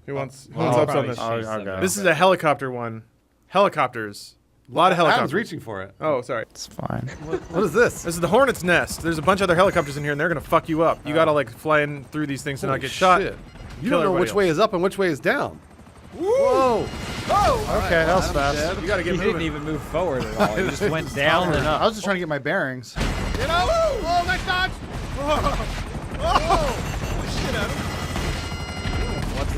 Who wants ups on this? I'll go. This is a helicopter one. Helicopters. A lot of helicopters. Adam's reaching for it. Oh, sorry. It's fine. What is this? This is the Hornet's Nest. There's a bunch of other helicopters in here, and they're gonna fuck you up. You gotta like fly in through these things to not Holy get shot. shit. You Kill don't know everybody which way is up and which way is down. Whoa! Okay, that was fast. You gotta He get didn't moving. even move forward at all. He just went down and I up. was just trying to get my bearings. You know? Oh, nice dodge! Shit, Adam.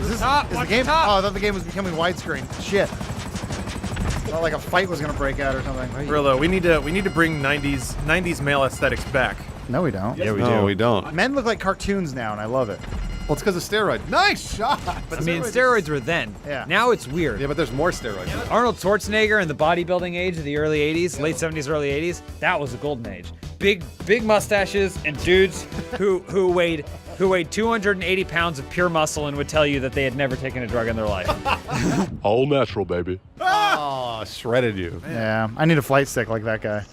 Is the game? Oh, I thought the game was becoming widescreen. Shit. I thought like a fight was gonna break out or something. Brillo, we need to bring 90s male aesthetics back. No, we don't. Yeah, we No, do. we don't. Men look like cartoons now, and I love it. Well, it's because of steroids. Nice shot! I mean, steroids were then. Yeah. Now it's weird. Yeah, but there's more steroids. Arnold Schwarzenegger in the bodybuilding age of the early 80s, late 70s, early 80s, that was a golden age. Big mustaches and dudes who weighed 280 pounds of pure muscle and would tell you that they had never taken a drug in their life. All natural, baby. Oh, shredded you. Yeah, I need a flight stick like that guy.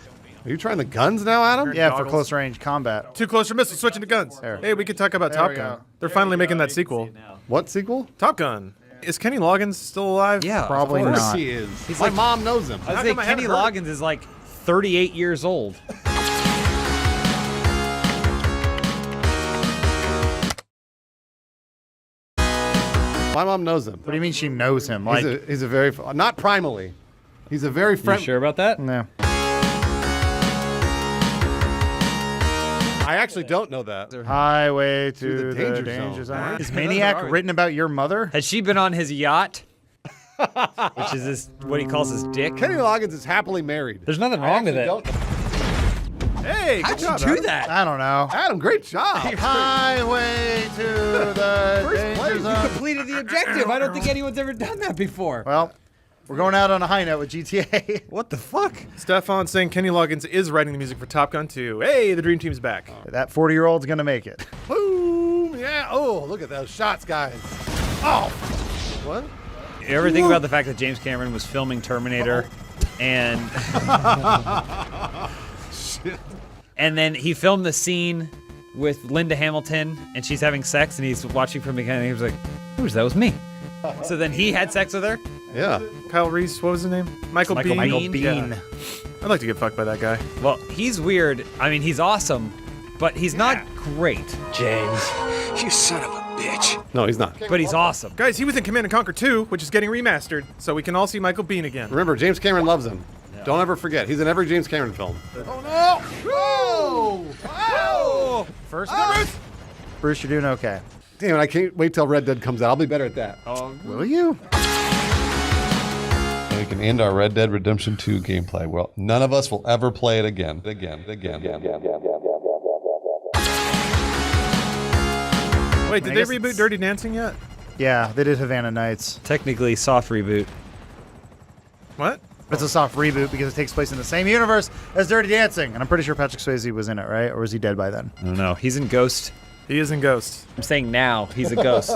Are you trying the guns now, Adam? Yeah, for Goggles. close range combat. Too close for missiles, switching to guns. There. Hey, we could talk about There Top we Gun. go. They're finally making that sequel. What sequel? Top Gun. Is Kenny Loggins still alive? Yeah, Probably Of course not. he is. He's My like- mom knows him. I How was say come I haven't Kenny heard? Loggins is like 38 years old. My mom knows him. What do you mean she knows him? Like, He's a very, not primally. He's a very You friendly. sure about that? no. I actually don't know that. Highway to To the the danger danger zone. zone. Is Maniac written about your mother? Has she been on his yacht? Which is this, what he calls his dick? Kenny Loggins is happily married. There's nothing I wrong with actually it. don't- Hey, How'd good you job, do Adam. that? I don't know. Adam, great job. Highway to the danger place. You zone. Completed the objective. I don't think anyone's ever done that before. Well, we're going out on a high note with GTA. What the fuck? Stefan saying Kenny Loggins is writing the music for Top Gun 2. Hey, the Dream Team's back. That 40-year-old's gonna make it. Boom. Yeah. Oh, look at those shots, guys. Oh. What? You ever think about the fact that James Cameron was filming Terminator and and then he filmed the scene with Linda Hamilton and she's having sex and he's watching from behind and he was like, "Who's that? Was me." So then he had sex with her. Yeah. Kyle Reese, what was his name? Michael Bean. Michael Bean? Bean. Yeah. I'd like to get fucked by that guy. Well, he's weird. I mean, he's awesome, but he's not great. James, you son of a bitch. No, he's not. But he's awesome. Guys, he was in Command & Conquer 2, which is getting remastered, so we can all see Michael Bean again. Remember, James Cameron loves him. Don't ever forget. He's in every James Cameron film. Oh, no. Whoa. Whoa. First, Bruce, you're doing okay. Damn it, I can't wait till Red Dead comes out. I'll be better at that. Will you? And we can end our Red Dead Redemption 2 gameplay. Well, none of us will ever play it again. Wait, did I they guess reboot it's- Dirty Dancing yet? Yeah, they did Havana Nights. technically soft reboot. What? It's a soft reboot because it takes place in the same universe as Dirty Dancing. And I'm pretty sure Patrick Swayze was in it, right? Or was he dead by then? I don't know. He's in Ghost. He is in Ghost. I'm saying now he's a ghost.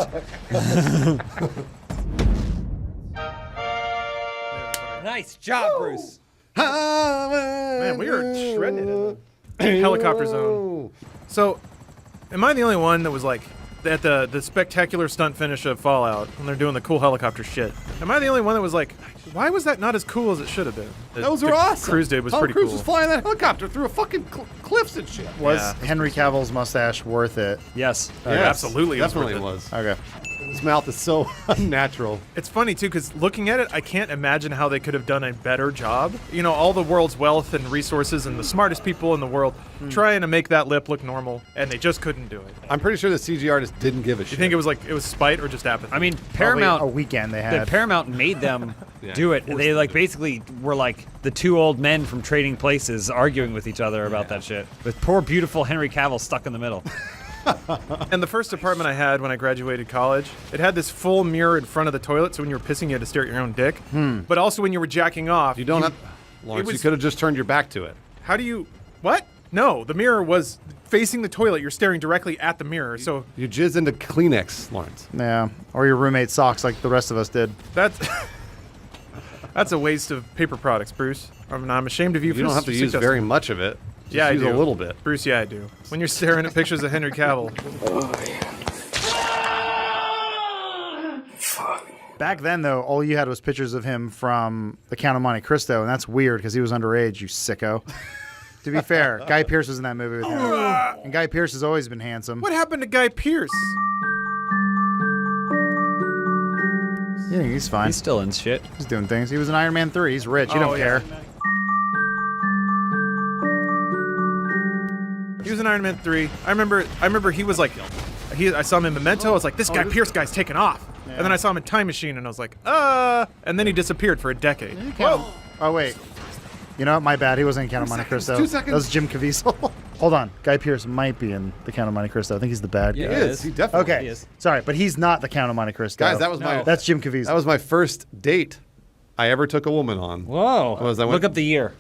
Nice job, Bruce. Man, we are shredding it in the helicopter zone. So, am I the only one that was like, at the spectacular stunt finish of Fallout, when they're doing the cool helicopter shit? Am I the only one that was like, why was that not as cool as it should have been? Those The were awesome. Cruise did was Tom pretty Cruise cool. was flying that helicopter through a fucking cliffs and shit. Was Yeah. Henry Cavill's mustache worth it? Yes. Yes, absolutely, it was Definitely worth it it. was. Okay. His mouth is so unnatural. It's funny too, because looking at it, I can't imagine how they could have done a better job. You know, all the world's wealth and resources and the smartest people in the world trying to make that lip look normal, and they just couldn't do it. I'm pretty sure the CG artist didn't give a shit. You think it was like it was spite or just apathy? I mean, Probably Paramount. a weekend they The had. Paramount made them do it. They like basically were like the two old men from Trading Places arguing with each other about that shit. With poor beautiful Henry Cavill stuck in the middle. And the first apartment I had when I graduated college, it had this full mirror in front of the toilet, so when you were pissing, you had to stare at your own dick. But also when you were jacking off, You don't have. Lawrence, you was- could have just turned your back to it. how do you? What? No, the mirror was facing the toilet. You're staring directly at the mirror, so You jizz into Kleenex, Lawrence. Yeah. Or your roommate's socks like the rest of us did. that's that's a waste of paper products, Bruce. I mean, I'm ashamed of you. You don't have to use suggesting- very much of it. Just Yeah, I use do. a little bit. Bruce, yeah, I do. When you're staring at pictures of Henry Cavill. fuck? Back then, though, all you had was pictures of him from The Count of Monte Cristo, and that's weird because he was underage, you sicko. To be fair, Guy Pearce was in that movie with him. And Guy Pearce has always been handsome. What happened to Guy Pearce? Yeah, he's fine. He's still in shit. He's doing things. He was in Iron Man 3. He's rich. He don't care. He was in Iron Man 3. I remember he was like, I saw him in Memento. I was like, this Guy Pearce guy's taken off. And then I saw him in Time Machine, and I was like, and then he disappeared for a decade. Whoa. Oh, wait. You know what? My bad. He wasn't in Count of Monte Cristo. 2 seconds. That was Jim Caviezel. Hold on. Guy Pearce might be in The Count of Monte Cristo. I think he's the bad Yeah, guy. He is. He definitely Okay. is. Sorry, but he's not The Count of Monte Cristo. Guys, that was my That's Jim Caviezel. that was my first date I ever took a woman on. Whoa. Was I went- Look up the year.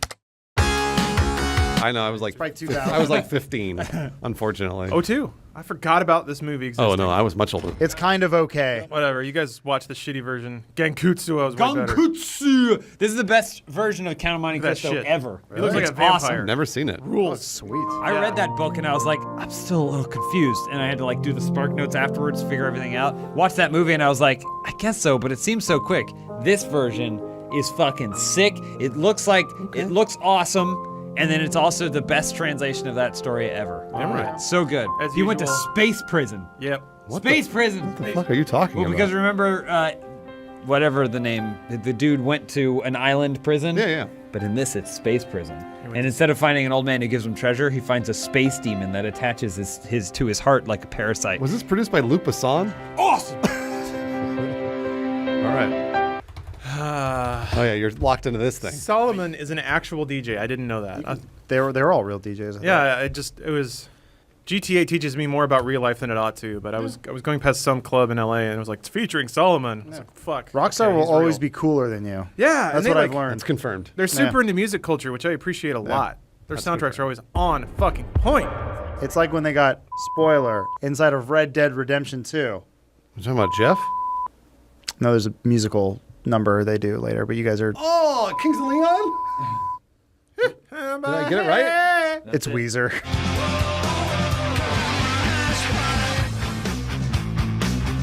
I know. I was like probably 2000. I was like 15, unfortunately. Oh, two. I forgot about this movie existing. Oh no, I was much older. It's kind of okay. Whatever. You guys watch the shitty version. Gankutsu was way better. Gankutsu! This is the best version of Count of Monte That Cristo shit. ever. He looks like It's a vampire. awesome. Never seen it. Oh, sweet. I read that book and I was like, I'm still a little confused. And I had to like do the spark notes afterwards, figure everything out. Watch that movie and I was like, I guess so, but it seems so quick. This version is fucking sick. It looks like, it looks awesome. And then it's also the best translation of that story ever. Damn right. So good. As He went to usual. space prison. Yep. Space prison! What the fuck are you talking Well, about? because remember, whatever the name, the dude went to an island prison. Yeah, yeah. But in this, it's space prison. And instead of finding an old man who gives him treasure, he finds a space demon that attaches his to his heart like a parasite. Was this produced by Luc Besson? awesome? All right. Oh yeah, you're locked into this thing. Solomon is an actual DJ. I didn't know that. They're all real DJs. I Yeah, it was. GTA teaches me more about real life than it ought to. But I was going past some club in LA and it was like, it's featuring Solomon. I was like, fuck. thought. Rockstar okay, will he's always real. be cooler than you. Yeah, and That's they, what like, I've learned. It's confirmed. They're super into music culture, which I appreciate a lot. Their That's soundtracks good. are always on fucking point. It's like when they got, spoiler, inside of Red Dead Redemption 2. You talking about Jeff? No, there's a musical number they do later, but you guys are... Oh, Kings of Leon. Did I get it right? It's Weezer.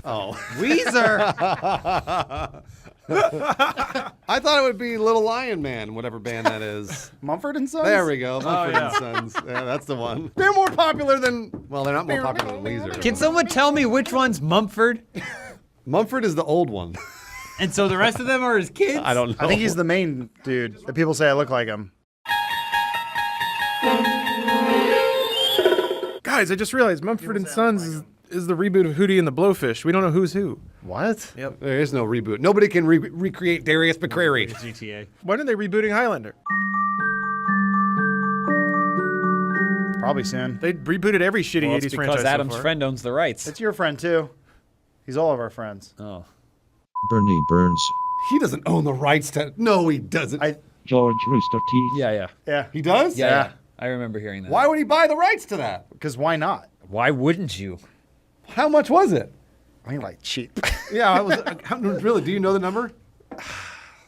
Oh, Weezer! I thought it would be Little Lion Man, whatever band that is. Mumford and Sons? There we go. Mumford and Sons. Yeah, that's the one. They're more popular than. Well, they're not more popular than Weezer. Can someone tell me which one's Mumford? Mumford is the old one. And so the rest of them are his kids? I don't know. I think he's the main dude. The people say I look like him. Guys, I just realized Mumford and Sons is the reboot of Hootie and the Blowfish. We don't know who's who. What? Yep. There is no reboot. Nobody can recreate Darius McCrary. GTA. When are they rebooting Highlander? Probably soon. They rebooted every shitty Well, 80s it's franchise because Adam's so far. friend owns the rights. It's your friend, too. He's all of our friends. Oh. Bernie Burns, He doesn't own the rights to. No, he doesn't. George Rooster Teeth. Yeah. Yeah. He does? Yeah. I remember hearing that. Why would he buy the rights to that? Because why not? Why wouldn't you? How much was it? I mean, like, cheap. Yeah, I was. Really? Do you know the number?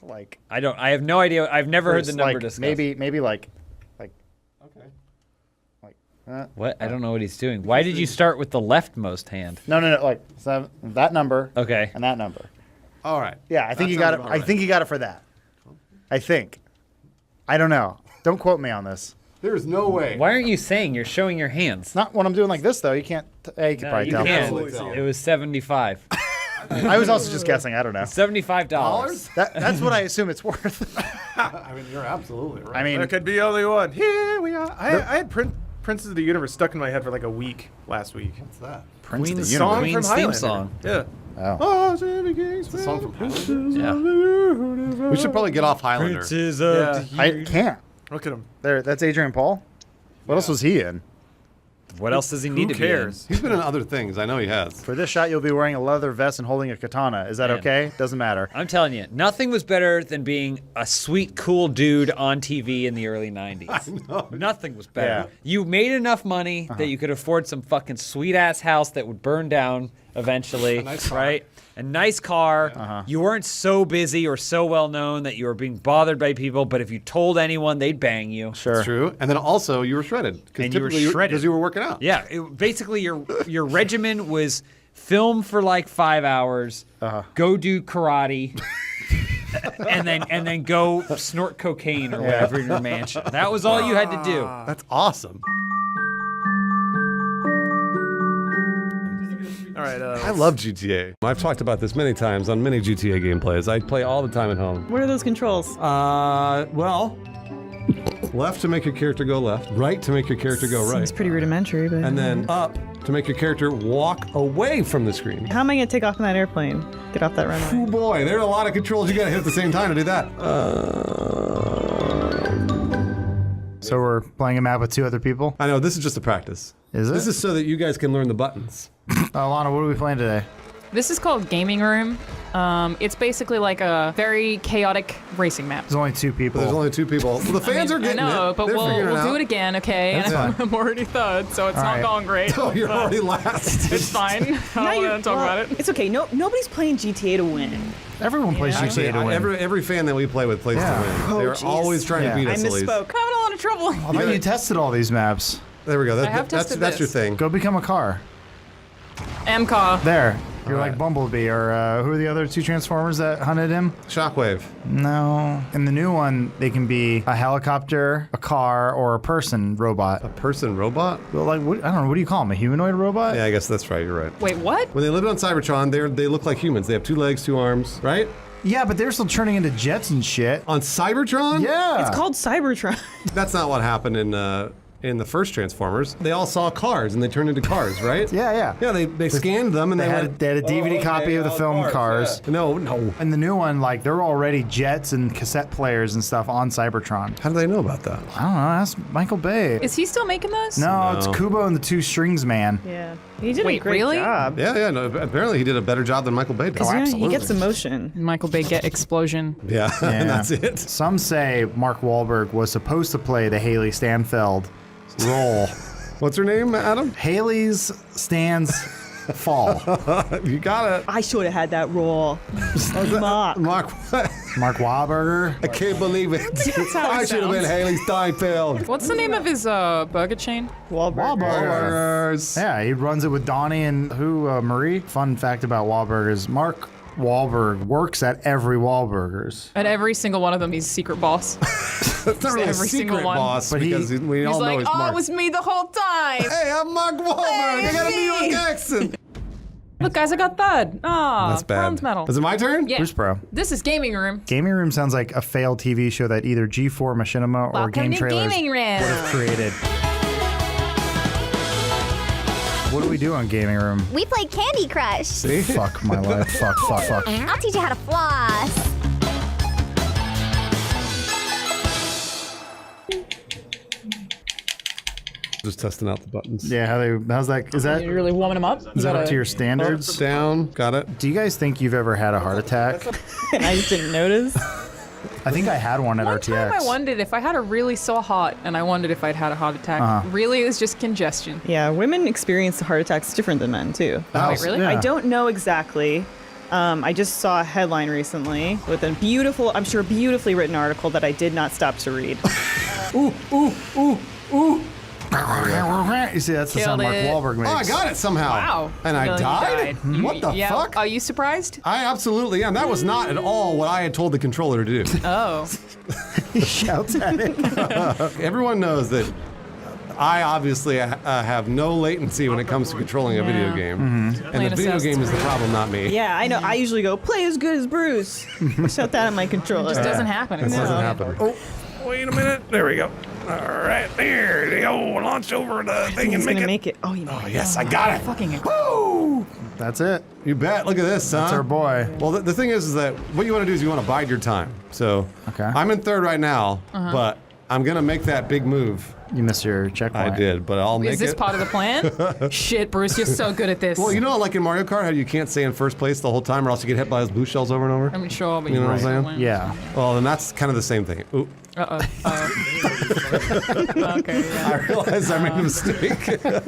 like, I have no idea. I've never heard the it's number like, discussed. maybe like, Okay. What? I don't know what he's doing. Why did you start with the leftmost hand? no, like, that number Okay. and that number. All right. Yeah, I think That you got sounds it. about I right. think you got it for that. I think. I don't know. Don't quote me on this. There is no way. Why aren't you saying you're showing your hands? It's not when I'm doing like this, though. You can't. You can No, probably you tell. can. Absolutely tell. It was $75. I was also just guessing. I don't know. $75. That's what I assume it's worth. I mean, you're absolutely right. I mean, There could be only one. Here we are. I had Princes of the Universe stuck in my head for like a week last week. What's that? Prince of the Queen's Universe. Song Queen's from theme Highlander. song. Yeah. Oh. It's a song from Highlander? Yeah. We should probably get off Highlander. Princes Yeah. I can't. Look at him. There. That's Adrian Paul. What else was he in? What else does he need Who to cares? He's been in other things. I know he has. For this shot, you'll be wearing a leather vest and holding a katana. Is that Man. okay? Doesn't matter. be in? I'm telling you, nothing was better than being a sweet, cool dude on TV in the early 90s. Nothing was better. Yeah. You made enough money that you could afford some fucking sweet-ass house that would burn down eventually, nice car. right? A nice car. You weren't so busy or so well known that you were being bothered by people, but if you told anyone, they'd bang you. Sure. It's true. And then also, you were shredded. And you were typically shredded. Because you were working out. Yeah, basically your regimen was film for like 5 hours, go do karate, and then go snort cocaine or whatever in your mansion. That was all you had to do. That's awesome. All right. I love GTA. I've talked about this many times on many GTA gameplays. I play all the time at home. What are those controls? Well, left to make your character go left, right to make your character go right, Seems pretty rudimentary, but... and then up to make your character walk away from the screen. How am I gonna take off in that airplane? Get off that runway. Oh boy, there are a lot of controls you gotta hit at the same time to do that. So we're playing a map with 2 other people? I know, this is just a practice. Is it? This is so that you guys can learn the buttons. Lana, what are we playing today? This is called Gaming Room. It's basically like a very chaotic racing map. There's only 2 people. But there's only 2 people. Well, the fans are getting I know, it. but They're figuring we'll do out. it again, okay? That's And fine. I'm already third, so it's All not right. going great. Oh, you're already last. It's fine. I don't want to talk about it. It's okay. No, nobody's playing GTA to win. Everyone plays GTA to win. Every fan that we play with plays Yeah. to win. Oh, They're jeez. always trying to beat I us at least. misspoke. I'm having a lot of trouble. I thought you tested all these maps. There we go. I have tested That's your this. thing. Go become a car. MCAW. There. You're All like right. Bumblebee, or who are the other 2 Transformers that hunted him? Shockwave. No. In the new one, they can be a helicopter, a car, or a person robot. A person robot? Well, like, what, I don't know, what do you call them? A humanoid robot? Yeah, I guess that's right. You're right. Wait, what? When they lived on Cybertron, they look like humans. They have 2 legs, 2 arms, right? Yeah, but they're still turning into jets and shit. On Cybertron? Yeah. It's called Cybertron. That's not what happened in the first Transformers. They all saw cars and they turned into cars, right? Yeah. Yeah, they scanned them and They went, had a DVD copy of the film Cars. yeah. No. And the new one, like, they're already jets and cassette players and stuff on Cybertron. How do they know about that? I don't know, ask Michael Bay. Is he still making those? No, it's Kubo and the 2 Strings Man. Yeah. He did a Wait, great really? job. Yeah. No, apparently he did a better job than Michael Bay did. Because he gets emotion. Michael Bay get explosion. Yeah, and that's it. Some say Mark Wahlberg was supposed to play the Haley Stanfield role. What's her name, Adam? Haley's stands fall. You got it. I should have had that role. Mark. Mark, what? Mark Wahlberger. I can't believe it. how it I should have been sounds. Haley Steinfeld. What's the name of his burger chain? Wahlburgers. Yeah, he runs it with Donnie and Marie. Fun fact about Wahlberg is Mark Wahlberg works at every Wahlburgers. At every single one of them, he's secret boss. That's not really a every single secret one. boss, But because we He's all know like, he's oh, Mark. it was me the whole time. Hey, I'm Mark Wahlberg. I got a New York me. accent. Look, guys, I got third. Ah, That's bad. bronze medal. Is it my turn? Yeah. Bruce Pro. This is Gaming Room. Gaming Room sounds like a failed TV show that either G4 Machinima or Welcome Game to Trailers Gaming Room. would have created. What do we do on Gaming Room? We play Candy Crush. See? Fuck my life. Fuck. I'll teach you how to floss. Just testing out the buttons. Yeah, how's that? Is that You're really warming them up? is that up to your standards? Up, down, got it. Do you guys think you've ever had a heart attack? And I just didn't notice. I think I had one at One RTX. time I wondered if I had a really sore heart, and I wondered if I'd had a heart attack. Really, it was just congestion. Yeah, women experience heart attacks different than men, too. Wait, really? Yeah. I don't know exactly. I just saw a headline recently with a beautiful, I'm sure beautifully written article that I did not stop to read. You see, that's the Killed sound Mark it. Wahlberg makes. Oh, I got it somehow. Wow. And I Well, you died? died. What the Yeah. fuck? Are you surprised? I absolutely am. That was not at all what I had told the controller to do. Oh. He shouts at it. Everyone knows that I obviously have no latency when it comes to controlling a video Yeah. game. And Plain the video assessed. game is the problem, not me. Yeah, I know. I usually go, play as good as Bruce. Shout that at my controller. Just doesn't happen. It doesn't happen. Oh, wait a minute. There we go. All right, there they go. Launch over the thing He's and gonna make it. make it. Oh, you might. Yes, I got it. Fucking That's it. You bet. Look at this, son. That's our boy. Well, the thing is that what you want to do is you want to bide your time. So Okay. I'm in third right now, but I'm going to make that big move. You missed your checkpoint. I did, but I'll make Is this it. part of the plan? Shit, Bruce, you're so good at this. Well, you know, like in Mario Kart, how you can't stay in first place the whole time or else you get hit by those blue shells over and over? I'm sure, but You know you're what I'm right. saying? Yeah. Well, then that's kind of the same thing. Ooh, Okay, yeah. I realized I made a mistake.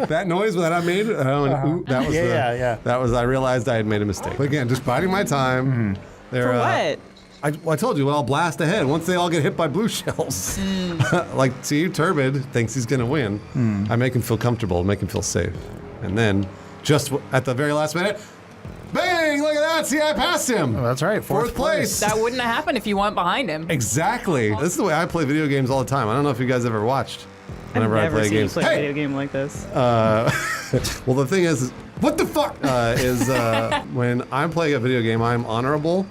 That noise that I made, ooh, that was Yeah. That was, I realized I had made a mistake. But again, just biding my time. There, For what? I told you, well, I'll blast ahead once they all get hit by blue shells. Like, see, Turbid thinks he's going to win. I make him feel comfortable, make him feel safe. And then, just at the very last minute, bang, look at God, see, I passed him. Oh, that's right. Fourth place. That wouldn't have happened if you weren't behind him. Exactly. This is the way I play video games all the time. I don't know if you guys ever watched. I've Whenever I never play seen games. you play a video game like this. Well, the thing is, what the fuck is when I'm playing a video game, I'm honorable,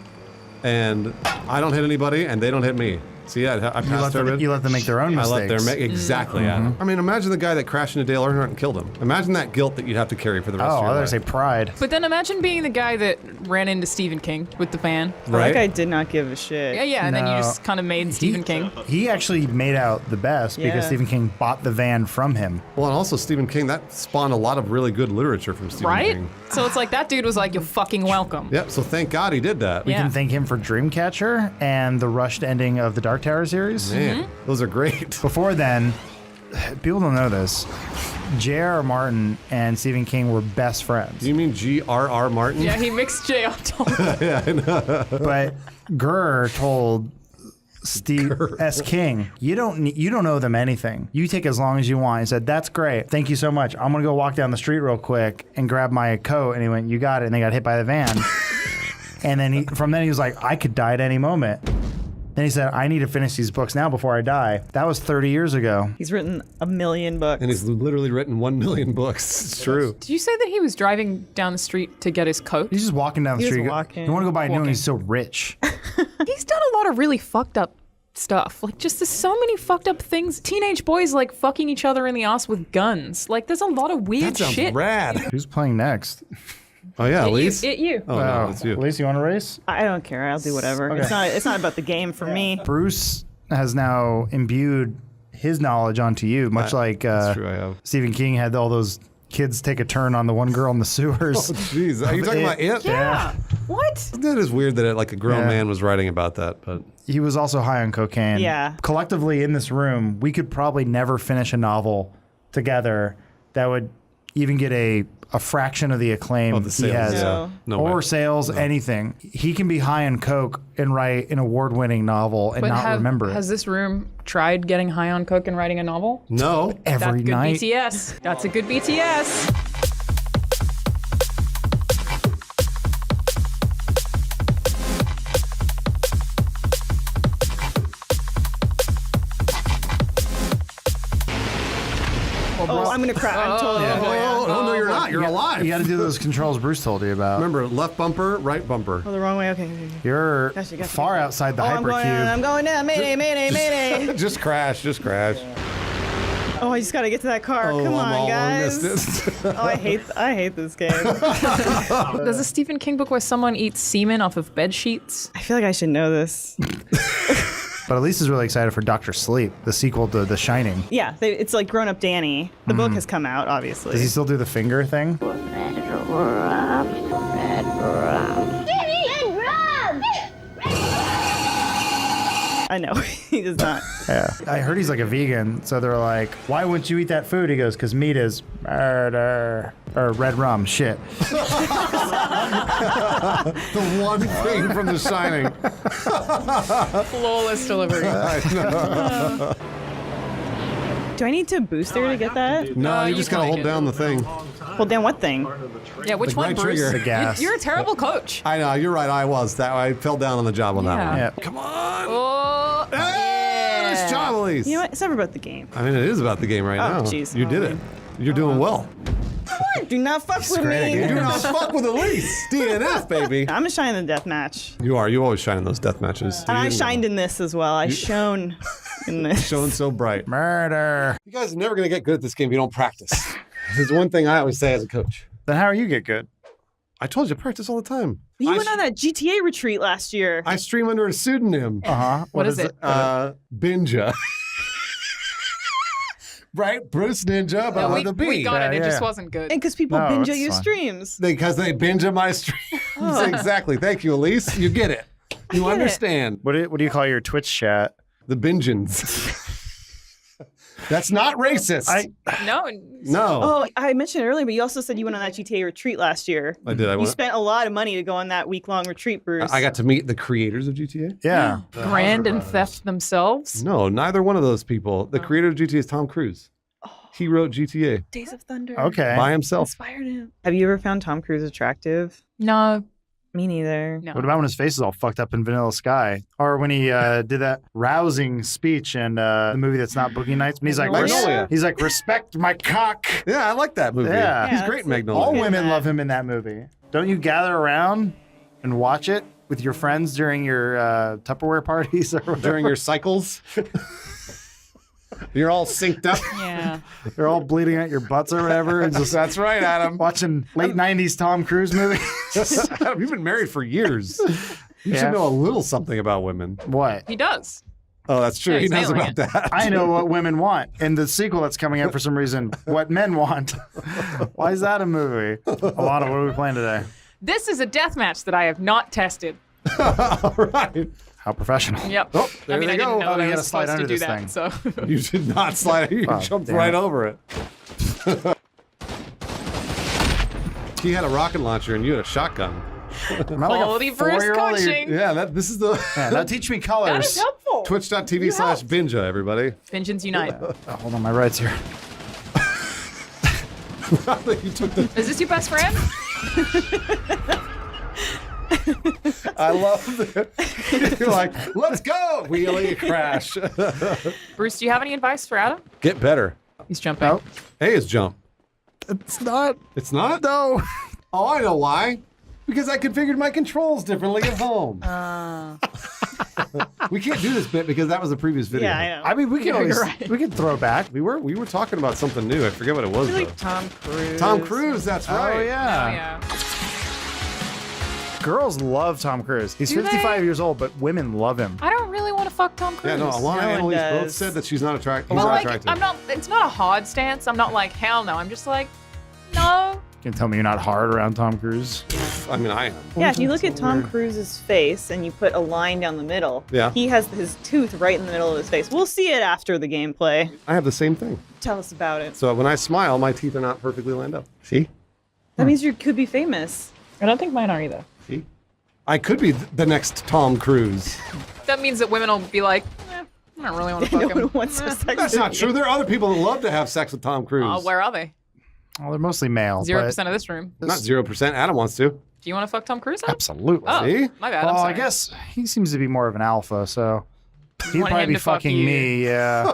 and I don't hit anybody, and they don't hit me. See, yeah, I passed Turbid. You let them make their own mistakes. I let them make exactly. Yeah. I mean, imagine the guy that crashed into Dale Earnhardt and killed him. Imagine that guilt that you'd have to carry for the rest of Oh, your I life. was say pride. But then imagine being the guy that ran into Stephen King with the van. Right? That guy did not give a shit. Yeah, and then you No. just kind of made Stephen King. He actually made out the best because Yeah. Stephen King bought the van from him. Well, and also Stephen King, that spawned a lot of really good literature from Stephen Right? King. So it's like that dude was like, you're fucking welcome. Yep, so thank God he did that. We Yeah. can thank him for Dreamcatcher and the rushed ending of the Dark Tower series. Man, those are great. Before then, people don't know this. J.R.R. Martin and Stephen King were best friends. Do you mean G.R.R. Martin? Yeah, he mixed J up. But Gurr told Steve S. King, you don't owe them anything. You take as long as you want. He said, that's great. Thank you so much. I'm gonna go walk down the street real quick and grab my coat. And he went, you got it. And they got hit by the van. And then he was like, I could die at any moment. Then he said, I need to finish these books now before I die. That was 30 years ago. He's written 1 million books. And he's literally written 1 million books. It's true. Did you say that he was driving down the street to get his coat? He's just walking down the He was street. walking. You want to go buy a new one? Walking. He's so rich. He's done a lot of really fucked up stuff. Like, just there's so many fucked up things. Teenage boys like fucking each other in the ass with guns. Like, there's a lot of weird That sounds shit. rad. Who's playing next? Oh yeah, Elise? You. Oh no, it's you. Elise, you want to race? I don't care. I'll do whatever. Okay. It's not about the game for me. Bruce has now imbued his knowledge onto you, much like That's true, I have. Stephen King had all those kids take a turn on the one girl in the sewers. Oh jeez, are you talking about it? Yeah. What? That is weird that like a grown Yeah. man was writing about that, but He was also high on cocaine. Yeah. Collectively in this room, we could probably never finish a novel together that would even get a fraction of the acclaim the he sales, has. yeah. No or way. sales, anything. He can be high on coke and write an award-winning novel and not remember has it. this room tried getting high on coke and writing a novel? no. Every That's good night. BTS. That's a good BTS. Oh, I'm gonna cry. I'm totally gonna cry. Oh, no, you're not. You're alive. You got to do those controls Bruce told you about. Remember, left bumper, right bumper. Oh, the wrong way. Okay. You're Gotcha. far outside the Oh, I'm going down. hypercube. I'm going down. Mayday, mayday, mayday. Just crash, just crash. Oh, I just gotta get to that car. Oh, Come I'm on, all guys. missed it. Oh, I hate this game. There's a Stephen King book where someone eats semen off of bed sheets. I feel like I should know this. But Elise is really excited for Dr. Sleep, the sequel to The Shining. Yeah, it's like Grown Up Danny. The book has come out, obviously. Does he still do the finger thing? I know he does not. Yeah. I heard he's like a vegan, so they're like, why wouldn't you eat that food? He goes, because meat is murder. Or red rum, shit. The one thing from The Shining. Flawless delivery. Do I need to booster to get that? No, you you just can gotta make hold it. down the thing. Hold down what thing? Yeah, which The one, right Bruce? trigger. The gas. You're a terrible coach. I know, you're right. I fell down on the job on that one. Yeah. Come on. Oh, Hey, nice job, Elise. You know what? It's never about the game. I mean, it is about the game right now. Jeez. You did it. You're doing well. Do not fuck with great me. again. Do not fuck with Elise. DNF, baby. I'm gonna shine in the death match. You are. You always shine in those death matches. And I shined in this as well. I shone in this. Showing so bright. Murder. You guys are never going to get good at this game if you don't practice. There's one thing I always say as a coach. Then how are you get good? I told you, I practice all the time. You went on that GTA retreat last year. I stream under a pseudonym. Uh-huh. What is it? Binja. Right? Bruce Ninja, but with a B. we got it. It Yeah, just yeah. wasn't good. And because people No, binge it's your fine. streams. Because they binge my streams. Exactly. Thank you, Elise. You get it. You get it. understand. What do you call your Twitch chat? The bingens. That's not racist. No. No. Oh, I mentioned it earlier, but you also said you went on that GTA retreat last year. I did. I You went. spent a lot of money to go on that week-long retreat, Bruce. I got to meet the creators of GTA. Yeah. Grand and theft themselves. No, neither one of those people. The creator of GTA is Tom Cruise. He wrote GTA Days of Thunder. Okay. by himself. Inspired him. Have you ever found Tom Cruise attractive? No. Me neither. No. What about when his face is all fucked up in Vanilla Sky? Or when he did that rousing speech in the movie that's not Boogie Nights? And he's like, Magnolia. he's like, respect my cock. Yeah, I like that movie. Yeah. He's Yeah, great in that's Magnolia. All Look at women that. love him in that movie. Don't you gather around and watch it with your friends during your Tupperware parties or whatever? During your cycles. You're all synced up. Yeah. They're all bleeding out your butts or whatever. And just That's right, Adam. watching late 90s Tom Cruise movies. Adam, you've been married for years. You Yeah. should know a little something about women. What? He does. Oh, that's true. Yeah, he he's knows nailing about that. I know what women want. In the sequel that's coming out for some reason, what men want. Why is that a movie? Alana, what are we playing today? This is a death match that I have not tested. All right. How professional. Yep. Oh, there I mean, they I go. didn't know Oh, that you I gotta was slide supposed to under do this that. thing. So You did not slide. You Oh, jumped damn right it. over it. He had a rocket launcher and you had a shotgun. Am I like a Quality Bruce 4-year-old? coaching. Yeah, this is the Yeah, now teach me colors. That is helpful. twitch.tv/Binja, everybody. Vengeance Unite. Oh, hold on, my rights here. You took the. Is this your best friend? I love that. You're like, let's go, wheelie crash. Bruce, do you have any advice for Adam? Get better. He's jumping. Oh, Hey, is jump. it's not. It's not? No. Oh, I know why. Because I configured my controls differently at home. We can't do this bit because that was a previous video. Yeah, I know. I mean, we can Yeah, always you're right. we can throw back. We were talking about something new. I forget what it was. I feel like though. Tom Cruise. Tom Cruise, that's right. Oh yeah. Oh, yeah. Girls love Tom Cruise. He's Do 55 they? years old, but women love him. I don't really want to fuck Tom Cruise. Yeah, no, Alana No and one Annalise both does. said that she's not attractive. He's Well, not like, attractive. I'm not. It's not a hard stance. I'm not like hell no. I'm just like, no. You can tell me you're not hard around Tom Cruise. I mean, I am. Yeah, if you look at Tom Cruise's face and you put a line down the middle, Yeah. he has his tooth right in the middle of his face. We'll see it after the gameplay. I have the same thing. Tell us about it. So when I smile, my teeth are not perfectly lined up. See? That means you could be famous. I don't think mine are either. See? I could be the next Tom Cruise. That means that women will be like, I don't really want to No fuck him. one wants to sex That's with not you. true. There are other people that love to have sex with Tom Cruise. Where are they? Well, they're mostly male. 0% but- of this room. Not 0%. Adam wants to. Do you want to fuck Tom Cruise? Adam? Absolutely. Oh, See? my bad. Well, I'm I sorry. guess he seems to be more of an alpha, so he'd want probably him be to fuck fucking you. me. Yeah.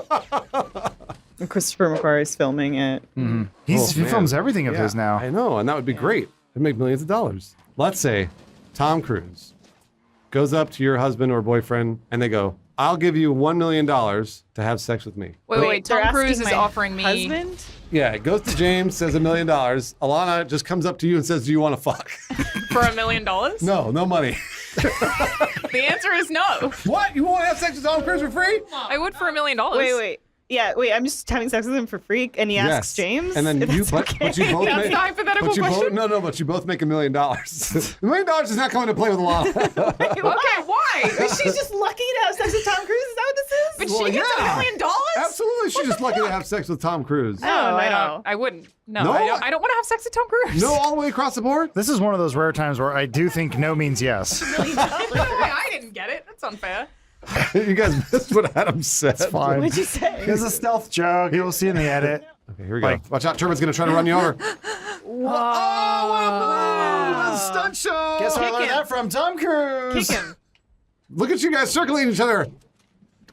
And Christopher McQuarrie's filming it. He Oh, man. films everything of Yeah, his now. I know, and that would be great. It'd make millions of dollars. Let's say Tom Cruise goes up to your husband or boyfriend and they go, I'll give you $1 million to have sex with me. Wait. they're Tom Cruise asking is my offering me. husband? Yeah, it goes to James, says $1 million. Alana just comes up to you and says, do you want to fuck? For $1 million? No money. The answer is no. What? You won't have sex with Tom Cruise for free? I would for $1 million. Wait. Yeah, wait, I'm just having sex with him for free, and he asks James? And then if you, that's but you both That's make. the hypothetical but you question? but you both make $1 million. $1 million is not coming to play with Alana. Okay, why? She's just lucky to have sex with Tom Cruise? Is that what this is? But Well, she gets yeah. $1 million? Absolutely, she's just lucky to have sex with Tom Cruise. No, Oh, I no. don't. I wouldn't. No, No? I don't want to have sex with Tom Cruise. No, all the way across the board. This is one of those rare times where I do think no means yes. I didn't get it. That's unfair. You guys missed what Adam said. It's fine. What'd you say? It's a stealth joke. You'll see in the edit. Okay, here we go. Watch out, Turbo's gonna try to run you over. Wow. Stunt show. Guess where I Kick learned him. that from? Tom Cruise. Kick him. Look at you guys circling each other.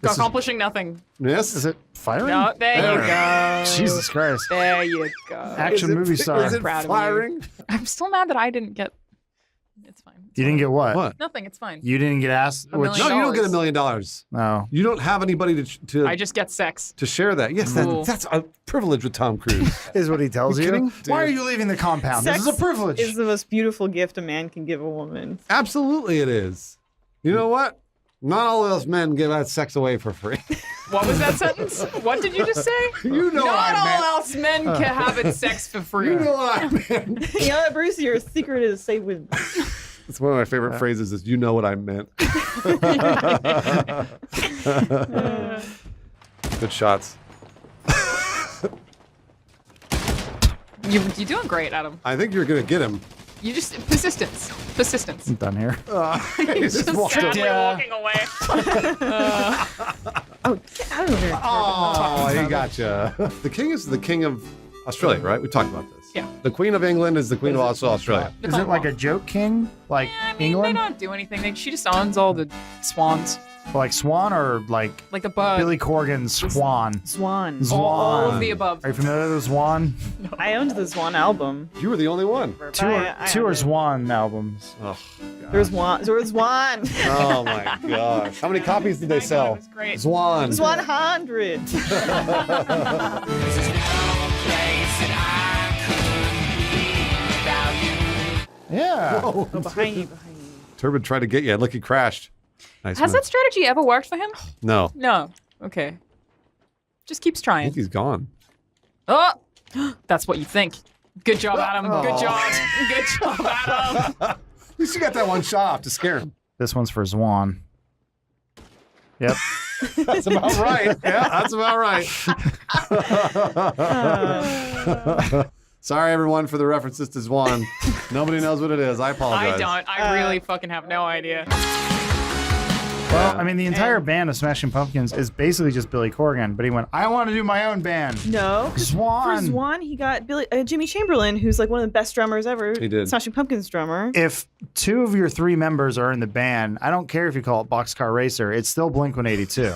Accomplishing nothing. Yes. Is it firing? No, there you go. Jesus Christ. There you go. Action movie star. Is it Proud of you. firing? I'm still mad that I didn't get. It's fine. You didn't get what? What? Nothing. It's fine. You didn't get asked? $1 million. No, you don't get $1 million. No. You don't have anybody to I just get sex. to share that. Yes, Cool. that's a privilege with Tom Cruise. Is what he tells you. kidding? Why are you leaving the compound? Sex This is a privilege. is the most beautiful gift a man can give a woman. Absolutely, it is. You know what? Not all of us men give that sex away for free. What was that sentence? What did you just say? You know what Not I all meant. else men can have it sex for free. You know what I meant. You know what, Bruce? Your secret is safe with me. It's one of my favorite phrases is, you know what I meant. Good shots. You're doing great, Adam. I think you're going to get him. You just persistence. I'm done here. He's Just walked sadly Yeah. walking away. Oh, get out of here. Oh, he gotcha. The king is the king of Australia, right? We talked about this. Yeah. The Queen of England is the Queen of Australia. Is it like a joke king? Like I mean, England? they don't do anything. She just owns all the swans. Like Swan or like the bug. Billy Corgan's Swan? Swan. All of the above. Are you familiar with Swan? I owned the Swan album. You were the only one. Two are Swan albums. Oh, There's Swan. There's Swan. oh my gosh. How many copies did they sell? It was great. Swan. There's 100. Yeah. Oh, behind you. Turbid tried to get you. Look, he crashed. Nice Has move. that strategy ever worked for him? No. No. Okay. Just keeps I trying. think he's gone. Oh! That's what you think. Good job, Adam. Good job. Good job, Adam. At least you got that one shot off to scare him. This one's for Swan. Yep. That's about right. Yeah, that's about right. Sorry, everyone, for the references to Swan. Nobody knows what it is. I apologize. I don't. I really fucking have no idea. Well, I mean, the entire band of Smashing Pumpkins is basically just Billy Corgan, but he went, I want to do my own band. No. Swan. For Swan, he got Jimmy Chamberlain, who's like one of the best drummers ever. He did. Smashing Pumpkins drummer. If 2 of your 3 members are in the band, I don't care if you call it Boxcar Racer, it's still Blink-182.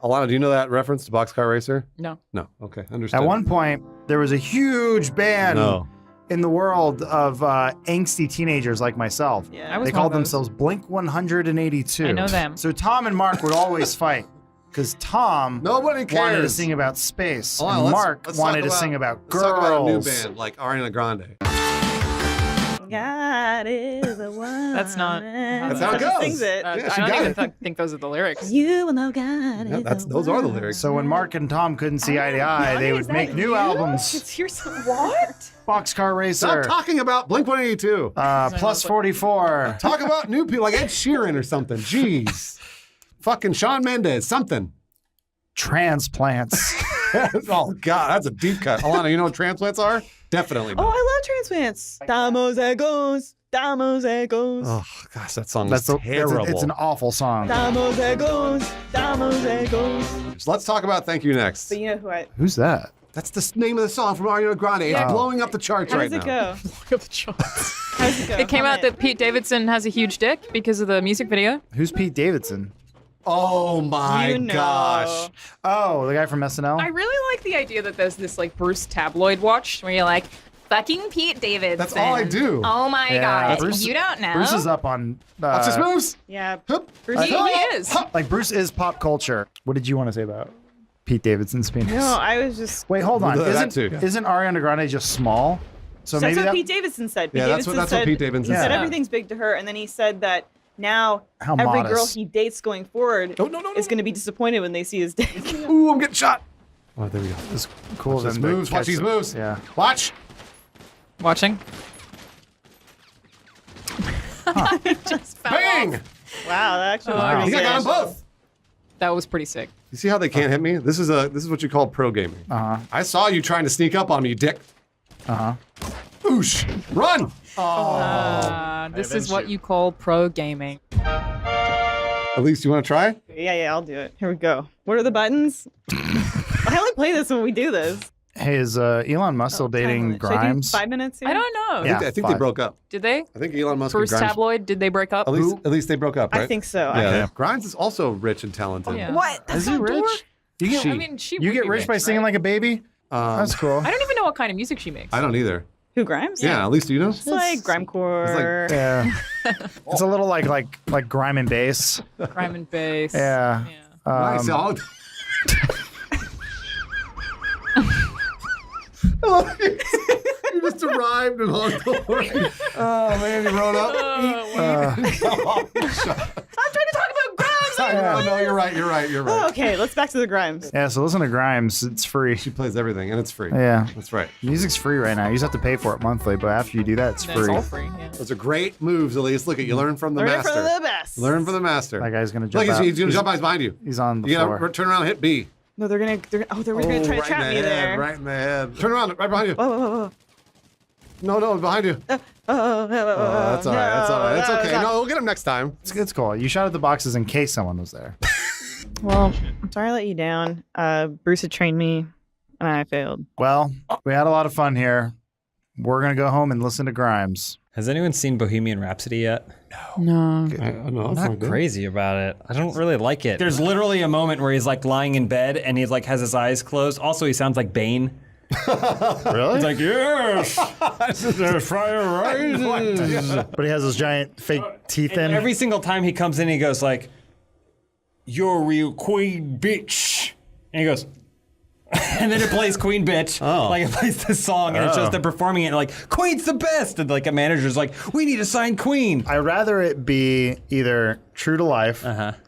Alana, do you know that reference to Boxcar Racer? No. No. Okay, understood. At one point, there was a huge band in the world of angsty teenagers like myself. Yeah. They called themselves Blink-182. I know them. So Tom and Mark would always fight because Tom Nobody wanted to cares. sing about space, Hold on, and let's- Mark let's wanted talk to sing about Let's talk about a new girls. band like Ariana Grande. God is the one. That's not. That's how it She goes. sings it. Yeah, she I don't got even it. think those are the lyrics. You will know God Yeah, is the those are the one. lyrics. So when Mark and Tom couldn't see eye to eye, they would make new albums. Here's what? Boxcar Racer. Stop talking about Blink-182. Plus 44. Talk about new people like Ed Sheeran or something. Jeez. Fucking Shawn Mendes, something. Transplants. Oh, God, that's a deep cut. Alana, you know what transplants are? Definitely Oh, not. I love transplants. Damos Egos. Damos Egos. Oh, gosh, that song That's is a, terrible. it's an awful song. Damos Egos. Damos Egos. So let's talk about Thank You Next. But you know who I. Who's that? That's the name of the song from Ariana Grande. It's blowing up the charts How right does it now. go? Look at the charts. How does it go? It came out Comment. that Pete Davidson has a huge dick because of the music video. Who's Pete Davidson? Oh, my You know. gosh. Oh, the guy from SNL? I really like the idea that there's this like Bruce tabloid watch where you're like, fucking Pete Davidson. That's all I do. Oh my Yeah, god, Bruce- you don't know. Bruce is up on. Watch his moves. Yeah. Hup. Bruce He is. Like, Bruce is pop culture. What did you want to say about Pete Davidson's penis? No, I was just. Wait, hold on. Well, that Isn't, too. isn't Ariana Grande just small? So That's maybe what that. Pete Davidson said. Pete Yeah, that's what Davidson Pete Davidson He said said. everything's big to her, and then he said that now How every modest. girl he dates going forward No, no, no, is going to be disappointed when they see his dick. Ooh, I'm getting shot. Oh, there we go. It's cool. Watch these them to moves. Watch catch these them. moves. Yeah. Watch. Watching. Just fell Bang. off. Wow, that actually. Oh, was I pretty I think I got good. them both. That was pretty sick. You see how they can't hit me? This is what you call pro gaming. I saw you trying to sneak up on me, you dick. Oosh. Run. This is what you call pro gaming. At least you want to try? Yeah, I'll do it. Here we go. What are the buttons? I only play this when we do this. Hey, is Elon Musk still Time dating limit. Should I do Grimes? 5 minutes here? I don't know. Yeah. I think they 5. broke up. Did they? I think Elon Musk Bruce and Grimes. tabloid? Did they break up? At least they broke up, right? I think so. Yeah. Grimes is also rich and talented. Yeah. What? That's Is he not rich? dork. You get, She. I mean, she you would get be rich by singing right? like a baby? That's cool. I don't even know what kind of music she makes. I don't either. Who, Grimes? Yeah, at least you know. It's like Grimecore. Yeah. It's a little like grime and bass. Crime and bass. Yeah. Nice. Oh. You just arrived and honked the horn. Oh man, you rode up. I'm trying to talk about Grimes. No, you're right. Oh, okay, let's back to the Grimes. Yeah, so listen to Grimes. It's free. She plays everything, and it's free. Yeah. That's right. Music's free right now. You just have to pay for it monthly, but after you do that, it's That's free. all free. Yeah. Those are great moves, Elise. Look at you learn from the Learn master. from the best. Learn from the master. That guy's gonna jump Look, out. he's gonna jump out. He's behind you. He's on the You floor. gotta turn around and hit B. No, they're gonna try to right trap in me the head, there. right in the head. Turn around, right behind you. Whoa. No, behind you. Oh, That's all right. It's okay. No, we'll get him next time. It's cool. You shot at the boxes in case someone was there. Well, I'm sorry I let you down. Bruce had trained me And I failed. Well, we had a lot of fun here. We're going to go home and listen to Grimes. Has anyone seen Bohemian Rhapsody yet? No. No, I'm that's not not good. crazy about it. I don't really like it. There's literally a moment where he's like lying in bed and he like has his eyes closed. Also, he sounds like Bane. Really? He's like, yes, the fire rises. But he has those giant fake teeth in. And every single time he comes in, he goes like, "You're a real queen bitch," and he goes. And then it plays Queen Bitch. Oh. Like it plays this song and it's just them performing it and like, Queen's the best. And like a manager's like, we need to sign Queen. I'd rather it be either true to life,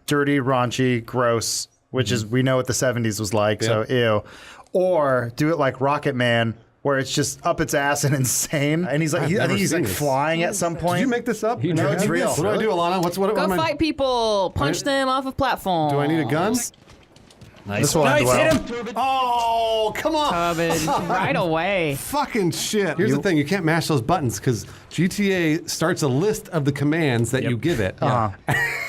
dirty, raunchy, gross, which is, we know what the 70s was like, so ew. Or do it like Rocket Man, where it's just up its ass and insane. And he's like, I think he's like flying at some point. Did you make this up? No, it's real. What do I do, Alana? What Go am I- fight people. Punch them off of platforms. Do I need a gun? Nice. This one, Nice, well. hit him. Oh, come on. Right away. Fucking shit. Here's the thing, you can't mash those buttons because GTA starts a list of the commands that you give it.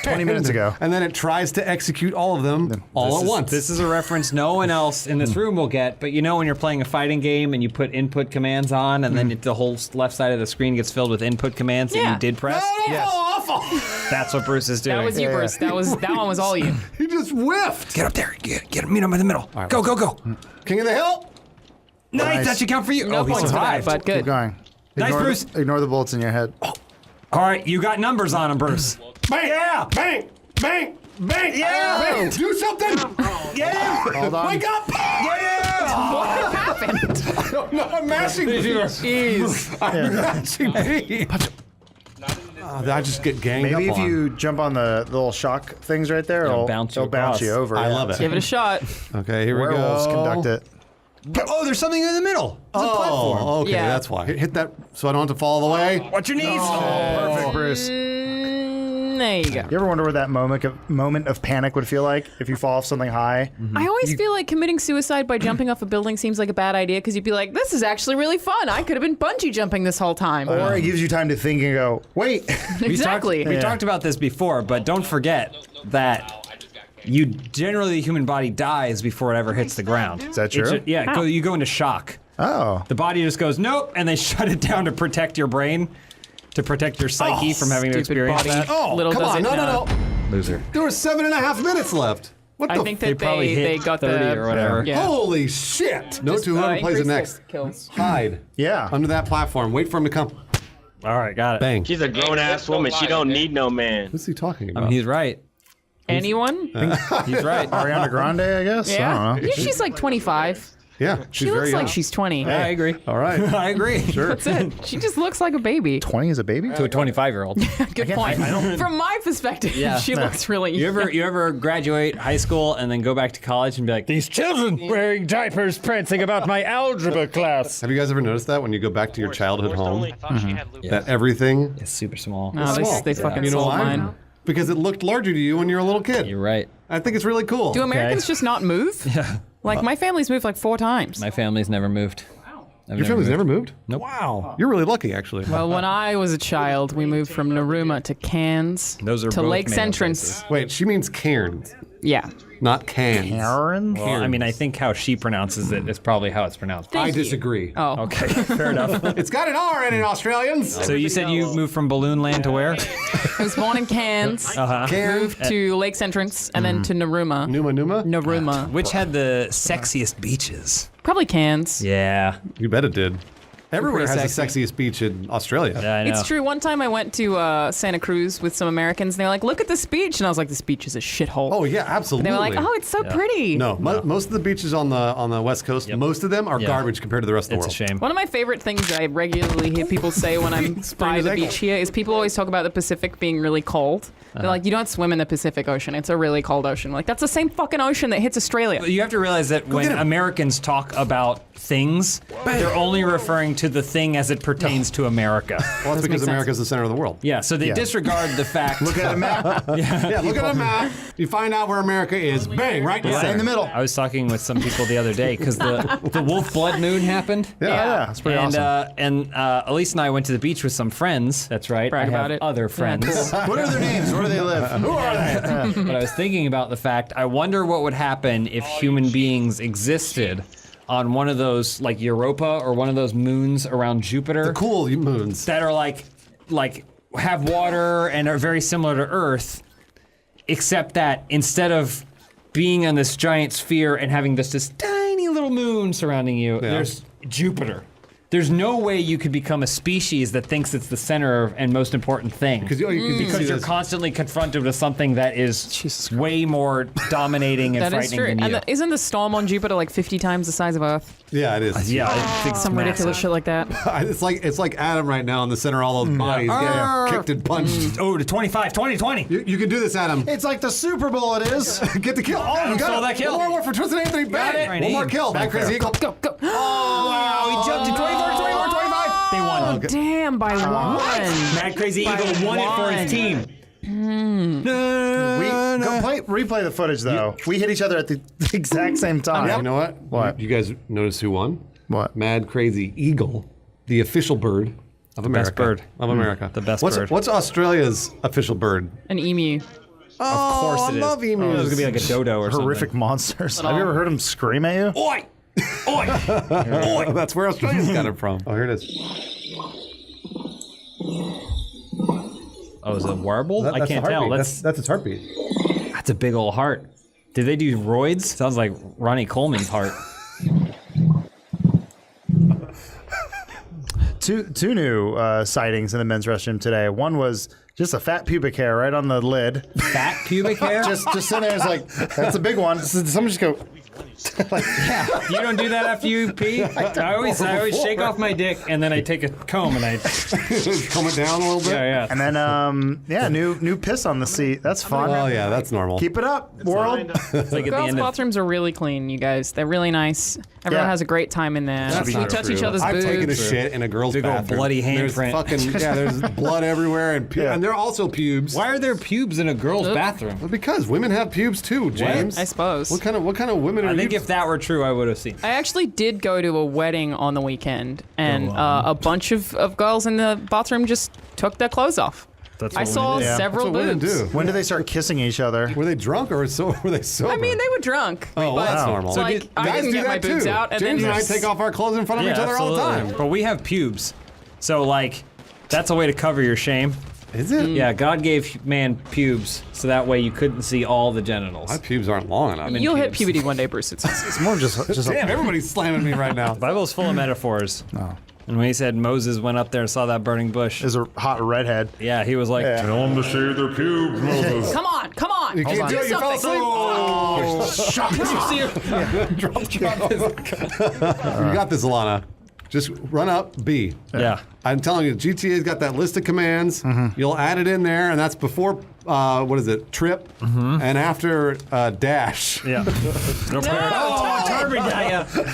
20 minutes ago. And then it tries to execute all of them all at once. This is a reference no one else in this room will get, but you know when you're playing a fighting game and you put input commands on and then the whole left side of the screen gets filled with input commands that Yeah. you did press? That's what Bruce is doing. That was you, Bruce. That one was all you. He just whiffed. Get up there. Get him. Meet him in the middle. right, go. King of the hill. Nice. That should count for you. No he points for that, survived. but good. Keep going. Nice, Ignore Bruce. Ignore the bullets in your head. All right, you got numbers on him, Bruce. Bang! Yeah! Bang! Bang! Bang! Yeah! Bang! Do something! Get him. Hold on. Wake up! Get him. What happened? No, I'm mashing B. Jeez. I'm mashing B. I just get ganged Maybe up if on. you jump on the little shock things right there, it'll bounce you it'll bounce across. you over. I yeah. love it. Give it a shot. Okay, here Werewolves we go. conduct it. Oh, there's something in the middle. It's a platform. Oh, okay, Yeah. that's why. Hit that so I don't have to fall all the way. Watch your knees. Perfect, Bruce. There you go. You ever wonder what that moment of panic would feel like if you fall off something high? I always feel like committing suicide by jumping off a building seems like a bad idea because you'd be like, this is actually really fun. I could have been bungee jumping this whole time. Or it gives you time to think and go, wait. Exactly. We talked about this before, but don't forget that generally the human body dies before it ever hits the ground. Is that true? Yeah, you go into shock. Oh. The body just goes, nope, and they shut it down to protect your brain, to protect your psyche from having to Stupid experience body. that. Oh, Little come does on. it No. know. Loser. There were 7.5 minutes left. What the I think that probably they hit got 30 the or whatever. Yeah. Holy shit! Note to whoever plays it next. Kills. Hide Yeah. under that platform. Wait for him to come. All right, got it. Bang. She's a grown-ass woman. She don't need no man. What's he talking I about? mean, he's right. Anyone? He's right. Ariana Grande, I guess? I Yeah. don't know. Yeah, she's like 25. yeah, she's She very looks young. like she's 20. Yeah, I agree. All right. I agree. Sure. That's it. She just looks like a baby. 20 is a baby? To a 25-year-old. Good point. From my perspective, Yeah. she looks really You ever graduate high school and then go back to college and be like, these children wearing diapers prancing about my algebra class? Have you guys ever noticed that when you go back to your childhood home, Yeah. that everything? It's super small. Oh, small. they fucking You know sold why? mine. Because it looked larger to you when you were a little kid. You're right. I think it's really cool. Do Americans just not move? Yeah. Like, my family's moved like 4 times. My family's never moved. Your family's never moved? Nope. Wow. You're really lucky, actually. Well, when I was a child, we moved from Naruma to Cairns Those are to both Lakes male Entrance. Wait, she means Cairns, Yeah. not cans. Karen? Well, I mean, I think how she pronounces it is probably how it's pronounced. I disagree. Oh. Okay, fair enough. It's got an R in it, Australians. So you said you moved from Balloon Land to where? I was born in Cairns, Cairns. moved to Lakes Entrance, and then to Naruma. Numa? Naruma. Which had the sexiest beaches? Probably Cairns. Yeah. You bet it did. Everywhere has pretty the sexiest beach in Australia. Yeah, I know. It's true. One time I went to Santa Cruz with some Americans, and they were like, look at this beach. And I was like, this beach is a shithole. Oh yeah, absolutely. They were like, oh, it's so pretty. No, most of the beaches on the West Coast, most of them are garbage compared to the rest of the It's world. a shame. One of my favorite things I regularly hear people say when I'm by the beach here is people always talk about the Pacific being really cold. They're like, you don't swim in the Pacific Ocean. It's a really cold ocean. Like, that's the same fucking ocean that hits Australia. You have to realize that when Americans talk about things, they're only referring to the thing as it pertains to America. Well, that's because sense. America's the center of the world. Yeah, so they disregard the fact. Look at a map. Yeah, look at a map. You find out where America is. Bang, right in the Right in center. the middle. I was talking with some people the other day because the Wolf Blood Moon happened. Yeah, that's pretty awesome. And Elise and I went to the beach with some friends. That's right. Brag I have about it. other friends. What are their names? Where do they live? Who are they? But I was thinking about the fact, I wonder what would happen if human beings existed on one of those like Europa or one of those moons around Jupiter. The cool moons that are like have water and are very similar to Earth, except that instead of being on this giant sphere and having this tiny little moon surrounding you, there's Jupiter. There's no way you could become a species that thinks it's the center and most important thing. Because you're constantly confronted with something that is way more dominating and That is frightening true. than you. And isn't the storm on Jupiter like 50 times the size of Earth? Yeah, it is. Yeah, Some ridiculous shit like that. It's like Adam right now in the center of all those bodies getting kicked and punched. Oh, to 25, 20. You can do this, Adam. It's like the Super Bowl. It is. Get the kill. Oh, you got that kill. One more for Tristan Anthony. Bang. One more kill. Back Crazy Eagle. Go. Oh, wow, he jumped to 24, 25. They won. Oh, damn, by one. Mad Crazy Eagle won it for his team. Replay the footage though. We hit each other at the exact same time. You know what? What? You guys notice who won? What? Mad Crazy Eagle, the official bird of America. best bird. Of America. The best what's, bird. What's Australia's official bird? An emu. Of course it is. I love emus. Oh, it was gonna be like a dodo or Horrific monsters. Have you ever heard them scream at you? Oi! Oi! That's where Australia's got it from. Oh, here it is. Oh, is it a warble? I That's can't the tell. heartbeat. That's its heartbeat. That's a big old heart. Did they do roids? Sounds like Ronnie Coleman's heart. Two new sightings in the men's restroom today. One was just a fat pubic hair right on the lid. Fat pubic hair? just sitting there, it's like, that's a big one. Someone just go. Yeah, you don't do that after you pee. I always shake off my dick and then I take a comb and I comb it down a little bit. Yeah. And then new piss on the seat. That's fun. Oh yeah, that's normal. Keep it up, world. It's like at the Girls' end of bathrooms are really clean, you guys. They're really nice. Everyone Yeah. has a great time in there. That's We not touch true. each other's I've boobs. taken a shit in a girl's Big old bathroom. bloody There's handprint. fucking there's blood everywhere and there are also pubes. Why are there pubes in a girl's bathroom? Well, because women have pubes too, James. I suppose. What kind of women are I think you? if that were true, I would have seen. I actually did go to a wedding on the weekend, and a bunch of girls in the bathroom just took their clothes off. That's I saw Yeah. several That's what women boobs. do. When did they start kissing each other? Were they drunk or were they sober? I mean, they were drunk. Oh, well, that's normal. So like, I guys didn't do get that my boobs too. out, and James then and I take off our clothes in front of each other all the time. But we have pubes, so like, that's a way to cover your shame. Is it? Yeah, God gave man pubes, so that way you couldn't see all the genitals. My pubes aren't long enough. You'll hit pubes. puberty one day, Bruce. It's more just Damn, everybody's slamming me right now. The Bible's full of metaphors. No. And when he said Moses went up there and saw that burning bush, Is a hot redhead. yeah, he was like, Yeah. Tell them to shave their pubes, Moses. come on. You can't on. do it. You fell asleep. Oh, you got this, Alana. Just run up B. yeah. I'm telling you, GTA's got that list of commands. You'll add it in there, and that's before, what is it, trip, and after dash. Yeah. Oh, Tarby got ya. Came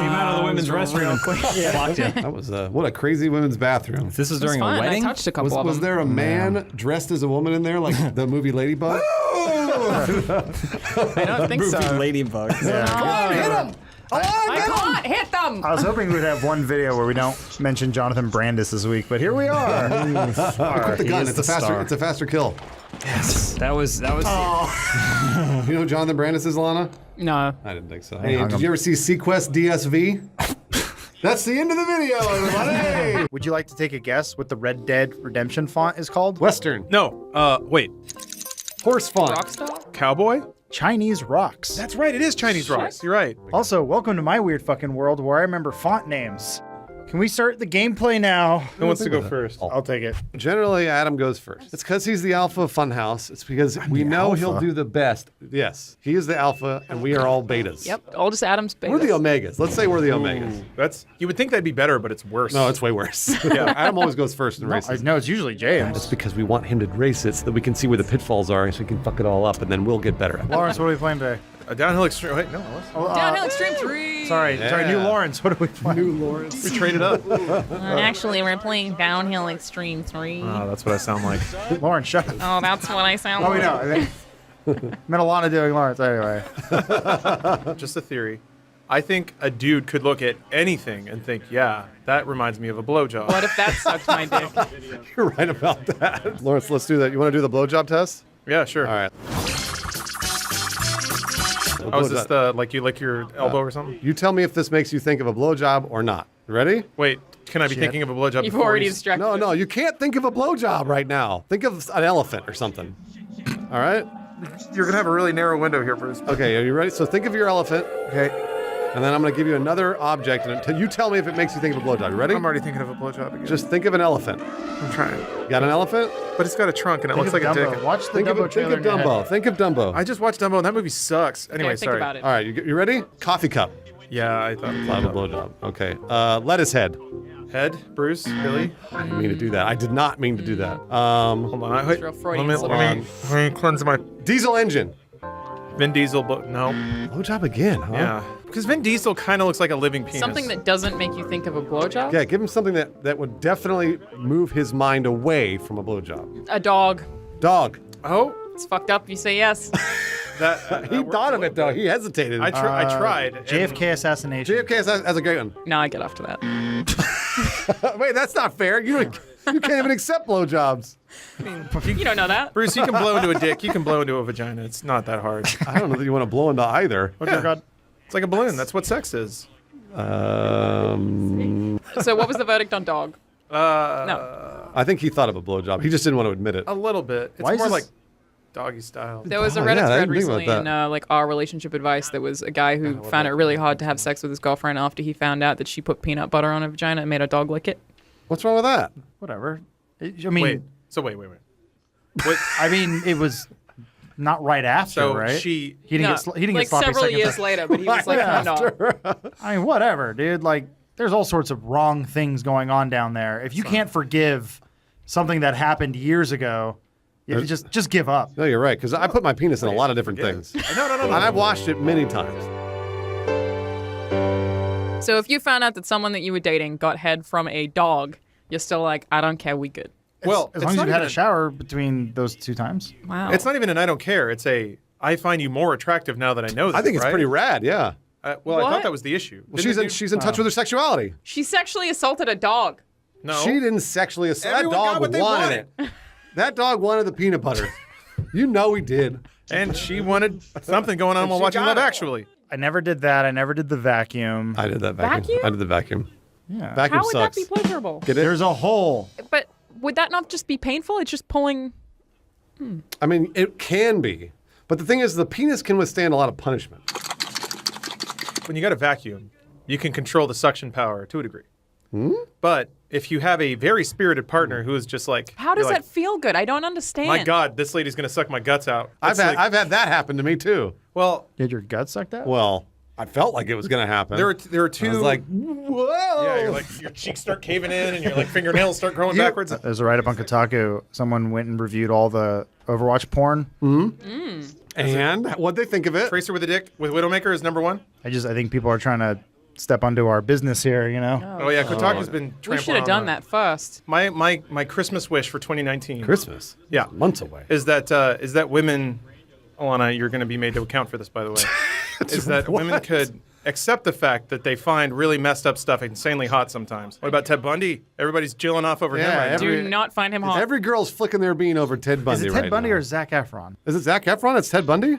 out of the women's restroom. Blocked you. That was, what a crazy women's bathroom. This was during fun. a wedding? I touched a couple of Was them. there a man dressed as a woman in there, like the movie Ladybug? I don't think so. Ladybug. Come on, hit him! I can't hit them. I was hoping we'd have one video where we don't mention Jonathan Brandis this week, but here we are. Put the gun. It's a faster kill. That was. You know who Jonathan Brandis is, Alana? No. I didn't think so. Hey, did you ever see Sequest DSV? That's the end of the video, everybody. Would you like to take a guess what the Red Dead Redemption font is called? Western. No, wait. Horse font. Rockstar? Cowboy? Chinese rocks. That's right, it is Chinese rocks. You're right. Also, welcome to my weird fucking world where I remember font names. Can we start the gameplay now? Who wants to go first? I'll take it. Generally, Adam goes first. It's because he's the alpha of Funhouse. It's because we know he'll alpha? do the best. Yes, he is the alpha, and we are all betas. Yep. All just Adam's We're the omegas. Let's say we're the omegas. That's you would think that'd be better, but it's worse. No, it's way worse. Yeah, Adam always goes first in races. No, it's usually James. That's because we want him to race it so that we can see where the pitfalls are, so we can fuck it all up, and then we'll get better at it. Lawrence, what are we playing today? A downhill extreme. Wait, no, let's Downhill Extreme 3. Sorry, new Lawrence. What are we playing? New Lawrence. we traded up. Actually, we're playing Downhill Extreme 3. Oh, that's what I sound like. Lawrence, shut up. Oh, that's what I sound Oh, like. we know. I think meant a lot of doing Lawrence anyway. Just a theory. I think a dude could look at anything and think, yeah, that reminds me of a blowjob. What if that sucked my dick? You're right about that. Lawrence, let's do that. You want to do the blowjob test? Yeah, sure. All right. A Oh, is this blowjob. the like you lick your elbow or something? You tell me if this makes you think of a blowjob or not. You ready? Wait, can I be thinking of a blowjob? You've before already he's- distracted. No, no, you can't think of a blowjob right now. Think of an elephant or something. All right? You're gonna have a really narrow window here, Bruce. Okay, are you ready? So think of your elephant, Okay. and then I'm going to give you another object, and you tell me if it makes you think of a blowjob. You ready? I'm already thinking of a blowjob again. Just think of an elephant. I'm trying. You got an elephant? But it's got a trunk and it looks Think like of a Dumbo. dick. Watch the Think Dumbo of trailer. in your head. Dumbo. Think of Dumbo. I just watched Dumbo and that movie sucks. Anyway, Okay, think sorry. about it. All right, you ready? Coffee cup. Yeah, I thought Thought of a blowjob. Okay. Lettuce head. Head, Bruce, Billy. I didn't mean to do that. I did not mean to do that. Hold on. Wait, real Freudian let me cleanse my Diesel engine. Vin Diesel. No. Blowjob again, huh? Yeah. Because Vin Diesel kind of looks like a living penis. Something that doesn't make you think of a blowjob? Yeah, give him something that would definitely move his mind away from a blowjob. A dog. Dog. Oh, It's fucked up. You say yes. that. He thought of it though. He hesitated. I tried. and- JFK assassination. JFK has a great one. No, I get after that. Wait, that's not fair. You can't even accept blowjobs. You don't know that. Bruce, you can blow into a dick. You can blow into a vagina. It's not that hard. I don't know that you want to blow into either. Oh, dear God. It's like a balloon. That's what sex is. So what was the verdict on dog? No. I think he thought of a blowjob. He just didn't want to admit it. A little bit. It's Why is more this- like doggy style. There was a Oh, Reddit yeah, I thread didn't think about recently in that. like our relationship advice. There was a guy who found it really hard to have sex with his girlfriend after he found out that she put peanut butter on her vagina and made her dog lick it. What's wrong with that? Whatever. I mean, Wait. So wait. What? I mean, it was not right after, So right? she- he didn't No, get he didn't like get sloppy several seconds years after. later, but he was like, Yeah. no. I mean, whatever, dude. Like, there's all sorts of wrong things going on down there. If you can't forgive something that happened years ago, you just give up. No, you're right. Because I put my penis in a lot of different things. No. And I've washed it many times. So if you found out that someone that you were dating got head from a dog, you're still like, I don't care, we good. Well, As it's long as not you had even a shower between those two times. Wow. It's not even an I don't care. It's a I find you more attractive now that I know this. I think it's right? pretty rad, yeah. Well, I What? thought that was the issue. Well, she's in touch with her sexuality. She sexually assaulted a dog. No. She didn't sexually assault. That Everyone got dog what they wanted it. That dog wanted the peanut butter. You know he did. And she wanted something going on while she watching got Love it. Actually. I never did that. I never did the vacuum. I did that vacuum. Vacuum? I did the vacuum. Yeah. Vacuum How would sucks. that be pleasurable? Get it? There's a hole. But would that not just be painful? It's just pulling. I mean, it can be. But the thing is, the penis can withstand a lot of punishment. When you got a vacuum, you can control the suction power to a degree. But if you have a very spirited partner who is just like, How does you're that feel good? I don't understand. My God, this lady's gonna suck my guts out. I've It's had like- that happen to me too. Well, Did your gut suck that? Well, I felt like it was going to happen. there are two. I was like, whoa. yeah, you're like your cheeks start caving in and your like fingernails start growing backwards. There's a write-up on Kotaku. Someone went and reviewed all the Overwatch porn. And what'd they think of it? Tracer with a dick with Widowmaker is number one. I think people are trying to step onto our business here, you know? Oh yeah, Kotaku's been. We trampling should have on done that first. My Christmas wish for 2019. Christmas. Yeah. Months away. Is that women, Alana, you're going to be made to account for this, by the way. Is that women could accept the fact that they find really messed up stuff insanely hot sometimes. What about Ted Bundy? Everybody's jilling off over him Yeah, right now. Do not find him hot. Every girl's flicking their bean over Ted Bundy Is it right Ted Bundy now. or Zac Efron? Is it Zac Efron? It's Ted Bundy?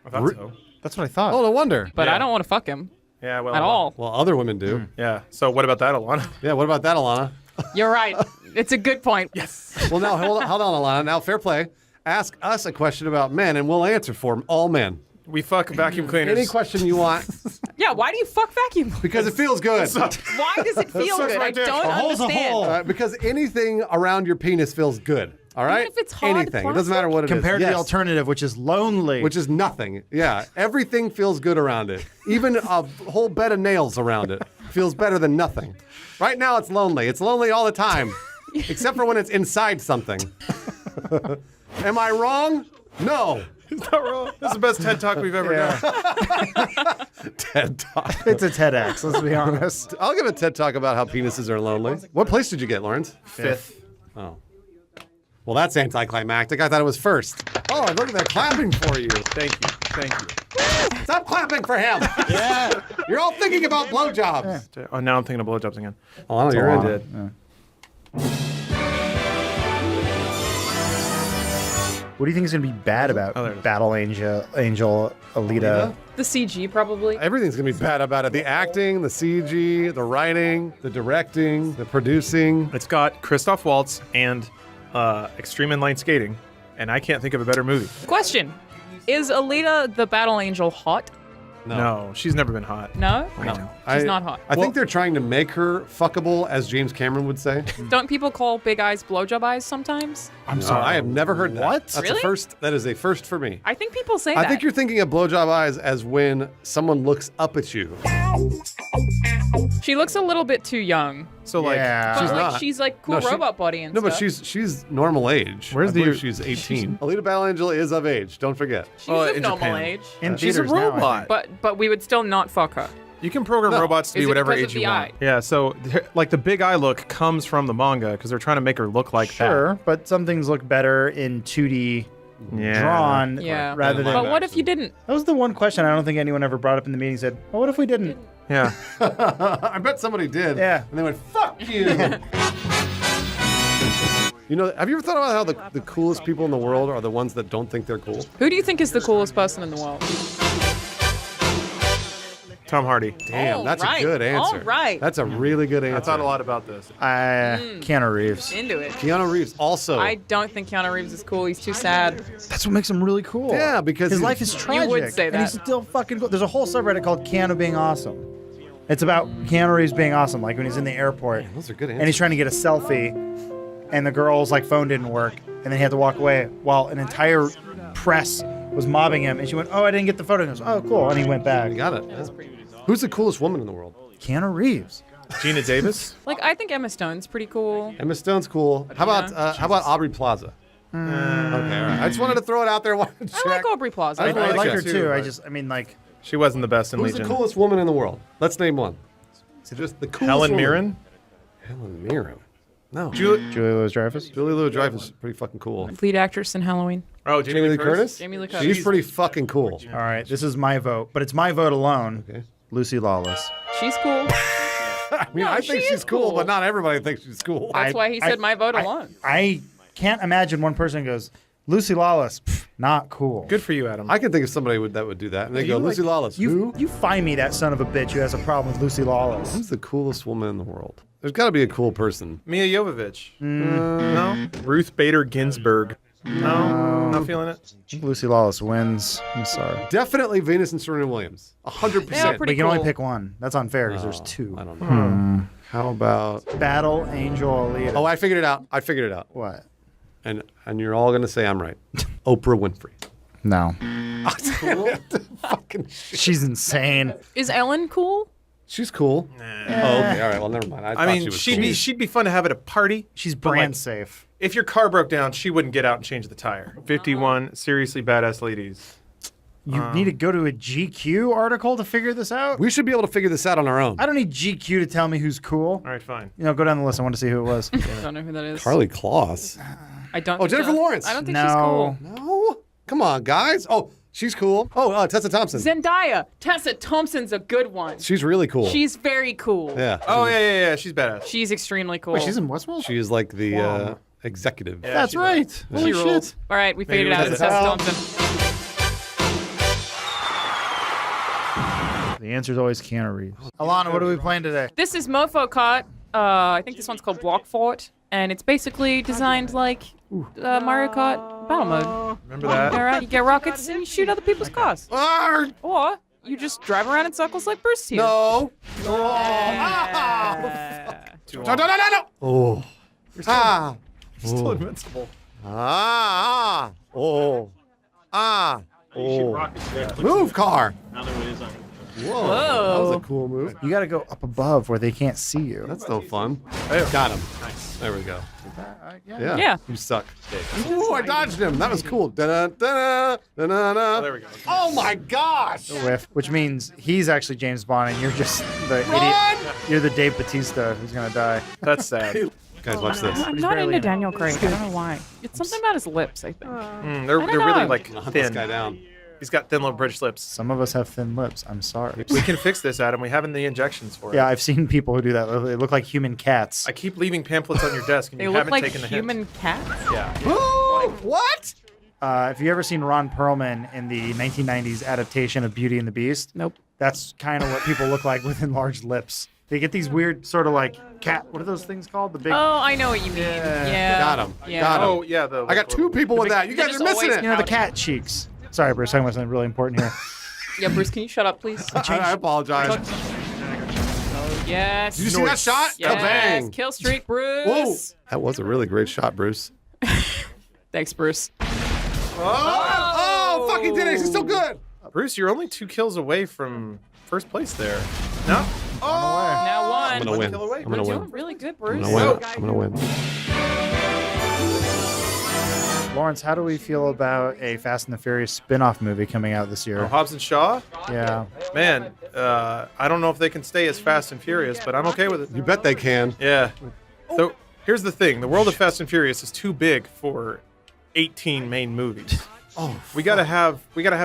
I thought so. That's what I thought. Oh, no wonder. but Yeah. I don't want to fuck him Yeah, well. at all. Well, other women do. Yeah. So what about that, Alana? Yeah, what about that, Alana? You're right. It's a good point. Yes. Well, now, hold on, Alana. Now, fair play. Ask us a question about men, and we'll answer for all men. We fuck vacuum cleaners. Any question you want, Yeah, why do you fuck vacuum? because it feels good. Why does it feel sucks good? right there. I don't A hole's a understand. hole. Because anything around your penis feels good. All right? if it's hard anything. It doesn't plastic? matter what it is. Compared to Yes. the alternative, which is lonely. Which is nothing. Yeah. Everything feels good around it. Even a whole bed of nails around it feels better than nothing. Right now, it's lonely. It's lonely all the time, except for when it's inside something. Am I wrong? No. Is that wrong? This is the best TED Talk we've ever done. TED Talk. it's a TEDx, let's be honest. I'll give a TED Talk about how penises are lonely. What place did you get, Lawrence? Fifth. Oh. Well, that's anticlimactic. I thought it was first. Oh, look at that clapping for you. Thank you. Thank you. Stop clapping for him. Yeah. You're all thinking about blowjobs. Oh, now I'm thinking of blowjobs again. Oh, you're in. Yeah. What do you think is going to be bad about there it is. Battle Angel Alita? The CG probably. Everything's gonna be bad about it. The acting, the CG, the writing, the directing, the producing. It's got Christoph Waltz and extreme inline skating, and I can't think of a better movie. Question: is Alita the Battle Angel hot? No, she's never been hot. No, she's not hot. I think they're trying to make her fuckable, as James Cameron would say. Don't people call big eyes blowjob eyes sometimes? I'm Sorry, I have never heard that. What? That's Really? a first. That is a first for me. I think people say that. I think you're thinking of blowjob eyes as when someone looks up at you. She looks a little bit too young. So like, Yeah. But She's like not. she's like cool No, she- robot body and No, but stuff. she's normal age. Where's I the- believe she's 18. Alita Battle Angel is of age. Don't forget. She's Oh, of in normal Japan. age. In she's a theaters now, I robot. But we would still not fuck her. You can program No. robots to Is be it whatever because of age you the want. eye? Yeah, so like the big eye look comes from the manga because they're trying to make her look like Sure, but some things look better in 2D Yeah. drawn Yeah. rather than. But what if you didn't? That was the one question I don't think anyone ever brought up in the meeting. Said, well, what if we didn't? that. Yeah. I bet somebody did. Yeah. And they went, fuck you. You know, have you ever thought about how the coolest people in the world are the ones that don't think they're cool? Who do you think is the coolest person in the world? Tom Hardy. Damn, All that's right. a good answer. All right. That's a really good answer. I thought a lot about this. Keanu Reeves. Into it. Keanu Reeves also. I don't think Keanu Reeves is cool. He's too sad. That's what makes him really cool. Yeah, because his he's- life is tragic. would say And that. he's still fucking cool. There's a whole subreddit called Keanu being awesome. It's about Keanu Reeves being awesome, like when he's in the airport. those are good And he's answers. trying to get a selfie, and the girl's like phone didn't work, and then he had to walk away while an entire press was mobbing him. And she went, "Oh, I didn't get the photo." And he goes, "Oh, cool." And he went back. You got it. Who's the coolest woman in the world? Keanu Reeves. Gina Davis. Like I think Emma Stone's pretty cool. Emma Stone's cool. How about Aubrey Plaza? Okay, all right. I just wanted to throw it out there. I like Aubrey Plaza. I I like like her her too, too. but- I mean, like, She wasn't the best in Who's Legion. the coolest woman in the world? Let's name one. Just the coolest Helen woman. Mirren. Helen Mirren. No. Julie. Julia Louis-Dreyfus. Julie Louis-Dreyfus is pretty fucking cool. Lead actress in Halloween. Oh, Jamie Lee Curtis? Jamie Lee Curtis. She's pretty fucking cool. All right, this is my vote, but it's my vote alone. Okay. Lucy Lawless. She's cool. I mean, No, I think she she's is cool, cool. but not everybody thinks she's cool. That's why he said my vote alone. I can't imagine one person goes, Lucy Lawless, pff, not cool. Good for you, Adam. I can think of somebody that would do that. And they go, you Lucy Lawless. You Who? you find me that son of a bitch who has a problem with Lucy Lawless. Who's the coolest woman in the world? There's got to be a cool person. Mia Jovovich. No. Ruth Bader Ginsburg. No. Not feeling it. I think Lucy Lawless wins. I'm sorry. Definitely Venus and Serena Williams. 100%. Yeah, But pretty you can only cool. pick one. That's unfair because there's two. I don't know. How about... Battle Angel Alita. Oh, I figured it out. I figured it out. What? And you're all going to say I'm right. Oprah Winfrey. No. Fucking She's insane. Is Ellen cool? She's cool. Oh, okay. All right. Well, never mind. I I thought mean, she was she'd cool. be fun to have at a party. She's but, brand like, safe. If your car broke down, she wouldn't get out and change the tire. 51 seriously badass ladies. You need to go to a GQ article to figure this out? We should be able to figure this out on our own. I don't need GQ to tell me who's cool. All right, fine. You know, go down the list. I want to see who it was. Don't know who that is. Carly Kloss. I don't. Oh, think Jennifer that- Lawrence. I don't think she's No. cool. No? Come on, guys. Oh, she's cool. Oh, Tessa Thompson. Zendaya. Tessa Thompson's a good one. She's really cool. She's very cool. yeah. Oh, yeah. She's badass. She's extremely cool. Wait, she's in Westworld? She is like the executive. Yeah, That's she right. does. Holy She rules. shit. All right, we figured it out. Maybe It's that's Tessa how- Thompson. The answer is always Keanu Reeves. Alana, what are we playing today? This is Mofo Kart. I think this one's called Block Fort, and it's basically designed like Mario Kart battle mode. Remember that? All right, you get rockets and you shoot other people's cars, Arr! or you just drive around in circles like Bruce here. No. No. No. Oh. Ah. Still invincible. Ah. Oh. Ah. Oh. Move car. Whoa. That was a cool move. You got to go up above where they can't see you. That's no fun. Got him. There we go. Yeah. Yeah. You suck. Ooh, I dodged him. That was cool. Da-da, da-da, da-da-da. Oh, there we go. Oh my gosh. Whiff, which means he's actually James Bond and you're just the Run! idiot. You're the Dave Bautista who's going to die. That's sad. Guys, watch this. I'm He's not barely into in it. Daniel Craig. I don't know why. It's something about his lips, I think. They're don't really know. like Hunt this thin. guy down. He's got thin little British lips. Some of us have thin lips. I'm sorry. We can fix this, Adam. We have the injections for it. Yeah, I've seen people who do that. They look like human cats. I keep leaving pamphlets on your desk, and They you look haven't like taken the human hint. cats. Yeah. Ooh, what? Have you ever seen Ron Perlman in the 1990s adaptation of Beauty and the Beast? Nope. That's kind of what people look like with enlarged lips. They get these weird sort of like cat. What are those things called? The big. Oh, I know what you mean. Yeah. Got him. Yeah. Got him. Oh yeah, I got two people with that. You guys are missing it. You know, the cat cheeks. Sorry, Bruce. Talking about something really important here. Yeah, Bruce, can you shut up, please? I apologize. Oh, yes. Did you see that shot? Yes. Bang. Kill streak, Bruce. Whoa. That was a really great shot, Bruce. Thanks, Bruce. Oh, fuck, he did it. He's so good. Bruce, you're only 2 kills away from first place there. No. Oh. Now one. I'm gonna win. Kill away. I'm gonna You're win. doing really good, Bruce. I'm gonna win. I'm gonna win. Lawrence, how do we feel about a Fast and the Furious spin-off movie coming out this year? Oh, Hobbs and Shaw? Yeah. Man, I don't know if they can stay as fast and furious, but I'm okay with it. You bet they can. Yeah. So here's the thing: the world of Fast and Furious is too big for 18 main movies. Oh, We gotta have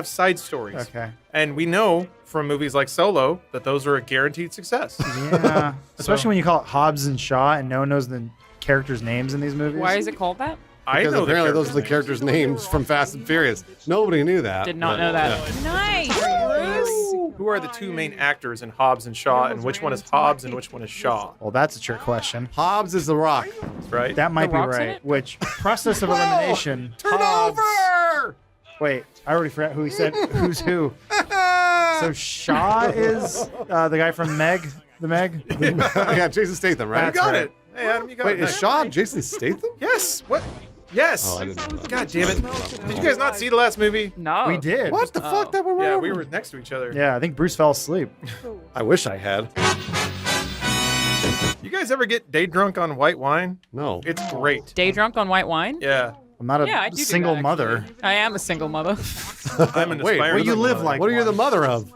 side stories. Okay. And we know from movies like Solo that those are a guaranteed success. Yeah. Especially when you call it Hobbs and Shaw and no one knows the characters' names in these movies. Why is it called that? I because know apparently the those are the characters' names from Fast and Furious. Nobody knew that. Did not but, know that. yeah. Nice, Bruce. Who are the 2 main actors in Hobbs and Shaw, and which one is Hobbs and which one is Shaw? Well, that's a trick question. Hobbs is the Rock. Right? That might be Rock's in right. it? Which process of elimination? Turn Hobbs- over! Wait, I already forgot who he said. Who's who? So Shaw is the guy from Meg. The Meg. Yeah, Jason Statham, right? You got right. it. Hey, Adam, you got Wait, it. is Shaw Jason Statham? Yes. What? Yes. Oh, I didn't know that. God damn it. Did you guys not see the last movie? No. We did. What the fuck? That went right Yeah, over we me. were next to each other. Yeah, I think Bruce fell asleep. I wish I had. You guys ever get day drunk on white wine? No. It's great. Day drunk on white wine? Yeah. I'm not a Yeah, I do single that, mother. actually. I am a single mother. I'm an Wait, aspiring what do you live mother. like? What are you the mother of?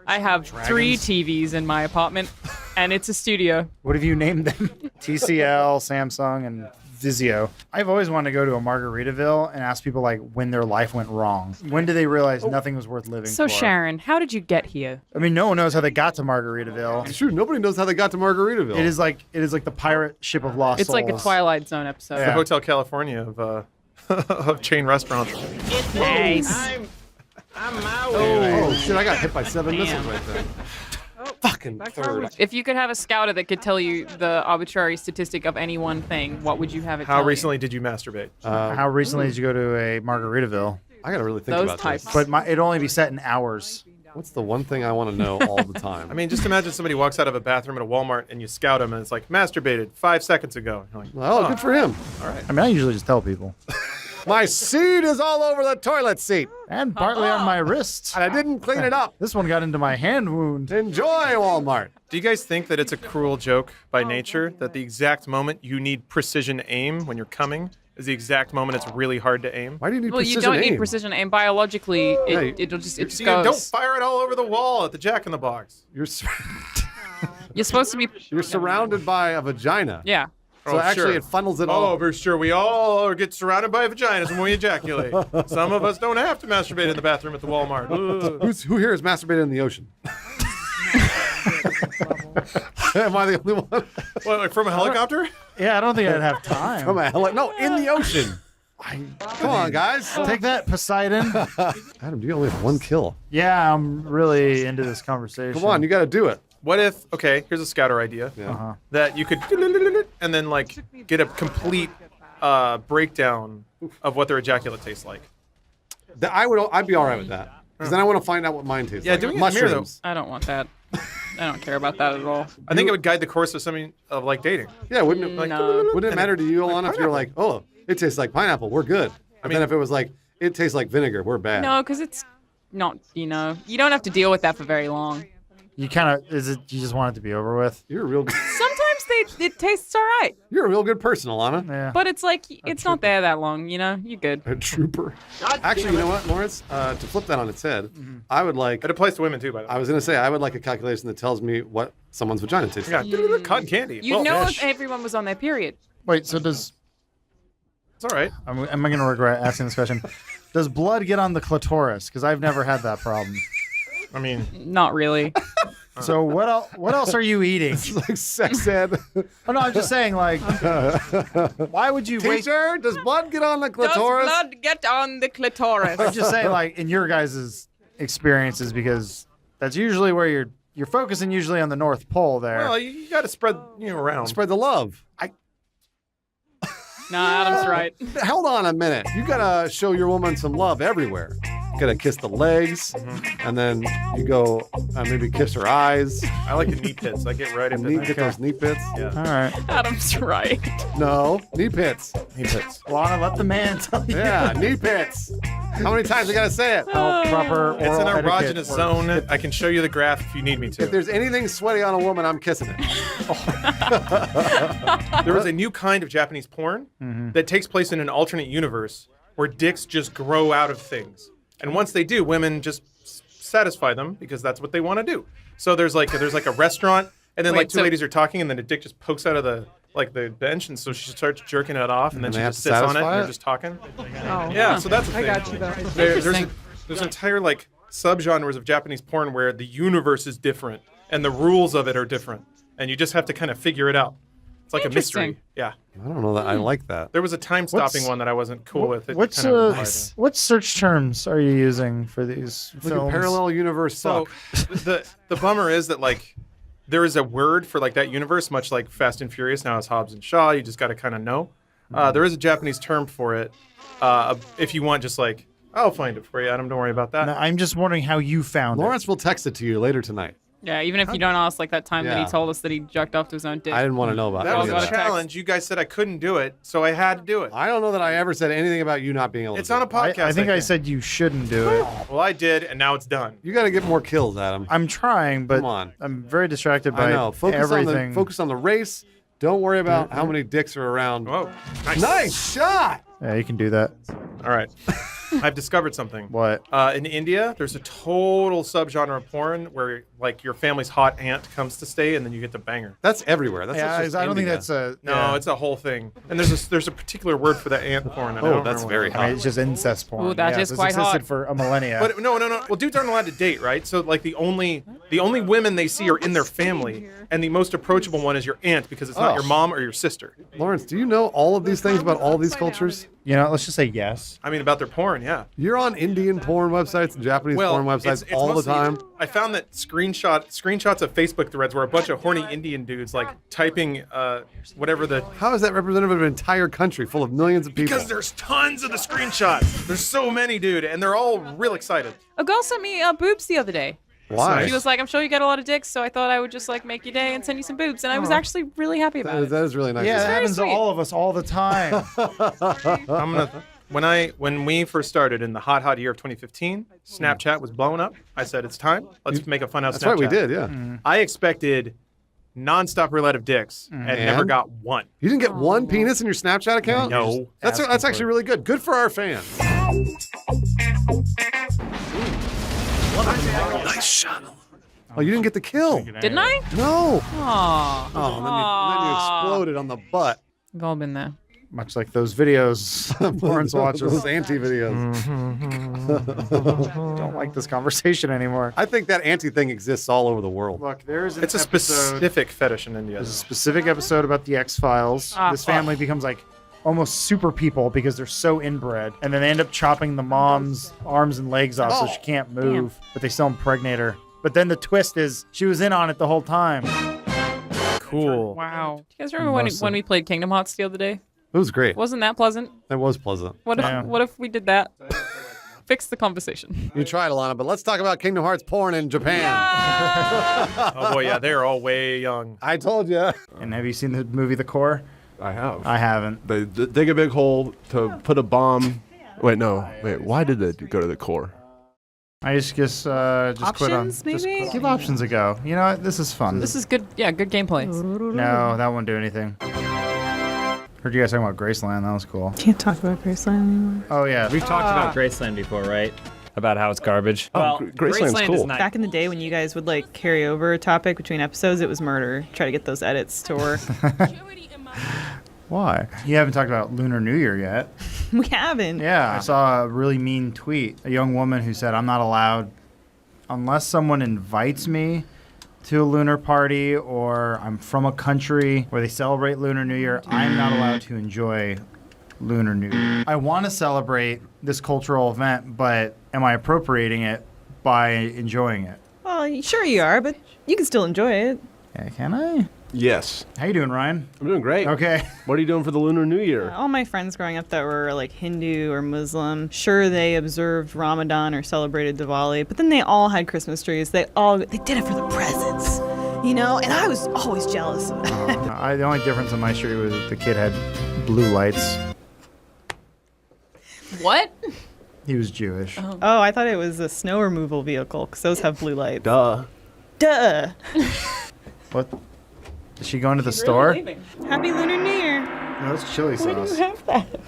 I have 3 TVs in my apartment, and it's a studio. What have you named them? TCL, Samsung, and Vizio. I've always wanted to go to a Margaritaville and ask people like when their life went wrong. When did they realize nothing was worth living So, for? Sharon, how did you get here? I mean, no one knows how they got to Margaritaville. It's true. Nobody knows how they got to Margaritaville. It is like the pirate ship of lost It's like a souls. Twilight Zone episode. The Yeah. Hotel California of of chain restaurants. Nice. Oh shit! I got hit by 7 missiles right there. Fucking third. If you could have a scouter that could tell you the arbitrary statistic of any one thing, what would you have it How tell you? recently did you masturbate? How recently did you go to a Margaritaville? I gotta really think Those about types. this. But it'd only be set in hours. What's the one thing I want to know all the time? I mean, just imagine somebody walks out of a bathroom at a Walmart and you scout them and it's like, masturbated 5 seconds ago. You're like, well, good for him. I mean, I usually just tell people. My seed is all over the toilet seat, And partly on my wrists. and I didn't clean it up. This one got into my hand wound. Enjoy, Walmart. do you guys think that it's a cruel joke by nature that the exact moment you need precision aim when you're coming is the exact moment it's really hard to aim? Why do you need Well, precision you don't aim? need precision aim. Biologically, Hey, it just See, goes. don't fire it all over the wall at the Jack in the Box. You're sur- You're supposed to be. you're surrounded by a vagina. Yeah. So Oh, actually, sure. it funnels it Oh, all. for sure. We all get surrounded by vaginas when we ejaculate. Some of us don't have to masturbate in the bathroom at the Walmart. Ugh. Who here has masturbated in the ocean? Am I the only one? What, like from a helicopter? Yeah, I don't think I'd have time. From a no, in the ocean. Come on, guys. Take that, Poseidon. Adam, you only have 1 kill. Yeah, I'm really into this conversation. Come on, you got to do it. What if, okay, here's a scouter idea. Yeah. That you could, and then like get a complete breakdown of what their ejaculate tastes like. I'd be all right with that. Because then I want to find out what mine tastes Yeah, like. doing it in the mirror, though. Mushrooms. I don't want that. I don't care about that at all. I think it would guide the course of something of like dating. Yeah, wouldn't it, No. wouldn't it matter to you, Alana, if you were like, oh, it tastes like pineapple, we're good. But then if it was like, it tastes like vinegar, we're bad. No, because it's not. You don't have to deal with that for very long. You kind of you just want it to be over with? You're a real good, Sometimes it tastes all right, you're a real good person, Alana. Yeah. but it's like it's not there that long. You're good. A trooper. Actually, you know what, Lawrence? To flip that on its head, I would like, It applies to women too, by the way. I was going to say, I would like a calculation that tells me what someone's vagina tastes like. Yeah, cotton candy. You Well, know fish. if everyone was on their period. Wait, so does It's all right. am I going to regret asking this question? Does blood get on the clitoris? Because I've never had that problem. I mean, Not really. So what else are you eating? It's like sex ed. Oh no, I'm just saying, like, why would you waste? Teacher, does blood get on the Does clitoris? blood get on the clitoris? I'm just saying, like, in your guys' experiences, because that's usually where you're focusing usually on the North Pole there. Well, you got to spread around. Spread the love. Nah, Adam's right. Hold on a minute. You gotta show your woman some love everywhere. You gotta kiss the legs, and then you go maybe kiss her eyes. I like the knee pits. I get right into Get those knee pits. Yeah. All right, Adam's right. No, knee pits. Knee pits. Lana, let the man tell you. Yeah, knee pits. How many times I gotta say it? How proper It's oral an etiquette erogenous works. zone. I can show you the graph if you need me to. If there's anything sweaty on a woman, I'm kissing it. There was a new kind of Japanese porn that takes place in an alternate universe where dicks just grow out of things. And once they do, women just satisfy them because that's what they want to do. So there's like a restaurant, and then Wait, like two so- ladies are talking, and then a dick just pokes out of the bench, and so she starts jerking it off, and then they she have just to sits on it, satisfy and it? they're just talking. Oh. Yeah, so that's a thing. I got you though. There's entire like subgenres of Japanese porn where the universe is different and the rules of it are different, and you just have to kind of figure it out. It's like a mystery. Interesting. Yeah. I don't know that I like that. There was a time-stopping What's- one that I wasn't cool with. It What's kind of what search terms are you using for these Like films? a parallel universe. So Suck. the bummer is that like there is a word for like that universe, much like Fast and Furious now is Hobbs and Shaw. You just got to kind of know. There is a Japanese term for it. If you want, just like I'll find it for you, Adam. Don't worry about that. No, I'm just wondering how you found Lawrence will text it to you later tonight. Yeah, even if you don't ask, like that time that Yeah. he told us that he jacked off to his own dick. I didn't want to know about That any was of a got a text. challenge. You guys said I couldn't do it, so I had to do it. I don't know that I ever said anything about you not being able It's to. on a do it. podcast. I think I said you shouldn't do it. Well, I did, and now it's done. You got to get more kills, Adam. I'm trying, but Come on. I'm very distracted by I know. everything. Focus on the race. Don't worry about how many dicks are around. Whoa, nice. Nice shot. Yeah, you can do that. All right. I've discovered something. What? In India, there's a total subgenre of porn where like your family's hot aunt comes to stay, and then you get to bang her. That's everywhere. That's Yeah, not just I don't think India. that's a. No, yeah. it's a whole thing. And there's a particular word for that ant porn. And I Oh, don't that's remember very what I mean, it's just incest porn. Ooh, that yeah, is it's quite existed hot. for a millennia. But no. Well, dudes aren't allowed to date, right? So like the only women they see are in their family, and the most approachable one is your aunt because it's not your mom or your sister. Lawrence, do you know all of these things about all these cultures? you know, let's just say yes. I mean, about their porn, yeah. You're on Indian porn websites and Japanese porn websites it's all the mostly- time. I found that screenshots of Facebook threads were a bunch of horny Indian dudes like typing whatever the. How is that representative of an entire country full of millions of people? Because there's tons of the screenshots. There's so many, dude, and they're all real excited. A girl sent me boobs the other day. Why? She was like, I'm sure you get a lot of dicks, so I thought I would just like make your day and send you some boobs. And I was actually really happy about it. That is really nice. Yeah, that very happens sweet. to all of us all the time. I'm gonna. When we first started in the hot year of 2015, Snapchat was blowing up. I said it's time. Let's make a Funhouse Snapchat. That's right, we did, yeah. I expected nonstop roulette of dicks and never got one. You didn't get one penis in your Snapchat account? No. That's actually really good. Good for our fans. Nice shot. Oh, you didn't get the kill. Didn't I? No. Aww. Oh, then you exploded on the butt. We've all been there. Much like those videos Lawrence Those watches. anti-videos. Don't like this conversation anymore. I think that anti thing exists all over the world. Look, there's an It's a episode- specific fetish in India. There's a specific episode about the X-Files. This family becomes like almost super people because they're so inbred, and then they end up chopping the mom's arms and legs off so she can't move, but they still impregnate her. But then the twist is she was in on it the whole time. Cool. Wow. Do you guys remember when we played Kingdom Hearts the other day? It was great. Wasn't that pleasant? That was pleasant. What if Yeah. what if we did that? Fix the conversation. You tried, Alana, but let's talk about Kingdom Hearts porn in Japan. Oh boy, yeah, they're all way young. I told you. And have you seen the movie The Core? I have. I haven't. They dig a big hole to put a bomb. Wait, why did they go to the core? I just quit on. Options, Just maybe? give options a go. You know what? This is fun. This is good. Yeah, good gameplay. No, that won't do anything. Heard you guys talking about Graceland. That was cool. Can't talk about Graceland anymore. Oh yeah. We've talked about Graceland before, right? About how it's garbage. Oh, Well, Graceland's Graceland cool. is nice. Back in the day when you guys would like carry over a topic between episodes, it was murder. Try to get those edits to work. Why? You haven't talked about Lunar New Year yet. We haven't. Yeah, I saw a really mean tweet. A young woman who said, "I'm not allowed unless someone invites me to a lunar party or I'm from a country where they celebrate Lunar New Year, I'm not allowed to enjoy Lunar New Year. I want to celebrate this cultural event, but am I appropriating it by enjoying it? Well, sure you are, but you can still enjoy it. Yeah, can I? Yes. How you doing, Ryan? I'm doing great. Okay. What are you doing for the Lunar New Year? All my friends growing up that were like Hindu or Muslim, sure they observed Ramadan or celebrated Diwali, but then they all had Christmas trees. They did it for the presents, you know. And I was always jealous of that. The only difference on my street was that the kid had blue lights. What? He was Jewish. Oh, I thought it was a snow removal vehicle because those have blue lights. Duh. Duh. What? Is she going to the store? Happy Lunar New Year. No, it's chili Why do you sauce. have that?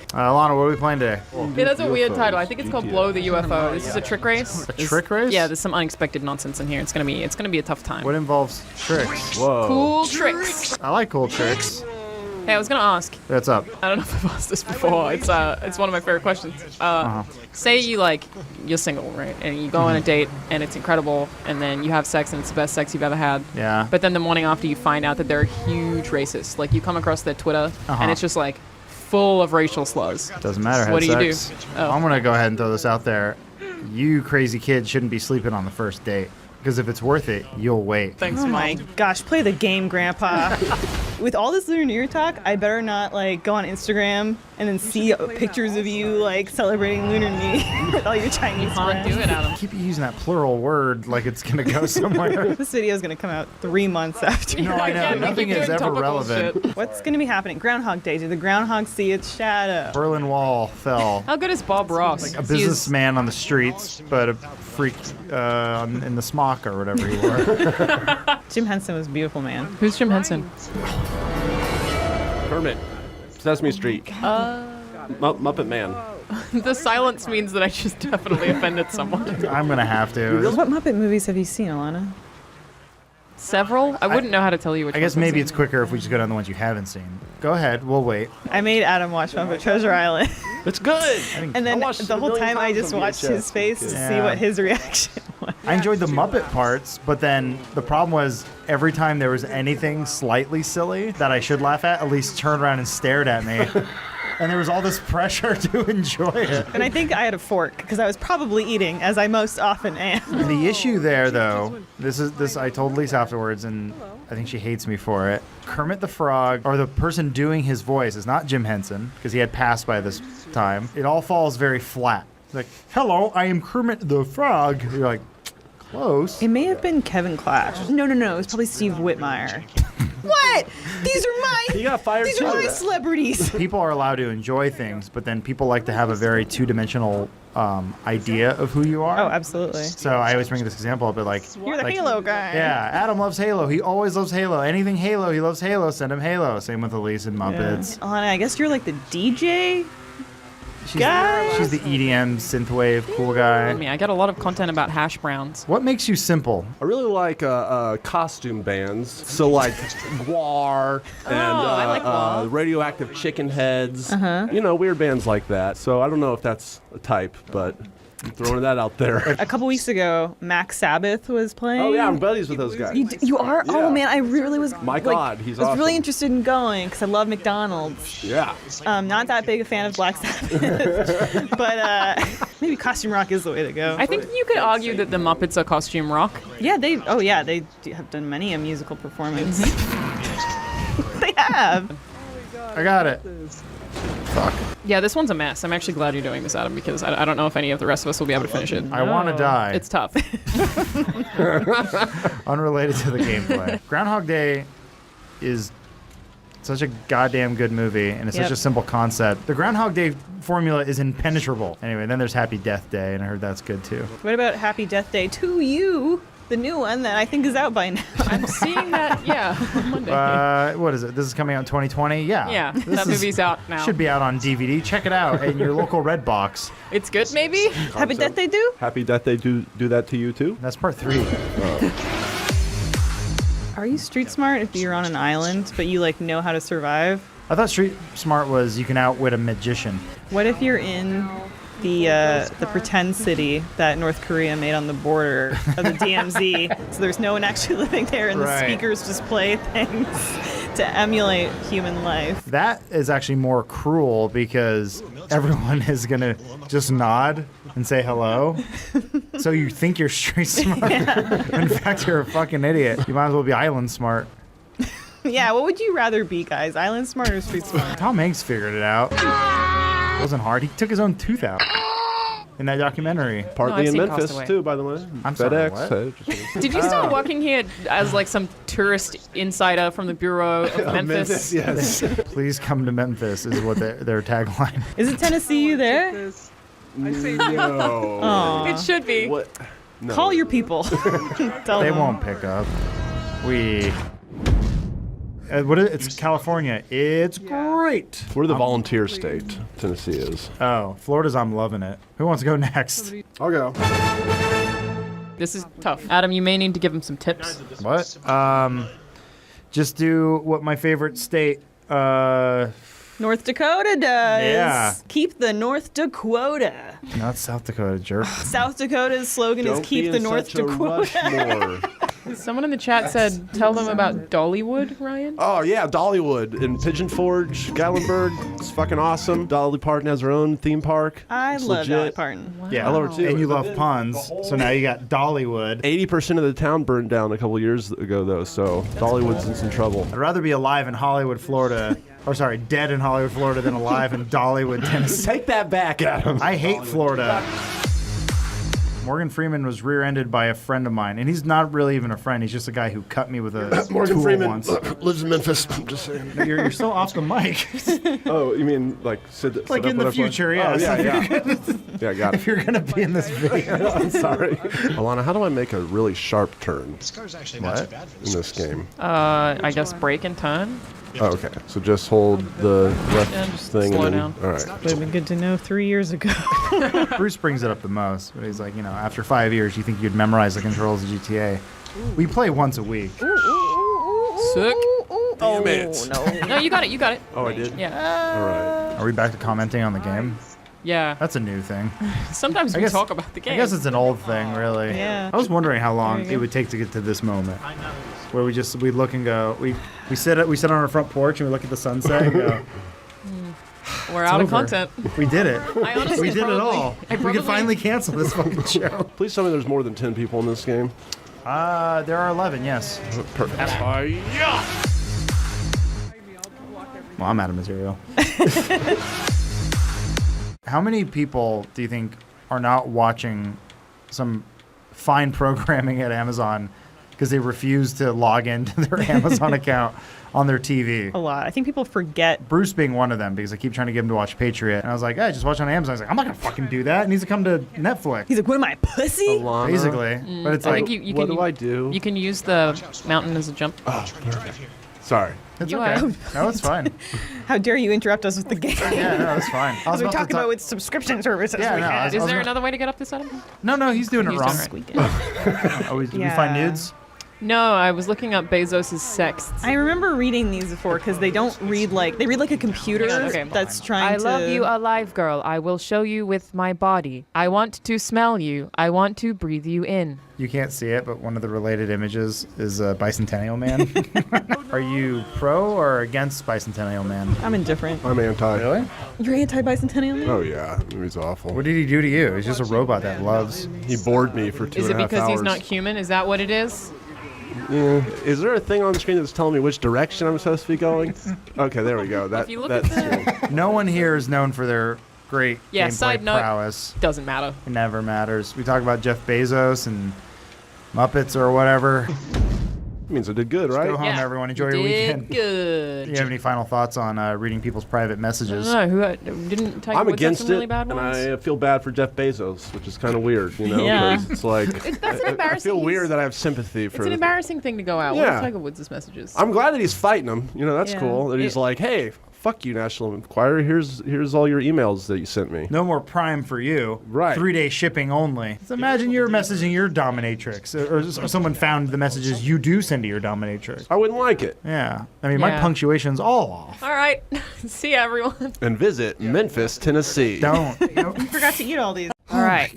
Alana, what are we playing today? Yeah, that's a weird title. I think it's called Blow the UFO. This is a trick race. A trick race? Yeah, there's some unexpected nonsense in here. It's gonna be a tough time. What involves tricks? Whoa. Cool tricks. I like cool tricks. Hey, I was gonna ask. What's up? I don't know if I've asked this before. It's one of my favorite questions. Say you're single, right? And you go on a date and it's incredible, and then you have sex and it's the best sex you've ever had. Yeah. But then the morning after you find out that they're huge racists. Like you come across their Twitter and it's just like full of racial slurs. Doesn't matter. What do you do? Sex. Oh. I'm gonna go ahead and throw this out there. You crazy kid shouldn't be sleeping on the first date. Because if it's worth it, you'll wait. Thanks, Oh my Mom. gosh, play the game, Grandpa. With all this Lunar New Year talk, I better not like go on Instagram and then see pictures of you like celebrating Lunar New Year with all your Chinese friends. Do it, Adam. Keep using that plural word like it's gonna go somewhere. This video is going to come out 3 months after. No, I know. Again, we Nothing keep is doing ever topical relevant. shit. What's going to be happening? Groundhog Day. Did the groundhog see its shadow? Berlin Wall fell. How good is Bob Ross? A businessman on the streets, but a freak in the smock or whatever he wore. Jim Henson was a beautiful man. Who's Jim Henson? Kermit. Sesame Street. Muppet Man. The silence means that I just definitely offended someone. I'm gonna have to. What Muppet movies have you seen, Alana? Several? I wouldn't know how to tell you which I guess ones I've maybe seen. it's quicker if we just go down the ones you haven't seen. Go ahead, we'll wait. I made Adam watch Muppet Treasure Island. It's good. And then watched it the a whole million time I times just on watched VHS. his face to see Yeah. what his reaction was. I enjoyed the Muppet parts, but then the problem was every time there was anything slightly silly that I should laugh at least turned around and stared at me. And there was all this pressure to enjoy it. And I think I had a fork because I was probably eating, as I most often am. And the issue there, though, this I told Lisa afterwards, and I think she hates me for it. Kermit the Frog, or the person doing his voice, is not Jim Henson because he had passed by this time. It all falls very flat. It's like, hello, I am Kermit the Frog. You're like, close. It may have been Kevin Clash. No, it was probably Steve Whitmire. What? These are my. He got fired These too. are my celebrities. People are allowed to enjoy things, but then people like to have a very two-dimensional idea of who you are. Oh, absolutely. So I always bring this example up, but like, You're the like, Halo guy. Yeah, Adam loves Halo. He always loves Halo. Anything Halo, he loves Halo. Send him Halo. Same with Elise and Muppets. Alana, I guess you're like the DJ She's, guy. she's the EDM synthwave cool I guy. mean, I get a lot of content about hash browns. What makes you simple? I really like costume bands. So like Guar and I like Guar. Radioactive Chicken Heads. You know, weird bands like that. So I don't know if that's a type, but I'm throwing that out there. A couple weeks ago, Max Sabbath was playing. Oh yeah, I'm buddies with those guys. You are? Yeah. Oh man, I really was. My God, he's I was really awesome. interested in going because I love McDonald's. Yeah. Not that big a fan of Black Sabbath, but maybe costume rock is the way to go. I think you could argue that the Muppets are costume rock. Yeah, they have done many a musical performance. They have. I got it. Fuck. Yeah, this one's a mess. I'm actually glad you're doing this, Adam, because I don't know if any of the rest of us will be able to finish it. I want to die. It's tough. Unrelated to the gameplay. Groundhog Day is such a goddamn good movie, and it's such Yep. a simple concept. The Groundhog Day formula is impenetrable. Anyway, then there's Happy Death Day, and I heard that's good too. What about Happy Death Day to You? The new one that I think is out by now. I'm seeing that, yeah, on Monday. What is it? This is coming out in 2020? Yeah. Yeah, This that is- movie's out now. Should be out on DVD. Check it out in your local Redbox. It's good, maybe? Happy Death Day do? Happy Death Day do that to you too? That's part 3. Are you street smart if you're on an island, but you like know how to survive? I thought Street Smart was you can outwit a magician. What if you're in the pretend city that North Korea made on the border of the DMZ. So there's no one actually living there, and the speakers just play things to emulate human life. That is actually more cruel because everyone is going to just nod and say hello. So you think you're street smart. In fact, you're a fucking idiot. You might as well be island smart. Yeah, what would you rather be, guys? Island smart or street smart? Tom Hanks figured it out. It wasn't hard. He took his own tooth out in that documentary. Partly in Memphis, too, by the way. I'm sorry, FedEx. Did you start working here as like some tourist insider from the Bureau of Memphis? Yes. Please come to Memphis is what their tagline. Is it Tennessee you there? I say no. Aw. It should be. What? No. Call your people. Tell They them. won't pick up. It's California. It's great. We're the volunteer state, Tennessee is. Oh, Florida's I'm loving it. Who wants to go next? I'll go. This is tough. Adam, you may need to give him some tips. What? Just do what my favorite state. North Dakota does. Yeah. Keep the North Dakota. Not South Dakota, jerk. South Dakota's slogan Don't is keep be the in North such a Dakota. rush Someone in the chat said, tell them about Dollywood, Ryan. Oh, yeah, Dollywood in Pigeon Forge, Gatlinburg. It's fucking awesome. Dolly Parton has her own theme park. I It's love legit. Dolly Parton. Yeah, I love her too. And you love puns, so now you got Dollywood. 80% of the town burned down a couple years ago, though, so Dollywood's in some trouble. I'd rather be alive in Hollywood, Florida, or sorry, dead in Hollywood, Florida, than alive in Dollywood, Tennessee. Take that back, Adam. I hate Florida. Morgan Freeman was rear-ended by a friend of mine, and he's not really even a friend. He's just a guy who cut me with a Morgan tool Freeman once. lives in Memphis. I'm just saying. You're so off the mic. Oh, you mean like sit Like up in when the I play? future, Oh, yes. yeah. Yeah, got it. If you're gonna be in this video, I'm sorry. Alana, how do I make a really sharp turn This car's actually What? not too bad for in this game? I guess break and turn. Oh, okay. So just hold the left Yeah, just thing slow and then, down. all right. Would have been good to know 3 years ago. Bruce brings it up the most. But he's like, after 5 years, you think you'd memorize the controls of GTA. We play once a week. Sick. Damn it. No, you got it. You got it. Oh, I did? Yeah. All right. Are we back to commenting on the game? Yeah. That's a new thing. Sometimes I we guess- talk about the game. I guess it's an old thing, really. Yeah. I was wondering how There long you it go. would take to get to this moment, where we look and go. We sit on our front porch and we look at the sunset and go. We're It's out of over. content. We did it. I honestly We did it all. I We probably- can finally cancel this fucking show. Please tell me there's more than 10 people in this game. There are 11. Yes. Perfect. Well, I'm out of material. How many people do you think are not watching some fine programming at Amazon because they refuse to log into their Amazon account on their TV? A lot. I think people forget. Bruce being one of them, because I keep trying to get him to watch Patriot. And I was like, hey, just watch on Amazon. He's like, I'm not going to fucking do that. It needs to come to Netflix. He's like, what am I, a pussy? Alana, Basically. But it's I like, think you what can, do I do? You can use the mountain as a jump. Sorry. it's you okay. are. No, it's fine. How dare you interrupt us with the game? Yeah, no, it's fine. I was We about to talk about with subscription services. Yeah, we no, I had. was- Is there gonna- another way to get up this Adam? No, he's doing it He's wrong. doing it. Squeaking. Did we find Yeah. nudes? No, I was looking up Bezos' sexts. I remember reading these before because they don't read they read like a computer Okay. that's trying I to. love you alive, girl. I will show you with my body. I want to smell you. I want to breathe you in. You can't see it, but one of the related images is Bicentennial Man. Are you pro or against Bicentennial Man? I'm indifferent. I'm anti. Really? You're anti-bicentennial man? Oh, yeah. He's awful. What did he do to you? He's just a robot that loves. He bored me for 2.5 hours. Is it because he's not human? Is that what it is? Yeah. Is there a thing on the screen that's telling me which direction I'm supposed to be going? Okay, there we go. If you look at the No one here is known for their great Yeah, gameplay side note, prowess. doesn't matter. It never matters. We talk about Jeff Bezos and Muppets or whatever. means I did good, right? Go home, everyone. Enjoy your weekend. Good. Do you have any final thoughts on reading people's private messages? I don't know. Didn't Tiger I'm Woods have against some really it, bad and ones? I feel bad for Jeff Bezos, which is kind of weird, you know? Yeah. 'cause it's like, That's an I embarrassing. feel weird that I have sympathy for It's an embarrassing thing to go out. What Yeah. are Tiger Woods' messages? I'm glad that he's fighting him. You know, that's Yeah. cool. That he's It- like, hey, fuck you, National Enquirer. Here's all your emails that you sent me. No more Prime for you. Right. 3-day shipping only. So imagine you're messaging your dominatrix, or someone found the messages you do send to your dominatrix. I wouldn't like it. Yeah. I mean, my Yeah. punctuation's all off. All right. See ya, everyone. And visit Memphis, Tennessee. Don't. You forgot to eat all these. All right.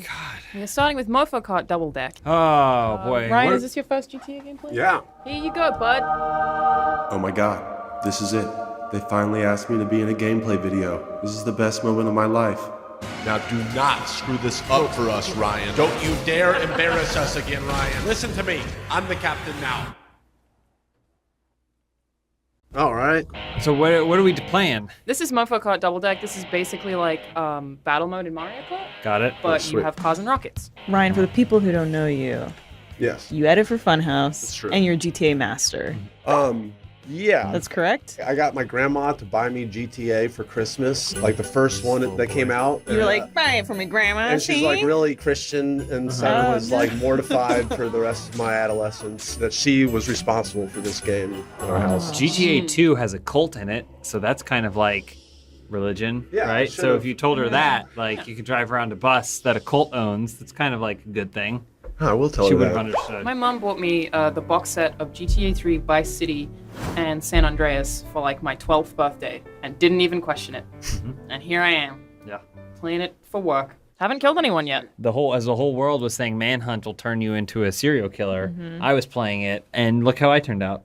We're starting with Mofo Kart Double Deck. Oh boy. Ryan, What- is this your first GTA gameplay? Yeah. Here you go, bud. Oh my god, this is it. They finally asked me to be in a gameplay video. This is the best moment of my life. Now do not screw this up for us, Ryan. Don't you dare embarrass us again, Ryan. Listen to me. I'm the captain now. All right. So what are we playing? This is Mofo Kart Double Deck. This is basically like battle mode in Mario Kart, Got it. but sweet. you have cars and rockets. Ryan, for the people who don't know you, Yes. you edit for Funhouse, That's true. and you're a GTA master. Yeah. That's correct? I got my grandma to buy me GTA for Christmas, like the first one that came out. You were like, buy it for me, Grandma. And she's like see? really Christian, and so I was like mortified for the rest of my adolescence that she was responsible for this game in our house. GTA 2 has a cult in it, so that's kind of like religion, Yeah, right? sure. So if you told her that, like you could drive around a bus that a cult owns, that's kind of like a good thing. I will tell She her would have that. understood. My mom bought me the box set of GTA 3, Vice City, and San Andreas for like my 12th birthday, and didn't even question it. And here I am, Yeah. playing it for work. Haven't killed anyone yet. The whole world was saying Manhunt will turn you into a serial killer. I was playing it, and look how I turned out.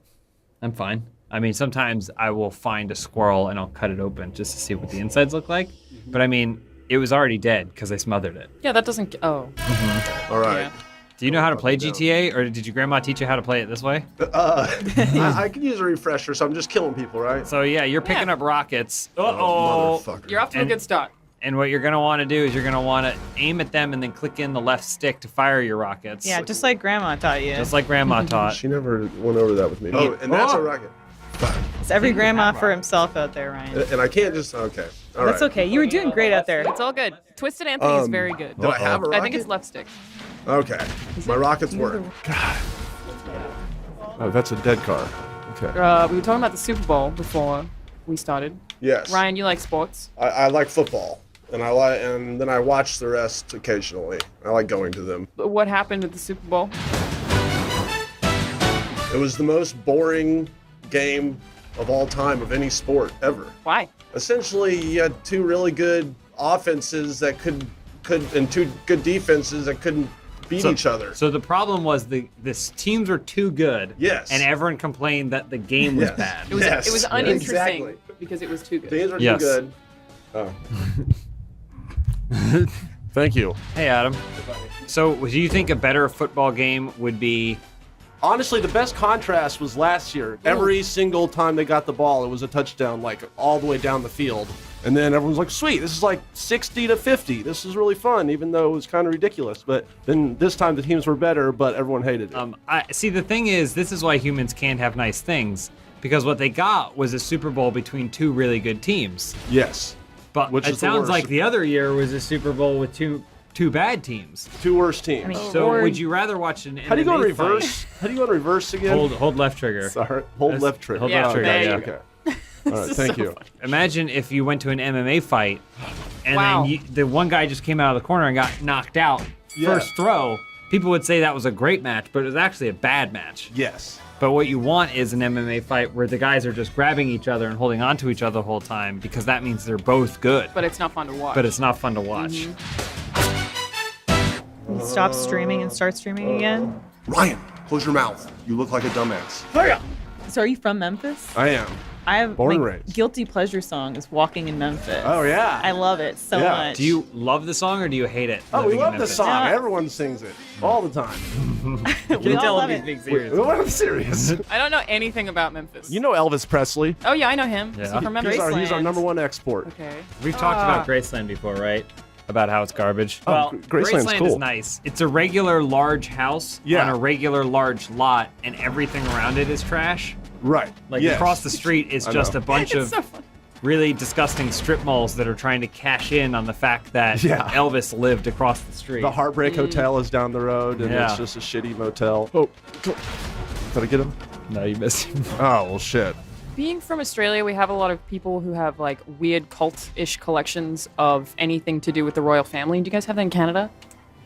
I'm fine. I mean, sometimes I will find a squirrel and I'll cut it open just to see what the insides look like. But I mean, it was already dead because I smothered it. Yeah, that doesn't. Oh. All right. Yeah. Do you know how to play GTA, or did your grandma teach you how to play it this way? I could use a refresher, so I'm just killing people, right? So yeah, you're picking up rockets. Motherfucker. You're off to a And- good start. And what you're gonna want to do is you're gonna want to aim at them and then click in the left stick to fire your rockets. Yeah, just like Grandma taught you. Just like Grandma taught. She never went over that with me. Oh, and that's a rocket. It's every grandma for himself out there, Ryan. And I can't just, okay. All That's right. okay. You were doing great out there. It's all good. Twisted Anthony is very good. Did I have a rocket? I think it's left stick. Okay. My rockets work. Oh, that's a dead car. Okay. We were talking about the Super Bowl before we started. Yes. Ryan, you like sports? I like football, and then I watch the rest occasionally. I like going to them. What happened at the Super Bowl? It was the most boring game of all time of any sport ever. Why? Essentially, you had two really good offenses that could and two good defenses that couldn't beat each other. So the problem was the teams were too good. Yes. And everyone complained that the game was Yes. bad. It was Yes. it was uninteresting Exactly. because it was too good. Teams were Yes. too good. Oh. Thank you. Hey Adam. So do you think a better football game would be? Honestly, the best contrast was last year. Every single time they got the ball, it was a touchdown, like all the way down the field. And then everyone's like, sweet, this is like 60-50. This is really fun, even though it was kind of ridiculous. But then this time the teams were better, but everyone hated it. I see. The thing is, this is why humans can't have nice things, because what they got was a Super Bowl between two really good teams. Yes. But Which it is the sounds worst. like the other year was a Super Bowl with two bad teams. Two worst teams. I mean, So or- would you rather watch an How do you go in MMA reverse? fight? How do you go in reverse again? Hold left trigger. Sorry. Hold That's- left trigger. hold left trigger, Okay, yeah. Okay. All right, thank you. Imagine if you went to an MMA fight and Wow. then the one guy just came out of the corner and got knocked out Yeah. first throw. People would say that was a great match, but it was actually a bad match. Yes. But what you want is an MMA fight where the guys are just grabbing each other and holding on to each other the whole time, because that means they're both good. But it's not fun to watch. But it's not fun to watch. Stop streaming and start streaming again. Ryan, close your mouth. You look like a dumbass. So are you from Memphis? I am. I have Born and my raised. guilty pleasure song is "Walking in Memphis." Oh, yeah. I love it so Yeah. much. Do you love the song or do you hate it? Oh, we living in love the Memphis? song. Yeah. Everyone sings it all the time. You We can all tell love if he's it. being serious. Well, I'm serious. I don't know anything about Memphis. You know Elvis Presley. Oh yeah, I know him. Is Yeah. he from He's Memphis? our number one export. Okay. We've talked about Graceland before, right? About how it's garbage. Oh, well, Graceland's Graceland cool. is nice. It's a regular large house Yeah. on a regular large lot, and everything around it is trash. Right. Like Yes. across the street is I just know. a bunch of so fun. really disgusting strip malls that are trying to cash in on the fact that Yeah. Elvis lived across the street. The Heartbreak Hotel is down the road, and Yeah. it's just a shitty motel. Oh, did I get him? No, you missed him. Oh, well, shit. Being from Australia, we have a lot of people who have like weird cult-ish collections of anything to do with the royal family. Do you guys have that in Canada?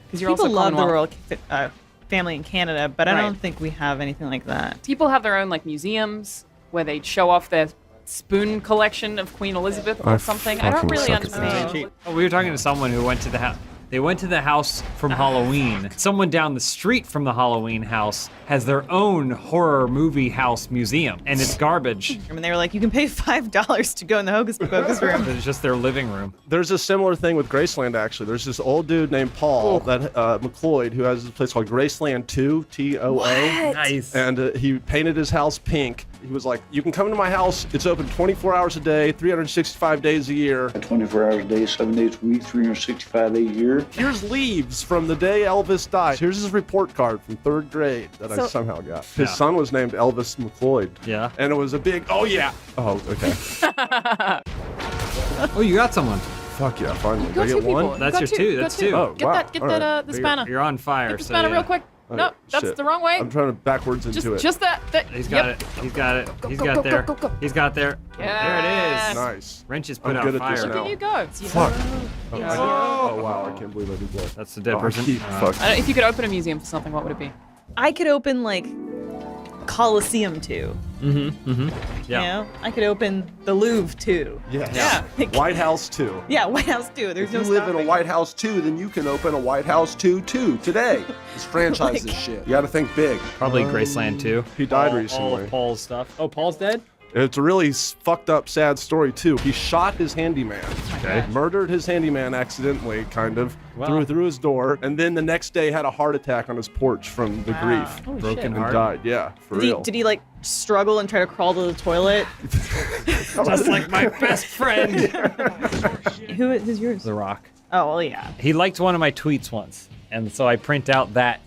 Because you're People also love the Commonwealth. royal family in Canada, but I Right. don't think we have anything like that. People have their own like museums where they show off their spoon collection of Queen Elizabeth or something. I don't fucking really suck at understand. Oh, we were talking to someone who went to the house. They went to the house from Halloween. Someone down the street from the Halloween house has their own horror movie house museum, and it's garbage. I mean, they were like, you can pay $5 to go in the Hocus Pocus room. It's just their living room. There's a similar thing with Graceland, actually. There's this old dude named Paul that McLeod who has this place called Graceland 2, T-O-O. Nice. And he painted his house pink. He was like, you can come to my house. It's open 24 hours a day, 365 days a year. 24 hours a day, 7 days a week, 365 days a year. Here's leaves from the day Elvis died. Here's his report card from 3rd grade that I somehow got. His son was named Elvis McLeod. Yeah. And it was a big, oh yeah. Oh, okay. Oh, you got someone. Fuck yeah, finally. You Did I got get two people. one? That's You your got two. You That's got two. two. Oh, Get wow. that. Get All that. right. The spanner. You're on fire. Get the so spanner yeah. real quick. No, that's shit. the wrong way. I'm trying to backwards into it. Just that. He's got it. He's got it. He's got there. He's got there. There it is. Nice. Wrenches put I'm out good at fire. this Look now. at you go. Fuck. Oh, wow. I can't believe I did that. That's the dead Oh, person. fuck. If you could open a museum for something, what would it be? I could open, like, Colosseum 2. Yeah. You know? I could open the Louvre 2. Yes. Yeah. White House 2. Yeah, White House 2. There's If no you live in a stopping. White House 2, then you can open a White House 2 today. This franchise is shit. You got to think big. Probably Graceland too. He died All recently. of Paul's stuff. Oh, Paul's dead? It's a really fucked up, sad story too. He shot his handyman. Okay. Murdered his handyman accidentally, kind of. Wow. Through his door, and then the next day had a heart attack on his porch from the grief. Holy Broken shit. And heart. died. Yeah, for Did he, real. did he, like, struggle and try to crawl to the toilet? Just like my best friend. Who's yours? The Rock. Oh, well, yeah. He liked one of my tweets once, and so I print out that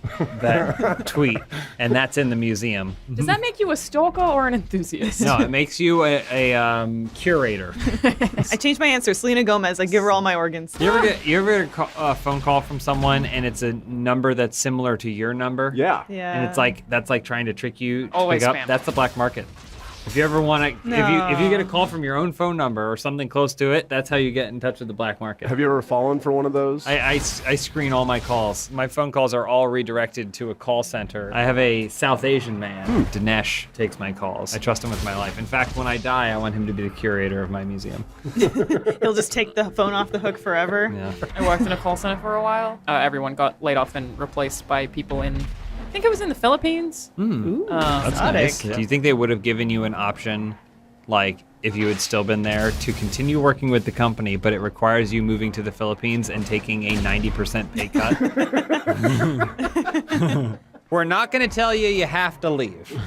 tweet, and that's in the museum. Does that make you a stalker or an enthusiast? No, it makes you a curator. I changed my answer. Selena Gomez. I give her all my organs. You ever get a phone call from someone and it's a number that's similar to your number? Yeah. Yeah. And it's like that's like trying to trick you. To Always pick up. spam. That's the black market. If you ever want to, if you get a call from your own phone number or something close to it, that's how you get in touch with the black market. Have you ever fallen for one of those? I screen all my calls. My phone calls are all redirected to a call center. I have a South Asian man. Dinesh takes my calls. I trust him with my life. In fact, when I die, I want him to be the curator of my museum. He'll just take the phone off the hook forever. Yeah. I worked in a call center for a while. Everyone got laid off and replaced by people in, I think it was in the Philippines. Ooh, That's exotic. nice. Do you think they would have given you an option, like if you had still been there, to continue working with the company, but it requires you moving to the Philippines and taking a 90% pay cut? We're not going to tell you have to leave,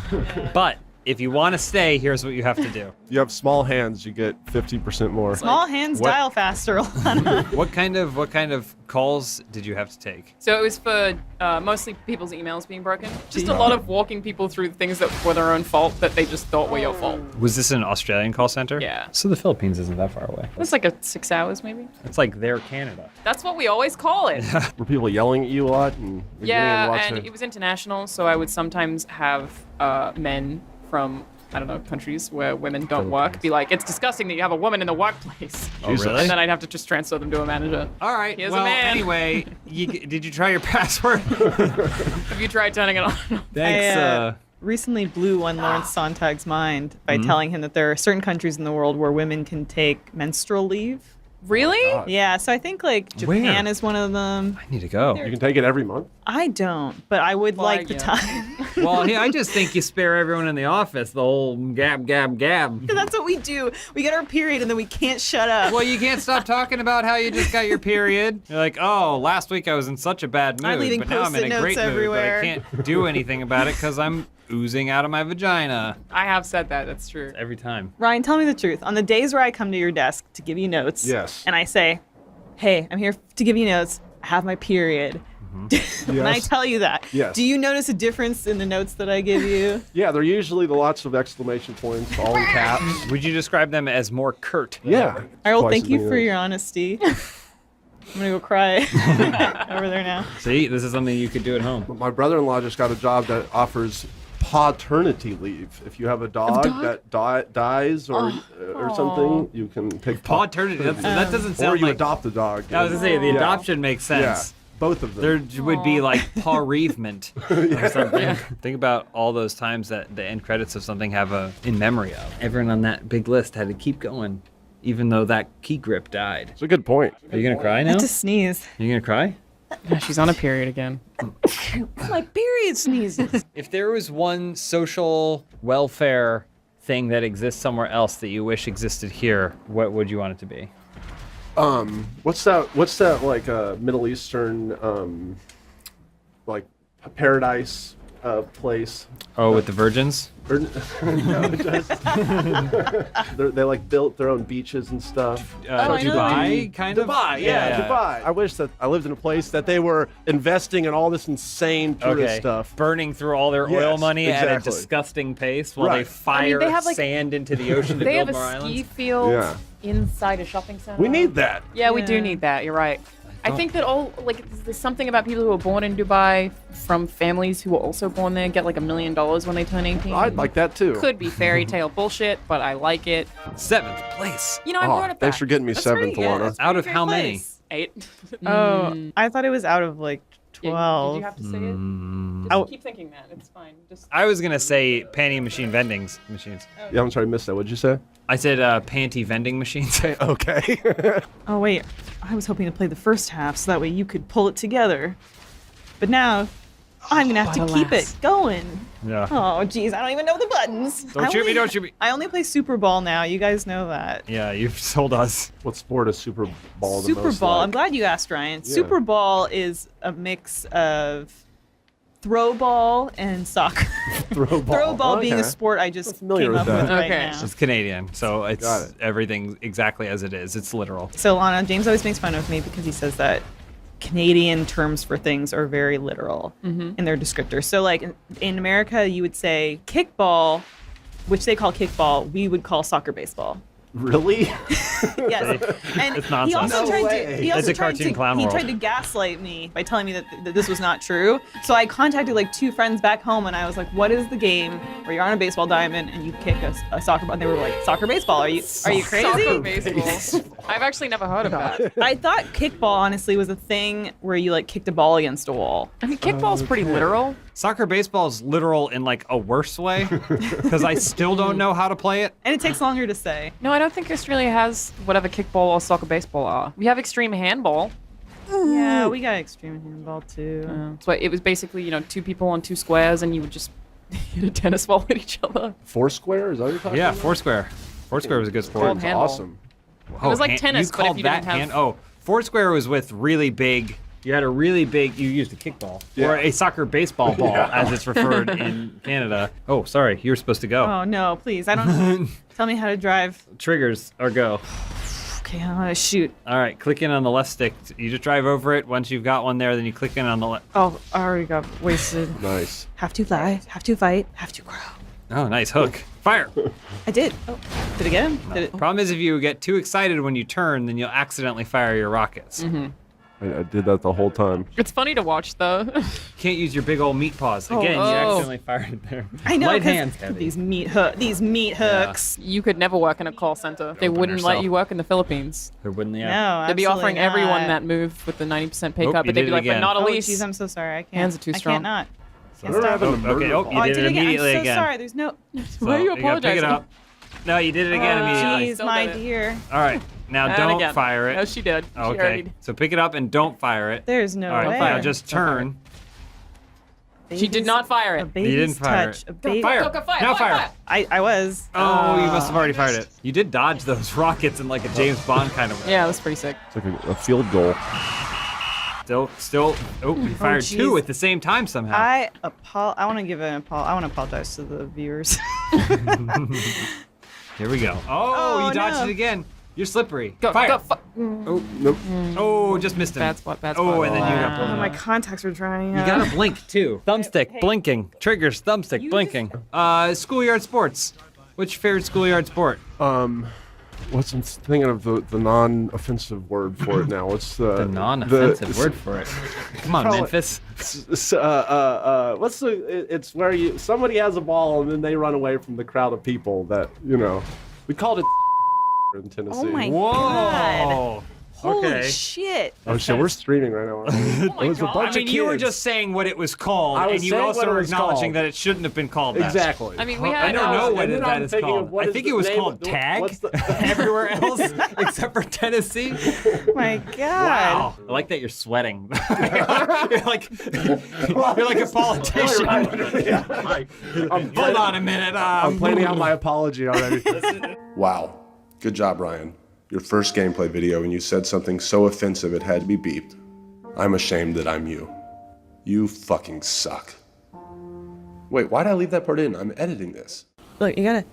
but if you want to stay, here's what you have to do. You have small hands, you get 50% more. Small hands what- dial faster. What kind of calls did you have to take? So it was for mostly people's emails being broken. Just a lot of walking people through things that were their own fault that they just thought were your fault. Was this an Australian call center? Yeah. So the Philippines isn't that far away. It was like 6 hours maybe. It's like their Canada. That's what we always call it. Were people yelling at you a lot? And Yeah, watching and it was international, so I would sometimes have men from, I don't know, countries where women don't work be like, it's disgusting that you have a woman in the workplace. Oh, really? And then I'd have to just transfer them to a manager. All right. Here's a well, man. anyway, did you try your password? Have you tried turning it on? Thanks. I recently blew one Lawrence Sontag's mind by telling him that there are certain countries in the world where women can take menstrual leave. Really? Yeah, so I think like Japan is one of them. I need to go. You can take it every month. I don't, but I would like the yeah. time. Well, yeah, I just think you spare everyone in the office the whole gab. That's what we do. We get our period and then we can't shut up. Well, you can't stop talking about how you just got your period. You're like, oh, last week I was in such a bad mood, I'm leaving but now I'm in a Post-it great notes everywhere. mood. But I can't do anything about it because I'm oozing out of my vagina I have said that, that's true. every time. Ryan, tell me the truth. On the days where I come to your desk to give you notes, Yes. and I say, hey, I'm here to give you notes. I have my period. When I Yes. tell you that, Yes. do you notice a difference in the notes that I give you? Yeah, they're usually the lots of exclamation points, all in caps. Would you describe them as more curt? Yeah. All right, well, Twice thank as you many for notes. your honesty. I'm gonna go cry over there now. See, this is something you could do at home. My brother-in-law just got a job that offers paternity leave. If you have a dog, that dies or something, you can take paternity. That doesn't sound or you like adopt a dog. I was gonna say the adoption makes sense. Yeah, both of them. There would be like bereavement or something. Think about all those times that the end credits of something have a in memory of. Everyone on that big list had to keep going, even though that key grip died. It's a good point. Are you gonna cry now? I had to sneeze. Are you gonna cry? Yeah, she's on a period again. My period sneezes. If there was one social welfare thing that exists somewhere else that you wish existed here, what would you want it to be? What's that like Middle Eastern like paradise place? Oh, with the virgins? Or, no, just they like built their own beaches and stuff. Dubai, kind of? Dubai, yeah, Dubai. I wish that I lived in a place that they were investing in all this insane tourist stuff. Burning through all their oil money at a exactly. disgusting pace while they fire they have, like, sand into the ocean to They build have a more ski islands. field inside a shopping center. We need that. Yeah, we do need that. You're right. I think that there's something about people who are born in Dubai from families who were also born there get like $1 million when they turn 18. I'd like that too. Could be fairy tale bullshit, but I like it. 7th place. You know, I brought it back. Thanks for getting me seventh, Alana. Out of how many? 8. Oh, I thought it was out of like 12. Did you have to say it? Just keep thinking that. It's fine. Just I was gonna say panty machines. Yeah, I'm sorry, I missed that. What'd you say? I said panty vending machines. Okay. Oh wait, I was hoping to play the first half so that way you could pull it together. But now I'm gonna have to keep it going. Yeah. Oh geez, I don't even know the buttons. Don't shoot me, don't shoot me. I only play Super Ball now. You guys know that. Yeah, you've sold us. What sport is Super Ball the Super most Ball. like? I'm glad you asked, Ryan. Yeah. Super Ball is a mix of throw ball and soccer. Throw ball. Throw ball being Okay. a sport I just familiar came with up that. with right Okay. now. It's Canadian, so it's Got it. everything exactly as it is. It's literal. So Lana, James always makes fun of me because he says that Canadian terms for things are very literal in their descriptors. So like in America, you would say kickball, which they call kickball, we would call soccer baseball. Really? Yes. And It's he nonsense. also No tried way. to he also It's a tried cartoon to clown he world. tried to gaslight me by telling me that this was not true. So I contacted like 2 friends back home and I was like, "What is the game where you're on a baseball diamond and you kick a soccer ball?" And they were like, "Soccer baseball? Are you crazy?" soccer baseball. I've actually never heard of that. I thought kickball honestly was a thing where you like kicked a ball against a wall. I mean, kickball's pretty literal. Soccer baseball is literal in like a worse way because I still don't know how to play it. And it takes longer to say. No, I don't think Australia has whatever kickball or soccer baseball are. We have extreme handball. Yeah, we got extreme handball too. So it was basically, 2 people on 2 squares and you would just hit a tennis ball at each other. Foursquare? Is that what you're talking Yeah, about? Foursquare. Foursquare was a good sport. Called That's handball. awesome. It was like tennis, you but if called you that didn't have... Oh, Foursquare was with really big. You had a really big. You used a kickball or a soccer baseball ball, as it's referred in Canada. Oh, sorry, you were supposed to go. Oh no, please! I don't. Tell me how to drive. Triggers or go. Okay, I'm gonna shoot. All right, click in on the left stick. You just drive over it. Once you've got one there, then you click in on the left. Oh, I already got wasted. Nice. Have to fly. Have to fight. Have to grow. Oh, nice hook. Fire. I did. Oh, did it get him? Did it? Problem is, if you get too excited when you turn, then you'll accidentally fire your rockets. I did that the whole time. It's funny to watch, though. Can't use your big old meat paws. Again, you accidentally fired it there. I know. Light 'cause hands heavy. these meat hooks. You could never work in a call center. They wouldn't let yourself. you work in the Philippines. There wouldn't No, They'd be offering absolutely everyone not. that move with the 90% pay Oh, cut, you but they'd did be it like, but again. not Oh, Elise. jeez, I'm so sorry. I can't. Hands are too I strong. can't not. Can't Never stop. happened to Okay. Oh, you I did did it it again. I'm immediately so again. sorry. There's no. Why are you So, gotta pick it apologizing? up. No, you did it again immediately. Jeez, Still my did it. dear. All right, now And don't again. fire it. No, she did. She Okay, already- so pick it up and don't fire it. There's no All right, way. now just turn. She did not fire A it. baby's You didn't fire touch. it. A baby. Fire. Go, fire, Now fire, fire. I was. Oh, you must have already fired it. You did dodge those rockets in like a James Bond kind of way. Yeah, it was pretty sick. It's like a field goal. Still. Oh, you fired jeez. 2 at the same time somehow. I want to give an I want to apologize to the viewers. Here we go. Oh, you dodged no. it again. You're slippery. Go, Fire. go, Oh, nope. Oh, just missed him. Bad spot, bad Oh, spot. and then you got blown Oh, up. my contacts are drying You out. gotta blink too. Thumbstick, blinking. Triggers, thumbstick, blinking. Schoolyard sports. What's your favorite schoolyard sport? I'm thinking of the non-offensive word for it now. What's The non-offensive word for it. Come on, Memphis. It's where somebody has a ball and then they run away from the crowd of people that, we called it in Tennessee. Oh my Whoa. God. Holy Okay. shit. Oh shit, we're streaming right now. It was a bunch I mean, of you were kids. just saying what it was called, I was and you saying also what it were was acknowledging called. that it shouldn't have been called that. Exactly. I mean, we I had. don't know what and then that I'm is thinking of called. what I is think the it was name called of- tag what's the- everywhere else except for Tennessee. Oh my God. Wow. I like that you're sweating. you're like a politician. Hold on a minute. I'm planning out my apology already. Wow. Good job, Ryan. Your first gameplay video and you said something so offensive it had to be beeped. I'm ashamed that I'm you. You fucking suck. Wait, why'd I leave that part in? I'm editing this. Look, you gotta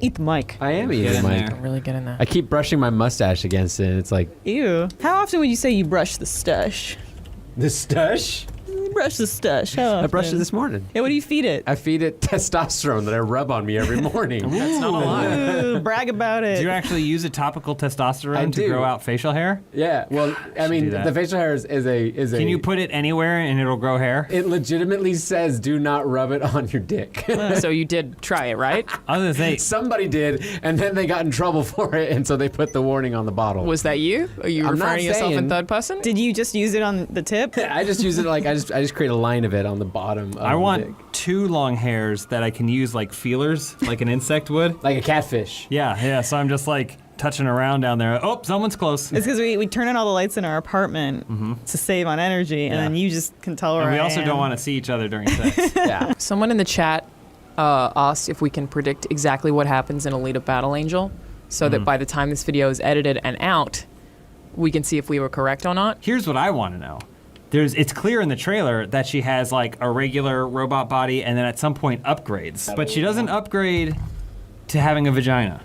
eat the mic. I am eating Mike. Don't really get in there. I keep brushing my mustache against it. It's like Ew. How often would you say you brush the stush? the stush. You brush the stush. How often? I brushed it this morning. Yeah, what do you feed it? I feed it testosterone that I rub on me every morning. That's not a lie. Ooh, brag about it. Do you actually use a topical testosterone I to do. grow out facial hair? Yeah, well, I mean, do that. the facial hair is a. Can you put it anywhere and it'll grow hair? It legitimately says, "Do not rub it on your dick." So you did try it, right? I was gonna say, Somebody did, and then they got in trouble for it, and so they put the warning on the bottle. Was that you? Are you I'm not referring to yourself in saying- third person? Did you just use it on the tip? I just use it like I just create a line of it on the bottom. Of I the want dick. 2 long hairs that I can use like feelers, like an insect would. Like a catfish. Yeah. So I'm just like touching around down there. Oh, someone's close. It's because we turn on all the lights in our apartment to save on energy, and then you just can tell where And we I also am. don't want to see each other during sex. Yeah. Someone in the chat asked if we can predict exactly what happens in Elite of Battle Angel, so that by the time this video is edited and out, we can see if we were correct or not. Here's what I want to know. It's clear in the trailer that she has like a regular robot body and then at some point upgrades. But she doesn't upgrade to having a vagina.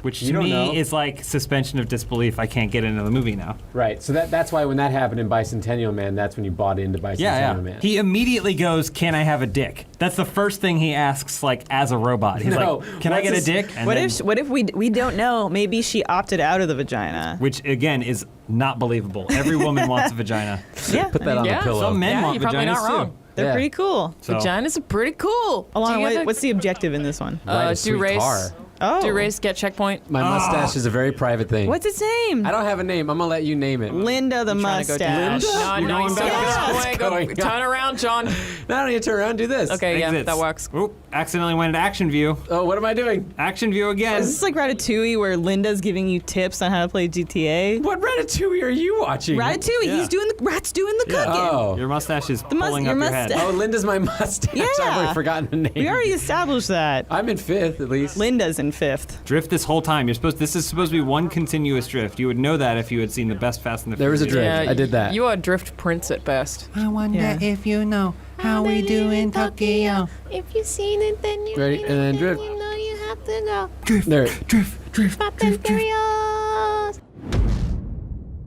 Which You to don't me know. is like suspension of disbelief. I can't get into the movie now. Right. So that's why when that happened in Bicentennial Man, that's when you bought into Bicentennial Yeah. Man. He immediately goes, "Can I have a dick?" That's the first thing he asks, like as a robot. He's No, like, "Can I what's get a his- dick?" And What then- if we don't know? Maybe she opted out of the vagina. Which again is not believable. Every woman wants a vagina. Yeah, Put that on Yeah. the pillow. Some men Yeah, want you're probably vaginas not wrong. too. they're Yeah. pretty cool. So, Vaginas are pretty cool. Alana, Do you have what's the objective in this one? Ride a do sweet race? car. Oh, Do race get checkpoint? My mustache is a very private thing. what's its name? I don't have a name. I'm gonna let you name it. Linda the Trying to go mustache. No, You're you going still back. got What's going Turn on? around, John. No, I don't need to turn around. Do this. Okay, yeah, exits. that works. Oop, accidentally went into action view. Oh, what am I doing? Action view again. Is this like Ratatouille where Linda's giving you tips on how to play GTA? What Ratatouille are you watching? Ratatouille, Yeah. Rat's doing the cooking. Oh. Your mustache is mus- pulling your up your head. mustache. Oh, Linda's my mustache. Yeah. I've already forgotten the name. We already established that. I'm in 5th at least. Linda's in 5th. Drift this whole time. This is supposed to be one continuous drift. You would know that if you had seen the best Fast and the There was a Furious. drift. I did that. You are drift prince at best. I wonder Yeah. if you know how we do in Tokyo. If you've seen it, then you Ready? need And then it, drift. you know you have to go. There. Fast and Furious.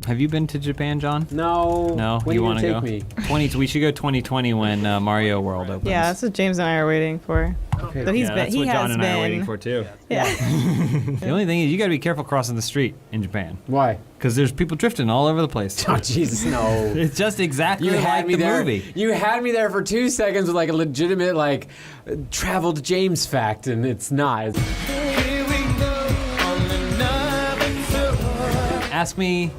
Have you been to Japan, John? No. No, When you are want to you go? gonna take me? 20. We should go 2020 when Mario World opens. Yeah, that's what James and I are waiting for. Okay. So he's Yeah, been, that's he what has John and been. I are waiting for too. Yeah. The only thing is, you got to be careful crossing the street in Japan Why? because there's people drifting all over the place. Oh Jesus, no. It's just exactly You had like me the there. movie. You had me there for 2 seconds with like a legitimate like traveled James fact, and it's not. Ask me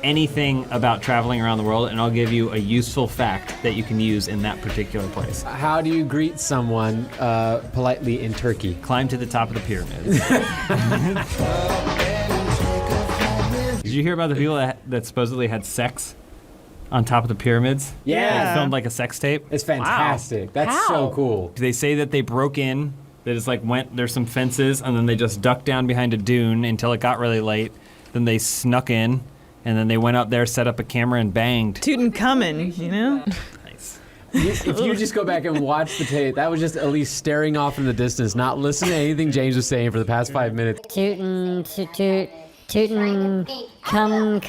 anything about traveling around the world, and I'll give you a useful fact that you can use in that particular place. How do you greet someone politely in Turkey? Climb to the top of the pyramid. Did you hear about the people that supposedly had sex on top of the pyramids? Yeah. They filmed like a sex tape. It's fantastic. That's How? so cool. They say that they broke in. They just like there's some fences, and then they just ducked down behind a dune until it got really late. Then they snuck in, and then they went up there, set up a camera, and banged. Tutankhamun, you know? Nice. If you just go back and watch the tape, that was just Elise staring off in the distance, not listening to anything James was saying for the past 5 minutes. Tootin' toot toot tootin', come,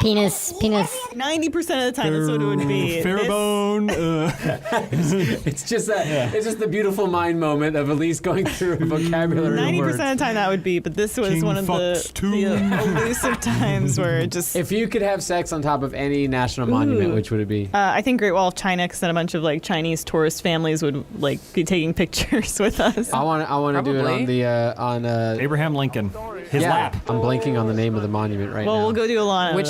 penis. 90% of the time, that's what it would be. Pheromone. It's just the beautiful mind moment of Elise going through a vocabulary. 90% words. of the time that would be, but this was one of the elusive times where it just. If you could have sex on top of any national monument, which would it be? I think Great Wall of China, because then a bunch of like Chinese tourist families would like be taking pictures with us. I want to do it on the Abraham Lincoln. His lap. I'm blanking on the name of the monument right now. Well, we'll go do a lot of Which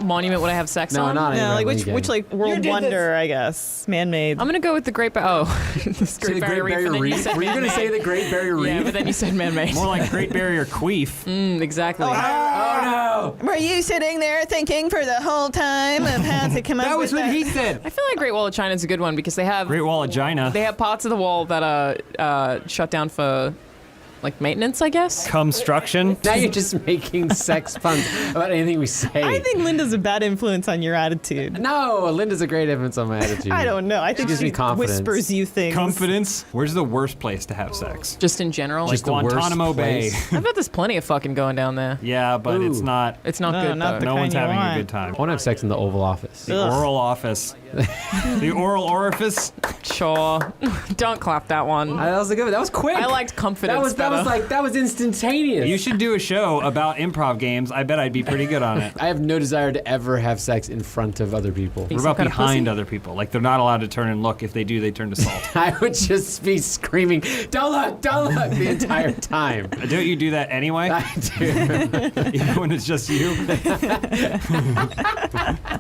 monument would I have sex No, on? not No, Abraham like Lincoln. which like world wonder, I guess, man-made. I'm gonna go with the Great Barrier. This the Great Barrier Reef? Were you going to say the Great Barrier Reef? Yeah, but then you said man-made. More like Great Barrier Queef. Exactly. Oh no! Were you sitting there thinking for the whole time of how to come up That with was what that? he said. I feel like Great Wall of China is a good one because they have Great Wall of China. They have parts of the wall that shut down for like maintenance, I guess. Construction. Now you're just making sex puns about anything we say. I think Linda's a bad influence on your attitude. No, Linda's a great influence on my attitude. I don't know. I think gives she me confidence. whispers you things. Confidence. Where's the worst place to have sex? Just in general. Like Guantanamo Bay. I bet there's plenty of fucking going down there. Yeah, but it's not. It's not No, good not though. the No one's kind you having want. a good time. I want to have sex in the Oval Office. The oral office. The oral orifice. Sure. Don't clap that one. That was a good one. That was quick. I liked confidence That was instantaneous. You should do a show about improv games. I bet I'd be pretty good on it. I have no desire to ever have sex in front of other people. What about behind other people? Like they're not allowed to turn and look. If they do, they turn to salt. I would just be screaming, don't look, the entire time. Don't you do that anyway? I do. Even when it's just you?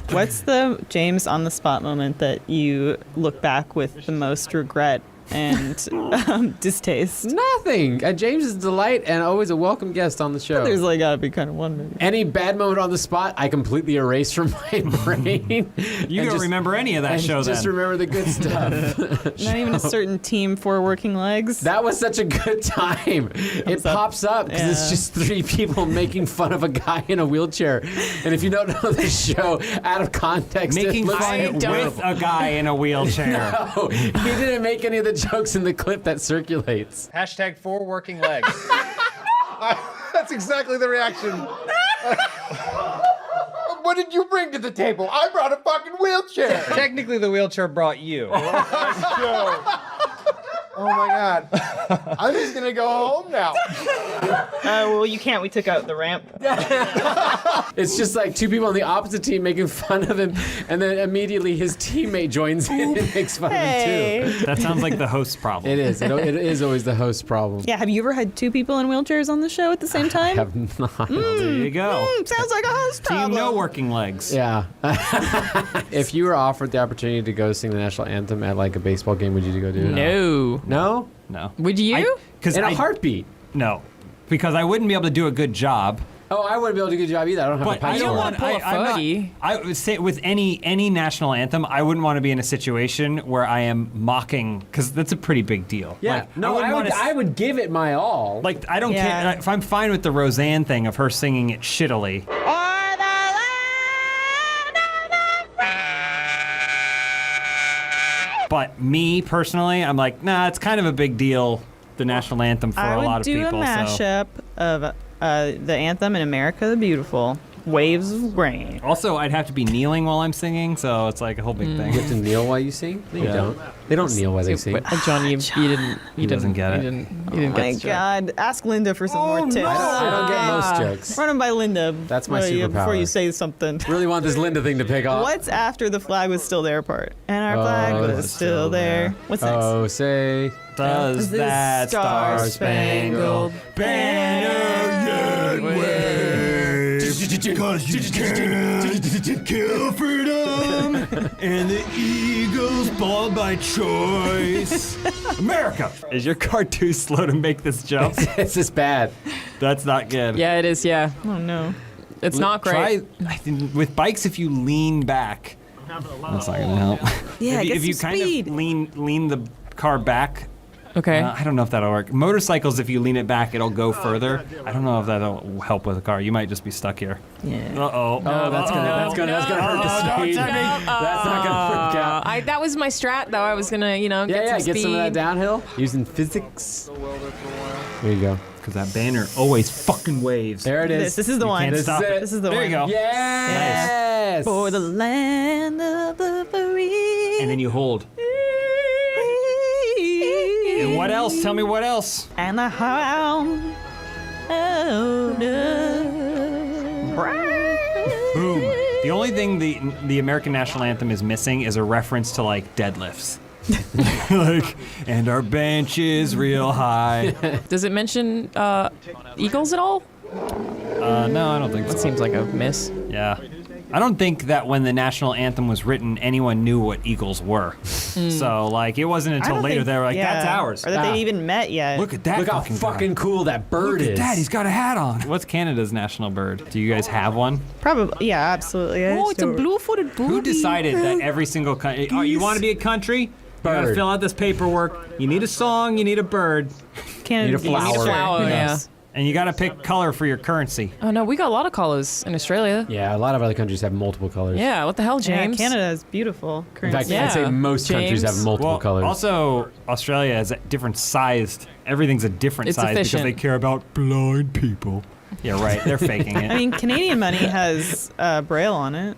What's the James on the spot moment that you look back with the most regret and distaste? Nothing. James is a delight and always a welcome guest on the show. There's like gotta be kind of one maybe. Any bad moment on the spot, I completely erase from my brain. You don't remember any of that show then. Just remember the good stuff. Not even a certain team for working legs. That was such a good time. It pops up because it's just three people making fun of a guy in a wheelchair. And if you don't know the show, out of context, Making it looks fun with a guy in a wheelchair. No, he didn't make any of the jokes in the clip that circulates. Hashtag 4 working legs. That's exactly the reaction. What did you bring to the table? I brought a fucking wheelchair. Technically, the wheelchair brought you. Oh my God. I'm just going to go home now. Well, you can't. We took out the ramp. It's just like two people on the opposite team making fun of him, and then immediately his teammate joins in and makes fun of him too. That sounds like the host's problem. It is. It is always the host's problem. Yeah, have you ever had two people in wheelchairs on the show at the same time? I have not. There you go. Sounds like a host Team problem. no working legs. Yeah. If you were offered the opportunity to go sing the national anthem at like a baseball game, would you go do it? No. No? No. Would you? In a heartbeat. No. Because I wouldn't be able to do a good job. Oh, I wouldn't be able to do a good job either. I don't have a But pipe I don't score. want pull a Fergie. I would say with any national anthem, I wouldn't want to be in a situation where I am mocking, because that's a pretty big deal. Yeah. Like, No, I would give it my all. Like, I don't Yeah. care. If I'm fine with the Roseanne thing of her singing it shittily. But me personally, I'm like, nah, it's kind of a big deal, the national anthem for a lot of people. I would do a mashup of the anthem in America the Beautiful, Waves of Grain. Also, I'd have to be kneeling while I'm singing, so it's like a whole big thing. You have to kneel while you sing? No, you Yeah. don't. They don't kneel while they sing. John, you didn't. He doesn't get it. You didn't Oh get my the joke. God. Ask Linda for some more tips. I don't get most jokes. Run them by Linda. That's my Before you superpower. say something. Really want this Linda thing to pick off. What's after the flag was still there part? And our flag was still there. What's next? Oh, say. Does This that star-spangled banner yet wave? Because you can't kill freedom and the eagles ball by choice. America! Is your car too slow to make this jump? It's just bad. That's not good. Yeah, it is. Yeah, Oh no. it's not great. Try, I think with bikes, if you lean back, that's not gonna help. Yeah, if, get if you some kind speed. of lean the car back. Okay. I don't know if that'll work. Motorcycles, if you lean it back, it'll go further. I don't know if that'll help with a car. You might just be stuck here. Yeah. Uh-oh. Oh, that's gonna hurt the speed. That's not gonna work out. That was my strat, though. I was gonna, get Yeah, some get speed. some of that downhill using physics. There you go. Because that banner always fucking waves. There it is. This is the one. Can't stop it. This is the there one. you go. Yes. For the land of the free. And then you hold. And what else? Tell me what else. And the hound of the Boom. The only thing the American national anthem is missing is a reference to like deadlifts. Like, and our bench is real high. Does it mention eagles at all? No, I don't think so. That seems like a miss. Yeah. I don't think that when the national anthem was written, anyone knew what eagles were. So, like, it wasn't until later they were like, that's ours. Or that they'd even met yet. Look at that. Look how fucking cool that bird is. Look at that. He's got a hat on. What's Canada's national bird? Do you guys have one? Probably, yeah, absolutely. Oh, it's a blue-footed booty. Who decided that every single country, you want to be a country? You gotta Bird. fill out this paperwork. You need a song, you need a bird. Canada, Need a flower. Flower, yeah. And you gotta pick color for your currency. Oh no, we got a lot of colors in Australia. Yeah, a lot of other countries have multiple colors. Yeah, what the hell, James? Yeah, Canada is beautiful. In fact, Yeah. I'd say most countries James. have multiple Well, colors. also, Australia is different sized. Everything's a different It's size efficient. because they care about blind people. Yeah, right. They're faking it. I mean, Canadian money has Braille on it.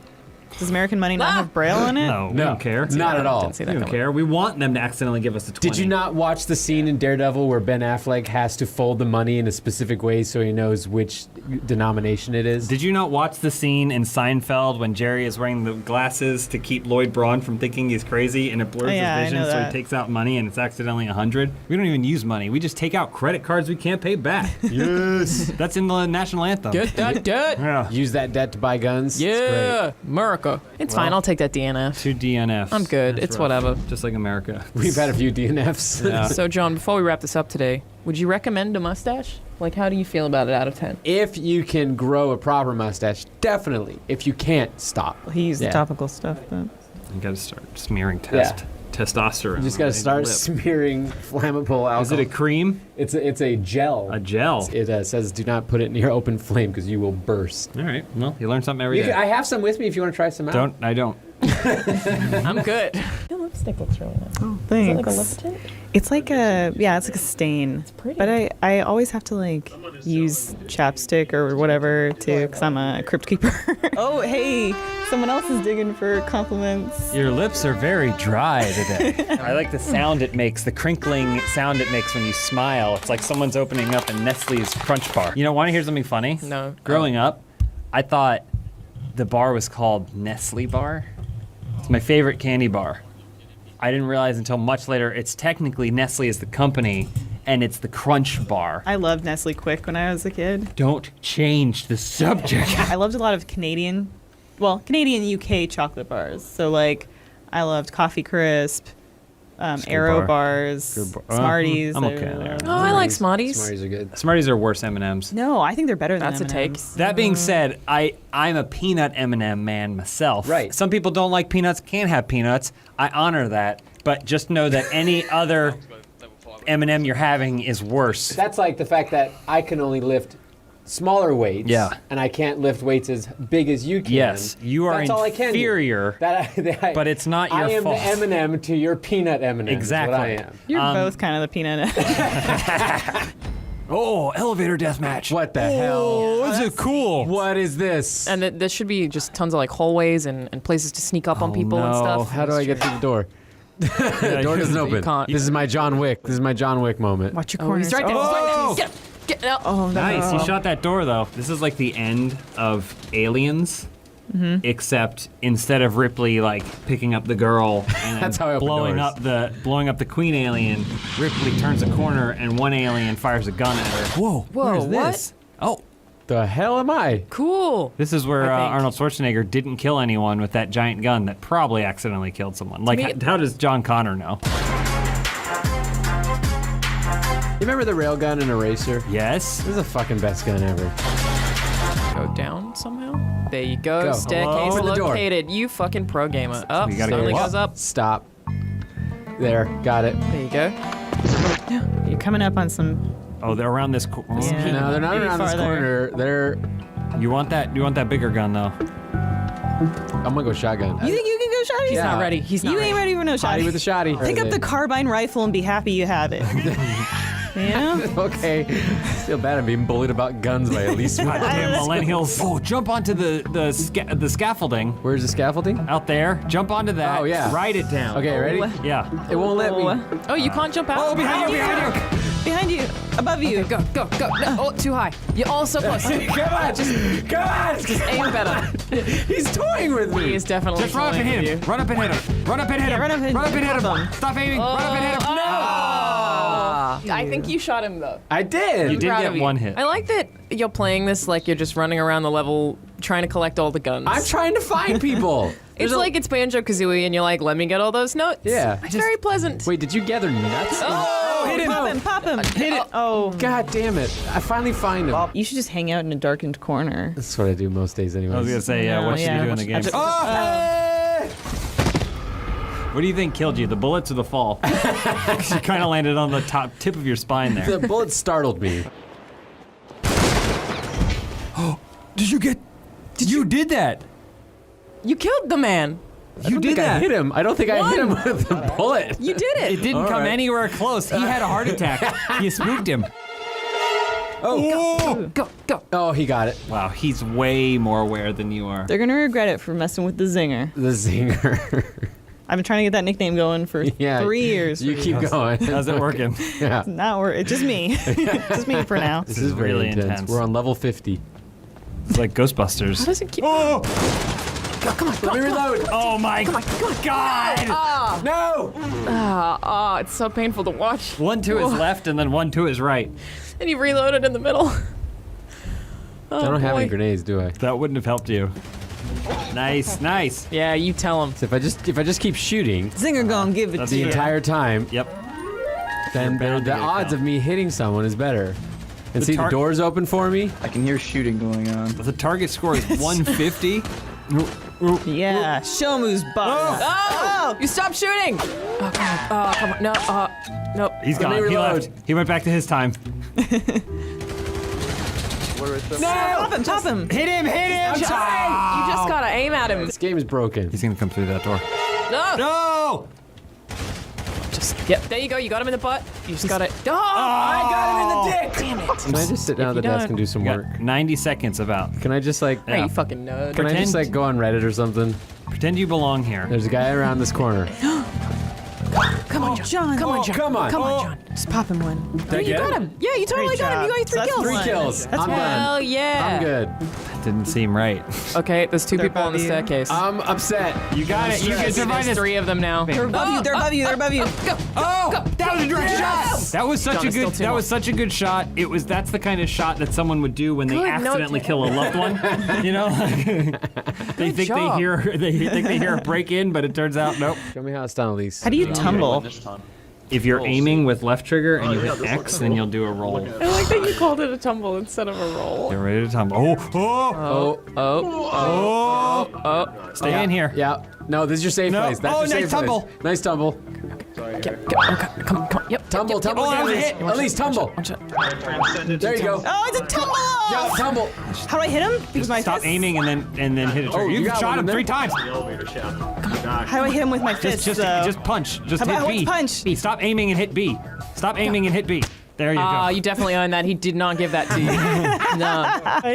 Does American money not have Braille on it? No, we don't care. Not at all. Didn't see We that don't coming. care. We want them to accidentally give us a 20. Did you not watch the scene in Daredevil where Ben Affleck has to fold the money in a specific way so he knows which denomination it is? Did you not watch the scene in Seinfeld when Jerry is wearing the glasses to keep Lloyd Braun from thinking he's crazy and it blurs Yeah, I his vision know so that. he takes out money and it's accidentally 100? We don't even use money. We just take out credit cards we can't pay back. Yes. That's in the national anthem. Get that debt. Yeah. Use that debt to buy guns? It's Yeah, America. It's fine. I'll take that DNF. 2 DNFs. I'm good. That's It's rough. whatever. Just like America. great. We've had a few DNFs. Yeah. So, John, before we wrap this up today, would you recommend a mustache? Like, how do you feel about it out of 10? If you can grow a proper mustache, definitely. If you can't, stop. He used Yeah. the topical stuff, but You gotta start smearing Yeah. testosterone. You just gotta on start your lip. smearing flammable alcohol. Is it a cream? It's a gel. A gel. It says do not put it near open flame because you will burst. All right. Well, you learn something every day. I have some with me if you want to try some out. I don't. I'm good. Your lipstick looks really nice. oh, thanks. Is it like a lip tint? It's like it's like a stain. It's pretty. But I always have to like use chapstick or whatever because I'm a crypt keeper. Oh, hey, someone else is digging for compliments. Your lips are very dry today. I like the sound it makes, the crinkling sound it makes when you smile. It's like someone's opening up a Nestle's Crunch Bar. You know, want to hear something funny? No. Growing up, I thought the bar was called Nestle Bar. It's my favorite candy bar. I didn't realize until much later it's technically Nestle is the company and it's the Crunch Bar. I loved Nestle Quick when I was a kid. Don't change the subject. I loved a lot of Canadian UK chocolate bars. So like, I loved Coffee Crisp, Aero bar. bars, Good bar. Smarties. I'm I okay really there. loved. Oh, I like Smarties. Smarties are good. Smarties are worse M&Ms. No, I think they're better than That's a take. M&Ms. That being said, I'm a peanut M&M man myself. Right. Some people don't like peanuts, can't have peanuts. I honor that, but just know that any other M&M you're having is worse. That's like the fact that I can only lift smaller weights. Yeah. And I can't lift weights as big as you can. Yes, you are That's all I can do. inferior, but it's not your I am fault. the M&M to your peanut M&M. Exactly. Is what I am. You're both kind of the peanut. Oh, elevator deathmatch. What the hell? Oh, this is cool. What is this? And there should be just tons of like hallways and places to sneak up on people and no. stuff. How do I get through the door? The door doesn't open. can't. This is my John Wick. This is my John Wick moment. Watch your Oh, corners. he's right there. Oh! He's right there. Get out. Oh, no. Nice, you shot that door though. This is like the end of Aliens, except instead of Ripley like picking up the girl and That's how I open blowing doors. up the queen alien, Ripley turns a corner and one alien fires a gun at her. Whoa, Whoa, what is what? this? Oh, The hell am I? Cool. this is where I think. Arnold Schwarzenegger didn't kill anyone with that giant gun that probably accidentally killed someone. Like, me- how does John Connor know? You remember the railgun in Eraser? Yes. This is the fucking best gun ever. Go down somehow. There you go. Go. Staircase Open the door. located. You fucking pro gamer. Up. You gotta Suddenly go goes up. Stop. There, got it. There you go. You're coming up on some. Oh, they're around this. Oh. Yeah. No, they're not Maybe around this farther. corner. They're. You want that bigger gun though? I'm gonna go shotgun. You think you can go shotty? He's Yeah. not ready. He's not You ready. ain't ready for no Hottie shotty. with a shotty. Pick up the carbine rifle and be happy you have it. Yeah. Okay. I feel bad I'm being bullied about guns by at least one. Goddamn millennials. Oh, jump onto the scaffolding. Where's the scaffolding? Out there. Jump onto that. Oh, yeah. Write it down. Okay, ready? Yeah. It won't let me. Oh, you can't jump out? Oh, behind you. Behind you. Above you. Okay, go. No, oh, too high. You're all so close. Come on. Just aim better. He's toying with me. He is definitely Just run up and toying hit with him. Run up and hit him. Run up and hit him. run up and hit pop him. Stop aiming. Run up and hit him. I think you shot him though. I did. You did Proud get of you. one hit. I like that you're playing this like you're just running around the level trying to collect all the guns. I'm trying to find people. It's like it's Banjo-Kazooie and you're like, let me get all those notes. Yeah. It's very pleasant. Wait, did you gather nuts? Oh, hit him. Pop him. Hit it. Oh. God damn it. I finally find him. You should just hang out in a darkened corner. That's what I do most days anyway. I was gonna say, what should you do in the game? What do you think killed you, the bullets or the fall? You kind of landed on the tip of your spine there. The bullet startled me. Did you get? You did that. You killed the man. You did that. I hit him. I don't think I hit him with the bullet. You did it. It didn't come anywhere close. He had a heart attack. You spooked him. Oh, Go. Oh, he got it. Wow, he's way more aware than you are. They're gonna regret it for messing with the zinger. The zinger. I've been trying to get that nickname going for 3 years. You keep going. How's it working? Yeah. It's not work. It's just me. Just me for now. This is very really intense. We're on level 50. It's like Ghostbusters. How does it keep? Oh! Come on. Let me reload. Oh my God! No! It's so painful to watch. One to his left and then one to his right. And you reloaded in the middle. I don't have any grenades, do I? That wouldn't have helped you. Nice. Yeah, you tell him. So if I just keep shooting Zinger gonna give it to the you. entire time, Yep. then the odds of me hitting someone is better. And see the doors open for me. I can hear shooting going on. The target score is 150. Yeah, show him who's boss. Oh! You stopped shooting! Oh, God. Oh, come on. No, nope. He's gone. He left. He went back to his time. No! Top him! Hit him! You just gotta aim at him. This game is broken. He's gonna come through that door. No! Yep, there you go. You got him in the butt. You just got it. Oh, I got him in the dick! Damn it. Can I just sit down at the desk and do some work? 90 seconds about. Can I just like... Hey, you fucking nerd. Can I just like go on Reddit or something? Pretend you belong here. There's a guy around this corner. Come on, John. Come on, John. Just pop him one. Did You got him. Yeah, you totally got him. You got your 3 kills. 3 kills. That's I'm one. done. Hell yeah. I'm good. That didn't seem right. Okay, there's 2 people on the staircase. I'm upset. You got it. You can survive There's this. 3 of them now. They're above you. They're above you. They're above you. Go. That was a direct shot. That was such John, a there's still good. 2 That more. was such a good shot. That's the kind of shot that someone would do when they Good accidentally note. kill a loved one. You know, they think job. they hear a break in, but it turns out nope. Show me how it's done, Elise. How do you tumble? If you're aiming with left trigger and you hit X, then you'll do a roll. I like that you called it a tumble instead of a roll. Get ready to tumble. Oh! Stay in here. Yeah. No, this is your safe place. That's your safe nice tumble. place. Nice tumble. Okay, come on. Yep. Tumble. Oh, that was a hit. Elise, tumble. There you go. Oh, it's a tumble! Yeah, tumble. How do I hit him? Because my Stop fist? aiming and then hit a trigger. Oh, you You've got shot one him in 3 there. times. How do I hit him with my fist? Just punch. Just How hit about B. what's punch? B. Stop aiming and hit B. Stop aiming and hit B. There you go. You definitely earned that. He did not give that to you. No.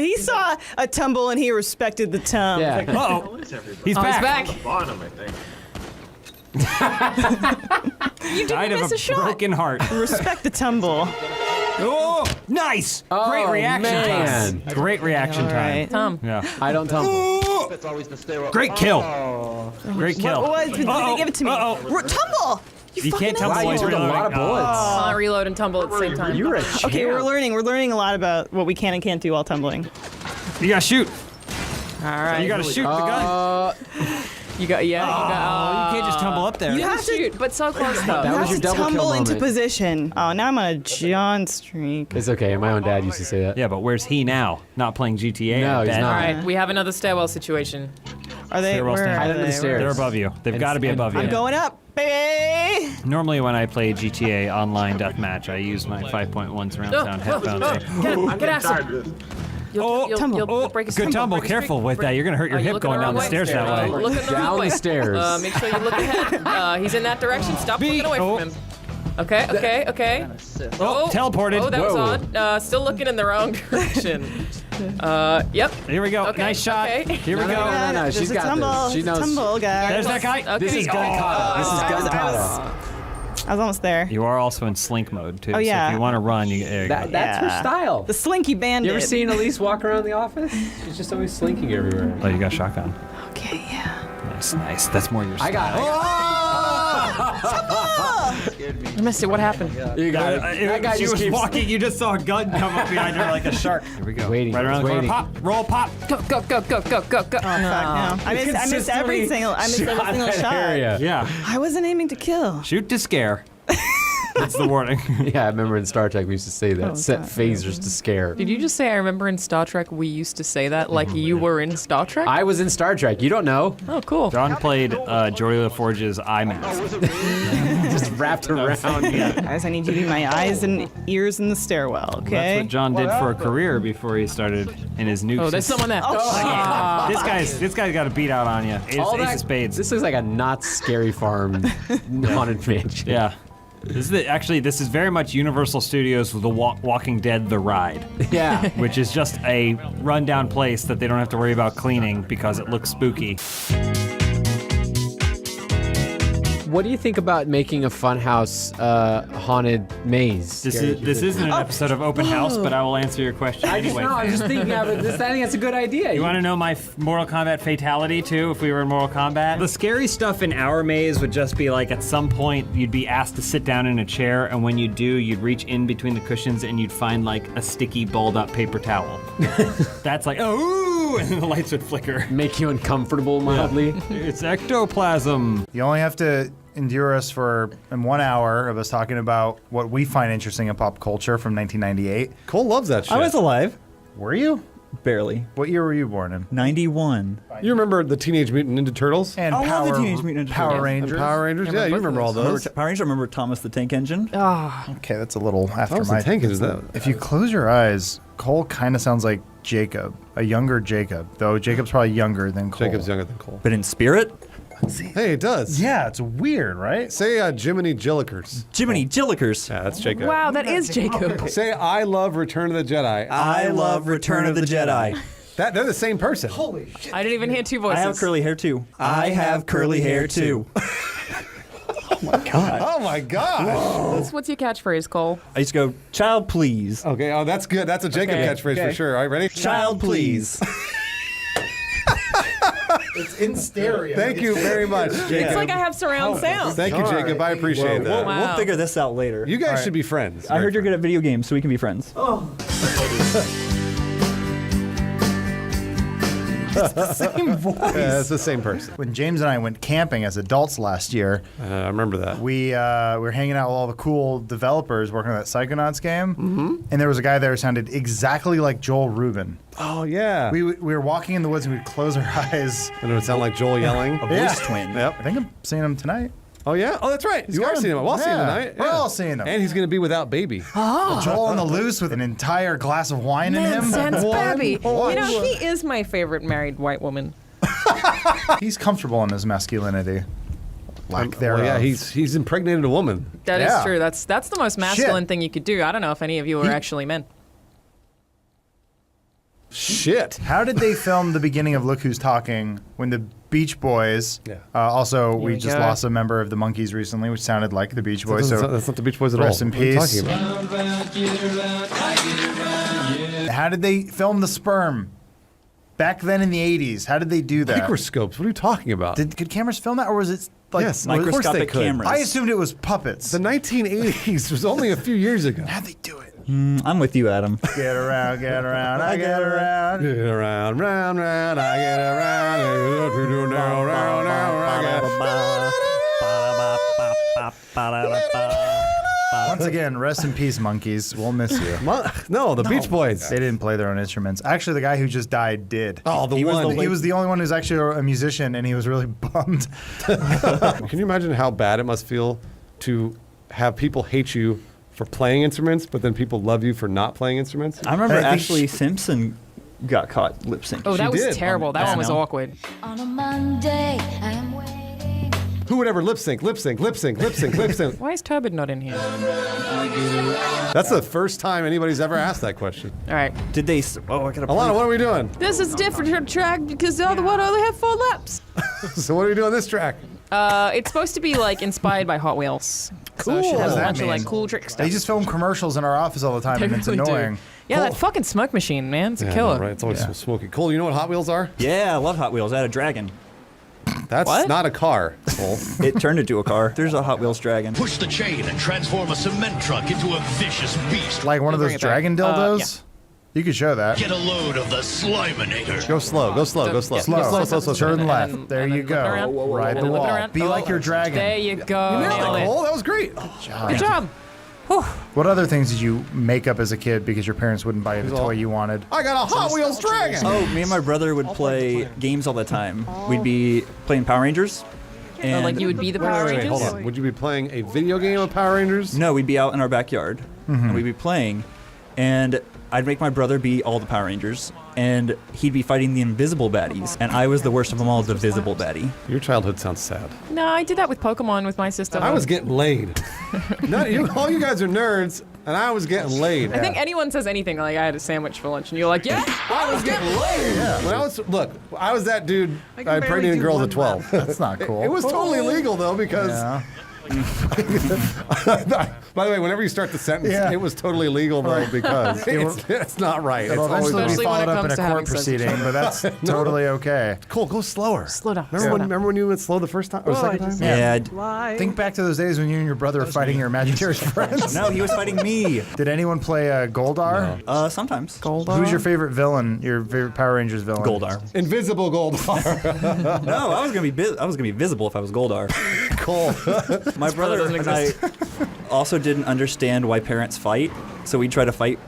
He saw a tumble and he respected the tum. Yeah. Uh-oh. He's back. He's back. Bottom, I think. You Died didn't of miss a a shot. broken heart. Respect the tumble. Oh, nice! Oh, Great reaction man. time. Great reaction All right. time. Yeah. I don't tumble. Great kill. Great kill. What was? Did they give it to me? Uh-oh. Tumble! You can't fucking tumble Wow, you while took you're a lot of reloading. bullets. Reload and tumble at the same time. You're a champ. Okay, we're learning a lot about what we can and can't do while tumbling. You gotta shoot. All right. You gotta shoot the gun. You got. You can't just tumble up there. You have to shoot, but so close though. That You was have your to double kill tumble into moment. position. Oh, now I'm on a John streak. It's okay. My own dad used to say that. Yeah, but where's he now? Not playing GTA. No, I he's bet. not. All right, we have another stairwell situation. Are they? Stairwell Where stand. are Hide under the they? stairs. They're above you. They've got to be above you. I'm going up, baby. Normally, when I play GTA Online Deathmatch, I use my 5.1 surround sound headphones. Get acid. You'll break his Good tumble. break his Careful streak. with that. You're gonna hurt your You're hip looking going the down the wrong stairs way. that way. Look at the Down wrong the way. stairs. Make sure you look ahead. He's in that direction. Stop looking away from him. Okay, okay, okay. Oh, teleported. Oh, that was Whoa. odd. Still looking in the wrong direction. Yep. Here we go. Okay, nice shot. okay. Here we go. No, she's got this. She knows. Tumble, guys. There's that guy. Okay. This is Gun This is Gun I was almost there. You are also in slink mode too. Oh, yeah. So if you want to run, there you go. That's her style. The Slinky Bandit. You ever seen Elise walk around the office? She's just always slinking everywhere. Oh, you got a shotgun. Okay, yeah. Nice, nice. That's more your style. I got it. I missed it. What happened? You got it. That guy she just was keeps walking. You just saw a gun come up behind her like a shark. Here we go. Waiting. Right around the corner. Waiting. Pop. Roll. Pop. Go, go, go, go, go, go, go. Oh, fuck no. I missed every single shot. Area. Yeah. I wasn't aiming to kill. Shoot to scare. That's the warning. Yeah, I remember in Star Trek we used to say that. Set phasers to scare. Did you just say I remember in Star Trek we used to say that like you were in Star Trek? I was in Star Trek. You don't know. Oh, cool. John played Geordie LaForge's eye mask. Just wrapped around. Guys, I need you to be my eyes and ears in the stairwell, okay? That's what John did for a career before he started in his new. Oh, there's someone there. This guy's got a beat out on you. Ace of spades. This looks like a not scary farm haunted mansion. Yeah. This is very much Universal Studios with the Walking Dead The Ride. Yeah. Which is just a rundown place that they don't have to worry about cleaning because it looks spooky. What do you think about making a Funhouse haunted maze? This isn't an episode of Open House, but I will answer your question anyway. I was just thinking of it. I think that's a good idea. You want to know my Mortal Kombat fatality too? If we were in Mortal Kombat, the scary stuff in our maze would just be like at some point you'd be asked to sit down in a chair, and when you do, you'd reach in between the cushions and you'd find like a sticky, balled-up paper towel. That's like oh, and then the lights would flicker. Make you uncomfortable mildly. It's ectoplasm. You only have to endure us for 1 hour of us talking about what we find interesting in pop culture from 1998. Cole loves that shit. I was alive. Were you? Barely. What year were you born in? 91. You remember the Teenage Mutant Ninja Turtles? And I love the Teenage Mutant Ninja Power Turtles. Rangers. And Power Rangers? Yeah, you remember all those. Power Rangers. I remember Thomas the Tank Engine. Okay, that's a little after Thomas my the Tank is that. If you close your eyes, Cole kind of sounds like Jacob, a younger Jacob, though Jacob's probably younger than Cole. Jacob's younger than Cole. But in spirit? Hey, it does. Yeah, it's weird, right? Say Jiminy Jillikers. Jiminy Jillikers. Yeah, that's Jacob. Wow, that is Jacob. Say I love Return of the Jedi. I love Return of the Jedi. They're the same person. Holy shit. I didn't even hear two voices. I have curly hair too. I have curly hair too. Oh my god. Oh my god. What's your catchphrase, Cole? I used to go, child please. Okay, oh that's good. That's a Jacob catchphrase for sure. All right, ready? Child please. It's in stereo. Thank you very much, Jacob. It's like I have surround sound. Thank you, Jacob. I appreciate that. Wow. We'll figure this out later. You guys should be friends. I heard you're good at video games, so we can be friends. Oh. It's the same voice. Yeah, it's the same person. When James and I went camping as adults last year, I remember that. We were hanging out with all the cool developers working on that Psychonauts game, and there was a guy there who sounded exactly like Joel Rubin. Oh yeah. We were walking in the woods and we'd close our eyes. And it would sound like Joel yelling. A voice twin. Yep. I think I'm seeing him tonight. Oh yeah. Oh, that's right. You are seeing him. We'll see him tonight. We're all seeing him. And he's going to be without baby. Oh. Joel on the loose with an entire glass of wine in him. Sans baby. One. You know, he is my favorite married white woman. He's comfortable in his masculinity. Lack thereof. Well, yeah, he's impregnated a woman. That is true. That's the most masculine Shit. thing you could do. I don't know if any of you are actually men. Shit. How did they film the beginning of Look Who's Talking when the Beach Boys, also we just lost a member of the Monkees recently, which sounded like the Beach Boys. That's not the Beach Boys at all. Rest in What are you peace. talking about? How did they film the sperm? Back then in the 80s, how did they do that? Microscopes. What are you talking about? Could cameras film that, or was it like Yes, microscopic cameras? I assumed it was puppets. The 1980s was only a few years ago. How'd they do it? I'm with you, Adam. Get around, I get around. Get around, round, round, I get around. Round, Once again, rest in peace, Monkees. We'll miss you. No, the Beach Boys. They didn't play their own instruments. Actually, the guy who just died did. Oh, he was the only one who's actually a musician, and he was really bummed. Can you imagine how bad it must feel to have people hate you for playing instruments, but then people love you for not playing instruments? I remember Ashley Simpson got caught lip syncing. Oh, that was did. terrible. That one was awkward. On a Monday, I'm waiting. Who would ever lip sync? Why is Turbid not in here? That's the first time anybody's ever asked that question. All right. Did they? Oh, I gotta. Alana, what are we doing? This is different track because the other one only have 4 laps. So what are we doing this track? It's supposed to be like inspired by Hot Wheels. So it should What have does a that bunch of like mean? cool trick stuff. They just film commercials in our office all the time, They and it's really do. annoying. Yeah, that fucking smoke machine, man. It's a Yeah, killer. right? It's always so smoky. Cole, you know what Hot Wheels are? Yeah, I love Hot Wheels. I had a dragon. That's What? not a car, Cole. It turned into a car. There's a Hot Wheels dragon. Push the chain and transform a cement truck into a vicious beast. Like one of those Bring it back. dragon dildos? You could show that. Get a load of the Sliminator. Go slow. Slow. Turn left. And there then you flip go. it around. Ride And the then flip it wall. around. Be like your dragon. There you go. You nailed Nailed it, it. Cole. That was great. Good job. What other things did you make up as a kid because your parents wouldn't buy you the toy you wanted? I got a Hot Wheels dragon. Oh, me and my brother would play games all the time. We'd be playing Power Rangers. And Oh, like you would be the Power Wait, Rangers? hold on. Would you be playing a video game of Power Rangers? No, we'd be out in our backyard, and we'd be playing, and I'd make my brother be all the Power Rangers, and he'd be fighting the invisible baddies, and I was the worst of them all, the visible baddie. Your childhood sounds sad. No, I did that with Pokemon with my sister. I was getting laid. All you guys are nerds, and I was getting laid. I think anyone says anything like I had a sandwich for lunch, and you're like, yeah, I was getting laid. Yeah. When I was that dude. I impregnated girls at 12. That's not cool. It was totally legal though because. Yeah. By the way, whenever you start the sentence, Yeah. it was totally legal though because it's not right. It's It'll always eventually be Especially when followed it up in comes a to court having sex with proceeding, but that's totally okay. Cool, go slower. Slow down. Remember when you went slow the first time or second time? Yeah. Think back to those days when you and your brother were fighting your imaginary friends. No, he was fighting me. Did anyone play Goldar? Sometimes. Goldar. Who's your favorite villain? Your favorite Power Rangers villain? Goldar. Invisible Goldar. No, I was gonna be visible if I was Goldar. Cool. My brother doesn't and I also didn't understand why parents fight, so we tried to fight,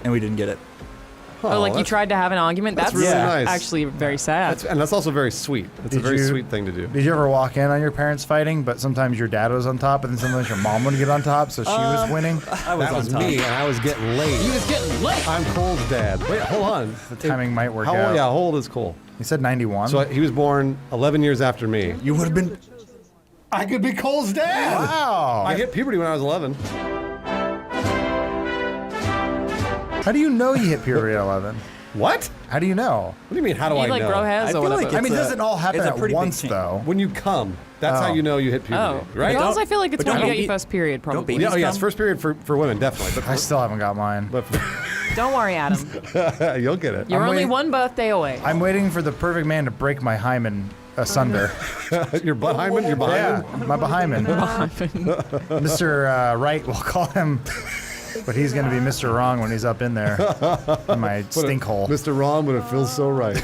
and we didn't get it. Oh, like you tried to have an argument? That's really nice. actually very sad. And that's also very sweet. It's a Did very you- sweet thing to do. Did you ever walk in on your parents fighting, but sometimes your dad was on top, and then sometimes your mom would get on top, so she was winning? I was That on was top. me, and I was getting laid. He was getting late. I'm Cole's dad. Wait, hold on. The timing might work How out. old? Yeah, how old is Cole? He said 91. So he was born 11 years after me. You would have been. I could be Cole's dad. Wow. I hit puberty when I was 11. How do you know you hit puberty at 11? What? How do you know? What do you mean? How do You I like know? grow hairs I or feel whatever? like I mean, it It's doesn't all happen it's a at pretty big once, change. though. When you come, that's how Oh. you know you hit puberty, Oh, right? Girls, I feel like it's but when you don't get your baby- first period, probably. babies Yeah, oh, yes, come? first period for women, definitely. I still haven't got mine. But Don't worry, Adam. you'll get it. You're I'm only waiting- one birthday away. I'm waiting for the perfect man to break my hymen asunder. Your butt hymen? Your behind? Yeah, my behymen. Mr. Right, we'll call him. But he's going to be Mr. Wrong when he's up in there. In my stink hole. Mr. Wrong, but it feels so right.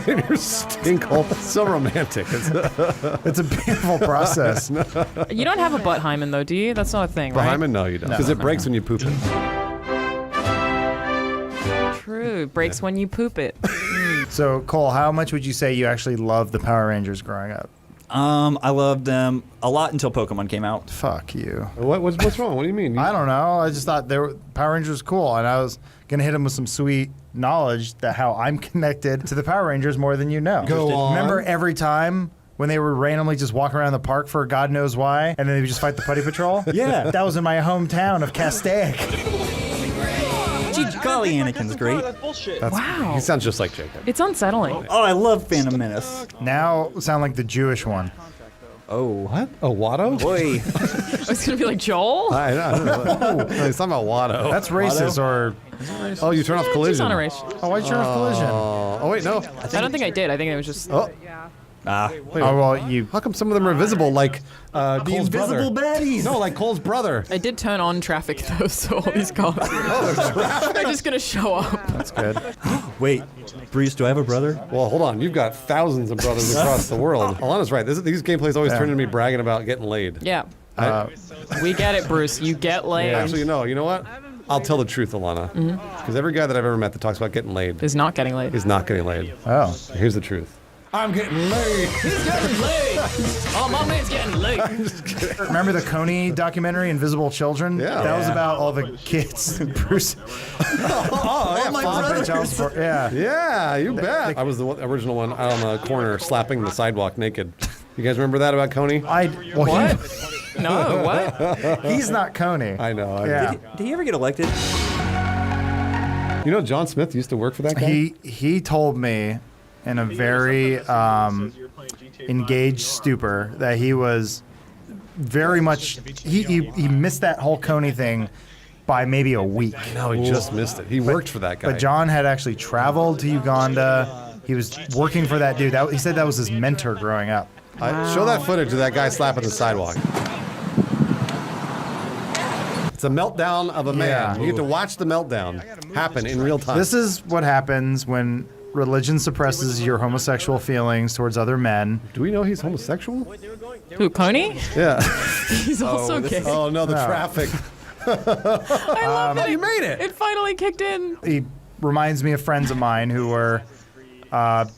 In your stink hole. So romantic. It's a beautiful process. You don't have a butt hymen, though, do you? That's not a thing, right? Hymen? No, you don't. Because it breaks when you poop it. True. Breaks when you poop it. So, Cole, how much would you say you actually loved the Power Rangers growing up? I loved them a lot until Pokemon came out. Fuck you. What's wrong? What do you mean? I don't know. I just thought Power Rangers was cool, and I was gonna hit him with some sweet knowledge that how I'm connected to the Power Rangers more than you know. Go on. Remember every time when they would randomly just walk around the park for God knows why, and then they would just fight the Putty Patrol? Yeah. That was in my hometown of Castaic. Gee, golly, Anakin's great. Wow. He sounds just like Jacob. It's unsettling. Oh, I love Phantom Menace. Now sound like the Jewish one. Oh. What? Oh, Watto? Boy. I was going to be like, Joel? I know. No, he's talking about Watto. That's racist, or... Oh, you turn off collision. She's on a race. Oh, why'd you turn off collision? Oh, wait, no. I don't think I did. I think it was just... Oh. Wait, oh, well, you... How come some of them are visible, like Cole's invisible brother? baddies. No, like Cole's brother. I did turn on traffic, though, so all these cars... They're just going to show up. That's good. Wait, Breeze, do I have a brother? Well, hold on. You've got thousands of brothers across the world. Alana's right. These gameplays always turn into me bragging about getting laid. Yeah. We get it, Bruce. You get laid. Actually, no. You know what? I'll tell the truth, Alana. Because every guy that I've ever met that talks about getting laid Is not getting laid. is not getting laid. Oh. Here's the truth. I'm getting laid. He's getting laid. Oh, my man's getting laid. Remember the Coney documentary, Invisible Children? Yeah. That was about all the kids. Bruce. Oh, my Father brothers. child support. Yeah. Yeah, you bet. I was the original one out on the corner slapping the sidewalk naked. You guys remember that about Coney? No, what? He's not Coney. I know. Yeah. Did he ever get elected? You know, John Smith used to work for that guy. He told me in a very engaged stupor that he was very much he missed that whole Coney thing by maybe a week. No, he just missed it. He worked for that guy. But John had actually traveled to Uganda. He was working for that dude. He said that was his mentor growing up. Show that footage of that guy slapping the sidewalk. It's a meltdown of a man. Yeah. You get to watch the meltdown happen in real time. This is what happens when religion suppresses your homosexual feelings towards other men. Do we know he's homosexual? Who, Coney? Yeah. He's also gay. Oh, no, the traffic. I love that. You made it. It finally kicked in. He reminds me of friends of mine who were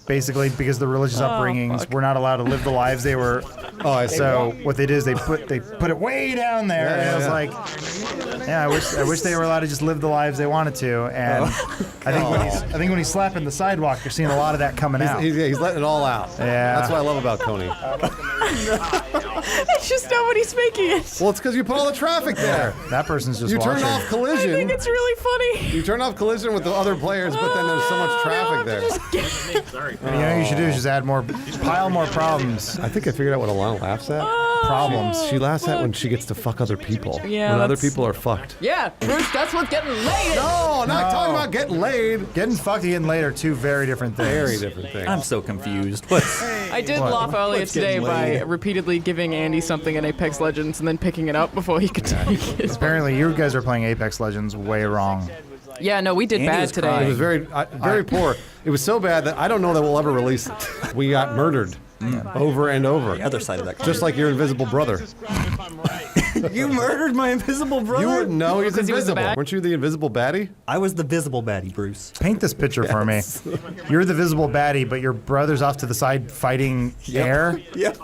basically, because of the religious upbringings, were not allowed to live the lives they were. So what they did is they put it way down there, and it was like, yeah, I wish they were allowed to just live the lives they wanted to. And I think when he's slapping the sidewalk, you're seeing a lot of that coming out. He's letting it all out. Yeah, that's what I love about Coney. It's just nobody's making it. Well, it's because you put all the traffic there. That person's just you watching. turn off collision. I think it's really funny. You turn off collision with the other players, but then there's so much traffic there. And you know what you should do is just pile more problems. I think I figured out what Alana laughs at. Problems. She laughs at when she gets to fuck other people. Yeah, when other that's- people are fucked. Yeah, Bruce, that's what's getting laid. No, not talking about getting laid. Getting fucked and getting laid are two very different things. Very different things. I'm so confused. I did laugh earlier today by repeatedly giving Andy something in Apex Legends and then picking it up before he could take it. Apparently, you guys are playing Apex Legends way wrong. Yeah, no, we did Andy bad was today. crying. It was very poor. It was so bad that I don't know that we'll ever release it. We got murdered over and over. The other side of that coin. Just like your invisible brother. You murdered my invisible brother? You were no, he's Because he was the invisible. bad- Weren't you the invisible baddie? I was the visible baddie, Bruce. Paint this picture for me. You're the visible baddie, but your brother's off to the side fighting air. Yep.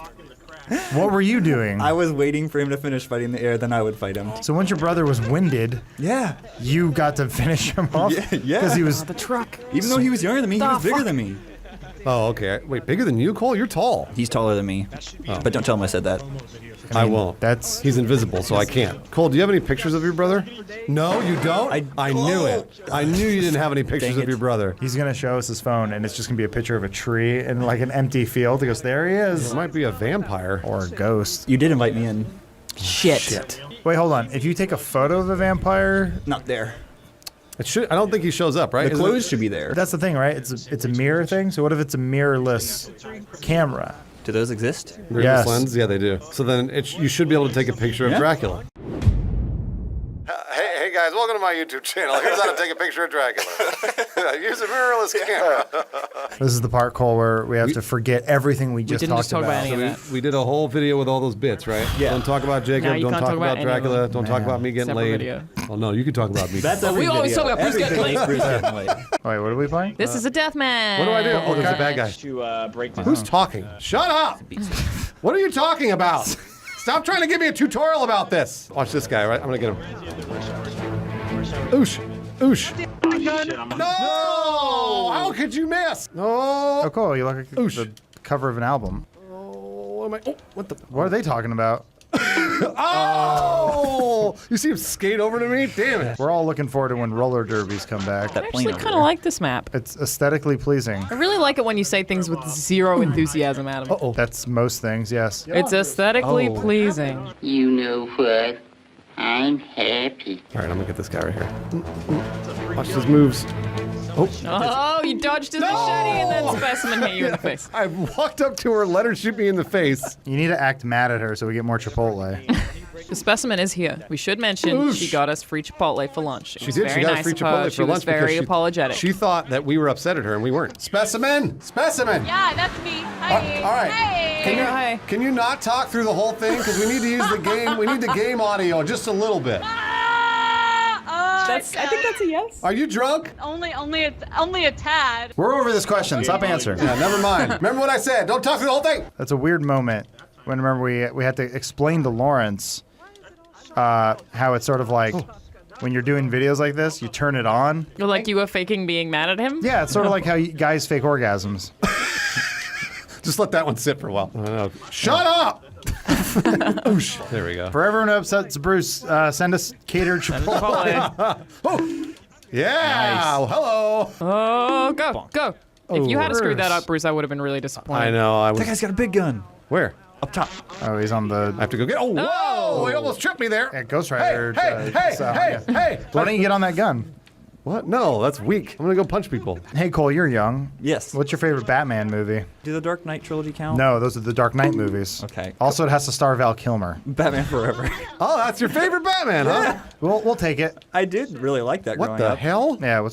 What were you doing? I was waiting for him to finish fighting the air, then I would fight him. So once your brother was winded, Yeah. you got to finish him off? Yeah. Because he was... The truck. Even though he was younger than me, he was bigger than me. Oh, okay. Wait, bigger than you, Cole? You're tall. He's taller than me. But don't tell him I said that. I won't. He's invisible, so I can't. Cole, do you have any pictures of your brother? No, you don't? I knew it. I knew you didn't have any pictures of your brother. He's going to show us his phone, and it's just going to be a picture of a tree in like an empty field. He goes, there he is. It might be a vampire. Or a ghost. You did invite me in. Shit. Wait, hold on. If you take a photo of a vampire... Not there. It should. I don't think he shows up, right? The clues should be there. That's the thing, right? It's a mirror thing. So what if it's a mirrorless camera? Do those exist? Mirrorless Yes. lens? Yeah, they do. So then you should be able to take a picture of Dracula. Hey guys, welcome to my YouTube channel. Here's how to take a picture of Dracula. Use a mirrorless camera. This is the part, Cole, where we have to forget everything we just didn't talked just talk about any of that. We did a whole video with all those bits, right? Yeah. Don't talk about Jacob. No, you don't can't talk talk about about any of Dracula. them. Don't talk about me getting Separate laid. video. Oh no, you can talk about me. That's We every always video. talk about Bruce getting Everything is Bruce getting laid. Wait, what are we playing? This is a death match. What do I do? Oh, there's a bad guy. To break the Who's talking? Shut up! What are you talking about? Stop trying to give me a tutorial about this. Watch this guy, right? I'm gonna get him. Oosh! Oosh! No! How could you miss? No! Oh, cool. You look like the cover of an album. What am I? Oh, what the? What are they talking about? Oh! You see him skate over to me? Damn it! We're all looking forward to when roller derbies come back. I actually kind of like this map. It's aesthetically pleasing. I really like it when you say things with zero enthusiasm, Adam. Uh-oh. That's most things, yes. It's aesthetically pleasing. You know what? I'm happy. All right, I'm gonna get this guy right here. Watch his moves. Oh, you dodged his machete and then Specimen hit you in the face. I walked up to her, let her shoot me in the face. You need to act mad at her so we get more Chipotle. The Specimen is here. We should mention she got us free Chipotle for lunch. It She was did. very She got nice us free of her. Chipotle She for was lunch because very she, apologetic. She thought that we were upset at her and we weren't. Specimen! Specimen! Yeah, that's me. Hi. All right. Hey. Can you not talk through the whole thing? Because we need to use the game. We need the game audio just a little bit. I think that's a yes. Are you drunk? Only a tad. We're over this question. Stop answering. Yeah, never mind. Remember what I said. Don't talk through the whole thing. That's a weird moment when, remember, we had to explain to Lawrence how it's sort of like when you're doing videos like this, you turn it on. Like you were faking being mad at him? Yeah, it's sort of like how guys fake orgasms. Just let that one sit for a while. I know. Shut up! Oosh. There we go. For everyone who upsets Bruce, send us catered Chipotle. Oh, yeah. Well, hello. Oh, go. If you had screwed that Bruce. up, Bruce, I would have been really disappointed. I know. I was. That guy's got a big gun. Where? Up top. Oh, he's on the. I have to go get. Oh, whoa! He almost tripped me there. Yeah, Ghost Rider. Hey! Why don't you get on that gun? What? No, that's weak. I'm gonna go punch people. Hey, Cole, you're young. Yes. What's your favorite Batman movie? Do the Dark Knight trilogy count? No, those are the Dark Knight movies. Okay. Also, it has to star Val Kilmer. Batman Forever. Oh, that's your favorite Batman, huh? We'll take it. I did really like that What growing the up. hell? Yeah,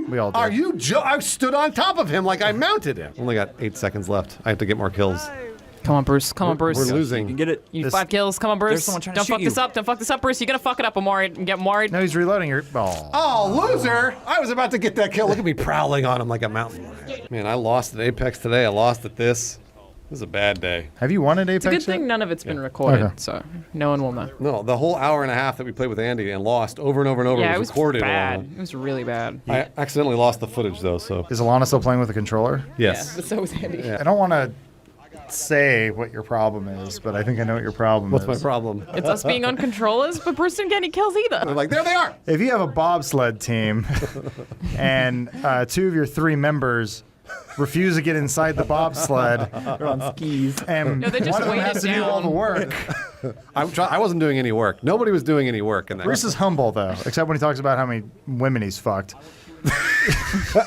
we all do. Are you? I stood on top of him like I mounted him. Only got 8 seconds left. I have to get more kills. Come on, Bruce. Come on, Bruce. We're losing. You can get it. You need 5 kills. Come on, Bruce. There's someone trying to Don't shoot fuck you. this up. Don't fuck this up, Bruce. You're gonna fuck it up. I'm worried. I'm getting worried. No, he's reloading your. Oh. Oh, loser! I was about to get that kill. Look at me prowling on him like a mountain lion. Man, I lost at Apex today. I lost at this. This is a bad day. Have you won at It's Apex? a good thing yet? none of it's been recorded, Okay. so no one will know. No, the whole hour and a half that we played with Andy and lost over and over and over Yeah, was it was recorded. bad. It was really bad. I accidentally lost the footage though, so. Is Alana still playing with the controller? Yes. But so was Andy. I don't want to say what your problem is, but I think I know what your problem What's is. my problem? It's us being on controllers, but Bruce didn't get any kills either. They're like, there they are! If you have a bobsled team and 2 of your 3 members refuse to get inside the bobsled They're on skis. and No, they just one of them weighted has to do all the down. work. I wasn't doing any work. Nobody was doing any work in that. Bruce is humble, though, except when he talks about how many women he's fucked.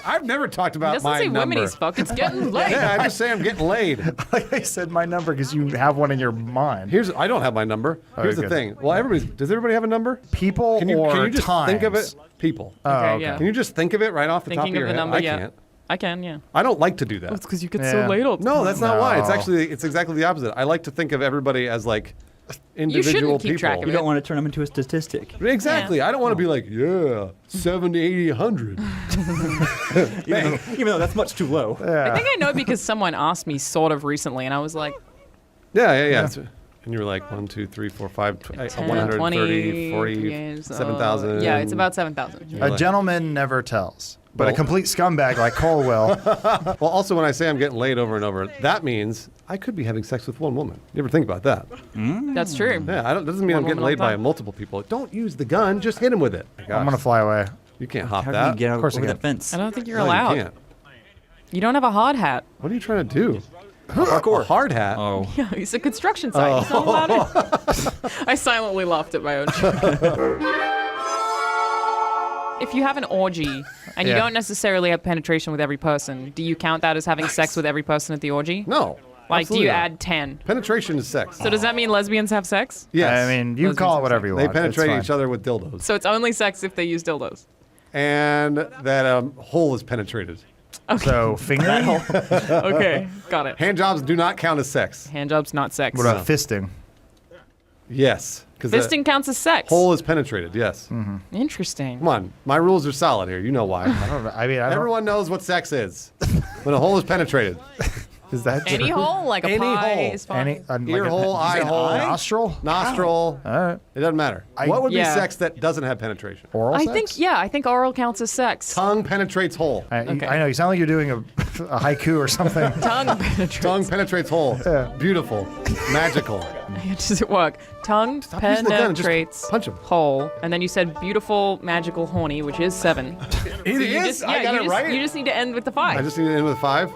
I've never talked It about doesn't my say number. women he's fucked. It's getting late. Yeah, I just say I'm getting laid. Like I said my number because you have one in your mind. I don't have my number. Here's the good. thing. Well, does everybody have a number? People Can you or just times? think of it? People. Oh, Okay, okay. yeah. Can you just think of it right off the top of Thinking your of the head? number, I yeah. can't. I can, yeah. I don't like to do that. It's because you get Yeah. so late all the No, time. that's not why. No. It's exactly the opposite. I like to think of everybody as like individual shouldn't keep people. track of You don't want to turn them into a statistic. Exactly. I don't want to be like, yeah, 70, 80, 100. Even though that's much too low. I think I know because someone asked me sort of recently, and I was like, Yeah. And you were like 1, 2, 3, 4, 5, 10, 130, 20, 40, years, 7,000. yeah, it's about 7,000. A gentleman never tells, but a Well- complete scumbag like Cole will. Well, also when I say I'm getting laid over and over, that means I could be having sex with one woman. You ever think about that? That's true. Yeah, doesn't mean One I'm getting woman all laid the by time. multiple people. Don't use the gun. Just hit him with it. I'm going to fly away. You can't hop How that. can you get Of course I over can. that fence? I don't think you're No, allowed. You can't. You don't have a hard hat. What are you trying to do? Parkour. A hard hat. Oh. Yeah, it's a construction site. He's not allowed in. I silently laughed at my own joke. If you have an orgy and you Yeah. don't necessarily have penetration with every person, do you count that as having sex with every person at the orgy? No. Like, absolutely do you not. add 10? Penetration is sex. So does that mean lesbians have sex? Yes. I mean, you can call it whatever you they want. It's penetrate fine. each other with dildos. So it's only sex if they use dildos. And that hole is penetrated. So fingering? Okay, got it. Hand jobs do not count as sex. Hand jobs, not sex. What about fisting? Yes. Because Fisting counts as sex. hole is penetrated, yes. Interesting. Come on. My rules are solid here. You know why. I don't know. I mean, Everyone knows what sex is. When a hole is penetrated. Is that Any true? hole, like a Any pie, hole. is fine. Like Ear hole, eye hole. nostril? Nostril. All right. It doesn't matter. I- What would be Yeah. sex that doesn't have penetration? Oral I sex? think oral counts as sex. Tongue penetrates hole. Okay. I know. You sound like you're doing a haiku or something. Tongue penetrates. Tongue penetrates hole. Yeah. Beautiful. Magical. Does it work? Tongue using the gun and just penetrates punch 'em. hole, and then you said beautiful, magical, horny, which is 7. It is? I got it right? You just need to end with the 5. I just need to end with 5.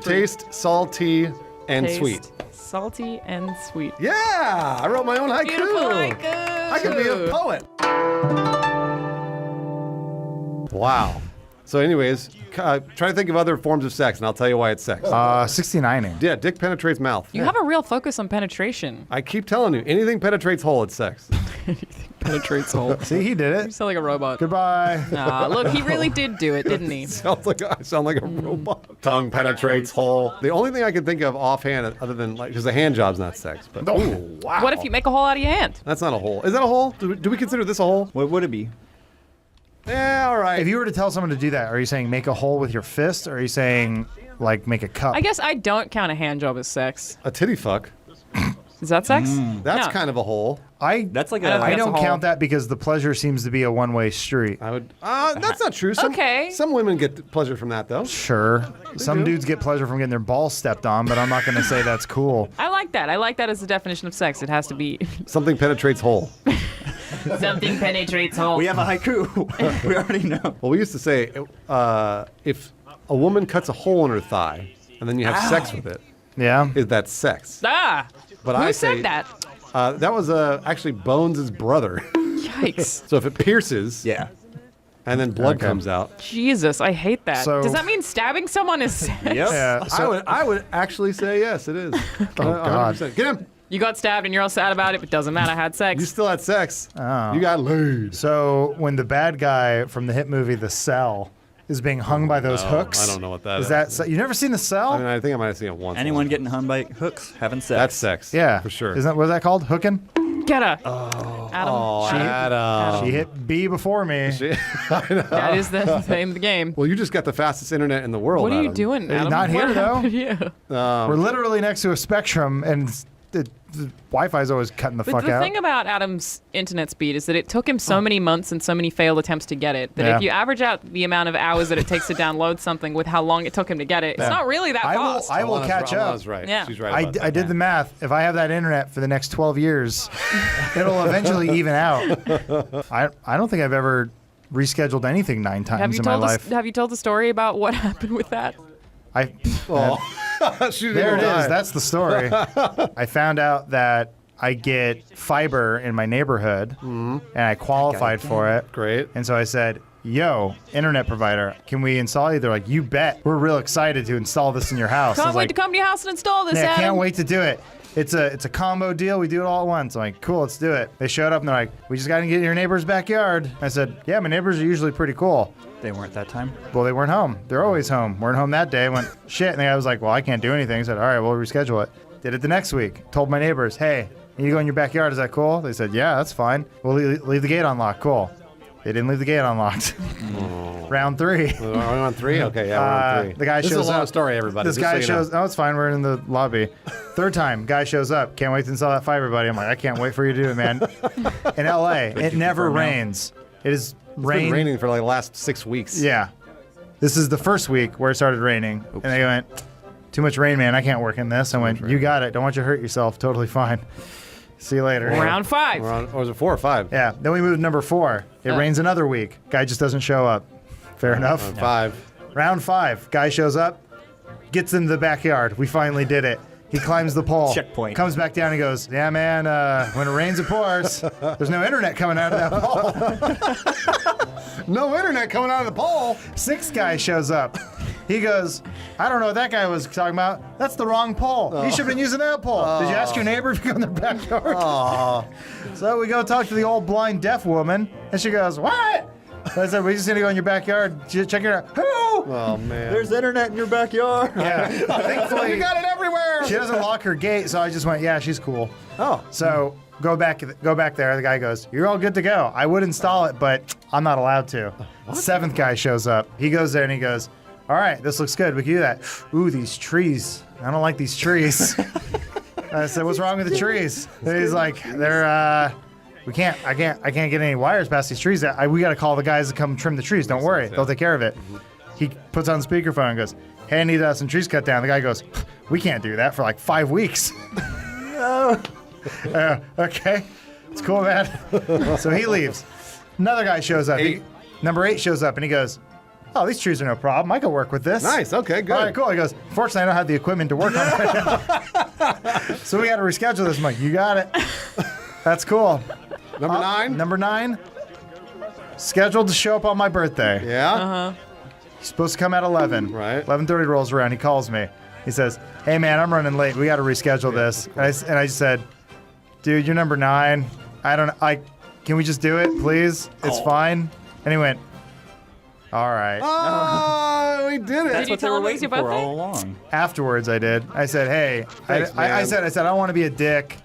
Taste, salty, and Taste, sweet. salty, and sweet. Yeah! I wrote my own haiku. Beautiful haiku. I can be a poet. Wow. So anyways, try to think of other forms of sex, and I'll tell you why it's sex. 69ing. Yeah, dick penetrates mouth. You have a real focus on penetration. I keep telling you, anything penetrates hole, it's sex. Penetrates hole. See, he did You it. sound like a robot. Goodbye. Nah, look, he really did do it, didn't he? I sound like a robot. Tongue penetrates hole. The only thing I can think of offhand, other than like, because a hand job's not sex, but ooh, wow. What if you make a hole out of your hand? That's not a hole. Is that a hole? Do we consider this a hole? What would it be? Yeah, all right. If you were to tell someone to do that, are you saying make a hole with your fist, or are you saying like make a cup? I guess I don't count a hand job as sex. A titty fuck. Is that sex? That's No. kind of a hole. That's like I don't think I that's a don't hole. count that because the pleasure seems to be a one-way street. I would. That's not true. Okay. Some women get pleasure from that, though. Sure. Some do. dudes get pleasure from getting their balls stepped on, but I'm not going to say that's cool. I like that. I like that as the definition of sex. It has to be Something penetrates hole. something penetrates hole. We have a haiku. We already know. Well, we used to say if a woman cuts a hole in her thigh and then you have sex with it, Yeah. that's sex. Ah. But Who I said say that? That was actually Bones' brother. Yikes. So if it pierces, Yeah. and then blood Okay. comes out, Jesus, I hate that. So- Does that mean stabbing someone is sex? Yeah. So, I would actually say yes, it is. Oh God. Get him. You got stabbed and you're all sad about it, but doesn't matter. I had sex. You still had sex. Oh. You got laid. so when the bad guy from the hit movie The Cell is being hung by those no, hooks. I don't know what that is. is. That you never seen The Cell? I mean, I think I might have seen it once. Anyone getting hung by hooks having sex. That's sex. yeah, for sure. Isn't that what is that called? Hooking? Get her. Adam. Oh, Adam. She hit B before me. That is the name of the game. Well, you just got the fastest internet in the world. What are you Adam. doing, Hey, Adam? not here, What though. happened to you? We're literally next to a spectrum, and the Wi-Fi's always cutting the But fuck the out. thing about Adam's internet speed is that it took him so many months and so many failed attempts to get it that Yeah. if you average out the amount of hours that it takes to download something with how long it took him to get it, Yeah. it's not really that fast. I will catch up. Alana's right. Yeah. She's right. About I did the math. If I have that internet for the next 12 years, it'll eventually even out. I don't think I've ever rescheduled anything 9 times Have you in my told life. have you told the story about what happened with that? I Oh. She didn't there it lie. is. That's the story. I found out that I get fiber in my neighborhood, and I qualified for it. Great. And so I said, "Yo, internet provider, can we install you?" They're like, "You bet. We're real excited to install this in your house." I Can't was wait like, to come to your house and install this, Yeah, Adam. can't wait to do it. It's a combo deal. We do it all at once. I'm like, cool, let's do it. They showed up and they're like, we just got to get in your neighbor's backyard. I said, yeah, my neighbors are usually pretty cool. They weren't that time. Well, they weren't home. They're always home. Weren't home that day. I went, shit. And the guy was like, well, I can't do anything. I said, all right, we'll reschedule it. Did it the next week. Told my neighbors, hey, you go in your backyard. Is that cool? They said, yeah, that's fine. We'll leave the gate unlocked. Cool. They didn't leave the gate unlocked. Round 3. Are we on 3? Okay, yeah, we're on 3. The guy this shows is a long up. story, everybody. This just guy so you know. shows. Oh, it's fine. We're in the lobby. Third time, guy shows up. Can't wait to install that fiber, buddy. I'm like, I can't wait for you to do it, man. In LA, it never rains. It is It's been raining for like the last 6 weeks. Yeah. This is the first week where it started raining, and they went, too much rain, man. I can't work in this. I went, you got it. Don't want you to hurt yourself. Totally fine. See you later. Round 5. We're on, or was it 4 or 5? Yeah. Then we moved to number 4. It rains another week. Guy just doesn't show up. Fair enough. On 5. Round 5. Guy shows up, gets into the backyard. We finally did it. He climbs the pole. Checkpoint. Comes back down and goes, yeah, man, when it rains, it pours. There's no internet coming out of that pole. No internet coming out of the pole. 6th guy shows up. He goes, I don't know what that guy was talking about. That's the wrong pole. You should have been using that pole. Did you ask your neighbor if you go in their backyard? So we go talk to the old blind deaf woman, and she goes, what? I said, we just need to go in your backyard. Check it out. Who? Oh, man. There's internet in your backyard. Yeah. Thankfully, You got it everywhere. she doesn't lock her gate, so I just went, yeah, she's cool. Oh. So go back there. The guy goes, you're all good to go. I would install it, but I'm not allowed to. 7th guy shows up. He goes there and he goes, all right, this looks good. We can do that. Ooh, these trees. I don't like these trees. I said, what's wrong with the trees? And he's like, I can't get any wires past these trees. We got to call the guys to come trim the trees. Don't worry. They'll take care of it. He puts on speakerphone and goes, hey, I need some trees cut down. The guy goes, we can't do that for like 5 weeks. Okay. It's cool, man. So he leaves. Another guy shows up. Number 8 shows up and he goes, oh, these trees are no problem. I can work with this. Nice. Okay, good. All right, cool. He goes, fortunately, I don't have the equipment to work on it right now. So we got to reschedule this. I'm like, you got it. That's cool. Number 9? Number 9, scheduled to show up on my birthday. Yeah? Uh-huh. He's supposed to come at 11. Right. 11:30 rolls around. He calls me. He says, hey, man, I'm running late. We got to reschedule this. And I said, dude, you're number 9. Can we just do it, please? It's fine. And he went, all right. Oh, we did it. Did you tell him it was your For birthday? all along. Afterwards, I did. I said, hey, Thanks, I man. said, I don't want to be a dick,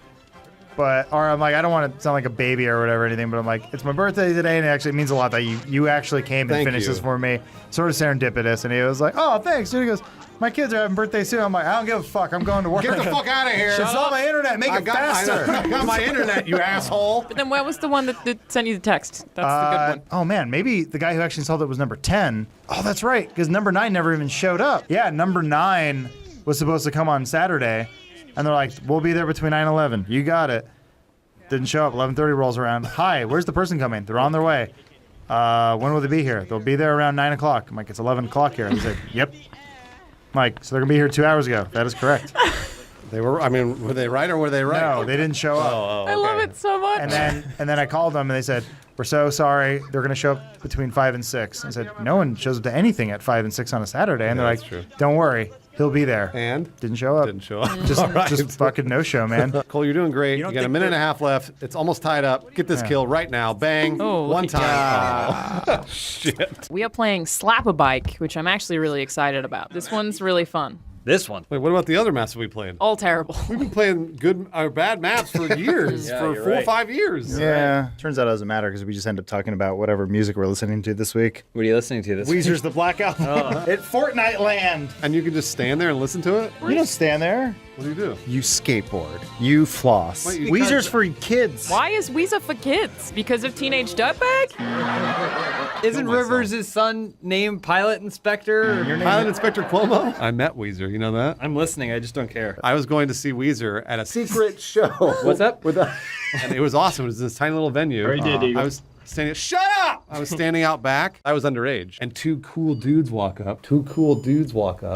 I'm like, I don't want to sound like a baby or whatever, or anything, but I'm like, it's my birthday today, and it actually means a lot that you actually came and Thank finished you. this for me. Sort of serendipitous. And he was like, oh, thanks, dude. He goes, My kids are having birthdays too. I'm like, I don't give a fuck. I'm going to work. Get the fuck out of here. It's on my internet. Make it faster. I got my internet, you asshole. But then where was the one that sent you the text? That's the good one. Oh man, maybe the guy who actually installed it was number 10. Oh, that's right, because number 9 never even showed up. Yeah, number 9 was supposed to come on Saturday, and they're like, we'll be there between 9 and 11. You got it. Didn't show up. 11:30 rolls around. Hi, where's the person coming? They're on their way. When will they be here? They'll be there around 9 o'clock. I'm like, it's 11 o'clock here. He said, yep. I'm like, so they're gonna be here 2 hours ago. That is correct. Were they right or were they right? No, they didn't show up. I love it so much. And then I called them and they said, we're so sorry. They're going to show up between 5 and 6. I said, no one shows up to anything at 5 and 6 on a Saturday. And they're like, don't worry. He'll be there. And? Didn't show up. Didn't show up. Just fucking no-show, man. Cole, you're doing great. You got a minute and a half left. It's almost tied up. Get this kill right now. Bang. Oh, One look at time. Oh, shit. We are playing Slap-a-Bike, which I'm actually really excited about. This one's really fun. This one. Wait, what about the other maps that we played? All terrible. We've been playing good or bad maps for years, for 4 or 5 years. Yeah. Turns out it doesn't matter because we just end up talking about whatever music we're listening to this week. What are you listening to this week? Weezer's The Blackout. At Fortnite Land. And you can just stand there and listen to it? You don't stand there. What do you do? You skateboard. You floss. Wait, Weezer's for kids. Why is Weezer for kids? Because of Teenage Dirtbag? Isn't Rivers' son named Pilot Inspector? Pilot Inspector Cuomo? I met Weezer. You know that? I'm listening. I just don't care. I was going to see Weezer at a secret show. What's up? And it was awesome. It was this tiny little venue. Very did, Eagle. I was standing. Shut up! I was standing out back. I was underage, and 2 cool dudes walk up.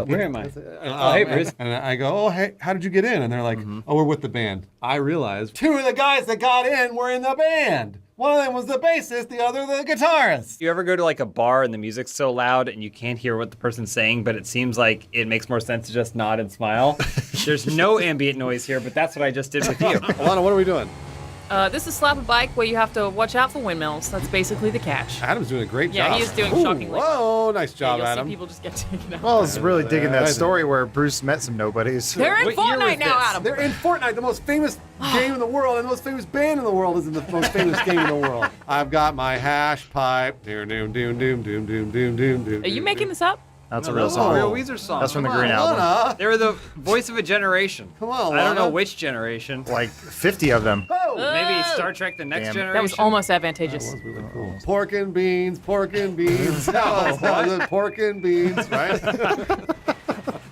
Where am I? Hey, Bruce. And I go, oh, hey, how did you get in? And they're like, oh, we're with the band. I realized 2 of the guys that got in were in the band. One of them was the bassist, the other the guitarist. You ever go to like a bar and the music's so loud and you can't hear what the person's saying, but it seems like it makes more sense to just nod and smile? There's no ambient noise here, but that's what I just did with you. Alana, what are we doing? This is Slap-a-Bike where you have to watch out for windmills. That's basically the catch. Adam's doing a great job. Yeah, he is doing shockingly. Whoa, nice job, You'll Adam. see people just get taken out. Well, I was really digging that story where Bruce met some nobodies. They're in What year was Fortnite now, this? Adam. They're in Fortnite, the most famous game in the world, and the most famous band in the world is in the most famous game in the world. I've got my hash pipe. Doom, doom, doom, doom, doom, doom, doom, doom. Are you making this up? That's a No, real that's song. a Real Weezer song. That's from the Come Green on, Album. Lana. They were the voice of a generation. Come on, I don't know Lana. which generation. Like 50 of them. Maybe Star Trek: The Next Damn. Generation. That was almost advantageous. Pork and beans, pork and beans. Pork and beans, right?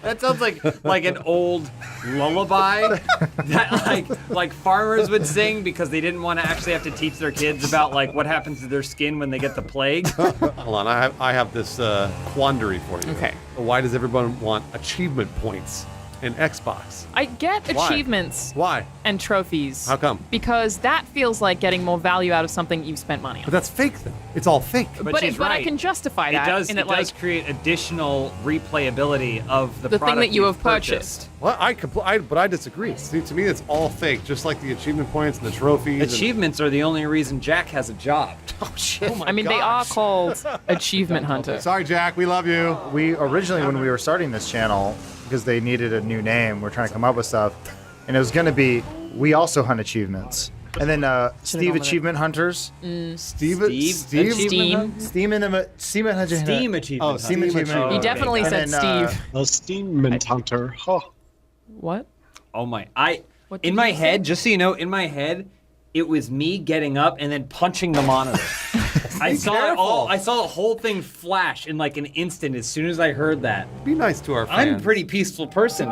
That sounds like an old lullaby that like farmers would sing because they didn't want to actually have to teach their kids about like what happens to their skin when they get the plague. Hold on, I have this quandary for you. Okay. Why does everyone want achievement points in Xbox? I get Why? achievements Why? and trophies. How come? Because that feels like getting more value out of something you've spent money on. But that's fake, though. It's all fake. But she's But I right. can justify It that. does. in It that, does create additional replayability of the The thing product that you you've have purchased. Well, but I disagree. See, to me, it's all fake, just like the achievement points and the trophies. Achievements are the only reason Jack has a job. Oh, shit. I mean, they are called achievement hunters. Sorry, Jack. We love you. We originally, when we were starting this channel, because they needed a new name, we're trying to come up with stuff, and it was going to be We Also Hunt Achievements. And then Steve gone with Achievement Hunters. Steve Steam. Steam Hunter. Steam achievement. Oh, Steam Achievement. He definitely And said then, Steve. The Steamment Hunter. Huh. What? Oh my! What did In my you say? head, just so you know, in my head, it was me getting up and then punching the monitor. I saw it all. I saw the whole thing flash in like an instant as soon as I heard that. Be nice to our fans. I'm a pretty peaceful person.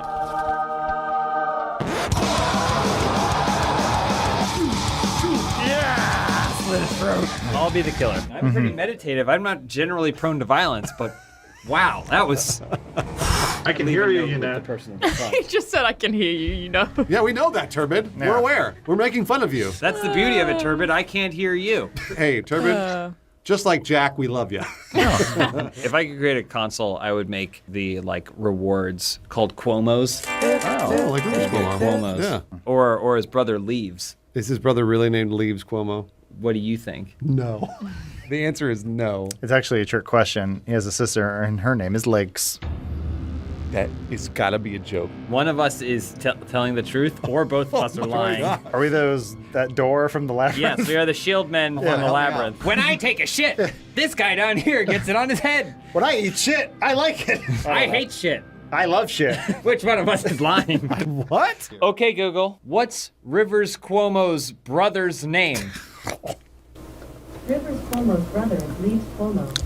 I'll be the killer. I'm pretty meditative. I'm not generally prone to violence, but wow, that was. I can hear you, know. He just said, I can hear you, you know. Yeah, we know that, Turbid. Yeah. We're aware. We're making fun of you. That's the beauty of it, Turbid. I can't hear you. Hey, Turbid. Just like Jack, we love you. If I could create a console, I would make the like rewards called Cuomo's. Oh, like Rivers Cuomo. Cuomo's. Yeah. Or his brother Leaves. Is his brother really named Leaves Cuomo? What do you think? No. The answer is no. It's actually a trick question. He has a sister, and her name is Legs. That is gotta be a joke. One of us is telling the truth, or both of us are lying. Are we that door from the labyrinth? Yes, we are the shield men from the labyrinth. When I take a shit, this guy down here gets it on his head. When I eat shit, I like it. I hate shit. I love shit. Which one of us is lying? What? Okay, Google. What's Rivers Cuomo's brother's name? Rivers Cuomo's brother is Leeds Cuomo.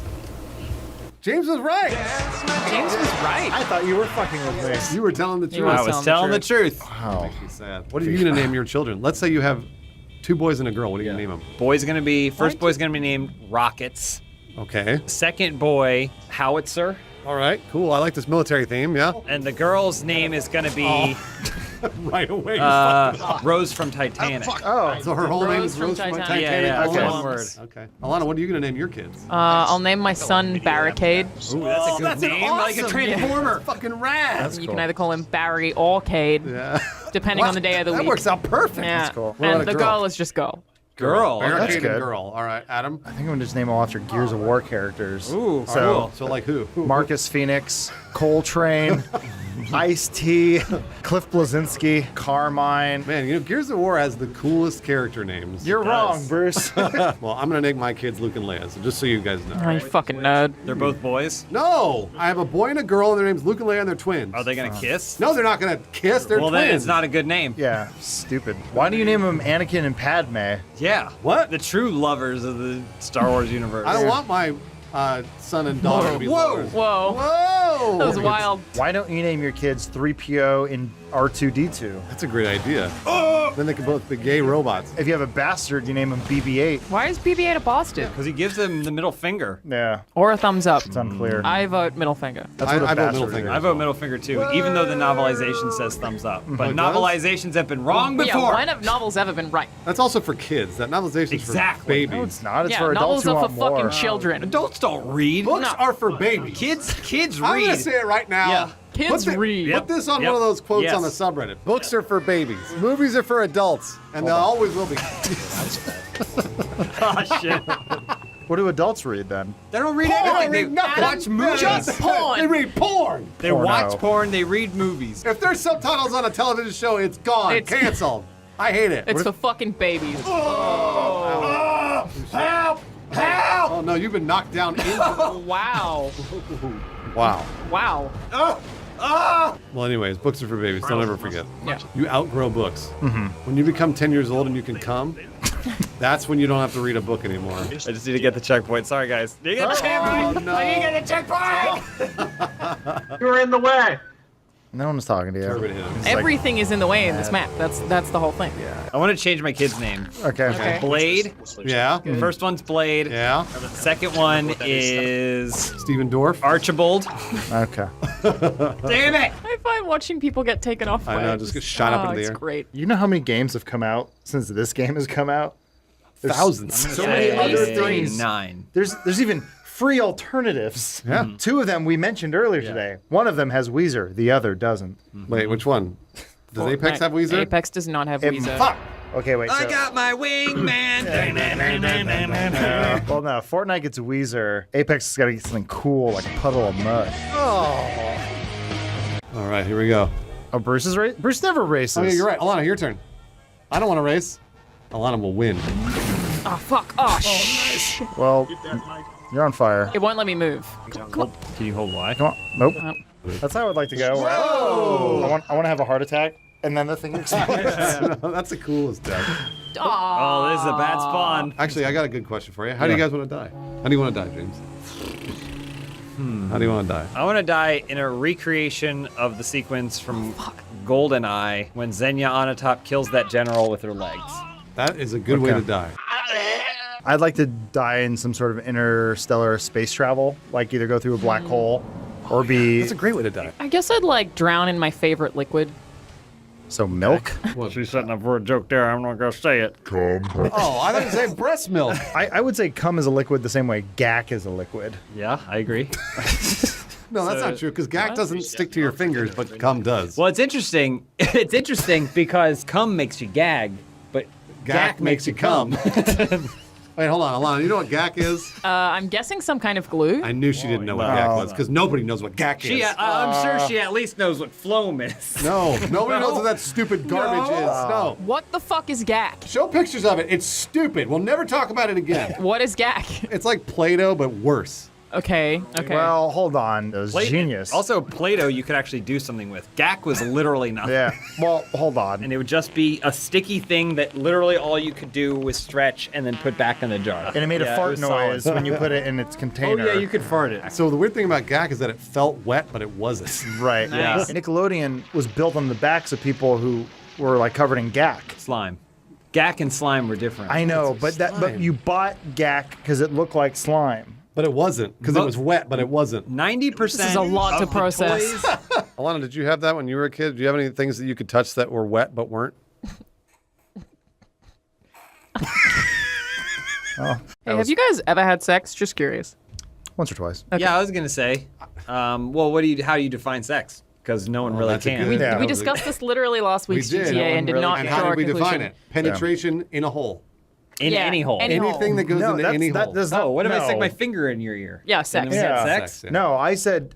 James was right. James was right. I thought you were fucking with me. You were telling the truth. I was telling the truth. Wow. Makes me sad. What are you gonna name your children? Let's say you have 2 boys and a girl. What are you gonna name them? First boy's gonna be named Rockets. Okay. Second boy, Howitzer. All right. Cool. I like this military theme. Yeah. And the girl's name is gonna be Right away. Rose from Titanic. Oh. So her whole name is Rose from Titanic. Yeah, Okay. one word. Okay. Alana, what are you gonna name your kids? I'll name my son Barricade. Ooh, that's a good name, like a transformer. Fucking rad. You can either call him Barry or Cade, depending on the day of the week. That works out perfect. Yeah. That's cool. What about And a the girl? girl is just Girl. Girl. Barricade good. and girl. All right, Adam. I think I'm gonna just name them all after Gears of War characters. Ooh, So, So like who? Marcus Phoenix, Coltrane, Ice-T, Cliff Blazinski, Carmine. Man, you know, Gears of War has the coolest character names. You're wrong, Bruce. Well, I'm gonna name my kids Luke and Leia, so just so you guys know. Oh, you fucking nerd. They're both boys. No! I have a boy and a girl, and their names Luke and Leia, and they're twins. Are they gonna kiss? No, they're not gonna kiss. They're Well, twins. then it's not a good name. Yeah, stupid. Why do you name them Anakin and Padme? Yeah. What? The true lovers of the Star Wars universe. I don't want my son and daughter to be lovers. Whoa. Whoa! That was wild. Why don't you name your kids 3PO and R2D2? That's a great idea. Then they can both be gay robots. If you have a bastard, you name him BB-8. Why is BB-8 a bastard? Because he gives them the middle finger. Yeah, Or a thumbs up. it's unclear. I vote middle finger. That's what a I vote bastard middle finger. is. I vote middle finger too, even though the novelization says thumbs up. But it does? novelizations have been wrong before. Yeah, when have novels ever been right? That's also for kids. That novelization is Exactly. for babies. No, it's not. It's Yeah, for adults novels who are for want fucking more. children. Adults don't read. Books are for babies. Kids I'm read. gonna say it right now. Yeah. Kids read. Put this on Yep. one of those quotes Yes. on the subreddit. Books are for babies. Movies are for adults, and they always will be. Oh shit. What do adults read then? They don't read Porn, anything. They read nothing. watch movies. Just porn. They read porn. They Porno. watch porn. They read movies. If there's subtitles on a television show, it's gone. It's- Canceled. I hate it. It's for fucking babies. Help! Help! Oh no, you've been knocked down. Wow. Wow. Wow. Well, anyways, books are for babies. Don't ever forget. Yeah. You outgrow books. When you become 10 years old and you can come, that's when you don't have to read a book anymore. I just need to get the checkpoint. Sorry, guys. You get the checkpoint. no. I need to get the checkpoint. You're in the way. No one's talking to you. Everybody hit him. It's like- Everything is in the way in this map. That's the whole thing. I want to change my kid's name. Okay. Blade. Yeah. First one's Blade. Yeah. Second one is Stephen Dorff. Archibald. Okay. Damn it! I find watching people get taken off. I know, just get shot up in the it's air. great. You know how many games have come out since this game has come out? There's Thousands. So many other things. 9. There's even free alternatives. Yeah. 2 of them we mentioned earlier today. One of them has Weezer. The other doesn't. Wait, which one? Does Apex have Weezer? Apex does not have It- Weezer. Fuck. Okay, wait. I So, got my wingman. well, no. Fortnite gets Weezer. Apex has got to get something cool like a puddle of mud. All right, here we go. Oh, Bruce is race. Bruce never races. Oh yeah, you're right. Alana, your turn. I don't want to race. Alana will win. Oh fuck. Oh shh. Well, you're on fire. It won't let me move. Can you hold Y? Come on. Nope. Oh. That's how I would like to go. Whoa! I want to have a heart attack, and then the thing explodes. That's the coolest death. Oh, this is a bad spawn. Actually, I got a good question for you. How do you guys want to die? How do you want to die, James? How do you want to die? I want to die in a recreation of the sequence from GoldenEye when Xenia Onatopp kills that general with her legs. That is a good way to die. I'd like to die in some sort of interstellar space travel, like either go through a black hole or be. That's a great way to die. I guess I'd like drown in my favorite liquid. So milk? Well, she's setting up for a joke there. I'm not going to say it. Oh, I thought you said breast milk. I would say cum is a liquid the same way gack is a liquid. Yeah, I agree. No, that's not true, because gack doesn't stick to your fingers, but cum does. Well, it's interesting. It's interesting because cum makes you gag, but gack makes you cum. Wait, hold on, Alana. You know what gack is? I'm guessing some kind of glue. I knew she didn't know what gack was, because nobody knows what gack is. I'm sure she at least knows what phloem is. No, nobody knows what that stupid garbage is. No. What the fuck is gack? Show pictures of it. It's stupid. We'll never talk about it again. What is gack? It's like Play-Doh, but worse. Okay. Well, hold on. It was Play- genius. Also, Play-Doh you could actually do something with. Gak was literally nothing. Yeah. Well, hold on. And it would just be a sticky thing that literally all you could do was stretch and then put back in a jar. And it made a Yeah, fart was noise solid. when you put it in its container. Oh yeah, you could fart it. So the weird thing about GAC is that it felt wet, but it wasn't. Right. Nice. Nickelodeon was built on the backs of people who were like covered in GAC. Slime. Gak and slime were different. I know, but you bought GAC because it looked like slime. But it wasn't, because it was wet, but it wasn't. 90%. This is a lot to process. Alana, did you have that when you were a kid? Do you have any things that you could touch that were wet but weren't? Oh. Hey, have you guys ever had sex? Just curious. Once or twice. Yeah, I was gonna say. Well, how do you define sex? Because no one really that's a can. good- We discussed this literally last week's did. GTA and did not And show how our did we conclusion. define it? Penetration in a hole. In Yeah, any hole. any hole. Anything that goes No, into that's- any that hole. does not- Oh, what if I stick no. my finger in your ear? Yeah, And sex. then we had Yeah. sex? yeah. No, I said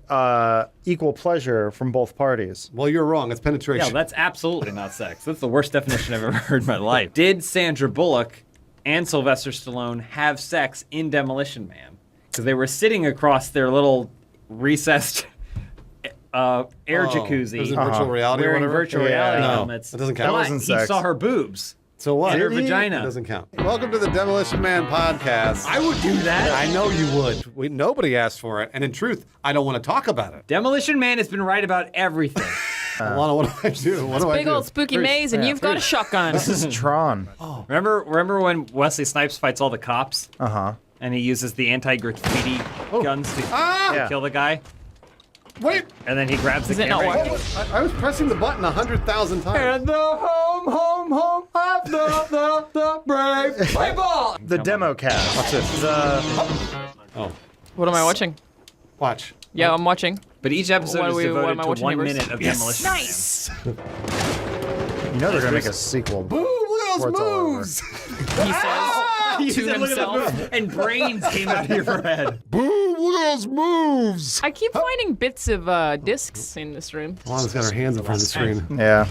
equal pleasure from both parties. Well, you're wrong. It's penetration. Yeah, that's absolutely not sex. That's the worst definition I've ever heard in my life. Did Sandra Bullock and Sylvester Stallone have sex in Demolition Man? Because they were sitting across their little recessed air jacuzzi. It was in virtual reality or wearing whatever? virtual Yeah. reality No, helmets. that doesn't count. But That wasn't he sex. saw her boobs. So what? And her It vagina. doesn't count. Welcome to the Demolition Man podcast. I would do that. I know you would. Nobody asked for it. And in truth, I don't want to talk about it. Demolition Man has been right about everything. Alana, what do I do? What do I Big do? old spooky maze, and you've got a shotgun. This is Tron. Remember when Wesley Snipes fights all the cops? Uh-huh. And he uses the anti-graffiti guns to Ah! kill the guy? Wait! And then he grabs Is the it not camera. working? I was pressing the button 100,000 times. the home of the brave. Play ball! The demo cast. Watch this. Oh, What am I watching? watch. Yeah, I'm watching. But each episode What is am I devoted to watching, 1 neighbors? minute of demolition. Nice. You know they're gonna make a sequel. Boom, Will's Before it's all over. moves! He says to himself. And brains came out of your head. Boom, Will's moves! I keep finding bits of discs in this room. Alana's got her hands in front of the screen. Yeah.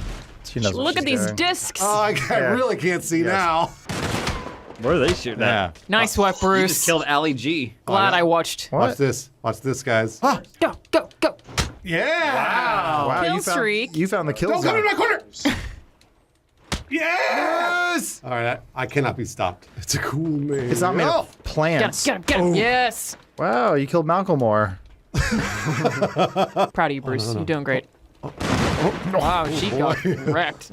She knows what Look at she's these doing. discs. Oh, I Yeah. really can't see Yes. now. Where are they shooting at? Nice work, You Bruce. just killed Ali G. Glad I watched. What? Watch this. Watch this, guys. Go, go, go. Yeah! Wow, Kill you found, streak. you found the kill Don't come zone. in my corner! Yes! All right, I cannot be stopped. It's a cool man. It's not made of Get plants. him, get him, get him. Yes. Wow, you killed Malcolmore. Proud of you, Bruce. You're doing great. Wow, she got wrecked.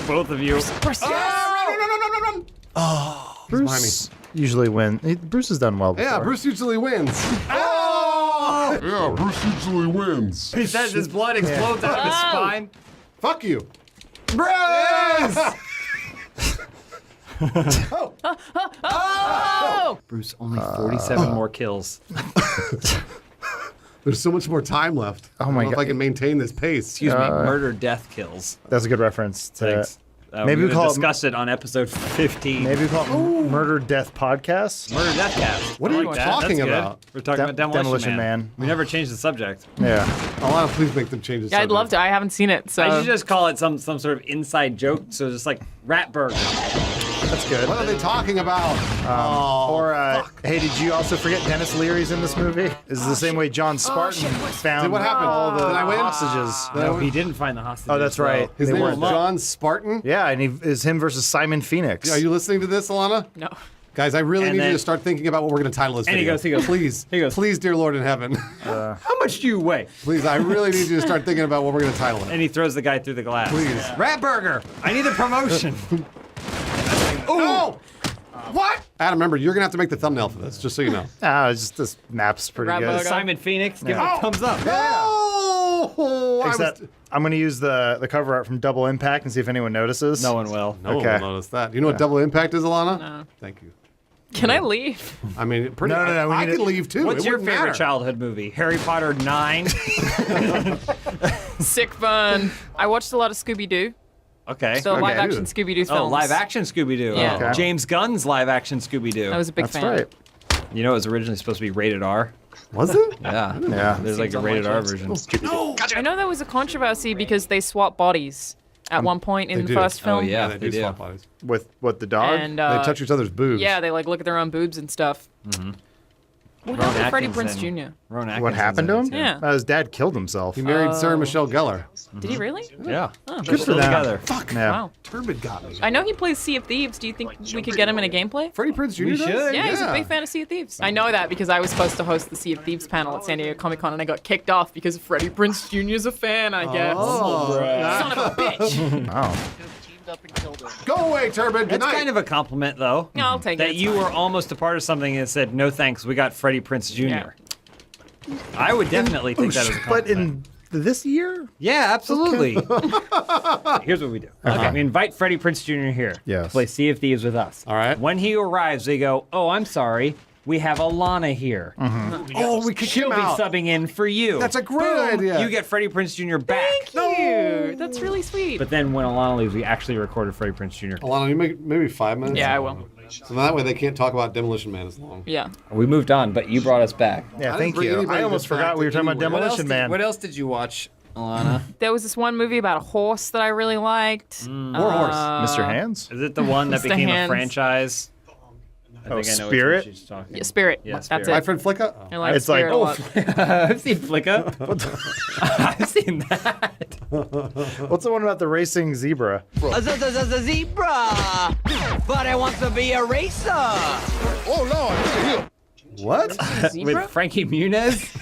Both of you. Bruce, yes. Bruce usually wins. Bruce has done well before. Yeah, Bruce usually wins. Oh! Yeah, Bruce usually wins. He says his blood explodes out of his Oh. spine. Fuck you. Bruce! Oh! Bruce, only 47 more kills. There's so much more time left. Oh I don't my know if God. I can maintain this pace. Excuse me, murder, death, kills. That's a good reference. To, Thanks. Maybe we call discussed it on episode 15. Maybe we call it Murder Death Podcast. Murder, death, cast. What are I you like that. talking That's good. about? We're talking about Demolition Man. We never changed the subject. Yeah. Alana, please make them change the Yeah, I'd love to. I haven't seen it, so. I should just call it some sort of inside joke. So just like Rat Burger. That's good. What are they talking about? Hey, did you also forget Dennis Leary's in this movie? This is the same way John Spartan found What happened? all the Did I win? hostages. No, he didn't find the hostages. Oh, that's right. His They name weren't. is John Spartan? Yeah, and he is him versus Simon Phoenix. Are you listening to this, Alana? No. Guys, I really And need you then- to start thinking about what we're going to title this And he video. goes, Please, he goes. please, dear Lord in heaven. How much do you weigh? Please, I really need you to start thinking about what we're going to title it. And he throws the guy through the glass. Please. Rat Burger. I need a promotion. Oh! What? Adam, remember, you're going to have to make the thumbnail for this, just so you know. Just this map's pretty Rat good. Burger. Simon Phoenix, give him Yeah. a thumbs up. Oh! Except I'm going to use the cover art from Double Impact and see if anyone notices. No one will. No one Okay. will notice that. You know what double impact is, Alana? No. Thank you. Can I leave? I mean, pretty. No, we I need can leave too. What's It your wouldn't favorite matter. childhood movie? Harry Potter 9? Sick fun. I watched a lot of Scooby-Doo. Okay. So Okay. live action Scooby-Doo films. Oh, live action Scooby-Doo. Yeah. Okay. James Gunn's live action Scooby-Doo. I was a big That's fan. right. You know it was originally supposed to be rated R? Was it? Yeah. Yeah. There's like a rated R version. I know there was a controversy because they swap bodies. at one point in They the do. first film. Yeah, they do swap bodies. With what, the dog? And, They touch each other's boobs. Yeah, they like look at their own boobs and stuff. Mm-hmm. What happened to Freddie Prinze Jr.? What happened to him? Yeah. His dad killed himself. He married Sarah Michelle Gellar. Did he really? Yeah. Oh. Good for them. Fuck. Yeah. Wow. Turbid got me. I know he plays Sea of Thieves. Do you think we could get him in a gameplay? Freddie Prinze Jr. We does? should. Yeah, he's a big fan of Sea of Thieves. I know that because I was supposed to host the Sea of Thieves panel at San Diego Comic Con and I got kicked off because Freddie Prinze Jr. is a fan, I guess. Oh, Son of a bitch. Oh. Go away, Turbid. Good That's night. kind of a compliment, though. No, I'll take it. That It's you fine. were almost a part of something and said, no thanks, we got Freddie Prinze Jr. Yeah. I would definitely think that as a But compliment. in this year? Yeah, absolutely. Here's what we do. Okay. We invite Freddie Prinze Jr. here Yes. to play Sea of Thieves with us. All right. When he arrives, they go, oh, I'm sorry. We have Alana here. Oh, we kick She'll him be out. subbing in for you. That's a great Boom. idea. You get Freddie Prinze Jr. back. Thank you. That's really sweet. But then when Alana leaves, we actually recorded Freddie Prinze Jr. Alana, you make maybe 5 minutes? Yeah, I will. So that way they can't talk about Demolition Man as long. Yeah. We moved on, but you brought us back. Yeah, I thank didn't bring you. anybody I almost this back forgot we were talking about anywhere. Demolition Man. What else did you watch, Alana? There was this one movie about a horse that I really liked. More horse. Mr. Hands? Is it the one that Mr. became Hands. a franchise? I Oh, think I know Spirit? which one she's talking. Yeah, Spirit. Yeah, That's Spirit. My it. friend Flicka? I like It's like, Spirit a lot. I've seen Flicka. I've seen that. What's the one about the racing zebra? A zebra, but I want to be a racer. Oh, no. What? With Frankie Muniz?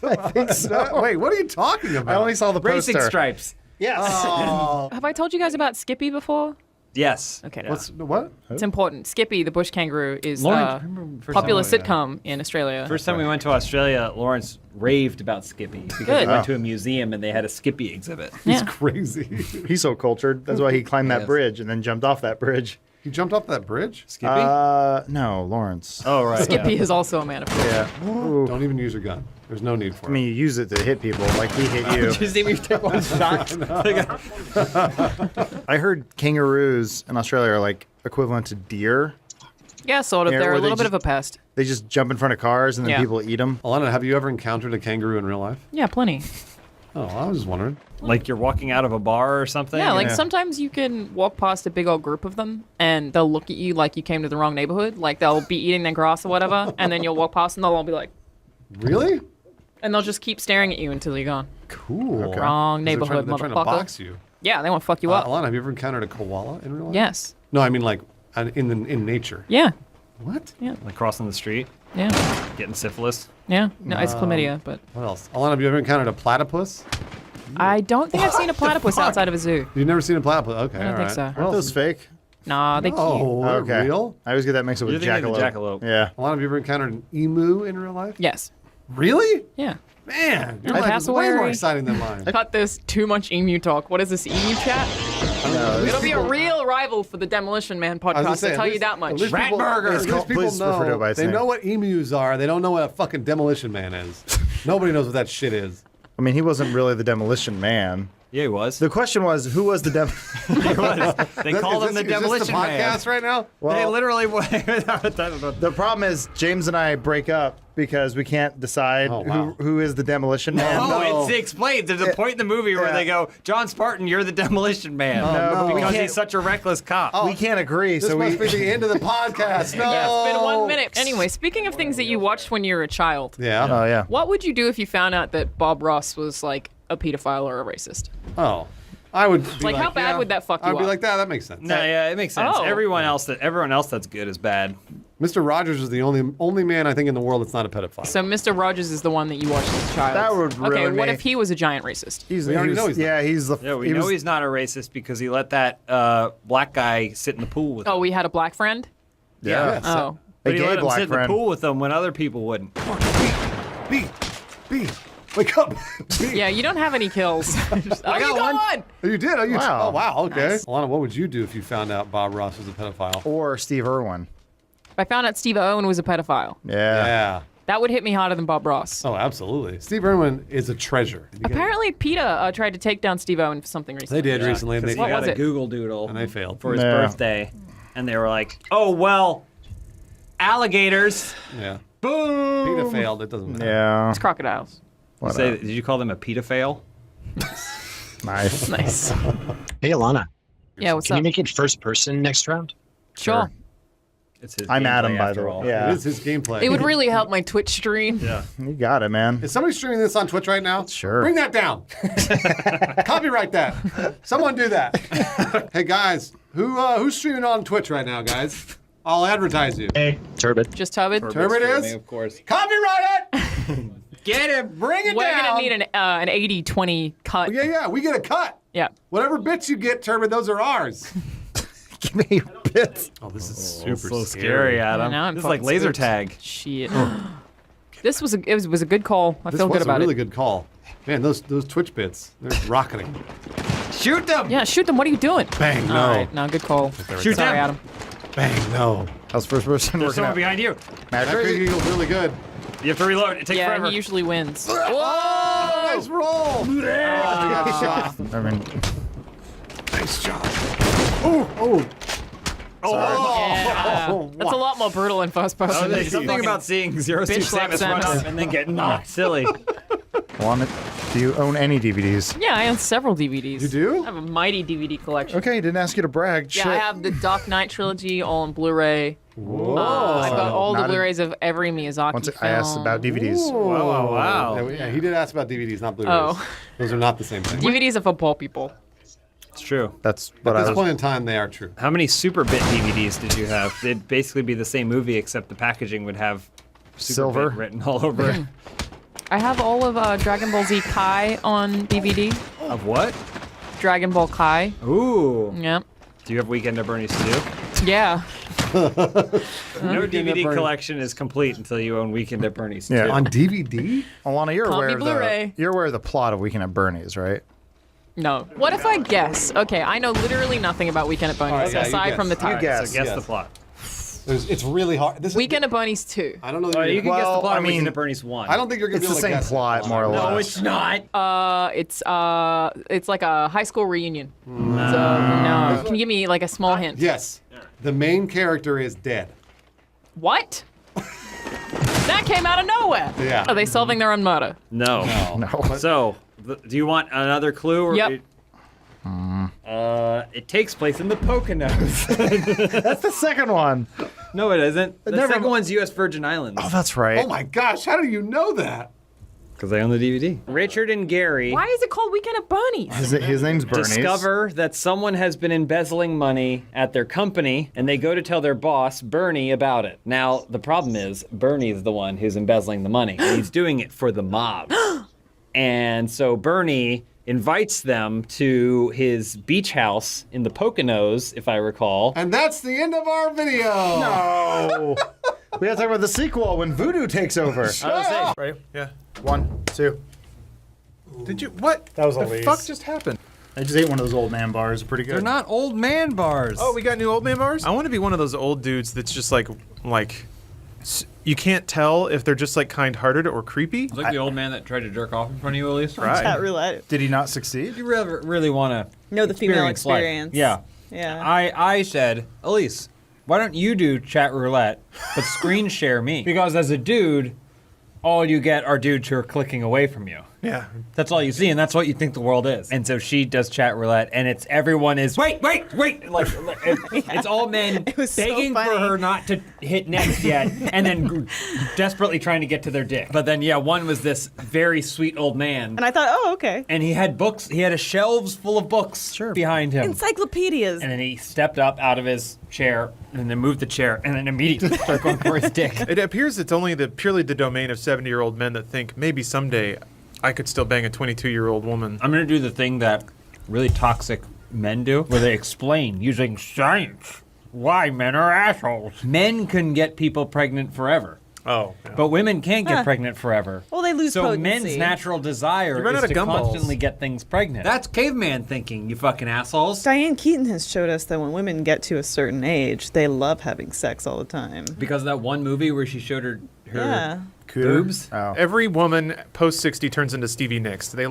I think so. Wait, what are you talking about? I only saw the Racing poster. Stripes. Yes. Oh. Have I told you guys about Skippy before? Yes. Okay. What's what? It's important. Skippy, the bush kangaroo, is Lauren, a remember first popular time- sitcom in Australia. First time we went to Australia, Lawrence raved about Skippy because Good. we went to a museum and they had a Skippy exhibit. He's Yeah. crazy. He's so cultured. That's why he climbed that Yes. bridge and then jumped off that bridge. He jumped off that bridge? Skippy? No, Lawrence. Oh, right. Skippy is also a man of Yeah. Ooh. Don't even use your gun. There's no need for I mean, you use it to hit people like he hit you. Did you see me take one shot? I heard kangaroos in Australia are like equivalent to deer. Yeah, sort of. Yeah, They're where a they little bit just- of a pest. They just jump in front of cars and then Yeah. people eat them. it. Alana, have you ever encountered a kangaroo in real life? Yeah, plenty. Oh, I was just wondering. Like you're walking out of a bar or something? Yeah, like Yeah. sometimes you can walk past a big old group of them and they'll look at you like you came to the wrong neighborhood. Like they'll be eating their grass or whatever, and then you'll walk past and they'll all be like, Really? and they'll just keep staring at you until you're gone. Cool. Okay. Wrong They're neighborhood, trying to motherfucker. box you. Yeah, they want to fuck you up. Alana, have you ever encountered a koala in real life? Yes. No, I mean like in nature. Yeah. What? Like crossing the street, Yeah. getting syphilis. Yeah. No, it's chlamydia, but What else? Alana, have you ever encountered a platypus? I don't think I've seen a platypus outside of a zoo. You've never seen a platypus? Okay, I don't all think right. so. What Aren't else? those fake? Nah, they cute. Oh, they're Okay. real? I always get that mixed up You're with thinking of jackalope. the jackalope. Yeah. Alana, have you ever encountered an emu in real life? Yes. Really? Yeah. Man, your Yeah, life is way more cassowary. exciting than mine. Cut this too much emu talk. What is this emu chat? It'll be a real rival for the Demolition Man I was gonna podcast. say, I'll at tell you least- that much. At least Rat people, burger. at It's least called- people please refer to it by know. its They name. know what emus are. They don't know what a fucking demolition man is. Nobody knows what that shit is. I mean, he wasn't really the Demolition Man. Yeah, he was. The question was, who was the He was. They called him the Is Demolition this the Man. podcast right now? They Well, literally. the problem is James and I break up because we can't decide Oh, wow. who is the Demolition Man. Oh, no. it's explained. There's a point in the movie where Yeah. they go, John Spartan, you're the Demolition Man. no, but we because can't- he's such a reckless cop. We can't agree, This so we. must be the end of the podcast. No. It's been 1 minute. Anyway, speaking of things that you watched when you were a child, Yeah. Oh yeah. what would you do if you found out that Bob Ross was like a pedophile or a racist? Oh. I would be Like, how bad yeah. would that fuck you I'd be up? like, that makes sense. No, yeah, it makes sense. Oh. Everyone else that's good is bad. Mr. Rogers is the only man I think in the world that's not a pedophile. So Mr. Rogers is the one that you watched as a child. That would Okay, ruin what me. if he was a giant racist? We already know he's not. yeah, he's the. Yeah, we he know was- he's not a racist because he let that black guy sit in the pool with him. Oh, we had a black friend? Yeah. Oh. But A he gay let him black sit in friend. the pool with them when other people wouldn't. B, wake up. Yeah, you don't have any kills. I you got got one. Oh, you did? Oh, you Wow. Oh, wow. Okay. Nice. Alana, what would you do if you found out Bob Ross was a pedophile? Or Steve Irwin. If I found out Steve Owen was a pedophile, Yeah. Yeah. that would hit me harder than Bob Ross. Oh, absolutely. Steve Irwin is a treasure. Apparently, PETA tried to take down Steve Owen for something recently. They did recently, and Because they he What got was a it? Google Doodle and they failed. for his Yeah. birthday, and they were like, "Oh well, alligators." Yeah. Boom. PETA failed. It doesn't matter. Yeah. It's crocodiles. Did you call them a pedophile? Nice. Nice. Hey, Alana. Yeah, what's Can up? you make it first person next round? Sure. It's his I'm Adam, gameplay by after the way. all. Yeah. It is his gameplay. It would really help my Twitch stream. Yeah. You got it, man. Is somebody streaming this on Twitch right now? Sure. Bring that down. Copyright that. Someone do that. Hey guys, who's streaming on Twitch right now, guys? I'll advertise you. Hey, Turbid. Just Turbid? Turbid is? Of course. Copyright it! Get it, bring it We're down. gonna need an 80-20 cut. Yeah, we get a cut. Yeah. Whatever bits you get, Turbid, those are ours. Give me bits. Oh, this is Super super scary, Adam. Now I'm This is like fucking laser spooked. tag. Shit. This was a good call. I This feel was good about a really it. good call. Man, those Twitch bits, they're rocketing. Shoot them! Yeah, shoot them. What are you doing? Bang, no. All right, no, good call. Shoot Sorry, them. Adam. Bang, no. That was first person There's working someone out. behind you. That crazy eagle's really good. You have to reload. It takes Yeah, forever. he usually wins. Oh, nice roll. We got shot. I mean, Nice job. Oh. Yeah. That's a lot more brutal in first person. There's something about seeing Zero Suit bitch slap Samus run Samus. up and then get knocked silly. do you own any DVDs? Yeah, I own several DVDs. You do? I have a mighty DVD collection. Okay, didn't ask you to brag. Yeah, Shit. I have the Dark Knight trilogy all on Blu-ray. Whoa. I've got all the Not a- Blu-rays of every Miyazaki Once film. I asked about DVDs. Wow. Yeah, he did ask about DVDs, not Blu-rays. Oh. Those are not the same thing. DVDs are for poor people. It's true. That's what At I this was. point in time, they are true. How many Super Bit DVDs did you have? They'd basically be the same movie, except the packaging would have Super Silver. Bit written all over it. I have all of Dragon Ball Z Kai on DVD. Of what? Dragon Ball Kai. Ooh. Yep. Do you have Weekend at Bernie's too? Yeah. No Weekend at DVD Bernie's. collection is complete until you own Weekend at Bernie's Yeah. too. On DVD? Alana, you're Can't aware be of Blu-ray. you're aware of the plot of Weekend at Bernie's, right? No. What if I guess? Okay, I know literally nothing about Weekend at Bernie's yeah, you aside guess. from the You title. guess. So guess Yes. the plot. It's really hard. This is, Weekend at Bernie's 2. I don't know. Oh, That you can guess the Well, plot I of Weekend mean, at Bernie's 1. I don't think you're gonna It's be the able to same guess plot, it. more or less. No, it's not. It's like a high school reunion. So no. Can you give me like a small hint? Yes. The main character is dead. What? That came out of nowhere. Yeah. Are they solving their own murder? No. No. So, do you want another clue? Or Yep. It takes place in the Poconos. That's the second one. No, it isn't. The Never second mi- one's U.S. Virgin Islands. Oh, that's right. Oh my gosh! How do you know that? Because I own the DVD. Richard and Gary Why is it called Weekend at Bernie's? His name's Bernie's. discover that someone has been embezzling money at their company, and they go to tell their boss, Bernie, about it. Now, the problem is, Bernie's the one who's embezzling the money. And he's doing it for the mob. And so Bernie invites them to his beach house in the Poconos, if I recall. And that's the end of our video. No. We gotta talk about the sequel when Voodoo takes over. Right? Yeah. 1, 2. Did you what? That was the Elise. fuck just happened? I just ate one of those old man bars. Pretty good. They're not old man bars. Oh, we got new old man bars? I want to be one of those old dudes that's just like you can't tell if they're just like kind-hearted or creepy. Like the old man that tried to jerk off in front of you, Elise? Chat roulette. Did he not succeed? You really want to No, the female life. experience. Yeah. Yeah. I said, Elise, why don't you do chat roulette, but screen share me? Because as a dude, all you get are dudes who are clicking away from you. Yeah. That's all you see, and that's what you think the world is. And so she does chat roulette, and it's everyone is wait, like it's all men was so begging for funny. her not to hit next yet, and then desperately trying to get to their dick. But then one was this very sweet old man, And I thought, oh, okay. and he had books. He had a shelves full of books behind him. Encyclopedias. And then he stepped up out of his chair and then moved the chair and then immediately started going for his dick. It appears it's only purely the domain of 70-year-old men that think maybe someday I could still bang a 22-year-old woman. I'm going to do the thing that really toxic men do, where they explain using science why men are assholes. Men can get people pregnant forever. Oh. But women can't get pregnant forever. Well, they lose So potency. men's natural desire You run is out of to gumballs. constantly get things pregnant. That's caveman thinking, you fucking assholes. Diane Keaton has showed us that when women get to a certain age, they love having sex all the time. Because of that one movie where she showed her Yeah. boobs. Oh. Every woman post 60 turns into Stevie Nicks. They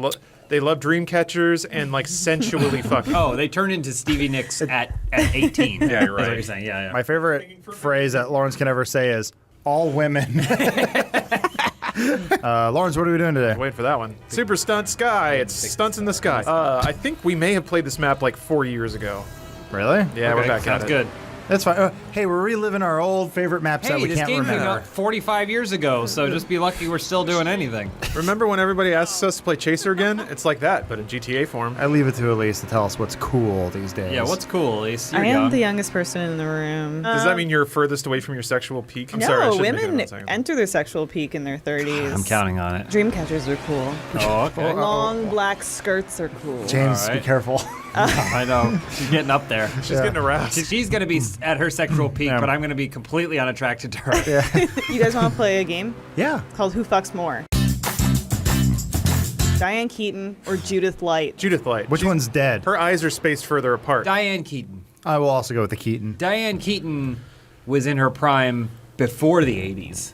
love dream catchers and like sensually fucking. Oh, they turn into Stevie Nicks at 18. Yeah, you're That's right. what you're saying. Yeah, yeah. My favorite phrase that Lawrence can ever say is, all women. Lawrence, what are we doing today? Wait for that one. Super Stunt Sky. It's stunts in the sky. I think we may have played this map like 4 years ago. Really? Yeah, we're Okay, back sounds at it. good. That's fine. Hey, we're reliving our old favorite maps that Hey, we this can't game came remember. out 45 years ago, so just be lucky we're still doing anything. Remember when everybody asks us to play Chaser again? It's like that, but in GTA form. I leave it to Elise to tell us what's cool these days. Yeah, what's cool, Elise? You're I am young. the youngest person in the room. Does that mean you're furthest away from your sexual peak? I'm no, sorry, I shouldn't be doing women that second. enter their sexual peak in their 30s. I'm counting on it. Dream catchers are cool. Oh, okay. Long black skirts are cool. James, All right. be careful. I know. She's getting up there. She's getting aroused. She's going to be at her sexual peak, but I'm going to be completely unattracted to her. You guys want to play a game? Yeah. Called Who Fucks More? Diane Keaton or Judith Light? Judith Light. Which one's dead? Her eyes are spaced further apart. Diane Keaton. I will also go with the Keaton. Diane Keaton was in her prime before the 80s,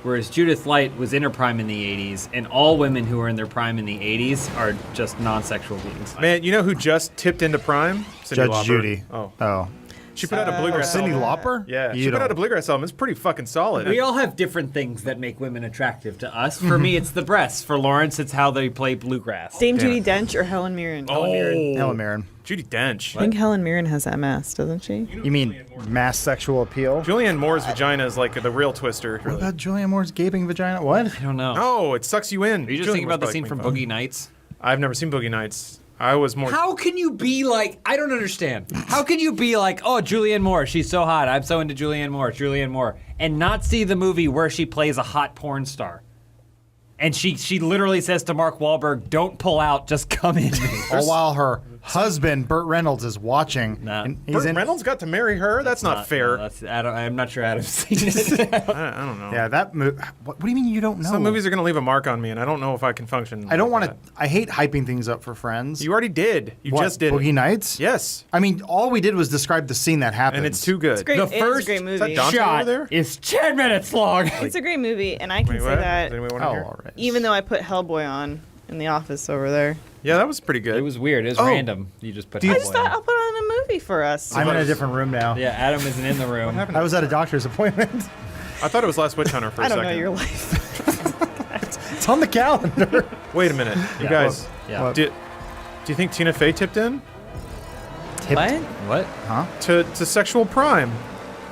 whereas Judith Light was in her prime in the 80s, and all women who are in their prime in the 80s are just non-sexual beings. Man, you know who just tipped into prime? Cyndi Judge Lauper. Judy. Oh. She put out a bluegrass Cyndi album. Lauper? Yeah, You she put don't- out a bluegrass album. It's pretty fucking solid. We all have different things that make women attractive to us. For me, it's the breasts. For Lawrence, it's how they play bluegrass. Dame Judi Dench or Helen Mirren? Helen Mirren. Judi Dench. I think Helen Mirren has MS, doesn't she? You mean mass sexual appeal? Julianne Moore's vagina is like the real twister. What about Julianne Moore's gaping vagina? What? I don't know. No, it sucks you in. Are you just thinking about the scene from Boogie Nights? I've never seen Boogie Nights. I was more. How can you be like, I don't understand. How can you be like, oh, Julianne Moore, she's so hot. I'm so into Julianne Moore, and not see the movie where she plays a hot porn star? And she literally says to Mark Wahlberg, don't pull out, just come in me. All while her husband, Burt Reynolds, is watching. Nah. And he's Burt in. Reynolds got to marry her? That's not fair. No, I'm not sure Adam's seen it. I don't know. Yeah, that movie. What do you mean you don't know? Some movies are going to leave a mark on me, and I don't know if I can function. I don't like want to. I hate hyping things up for friends. You already did. You What, just did. Boogie it. Nights? Yes. I mean, all we did was describe the scene that happened. And it's too good. It's great. The It is first a great Is that movie. Dante shot over there? is 10 minutes long. It's a great movie, and I can Wait, say what? that Does anyone want to hear? all right. even though I put Hellboy on in the office over there. Yeah, that was pretty good. It was weird. It was Oh. random. You just put I Hellboy just thought on. I'll put on a movie for us. I'm in a different room now. Yeah, Adam isn't in the room. I was at a doctor's appointment. I thought it was Last Witch Hunter for a I don't second. know your life. It's on the calendar. Wait a minute. You guys, Yeah. do you think Tina Fey tipped in What? What? Huh? to sexual prime?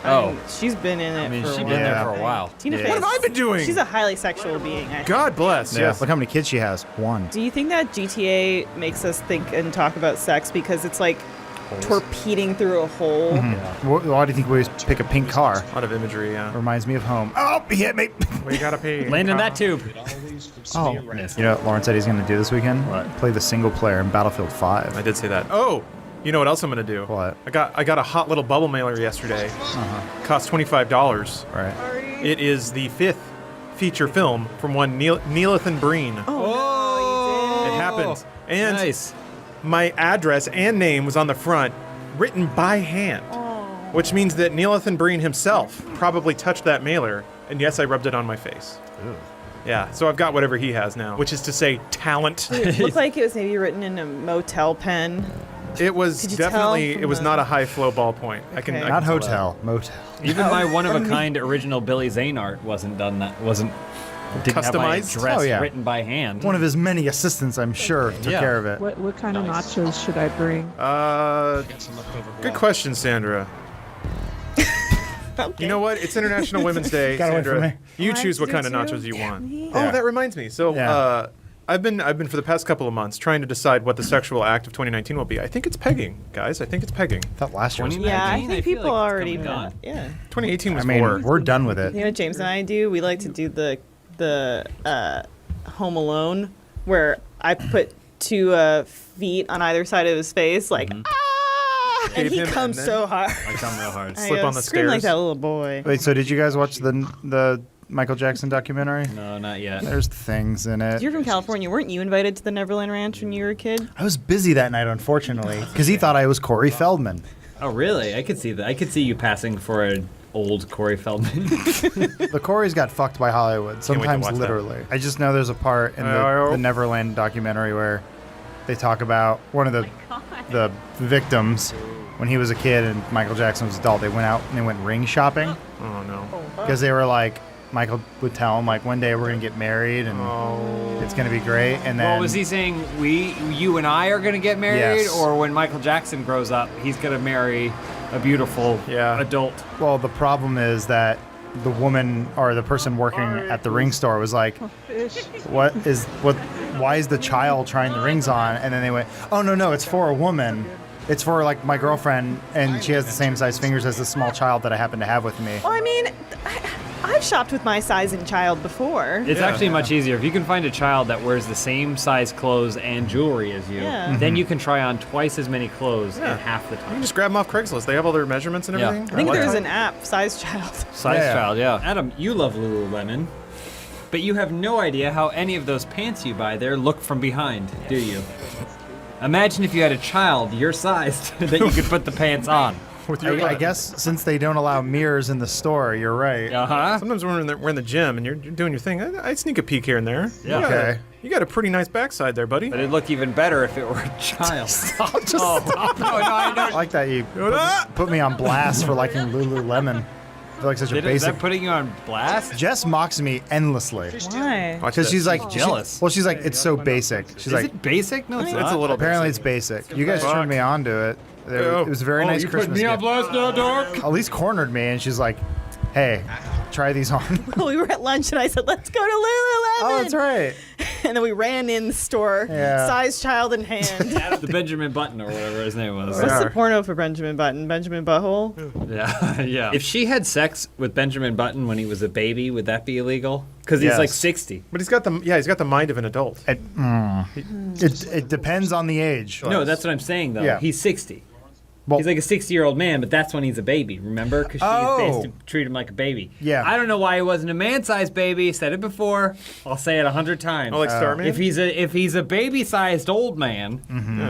Oh. She's been in it I mean, for she's a been while. there for a while. Tina Yeah. Fey. What have I been doing? She's a highly sexual being. I think. God bless. Yeah. Yes. Look how many kids she has. One. Do you think that GTA makes us think and talk about sex because it's like torpedoing through a hole? Why do you think we always pick a pink car? A lot of imagery. Yeah. Reminds me of home. Oh, he hit me. We gotta pee. Land in that tube. Oh. You know what Lawrence said he's going to do this weekend? What? Play the single player in Battlefield 5. I did say that. Oh, you know what else I'm gonna do? What? I got a hot little bubble mailer yesterday. Cost $25. Right. It is the 5th feature film from one Neelathan Breen. Oh, It happened. And Nice. my address and name was on the front, written by hand. Which means that Neelathan Breen himself probably touched that mailer, and yes, I rubbed it on my face. Yeah, so I've got whatever he has now, which is to say talent. It looked like it was maybe written in a motel pen. It was Could you tell definitely, from it was the- not a high flow ballpoint. I can Okay. I Not can tell that. hotel, motel. Even my one-of-a-kind original Billy Zane art wasn't didn't have my Customized? address Oh, yeah. written by hand. One of his many assistants, I'm sure, took Yeah. care of it. What kind of nachos should I bring? Good question, Sandra. You know what? It's International Women's Day, Gotta wait for Sandra. me. You I have choose to what do kind of too? nachos you Damn want. me. Oh, Yeah. that reminds me. So, Yeah. I've been for the past couple of months trying to decide what the sexual act of 2019 will be. I think it's pegging, guys. I think it's pegging. I thought last year was. Yeah, I 2019, think I feel people like it's already coming know. on. Yeah. 2018 I was mean, more. we're done with it. You know what James and I do? We like to do the Home Alone, where I put two feet on either side of his face, like ah, and Gave he him comes and so hard. I come real hard. I Slip on the scream like stairs. that little boy. Wait, so did you guys watch the Michael Jackson documentary? No, not yet. There's things in it. You're from California. Weren't you invited to the Neverland Ranch when you were a kid? I was busy that night, unfortunately, because he thought I was Corey Feldman. Oh, really? I could see that. I could see you passing for an old Corey Feldman. The Coreys got fucked by Hollywood, wait to sometimes watch that. literally. I just know there's a part in the Neverland documentary where they talk about one of the victims when he was a kid and Michael Jackson was an adult. They went out and they went ring shopping Oh no. because they were like, Michael would tell him, like, one day we're going to get married and it's going to be great. And then. Well, was he saying you and I are going to get married? Yes. Or when Michael Jackson grows up, he's going to marry a beautiful adult? Well, the problem is that the woman or the person working at the ring store was like, why is the child trying the rings on? And then they went, oh, no, it's for a woman. It's for, like, my girlfriend, and she has the same size fingers as the small child that I happen to have with me. Well, I mean, I've shopped with my sizing child before. It's actually much easier. If you can find a child that wears the same size clothes and jewelry as you, then you can try on twice as many clothes in half the You time. can just grab them off Craigslist. They have all their measurements and everything. I think there's an app, Size Child. Size child, yeah. Adam, you love Lululemon, but you have no idea how any of those pants you buy there look from behind, do you? Imagine if you had a child your size that you could put the pants on. I guess since they don't allow mirrors in the store, you're right. Sometimes when we're in the gym and you're doing your thing, I'd sneak a peek here and there. Yeah. Okay. You got a pretty nice backside there, buddy. But it'd look even better if it were a child. Stop. I I like that you put me on blast for liking Lululemon. I feel like such a Is basic. that putting you on blast? Jess mocks me endlessly. Why? Because she's like jealous. She's like, it's so basic. She's Is like, it basic? No, it's It's not. a little apparently basic. it's basic. You guys turned me on to it. It was a very nice Christmas gift. blast now, Dark? At least cornered me, and she's like, hey, try these on. We were at lunch and I said, let's go to Lululemon. Oh, that's right. And then we ran in the store, Yeah. Size Child in hand. The Benjamin Button or whatever his name was. What's the porno for Benjamin Button? Benjamin Butthole? Yeah, yeah. If she had sex with Benjamin Button when he was a baby, would that be illegal? Because he's Yes. like 60. But he's got the mind of an adult. It depends on the age. No, that's what I'm saying though. Yeah. He's 60. Well- He's like a 60-year-old man, but that's when he's a baby. Remember? Because she has to treat him like a baby. Yeah. I don't know why he wasn't a man-sized baby. Said it before. I'll say it 100 times. Oh, like Starman? If he's a baby-sized old man,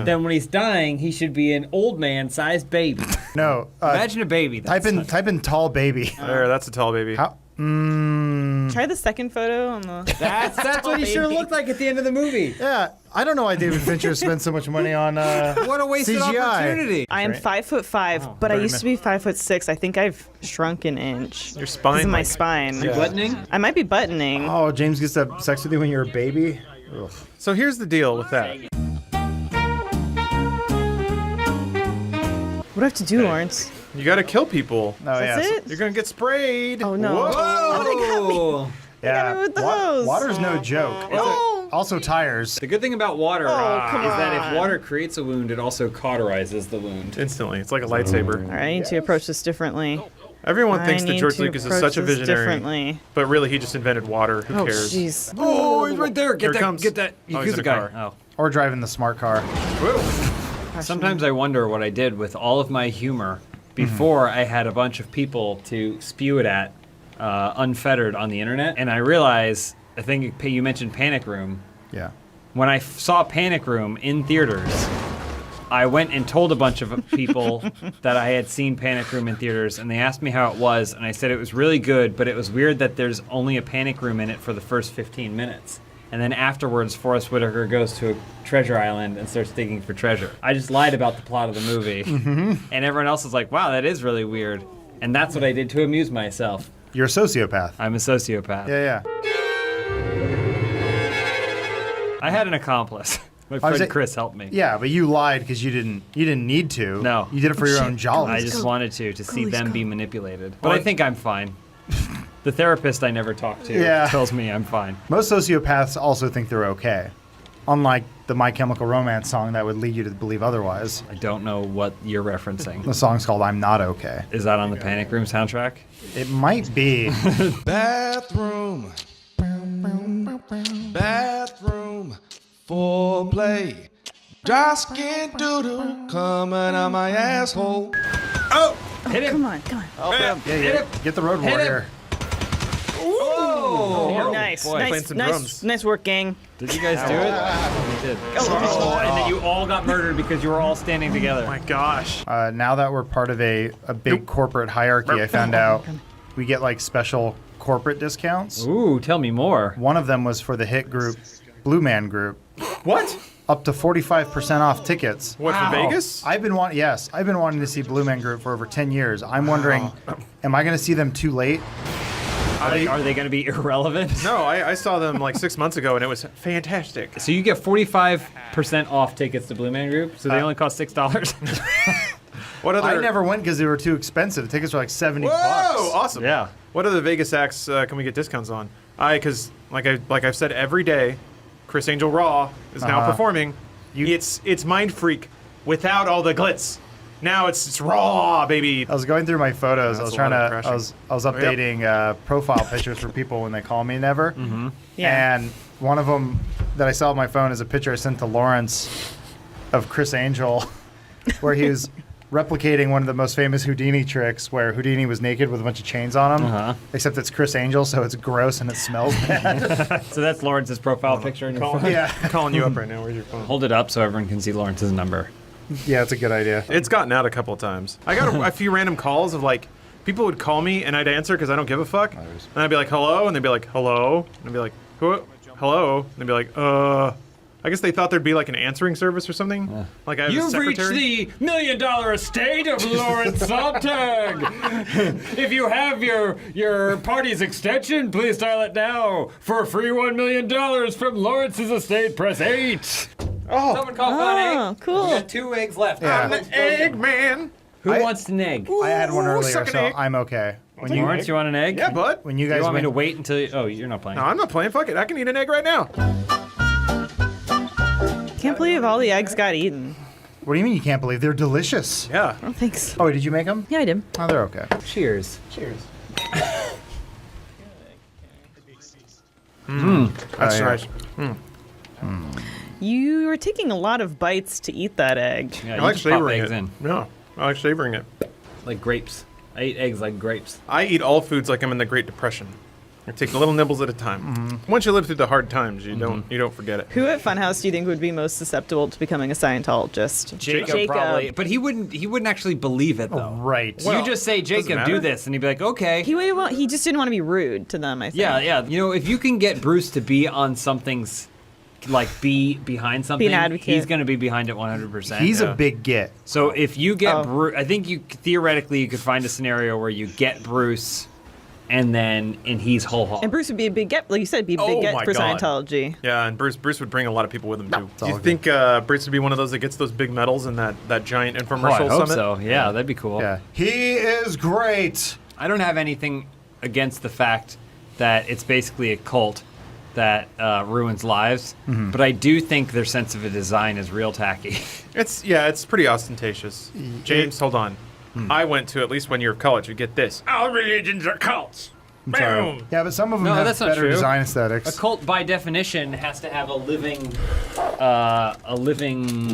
then when he's dying, he should be an old man-sized baby. No. Imagine a baby. Type in tall baby. There, that's a tall baby. How? Try the second photo on the. That's what he should have looked like at the end of the movie. Yeah, I don't know why David Fincher spent so much money on What a wasted CGI. opportunity. I am 5'5", but I used to be 5'6". I think I've shrunk an inch. Your spine. Because of my like- spine. You buttoning? I might be buttoning. Oh, James gets to have sex with you when you're a baby? Ugh. So here's the deal with that. What do I have to do, Lawrence? You got to kill people. Oh, That's yeah. it? You're gonna get sprayed. Oh no! Whoa. Oh, they got me. Yeah. me with the hose. Water's no joke. No. Also tires. The good thing about water come is that if on. water creates a wound, it also cauterizes the wound. Instantly. It's like a lightsaber. All right, I need to approach this differently. Everyone thinks I that need George to Lucas is approach such a this visionary. differently. But really, he just invented water. Who Oh, cares? jeez. Oh, he's right there. Here Get it that. comes. Get that. Oh, He's he's a in a guy. car. Oh. Or driving the smart car. Sometimes I wonder what I did with all of my humor before I had a bunch of people to spew it at unfettered on the internet. And I realize, I think you mentioned Panic Room. Yeah. When I saw Panic Room in theaters, I went and told a bunch of people that I had seen Panic Room in theaters, and they asked me how it was, and I said it was really good, but it was weird that there's only a Panic Room in it for the first 15 minutes. And then afterwards, Forrest Whitaker goes to a treasure island and starts digging for treasure. I just lied about the plot of the movie. And everyone else is like, wow, that is really weird. And that's what I did to amuse myself. You're a sociopath. I'm a sociopath. Yeah. I had an accomplice. My was friend it- Chris helped me. Yeah, but you lied because you didn't need to. No. You did it for your own jolly. I just wanted to see them be manipulated. But I think I'm fine. The therapist I never talked to tells me I'm fine. Most sociopaths also think they're okay. Unlike the My Chemical Romance song that would lead you to believe otherwise. I don't know what you're referencing. The song's called I'm Not Okay. Is that on the Panic Room soundtrack? It might be. Bathroom. Bathroom. Foreplay. Dry skin doodle coming out my asshole. Oh! Hit him! Come on. Yeah. Get the road warrior. Oh, nice. boy. Playing some Nice. drums. Nice work, gang. Did you guys do it? We did. Oh, and then you all got murdered because you were all standing together. Oh my gosh. Now that we're part of a big corporate hierarchy, I found out we get like special corporate discounts. Ooh, tell me more. One of them was for the hit group, Blue Man Group. What? Up to 45% off tickets. What, for Vegas? I've been wanting to see Blue Man Group for over 10 years. I'm wondering, am I going to see them too late? Are they going to be irrelevant? No, I saw them like 6 months ago, and it was fantastic. So you get 45% off tickets to Blue Man Group, so they only cost $6. What other? I never went because they were too expensive. The tickets were like $70. Whoa, awesome. Yeah. What other Vegas acts can we get discounts on? Because like I've said every day, Chris Angel Raw is now performing. It's Mind Freak without all the glitz. Now it's raw, baby. I was going through my photos. That's I was a trying lot to. of I was updating profile pictures for people when they call me never. Mm-hmm. Yeah. And one of them that I saw on my phone is a picture I sent to Lawrence of Chris Angel, where he was replicating one of the most famous Houdini tricks, where Houdini was naked with a bunch of chains on him. Except it's Chris Angel, so it's gross and it smells bad. So that's Lawrence's profile picture in your phone? Yeah. Calling you up right now. Where's your phone? Hold it up so everyone can see Lawrence's number. Yeah, it's a good idea. It's gotten out a couple of times. I got a few random calls of like, people would call me and I'd answer because I don't give a fuck. And I'd be like, hello? And they'd be like, hello? And I'd be like, who? Hello? And they'd be like, I guess they thought there'd be like an answering service or something. Like I have a You've secretary. reached the $1 million estate of Lawrence Sontag. If you have your party's extension, please dial it now. For a free $1 million from Lawrence's estate, press 8. Oh, someone call for an egg. Cool. We got 2 eggs left. Yeah. I'm an egg man. Who wants an egg? I had one earlier, suck an so egg. I'm okay. When Lawrence, you want an egg? Yeah, bud. when you You guys want me win, to wait until? Oh, you're not playing. No, I'm not playing. Fuck it. I can eat an egg right now. Can't believe all the eggs got eaten. what do you mean you can't believe they're delicious? Yeah. Oh, thanks. Oh, did you make them? Yeah, I did. Oh, they're okay. Cheers. Cheers. That's yeah. nice. You were taking a lot of bites to eat that egg. Yeah, I you like just pop savoring eggs it. in Yeah, I like savoring it. like grapes. I eat eggs like grapes. I eat all foods like I'm in the Great Depression. I take little nibbles at a time. Once you live through the hard times, you don't forget it. Who at Funhouse do you think would be most susceptible to becoming a Scientologist? Jacob probably, but he wouldn't actually believe it though. Right. You just say, Jacob, matter. do this, and he'd be like, okay. He just didn't want to be rude to them, I think. Yeah. You know, if you can get Bruce to be on something's, like be behind something, Be an advocate. he's going to be behind it 100%. He's a big get. So if you get Oh. Bruce, I think you theoretically you could find a scenario where you get Bruce, and he's whole hog. And Bruce would be a big get, like you said, be a big Oh get my for God. Scientology. Yeah, and Bruce would bring a lot of people with him too. Do you all think Bruce would be one of those that gets those big medals in that giant Oh, infomercial I hope summit? so. Yeah, that'd be cool. Yeah. He is great. I don't have anything against the fact that it's basically a cult that ruins lives, but I do think their sense of a design is real tacky. It's pretty ostentatious. James, hold on. I went to at least 1 year of college. You get this. All religions are cults. Sorry. Boom. Yeah, but some of them No, have that's not better true. design A aesthetics. cult, by definition, has to have a living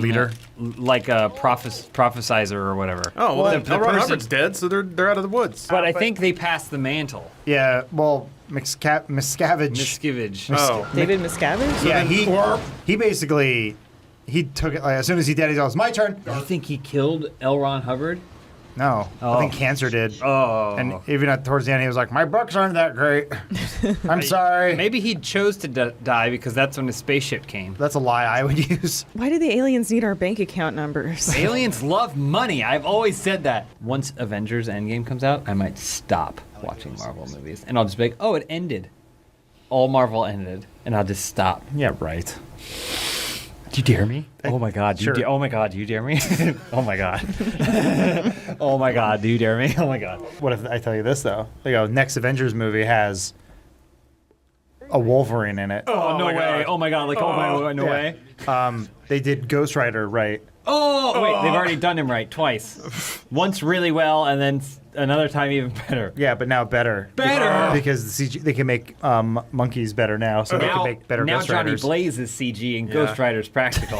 Leader. like a prophesizer or whatever. Oh, well, The L. Ron person- Hubbard's dead, so they're out of the woods. But I think they passed the mantle. Yeah, well, Miscavige. Miscavige. Oh. David Miscavige? Yeah, he basically he took it like as soon as he did, he goes, "My turn." You think he killed L. Ron Hubbard? No, I think cancer did. Oh. And even towards the end, he was like, "My books aren't that great. I'm sorry." Maybe he chose to die because that's when his spaceship came. That's a lie I would use. Why do the aliens need our bank account numbers? Aliens love money. I've always said that. Once Avengers Endgame comes out, I might stop watching Marvel movies. And I'll just be like, oh, it ended. All Marvel ended. And I'll just stop. Yeah, right. Do you dare me? Oh my God. Sure. Oh my God. Do you dare me? Oh my God. Oh my God. Do you dare me? Oh my God. What if I tell you this though? They go, next Avengers movie has a Wolverine in it. Oh, no way. Oh my God. Like, oh my God. No way. They did Ghost Rider right. Oh, wait. They've already done him right twice. Once really well, and then another time even better. Yeah, but now better. Better? Because the CG, they can make monkeys better now, so they can make better now Ghost Johnny Riders. Blaze is CG and Ghost Rider's practical.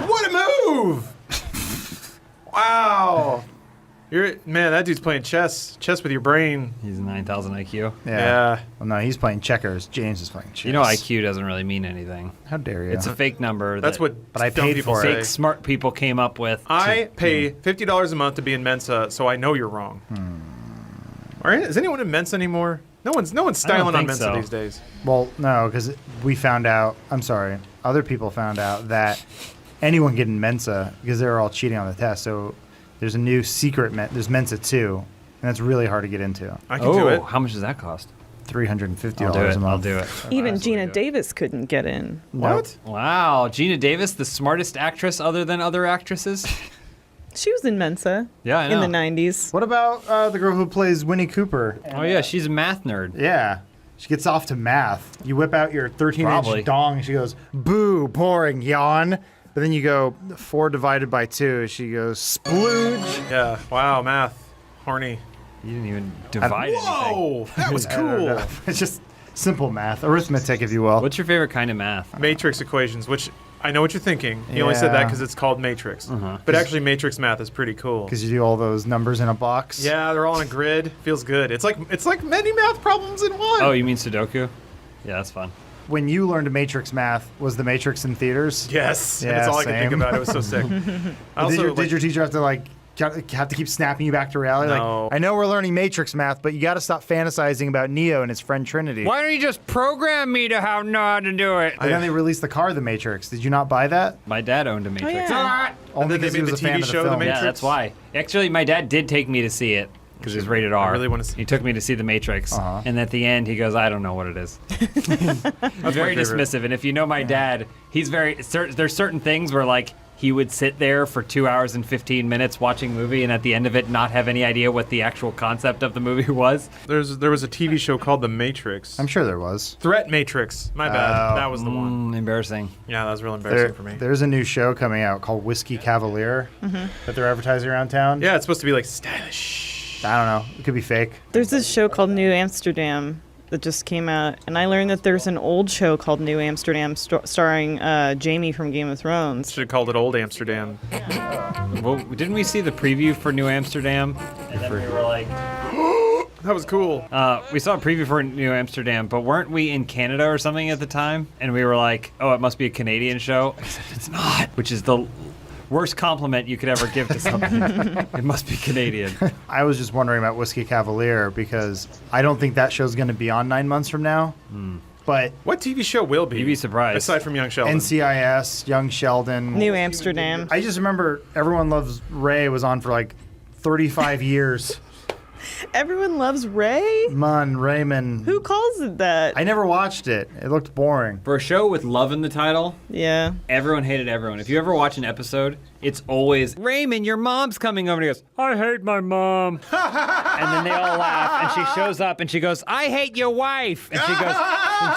What a move! Wow. Man, that dude's playing chess with your brain. He's a 9,000 IQ. Yeah. Well, no, he's playing checkers. James is playing chess. You know, IQ doesn't really mean anything. How dare you? It's a fake number. That's that what But I dumb paid people for it. say. fake smart people came up with. I pay $50 a month to be in Mensa, so I know you're wrong. All right? Is anyone in Mensa anymore? No one's styling on think Mensa so. these days. Well, no, because we found out. I'm sorry. Other people found out that anyone getting Mensa because they were all cheating on the test. So there's a new secret. There's Mensa 2, and that's really hard to get into. I can do it. How much does that cost? $350 I'll do it. a month. I'll do it. Even Gina Davis couldn't get in. What? Wow, Gina Davis, the smartest actress other than other actresses. She was in Mensa. Yeah, I in the know. 90s. What about the girl who plays Winnie Cooper? Oh yeah, she's a math nerd. Yeah. She gets off to math. You whip out your 13-inch Probably. dong, and she goes, boo, boring, yawn. But then you go 4 divided by 2. She goes, splooge. Yeah. Wow. Math. Horny. You didn't even divide anything. Whoa. That was I don't cool. know. It's just simple math, arithmetic, if you will. What's your favorite kind of math? Matrix equations, which I know what you're thinking. You only said that Yeah. because it's called Matrix. But actually, Matrix math is pretty cool. Because you do all those numbers in a box. Yeah, they're all on a grid. Feels good. It's like many math problems in one. Oh, you mean Sudoku? Yeah, that's fun. When you learned Matrix math, was the Matrix in theaters? Yes. Yeah, That's all I could think same. about. It was so sick. I Did your teacher have to keep snapping you back to reality? No. Like, I know we're learning Matrix math, but you got to stop fantasizing about Neo and his friend Trinity. Why don't you just program me to know how to do it? And then they released the car, The Matrix. Did you not buy that? My dad owned a Matrix. yeah. Only then they because he made was the a fan TV of the show, The film. Matrix. Yeah, that's why. Actually, my dad did take me to see it because it's rated R. I really want to see. He took me to see The Matrix, and at the end, he goes, "I don't know what it is." He's very dismissive, and if you know my dad, he's very. There's certain things where like he would sit there for 2 hours and 15 minutes watching a movie, and at the end of it, not have any idea what the actual concept of the movie was. There was a TV show called The Matrix. I'm sure there was. Threat Matrix. My bad. That was the one. Embarrassing. Yeah, that was real embarrassing for me. There's a new show coming out called Whiskey Cavalier that they're advertising around town. Yeah, it's supposed to be like stylish. I don't know. It could be fake. There's this show called New Amsterdam that just came out, and I learned that there's an old show called New Amsterdam starring Jamie from Game of Thrones. Should have called it Old Amsterdam. Well, didn't we see the preview for New Amsterdam? And then we were like, That was cool. we saw a preview for New Amsterdam, but weren't we in Canada or something at the time? And we were like, oh, it must be a Canadian show. Except it's not, which is the worst compliment you could ever give to something. It must be Canadian. I was just wondering about Whiskey Cavalier because I don't think that show's going to be on 9 months from now. But What TV show will be? You'd be surprised. Aside from Young Sheldon. NCIS, Young Sheldon. New Amsterdam. I just remember Everyone Loves Ray was on for like 35 years. Everyone loves Ray? Raymond. Who calls it that? I never watched it. It looked boring. For a show with love in the title, Yeah. everyone hated everyone. If you ever watch an episode, it's always, Raymond, your mom's coming over. And he goes, I hate my mom. And then they all laugh, and she shows up, and she goes, I hate your wife. And she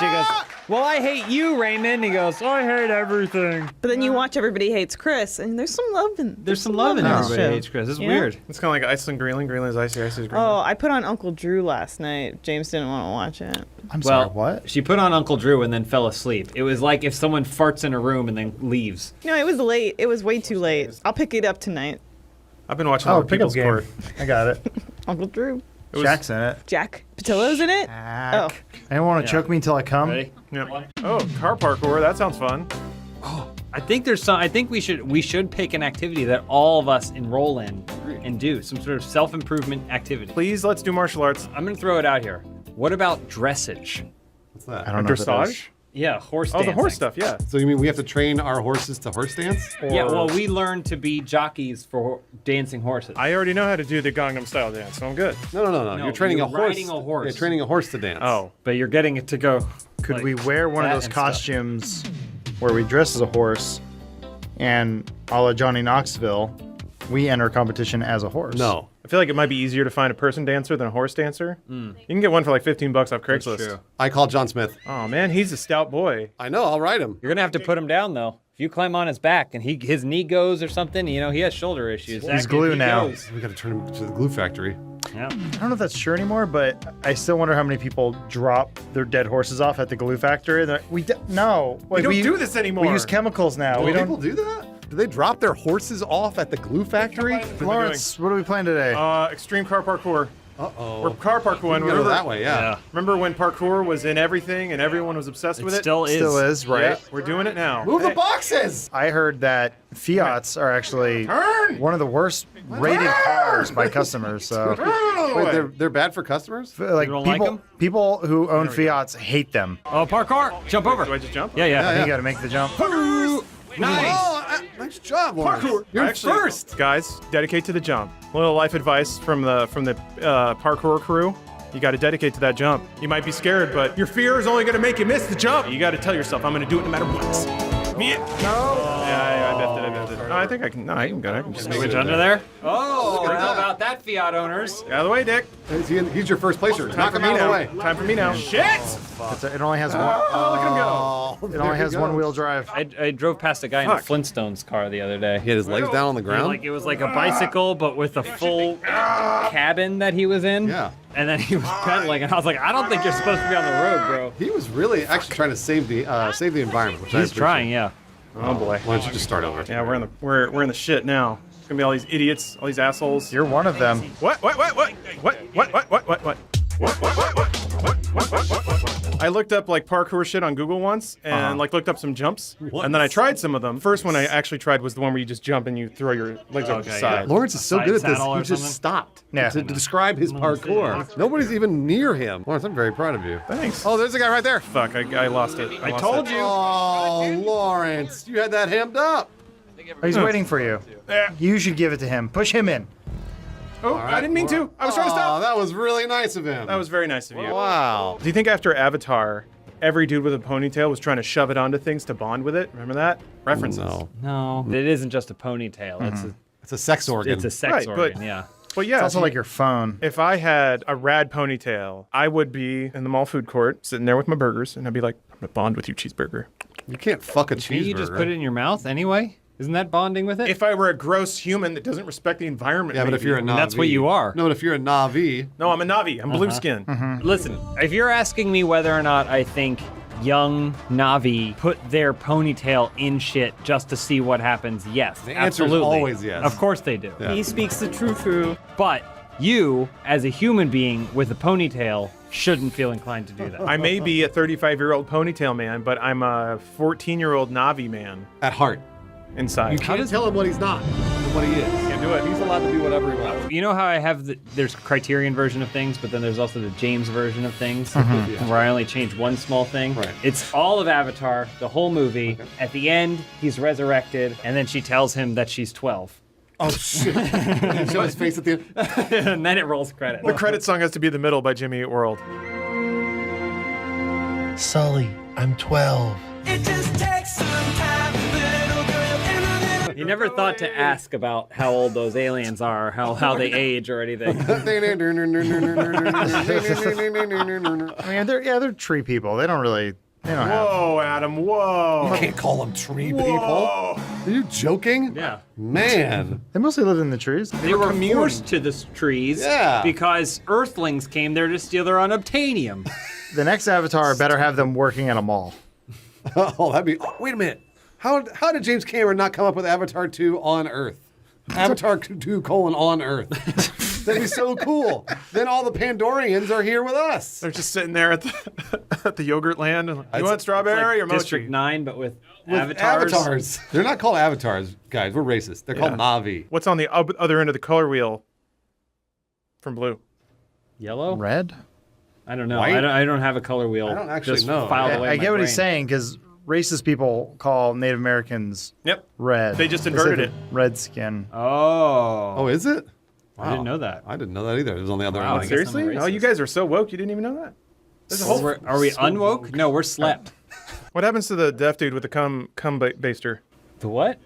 goes, well, I hate you, Raymond. And he goes, I hate everything. But then you watch Everybody Hates Chris, and there's some love in There's some love in this Everybody show. Hates Chris. It's Yeah? weird. It's kind of like Iceland Greenland. Greenland's icy, icy's Greenland. Oh, I put on Uncle Drew last night. James didn't want to watch it. I'm Well, sorry, what? She put on Uncle Drew and then fell asleep. It was like if someone farts in a room and then leaves. No, it was late. It was way too late. I'll pick it up tonight. I've been watching a lot of pickup People's game. Court. I got it. Uncle Drew. It was- Jack's in it. Jack Patillo's in it? Oh. Anyone want to choke me until I come? Ready? Yep. Oh, car parkour. That sounds fun. I think there's some. I think we should pick an activity that all of us enroll in and do some sort of self-improvement activity. Please, let's do martial arts. I'm gonna throw it out here. What about dressage? What's that? I don't know. what that is. Dressage? Yeah, horse Oh, dancing. the horse stuff. Yeah. So you mean we have to train our horses to horse dance? Yeah, well, we learn to be jockeys for dancing horses. I already know how to do the Gangnam Style dance, so I'm good. No. No, You're training you're a horse. riding a horse. You're training a horse to dance. Oh. But you're getting it to go. Could like, we wear one of that those and stuff. costumes where we dress as a horse and a la Johnny Knoxville, we enter a competition as a horse? No. I feel like it might be easier to find a person dancer than a horse dancer. You can get one for like $15 off Craigslist. true. I call John Smith. Oh man, he's a stout boy. I know. I'll ride him. You're gonna have to put him down though. If you climb on his back and his knee goes or something, you know he has shoulder issues. He's glue now. We got to turn him to the glue factory. Yeah. I don't know if that's true anymore, but I still wonder how many people drop their dead horses off at the glue factory. No. We don't do this anymore. We use chemicals now. Do we people don't. do that? Do they drop their horses off at the glue factory? Lawrence, what are we playing today? Extreme car parkour. Uh-oh. We're car parkouring. We can go that way, yeah. Remember when parkour was in everything and everyone was obsessed with it? Still is. Still is, right? Yeah, we're doing it now. Move the boxes! I heard that Fiats are actually one of the worst rated cars by customers. So, Wait, they're bad for customers? like don't like 'em? people who own Fiats hate them. Oh, parkour! Jump over. Do I just jump? Yeah. You got to make the jump. Nice. Nice job, Lawrence. Parkour. You're Actually, first. Guys, dedicate to the jump. A little life advice from the parkour crew. You got to dedicate to that jump. You might be scared, but your fear is only going to make you miss the jump. You got to tell yourself, I'm going to do it no matter what. Yeah. No. Yeah, I biffed it. No, I think I can. No, I can go. I can just Switch under there. Oh, how about that, Fiat owners? Out of the way, Dick. He's your first placer. Time Knock for him me out of the now. way. Time for me now. Shit! It only has one. Oh, look at him go. It only has one-wheel drive. I drove past a guy in a Flintstones car the other day. He had his legs down on the ground. It was like a bicycle, but with a full cabin that he was in. Yeah. And then he was pedaling, and I was like, I don't think you're supposed to be on the road, bro. He was really actually trying to save the environment. Which He's trying, yeah. Oh boy. Why don't you just start over? Yeah, we're in the shit now. It's gonna be all these idiots, all these assholes. You're one of them. What? I looked up like parkour shit on Google once and like looked up some jumps. And then I tried some of them. First one I actually tried was the one where you just jump and you throw your legs over the side. Lawrence is so good at this. saddle He or just something? stopped Yeah. to describe his parkour. Nobody's even near him. Lawrence, I'm very proud of you. Thanks. Oh, there's a guy right there. Fuck, I lost it. I told you. Oh, Lawrence, you had that hemmed up. He's waiting for you. You should give it to him. Push him in. Oh, I didn't mean to. I was trying to Oh, stop. that was really nice of him. That was very nice of you. Wow. Do you think after Avatar, every dude with a ponytail was trying to shove it onto things to bond with it? Remember that? References. No. No, it isn't just a ponytail. It's a sex organ. It's a sex Right, organ, but- yeah. But yeah, It's also like your phone. if I had a rad ponytail, I would be in the mall food court, sitting there with my burgers, and I'd be like, I'm gonna bond with you, cheeseburger. You can't fuck a cheeseburger. Can't you just put it in your mouth anyway? Isn't that bonding with it? If I were a gross human that doesn't respect the environment, Yeah, but if maybe. you're a Navi. That's what you are. No, but if you're a Navi. No, I'm a Navi. I'm blue skin. Listen, if you're asking me whether or not I think young Navi put their ponytail in shit just to see what happens, yes, The answer is absolutely. always yes. Of course they do. Yeah. He speaks the truth. But you, as a human being with a ponytail, shouldn't feel inclined to do that. I may be a 35-year-old ponytail man, but I'm a 14-year-old Navi man At heart. inside. You can't tell him what he's not and what he is. Can't do it. He's allowed to be whatever he wants. You know how I have there's Criterion version of things, but then there's also the James version of things, where I only change one small thing. Right. It's all of Avatar, the whole movie. At the end, he's resurrected, and then she tells him that she's 12. Oh, shit. You show his face at the end. And then it rolls credits. The credit song has to be the middle by Jimmy Eat World. Sully, I'm 12. You never thought to ask about how old those aliens are, how they age or anything. I mean, they're tree people. They don't really. They don't have. Whoa, Adam, whoa. You can't call them tree people. Whoa. Are you joking? Yeah. Man. They mostly live in the trees. They were forced to the trees Yeah. because Earthlings came there to steal their unobtainium. The next Avatar better have them working at a mall. Oh, that'd be. Oh, wait a minute. How did James Cameron not come up with Avatar 2 on Earth? Avatar 2 on Earth. That'd be so cool. Then all the Pandorians are here with us. They're just sitting there at the yogurt land. And you want strawberry or mochi? District 9, but with With avatars. They're not called avatars, guys. We're racist. They're called Navi. What's on the other end of the color wheel from blue? Yellow? Red? I don't know. White? I don't have a color wheel. I don't actually just know. Filed Yeah, away I in get my what he's brain. saying because racist people call Native Americans red. They just They say inverted they're it. Red skin. Oh, is it? I didn't know that. I didn't know that either. It was on the other Wow, end. I guess I'm Seriously? Oh, you guys are so woke. You didn't even know that. There's a whole. Are we unwoke? No, we're slept. What happens to the deaf dude with the cum baster? The what?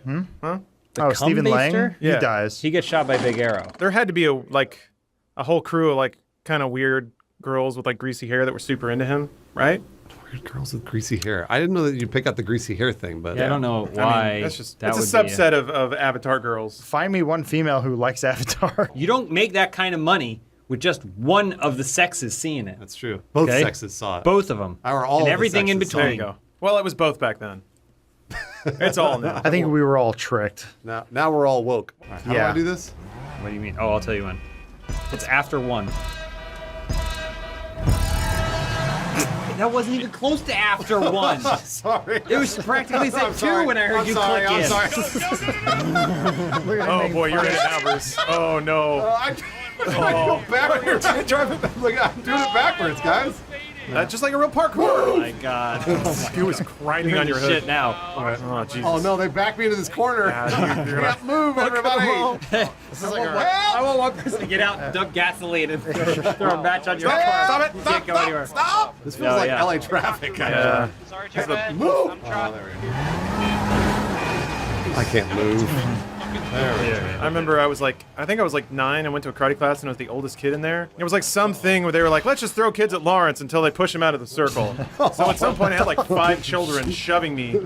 Huh? Oh, Stephen Lang? baster? He dies. He gets shot by Big Arrow. There had to be a whole crew of kind of weird girls with greasy hair that were super into him, right? Weird girls with greasy hair. I didn't know that you pick up the greasy hair thing, but Yeah, I don't know why. I mean, that's just that it's a would be subset of Avatar girls. Find me one female who likes Avatar. You don't make that kind of money with just one of the sexes seeing it. That's true. Both Okay? sexes saw it. Both of them. Or all and of the everything in sexes saw between. There you go. Well, it was both back then. It's all now. I think we were all tricked. Now we're all woke. All right, how do I do this? What do you mean? Oh, I'll tell you when. It's after 1. That wasn't even close to after 1. Sorry. It was practically said 2 when I heard you click in. Oh boy, you're in it now, Bruce. Oh no. I go backwards. I'm doing it backwards, guys. Just like a real parkour. Oh my god. He was grinding on your hood. Shit now. Oh, Jesus. Oh no, they backed me into this corner. Yeah, you're Can't move, everybody. This is like I want one person to get out and dump gasoline and throw a match on your car. Stop it! You can't go anywhere. Stop! This feels like LA traffic. Yeah. Sorry, Move! Jared. Oh, there we go. I can't move. There we go. I remember I think I was like 9 and went to a karate class and I was the oldest kid in there. It was like something where they were like, let's just throw kids at Lawrence until they push him out of the circle. So at some point I had like 5 children shoving me.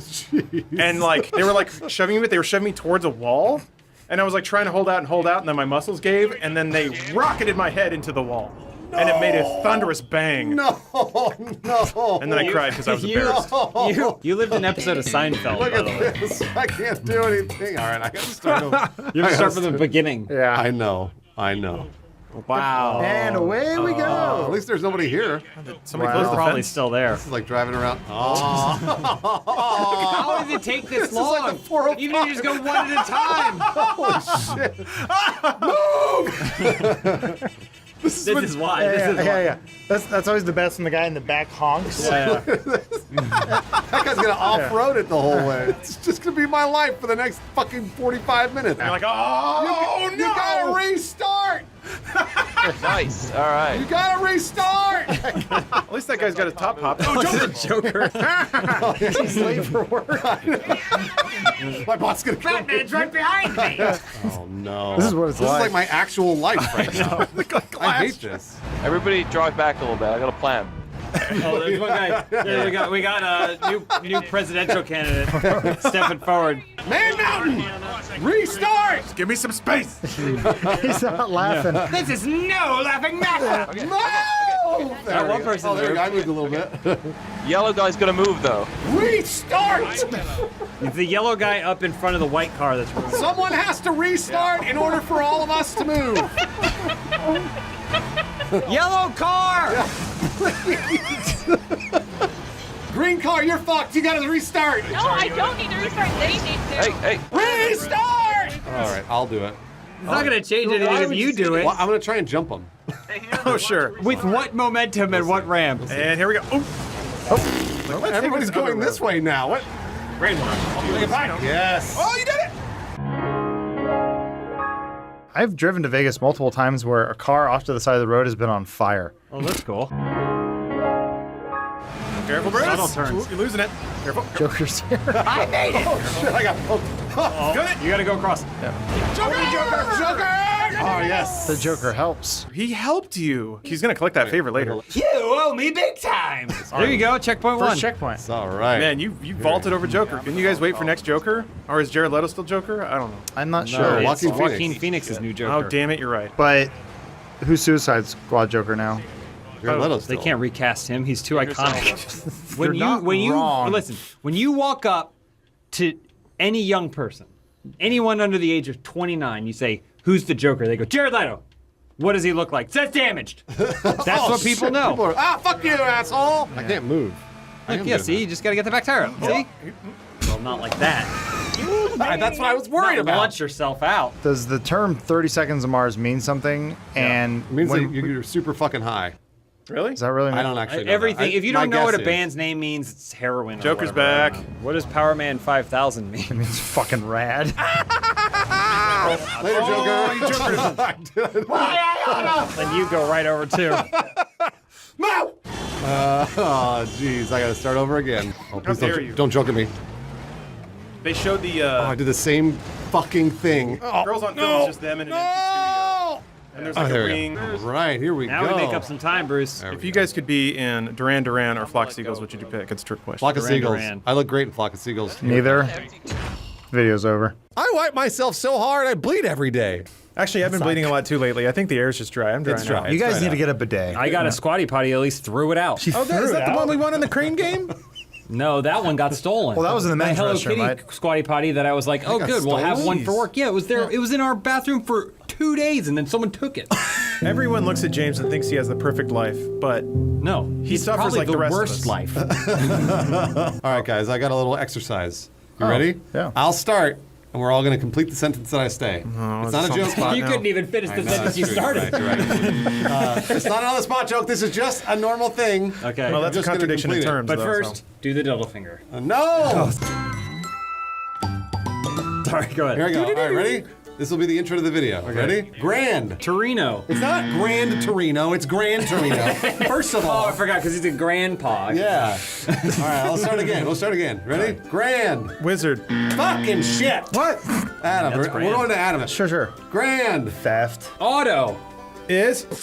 And like, they were like shoving me, but they were shoving me towards a wall. And I was like trying to hold out, and then my muscles gave, and then they rocketed my head into the wall. And it made a thunderous bang. No. And then I cried because I was embarrassed. You lived an episode of Seinfeld, Look by at the way. this. I can't do anything. All right, I gotta start over. You have to start from the beginning. Yeah. I know. Wow. And away we go. At least there's nobody here. Somebody They're closed the probably fence. still there. This is like driving around. Oh. How does it take this long? Like the 405. Even if you just go one at a time. Holy shit. Move! This is why. Yeah. That's always the best when the guy in the back honks. That guy's gonna off-road it the whole way. It's just gonna be my life for the next fucking 45 minutes. You're like, oh, You gotta restart! Nice. All right. You gotta restart! At least that guy's got a top hop. Oh, Joker! He's late for work. My boss is gonna kill me. Batman's right behind me. Oh no. This is what it's This like. is like my actual life right now. I hate this. Everybody drive back a little bit. I got a plan. Oh, there's one guy. There we got a new presidential candidate stepping forward. Man Mountain! Restart! Give me some space. He's not laughing. This is no laughing matter. No! That one person. Oh, there we go. I moved a little bit. Yellow guy's gonna move though. Restart! It's the yellow guy up in front of the white car that's moving. Someone has to restart in order for all of us to move. Yellow car! Green car, you're fucked. You gotta restart. No, I don't need to restart. They need to. Hey. Restart! All right, I'll do it. It's not gonna change anything if you do it. Well, I'm gonna try and jump him. Oh, sure. With what momentum and what ramp? And here we go. Oh. Everybody's going this way now. What? Yes. Oh, you did it! I've driven to Vegas multiple times where a car off to the side of the road has been on fire. Oh, that's cool. Careful, Bruce. Subtle turns. Ooh, you're losing it. Careful. Joker's here. I made it! Oh shit! I got poked. Oh, you gotta go across. Joker! Oh yes. The Joker helps. He helped you. He's gonna collect that favor later. You owe me big time. There you go. Checkpoint one. First checkpoint. It's all right. Man, you vaulted over Joker. Can you guys wait for next Joker? Or is Jared Leto still Joker? I don't know. I'm not No, sure. Joaquin Phoenix. Joaquin Phoenix's new Joker. Oh, damn it, you're right. But who's Suicide Squad Joker now? Jared Leto's They still. can't recast him. He's too iconic. You're not wrong. Listen, when you walk up to any young person, anyone under the age of 29, you say, "Who's the Joker?" They go, "Jared Leto." What does he look like? Says damaged. That's what people shit. know. People are, fuck you, asshole! I can't move. Yeah, see, you just gotta get the back tire up. See? Well, not like that. That's what I was worried Not about. launch yourself out. Does the term 30 seconds of Mars mean something? And It means when- that you're super fucking high. Really? does that really mean? I don't actually know Everything. that. If you My don't know what a guess is- band's name means, it's heroin. or Joker's whatever. back. What does Power Man 5000 mean? It means fucking rad. Later, Joker. And you go right over too. Oh, jeez. I gotta start over again. Oh, please dare you. don't joke at me. They showed the Oh, I did the same fucking thing. girls on film is just them in an empty studio. And there's like a there we ring. go. All right, here we Now go. we make up some time, Bruce. If you guys could be in Duran Duran or Flock Seagulls, what would you pick? It's a trick question. Flock of Duran Seagulls. Duran. I look great in Flock of Seagulls. Neither. Video's over. I wipe myself so hard I bleed every day. Actually, I've been bleeding a lot too lately. I think the air's just dry. I'm dry It's now. dry. You guys right need out. to get a bidet. I got a squatty potty. At least threw it out. She Oh, threw is it that the out. one we won in the crane game? No, that one got stolen. Well, that was in the My men's Hello restroom, Kitty right? squatty potty that I was like, oh, got good, we'll have stolen? one for work. Yeah, it was there. It was in our bathroom for 2 days, and then someone took it. Everyone looks at James and thinks he has the perfect life, but No, he it's suffers probably like the the rest of worst us. life. All right, guys, I got a little exercise. You Oh, ready? yeah. I'll start. and we're all going to complete the sentence that I say. Oh, it's not a joke. You couldn't even finish the sentence you started. You're right. It's not on the spot joke. This is just a normal thing. Okay. Well, that's a contradiction in terms. But though, first, do the dildo finger. No! Sorry, go ahead. Here we go. All right, ready? This will be the intro to the Okay. Ready? Grand. Torino. It's not Grand Torino, it's Grand Torino. First of all. Oh, I forgot, because he's a grandpa. Yeah. All right, let's start again. Ready? Grand. Wizard. Fucking shit. What? Adam. We're going to Adam. Sure. Grand. Theft. Auto. Is? 5.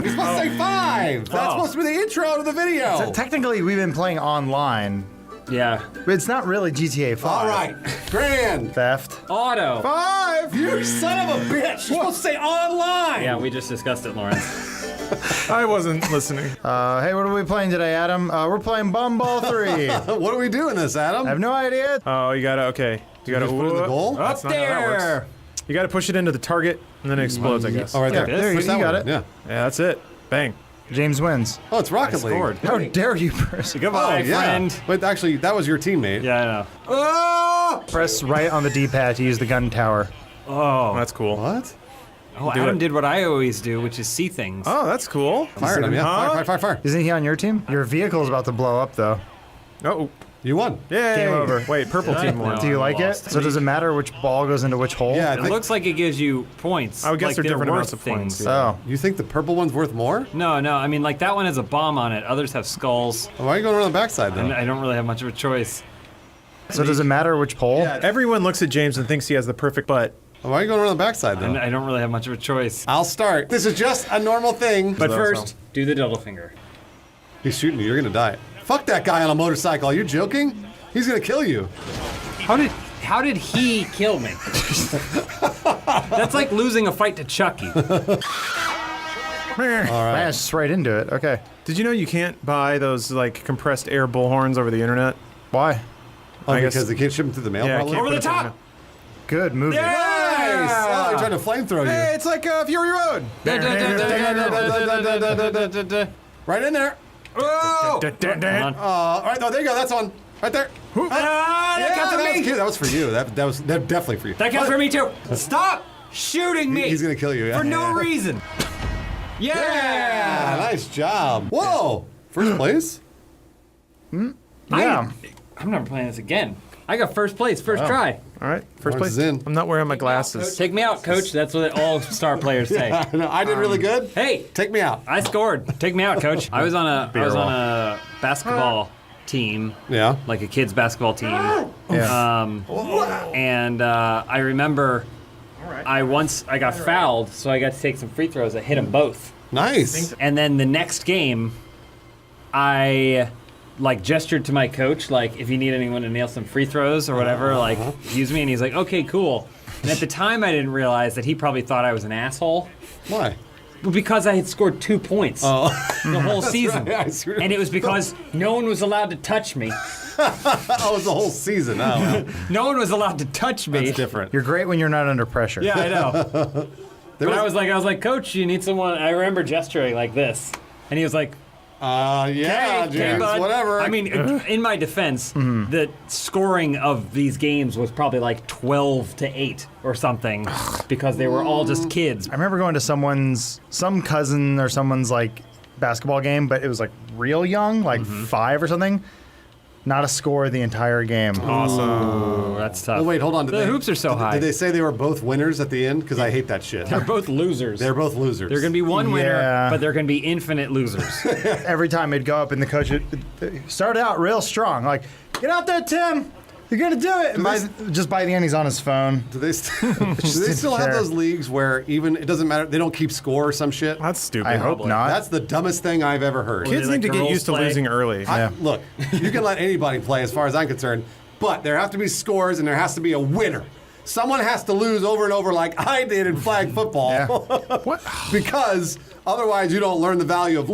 You're supposed to say 5. That's supposed to be the intro to the video. So technically, we've been playing online. Yeah. But it's not really GTA 5. All right. Grand. Theft. Auto. 5. You son of a bitch. You're supposed to say online. Yeah, we just discussed it, Lawrence. I wasn't listening. Hey, what are we playing today, Adam? We're playing Bumball 3. What are we doing this, Adam? I have no idea. Oh, you gotta, okay. You gotta just put it in the goal? That's Up not how that there. works. You gotta push it into the target, and then it explodes, I guess. Oh, right there. There you got it. Yeah. Yeah, that's it. Bang. James wins. Oh, it's Rocket League. Scored. How dare you, person? Goodbye, friend. But actually, that was your teammate. Yeah, I know. Oh! Press right on the D-pad to use the gun tower. Oh. That's cool. What? Oh, Do Adam it. did what I always do, which is see things. Oh, that's cool. Fired him, yeah. Huh? Fire. Isn't he on your team? Your vehicle is about to blow up, though. Oh, You won. yay. Game over. Wait, purple Did I? team won. No. Do you like it? lost. So does it matter which ball goes into which hole? Yeah, I It think, looks like it gives you points. I would guess like they're different worth amounts of points, things. yeah. Oh. you think the purple one's worth more? No, I mean, like that one has a bomb on it. Others have skulls. Why are you going around the backside, And though? I don't really have much of a choice. So does it matter which pole? Yeah. Everyone looks at James and thinks he has the perfect butt. Why are you going around the backside, And though? I don't really have much of a choice. I'll start. This is just a normal thing. But So- first, do the dildo finger. He's shooting you. You're going to die. Fuck that guy on a motorcycle. Are you joking? He's going to kill you. How did he kill me? That's like losing a fight to Chucky. All right. Just right into it. Okay. Did you know you can't buy those like compressed air bullhorns over the internet? Why? Oh, I guess- because they can't ship them through the mail, Yeah, probably? can't Over put the it in top! Good movie. Nice! Oh, he's trying to flamethrow you. Hey, it's like Fury Road. Right in there. Oh! All right, oh, there you go. That's on. Right there. That counts for that was me! cute. That was for you. That was definitely for you. That counts for me too! Stop shooting me! He's going to kill you. Yeah. For no reason! Yeah, nice job. Whoa, first place? Yeah. I'm never playing this again. I got first place, first try. All right, first Lawrence place. is in. I'm not wearing my glasses. Take me out, coach. That's what all star players say. I know. I did really good. Hey, Take me out. I scored. Take me out, coach. I was on a basketball team, Yeah. like a kids basketball team. Yeah. And I remember I got fouled, so I got to take some free throws. I hit them both. Nice. And then the next game, I like gestured to my coach, like if you need anyone to nail some free throws or whatever, like use me. And he's like, okay, cool. And at the time, I didn't realize that he probably thought I was an asshole. Why? Well, because I had scored 2 points the whole season. right, I see what And it was because no one was allowed to touch me. Oh, it's the whole season. Oh, well. No one was allowed to touch me. That's different. You're great when you're not under pressure. Yeah, I know. But I was like, coach, you need someone. I remember gesturing like this. And he was like, yeah, okay, James, bud. whatever. I mean, in my defense, the scoring of these games was probably like 12-8 or something because they were all just kids. I remember going to some cousin or someone's like basketball game, but it was like real young, like 5 or something. Not a score the entire game. Awesome. That's tough. Well, wait, hold on. The hoops are so high. Did they say they were both winners at the end? Because I hate that shit. They're both losers. They're both losers. They're going to be one winner, Yeah. but they're going to be infinite losers. Every time it'd go up and the coach would started out real strong, like, get out there, Tim. You're going to do it. And just by the end, he's on his phone. Do they still have those leagues where even it doesn't matter, they don't keep score or some shit? That's stupid. I hope not. That's the dumbest thing I've ever heard. Kids need to get used to losing early. Look, you can let anybody play as far as I'm concerned, but there have to be scores and there has to be a winner. Someone has to lose over and over like I did in flag football. What? Because otherwise you don't learn the value of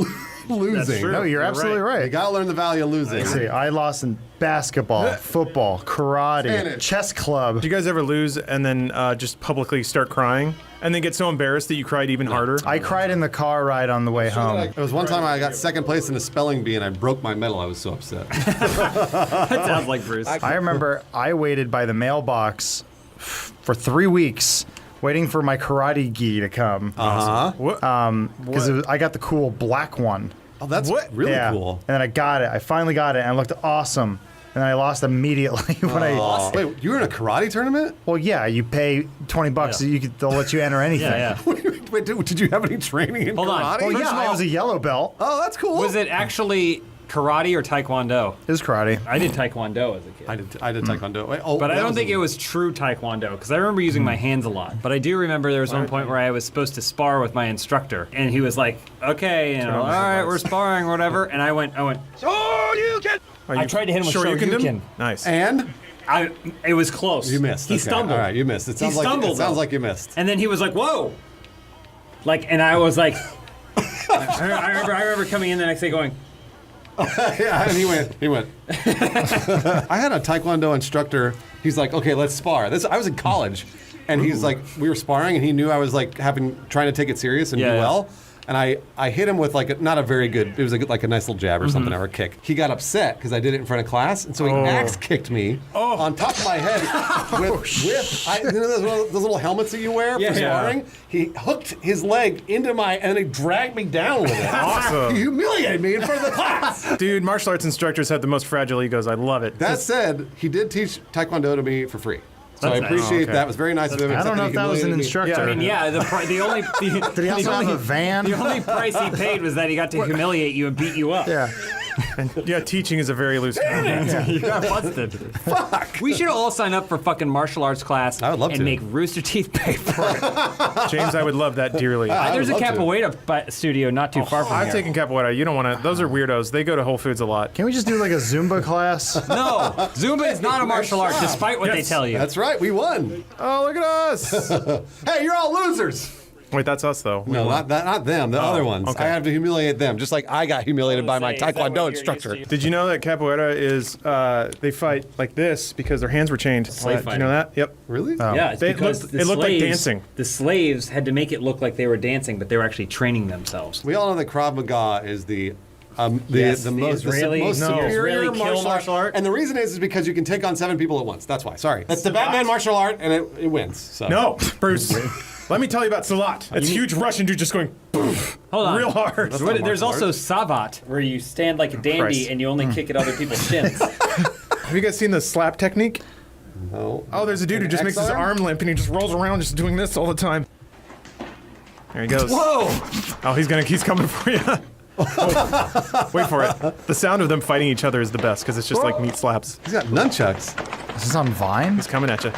losing. No, you're absolutely right. You gotta learn the value of losing. Let's see, I lost in basketball, football, karate, Spanish. chess club. Do you guys ever lose and then just publicly start crying and then get so embarrassed that you cried even harder? I cried in the car ride on the way home. It was one time I got second place in a spelling bee and I broke my medal. I was so upset. That sounds like Bruce. I remember I waited by the mailbox for 3 weeks waiting for my karate gi to come. What? Because I got the cool black one. Oh, that's really cool. And then I got it. I finally got it, and it looked awesome. And then I lost immediately when I. Wait, you were in a karate tournament? Well, yeah, you pay $20. They'll let you enter anything. Wait, did you have any training in Hold on. karate? Well, First yeah, of I all- was a yellow belt. Oh, that's cool. Was it actually karate or taekwondo? It was karate. I did taekwondo as a kid. I did taekwondo. Wait, But I don't think it was true taekwondo because I remember using my hands a lot. But I do remember there was one point where I was supposed to spar with my instructor, and he was like, "Okay, all right, we're sparring, or whatever." And I went, "Oh, you can!" I tried to hit him with Shoryuken. Nice. And it was close. you missed. He Okay, stumbled. All right, you missed. It He sounds like stumbled. it sounds though. like you missed. And then he was like, "Whoa!" And I was like, I remember coming in the next day going, Yeah, and he went. I had a taekwondo instructor. He's like, okay, let's spar. I was in college, and he's like, we were sparring, and he knew I was like trying to take it serious and do well. And I hit him with like not a very good. It was like a nice little jab or something or a kick. He got upset because I did it in front of class, and so he axe kicked me on top of my head with you know those little helmets that you wear for sparring. He hooked his leg into and he dragged me down with it. Awesome. He humiliated me in front of the class. Dude, martial arts instructors have the most fragile egos. I love it. That said, he did teach taekwondo to me for free. So That's I nice. appreciate Oh, okay. that. It was very nice of him. I don't know if that was an instructor. Yeah, I mean, yeah, the only Did he also have a van? The only price he paid was that he got to humiliate you and beat you up. Yeah. And yeah, teaching is a very loose. You got busted. Fuck. We should all sign up for fucking martial arts class. I would love and to. make Rooster Teeth pay for it. James, I would love that dearly. There's a love to. capoeira studio not too far from I've here. taken capoeira. You don't want to. Those are weirdos. They go to Whole Foods a lot. Can we just do like a Zumba class? No, Zumba is not a martial art, despite what they Yes. tell you. That's right. We won. Oh, look at us. Hey, you're all losers. Wait, that's us though. No, not them. The other ones. okay. I have to humiliate them, just like I got humiliated by my taekwondo instructor. Did you know that capoeira is they fight like this because their hands were chained? Slave Did you know that? Yep. Really? Yeah, it's They because it looked like dancing. The slaves had to make it look like they were dancing, but they were actually training themselves. We all know that Krav Maga is the Yes, the the most Israeli- most no. superior Israeli kill martial art. And the reason is because you can take on 7 people at once. That's why. Sorry. That's the Batman martial art, and it wins. So. No, Bruce. Let me tell you about Salat. It's huge Russian dude just going Hold on. real hard. There's also Savat, where you stand like a dandy Christ. and you only kick at other people's shins. Have you guys seen the slap technique? No. Oh, there's a dude who just makes his arm limp and he just rolls around just doing this all the time. There he goes. Whoa! Oh, he's coming for you. Oh, wait for it. The sound of them fighting each other is the best because it's just like meat slaps. He's got nunchucks. Is this on Vine? He's coming at you.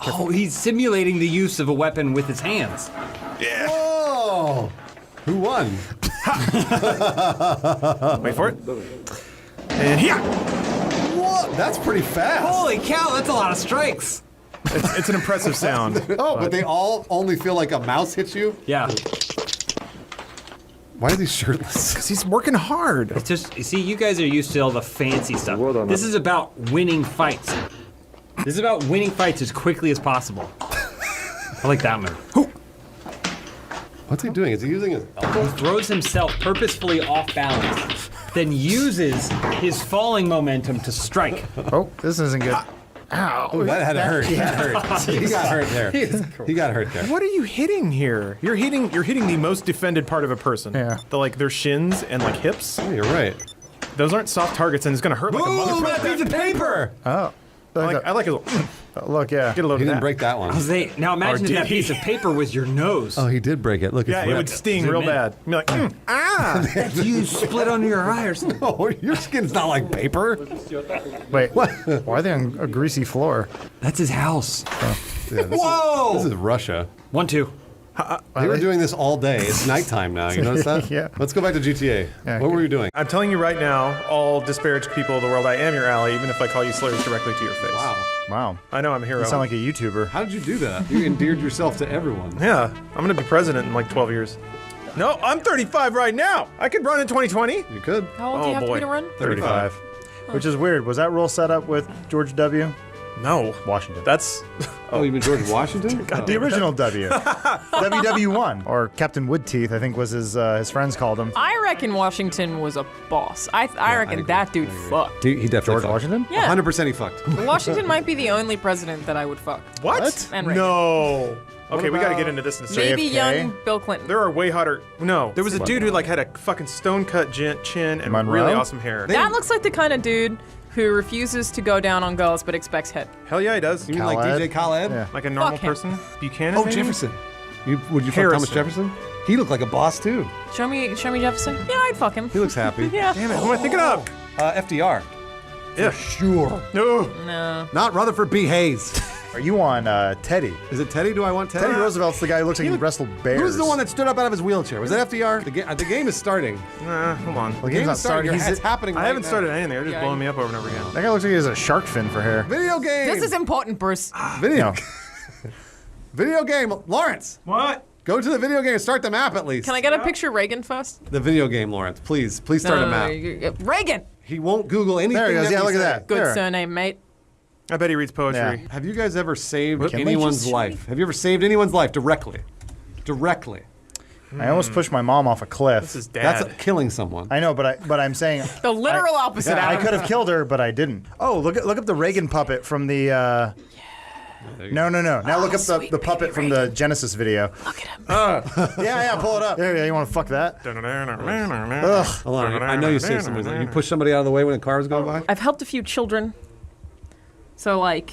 Oh, he's simulating the use of a weapon with his hands. Yeah. Whoa! Who won? Wait for it. And here. What? That's pretty fast. Holy cow, that's a lot of strikes. It's an impressive sound. Oh, but they all only feel like a mouse hits you? Yeah. Why is he shirtless? Because he's working hard. It's just, you see, you guys are used to all the fancy stuff. This is about winning fights. This is about winning fights as quickly as possible. I like that move. What's he doing? Is he using his elbow? He throws himself purposefully off balance, then uses his falling momentum to strike. Oh, this isn't good. Ow. Oh, that had to hurt. That hurt. He got hurt there. He got hurt there. What are you hitting here? You're hitting the most defended part of a person. Yeah. Their shins and like hips. Oh, you're right. Those aren't soft targets and it's gonna hurt like a motherfucker. That piece of paper! Oh. I like it. Look, yeah. Get a load He of didn't that. break that one. Now imagine Or if did that he? piece of paper was your nose. Oh, he did break it. Look, Yeah, it's it ripped. would sting Zoom real in. bad. You'd be like, ah. You split under your eye or something. Oh, your skin's not like paper. Wait, what? Why are they on a greasy floor? That's his house. Yeah, Whoa! This is Russia. 1-2. They were doing this all day. It's nighttime now. You notice that? Yeah. Let's go back to GTA. Yeah, What were you doing? I'm telling you right now, all disparaged people of the world, I am your ally, even if I call you slurs directly to your face. Wow. Wow. I know I'm a hero. You sound like a YouTuber. How did you do that? You endeared yourself to everyone. Yeah, I'm gonna be president in like 12 years. No, I'm 35 right now. I could run in 2020. You could. How old do you have to boy. be to run? 35. Which is weird. Was that rule set up with George W? No. Washington. That's. Oh, you mean George Washington? The original W. WW1. Or Captain Woodteeth, I think was his friends called him. I reckon Washington was a boss. I reckon that dude fucked. He definitely George fucked. Washington? Yeah. 100% he fucked. Washington might be the only president that I would fuck. What? And Reagan. No. Okay, we got to about get into this in a second. Maybe JFK? young Bill Clinton. There are way hotter. No, there was a dude who like had a fucking stone-cut chin and Monroe? really awesome hair. That looks like the kind of dude who refuses to go down on girls but expects head. Hell yeah, he does. You mean like Khaled? DJ Khaled? Yeah. Like a normal Fuck him. person. Buchanan. Oh, maybe? Jefferson. Would you fuck Thomas Harrison. Jefferson? He looked like a boss too. Show me Jefferson. Yeah, I'd fuck him. He looks happy. Yeah. Damn it! Who am I thinking of? FDR. Yeah. Sure. No. No. Not Rutherford B. Hayes. Are you on Teddy? Is it Teddy? Do I want Teddy? Teddy Roosevelt's the guy who looks like he wrestled bears. Who's the one that stood up out of his wheelchair? Was that FDR? The game is starting. Nah, hold on. The game's not starting. It's happening. I right haven't now. started anything. They're just Yeah, blowing me up over and over again. That guy looks like he has a shark fin for hair. Video game. This is important, Bruce. video. No. Video game. Lawrence, What? go to the video game and start the map at least. Can I get a picture of Reagan first? The video game, Lawrence. Please start a map. Reagan! He won't Google anything. There he goes. that Yeah, we look at say. that. Good There. surname, mate. I bet he reads poetry. Yeah. Have you guys ever saved Kinley? anyone's life? Have you ever saved anyone's life directly? Directly. I almost pushed my mom off a cliff. This is dad. That's killing someone. I know, but I'm saying The literal opposite. I Adam. could have killed her, but I didn't. Oh, look up the Reagan puppet from the. No. Now look up the puppet from the Genesis video. Look at him. Yeah, pull it up. Yeah, you want to fuck that? Ugh. Hold on. I know you say something. You push somebody out of the way when a car was going by? I've helped a few children. So, like,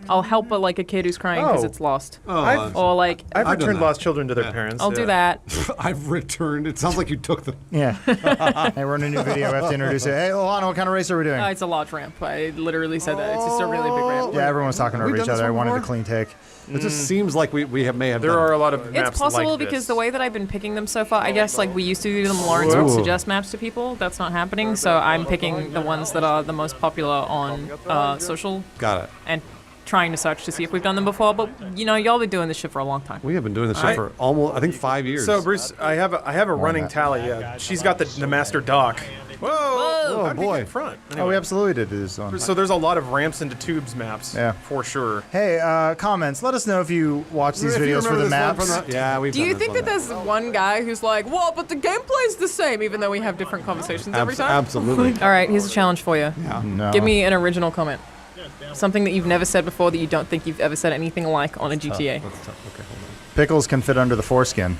I'll help a kid who's crying because Oh. it's lost. Oh, Or, like, I've I've done returned that. lost children to their parents. I'll do that. I've returned. It sounds like you took them. Yeah. Hey, we're in a new video. We have to introduce it. Hey, Alana, what kind of race are we doing? It's a large ramp. I literally said that. It's just a really big ramp. Yeah, everyone's talking Have we over each done this other. I one wanted a before? clean take. It just seems like we may have There done are it. a lot of maps It's possible like because this. the way that I've been picking them so far, I guess we used to do them, Lawrence would suggest maps to people. That's not happening, so I'm picking the ones that are the most popular on social Got it. and trying to search to see if we've done them before. But y'all been doing this shit for a long time. We have been doing this shit for almost, I think, 5 years. So Bruce, I have a running tally. Yeah, she's got the master dock. Whoa! Oh, How did he boy. get in front. Oh, we Anyway, absolutely did do this one. so there's a lot of ramps into tubes maps. Yeah. for sure. Hey, comments. Let us know if you watch these If you videos for remember the this one maps. from yeah, we've Do done you this think one. that there's one guy who's like, well, but the gameplay's the same, even though we have different conversations every time? Absolutely. All right, here's a challenge for you. No. Give me an original comment. Something that you've never said before that you don't think you've ever said anything like on a GTA. That's tough. Okay, hold on. Pickles can fit under the foreskin.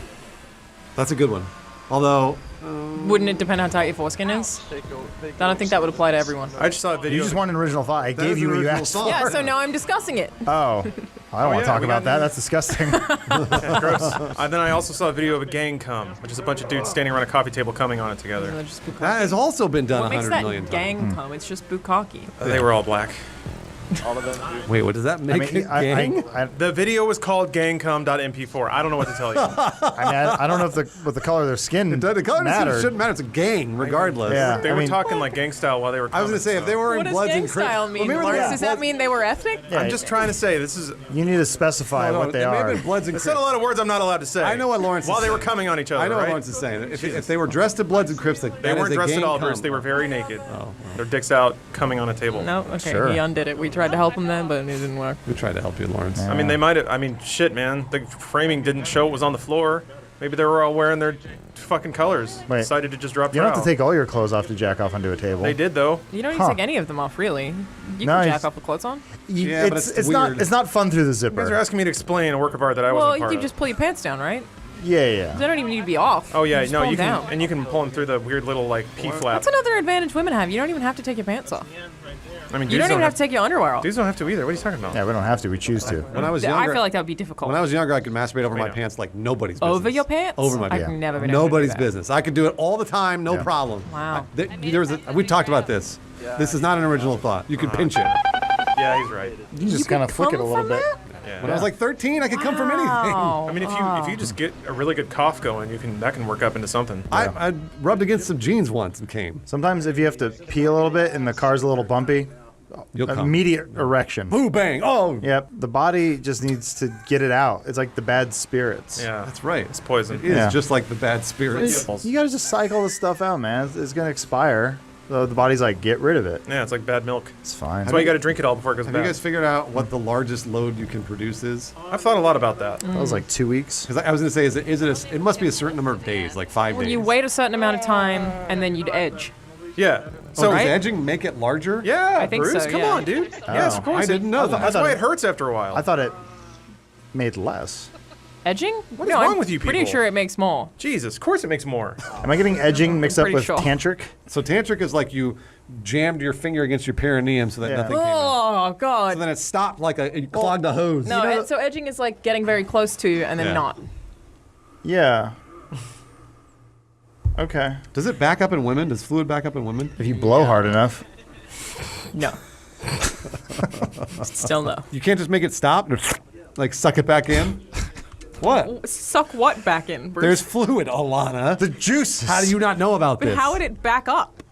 That's a good one. Although, Wouldn't it depend how tight your foreskin is? I don't think that would apply to everyone. I just saw a video. You just want an original thought. I gave is you an what you original asked thought. for. Yeah, so now I'm discussing it. Oh. I don't want yeah, to talk we about got that. the- That's disgusting. Yeah, gross. Then I also saw a video of a gang cum, which is a bunch of dudes standing around a coffee table coming on it together. that has also been done What makes 100 that million times. gang come? It's just bukkake. They were all black. Wait, what does that make a gang? The video was called gangcum.mp4. I don't know what to tell you. I don't know what the color of their skin The color mattered. shouldn't matter. It's a gang, regardless. Yeah. They were talking like gang style while they were. I was gonna say if they were What in does Bloods gang and Crips. style mean, Well, maybe Lawrence? they- Does that mean they were ethnic? Yeah, I'm just trying to say this is. You need to specify what they may have are. been Bloods and I Crips. said a lot of words I'm not allowed to say. I know what Lawrence While is they were saying. coming on each other. I know right? what Lawrence is saying. If they were dressed as Bloods and Crips, They that weren't is a dressed at gang all, cum. Bruce. They were very naked. Their dicks out, coming on a table. No? Okay, Sure. he undid it. We tried to help him then, but it didn't work. We tried to help you, Lawrence. I mean, they might have. I mean, shit, man. The framing didn't show it was on the floor. Maybe they were all wearing their fucking colors. Wait. Decided to just drop. You don't have trowel. to take all your clothes off to jack off onto a table. They did though. You don't need to take any of them off, really. You No, can it's- jack off with clothes on. Yeah, but it's weird. It's not fun through the You guys are zipper. asking me to explain a work of art that I Well, wasn't part you of. just pull your pants down, right? Yeah. They don't even need to be off. Oh yeah, just no, pull you them can, down. and you can pull them through the weird little like P flap. That's another advantage women have. You don't even have to take your pants off. I mean, You dudes don't even have to take your underwear off. Dudes don't have to either. What are you talking about? Yeah, we don't have to. We choose to. When I was I younger, feel like that would be difficult. when I was younger, I could masturbate over my no. pants like nobody's business. Over your pants? Over my I've pants. never been able to do Nobody's that. business. I could do it all the time, no Yeah. problem. Wow. We talked about this. This is not an original thought. You could pinch it. Yeah, he's right. You can just kind of flick it a little bit. Yeah. When I was like 13, I could come from anything. I mean, if you just get a really good cough going, that can work up into something. I rubbed against some jeans once and came. Sometimes if you have to pee a little bit and the car's a little bumpy, You'll come. immediate erection. Boo bang. Oh, Yep, the body just needs to get it out. It's like the bad spirits. Yeah, that's right. It's poison. It is Yeah. just like the bad spirits. You gotta just cycle this stuff out, man. It's gonna expire. The body's like, get rid of it. Yeah, it's like bad milk. It's fine. That's why you got to drink it all before it goes Have bad. you guys figured out what the largest load you can produce is? I've thought a lot about that. That was like 2 weeks. Because I was going to say, it must be a certain number of days, like 5 When days. you wait a certain amount of time and then you'd edge. Yeah. So So does edging make it larger? yeah, I think Bruce, so, come yeah. on, dude. Yes, of course. I didn't know that. That's why it hurts after a while. I thought it made less. Edging? What is wrong with you Pretty people? sure it makes more. Jesus, of course it makes more. Am I getting edging mixed up Pretty with sure. tantric? So tantric is like you jammed your finger against your perineum so that Yeah. nothing came in. Oh God. So then it stopped like it clogged the hose. No, so edging is like getting very close to and then Yeah. not. Yeah. Okay. Does it back up in women? Does fluid back up in women? If you blow hard enough. No. Still no. You can't just make it stop and like suck it back in? What? Suck what back in, Bruce? There's fluid, Alana. The juices. How do you not know about But this? how would it back up?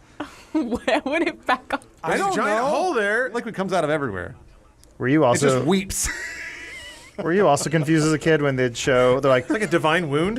Where would it back up? I don't a giant know. hole there. Liquid comes out of everywhere. Were you It also just weeps. Were you also confused as a kid when they'd show they're like It's like a divine wound.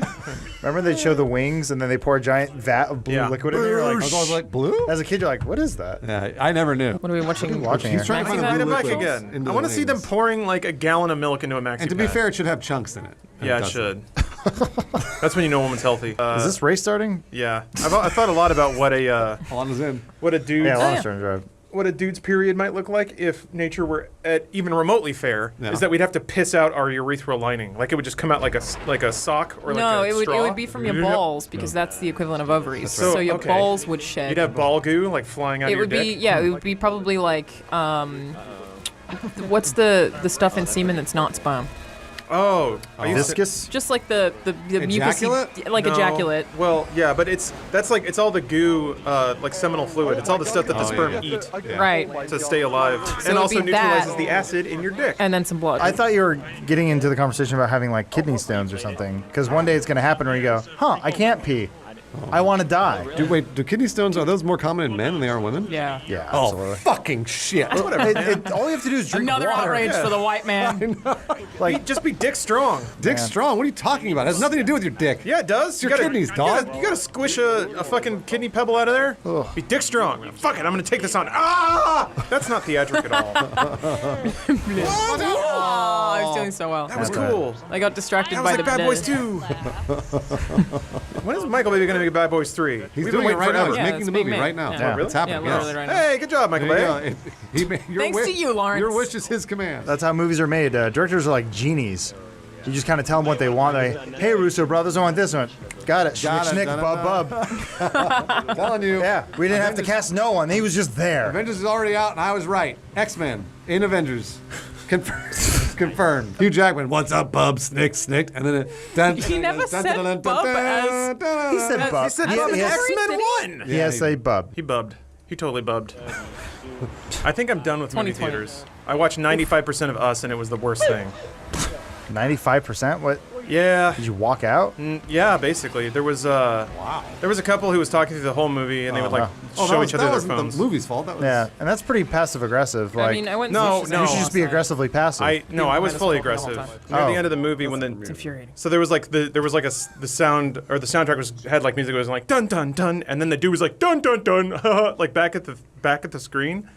remember they'd show the wings and then they pour a giant vat of blue Yeah. liquid in there? You're I like, was always like, blue? as a kid, you're like, what is that? Yeah, I never knew. What are we watching? Watching He's here. trying to find Bring the it blue back liquid again. into I the want to see them wings. pouring like a gallon of milk into a maxi And to be pad. fair, it should have chunks in it. And Yeah, it doesn't. should. That's when you know a woman's healthy. Is this race starting? Yeah, I've thought a lot about what a Alana's in. what a dude's Yeah, Lana's starting to drive. what a dude's period might look like if nature were at even remotely fair. Yeah. Is that we'd have to piss out our urethral lining, like it would just come out like a sock or No, like a it straw. would be from your balls because that's the equivalent of ovaries. right. So your Okay. balls would shed. You'd have ball goo like flying out It of your would be dick. it would be probably like what's the stuff in semen that's not sperm? Oh, I used to- Viscous? Just like the Ejaculate? mucusy, like No. ejaculate. Well, yeah, but that's like it's all the goo, like seminal fluid. It's all the stuff that the sperm eat Right. to stay alive, So and it'd also be that. neutralizes the acid in your dick. And then some blood. I thought you were getting into the conversation about having like kidney stones or something. Because one day it's going to happen where you go, I can't pee. I want to die. Do kidney stones, are those more common in men than they are in women? Yeah. Yeah, Oh, absolutely. fucking shit. Whatever. All you have to do is drink Another water. outrage for the white man. Just be dick strong. Dick strong? What are you talking about? It has nothing to do with your dick. Yeah, it does. It's your kidneys, dog. You gotta squish a fucking kidney pebble out of there. Be dick strong. Fuck it, I'm gonna take this on. Ah! That's not theatric at all. Oh, I was doing so well. That was cool. I got distracted That by was like the Bad Boys 2. When is Michael Baby gonna make Bad Boys 3? He's We've doing been it waiting right now. forever. He's Yeah, making it's the being movie made. right now. Yeah. It's happening. Yeah, literally right now. Hey, good job, Michael There Bay. you go. Your Thanks to you, Lawrence. Your wish is his command. That's how movies are made. Directors are like genies. You just kind of tell them what they want. They, hey, Russo brothers, I want this one. Got it. Got Schnick, it. schnick, Da-da-da. bub, bub. Telling you. Yeah, we didn't have to cast no one. He was just there. Avengers is already out, and I was right. X-Men in Avengers. Confirmed. Hugh Jackman, what's up, bub? Snick, snick. And then it... He never said bub as... He said bub. He said He- Bub in he has- X-Men 1. He has a bub. He bubbed. He totally bubbed. I think I'm done with movie 2020. theaters. I watched 95% of Us, and it was the worst thing. 95%? What? Yeah. Did you walk out? Yeah, basically. There was there was a couple who was talking through the whole movie, and they would like show each other their phones. the movie's fault. That was... Yeah, and that's pretty passive aggressive. Like, I mean, I went No, to no. you should just be aggressively passive. I was fully minus 12 the aggressive. whole time. Near Oh. the end of the movie, when the infuriating. so there was like the sound or the soundtrack had like music that was like dun dun dun, and then the dude was like dun dun dun, like back at the screen,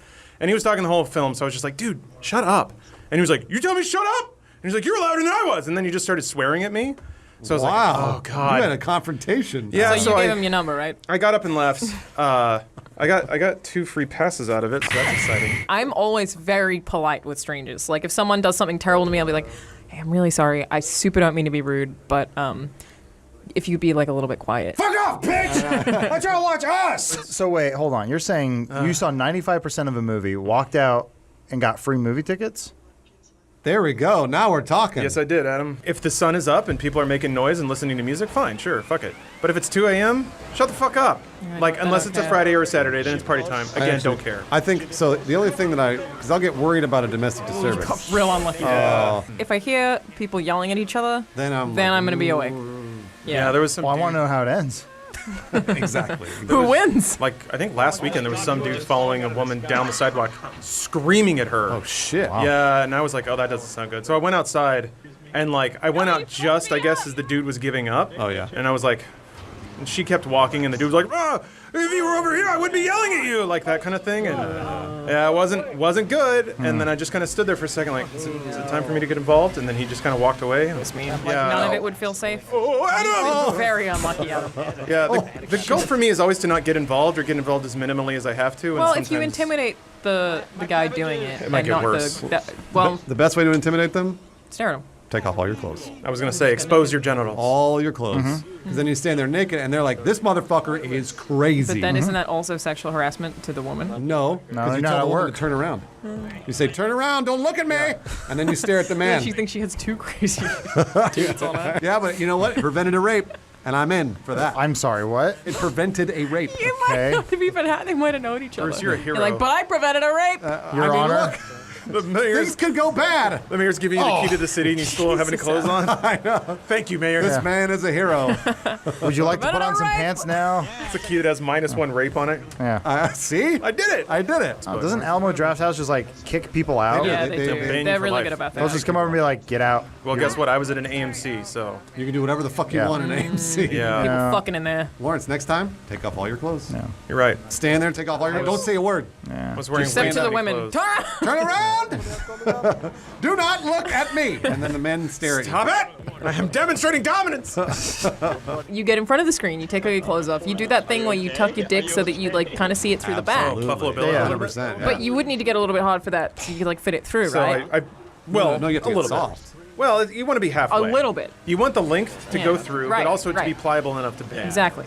and he was talking the whole film. So I was just like, dude, shut up. And he was like, you tell me shut up. And he's like, you're louder than I was. And then he just started swearing at me. So I was like, oh god. You had a confrontation. Yeah. So you gave him your number, right? I got up and left. I got 2 free passes out of it, so that's exciting. I'm always very polite with strangers. Like if someone does something terrible to me, I'll be like, "Hey, I'm really sorry. I super don't mean to be rude, but if you'd be like a little bit quiet." Fuck off, bitch! I'm trying to watch Us! So wait, hold on. You're saying you saw 95% of a movie, walked out, and got free movie tickets? There we go. Now we're talking. Yes, I did, Adam. If the sun is up and people are making noise and listening to music, fine, sure, fuck it. But if it's 2 a.m., shut the fuck up. Like, unless it's a Friday or a Saturday, then it's party time. Again, don't care. I think, so the only thing that because I'll get worried about a domestic disturbance. Real unlucky. Yeah. If I hear people yelling at each other, Then I'm gonna be awake. Yeah, there was some. Well, I want to know how it ends. Exactly. Who wins? Like, I think last weekend there was some dude following a woman down the sidewalk, screaming at her. Oh shit. Yeah, and I was like, oh, that doesn't sound good. So I went outside, and like, I went out just, I guess, as the dude was giving up. Oh yeah. And I was like, And she kept walking, and the dude was like, "Oh, if you were over here, I would be yelling at you," like that kind of thing. And yeah, it wasn't good. And then I just kind of stood there for a second, like, is it time for me to get involved? And then he just kind of walked away. And Like none of it would feel safe. Oh, Adam! Very unlucky, Adam. Yeah, the goal for me is always to not get involved or get involved as minimally as I have to. And Well, if you sometimes- intimidate the guy doing it, It might and get not worse. The best way to intimidate them? stare at him. Take off all your clothes. I was gonna say, expose your genitals. All your clothes. Because then you stand there naked, and they're like, "This motherfucker is crazy." But then isn't that also sexual harassment to the woman? No, because they're you not tell at the woman work. to turn around. You say, "Turn around, don't look at me," and then you stare at the man. She thinks she has two crazy dudes on her. Yeah, but you know what? It prevented a rape, and I'm in for that. I'm sorry, what? It prevented a rape. You might not have even had. They might have known each other. Bruce, you're a hero. You're like, but I prevented a rape. Your Honor. The mayor's, Things could go bad. the mayor's giving you the key to the city, and you still don't have any clothes on. I know. Thank you, Mayor. This man is a hero. Would you like to put on some Right. pants now? It's a key that has -1 rape on it. Yeah. See? I did it. I did it. Doesn't Alamo Draft House just like kick people out? Yeah, They they do. do. Bang They're for really life. good about They'll that. just come over and be like, "Get out." Well, guess what? I was at an AMC, so You can do whatever the fuck you Yeah. want in AMC. yeah, People fucking in there. Lawrence, next time, take off all your clothes. No. you're right. Stand there and take off all your Don't say a word. I was wearing Except way to the too many women. clothes. Turn around! Turn around! Do not look at me! And then the men stare at you. Stop it! I am demonstrating dominance. You get in front of the screen, you take all your clothes off, you do that thing where you tuck your dick so that you like kind of see it through the back. Buffalo Bill. Yeah. 100%. Yeah. But you would need to get a little bit hard for that so you could like fit it through, So right? well, no, you have to a get little soft. bit. Well, you want to be A halfway. little bit. You want the length to Yeah. go through, Right, but also to be right. pliable enough to bend. Exactly.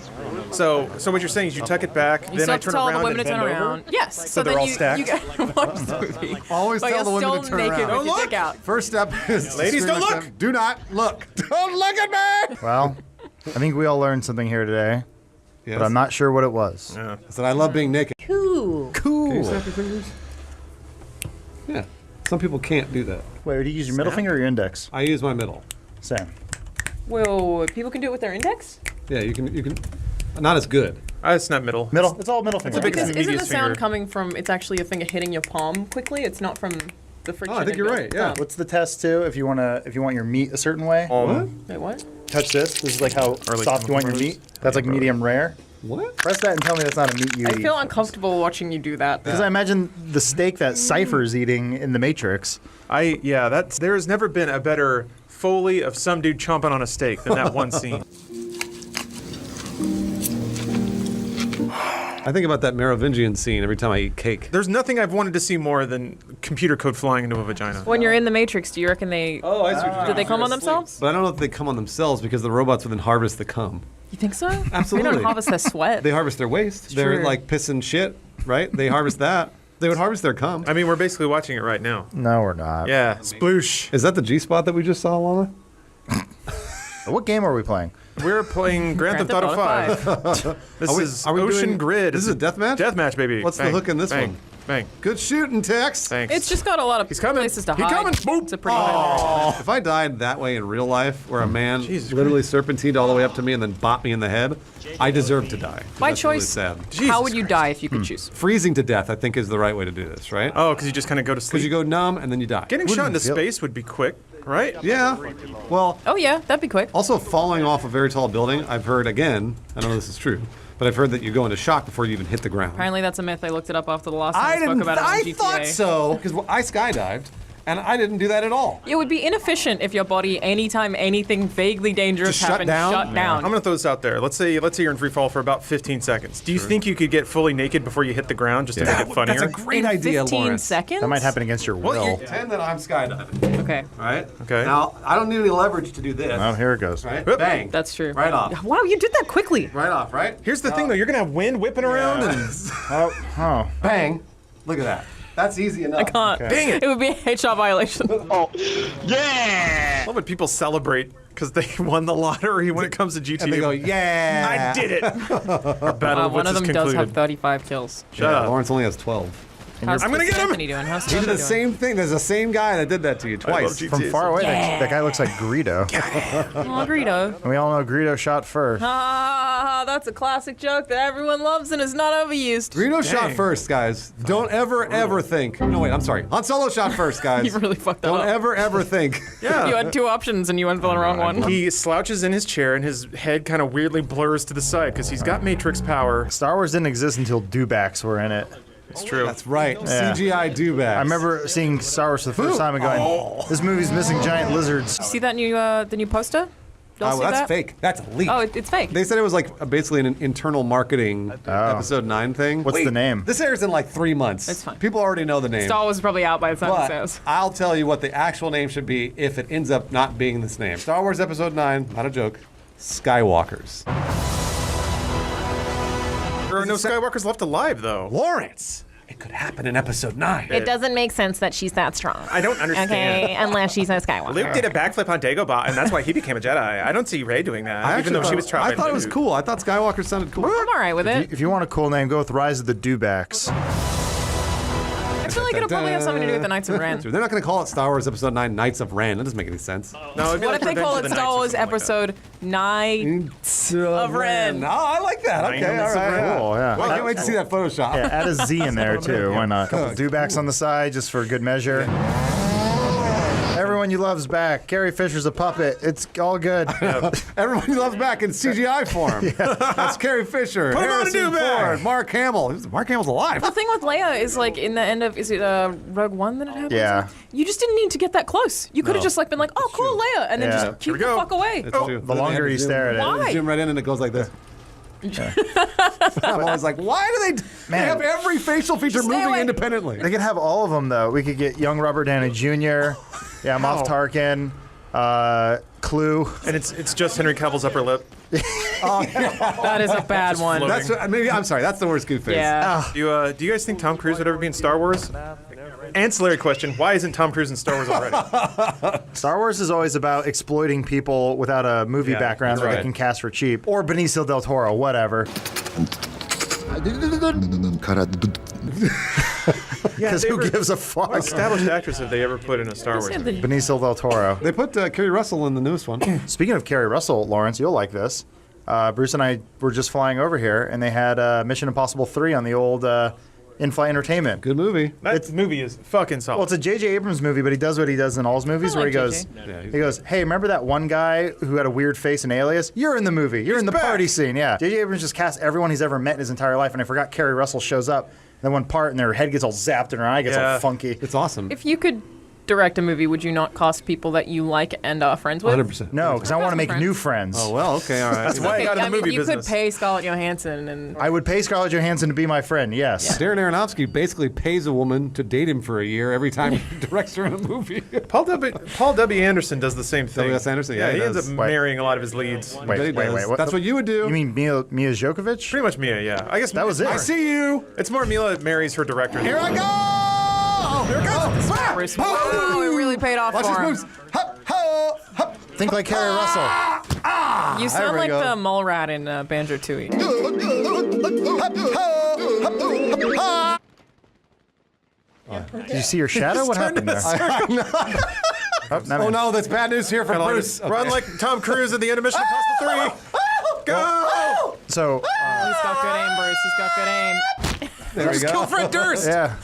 So what you're saying is you tuck it back, You then still I have to turn tell all around the women and to turn bend over. around. Yes. So they're then all you stacked? gotta watch the movie. Always But tell the you're women to still turn naked around. with your dick out. First step is to Ladies, scream don't at look! them, do not look. Don't look at me! Well, I think we all learned something here today, Yes. but I'm not sure what it was. Yeah. I said, I love being naked. Cool. Can you snap your fingers? Yeah. Some people can't do that. Wait, do you use your middle finger or your index? I use my middle. Same. Whoa, people can do it with their index? Yeah, you can. Not as good. I snap middle. Middle. It's all middle finger. big Because isn't the medius sound finger. coming from, it's actually a finger hitting your palm quickly? It's not from the friction. Oh, I think in you're your right. Yeah. thumb. What's the test too? If you want your meat a certain way, Wait, what? touch this. This is like how Early soft you want your chemical meat. That's like medium rare. What? Press that and tell me that's not a meat you I eat. feel uncomfortable watching you do that. Because I imagine the steak that Cypher's eating in the Matrix. There's never been a better Foley of some dude chomping on a steak than that one scene. I think about that Merovingian scene every time I eat cake. There's nothing I've wanted to see more than computer code flying into a vagina. When you're in the Matrix, do you reckon they... Oh, I see what you're Did they come on themselves? But I don't know if they come on themselves because the robots would then harvest the cum. You think so? Absolutely. They don't harvest their sweat. They harvest their waste. They're true. like pissing shit, right? They harvest that. They would harvest their cum. I mean, we're basically watching it right now. No, we're not. Yeah, sploosh. Is that the G-spot that we just saw, Lana? What game are we playing? We're playing Grand Theft Auto 5. This Are we Ocean doing- Grid. This is a deathmatch? Deathmatch, baby. What's the Bang, hook in this bang, one? Bang. Good shooting, Tex. Thanks. It's just got a lot of places to He hide. coming. Boop. It's a pretty high. If I died that way in real life, where a man Jesus literally serpentined all the way up to me and then bopped me in the head, I deserve to die. 'Cause By that's really choice, sad. how would you die if you could choose? Freezing to death, I think, is the right way to do this, right? Oh, because you just kind of go to sleep. Because you go numb and then you die. Getting shot into space would be quick, right? Yeah. Well, Oh yeah, that'd be quick. also falling off a very tall building, I've heard, again, I don't know if this is true, but I've heard that you go into shock before you even hit the ground. Apparently that's a myth. I looked it up after the last time we spoke about it on I GTA. thought so, because I skydived, and I didn't do that at all. It would be inefficient if your body, anytime anything vaguely dangerous Just shut happened, down? shut down. I'm gonna throw this out there. Let's say you're in free fall for about 15 seconds. Do you think you could get fully naked before you hit the ground just to make it funnier? That's a great In idea, 15 Lawrence. seconds? That might happen against your will. Pretend that I'm skydiving, Okay, all right? Okay. Now, I don't need any leverage to do this. Oh, here it goes. Right? Whoop. Bang. that's true. Right off. Wow, you did that quickly. Right off, right? Here's the thing, though. You're gonna have wind whipping around, and Oh. Bang. Look at that. That's easy enough. I can't. dang it! It would be a HR violation. I love when people celebrate because they won the lottery when it comes to GTA. And they go, yeah. I did it! Our battle One of wits them is does concluded. have 35 kills. Shut up. Lawrence only has 12. How's I'm gonna get him! Anthony doing? How's He did Stephen the doing? same thing. There's the same guy that did that to you I love twice. GTA. From far away, that guy looks like Greedo. Oh, Greedo. And we all know Greedo shot first. Ah, the It's a classic joke that everyone loves and is not overused. Reno shot first, guys. Don't ever think. No, wait, I'm sorry. Han Solo shot first, guys. You really fucked that Don't up. ever think. Yeah. You had two options and you went for the wrong one. He slouches in his chair and his head kind of weirdly blurs to the side because he's got Matrix power. Star Wars didn't exist until dewbacks were in it. It's true. That's right. Yeah. CGI dewbacks. I remember seeing Star Wars for the first time and going, this movie's missing giant lizards. See that new the new poster? Y'all see Well, that's that? fake. That's a leak. Oh, it's fake. They said it was like basically an internal marketing episode 9 thing. What's the name? This airs in like 3 months. It's fine. People already know the name. Star Wars is probably out by the time But this airs. I'll tell you what the actual name should be if it ends up not being this name. Star Wars Episode 9, not a joke, Skywalkers. There are no Skywalkers left alive, though. Lawrence! It could happen in Episode 9. It doesn't make sense that she's that strong. I don't understand. Okay, unless she's a Skywalker. Luke did a backflip on Dagobah, and that's why he became a Jedi. I don't see Rey doing that, I even though she was trying. I thought it was cool. I thought Skywalker sounded cool. I'm all right with it. If you want a cool name, go with Rise of the Dewbacks. I feel like it'll probably have something to do with the Knights of Ren. They're not going to call it Star Wars Episode 9 Knights of Ren. That doesn't make any sense. No, it'd be What like if they call Revenge it of the Star Knights or Wars something like Episode Knights of Ren? Oh, I like that. Okay, all Knights of right. Ren. Cool, yeah. Well, I can't wait to see that Photoshop. Yeah, add a Z in there too. Why not? Couple dewbacks on the side just for good measure. Everyone you love's back. Carrie Fisher's a puppet. It's all good. Everyone you loves back in CGI form. That's Carrie Fisher, Put him on a Harrison dewback. Ford, Mark Hamill. Mark Hamill's alive. The thing with Leia is like in the end of is it Rogue One that it happens? Yeah. You just didn't need to get that close. You could have No. just like been like, oh cool Leia, and then Yeah. just keep the fuck away. It's true. The longer you stare at it. Why? Zoom right in and it goes like this. I'm always like, why do they Man. have every facial feature Stay moving away. independently? They could have all of them though. We could get young Robert Downey Jr. Yeah, Moff Tarkin, Clue. And it's just Henry Cavill's upper lip. That is a bad one. floating. That's what, maybe I'm sorry. That's the worst goof face. Yeah. Do you guys think Tom Cruise would ever be in Star Wars? Ancillary question: why isn't Tom Cruise in Star Wars already? Star Wars is always about exploiting people without a movie background that right. they can cast for cheap. Or Benicio del Toro, whatever. Because who gives a fuck? What established actress have they ever put in a Star Wars? movie? Benicio del Toro. They put Kerry Russell in the newest one. Speaking of Kerry Russell, Lawrence, you'll like this. Bruce and I were just flying over here, and they had Mission Impossible 3 on the old in-flight entertainment. Good movie. That movie is fucking solid. Well, it's a J.J. Abrams movie, but he does what he does in all his movies, I where he like goes, JJ. he goes, "Hey, remember that one guy who had a weird face and alias? You're in the movie. You're in the party scene." Yeah. J.J. Abrams just cast everyone he's ever met in his entire life, and I forgot Kerry Russell shows up. And then one part, and their head gets all zapped, and her eye gets all funky. It's awesome. If you could direct a movie, would you not cast people that you like and are friends with? 100%. No, because I want to make Friends. new friends. Oh, well, okay, all right. That's why I got in the movie you business. could pay Scarlett Johansson and I would pay Scarlett Johansson to be my friend. Yes. Darren Aronofsky basically pays a woman to date him for a year every time he directs her in a movie. Paul W. Anderson does the same thing. W.S. Anderson, yeah, he he ends does. up Wait. marrying a lot of his leads. Wait. What? That's what you would do. You mean Mia Djokovic? Pretty much Mia, yeah. I guess That was it. I see you. It's more Mila marries her director. Here I go. Here it goes. Bruce. Wow, it really paid off Watch for his him. moves. Hup, ho, hup. Think like Kerry Russell. You There sound we like go. the mole rat in Banjo-Tooie. Did you see your shadow? What happened there? Oh no, that's bad news here for Bruce. Run like Tom Cruise at the end of Mission Impossible 3. Go! So, He's got good aim, Bruce. He's got good aim. There we go. Kill Fred Durst! yeah.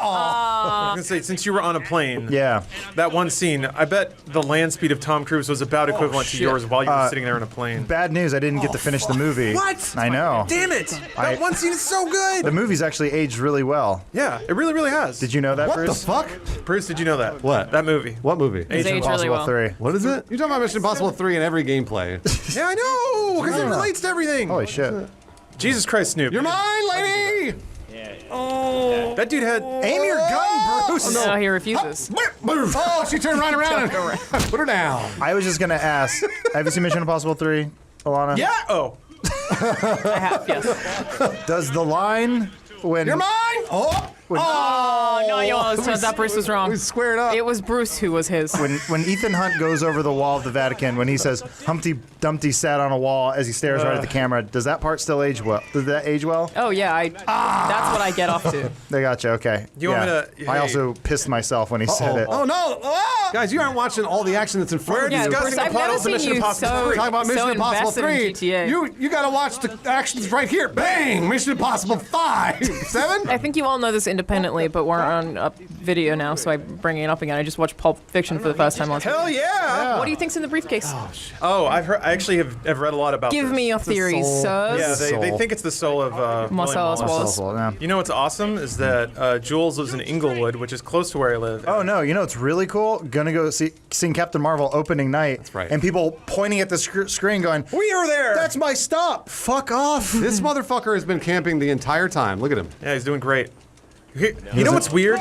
I was gonna say, since you were on a plane, Yeah. that one scene, I bet the land speed of Tom Cruise was about equivalent to yours while you were sitting there in a plane. Bad news, I didn't get to finish the movie. What? I know. Damn it! That one scene is so good! The movie's actually aged really well. Yeah, it really, really has. Did you know that, What the Bruce? fuck? Bruce, did you know that? What? That movie. What movie? It's Mission aged really Impossible well. 3. What is it? You're talking about Mission Impossible 3 in every gameplay. Yeah, I know! Because it relates to everything! Holy shit. Jesus Christ, Snoop. You're mine, lady! Oh, that dude had. Aim your gun, Bruce! No, he refuses. Oh, she turned right around and put her down. I was just going to ask, have you seen Mission Impossible 3, Alana? Yeah! Oh. I have, yes. Does the line when... You're mine! Oh! Oh, no, yours. Turns out Bruce was wrong. We squared up. It was Bruce who was his. When Ethan Hunt goes over the wall of the Vatican, when he says Humpty Dumpty sat on a wall as he stares right at the camera, does that part still age well? Does that age well? Oh, yeah. That's what I get off to. They gotcha. Okay. You want me to? I also pissed myself when he said it. Oh no! Ah! Guys, you aren't watching all the action that's in front of you. Yeah, Bruce, I've never seen you Talking about Mission Impossible 3. GTA. You gotta watch the actions right here. Bang! Mission Impossible 5, 7. I think you all know this independently, but we're on a video now, so I bring it up again. I just watched Pulp Fiction for the first time last week. Hell yeah! What do you think's in the briefcase? Oh, I've heard. I actually have read a lot about. Give this. me your theories, sir. Yeah, they think it's the soul of Marcellus Wallace. You know what's awesome is that Jules lives in Inglewood, which is close to where I live. Oh no! You know it's really cool. Gonna go seeing Captain Marvel opening night. That's right. And people pointing at the screen, going, "We were there. That's my stop. Fuck off." This motherfucker has been camping the entire time. Look at him. Yeah, he's doing great. You know what's weird?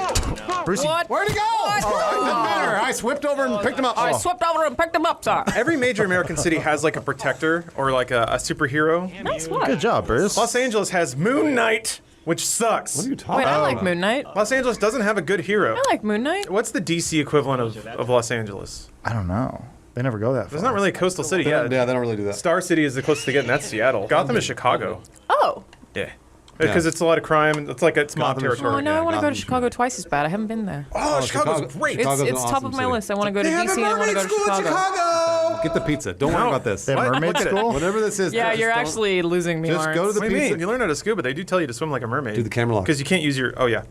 Brucey. What? Where'd he go? What? Oh, it didn't matter. I swept over and picked him up. I swept over and picked him up, sir. Every major American city has like a protector or like a superhero. Nice one. Good job, Bruce. Los Angeles has Moon Knight, which sucks. What are you talking Wait, about? I like Moon Knight. Los Angeles doesn't have a good hero. I like Moon Knight. What's the DC equivalent of Los Angeles? I don't know. They never go that far. There's not really a coastal city. Yeah, they don't really do that. Star City is the closest they get, and that's Seattle. Gotham is Chicago. Oh. Yeah. Because it's a lot of crime. And it's like it's mob Gotham is territory. Oh, no, I want to go to Gotham. Chicago twice as bad. I haven't been there. Oh, Chicago's great. It's Chicago's an top awesome of my city. list. I want to go to They have DC a and I want to go mermaid to school in Chicago. Get the pizza. Don't worry about this. They have What? mermaid Look at it. school? Whatever this is. Yeah, just you're don't- actually losing me, Just Lawrence. go to the What do you pizza. mean? You learn how to scuba. They do tell you to swim like a mermaid. Do the camera lock. Because you can't use your. Oh yeah.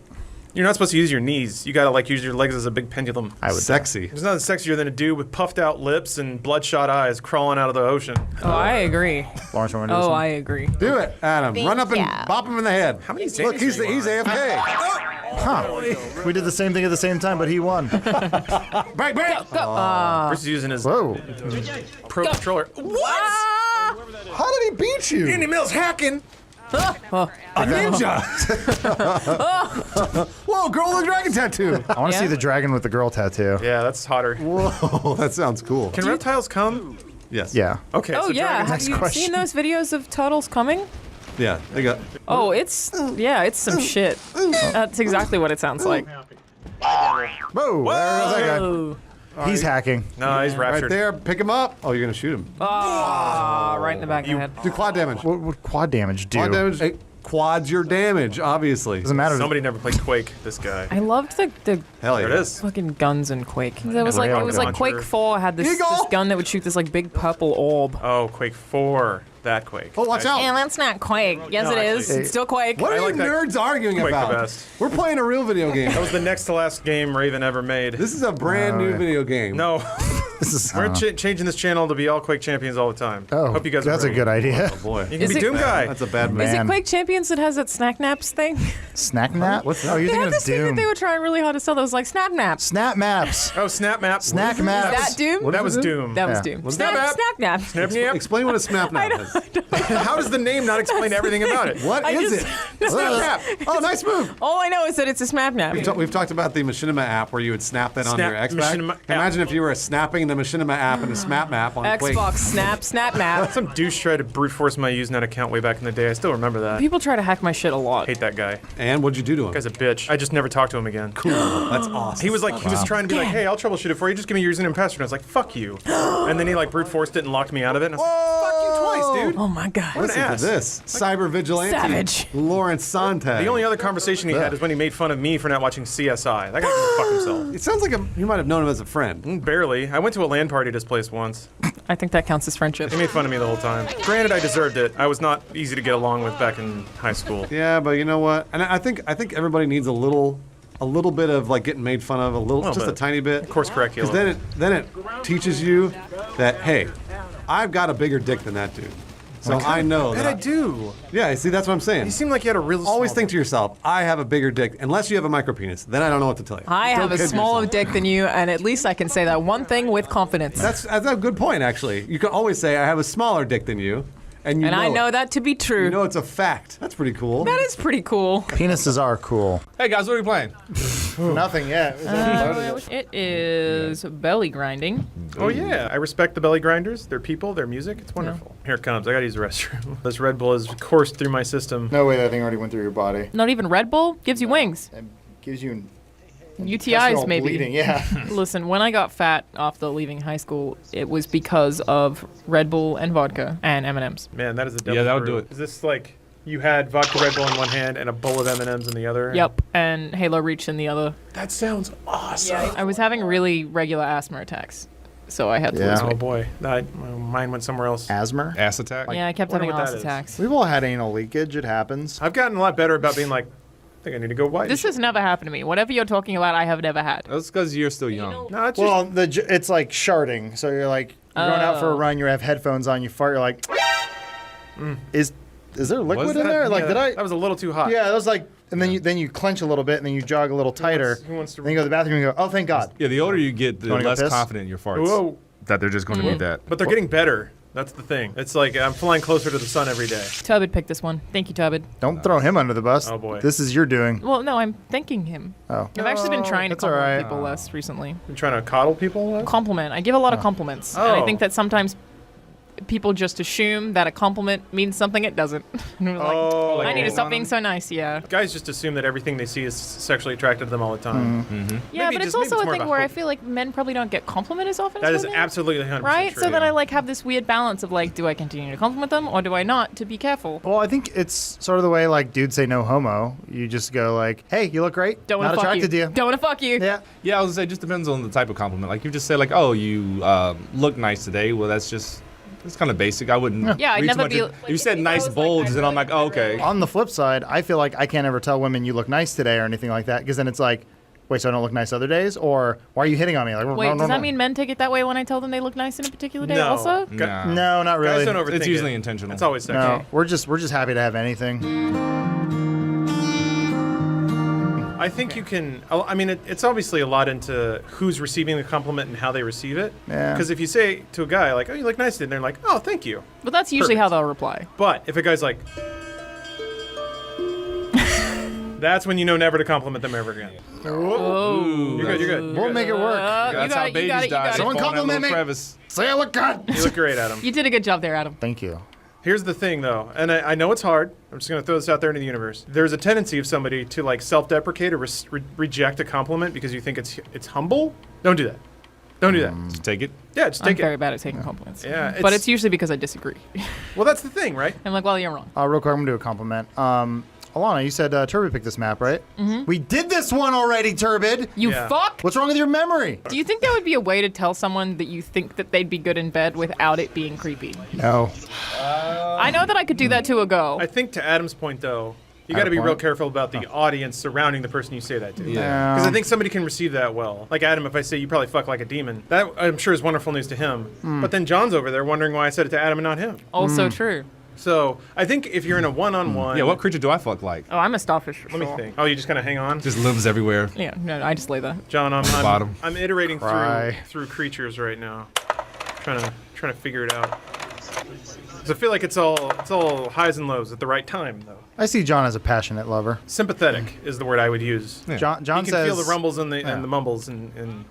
You're not supposed to use your knees. You gotta like use your legs as a big pendulum. I would. Sexy. There's nothing sexier than a dude with puffed out lips and bloodshot eyes crawling out of the ocean. Oh, I agree. Lawrence, you want to do this Oh, one? I agree. Do it, Adam. Run up and ya. bop him in the head. How many Look, he's do you want? AFK. Huh. We did the same thing at the same time, but he won. Bang, bang. Bruce is using his Whoa. pro controller. What? How did he beat you? Andy Mills hacking. A ninja. Whoa, girl with a dragon tattoo. I want to see the dragon with the girl tattoo. Yeah, that's hotter. Whoa, that sounds cool. Can reptiles come? Yes. Yeah. Okay. Oh, so yeah. dragons- Have Next you question. seen those videos of turtles coming? Yeah, they got. Oh, it's some shit. That's exactly what it sounds like. Whoa. There goes that guy. Oh, He's hacking. No, he's Right raptured. there, pick him up. Oh, you're gonna shoot him. right in the back of the head. Do quad damage. What would quad damage do? Quad damage. Hey, quads your damage, obviously. Doesn't matter. Somebody never played Quake. This guy. I loved the Hell yeah. There it is. fucking guns in Quake. It was like Launcher. Quake 4 had this gun that would shoot this like big purple orb. Oh, Quake 4. That Quake. Oh, watch out. And that's not Quake. Yes, No, it is. actually- It's still Quake. What are I you like that nerds arguing Quake the about? best. We're playing a real video game. That was the next to last game Raven ever made. This is a brand new video game. No. This is. We're changing this channel to be all Quake champions all the time. Oh, Hope you guys that's are a ready. good idea. Oh boy. You can Is be it- Doom Guy. That's a bad Is man. it Quake Champions that has that snack naps thing? Snack nap? What's that? Oh, you're They thinking had of this thing that Doom. they were trying really hard to sell that was like snap naps. Snap maps. Oh, Snap Map. Snack Is maps. that Doom? That was Doom. That was Yeah. Doom. What's Snap, that? snap nap. Snap Map. Explain what a snap map is. How does the name not explain everything about it? What is it? Snap Map. Oh, nice move. All I know is that it's a snap nap. We've talked about the Machinima app where you would snap that on Snap your Xbox. Machinima app. Imagine if you were snapping the Machinima app and a snap map on Quake. Xbox snap map. Some douche tried to brute force my Usenet account way back in the day. I still remember that. People try to hack my shit a lot. Hate that guy. And what'd you do to him? Guy's a bitch. I just never talked to him again. Cool. That's awesome. He was like, he was trying to be like, hey, I'll troubleshoot it for you. Just give me your username and password. And I was like, fuck you. And then he like brute forced it and locked me out of it. And I was like, fuck you twice, dude. Oh my god. What an Listen ass. to this. Cyber vigilante. Savage. Lawrence Sontag. The only other conversation he had is when he made fun of me for not watching CSI. That guy can fuck himself. It sounds like you might have known him as a friend. Barely. I went to a LAN party at his place once. I think that counts as friendship. He made fun of me the whole time. Granted, I deserved it. I was not easy to get along with back in high school. Yeah, but you know what? And I think everybody needs a little bit of like getting made fun of, just a bit. tiny bit. Course correct, Because then it teaches you that hey, I've got a bigger dick than that dude. So I know Bet that. I do. Yeah, see, that's what I'm saying. You seem like you had a real. Always small think to yourself, I have a bigger dick. Unless you have a micro penis, then I don't know what to tell you. I Don't have a kid smaller yourself. dick than you, and at least I can say that one thing with confidence. That's a good point, actually. You can always say, I have a smaller dick than you. And I know it. that to be true. You know it's a fact. That's pretty cool. That is pretty cool. Penises are cool. Hey guys, what are we playing? Nothing yet. It is belly grinding. Oh yeah, I respect the belly grinders. Their people, their music. It's wonderful. Here it comes. I gotta use the restroom. This Red Bull has coursed through my system. No way that thing already went through your body. Not even Red Bull gives you wings. It gives you UTIs maybe. bleeding, yeah. Listen, when I got fat after leaving high school, it was because of Red Bull and vodka and M&Ms. Man, that is a double. Yeah, that would brew. do it. Is this like you had vodka Red Bull in one hand and a bowl of M&Ms in the other? Yep, and Halo Reach in the other. That sounds awesome. Yeah, I was having really regular asthma attacks, so I had to lose Oh weight. boy, mine went somewhere else. Asthma? Ass attack? Yeah, I kept Wonder having what ass that is. attacks. We've all had anal leakage. It happens. I've gotten a lot better about being like, I think I need to go white. This has never happened to me. Whatever you're talking about, I have never had. That's because you're still young. No, it's Well, it's like sharding. So you're like, you're going out for a run, you have headphones on, you fart, you're like, is there liquid in there? Like, did I? That was a little too hot. Yeah, it was like, and then you clench a little bit, and then you jog a little tighter. Who wants to Then you go to the bathroom and you go, oh, thank God. Yeah, the older you get, the wanna go less piss? confident in your farts. Whoa. That they're just going to be that. But they're getting better. That's the thing. It's like I'm flying closer to the sun every day. Turbid picked this one. Thank you, Turbid. Don't throw him under the bus. Oh, boy. This is your doing. Well, no, I'm thanking him. Oh. I've actually been trying to that's all compliment right. people less recently. Been trying to coddle people? Compliment. I give a lot of compliments. And I think that sometimes people just assume that a compliment means something it doesn't. And we're like, I need to stop being so nice, yeah. Guys just assume that everything they see is sexually attracted to them all the time. Yeah, Maybe but it's just- maybe also a more thing of where I hope. feel like men probably don't get complimented as often That as is women. absolutely 100% Right? true. So then I like have this weird balance of like, do I continue to compliment them or do I not to be careful? Well, I think it's sort of the way like dudes say no homo. You just go like, hey, you look great. Don't Not want to fuck attracted to you. Don't want to fuck you. Yeah. Yeah, I was gonna say, it just depends on the type of compliment. Like, you just say, like, oh, you look nice today. Well, it's kind of basic. I wouldn't. Yeah, I'd read too never much be- in- if you said nice bulge, then I'm like, oh, okay. On the flip side, I feel like I can't ever tell women you look nice today or anything like that because then it's like, wait, so I don't look nice other days? Or why are you hitting on me? Like, Wait, does that mean men take it that way when I tell them they look nice in a particular day No. also? Nah. No, not really. Guys don't overthink It's usually it. intentional. It's always sexy. No, we're just happy to have anything. I think you can. I mean, it's obviously a lot into who's receiving the compliment and how they receive it. Yeah. Because if you say to a guy like, "Oh, you look nice," and they're like, "Oh, thank you." But that's usually Perfect. how they'll reply. But if a guy's like, that's when you know never to compliment them ever again. Oh. You're good. You're good. We'll make it work. That's how babies die. Someone compliment me. Crevice. Say I look good. You look great, Adam. You did a good job there, Adam. Thank you. Here's the thing, though, and I know it's hard. I'm just going to throw this out there into the universe. There's a tendency of somebody to like self-deprecate or reject a compliment because you think it's humble. Don't do that. Don't do that. Just take it. Yeah, just I'm take very it. bad at taking compliments. Yeah, But it's usually because I disagree. Well, that's the thing, right? I'm like, well, you're wrong. Real quick, I'm going to do a compliment. Alana, you said Turbid picked this map, right? Mm-hmm. We did this one already, Turbid. You Yeah. fuck? What's wrong with your memory? Do you think there would be a way to tell someone that you think that they'd be good in bed without it being creepy? No. I know that I could do that to a girl. I think to Adam's point, though, you At got to a be real point? careful about the audience surrounding the person you say that to. Yeah. Because I think somebody can receive that well. Like Adam, if I say you probably fuck like a demon, that I'm sure is wonderful news to him. But then John's over there wondering why I said it to Adam and not him. Also true. So I think if you're in a one-on-one, Yeah, what creature do I fuck like? Oh, I'm a starfish. For Let me sure. think. Oh, you just kind of hang on. Just limbs everywhere. Yeah, no, I just lay there. John, I'm Bottom. I'm iterating Cry. through creatures right now, trying to figure it out. 'Cause I feel like it's all highs and lows at the right time, though. I see John as a passionate lover. Sympathetic is the word I would use. John You says can feel the rumbles and the Yeah. and the mumbles and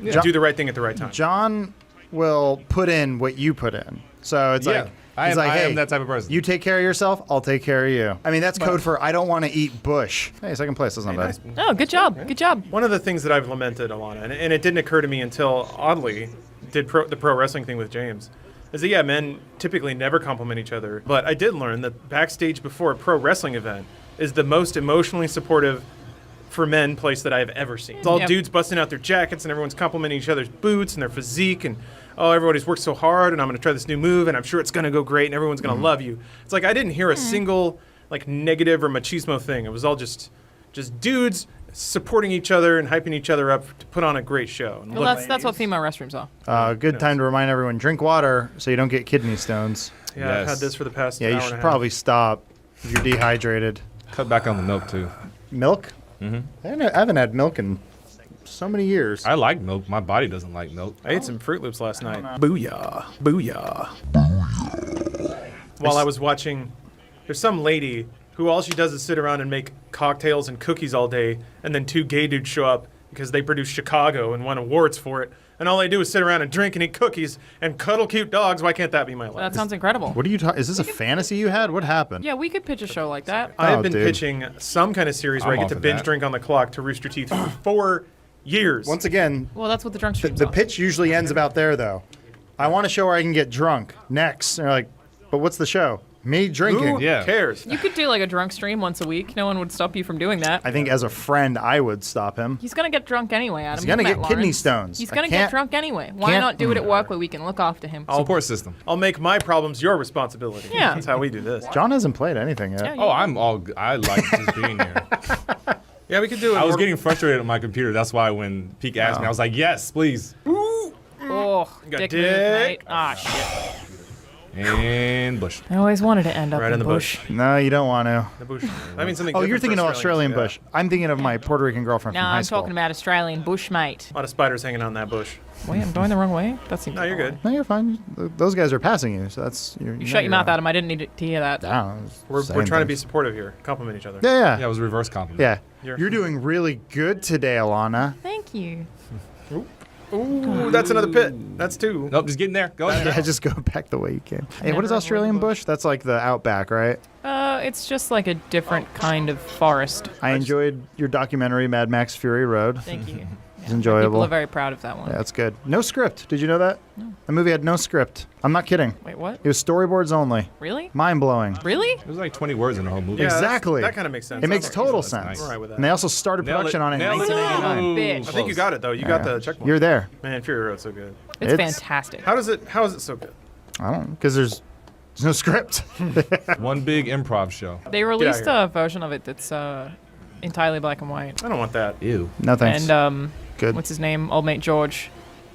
John- do the right thing at the right time. John will put in what you put in. So it's Yeah. like I he's am- like, I hey, am that type of person. You take care of yourself, I'll take care of you. I mean, that's code for I don't want to eat bush. Hey, second place. That's not bad. Oh, good job. Good job. One of the things that I've lamented, Alana, and it didn't occur to me until oddly did the pro wrestling thing with James, is that men typically never compliment each other. But I did learn that backstage before a pro wrestling event is the most emotionally supportive for men place that I have ever seen. It's all Yep. dudes busting out their jackets and everyone's complimenting each other's boots and their physique and oh, everybody's worked so hard and I'm going to try this new move and I'm sure it's going to go great and everyone's going to love you. It's like I didn't hear a single like negative or machismo thing. It was all just dudes supporting each other and hyping each other up to put on a great show. And Well, look, that's what female restrooms are. Good time to remind everyone: drink water so you don't get kidney stones. yeah, I've had this for the past Yeah, hour you and should a half. probably stop if you're dehydrated. Cut back on the milk too. Milk? Mm-hmm. I haven't had milk in so many years. I like milk. My body doesn't like milk. I ate some Fruit Loops last night. Booyah. Booyah. While I was watching, there's some lady who all she does is sit around and make cocktails and cookies all day, and then two gay dudes show up because they produced Chicago and won awards for it. and all they do is sit around and drink and eat cookies and cuddle cute dogs. Why can't that be my life? That sounds incredible. What are you talking? Is this a fantasy you had? What happened? Yeah, we could pitch a show like that. I have been dude. pitching some kind of series where I'm I get off to of binge that. drink on the clock to Rooster Teeth for 4 years. Once again, Well, that's what the drunk stream's the on. pitch usually ends about there, though. I want a show where I can get drunk. Next. And they're like, but what's the show? Me drinking. Who Yeah. cares? You could do like a drunk stream once a week. No one would stop you from doing that. I think as a friend, I would stop him. He's gonna get drunk anyway, Adam. He's gonna You've get met kidney Lawrence. stones. He's I gonna get can't- drunk anyway. Why can't- not do it at work where we can look after him? Support system. I'll make my problems your responsibility. Yeah. That's how we do this. John hasn't played anything yet. Yeah, Oh, I like just being here. Yeah, we could do it. I was getting frustrated on my computer. That's why when Peak asked me, I was like, yes, please. Oh, Got dick dick. move, mate. Ah, shit. And Bush. I always wanted to end up Right in the bush. No, you don't want to. The bush. I mean something. Oh, you're different thinking for of Australian Australians, bush. I'm thinking of my Puerto Rican girlfriend No, from high I'm school. talking about Australian bush, mate. A lot of spiders hanging out in that bush. Wait, I'm going the wrong way? That seems No, like you're the good. wrong No, you're fine. Those guys are passing you, so that's way. You shut your mouth, Adam. I didn't need to hear that. We're trying to be supportive here. Compliment each other. Yeah. Yeah, it was a reverse compliment. Yeah. You're- You're doing really good today, Alana. Thank you. Ooh, that's another pit. That's 2. Nope, just get in there. Go in there. Yeah, just go back the way you came. Hey, what Never is avoid Australian the bush? That's like the outback, right? It's just like a different kind of forest. I enjoyed your documentary, Mad Max Fury Road. Thank you. It's enjoyable. People are very proud of that one. Yeah, that's good. No script. Did you know that? No. The movie had no script. I'm not kidding. Wait, what? It was storyboards only. Really? Mind blowing. Really? It was like 20 words in the whole movie. Yeah, Exactly. That kind of makes sense. It makes total That's sense. nice. I'm all right with that. And they also started Nailed production it. on it in Nailed it. 1989. Bitch. I think you got it though. You got the check mark. You're there. Man, Fury Road's so good. It's It's- fantastic. How is it so good? I don't know, because there's no script. One big improv show. They released a version of it that's entirely black and white. I don't want that. Ew. No thanks. And Good. what's his name? Old mate George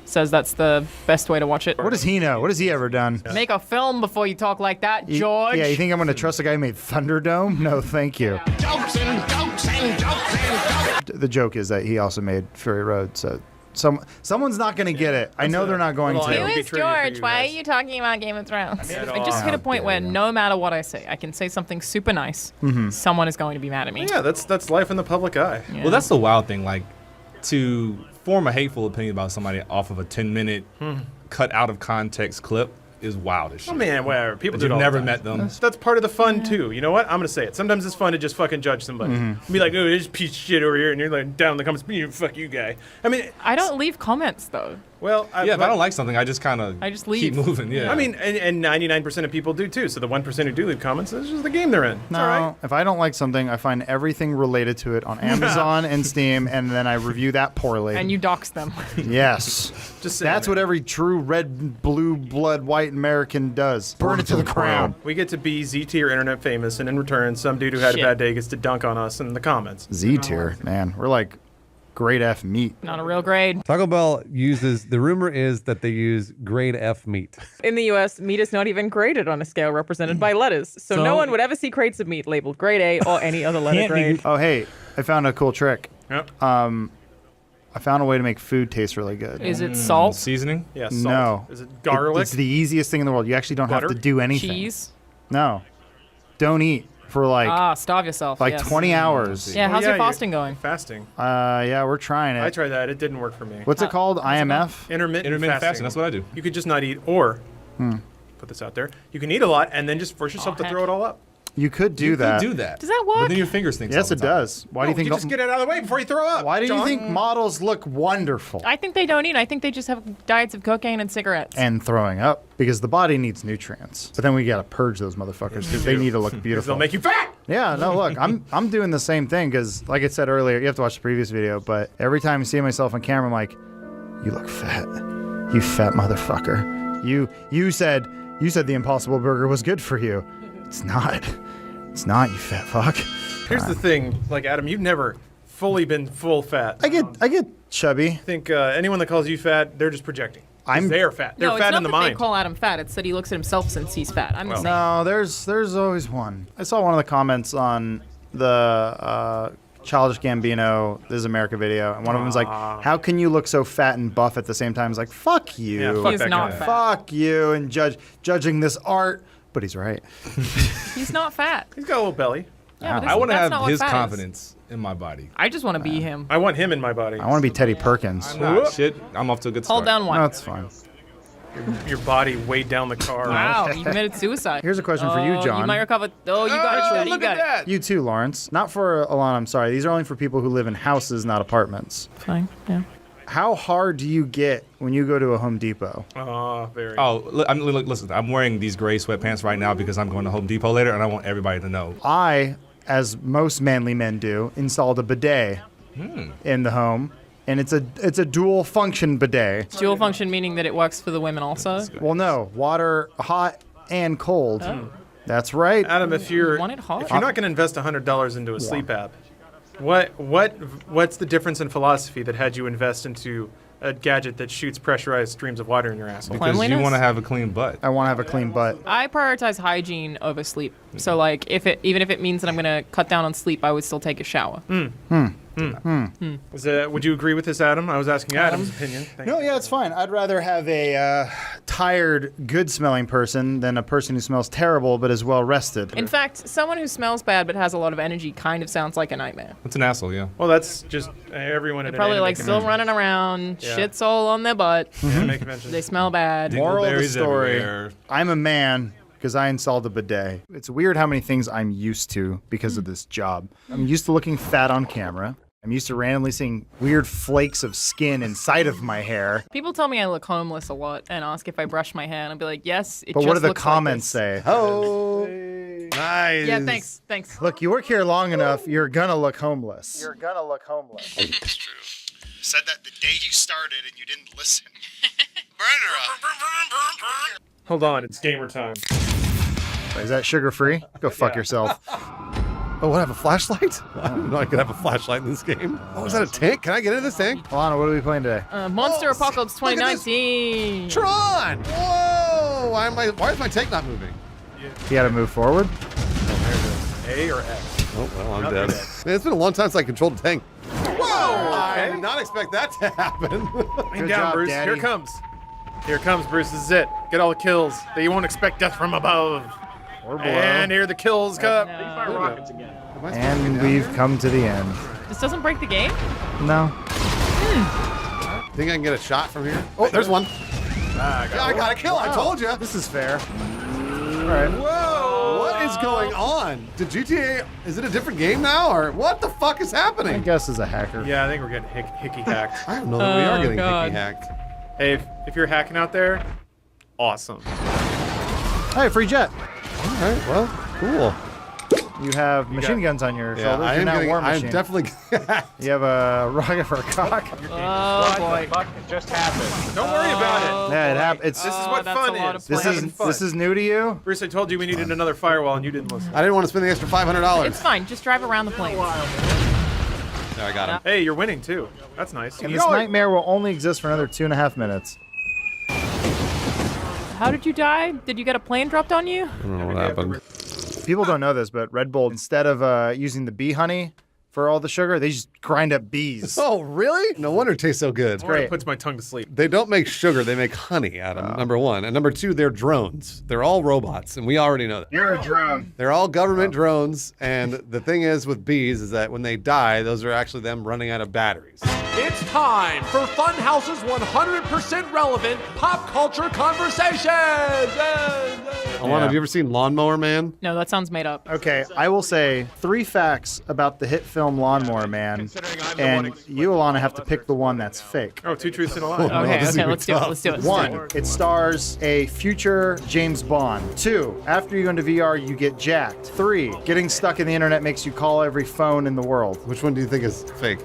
says that's the best way to watch it. What does he know? What has he ever done? Make a film before you talk like that, You- George. Yeah, you think I'm going to trust a guy who made Thunderdome? No, thank you. Jokes and jokes and jokes and jokes. The joke is that he also made Fury Road, so someone's not going to get it. I know they're not going little to. Who Who be is trivia for George? you Why are guys. you talking about Game of Thrones? At I just hit a point where no matter what I say, I can say something super nice. Someone is going to be mad at me. Yeah, that's life in the public eye. Yeah. Well, that's the wild thing. Like, to form a hateful opinion about somebody off of a 10-minute cut out of context clip is wild as shit. Oh man, whatever. People But do it you've all the never time. met them. That's part of the fun too. You know what? I'm gonna say it. Sometimes it's fun to just fucking judge somebody. Be like, oh, there's a piece of shit over here, and you're like down in the comments, fuck you, guy. I mean, I don't leave comments though. well, Yeah, if I don't like something, I just kind of I just keep leave. moving. Yeah. I mean, and 99% of people do too. So the 1% who do leave comments, that's just the game they're in. It's No, all right. if I don't like something, I find everything related to it on Amazon and Steam, and then I review that poorly. And you dox them. Yes. Just sitting That's there. what every true red, blue blood, white American does. Burn it to the ground. We get to be Z tier internet famous, and in return, some dude who had Shit. a bad day gets to dunk on us in the comments. Z tier, man. We're like grade F meat. Not a real grade. Taco Bell uses, the rumor is that they use grade F meat. In the U.S., meat is not even graded on a scale represented by letters, so no one would ever see crates of meat labeled grade A or any other letter grade. Oh, hey, I found a cool trick. Yep. I found a way to make food taste really good. Is it salt? Seasoning? Yeah, salt. No. Is it garlic? It's the easiest thing in the world. You actually don't Butter? have to do anything. Cheese? No. Don't eat for starve yourself. like yes. 20 hours. Yeah, how's your you're fasting going? Fasting. Yeah, we're trying I it. tried that. It didn't work for me. What's it called? IMF? Intermittent fasting. That's what I do. You could just not eat, or put this out there. You can eat a lot and then just force yourself to heck. throw it all up. You could do You that. could do that. Does that But work? then your fingers think Yes, it does. Why do you think? just get it out of the way before you throw up? Why do you John? think models look wonderful? I think they don't eat. I think they just have diets of cocaine and cigarettes. And throwing up because the body needs nutrients. But then we gotta purge those motherfuckers because they need to look beautiful. They'll make you fat. Yeah, no, look, I'm doing the same thing because, like I said earlier, you have to watch the previous video. But every time I see myself on camera, I'm like, "You look fat, you fat motherfucker. You said the Impossible Burger was good for you. It's not. It's not, you fat fuck." Here's the thing, like Adam, you've never fully been full fat. I get chubby. I think anyone that calls you fat, they're just projecting. 'Cause they're fat. They're no, fat it's not in the that mind. they call Adam fat. It's that he looks at himself since he's fat. I'm the same. No, there's always one. I saw one of the comments on the Childish Gambino This Is America video, and one of them was like, "How can you look so fat and buff at the same time?" It's like, "Fuck you, Yeah, fuck He's that not guy. fat. fuck you," and judging this art. But he's right. He's not fat. He's got a little belly. Yeah, but I want to that's have not what his fat is. confidence in my body. I just want to be him. I want him in my body. I want to be Teddy Perkins. I'm not shit. I'm off to a good start. Hold down one. No, it's fine. Your body weighed down the car. Wow, you committed suicide. Here's a question for you, John. You might recover. Oh, you got it. You got it. You too, Lawrence. Not for Alana, I'm sorry. These are only for people who live in houses, not apartments. Fine. Yeah. How hard do you get when you go to a Home Depot? Very. Oh, look, listen. I'm wearing these gray sweatpants right now because I'm going to Home Depot later, and I want everybody to know. I, as most manly men do, installed a bidet in the home. And it's a dual function bidet. Dual function meaning that it works for the women also? Well, no, water hot and cold. Oh. That's right. Adam, if you're want it hot? if you're not going to invest $100 into a sleep app, what's the difference in philosophy that had you invest into a gadget that shoots pressurized streams of water in your asshole? Because you want to have a clean butt. I want to have a clean butt. I prioritize hygiene over sleep. So like even if it means that I'm going to cut down on sleep, I would still take a shower. Would you agree with this, Adam? I was asking Adam's opinion. No, yeah, it's fine. I'd rather have a tired, good-smelling person than a person who smells terrible but is well-rested. In fact, someone who smells bad but has a lot of energy kind of sounds like a nightmare. It's an asshole, yeah. Well, that's just everyone at They're probably an like anime still convention. running around, Yeah. shit's all on their butt. Anime convention. They smell bad. Moral of the Dingleberries story, everywhere. I'm a man because I installed a bidet. It's weird how many things I'm used to because of this job. I'm used to looking fat on camera. I'm used to randomly seeing weird flakes of skin inside of my hair. People tell me I look homeless a lot and ask if I brush my hair, and I'll be like, yes, it But just what do the looks like comments this. say? Oh, nice. Yeah, thanks. Look, you work here long enough, you're gonna look homeless. You're gonna look homeless. It's true. Said that the day you started and you didn't listen. Hold on, it's gamer time. Is that sugar-free? Go fuck yourself. Oh, what? I have a flashlight? I didn't know I could have a flashlight in this game. Oh, is that a tank? Can I get into this tank? Alana, what are we playing today? Monster Apocalypse 2019. Tron! Whoa! Why is my tank not moving? You gotta move forward. A or X? Oh, well, I'm Not dead. dead. Man, it's been a long time since I controlled a tank. Whoa! I did not expect that to happen. Lean down, Bruce. Daddy. Here it comes, Bruce. This is it. Get all the kills that you won't expect death from above. Or below. And here the kills come. And we've come to the end. This doesn't break the game? No. Think I can get a shot from here? Oh, there's one. I got a kill. I told you. This is fair. All right. Whoa! What is going on? Did GTA? Is it a different game now, or what the fuck is I happening? guess as a hacker. Yeah, I think we're getting hickey hacked. I don't know that we are getting God. hickey hacked. Hey, if you're hacking out there, awesome. Hey, free jet. All right. Well, cool. You have machine guns on your Yeah, shoulders. I You're am not getting. War I'm Machine. definitely. You have a rocket for a cock. Oh, boy. Fuck just happened. Don't worry about it. Yeah, it happened. It's This is what that's a fun lot is. of We're this having is fun. this is new to you. Bruce, I told you we needed another firewall, and you didn't listen. I didn't want to spend the extra $500. It's fine. Just drive around the plane. There, I got him. Hey, you're winning too. That's nice. And this nightmare will only exist for another 2.5 minutes. How did you die? Did you get a plane dropped on you? I don't know what happened. People don't know this, but Red Bull, instead of using the bee honey for all the sugar, they just grind up bees. Oh, really? No wonder it tastes so good. It puts my tongue to sleep. They don't make sugar, they make honey, Adam, number one. And number two, they're drones. They're all robots, and we already know that. You're a drone. They're all government drones, and the thing is with bees is that when they die, those are actually them running out of batteries. It's time for Funhouse's 100% relevant pop culture conversations. Alana, have you ever seen Lawnmower Man? No, that sounds made up. Okay, I will say 3 facts about the hit film Lawnmower Man, and you, Alana, have to pick the one that's fake. Oh, 2 truths and a lie. Okay, let's do it. Let's do it. 1, it stars a future James Bond. 2, after you go into VR, you get jacked. 3, getting stuck in the internet makes you call every phone in the world. Which one do you think is fake?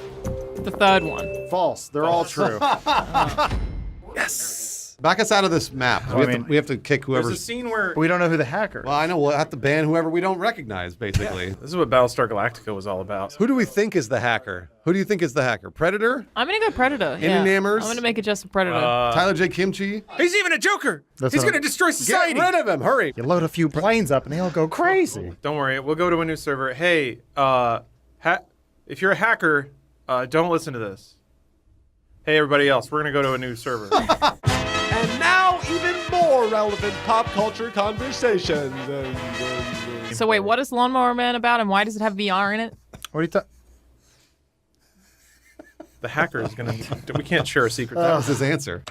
The third one. False. They're all true. Yes! Back us out of this map. Well, We have to kick whoever. There's a scene where We don't know who the hacker. Well, I know we'll have to ban whoever we don't recognize, basically. this is what Battlestar Galactica was all about. Who do we think is the hacker? Who do you think is the hacker? Predator? I'm gonna go Predator. Any Yeah. namers? I'm gonna make it just a Predator. Tyler J. Kimchi? He's even a Joker. That's He's what- gonna destroy society. Get rid of him! Hurry! You load a few planes up and they all go crazy. Don't worry, we'll go to a new server. Hey, if you're a hacker, don't listen to this. Hey, everybody else, we're gonna go to a new server. And now, even more relevant pop culture conversations. So wait, what is Lawnmower Man about, and why does it have VR in it? What are you talking? The hacker is gonna. We can't share a secret. That was his answer.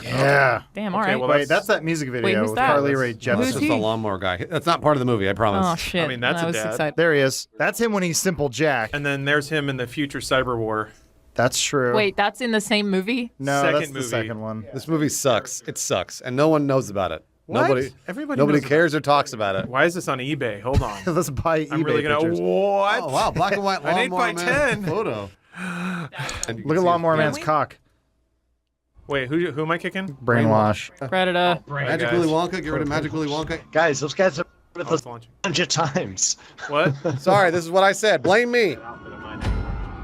Yeah. Damn. All Okay, right. well, Wait, that's that music video who's with that? Carly Rae That's Jepsen. just the lawnmower guy. That's not part of the movie, I promise. Oh shit. I mean, that's I a was dad. excited. There he is. That's him when he's Simple Jack. And then there's him in the future cyber war. That's true. Wait, that's in the same movie? No, Second that's the movie. second one. This movie sucks. It sucks, and no one knows about it. What? Nobody. Everybody Nobody knows cares or talks about it. Why is this on eBay? Hold on. Let's buy eBay I'm really gonna. pictures. What? Oh wow, black and white An 8 lawnmower by man 10 photo. And you can Look at see Lawnmower his- Man's cock. Wait, who am I kicking? Brainwash. Predator. Magic guys. Willy Wonka. Get rid of Magic Willy Wonka. Guys, those guys have Oh, with it's us launching. 100 times. What? Sorry, this is what I said. Blame me.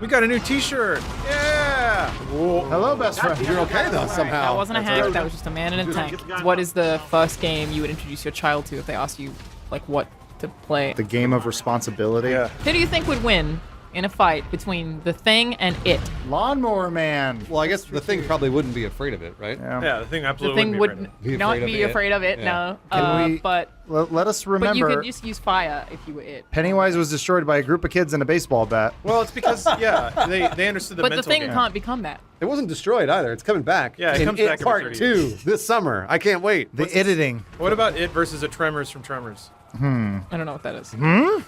We got a new T-shirt. Yeah. Hello, best friend. You're okay though somehow. That wasn't a hack. That was just a man in a tank. What is the first game you would introduce your child to if they asked you, like, what to play? The game of responsibility. Yeah. Who do you think would win in a fight between the Thing and it? Lawnmower Man. Well, I guess the Thing probably wouldn't be afraid of it, right? Yeah. Yeah, the thing The absolutely Thing wouldn't would be afraid of it. not afraid be of it. afraid of it, Yeah. no. Can we- But Let us you remember. could just use fire if you were it. Pennywise was destroyed by a group of kids and a baseball bat. Well, it's because they understood the But the mental Thing game. can't become that. It wasn't destroyed either. It's coming back. Yeah, it in comes It back every Part 30 2 years. this summer. I can't wait. The editing. What about it versus a Tremors from Tremors? I don't know what that is.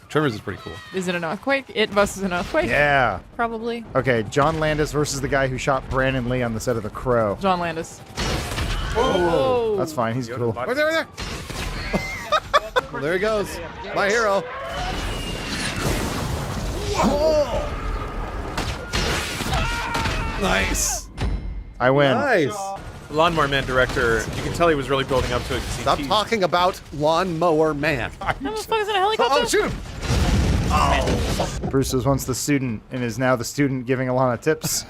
Tremors is pretty cool. Is it an earthquake? It versus an earthquake? Yeah. Probably. Okay, John Landis versus the guy who shot Brandon Lee on the set of The Crow. John Landis. Whoa. That's fine. He's cool. Right there, right there. Well, there he goes. My hero. Nice. I win. Nice. The Lawnmower Man director, you can tell he was really building up to it. 'cause he Stop teased- talking about Lawnmower Man. That motherfucker's in a helicopter? Oh, shoot him. Bruce was once the student and is now the student giving Alana tips.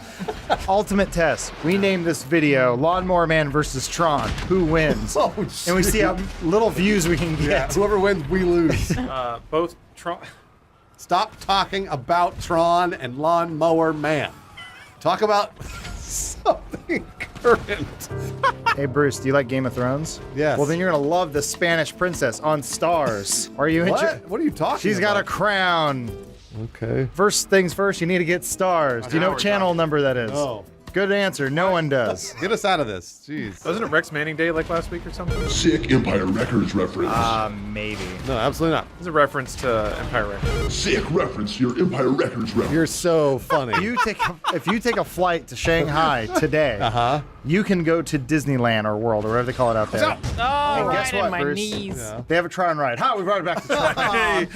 Ultimate test. We named this video Lawnmower Man versus Tron. Who wins? Oh, And we see how little views we can Yeah, get. whoever wins, we lose. Both Tron. Stop talking about Tron and Lawnmower Man. Talk about something current. Hey, Bruce, do you like Game of Thrones? Yes. Well, then you're going to love the Spanish princess on Stars. Are you What? What are you talking She's got a about? crown. Okay. First things first, you need to get stars. Do you know Now what we're channel number that is? Oh. Good answer. No one does. Get us out of this. Jeez. Wasn't it Rex Manning Day like last week or something? Sick Empire Records reference. Maybe. No, absolutely not. It's a reference to Empire Records. Sick reference to your Empire Records reference. You're so funny. If you take a flight to Shanghai today, you can go to Disneyland or World or whatever they call it out there. Oh, And right guess in what, my Bruce? knees. Yeah. They have a try and ride. How we brought it back to Tron.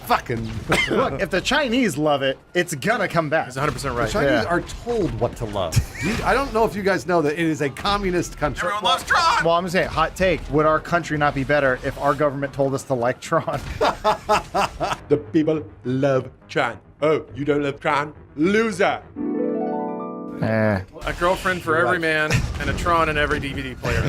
Fucking. Look, if the Chinese love it, it's gonna come back. He's 100% right. Chinese Yeah. are told what to love. I don't know if you guys know that it is a communist country. Everyone loves Tron! Well, I'm just saying, hot take. Would our country not be better if our government told us to like Tron? The people love Tron. Oh, you don't love Tron? Loser. A girlfriend for every man and a Tron in every DVD player.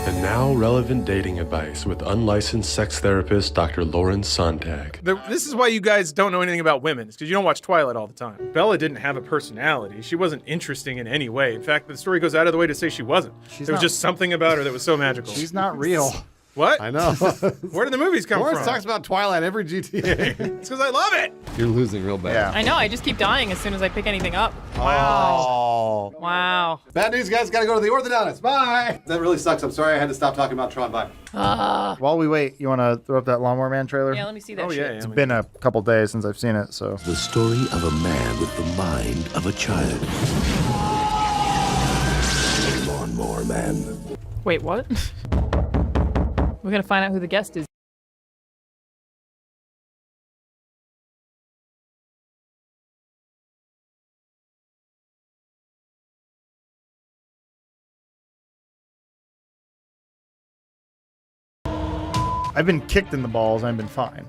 And now, relevant dating advice with unlicensed sex therapist Dr. Lauren Sontag. This is why you guys don't know anything about women, because you don't watch Twilight all the time. Bella didn't have a personality. She wasn't interesting in any way. In fact, the story goes out of the way to say she wasn't. There was just something about her that was so magical. She's not real. What? I know. Where did the movies come Lawrence from? talks about Twilight every GTA. It's because I love it. You're losing real bad. Yeah. I know, I just keep dying as soon as I pick anything up. Oh. Wow. Bad news, guys. Gotta go to the orthodontist. Bye. That really sucks. I'm sorry I had to stop talking about Tron. Bye. While we wait, you want to throw up that Lawnmower Man trailer? Yeah, let me see that Oh, shit. yeah. It's been a couple days since I've seen it, so. The story of a man with the mind of a child. Lawnmower Man. Wait, what? We're gonna find out who the guest is. I've been kicked in the balls and I've been fine.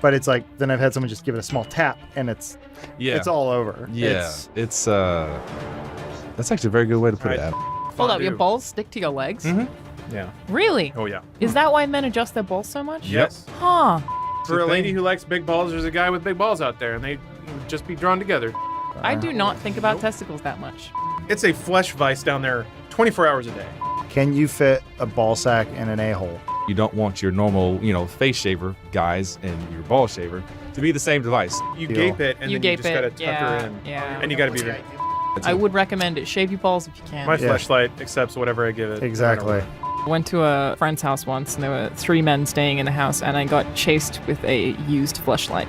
But it's like, then I've had someone just give it a small tap and it's all over. Yeah, it's that's actually a very good way to put it. Adam. Hold up, your balls stick to your legs? Yeah. Really? Oh, yeah. Is that why men adjust their balls so much? Yes. Huh. For a lady who likes big balls, there's a guy with big balls out there, and they would just be drawn together. I do not think about testicles that much. It's a flesh vice down there 24 hours a day. Can you fit a ball sack in an a-hole? You don't want your normal, face shaver guys and your ball shaver to be the same device. You gape it, and then you just gotta tuck her in. Yeah. And you gotta be there. I would recommend it. Shave your balls if you can. My flashlight accepts whatever I give it. Exactly. I went to a friend's house once, and there were 3 men staying in the house, and I got chased with a used flashlight.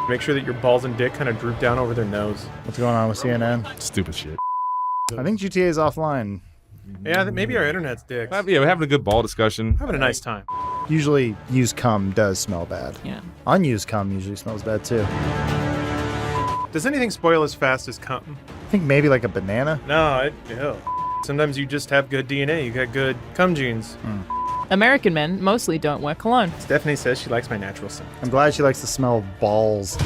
Make sure that your balls and dick kind of droop down over their nose. What's going on with CNN? Stupid shit. I think GTA is offline. Yeah, maybe our internet's dicks. Yeah, we're having a good ball discussion. Having a nice time. Usually, used cum does smell bad. Yeah. Unused cum usually smells bad too. Does anything spoil as fast as cum? I think maybe like a banana. No, ew. Sometimes you just have good DNA. You got good cum genes. American men mostly don't wear cologne. Stephanie says she likes my natural scent. I'm glad she likes the smell of balls.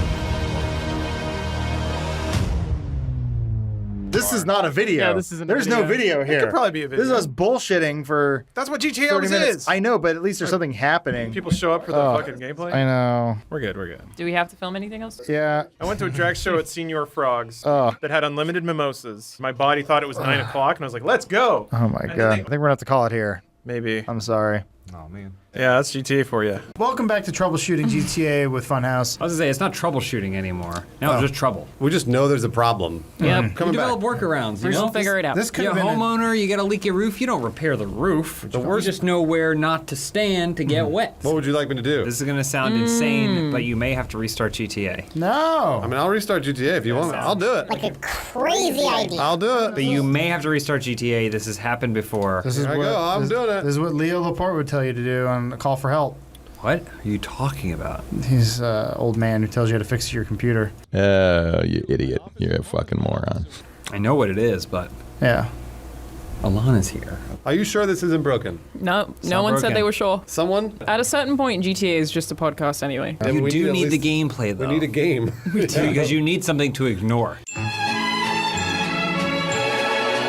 This is not a video. Yeah, this isn't a There's video. no video It here. could probably be a video. This is us bullshitting for That's what GTA 30 always minutes. is. I know, but at least there's something happening. People show up for the fucking gameplay. I know. We're good. We're good. Do we have to film anything else? Yeah. I went to a drag show at Senior Frogs that had unlimited mimosas. My body thought it was 9 o'clock, and I was like, let's go. Oh my god. I think we're gonna have to call it here. Maybe. I'm sorry. Oh man. Yeah, that's GTA for you. Welcome back to Troubleshooting GTA with Funhaus. I was gonna say it's not troubleshooting anymore. Now it's just trouble. We just know there's a problem. Yep. Coming You back. develop workarounds. We'll just figure it out. This could You're have a been homeowner, you got a leaky roof, you don't repair the roof. You just know where not to stand to get wet. What would you like me to do? This is gonna sound insane, but you may have to restart GTA. No. I mean, I'll restart GTA if you want. I'll do it. Like a crazy idea. I'll do it. But you may have to restart GTA. This has happened before. This is Here I what go. I'm doing it. This is what Leo Laporte would tell you to do on a call for help. What are you talking about? He's an old man who tells you how to fix your computer. You idiot. You're a fucking moron. I know what it is, but Yeah. Alana's here. Are you sure this isn't broken? No, not no one said broken. they were sure. Someone? At a certain point, GTA is just a podcast anyway. Yeah, You we do at need the least- gameplay, though. We need a game. Because you need something to ignore.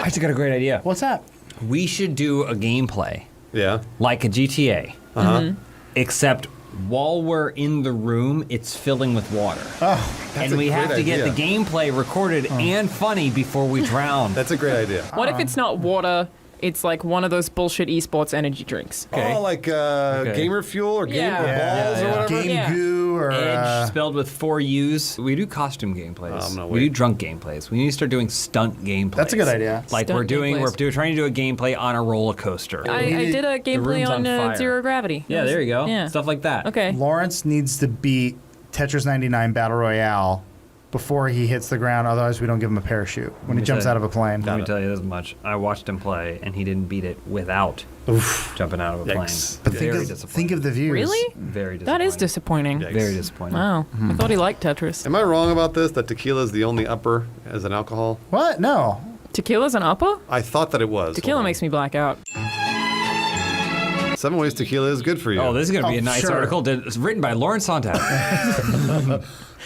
I just got a great idea. What's that? We should do a gameplay Yeah. like a GTA, Uh-huh. except while we're in the room, it's filling with water. Oh, and we have to get the gameplay recorded and funny before we drown. That's a great idea. What if it's not water? It's like one of those bullshit esports energy drinks. Okay. Oh, like gamer fuel or game Yeah. balls or whatever? Game Yeah. goo or Edge spelled with 4 U's. We do costume gameplays. no, we wait. do drunk gameplays. We need to start doing stunt gameplays. That's a good idea. Like Stunt we're gameplays. trying to do a gameplay on a roller coaster. I did a gameplay room's on on fire. Zero Gravity. Yeah, there you go. Yeah. Stuff like that. Okay. Lawrence needs to beat Tetris 99 Battle Royale before he hits the ground, otherwise we don't give him a parachute when he jumps out of a plane. Let me tell you this much. I watched him play, and he didn't beat it without jumping out of a plane. But think Very of, disappointing. think of the views. Really? Very disappointing. That is disappointing. Very disappointing. Wow. I thought he liked Tetris. Am I wrong about this, that tequila is the only upper as an alcohol? What? No. Tequila's an upper? I thought that it was. Tequila makes me black out. 7 ways tequila is good for you. Oh, this is going to be a nice sure. article. It's written by Lawrence Sontag.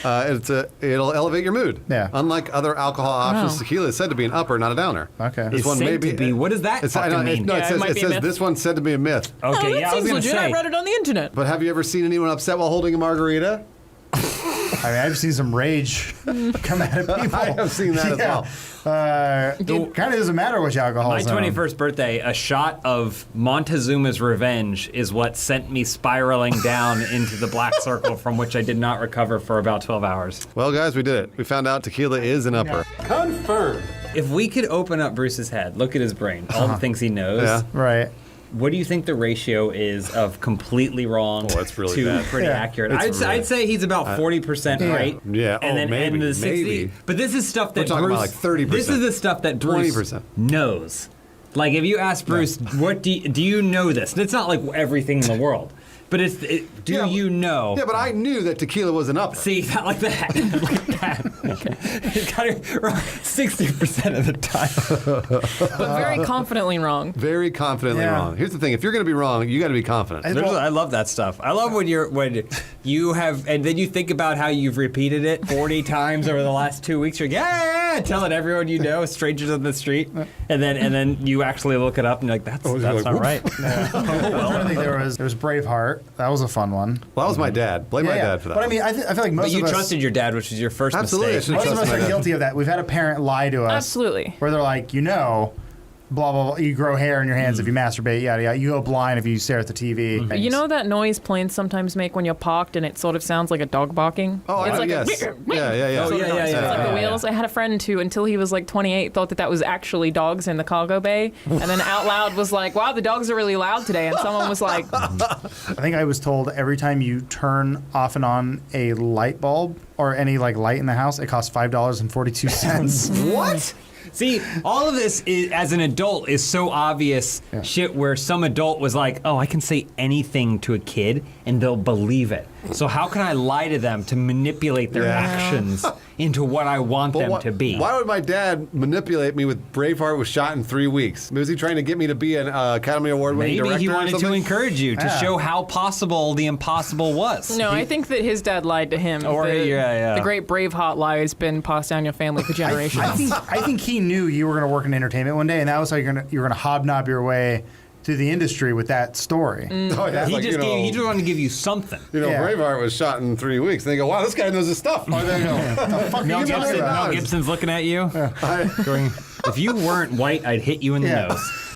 It'll elevate your mood. Yeah. Unlike other alcohol options, Wow. tequila is said to be an upper, not a downer. Okay. This It's one said may to be. What does that it's, I fucking know, mean? No, Yeah, it might be a myth. this one's said to be a myth. Okay, Oh, that yeah, I was seems going to legit. say. I read it on the internet. But have you ever seen anyone upset while holding a margarita? I mean, I've seen some rage come out of people. I have seen that as well. It kind of doesn't matter which alcohol. My 21st birthday, a shot of Montezuma's Revenge is what sent me spiraling down into the black circle from which I did not recover for about 12 hours. Well, guys, we did it. We found out tequila is an upper. Confirmed. If we could open up Bruce's head, look at his brain, all the things he knows. Yeah. Right. What do you think the ratio is of completely wrong that's really to bad. pretty Yeah. accurate? It's I'd say he's about 40% right. Yeah. And Oh, then maybe. and the 60. Maybe. But this is stuff that We're talking Bruce, about like 30%. This is the stuff that Bruce 20%. knows. Like if you ask Bruce, what do you know this? And it's not like everything in the world. But do you know? Yeah, but I knew that tequila was an upper. See, not like that. Like that. He's got it wrong 60% of the time. But very confidently wrong. Very confidently Yeah. wrong. Here's the thing: if you're going to be wrong, you got to be confident. I love that stuff. I love when you have, and then you think about how you've repeated it 40 times over the last 2 weeks. You're like, yeah, telling everyone you know, strangers on the street, and then you actually look it up and you're like, that's like, not whoops. right. I think there was Braveheart. That was a fun one. Well, that was my dad. Blame my dad for that. But I mean, I feel like most But you of us. trusted your dad, which was your first Absolutely, I mistake. should've Most of us trusted my are dad. guilty of that. We've had a parent lie to us. Absolutely. Where they're like, blah, blah, blah. You grow hair in your hands if you masturbate, yada, yada. You go blind if you stare at the TV. You know that noise planes sometimes make when you're parked and it sort of sounds like a dog barking? Oh, it's like yes. a Yeah. sort of noise. It's like the wheels. I had a friend who, until he was like 28, thought that was actually dogs in the cargo bay. And then out loud was like, wow, the dogs are really loud today. And someone was like... I think I was told every time you turn off and on a light bulb or any like light in the house, it costs $5.42. What? See, all of this is, as an adult, is so obvious shit where some adult was like, oh, I can say anything to a kid and they'll believe it. So how can I lie to them to manipulate their actions into what I want them to be? Why would my dad manipulate me with Braveheart was shot in 3 weeks? Was he trying to get me to be an Academy Award-winning director? Maybe he wanted or to something? encourage you to show how possible the impossible was. No, I think that his dad lied to him. Or, the great Braveheart lie has been passed down your family for generations. I think he knew you were going to work in entertainment one day, and that was how you were going to hobnob your way through the industry with that story. Oh, yeah, he just wanted to give you something. Braveheart was shot in 3 weeks. And they go, wow, this guy knows his stuff. Or they go, the fuck Mel Gibson's looking at you, going, if you weren't white, I'd hit you in the nose.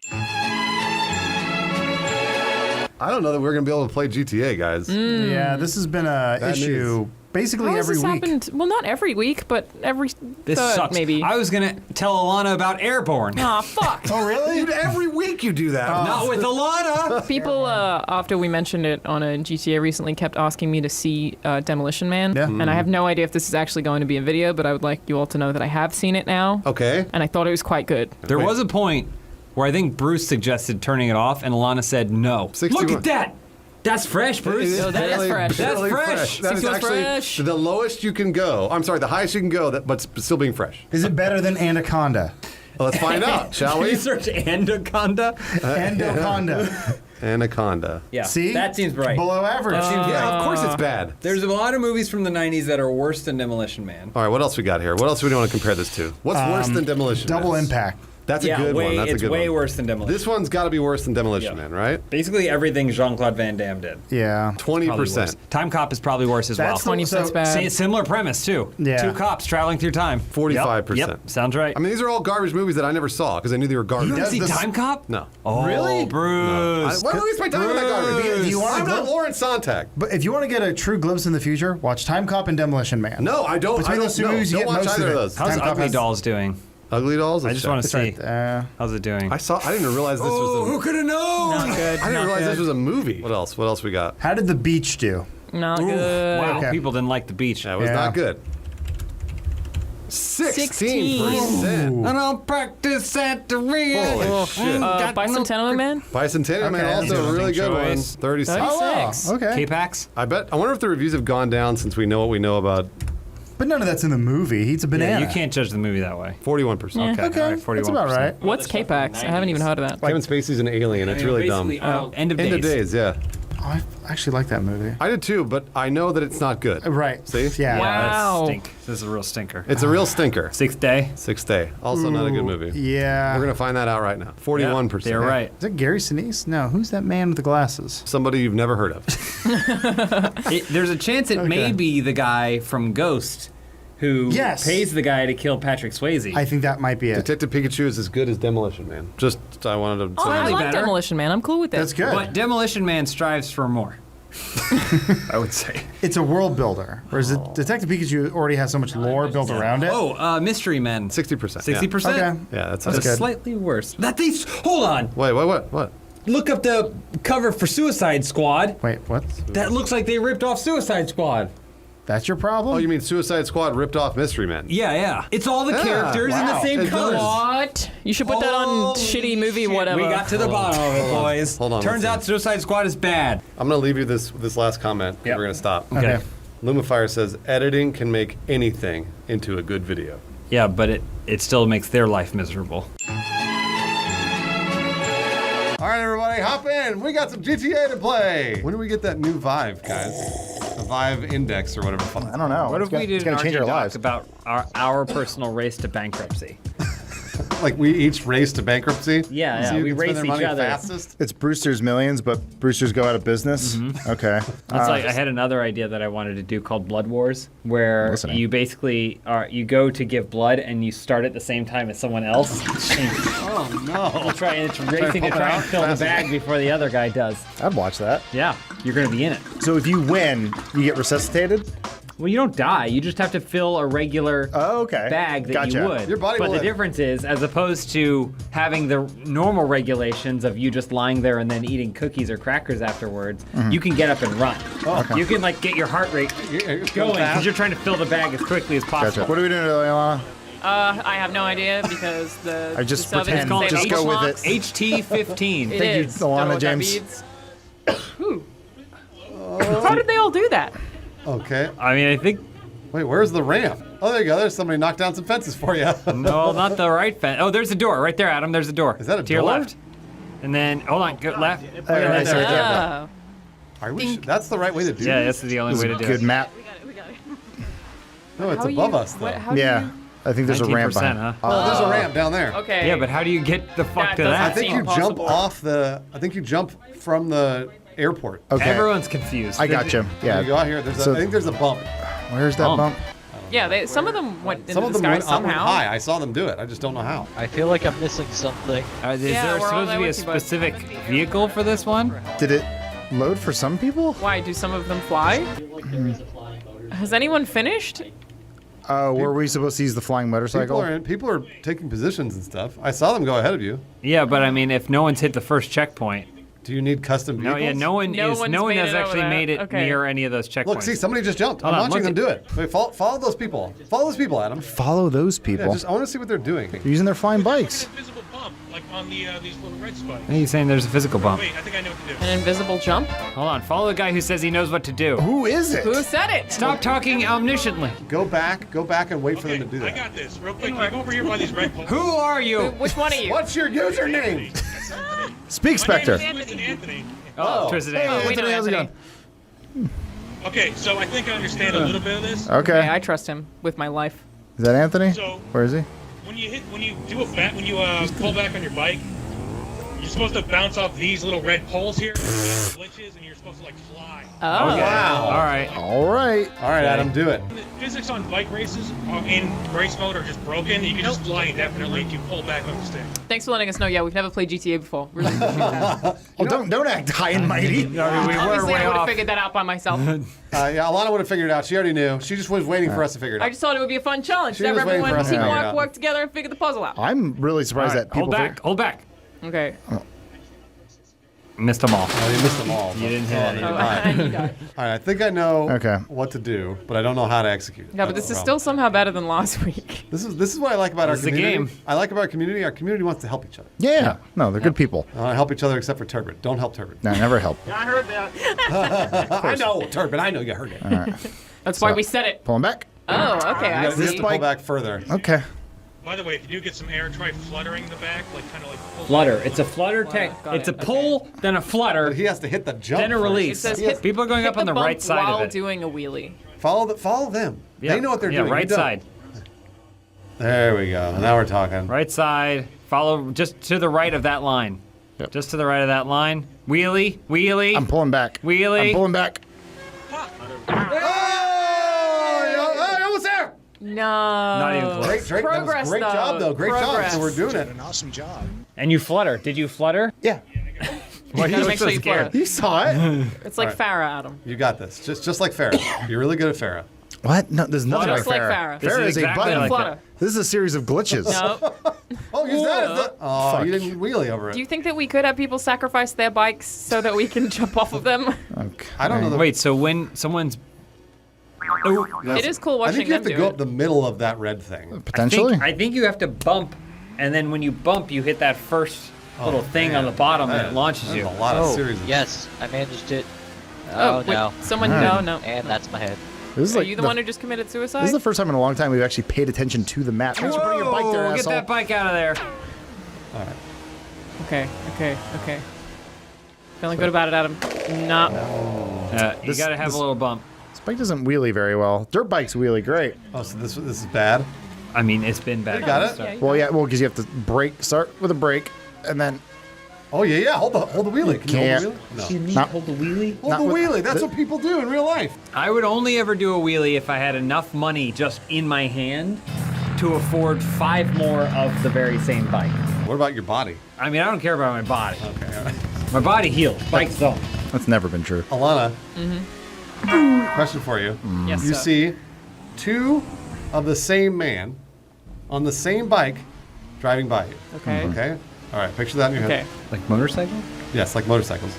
I don't know that we're going to be able to play GTA, guys. Yeah, this has been an issue basically How has every this week. happened? Well, not every week, but every This third, sucks. maybe. I was going to tell Alana about Airborne. Aw, fuck. Oh, really? Every week you do that. Not with Alana. People, after we mentioned it on a GTA recently, kept asking me to see Demolition Man. Yeah. And I have no idea if this is actually going to be a video, but I would like you all to know that I have seen it now. Okay. And I thought it was quite good. There was a point where I think Bruce suggested turning it off, and Alana said no. 61. Look at that. That's fresh, Bruce. Oh, that is fresh. That's Really fresh. That is 61 actually fresh. the lowest you can go. I'm sorry, the highest you can go, but still being fresh. Is it better than Anaconda? Well, let's find out, shall we? Research Anaconda. Anaconda. Anaconda. Yeah. See? That seems right. Below average. Yeah, of course it's bad. There's a lot of movies from the 90s that are worse than Demolition Man. All right, what else we got here? What else do we want to compare this to? What's worse than Demolition Double Man? Impact. That's a good one. That's it's a good way one. worse than Demolition. This one's got to be worse than Demolition Man, right? Basically everything Jean-Claude Van Damme did. Yeah. 20%. Time Cop is probably worse as That's well. 20% bad. Similar premise too. Yeah. Two cops traveling through time. 45%. Yep. Sounds right. I mean, these are all garbage movies that I never saw because I knew they were garbage. You didn't see Time Cop? No. Oh, Really? Bruce. Why do we waste my time on that garbage? Do you want I'm to not Lawrence Sontag. But if you want to get a true glimpse in the future, watch Time Cop and Demolition Man. No, I don't. Between I those two don't, movies, you don't get watch most either of of it. those. How's Time Cop Ugly has- Dolls doing? Ugly Dolls? I just want to see. How's it doing? I didn't realize this was who could have known? Not good. I didn't not realize good. this was a movie. What else? What else we got? How did The Beach do? Not good. Wow, Okay. people didn't like the beach. That was Yeah. not good. 16%. I don't practice at the real. Holy shit. Bicentennial Man? Bicentennial Man, Okay. also a really good one. Choice. 36. Oh, wow. 36. Okay. K-Pax? I wonder if the reviews have gone down since we know what we know about But none of that's in the movie. He eats a banana. Yeah, you can't judge the movie that way. 41%. Yeah. Okay, all right, 41%. that's about right. What's K-Pax? I haven't even heard of that. Kevin Spacey's an alien. It's really dumb. End of End of days. Days, yeah. Oh, I actually like that movie. I did too, but I know that it's not good. Right. See? Yeah. Wow. That's stink. This is a real stinker. It's a real stinker. Sixth Day? Sixth Day. Also not a good movie. Yeah. We're going to find that out right now. 41%. They're right. Is that Gary Sinise? No. Who's that man with the glasses? Somebody you've never heard of. There's a chance it may Okay. be the guy from Ghost who Yes. pays the guy to kill Patrick Swayze. I think that might be it. Detective Pikachu is as good as Demolition Man. Just, I wanted to Oh, I say like better. Demolition Man. I'm cool with that. That's good. But Demolition Man strives for more. I would say. It's a world builder. Whereas Detective Pikachu already has so much lore built around it. Oh, Mystery Men. 60%. 60%? Okay. Yeah, that's That's good. good. Slightly worse. Hold on. Wait, what? Look up the cover for Suicide Squad. Wait, what? That looks like they ripped off Suicide Squad. That's your problem? Oh, you mean Suicide Squad ripped off Mystery Men? Yeah. It's all the Yeah, characters in the wow. same It colors. does. What? You should put that on shitty movie, Shit, whatever. We got to the bottom of it, boys. Hold on, Turns let's out Suicide Squad is bad. I'm going to leave you this last comment. Yep. We're going to stop. Okay. Lumifire says, editing can make anything into a good video. Yeah, but it still makes their life miserable. All right, everybody, hop in. We got some GTA to play. When do we get that new Vive, guys? The Vive Index or whatever. I don't know. What It's if we it's did an gonna change RG our doc lives. about our personal race to bankruptcy? like we each race to bankruptcy? Yeah, So yeah, you we can spend race their each money other. fastest? It's Brewster's Millions, but Brewster's go out of business. Okay. That's like I had another idea that I wanted to do called Blood Wars, where Listening. you basically you go to give blood and you start at the same time as someone else. Oh no! It's racing to try and fill the bag before the other guy does. I'd watch that. Yeah, you're gonna be in it. So if you win, you get resuscitated? Well, you don't die. You just have to fill a regular bag that Gotcha. you would. Your body but will the live. difference is, as opposed to having the normal regulations of you just lying there and then eating cookies or crackers afterwards, you can get up and run. Okay. You can like get your heart rate going because you're trying to fill the bag as quickly as possible. Gotcha. What are we doing today, Alana? I have no idea because the I just the pretend. Soviets Just say go that with it. HT15. It Thank you, is. Don't know Alana what that James. means. How did they all do that? Okay. I mean, I think. Wait, where's the ramp? Oh, there you go. There's somebody knocked down some fences for you. No, not the right fence. Oh, there's a door right there, Adam. There's a door. Is that a to your door? left? And then hold on, go left. There, And right then- there, right there. Oh. Are we? That's the right way to do Yeah, this? that's the only This way is to a do good it. map. No, it's How above you- us though. what- how do Yeah. you- I think there's a ramp 19%, behind. huh? Oh, there's a ramp down there. Okay. Yeah, but how do you get the fuck That to doesn't I that? think you seem jump possible. off the. I think you jump from the airport. Okay. Everyone's confused. I got you. Yeah. Yeah. You go out here. There's So- I think there's a bump. Where's that bump? Yeah, some of them went into Some the of them sky went up and somehow. high. I saw them do it. I just don't know how. I feel like I'm missing something. Is Yeah, there we're all supposed to there be a with you, bud. specific vehicle for this one? Did it load for some people? Why do some of them fly? Has anyone finished? Were we supposed to use the flying motorcycle? People are taking positions and stuff. I saw them go ahead of you. Yeah, but I mean, if no one's hit the first checkpoint. Do you need custom No, vehicles? yeah, no one No is. one's No one made has it over actually that. made it Okay. near any of those checkpoints. Look, see, somebody just jumped. Hold I'm on, watching them look do it. Wait, follow those people. Follow those people, Adam. Follow those Yeah, people. I want to see what they're doing. They're using their flying bikes. Invisible bump, like on the these little red spikes. Hey, he's saying there's a physical bump. Wait, I think I know what to do. An invisible jump? Hold on, follow the guy who says he knows what to do. Who is it? Who said it? Stop talking omnisciently. Go back and wait for them to do I that. got this. Real quick, you go over here by these red poles. Who are you? Which one are you? What's your username? Speak, Spectre. Twisted Anthony. Oh, Twisted Hey, Anthony. we know Anthony, how's it going? Anthony. Okay, so I think I understand a little bit of this. Okay, Okay. I trust him with my life. Is that Anthony? So- Where is he? When you do a bat, when you pull back on your bike, you're supposed to bounce off these little red poles here, glitches, and you're supposed to like fly. Oh. Okay. Wow. All right. All right. All right, Adam, do it. The physics on bike races in race mode are just broken. You can just fly indefinitely if you pull back on the stick. Thanks for letting us know. Yeah, we've never played GTA before. We're like, Oh, don't act high and mighty. No, we were obviously, way I would have off. figured that out by myself. Yeah, Alana would have figured it out. She already knew. She just was waiting for us to figure it I out. just thought it would be a fun challenge. She Have was waiting for everyone us to figure it out. work together and figure the puzzle out. I'm really surprised All right, that people. hold back. Hold back. Okay. Missed them all. Oh, you missed them all. You didn't hit any. All Oh, right. and you died. All right, I think I know Okay. what to do, but I don't know how to execute it. Yeah, but That's this the is problem. still somehow better than last week. This is what I like about This is our the community. game. I like about our community. Our community wants to help each other. Yeah. No, they're good people. I want to help each other except for Turbot. Don't help Turbot. No, never help. I heard that. I know, Turbot. I know you heard it. All right. That's why we said it. Pull him back. Oh, okay. I You have see. to pull back further. Okay. By the way, if you do get some air, try fluttering the back, like kind of like pull Flutter. back. It's a flutter tech. Got It's it. a pull, then a flutter, But he has to hit the jump. then a first. release. It says hit- People are going hit up on the bump right side while of it. doing a wheelie. Follow them. Yeah. They know what they're yeah, doing. right You don't. side. There we go. Now we're talking. Right side. Follow just to the right of that line. Yep. Just to the right of that line. Wheelie. Wheelie. I'm pulling back. Wheelie. I'm pulling back. Oh, you're almost there. No. Not even close. Great, that was Progress, great though. job, though. Great Progress. job. So we're doing it. An awesome job. And you flutter. Did you flutter? Yeah. Why gotta you make so sure you scared? flutter. You saw it. It's like All right. Farrah, Adam. You got this. Just like Farrah. You're really good at Farrah. What? No, there's nothing Just like Farrah. Farrah. This Farrah is is a exactly button. like Flutter. This is a series of glitches. No. Oh, use that. As the, oh, Fuck. you didn't wheelie over it. Do you think that we could have people sacrifice their bikes so that we can jump off of them? Okay. I don't know. The, Wait, so when someone's It is cool I watching think you have them to do go it. up the middle of that red thing. Potentially. I think you have to bump, and then when you bump, you hit that first little thing man. on the bottom, and That- it launches That's you. a lot of series. Yes, I managed it. Oh, Oh, wait, no. someone, Alright. no. And that's my head. This is Are like you the one who just committed suicide? This is the first time in a long time we've actually paid attention to the map. Thanks for putting your bike there, Whoa, get asshole. that bike out of there. Okay. Feeling good about it, Adam. No. You gotta have a little bump. This bike doesn't wheelie very well. Dirt bikes wheelie great. Oh, so this is bad. I mean, it's been bad. You got it? Stuff. Well, yeah, because you have to brake, start with a brake, and then. Oh yeah, hold the wheelie. Can Can't. you hold the wheelie? You need Not- to hold the wheelie? Hold the wheelie. That's what people do in real life. I would only ever do a wheelie if I had enough money just in my hand to afford 5 more of the very same bike. What about your body? I mean, I don't care about my body. Okay, all right. My body heals. Bikes don't. That's never been true. Alana, question for you. Yes, You sir. see 2 of the same man on the same bike driving by you. Okay. Okay? All right, picture that in your Okay. head. Like motorcycle? Yes, like motorcycles.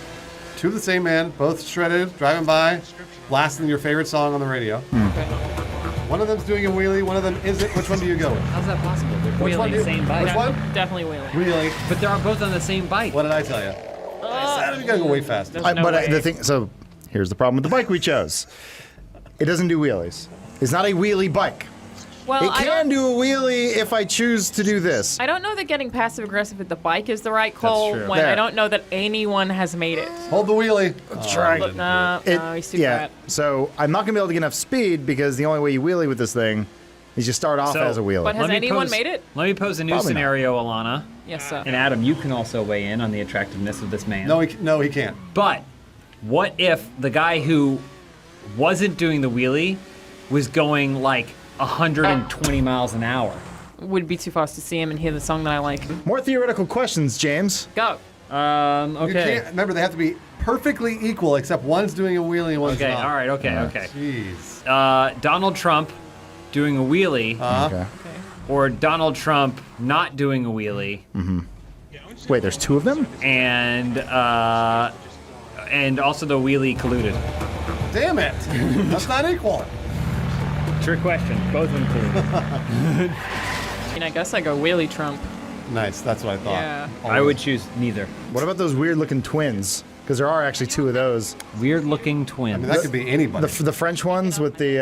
2 of the same man, both shredded, driving by, blasting your favorite song on the radio. One of them's doing a wheelie, one of them isn't. Which one do you go with? How's that possible? They're Which one wheeling do- the same bike. Which one? Definitely wheelie. Wheelie. But they're both on the same bike. What did I tell you? I said you gotta go way fast. There's no way. The thing, so here's the problem with the bike we chose. It doesn't do wheelies. It's not a wheelie bike. Well, It can do a wheelie if I choose to do this. I don't know that getting passive aggressive with the bike is the right call true. when There. I don't know that anyone has made it. Hold the wheelie. Try. But no, he's too Yeah. fat. So I'm not gonna be able to get enough speed because the only way you wheelie with this thing is you start off So- as a wheelie. But has Let me anyone pose- made it? Let me pose a new Probably not. scenario, Alana. Yes, sir. And Adam, you can also weigh in on the attractiveness of this man. No, he can't. But what if the guy who wasn't doing the wheelie was going like 120 miles an hour? Would be too fast to see him and hear the song that I like. More theoretical questions, James. Go. You Okay. can't, remember, they have to be perfectly equal, except one's doing a wheelie and one's Okay, not. all right, okay. Jeez. Donald Trump doing a wheelie, Okay. or Donald Trump not doing a wheelie, Wait, there's 2 of them? and also the wheelie colluded. Damn it. That's not equal. Trick question. Both of them colluded. And I guess I go wheelie Trump. Nice, that's what I thought. Yeah. I would choose neither. What about those weird-looking twins? Because there are actually 2 of those. Weird-looking twins. I mean, that could be anybody. The French ones with the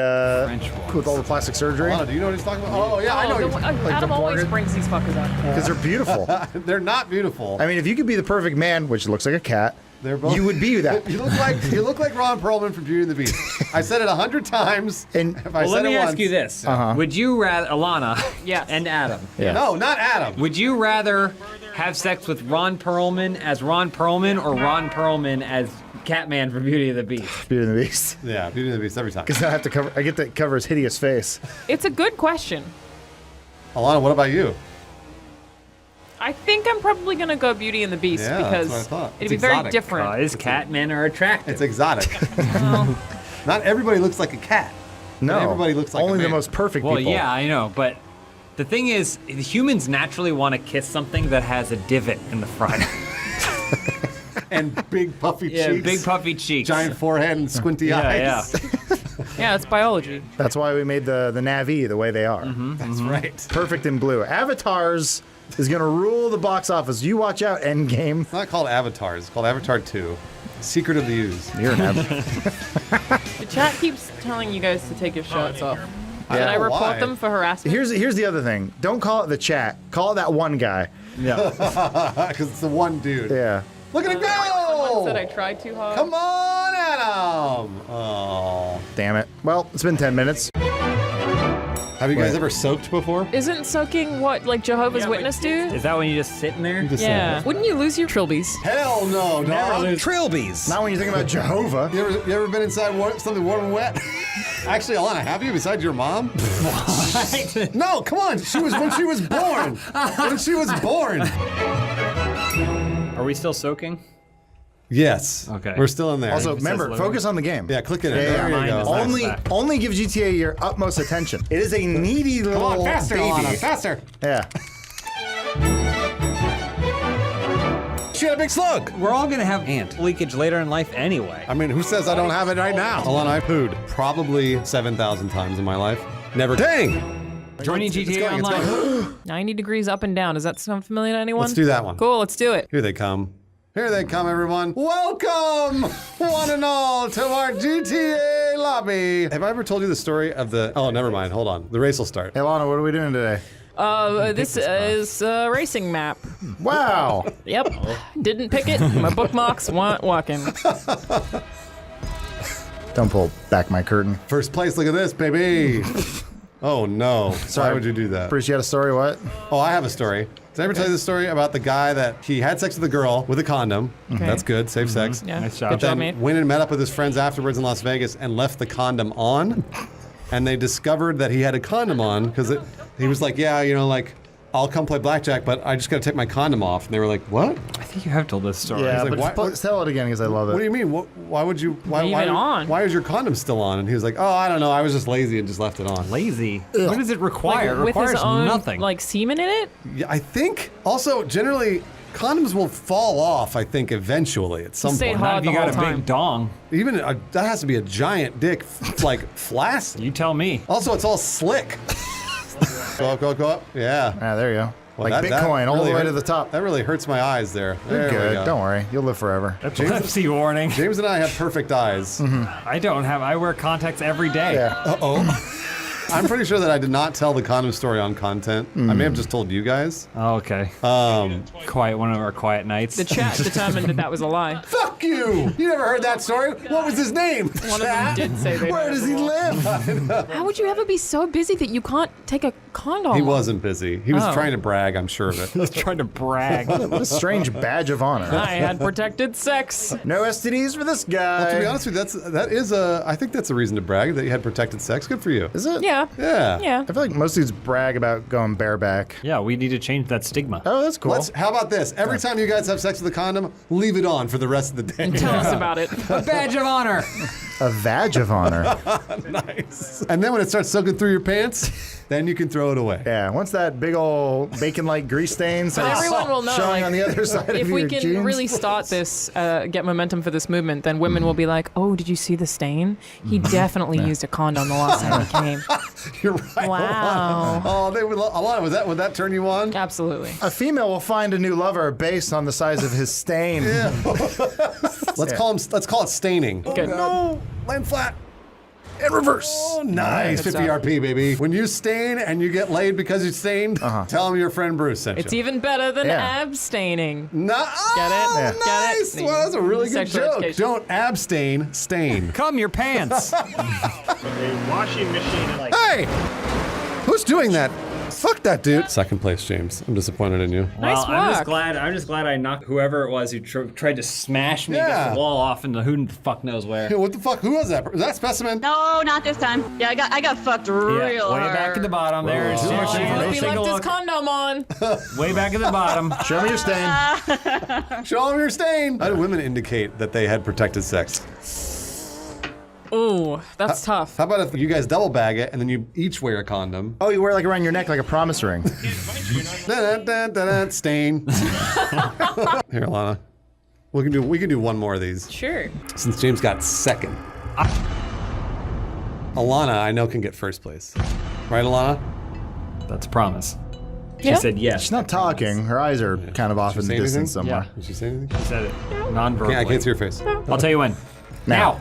with all the plastic surgery. Alana, do you know what he's talking about? Oh, yeah, I know. Adam always brings these fuckers up. Because they're beautiful. They're not beautiful. I mean, if you could be the perfect man, which looks like a cat, They're both, you would be that. you look like Ron Perlman from Beauty and the Beast. I said it 100 times. And if I Well, said let me it ask once, you this: Would you rather, Alana, Yes. and Adam? Yeah. No, not Adam. Would you rather have sex with Ron Perlman as Ron Perlman or Ron Perlman as Catman from Beauty and the Beast? Beauty and the Beast. Yeah, Beauty and the Beast every time. Because I get to cover his hideous face. It's a good question. Alana, what about you? I think I'm probably gonna go Beauty and the Beast Yeah, that's because what I thought. it'd It's be very exotic. different. Because Catmen are attractive. It's exotic. Not everybody looks like a cat. No, But everybody looks like only a the man. most perfect Well, people. yeah, I know, but the thing is, humans naturally want to kiss something that has a divot in the front. And big puffy Yeah, cheeks. big puffy cheeks. Giant forehead and squinty eyes. Yeah, it's biology. That's why we made the Navi the way they are. That's right. Perfect in blue. Avatars is going to rule the box office. You watch out, Endgame. It's not called Avatars. It's called Avatar 2. Secret of the Ooze. You're an Avatar. The chat keeps telling you guys to take your shirts off. Should Yeah. I report Why? them for harassment? Here's the other thing. Don't call it the chat. Call it that one guy. Yeah. Because it's the one dude. Yeah. Look at him Someone said I go! tried too hard. Come on, Adam! Oh. Damn it. Well, it's been 10 minutes. Have you guys Wait. ever soaked before? Isn't soaking what like Jehovah's Witness do? Is that when you just sitting there? Yeah. Wouldn't you lose your trilbies? Hell no, dog. Trilbies. Not when you think about Jehovah. You ever been inside something warm and wet? Actually, Alana, have you besides your mom? What? No, come on. She was when she was born. When she was born. Are we still soaking? Yes. Okay. We're still in there. Also, remember, focus on the game. Yeah, click it. Yeah, There yeah. you go. Only give GTA your utmost attention. It is a needy little Come on, faster, baby. Alana, faster. Yeah. She had a big slug. We're all gonna have ant leakage later in life anyway. I mean, who says I don't have it right now? Alana, I pooed probably 7,000 times in my life. Never. Dang! Joining GTA going, it's Online. 90 degrees up and down. Does that sound familiar to anyone? Let's do that one. Cool, let's do it. Here they come. Here they come, everyone. Welcome, one and all, to our GTA lobby. Have I ever told you the story of the... Oh, never mind. Hold on. The race will start. Hey, Lana, what are we doing today? This is a racing map. Wow. Yep. Didn't pick it. My bookmarks weren't working. Don't pull back my curtain. First place, look at this, baby. Oh no! Sorry. Why would you do that? Bruce, you had a story? What? Oh, I have a story. Did I ever tell you the story about the guy that he had sex with a girl with a condom? Okay. That's good, safe sex. Yeah. Nice job. But then went and met up with his friends afterwards in Las Vegas and left the condom on. And they discovered that he had a condom on because he was like, yeah, like, I'll come play blackjack, but I just got to take my condom off. And they were like, what? I think you have told this story. Yeah, He's like, but tell it again because I love it. What do you mean? Why would you? Why is your condom still on? And he was like, oh, I don't know. I was just lazy and just left it on. Lazy? What does it require? Like, It with requires his own, nothing. like semen in it? Yeah, I think. Also, generally, condoms will fall off. I think eventually at some Stayed point. hard Not if you the got a whole time. big dong. Even that has to be a giant dick, like flaccid. You tell me. Also, it's all slick. Go up, go up, go up. Yeah. Ah, there you go. Well, Like Bitcoin, all the way to the top. That really hurts my eyes there. You're There we good. go. Don't worry. You'll live forever. Epilepsy warning. James and I have perfect eyes. I don't have. I wear contacts every day. Yeah. Uh-oh. I'm pretty sure that I did not tell the condom story on content. I may have just told you guys. Oh, okay. Quiet. One of our quiet nights. The chat determined that was a lie. Fuck you! You never heard that story? What was his name? One of them did say they Where does he live? How would you ever be so busy that you can't take a condom? He wasn't busy. He was Oh. trying to brag, I'm sure of it. I was trying to brag. What a strange badge of honor. I had protected sex. No STDs for this guy. Well, to be honest with you, I think that's a reason to brag that you had protected sex. Good for you. Is it? Yeah. Yeah. Yeah. I feel like most dudes brag about going bareback. Yeah, we need to change that stigma. Oh, that's cool. How about this? Every time you guys have sex with a condom, leave it on for the rest of the day. Tell us about it. A badge of honor. A badge of honor. Nice. And then when it starts soaking through your pants, then you can throw it away. Yeah, once that big old bacon-like grease stain starts Everyone will know. showing Like, on the other side if of we your can jeans. really start this, get momentum for this movement, then women will be like, "Oh, did you see the stain? He definitely used a condom the last time he came." You're right. Wow. Oh, they would. Alana, would that turn you on? Absolutely. A female will find a new lover based on the size of his stain. Yeah. Let's call it staining. Good. No, land flat. In reverse. Oh, nice. 50 RP, baby. When you stain and you get laid because you stained, tell him your friend Bruce sent It's you. even better than Yeah. abstaining. Get it? Yeah. Get it? Nice. Well, that's a really good Sexual joke. education. Don't abstain, stain. Come your pants. A washing machine, like. Hey! Who's doing that? Fuck that dude. Second place, James. I'm disappointed in you. Nice Well, I'm work. just glad I knocked whoever it was who tried to smash me Yeah. against the wall off into who the fuck knows where. Hey, what the fuck? Who was that? Was that Specimen? No, not this time. Yeah, I got fucked real Way hard. back at the bottom there. Whoa. Seriously, Oh, no he left single his look. condom on. Way back at the bottom. Show me your stain. Show him your stain. How do women indicate that they had protected sex? Ooh, that's tough. How about if you guys double bag it and then you each wear a condom? Oh, you wear it like around your neck like a promise ring. Stain. Here, Alana. We can do one more of these. Sure. Since James got second. Alana, I know, can get first place. Right, Alana? That's a promise. She Yeah. said yes. She's not talking. Her eyes are kind of off in the say anything? distance somewhere. Did she say anything? She said it non-verbally. I can't see your face. I'll tell you when. Now.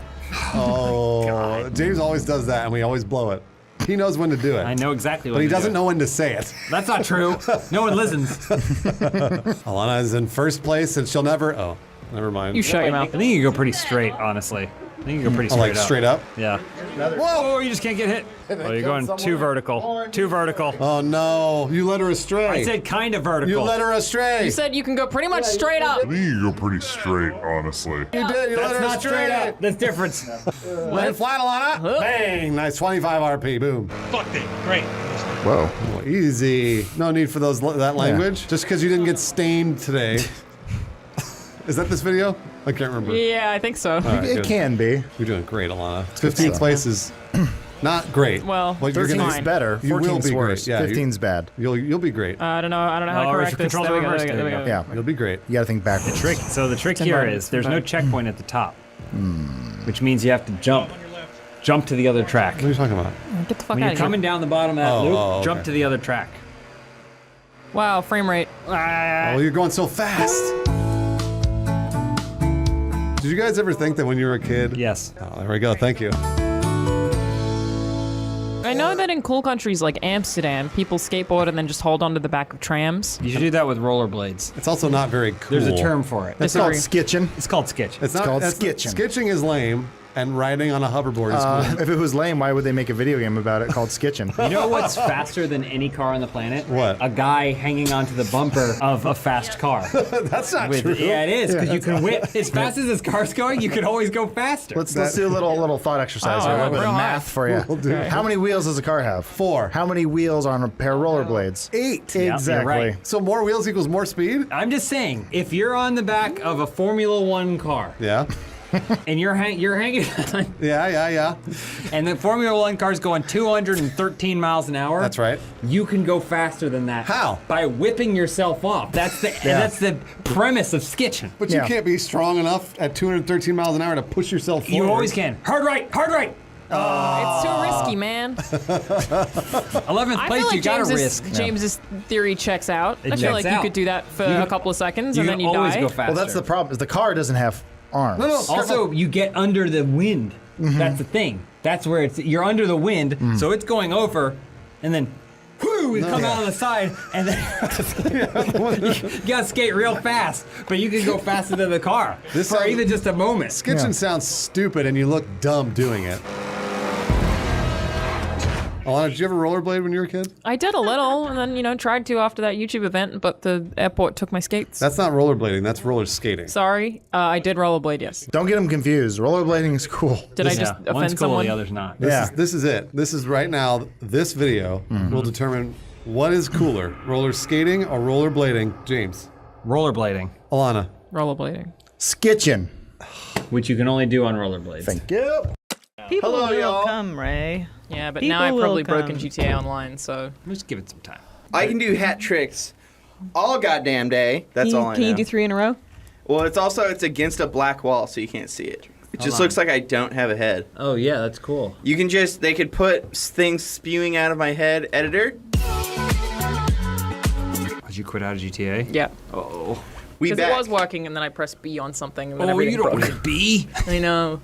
Oh, James always does that, and we always blow it. He knows when to do it. I know exactly what But he to do. doesn't know when to say it. That's not true. No one listens. Alana is in first place, and she'll never. Oh, never mind. You shut your I mouth. think you go pretty straight, honestly. I think you go pretty Oh, straight like up. straight up? Yeah. Whoa! You just can't get hit. Oh, you're going too vertical. Too vertical. Oh no! You led her astray. I said kind of vertical. You led her astray. You said you can go pretty much straight up. You go pretty straight, honestly. You did. You That's led her not astray. straight up. That's different. Let it flat, Alana. Bang! Nice 25 RP. Boom. Fucked it. Great. Whoa. Oh, easy. No need for that language. Just because you didn't get stained today. Is that this video? I can't remember. Yeah, I think so. All right, It good. can be. You're doing great, Alana. 15th place is not great. Well, But you're 13's gonna better. You will 14's be worse. great. Yeah, 15's bad. You'll be great. I don't know how to correct this. control There we the go, reverse. there we go. Yeah. You'll be great. You gotta think backwards. So the trick Ten here button, is there's ten no button. checkpoint at the top, which means you have to jump to the other track. What are you talking about? Get the fuck When out you're of here. coming down the bottom of that loop, okay. jump to the other track. Wow, frame rate. Oh, you're going so fast. Did you guys ever think that when you were a kid? Yes. Oh, there we go. Thank you. I know that in cool countries like Amsterdam, people skateboard and then just hold onto the back of trams. You should do that with rollerblades. It's also not very cool. There's a term for it. It's Called called skitching. It's called skitch. It's not called that's- skitching. Skitching is lame. And riding on a hoverboard is cool. If it was lame, why would they make a video game about it called Skitchin'? You know what's faster than any car on the planet? What? A guy hanging onto the bumper of a fast car. That's not true. Yeah, it is, because you can whip. As fast as this car's going, you can always go faster. Let's do a little thought exercise here with math for you. We'll do it. How many wheels does a car have? 4. How many wheels are on a pair of rollerblades? 8. Exactly. right. So more wheels equals more speed? I'm just saying, if you're on the back of a Formula One car, Yeah. and you're hanging on, Yeah. and the Formula One car's going 213 miles an hour. That's right. You can go faster than that. How? By whipping yourself off. That's the premise of Skitchin'. But you can't be strong enough at 213 miles an hour to push yourself forward. You always can. Hard right. It's too risky, man. 11th I place, feel like you gotta risk. James's theory checks out. It I feel checks like you out. could do that for You a couple of seconds you and can then you always die. go faster. Well, that's the problem. Is the car doesn't have arms. No. Also, you get under the wind. That's the thing. That's where you're under the wind, so it's going over, and then whoo, you come out on the side, and then you gotta skate real fast, but you can go faster than the car for even just a moment. Skitchin' sounds stupid and you look dumb doing it. Alana, did you ever rollerblade when you were a kid? I did a little, and then tried to after that YouTube event, but the airport took my skates. That's not rollerblading, that's roller skating. Sorry, I did rollerblade. Yes. Don't get them confused. Rollerblading is cool. Did I just offend One's cool, someone? the other's not. This is it. This is right now, this video will determine what is cooler, roller skating or rollerblading. James. Rollerblading. Alana. Rollerblading. Skitchin'. Which you can only do on rollerblades. Thank you. People Hello, will y'all. come, Ray. Yeah, but People now I've probably will come. broken GTA Online, so just give it some time. I can do hat tricks all goddamn day. That's all I know. Can you do 3 in a row? Well, it's against a black wall, so you can't see it. It just looks like I don't have a head. Oh yeah, that's cool. You can they could put things spewing out of my head. Editor. Did you quit out of GTA? yeah. Oh. Because it was working, and then I pressed B on something, and then Oh, everything you don't broke. want B? I know.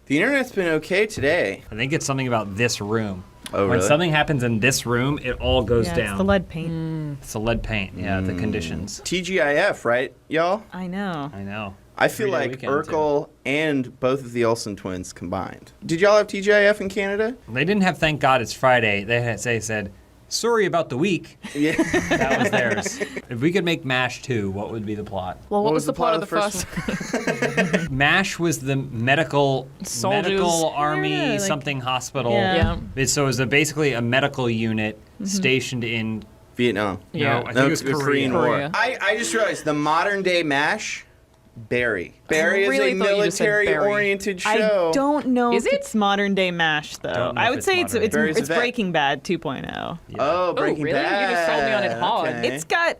The internet's been okay today. I think it's something about this room. Oh, When really? something happens in this room, it all goes Yeah, down. it's the lead paint. It's the lead paint, yeah, the conditions. TGIF, right, y'all? I know. I know. I feel 3-day like weekend, Urkel and both of the Olsen twins combined. Did y'all have TGIF in Canada? They didn't have Thank God It's Friday. They said, sorry about the week. Yeah. That was theirs. If we could make MASH 2, what would be the plot? Well, what was the plot of the first? MASH was the medical Soldiers. army Yeah, like- something hospital. Yeah. So it was basically a medical unit stationed in Vietnam. Yeah. No, I think it was the Korea. War. I just realized the modern day MASH, Barry. Barry really is a thought you just said Barry. military-oriented show. I don't know Is if it? it's modern day MASH though. Don't know I if would it's say it's modern. it's, Barry's a it's vet. Breaking Bad 2.0. Oh, Breaking really? Bad. You just sold me on it hard. Okay.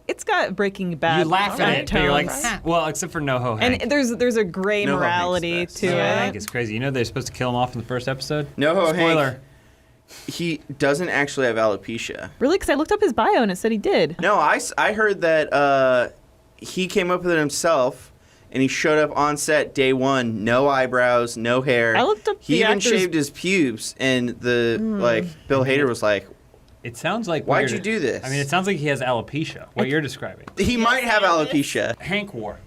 It's got Breaking Bad. You laugh at it, but you're like, undertones. well, except for NoHo Hank. And there's a gray No, morality Hank's best. to NoHo Hank it. is crazy. You know they're supposed to kill him off in the first episode? NoHo Spoiler. Hank, he doesn't actually have alopecia. Really? Because I looked up his bio and it said he did. No, I heard that he came up with it himself, and he showed up on set day one, no eyebrows, no hair. I looked up He the even actor's- shaved his pubes, and Bill Hader was like, It sounds like "Why'd weird- you do this?" I mean, it sounds like he has alopecia, what you're describing. He might have alopecia. Hank wore it.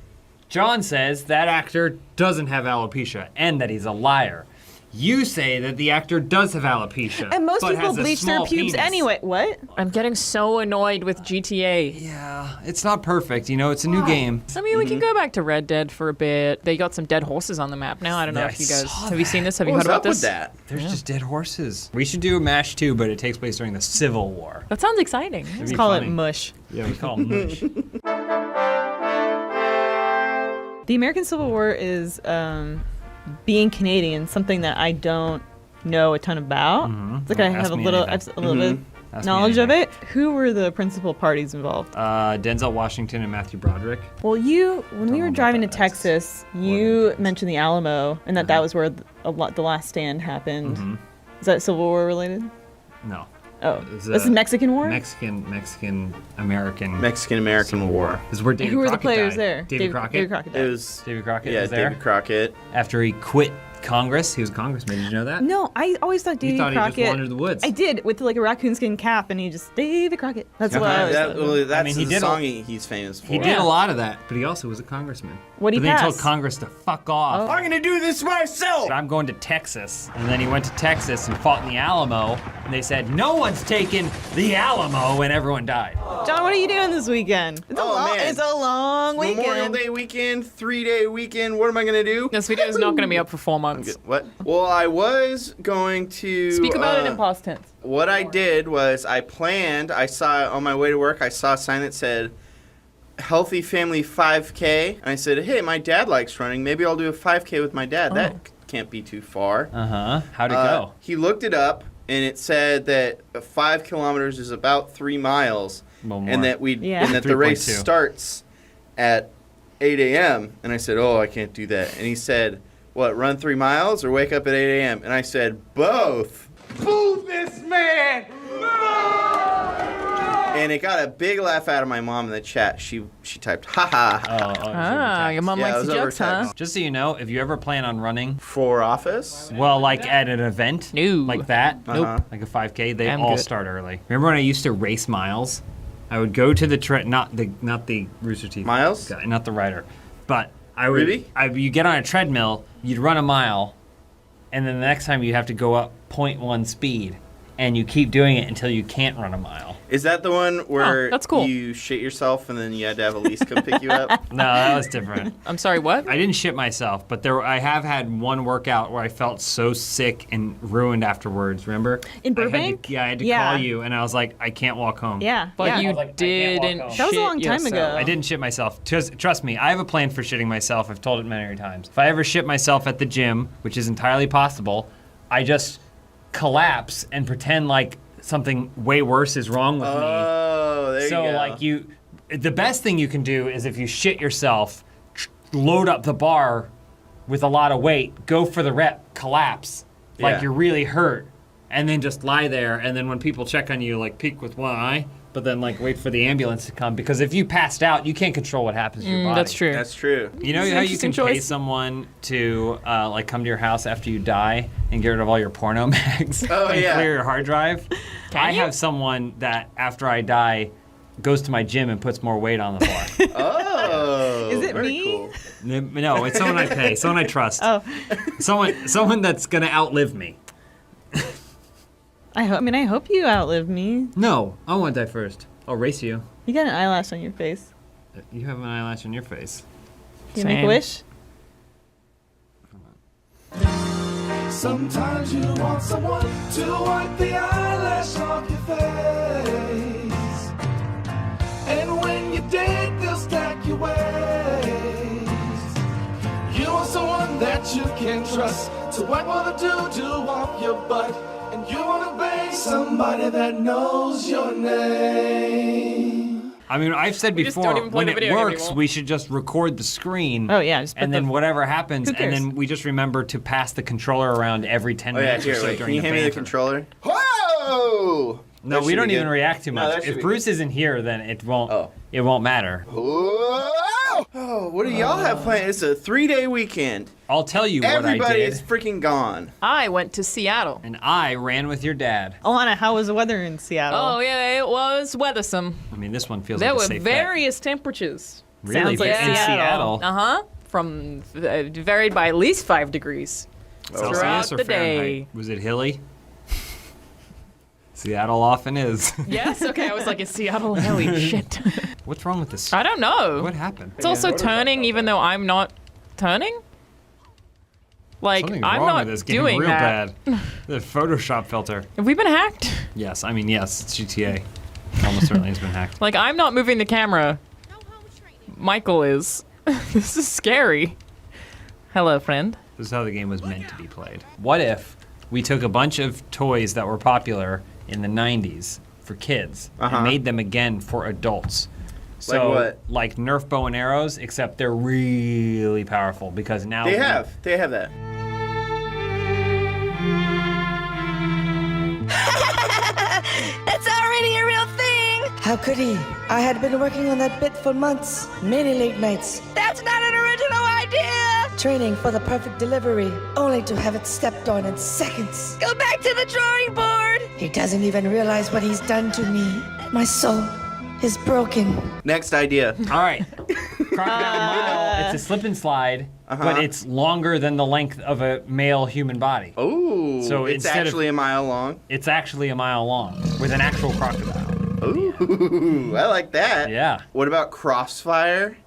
John says that actor doesn't have alopecia and that he's a liar. You say that the actor does have alopecia. And most but people has a bleach their small pubes penis. anyway. What? I'm getting so annoyed with GTA. Yeah, it's not perfect. You know, it's a new game. I mean, we can go back to Red Dead for a bit. They got some dead horses on the map now. I don't know Yeah, if you I guys saw have you seen this. Have you What's heard up about with this? that? There's just dead horses. We should do a MASH 2, but it takes place during the Civil War. That sounds exciting. It'd Let's be call funny. it mush. Yeah, we call it mush. The American Civil War is being Canadian, something that I don't know a ton about. It's like I Ask have a me little, anything. I have a little bit Ask me knowledge of anything. it. Who were the principal parties involved? Denzel Washington and Matthew Broderick. Well, when we were driving to Texas, you mentioned the Alamo, and that was where the Last Stand happened. Is that Civil War related? No. Oh, It's this is Mexican War. Mexican-American War. This is where David Who were the Crockett players died. there? David Crockett? David Crockett. It was David Crockett yeah, was there? David Crockett. After he quit Congress. He was a congressman. Did you know that? No, I always thought Davy thought he Crockett. just wandered the woods. I did with like a raccoon skin cap, and he just Davy Crockett. That's what I always thought. That's he the did song he's famous for. He did a lot of that, but he also was a congressman. What'd he But then he told pass? Congress to fuck off. Oh. I'm gonna do this myself. I'm going to Texas. And then he went to Texas and fought in the Alamo. And they said, no one's taking the Alamo, and everyone died. John, what are you doing this weekend? It's man. It's a long weekend. Memorial Day weekend, 3-day weekend. What am I gonna do? This video is not going to be up for 4 months. What? Well, I was going to Speak about it in past tense. What I did was I saw on my way to work, I saw a sign that said Healthy Family 5K. And I said, hey, my dad likes running. Maybe I'll do a 5K with my dad. That can't be too far. Uh-huh. How'd it go? He looked it up, and it said that 5 kilometers is about 3 miles. And that the race 3.2. starts at 8 a.m. And I said, oh, I can't do that. And he said, what, run 3 miles or wake up at 8 a.m.? And I said, both. Boo this man! And it got a big laugh out of my mom in the chat. She typed, ha ha. Your mom Yeah, it likes was the over jokes, huh? text. Just so you know, if you ever plan on running for office, well, like at an event, like that, Nope. like a 5K, they I'm all good. start early. Remember when I used to race miles? I would go to the not the Rooster Teeth Miles guy, not the rider, but I would. Really? You get on a treadmill, you'd run a mile, and then the next time you have to go up 0.1 speed, and you keep doing it until you can't run a mile. Is that the one where that's cool. you shit yourself and then you had to have Elise come pick you up? No, that was different. I'm sorry, what? I didn't shit myself, but I have had one workout where I felt so sick and ruined afterwards. Remember? In Burbank? I had to call you, and I was like, I can't walk home. Yeah. But yeah. you didn't home. That was a long shit time ago. yourself. I didn't shit myself. Trust me, I have a plan for shitting myself. I've told it many times. If I ever shit myself at the gym, which is entirely possible, I just collapse and pretend like something way worse is wrong with me. Oh, there So you go. like the best thing you can do is if you shit yourself, load up the bar with a lot of weight, go for the rep, collapse, like Yeah. you're really hurt, and then just lie there. And then when people check on you, like peek with one eye, but then like wait for the ambulance to come, because if you passed out, you can't control what happens to your body. That's true. That's true. You know It's an how you can interesting pay choice. someone to like come to your house after you die and get rid of all your porno mags Oh, and yeah. clear your hard drive? I have someone that after I die goes to my gym and puts more weight on the bar. Oh. Is it very me? Cool. No, it's someone I pay, someone I trust. Oh, Someone that's gonna outlive me. I hope you outlive me. No, I want to die first. I'll race you. You got an eyelash on your face. You have an eyelash on your face. Can you make a wish? Sometimes you want someone to wipe the eyelash off your face. And when you're dead, they'll stack your ways. You want someone that you can trust to wipe all the doo-doo off your butt. And you want to bang somebody that knows your name. I mean, I've said We just before, don't even play when the it video game works, anymore. we should just record the screen. Oh, yeah, just put and then the- whatever happens, Who and cares? then we just remember to pass the controller around every 10 Oh yeah, minutes or here, so wait. during Can you the hand me the banter. controller? Whoa! No, That we should don't be even good. react too No, much. that should If be Bruce isn't here, then it won't. It won't matter. Whoa! Oh, what do y'all have planned? It's a 3-day weekend. I'll tell you what I Everybody did. is freaking gone. I went to Seattle. And I ran with your dad. Alana, how was the weather in Seattle? Oh, yeah, it was weathersome. I mean, this one feels There like a were safe bet. various temperatures. Really? Sounds like in Seattle? Uh-huh. From varied by at least 5 degrees throughout Celsius or the Fahrenheit? day. Was it hilly? Seattle often is. Yes, okay, I was like, is Seattle hilly? Shit. What's wrong with this? I don't know. What happened? It's also turning even though I'm not turning. Like, Something's I'm wrong not with this game doing real that. bad. The Photoshop filter. Have we been hacked? Yes, I mean, yes, it's GTA. Almost certainly has been hacked. Like, I'm not moving the camera. Michael is. This is scary. Hello, friend. This is how the game was meant to be played. What if we took a bunch of toys that were popular in the 90s for kids and made them again for adults? So, Like what? Like Nerf bow and arrows, except they're really powerful because now They have that. It's already a real thing. How could he? I had been working on that bit for months, many late nights. That's not an original idea! Training for the perfect delivery, only to have it stepped on in seconds. Go back to the drawing board! He doesn't even realize what he's done to me. My soul is broken. Next idea. All right. Crocodile Mile. It's a slip and slide, but it's longer than the length of a male human body. Oh, so it's actually a mile long. It's actually a mile long with an actual crocodile. Ooh, I like that. Yeah. What about Crossfire?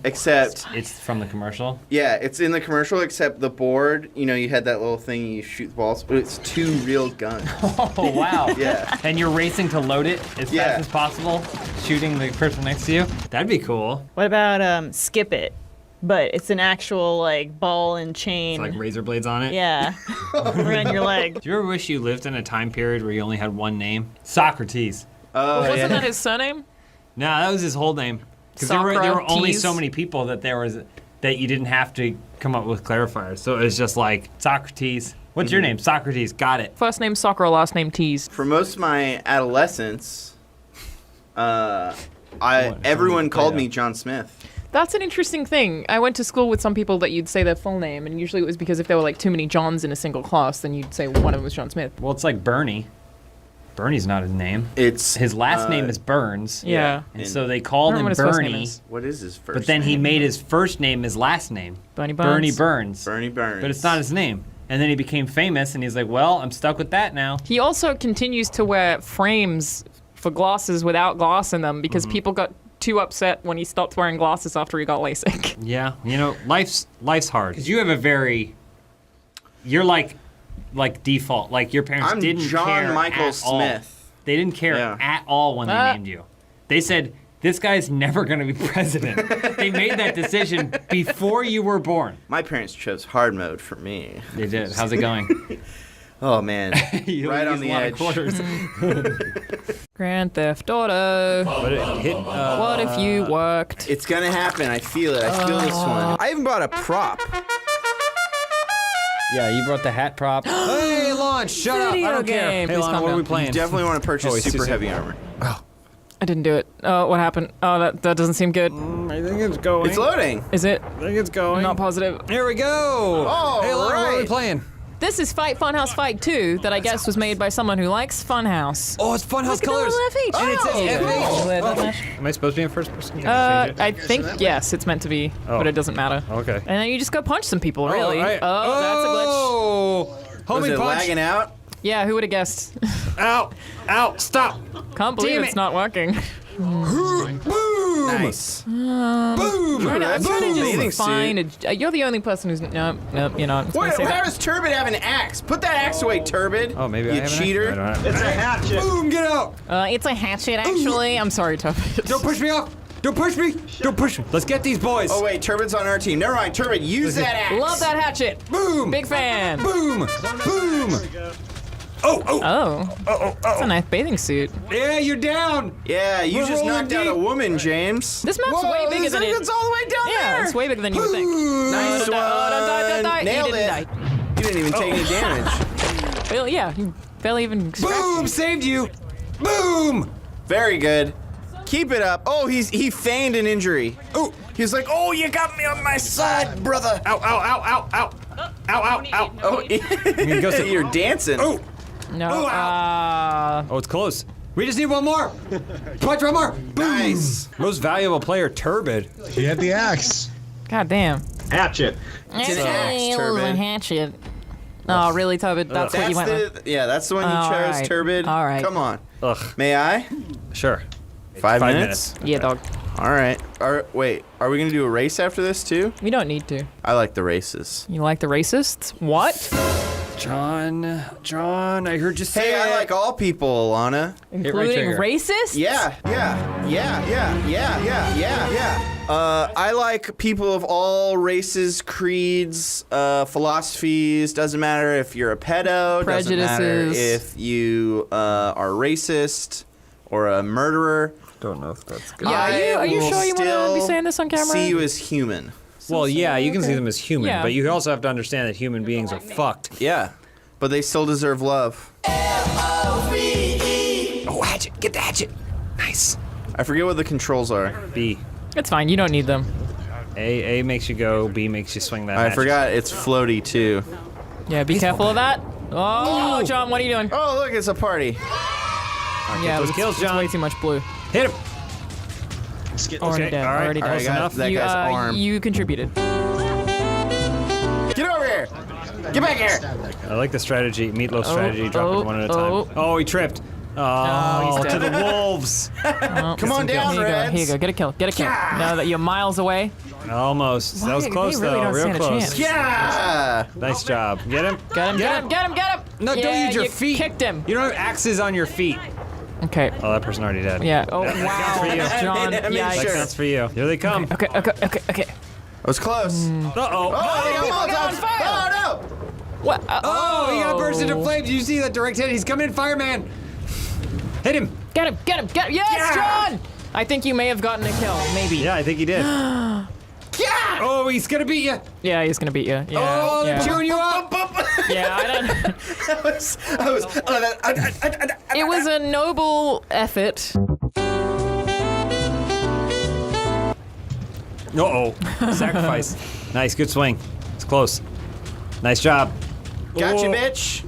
Except it's from the commercial. Yeah, it's in the commercial. Except the board, you know, you had that little thing you shoot the balls, but it's 2 real guns. Oh wow! Yeah. And you're racing to load it as fast as possible, shooting the person next to you. That'd be cool. What about Skip It? But it's an actual like ball and chain. It's like razor blades on it. Yeah. Around your leg. Do you ever wish you lived in a time period where you only had one name? Socrates. Wasn't that his surname? No, that was his whole name. Because there were only so many people that you didn't have to come up with clarifiers. So it was just like Socrates. What's your name? Socrates. Got it. First name Soccer, last name Tease. For most of my adolescence, everyone called me John Smith. That's an interesting thing. I went to school with some people that you'd say their full name, and usually it was because if there were like too many Johns in a single class, then you'd say one of them was John Smith. Well, it's like Bernie. Bernie's not his name. It's his last name is Burns. Yeah. And so they called him what his first name Bernie. is. What is his first But then he name? made his first name his last name. Bernie Burns. Bernie Burns. Bernie Burns. But it's not his name. And then he became famous, and he's like, well, I'm stuck with that now. He also continues to wear frames for glasses without glass in them because people got too upset when he stopped wearing glasses after he got LASIK. Yeah, you know, life's hard. Because you have a you're like default. Like your parents I'm didn't John care Michael at all. Smith. They didn't care at all when they named you. They said, this guy's never going to be president. They made that decision before you were born. My parents chose hard mode for me. They did. How's it going? Oh, man. Right on the edge. Grand Theft Auto. What if you worked? It's going to happen. I feel it. I feel this one. I even bought a prop. Yeah, you brought the hat prop. Hey, Lon, shut up. I don't care. Game. Hey, Please Lon, calm what are down. we playing? You definitely want to purchase it's super too heavy simple. armor. I didn't do it. Oh, what happened? Oh, that doesn't seem good. I think it's going. It's loading. Is it? I think it's going. I'm not positive. Here we go. Oh, hey, Lon, what are we right. playing? This is Funhouse Fight 2 that I guess was made by someone who likes Funhouse. Oh, it's Funhouse Look colors. at the And it says FH. FH. Am I supposed to be in first person? I think, yes, it's meant to be, but it doesn't matter. Okay. And then you just go punch some people, really. right. Oh, that's a glitch. Oh, Was homie it punch. lagging out? Yeah, who would have guessed? Ow, ow, stop. Can't believe Damn it's it. not working. Boom. Nice. Boom. I'm trying to Bathing just find you're the only person who's... Nope, you're not. Why does Turbid have an axe? Put that axe away, Turbid. Oh, maybe you I have cheater. An axe? I don't It's a hatchet. Boom, get out. It's a hatchet, actually. I'm sorry, Toby. Don't push me off. Don't push me. Don't push me. Let's get these boys. Oh, wait, Turbid's on our team. Never mind, Turbid, use that axe. Love that hatchet. Boom. Big fan. Boom. Boom. Oh. That's a nice bathing suit. Yeah, you're down. Yeah, you We're just rolling knocked out a deep. woman, James. This map's way bigger than it. It's all the way down Yeah, there. it's way bigger than you would think. Nice Don't die. Nailed You it. didn't die. You didn't even take any damage. Well, yeah, you barely even scratched Boom, me. saved you. Boom. Very good. Keep it up. Oh, he feigned an injury. Oh, he's like, oh, you got me on my side, brother. Ow, ow, ow, ow, ow. Ow, ow, ow. Oh, you're dancing. Oh. No. Oh, it's close. We just need one more. Punch one more. Boom. Nice. Most valuable player, Turbid. He had the axe. God damn. Hatchet. It's an axe, It was a Turbid. hatchet. Oh, really, Turbid? That's what you went with? Yeah, that's the one you All chose, right. Turbid. All right. Come on. Ugh. May I? Sure. 5 minutes? Yeah, dog. All right. Wait, are we going to do a race after this, too? We don't need to. I like the races. You like the racists? What? John, I heard you say Hey, I like all people, Alana. Including racists? Yeah. I like people of all races, creeds, philosophies. Doesn't matter if you're a pedo. Doesn't matter Prejudices. if you are racist or a murderer. Don't know if that's good. Yeah, are you will sure you want to be still saying this on camera? See you as human. Well, yeah, you can see them as human, Yeah. but you also have to understand that human beings are fucked. Yeah, but they still deserve love. Oh, hatchet! Get the hatchet! Nice. Nice. I forget what the controls are. B. It's fine. You don't need them. A makes you go. B makes you swing that. I magic. forgot it's floaty too. Yeah, be careful of that. Oh, John, what are you doing? Oh, look, it's a party. Yeah, those it's, kills, it's John. way too much blue. Hit him. Already dead. all right, Already all dead. right, enough. That You, guy's arm. you contributed. Get over here! Get back here! I like the strategy, meatloaf strategy. Drop it one at a time. Oh, he tripped. Oh, he's to dead. the wolves. Come on down, Here you go. Reds. Here you go. Get a kill. Get a kill. Now that you're miles away. Almost. That was Why? close They really though. don't Real stand a close. chance. Yeah! Nice job. Get him. Get him. Get him. Get him. Get him. No, Yeah, don't use your you feet. Kicked him. You don't have axes on your feet. Okay. Oh, that person already dead. Yeah. Oh That wow. counts for you. John. I made Yeah. sure. That counts for you. Here they come. Okay. I was close. Uh-oh. Oh, they got Get on Molotovs. fire. Oh, no! What? Oh, he got burst into flames. Did you see that direct hit? He's coming in, fireman. Hit him. Get him. Get him. Get him. Yes, John. I think you may have gotten a kill. Maybe. Yeah, I think he did. Yeah! Oh, he's gonna beat you. Yeah, he's gonna beat you. Yeah. Oh, they're yeah. chewing you up. Yeah, I don't. It was a noble effort. Uh-oh. Sacrifice. Nice, good swing. It's close. Nice job. Gotcha, Oh. bitch.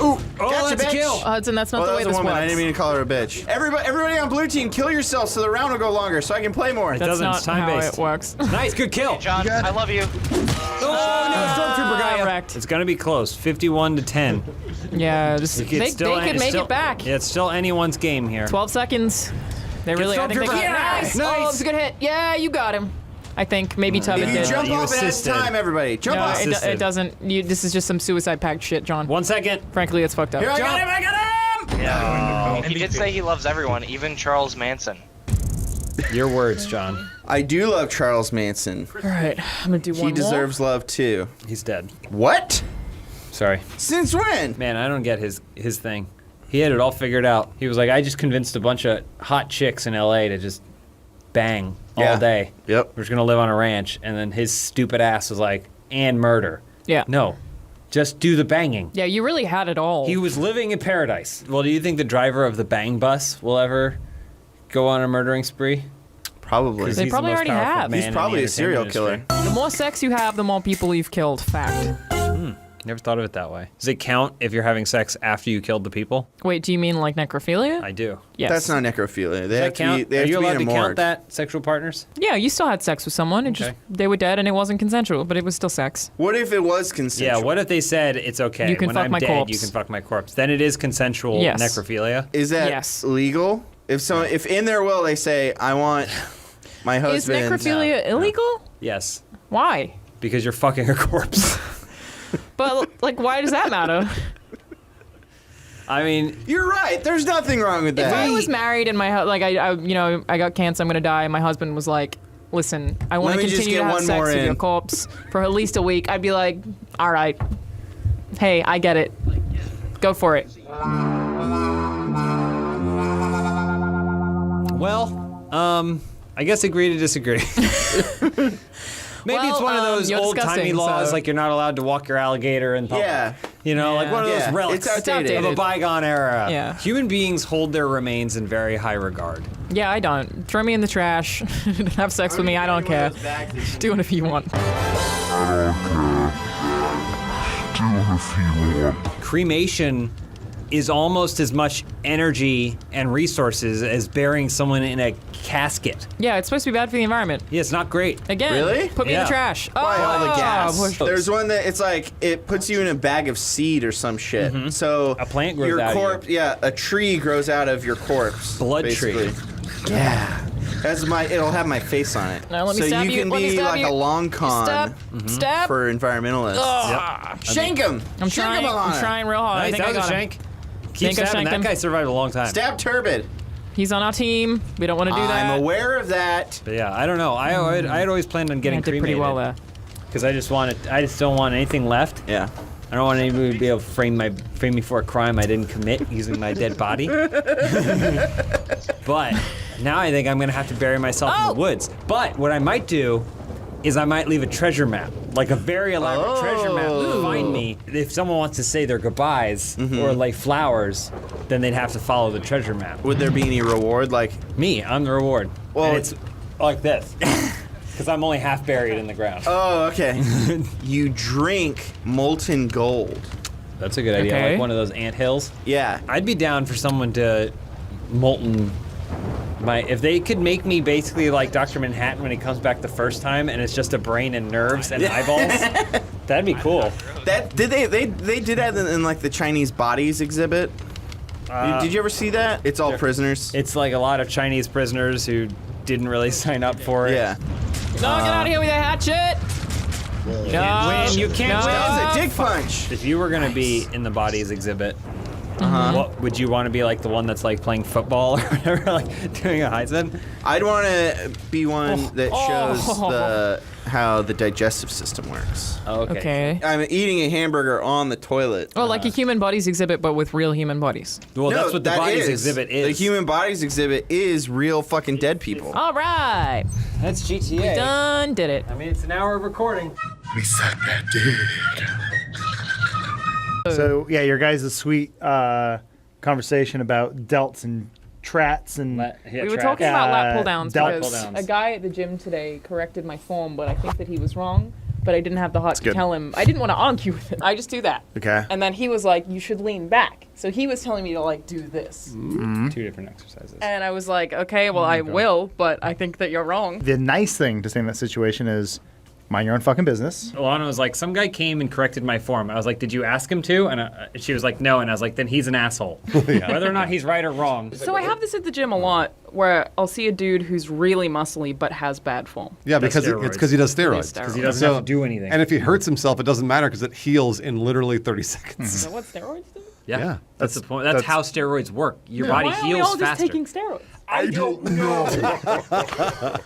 Ooh, Gotcha, that's a bitch. kill. Hudson, that's not Oh, the that way was a this woman. I works. didn't mean to call her a bitch. Everybody on blue team, kill yourself so the round will go longer so I can play more. That's doesn't, not it's time how based. it works. Nice, good kill. John, I love you. Oh, no, Stormtrooper got ya. wrecked. It's gonna be close, 51 to 10. Yeah, just, It's they still- could it's make still- it back. Yeah, it's still anyone's game here. 12 seconds. They really, I think they Stormtrooper. got nice. Nice. Oh, it's a good hit. Yeah, you got him. I think maybe Tubbs If you did. jump You off ahead of assisted. time, everybody. Jump No, off. it doesn't. This is just some suicide pact shit, John. 1 second. Frankly, it's fucked up. Here, I got him, I got him! He did say he loves everyone, even Charles Manson. Your words, John. I do love Charles Manson. All right, I'm gonna do one He deserves love too. He's dead. What? Sorry. Since when? Man, I don't get his thing. He had it all figured out. He was like, I just convinced a bunch of hot chicks in LA to just bang all day. Yep. We're just gonna live on a ranch. And then his stupid ass was like, and murder. Yeah. No, just do the banging. Yeah, you really had it all. He was living in paradise. Well, do you think the driver of the bang bus will ever go on a murdering spree? Probably. 'Cause They he's the probably most already powerful have. man He's in the probably a serial entertainment killer. The more sex you have, the more people you've killed. Fact. Never thought of it that way. Does it count if you're having sex after you killed the people? Wait, do you mean like necrophilia? I do. Yes. That's not necrophilia. They Does have that count? to be. They Are have you to be allowed in a to count morgue. that sexual partners? Yeah, you still had sex with someone. It just Okay. they were dead and it wasn't consensual, but it was still sex. What if it was consensual? Yeah, what if they said it's okay? You can when fuck I'm my dead, corpse. you can fuck my corpse. Then it is consensual Yes. necrophilia. Is that Yes. legal? If in their will they say, "I want my Is husband." necrophilia illegal? Yes, Why? because you're fucking a corpse. But like, why does that matter? I mean, You're right. There's nothing wrong with If that. I was married and I got cancer, I'm gonna die, and my husband was like, "Listen, I want Let to me just continue get to have one sex more with your in." corpse for at least a week," I'd be like, "All right, hey, I get it. Go for it." well, I guess agree to disagree. Maybe it's Well, one of those you're old-timey disgusting, laws, so- like you're not allowed to walk your alligator in public. Yeah. You know, like one of those Yeah. relics It's outdated. of a bygone era. Yeah. Human beings hold their remains in very high regard. Yeah, I don't. Throw me in the trash. Have sex with me. I don't care. Do whatever you want. Cremation is almost as much energy and resources as burying someone in a casket. Yeah, it's supposed to be bad for the environment. Yeah, it's not great. Again, Really? put me in Yeah. the trash. Why all the gas? push- There's one that it's like it puts you in a bag of seed or some shit. So A plant grows your out of you. corpse, yeah, a tree grows out of your corpse. Blood tree. basically. Yeah. It'll have my face on it. Now let me so stab you you. can Let me be stab like you. a long con Stab. Stab. for environmentalists. Ugh. Shank him. I'm Shank trying. him on I'm it. trying real hard. I Nice, think that I was a got him. shank. Keep Think I stabbing. shanked That him. guy survived a long time. Stab Turbid. He's on our team. We don't want to do that. I'm aware of that. But yeah, I don't know. I had always planned on getting I did cremated. pretty well there. Because I just don't want anything left. Yeah. I don't want anybody to be able to frame me for a crime I didn't commit using my dead body. But now I think I'm gonna have to bury myself in the woods. But what I might do is I might leave a treasure map, like a very elaborate treasure map to find me. If someone wants to say their goodbyes or lay flowers, then they'd have to follow the treasure map. Would there be any reward? Like me, I'm the reward. Well, and it's like this, because I'm only half buried in the ground. Oh, okay. You drink molten gold. That's a good idea. Okay. Like one of those ant hills. Yeah. I'd be down for someone to molten. If they could make me basically like Dr. Manhattan when he comes back the first time and it's just a brain and nerves and eyeballs, that'd be cool. That did they did that in like the Chinese bodies exhibit? Did you ever see that? It's all prisoners. It's like a lot of Chinese prisoners who didn't really sign up for it. Yeah. No, get out of here with that hatchet! You can't win. That was a dig punch. If you were gonna be in the bodies exhibit, what would you want to be, like the one that's like playing football or whatever, like doing a Heisen? I'd want to be one that shows how the digestive system works. Oh, Okay. I'm eating a hamburger on the toilet. Oh, like a human bodies exhibit, but with real human bodies. Well, No, that's what the that bodies is. exhibit is. The human bodies exhibit is real fucking dead people. All right. That's GTA. We done did it. I mean, it's an hour of recording. We suck that dick. So yeah, your guys' sweet conversation about delts and trats and We were talking about lap pull downs delt because a guy at the gym today corrected my form, but I think that he was wrong. But I didn't have the heart to good. tell him. I didn't want to argue with him. I just do that. Okay. And then he was like, "You should lean back." So he was telling me to like do this. Two different exercises. And I was like, "Okay, well I will, but I think that you're wrong." The nice thing to say in that situation is mind your own fucking business. Alana was like, some guy came and corrected my form. I was like, did you ask him to? And she was like, no. And I was like, then he's an asshole. Whether or not he's right or wrong. So I have this at the gym a lot, where I'll see a dude who's really muscly but has bad form. Yeah, because it's because he does steroids. Because he doesn't have to do anything. And if he hurts himself, it doesn't matter because it heals in literally 30 seconds. Is that what steroids do? Yeah, that's the point. That's how steroids work. Your body Why are we heals all just faster. taking steroids? I don't know.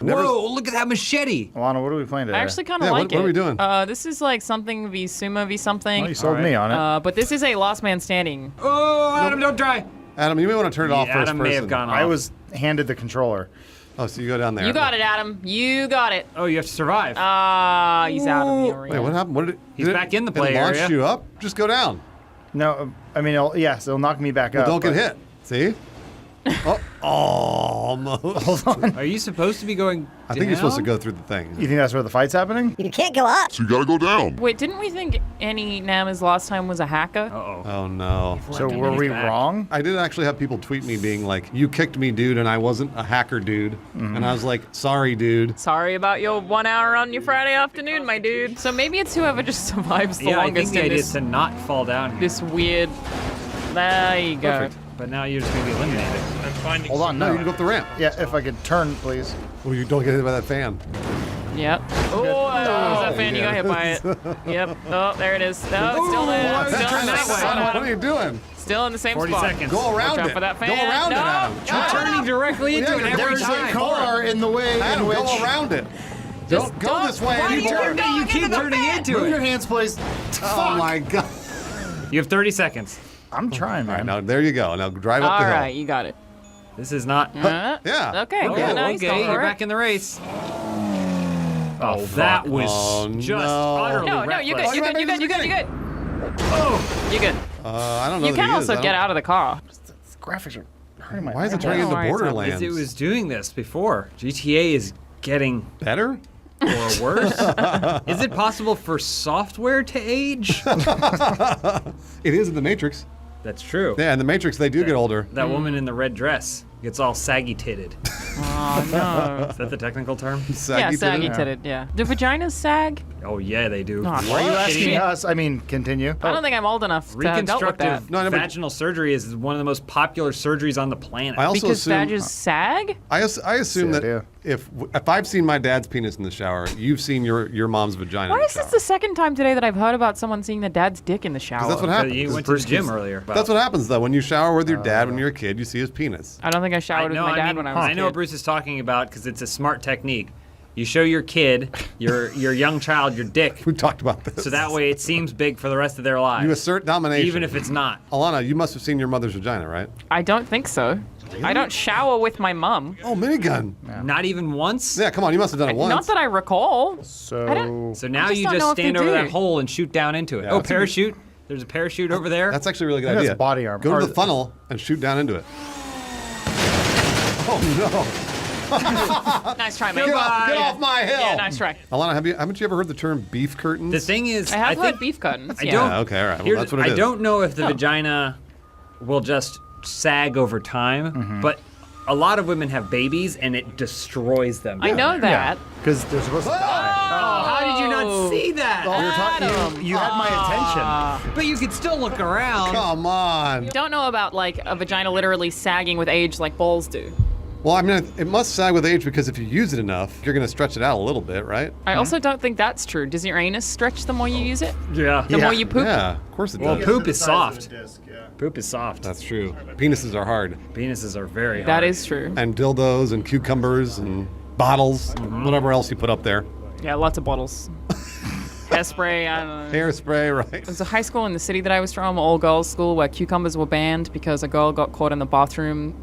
Whoa, look at that machete. Alana, what are we playing today? I actually kind of Yeah, like it. what are we doing? This is like something v Suma v something. Well, you sold me on it. But this is a last man standing. Oh, Adam, don't try. Adam, you may want to turn it off first Adam person. may have gone off. I was handed the controller. Oh, so you go down there. You got it, Adam. You got it. Oh, you have to survive. He's out of the arena. Wait, what happened? What did it? He's did back in the it play launched area. you up? Just go down. No, I mean, it'll knock me back Well, up. don't get but- hit. See? Oh, almost. Hold on. Are you supposed to be going I think you're supposed to go through the thing. You think that's where the fight's happening? You can't go up. So you gotta go down. Wait, didn't we think Annie Nama's last time was a hacker? Uh-oh. Oh no. So were we wrong? I did actually have people tweet me being like, "You kicked me, dude," and I wasn't a hacker, dude. And I was like, "Sorry, dude." Sorry about your 1 hour on your Friday afternoon, my dude. So maybe it's whoever just survives the Yeah, I think longest the in idea is this, to not fall down here. this weird... There you go. Perfect. But now you're just going to be eliminated. I'm finding Hold on, No, no. you can go up the ramp. Yeah, if I could turn, please. Well, you don't get hit by that fan. Yep. Oh, that was that fan. You got hit by it. Yep. Oh, there it is. No, it's still there. Still in the same What spot. are you doing? Still in the same 40 spot. seconds. Go around Watch out it. for that Go fan. around No. it, Adam. You're turning directly into it every There's a time. car in the way Adam, in which... go around it. Don't go this way Why do you anymore. keep going You keep into the turning fan? into Move your it. hands, please. Oh my god. You have 30 seconds. I'm trying, All right, man. now there you go. Now drive up All the hill. right, you got it. This is not... Yeah. Okay, Okay, nice. okay, Go you're for back it. in the race. Oh, that was Oh, just no. utterly No, you're good. reckless. You're good. You're good. You're good. You're good. Oh, you're good. I don't know. You that can he is. also I get don't- out of the car. Graphics are hurting my Why is it eyes. turning into Don't worry, it's not- Borderlands? It was doing this before. GTA is getting better or worse. Is it possible for software to age? It is in the Matrix. That's true. Yeah, in the Matrix they do get older. That woman in the red dress gets all saggy-titted. Oh, no. Is that the technical term? Yeah, saggy titted, yeah. Do vaginas sag? Oh, yeah, they do. Oh, Why are you asking us? I mean, continue. I don't think I'm old enough to have dealt with that. Reconstructive vaginal surgery is one of the most popular surgeries on the planet. I also Because assume vaginas sag? I assume That's the that if I've seen my dad's penis in the shower, you've seen your mom's vagina. Why in the is this shower. the second time today that I've heard about someone seeing their dad's dick in the shower? 'Cause that's what happens. You went to the gym earlier. That's what happens though when you shower with your dad when you're a kid. You see his penis. I don't think I showered with my dad when I was a I know what kid. Bruce is talking about because it's a smart technique. You show your kid, your young child, your dick. We've talked about this. So that way it seems big for the rest of their lives. You assert domination. Even if it's not. Alana, you must have seen your mother's vagina, right? I don't think so. I don't shower with my mom. Oh, minigun. Not even once? Yeah, come on, you must have done it once. Not that I recall. So I now just you don't just know if they stand over do. that hole and shoot down into it. Yeah, Oh, that's a good- parachute. There's a parachute over there. That's actually a really good I think idea. that's body armor. Go Or to the funnel and shoot down into it. Oh Nice try, no! man. Get off my hill! Yeah, nice try. Alana, haven't you ever heard the term beef curtains? The thing is, I have think heard beef curtains. I yeah. don't. Yeah, okay, all right. Well, Here's- that's what it is. I don't know if the vagina will just sag over time, but a lot of women have babies and it destroys them. I know that. Because they're supposed to die. Oh, how did you not see that? You had my attention. But you could still look around. Come on. Don't know about like a vagina literally sagging with age like balls do. Well, I mean, it must sag with age because if you use it enough, you're going to stretch it out a little bit, right? I also don't think that's true. Does your anus stretch the more you use it? Yeah. The more you poop? Yeah, of course it Well, does. poop is soft. Poop is soft. That's true. Penises are hard. Penises are very hard. That is true. And dildos and cucumbers and bottles, whatever else you put up there. Yeah, lots of bottles. Hairspray, I don't know. Hairspray, right? It was a high school in the city that I was from, all girls school, where cucumbers were banned because a girl got caught in the bathroom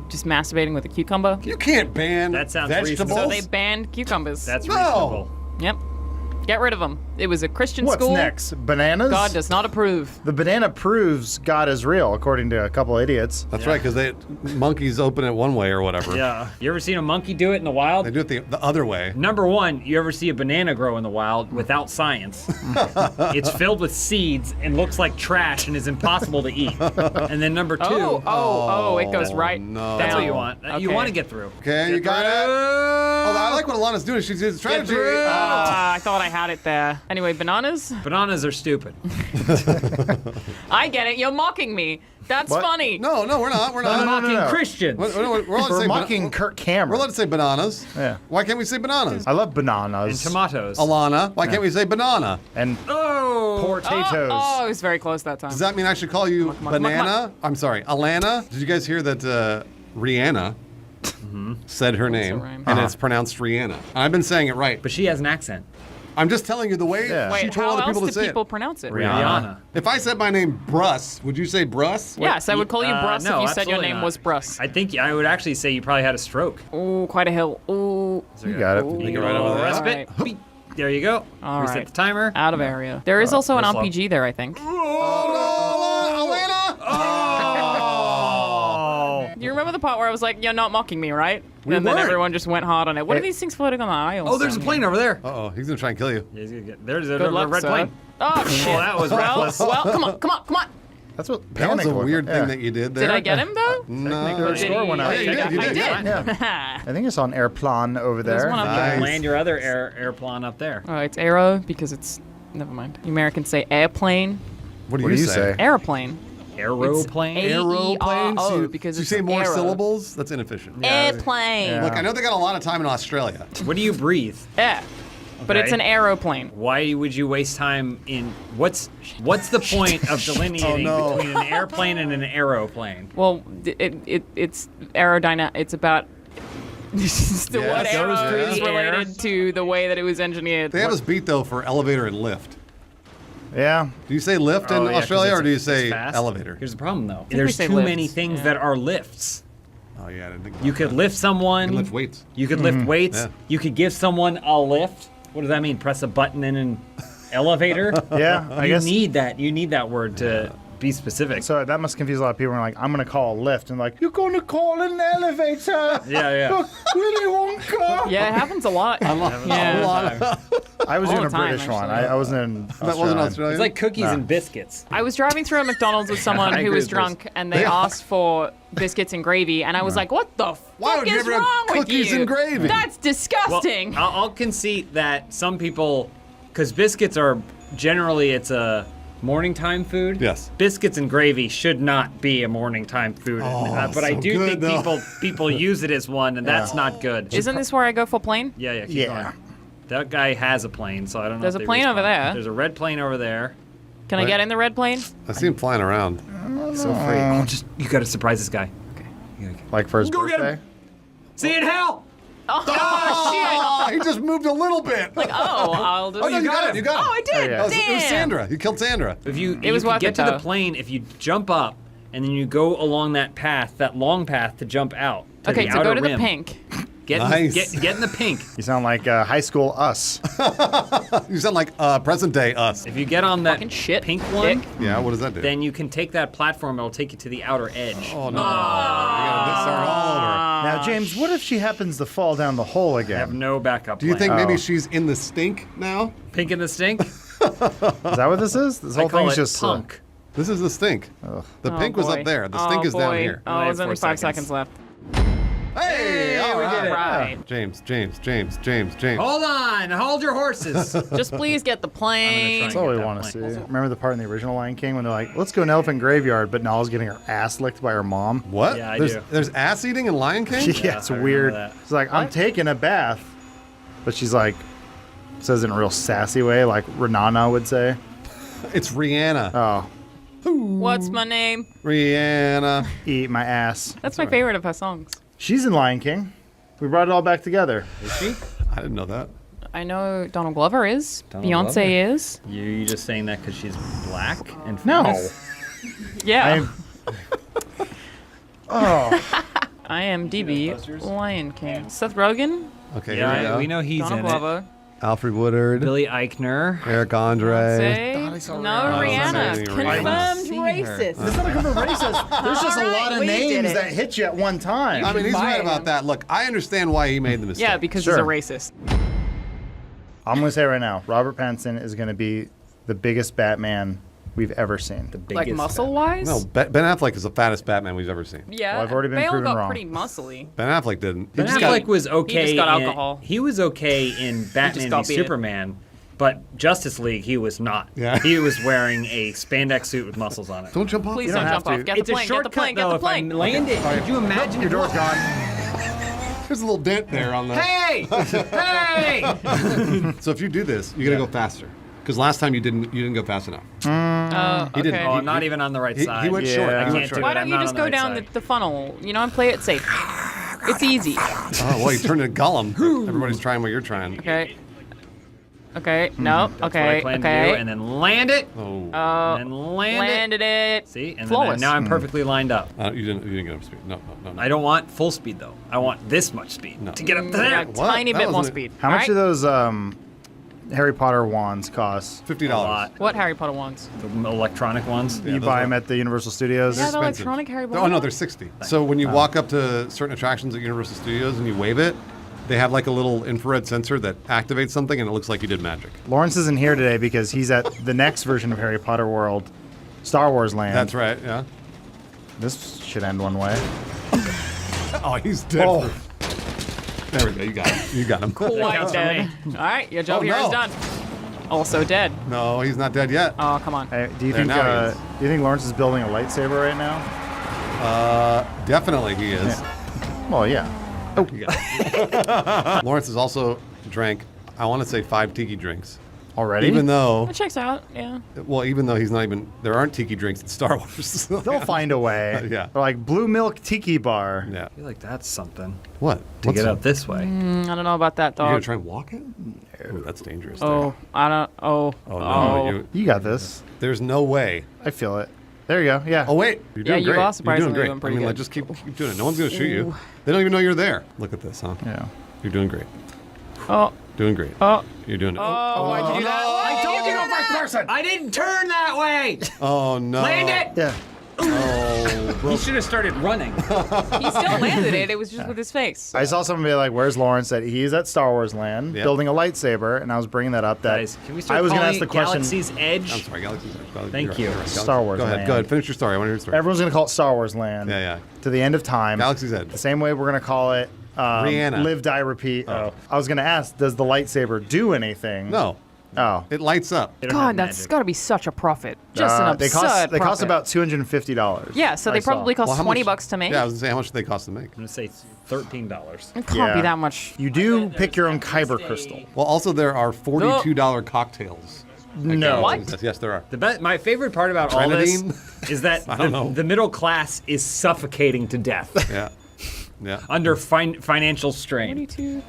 just masturbating with a cucumber. You can't ban That sounds vegetables. So they banned cucumbers. That's No. reasonable. Yep. Get rid of them. It was a Christian What's school. next? Bananas? God does not approve. The banana proves God is real, according to a couple idiots. That's right, because monkeys open it one way or whatever. Yeah. You ever seen a monkey do it in the wild? They do it the other way. Number one, you ever see a banana grow in the wild without science? It's filled with seeds and looks like trash and is impossible to eat. And then number two, it goes right no. that's down. what you want. You Okay. want to get through. Okay, you got it. Oh, I like what Alana's doing. She's using strategy. I thought I had it there. Anyway, bananas? Bananas are stupid. I get it. You're mocking me. That's What? funny. No, we're not. We're not. Mocking no. Christians. We're allowed to We're say mocking Kirk Cameron. We're allowed to say bananas. Yeah. Why can't we say bananas? I love And bananas. tomatoes. Alana, why can't we say banana? And Oh. potatoes. Oh, it was very close that time. Does that mean I should call you come on, come on, come banana? I'm sorry, Alana. Did you guys hear that Rihanna said her name rhyme. and it's pronounced Rihanna? I've been saying it right, But she has an accent. I'm just telling you the way Yeah. she Wait, told how other else people to do say people it. pronounce it? Rihanna. If I said my name Bruss, would you say Bruss? Yes, I would call you Bruss no, if you said your absolutely name not. was Bruss. I think I would actually say you probably had a stroke. Ooh, quite a hill. Ooh. You got it. You get right over there. Respite. Alright. There you go. All Reset right. the timer. Out of area. There is also an go slow. RPG there, I think. Oh, no, Alana! Oh. Do you remember the part where I was like, "You're not mocking me, right?" We and then weren't. everyone just went hard on it. What are these things floating on the aisle? Oh, there's a plane over there. Uh-oh, he's gonna try and kill you. Yeah, he's gonna get- There's a Good luck, red sir. plane. Oh shit! that was reckless. Well, come on, come on, come on. That's what That was panic a was. weird Yeah. thing that you did there. Did I get him though? No. Her score went Oh, up. yeah, you did. You I did. did. Yeah. I think it's on airplane over There's there. one up Nice. there. Land your other airplane up there. Oh, it's arrow because it's. Never mind. The Americans say airplane. What do What you do you say? say? Airplane. Aeroplane. Aeroplane? A-E-R-O, So you- because so you it's say more arrow. syllables? That's inefficient. Airplane. Yeah. Look, I know they got a lot of time in Australia. What do you breathe? Yeah. But it's Okay. an aeroplane. Why would you waste time in what's the point of delineating Oh, no. between an airplane and an aeroplane? Well, it's aerodynamic. It's about. The Yes, word goes arrow through is the air. related to the way that it was engineered. They have us beat though for elevator and lift. Yeah. Do you say lift in Oh, yeah, 'cause Australia it's- or do you it's say fast. elevator? Here's the problem though. we There's say too many lifts, things yeah. that are lifts. Oh yeah, I didn't think You could lift someone. You can lift weights. You could lift weights. Yeah. You could give someone a lift. What does that mean? Press a button in an elevator? Yeah, I you guess. need that. You need that word to be specific. So that must confuse a lot of people. When like, I'm gonna call a lift, and like, you're gonna call an elevator. Yeah. Look, Willy Wonka. Yeah, it happens a lot. A Yeah. lot. I was All doing a the time, British one. actually. I wasn't in That wasn't Australian. Australia. It's like cookies No. and biscuits. I was driving through a McDonald's with someone I who agree was with this. drunk, and they They are. asked for biscuits and gravy, and I was like, "What the Why fuck would you is ever have wrong with cookies you? and gravy?" That's disgusting." Well, I'll concede that some people, because biscuits are generally it's a morning time food. Yes. Biscuits and gravy should not be a morning time food. But I so do good, think though. people use it as one, and that's not good. Isn't this where I go for plane? Yeah, keep Yeah. going. That guy has a plane, so I don't know. There's if a they plane over respawn. there. There's a red plane over there. Can I What? get in the red plane? I see him flying around. So afraid. Oh, just you got to surprise this guy. Like for his Go get birthday. him. See you in hell. Oh, he just moved a little bit. Like, I'll just. Oh, you got it. Oh, I did. Oh, yeah. It was Damn. Sandra. You killed Sandra. If you It was you could worth get it, to the though. plane, if you jump up and then you go along that path, that long path, to jump out. To Okay, the so outer go to the rim. pink. Get, Nice. get in the pink. You sound like high school us. You sound like present day us. If you get on that Fucking shit. pink one, Yeah, what does that do? then you can take that platform. It'll take you to the outer edge. Oh, no. We gotta start all over. Now, James, what if she happens to fall down the hole I have again? no backup Do you plan. think maybe she's in the stink now? Pink in the stink? Is that what this is? This I whole call thing's it just punk. This is the stink. The pink was boy. up there. The stink is down boy. here. Oh, there's only 4 5 seconds left. Hey, all we did it. Right. James. Hold on. Hold your horses. Just please get the plane. That's all we want to see. Remember the part in the original Lion King when they're like, let's go to an elephant graveyard, but Nala's getting her ass licked by her mom? What? Yeah, I there's, do. There's ass eating in Lion King? Yeah, it's I remember weird. that. She's like, I'm taking a bath. But she's like, says in a real sassy way, like Renana would say. It's Rihanna. Oh, What's my name? Rihanna. eat my ass. That's my favorite of her songs. She's in Lion King. We brought it all back together. Is she? I didn't know that. I know Donald Glover is. Donald Beyonce Glover. is. You just saying that because she's black and No. famous? Yeah. Oh, IMDb Lion King. Seth Rogen. Okay, here we Yeah, go. we know he's Donald in Glover. Alfred Woodard. Billy Eichner. Eric Andre. Beyonce. No, Rihanna. Rihanna. Confirmed seen her. racist. it's not a confirmed racist. There's just a lot of we did names it. that hit you at one time. I mean, he's right Biden. about that. Look, I understand why he made the mistake. Yeah, because Sure. he's a racist. I'm going to say right now, Robert Pattinson is going to be the biggest Batman we've ever seen. Like muscle-wise? No, Ben Affleck is the fattest Batman we've ever seen. Yeah. Well, I've already been they all proven got wrong. pretty muscly. Ben Affleck didn't. Ben just Affleck was okay. He just got in- alcohol. He was okay in Batman got v beat. Superman, but Justice League he was not. Yeah. He was wearing a spandex suit with muscles on it. Don't jump off. Please You don't don't jump have off. to. Get It's the a plane. Get the shortcut plane. Get though. the If I plane. land it, could you imagine? Your door's gone. There's a little dent there on the. Hey! Hey! So if you do this, you got to go faster. Because last time you didn't go fast enough. He didn't. okay. Oh, I'm not even on the right side. He went Yeah. short. I He can't went do short. it. Why don't I'm you not just on the go right down side. the funnel, and play it safe? It's easy. Oh, well, you turned into Gollum. Everybody's trying what you're trying. Okay. Okay. No. That's what I Okay. planned to do, Okay. and then land it. Oh. And then landed Landed it. See, and Flawless. then now I'm perfectly lined up. You didn't get up speed. No. I don't want full speed though. I want this much speed to get up Yeah, there. a tiny That bit more wasn't- speed. How much All do those Harry Potter wands cost? $50. A lot. What Harry Potter wands? The electronic ones. You buy them at the Universal Studios? Yeah, the expensive. electronic Harry Potter. Oh no, they're 60. So when you walk up to certain attractions at Universal Studios and you wave it, they have like a little infrared sensor that activates something, and it looks like you did magic. Lawrence isn't here today because he's at the next version of Harry Potter World, Star Wars Land. That's right. Yeah. This should end one way. Oh, he's dead. Oh. There we go. You got him. You got him. Quite dead. All right, your job Oh, here is no. done. Also dead. No, he's not dead yet. Oh, come on. Hey, do you There, think now he is. do you think Lawrence is building a lightsaber right now? Definitely he is. Well, yeah. Lawrence has also drank, I want to say 5 tiki drinks. Already? Even though, That checks out. Yeah. well, even though he's not even, there aren't tiki drinks in Star Wars. They'll find a way. Yeah. They're like blue milk tiki bar. Yeah. I feel like that's something What? to get up this way. I don't know about that, You're gonna dog. try and walk it? Ooh, that's dangerous. Oh, I don't. Oh. Oh no! You got this. There's no way. I feel it. There you go. Yeah. Oh wait, you're Yeah, doing you great. are You're surprisingly doing great. doing pretty I mean, like, good. just keep doing it. No one's gonna shoot you. They don't even know you're there. Look at this, huh? Yeah. You're doing great. Oh. Doing great. Oh. You're doing it. Oh, why'd you do that? I told you go first person. I didn't turn that way. Oh no! Land it. Yeah. Oh, He should have started running. He still landed it. It was just with his face. I saw somebody like, "Where's Lawrence?" That he's at Star Wars Land Yep. building a lightsaber, and I was bringing that up. That Guys, can we start I was gonna calling ask the it question. Galaxy's Edge? I'm sorry, Galaxy's Edge. Thank You're you. right. Star Wars Go ahead. Land. Go ahead. Finish your story. I want to hear your story. Everyone's gonna call it Star Wars Land. Yeah. To the end of time. Galaxy's Edge. The same way we're gonna call it Rihanna. Live, Die, Repeat. Oh. I was gonna ask, does the lightsaber do anything? No. Oh. It lights up. God, that's got to be such a profit. Just an absurd they cost profit. about $250. Yeah, so they probably cost Well, how $20 much- to make. Yeah, I was gonna say how much do they cost to make? I'm gonna say $13. It can't be that much. You do pick your own kyber crystal. Well, also there are $42 cocktails. No. What? Yes, there are. My favorite part about all Grenadine? this is that I don't know. the middle class is suffocating to death Yeah. Yeah. under financial strain. 42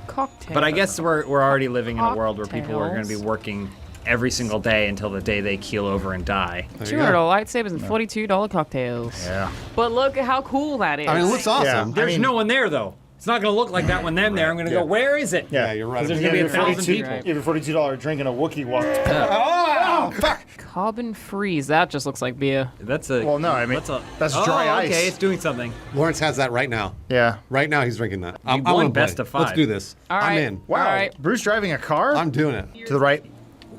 cocktails. But I guess we're already living in a world where people are going to be Cocktails. working every single day until the day they keel over and die. $200 lightsabers and $42 cocktails. Yeah. But look at how cool that is. I mean, it looks awesome. There's no one there though. It's not gonna look like that when them there. I'm gonna go, where is it? Yeah, you're right. Because there's gonna be 1,000 people. You have a $42 drink and a Wookiee walk. Oh, fuck. Carbon freeze. That just looks like beer. That's a. Well, no, I mean, that's dry ice. Okay, it's doing something. Lawrence has that right now. Yeah. Right now he's drinking that. I'm won gonna best play. of 5. Let's do this. All I'm right. in. Wow. All right. Bruce driving a car? I'm doing it. To the right.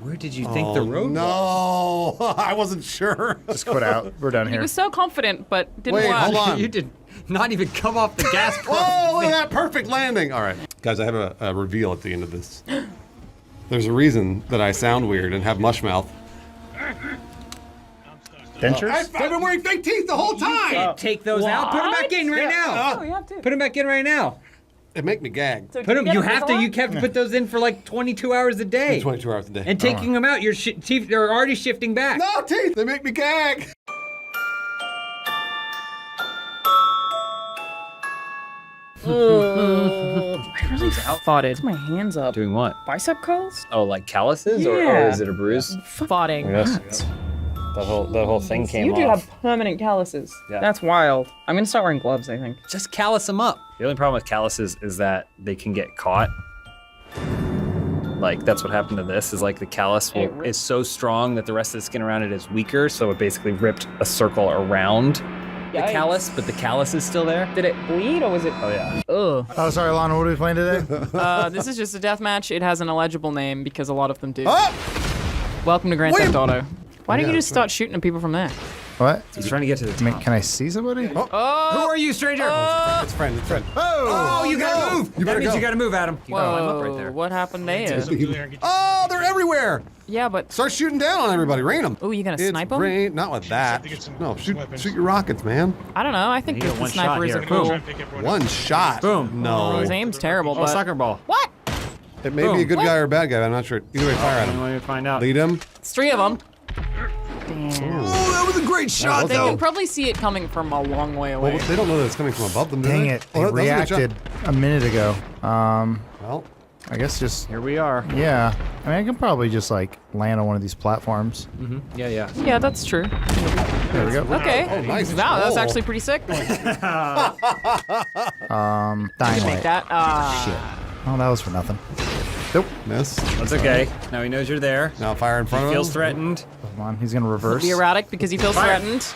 Where did you think the road was? No, I wasn't sure. Just quit out. We're done He here. was so confident, but didn't Wait, work. hold on. You did not even come off the gas pedal. Oh, look at that perfect landing. All right. Guys, I have a reveal at the end of this. There's a reason that I sound weird and have mush mouth. Dentures? I've been wearing fake teeth the whole time. Take those out. Put them back in right now. Oh, you have to. Put them back in right now. It make me gag. So Put can them. get You them have to. You have to put those in for like 22 hours a day. 22 hours a day. And taking them out, your teeth are already shifting back. No, teeth. They make me gag. I really farted. My hands up. Doing what? Bicep curls? Oh, like calluses, or Yeah. is it a bruise? Farting. Yes. That whole thing came You off. do have permanent calluses. Yeah. That's wild. I'm gonna start wearing gloves, I think. Just callus them up. The only problem with calluses is that they can get caught. Like, that's what happened to this, is like the callus is so strong that the rest of the skin around it is weaker, so it basically ripped a circle around the Yikes. callus, but the callus is still there. Did it bleed or was it? Oh, yeah. Ugh. Oh, sorry, Lana. What are we playing today? This is just a death match. It has an illegible name because a lot of them do. Oh! Welcome to Grand Theft Auto. Why don't Yeah, you just start shooting at people from there? What? He's trying to get to the top. Can I see somebody? Oh! Who are you, stranger? It's friend. It's friend. Oh, you gotta move. You better that means go. you gotta move, Adam. You gotta climb up Whoa, right there. what happened there? Oh, they're everywhere. Yeah, but Start shooting down on everybody. Rain them. oh, you gonna snipe them? Rain. Not with that. No, shoot your rockets, man. I don't know. I think You get the one sniper shot is here. a cool. Boom. One shot. Boom. No. His aim's terrible, Oh, but soccer ball. what? It may be a good guy or a bad guy. I'm not sure. Either way, fire at him. Let me find out. Lead him. It's 3 of them. Damn. Oh, that was a great shot, They can probably see it coming from a long way away. Well, they don't know that it's coming from above them, do Dang they? it. Oh, It that was a good shot. reacted a minute ago. Well, I guess just, Here we are. yeah. I mean, I can probably just, like, land on one of these platforms. Yeah, yeah. Yeah, that's true. There we go. Okay. Oh, nice. Wow, that's Oh. actually pretty sick. You Dying can make light. that. Shit. Oh, that was for nothing. nope. Miss. That's okay. Now he knows you're there. Now fire in front He of feels him. threatened. Come on, he's gonna reverse. Be erratic because he feels threatened.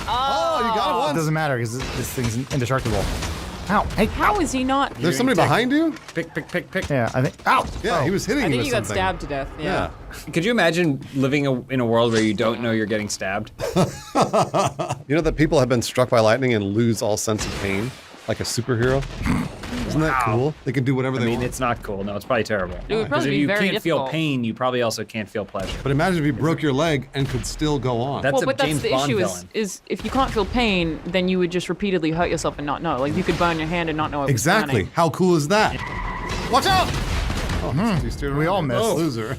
Oh, you got it It once. doesn't matter because this thing's indestructible. Ow! Hey! How is he not? There's somebody behind you? Pick, pick, pick, pick. Yeah, I think. Ow! Yeah, he was hitting I you think with you got something. stabbed to death. Yeah. Could you imagine living in a world where you don't know you're getting stabbed? You know that people have been struck by lightning and lose all sense of pain, like a superhero. Isn't that cool? They can do whatever I they mean, want. it's not cool. No, it's probably terrible. It would Because probably if be you very can't feel difficult. pain, you probably also can't feel pleasure. But imagine if you broke your leg and could still go on. That's Well, a but that's James the Bond issue villain. is if you can't feel pain, then you would just repeatedly hurt yourself and not know. Like you could burn your hand and not know it was Exactly. burning. How cool is that? Watch out! We all miss. Loser.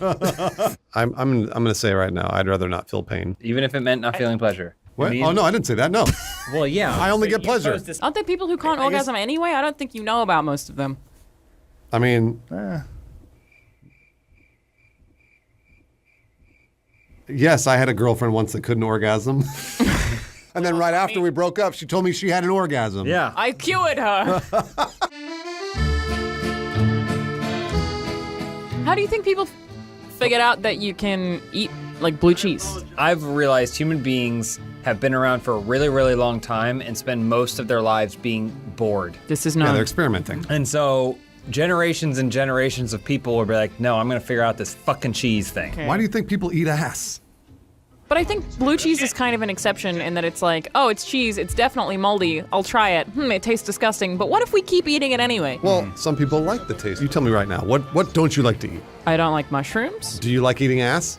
I'm gonna say right now, I'd rather not feel pain. Even if it meant not feeling pleasure. What? I mean- Oh no, I didn't say that. No. Well, yeah. I only but get you pleasure. posed this- Aren't there people who can't I guess- orgasm anyway? I don't think you know about most of them. I mean, yes, I had a girlfriend once that couldn't orgasm. And then right after we broke up, she told me she had an orgasm. Yeah. I cured her. How do you think people figured out that you can eat like blue cheese? I've realized human beings have been around for a really, really long time and spend most of their lives being bored. This is Yeah, not. they're experimenting. And so generations and generations of people will be like, no, I'm gonna figure out this fucking cheese thing. Okay. Why do you think people eat ass? But I think blue cheese is kind of an exception in that it's like, oh, it's cheese, it's definitely moldy. I'll try it. It tastes disgusting. But what if we keep eating it anyway? Well, some people like the taste. You tell me right now. What don't you like to eat? I don't like mushrooms. Do you like eating ass?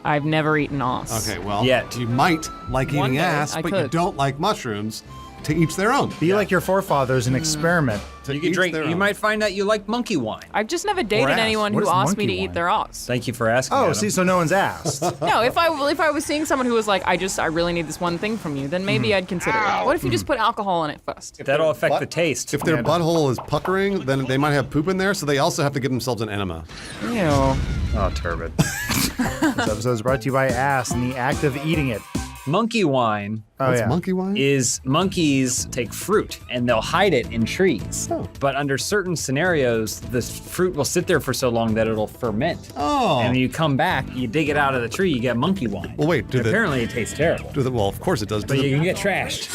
I've never eaten ass. Okay, well, Yet. you might like One eating day, ass, I but you could. don't like mushrooms. To each their own. Be like your forefathers and experiment. To You could each drink, their you own. might find out you like monkey wine. I've just never dated ass. anyone What who is asked me to monkey eat wine? their ass. Thank you for asking. Oh, Adam. see, so no one's asked. No, if I was seeing someone who was like, I really need this one thing from you, then maybe I'd consider it. What if you just put alcohol in it first? That'll affect the taste. If their butthole is puckering, then they might have poop in there, so they also have to give themselves an enema. Ew. Oh, turbid. This episode is brought to you by ass and the act of eating it. Monkey wine. What's monkey wine? Is monkeys take fruit and they'll hide it in trees. But under certain scenarios, the fruit will sit there for so long that it'll ferment. Oh. And when you come back, you dig it out of the tree, you get monkey wine. Well, wait. Apparently, it tastes terrible. Well, of course it does. But you can get trashed.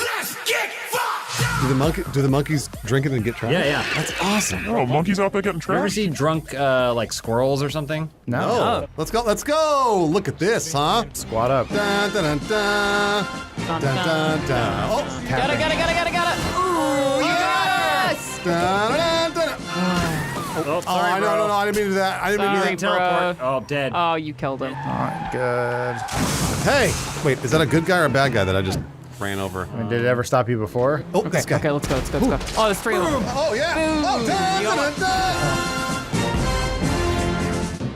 Do the monkeys drink it and get trashed? Yeah. That's awesome. Oh, monkeys out there getting You ever trashed? see drunk like squirrels or something? No. Let's go. Look at this, huh? Squat up. Dun, dun, dun, dun. Dun, dun, dun. Oh. Got it. Ooh, you got us! Dun, dun, dun. Oh, sorry, no, I didn't mean to do that. I didn't mean to do that. Teleport. Oh, dead. Oh, you killed him. Alright, good. Hey, wait, is that a good guy or a bad guy that I just ran over? I mean, did it ever stop you before? Oh, this guy. Okay, let's go. Oh, there's 3 of them. Oh, yeah. Oh, dun, dun, dun, dun.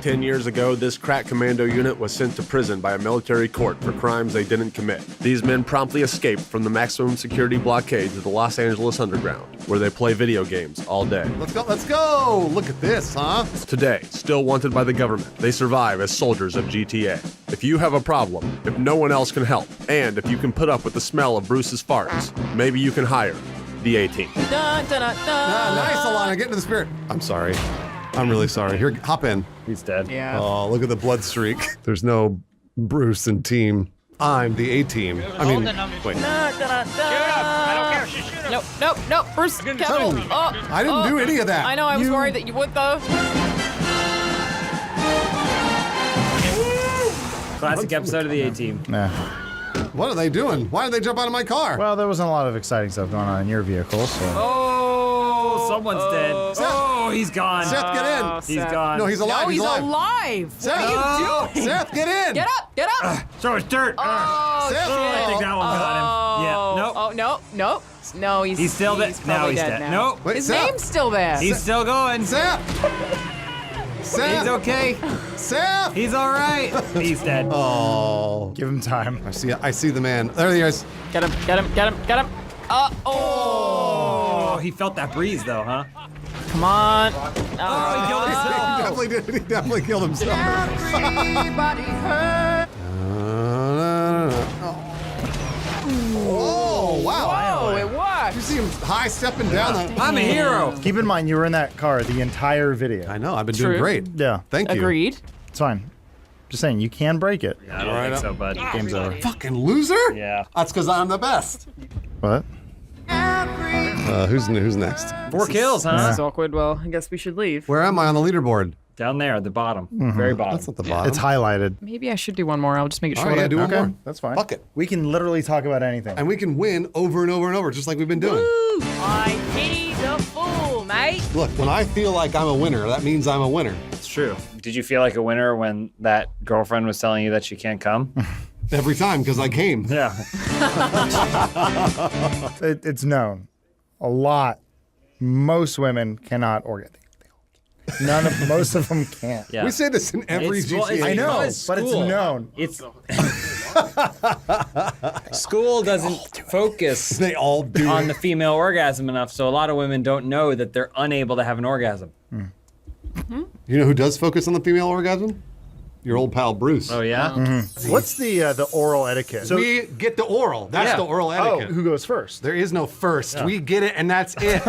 10 years ago, this crack commando unit was sent to prison by a military court for crimes they didn't commit. These men promptly escaped from the maximum security blockades of the Los Angeles Underground, where they play video games all day. Let's go. Look at this, huh? Today, still wanted by the government, they survive as soldiers of GTA. If you have a problem, if no one else can help, and if you can put up with the smell of Bruce's farts, maybe you can hire the A-Team. Dun, dun, dun, dun. Nice, Alana. Get into the spirit. I'm sorry. I'm really sorry. Here, hop in. He's dead. Yeah. Oh, look at the blood streak. There's no Bruce and team. I'm the A-Team. I mean, wait. Nope. Bruce, Kevin. Oh, I didn't do any of that. I know, I was worried that you would, though. Classic episode of the A-Team. Nah. What are they doing? Why did they jump out of my car? Well, there wasn't a lot of exciting stuff going on in your vehicle, so. Oh, someone's dead. Oh, he's gone. Seth, get in. He's gone. No, he's alive. No, he's alive. Seth, What are you doing? Seth, get in. Get up. So it's dirt. Oh, Seth. shit. I think that one got him. Yeah. Nope. Oh, nope. No, he's Still dead. Now probably he's dead dead. now. Nope. Wait, His Seth. name's still there. He's still going. Seth. Seth. He's okay. Seth. He's all right. He's dead. Oh. Give him time. I see the man. There he is. Get him. Oh, he felt that breeze though, huh? Come on. Oh, he killed himself. He definitely did. He definitely killed himself. Everybody hurt. Oh, wow. Whoa, it worked. You see him high stepping down. I'm a hero. Keep in mind, you were in that car the entire video. I know. I've been True. doing great. Yeah. Thank you. Agreed. It's fine. Just saying, you can break it. I don't think so, bud. Game's over. Fucking loser. Yeah. That's because I'm the best. What? Who's next? 4 kills, huh? This is awkward. Well, I guess we should leave. Where am I on the leaderboard? Down there at the bottom. Very bottom. That's not the bottom. It's highlighted. Maybe I should do one more. I'll just make it All shorter. right, yeah, do one more. That's fine. Fuck it. We can literally talk about anything. And we can win over and over and over, just like we've been doing. I hate the fool, mate. Look, when I feel like I'm a winner, that means I'm a winner. It's true. Did you feel like a winner when that girlfriend was telling you that she can't come? Every time, because I came. Yeah. It's known. A lot. Most women cannot orgasm. Most of them can't. Yeah. We say this in every GTA. I know, it's but it's school. known. It's school doesn't focus They all do on it. the female orgasm enough, so a lot of women don't know that they're unable to have an orgasm. You know who does focus on the female orgasm? Your old pal Bruce. Oh yeah. What's the oral etiquette? So we get the oral. That's the oral etiquette. Who goes first? There is no first. We get it, and that's it.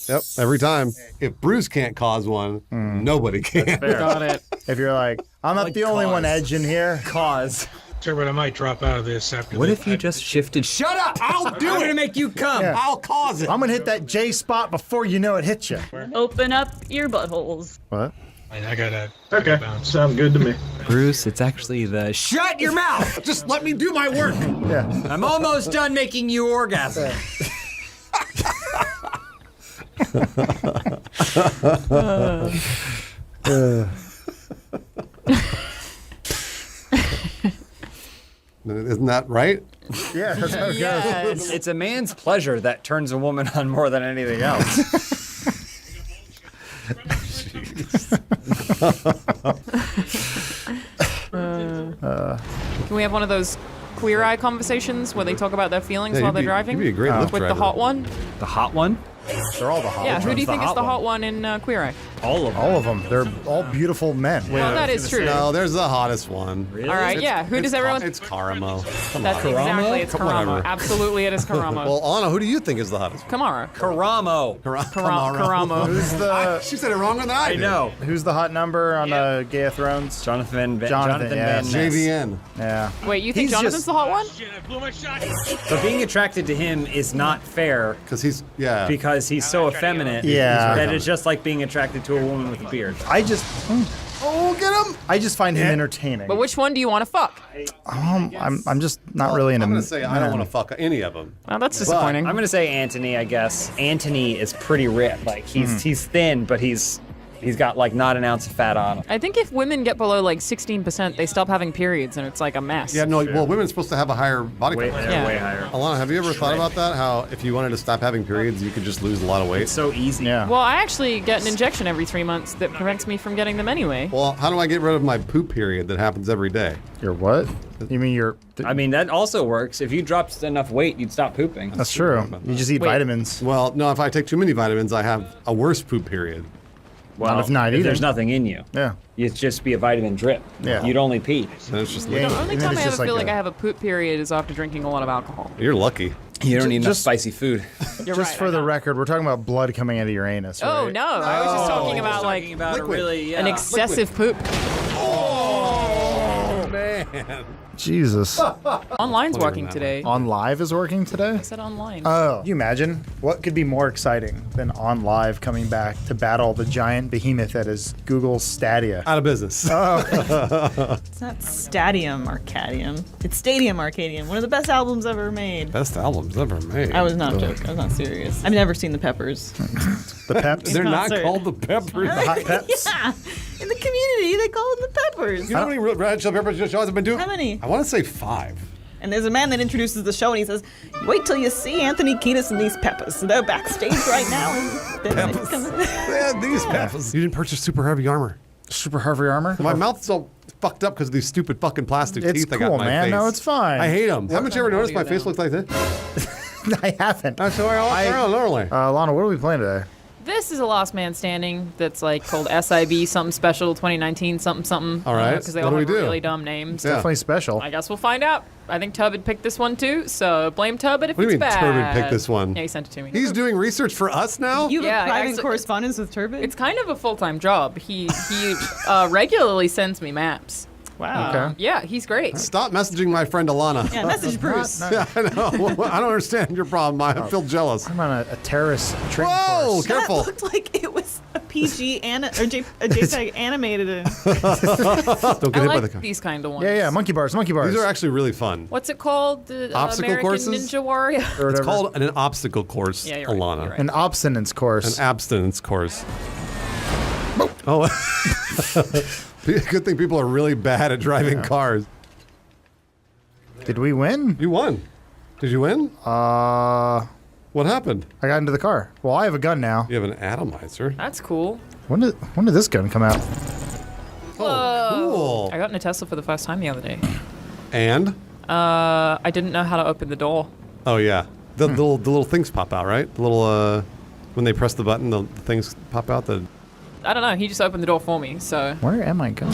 Yep, every time. If Bruce can't cause one, nobody can. Got it. If you're like, I'm not the only one edging here. Cause. But I might drop out of this after What this. if you just shifted? Shut up! I'll do I'm it! gonna make you come. Yeah. I'll cause it. I'm gonna hit that J spot before you know it hits you. Open up your buttholes. What? I gotta bounce. Sounds good to me. Bruce, it's actually the shut your mouth. Just let me do my work. Yeah. I'm almost done making you orgasm. Isn't that right? Yeah, that's how it goes. It's a man's pleasure that turns a woman on more than anything else. Can we have one of those queer eye conversations where they talk about their feelings while they're driving? You'd be a great lift With driver. the hot one? The hot one? They're all the hot Yeah, ones. who do you the think is hot the one? hot one in Queer Eye? All of them. All of them. They're all beautiful men. Well, that is true. No, there's the hottest one. All right, yeah. Who does everyone? It's Karamo. Come That's on. exactly. It's Karamo. Whatever. Absolutely, it is Karamo. Well, Anna, who do you think is the hottest? Kamara. Karamo. Karamo. Who's the? She said it wrong than I did. know. Who's the hot number on Game of Thrones? Jonathan yeah. Van Ness. JVN. Yeah. Wait, you think He's Jonathan's just- the hot one? Shit, I blew my shot. So being attracted to him is not fair Because he's because he's so effeminate. Yeah. That it's just like being attracted to a woman with a beard. I just. Oh, get him! I just find him entertaining. But which one do you want to fuck? I'm just not really into. I'm gonna say I don't want to fuck any of them. Well, that's disappointing. I'm gonna say Anthony. I guess Anthony is pretty ripped. Like he's thin, but he's got like not an ounce of fat on him. I think if women get below like 16%, they stop having periods, and it's like a mess. Yeah, no. Well, women's supposed to have a higher body Way, count. they're way higher. Alana, have you ever thought about that? How if you wanted to stop having periods, you could just lose a lot of weight? It's so easy. Yeah. Well, I actually get an injection every 3 months that prevents me from getting them anyway. Well, how do I get rid of my poop period that happens every day? Your what? You mean your? I mean that also works. If you dropped enough weight, you'd stop pooping. That's true. You just eat vitamins. Well, no. If I take too many vitamins, I have a worse poop period. Well, Not if not eating. there's nothing in you. Yeah. You'd just be a vitamin drip. Yeah. You'd only pee. And it's just Yeah. liquid. The only And then time I it's ever just feel like like a- I have a poop period is after drinking a lot of alcohol. You're lucky. You don't need enough just- spicy food. You're Just right, for I the know. record, we're talking about blood coming out of your anus. Oh right? no, I was just talking about like an excessive poop. Oh man. Jesus. Online's working today. On Live is working today? I said online. Oh, can you imagine? What could be more exciting than On Live coming back to battle the giant behemoth that is Google Stadia? Out of business. It's not Stadium Arcadium. It's Stadium Arcadium. One of the best albums ever made. Best albums ever made. I was not joking. I was not serious. I've never seen the Peppers. The Peps? They're not concert. called the Peppers. The Hot Peps? Yeah. In the community, they call them the Peppers. You know how many Red Hot Chili Peppers shows I've been doing? How many? I want to say 5. And there's a man that introduces the show, and he says, "Wait till you see Anthony Kiedis and these Peppers. So they're backstage right now." And they're Peppers. coming- Yeah, these Peppers. You didn't purchase super heavy armor. Super heavy armor? My mouth's all fucked up because of these stupid fucking plastic It's teeth I got in cool, my man. face. No, it's fine. I hate them. Haven't you ever noticed my face looks like this? I haven't. That's the way I walk around normally. Lana, what are we playing today? This is a Last Man Standing that's like called SIV something special 2019 something something. All right. Because they What all do have we do? really dumb names. Yeah. Definitely special. I guess we'll find out. I think Tub had picked this one too, so blame Tub if What do you it's mean bad. Turbid picked this one? Yeah, he sent it to me. He's doing research for us now? You have Yeah, a private actually- correspondence with Turbid? It's kind of a full-time job. He regularly sends me maps. Wow. Okay. Yeah, he's great. Stop messaging my friend Alana. Yeah, message Bruce. Yeah, I know. I don't understand your problem. I feel jealous. I'm on a terrorist training Whoa, course. careful. That looked like it was a PG a JPEG animated. Don't get I hit by the like car. these kind of ones. Yeah, monkey bars. These are actually really fun. What's it called? The Obstacle American courses? Ninja Warrior. Or It's whatever. called an obstacle course, Yeah, you're right, Alana. you're right. An obstinance course. An abstinence course. Oh. Good thing people are really bad at driving cars. Did we win? You won. Did you win? What happened? I got into the car. Well, I have a gun now. You have an atomizer. That's cool. When did this gun come out? Oh, cool. I got in a Tesla for the first time the other day. And? I didn't know how to open the door. Oh, yeah. The little things pop out, right? The little, when they press the button, the things pop out. I don't know. He just opened the door for me, so Where am I going?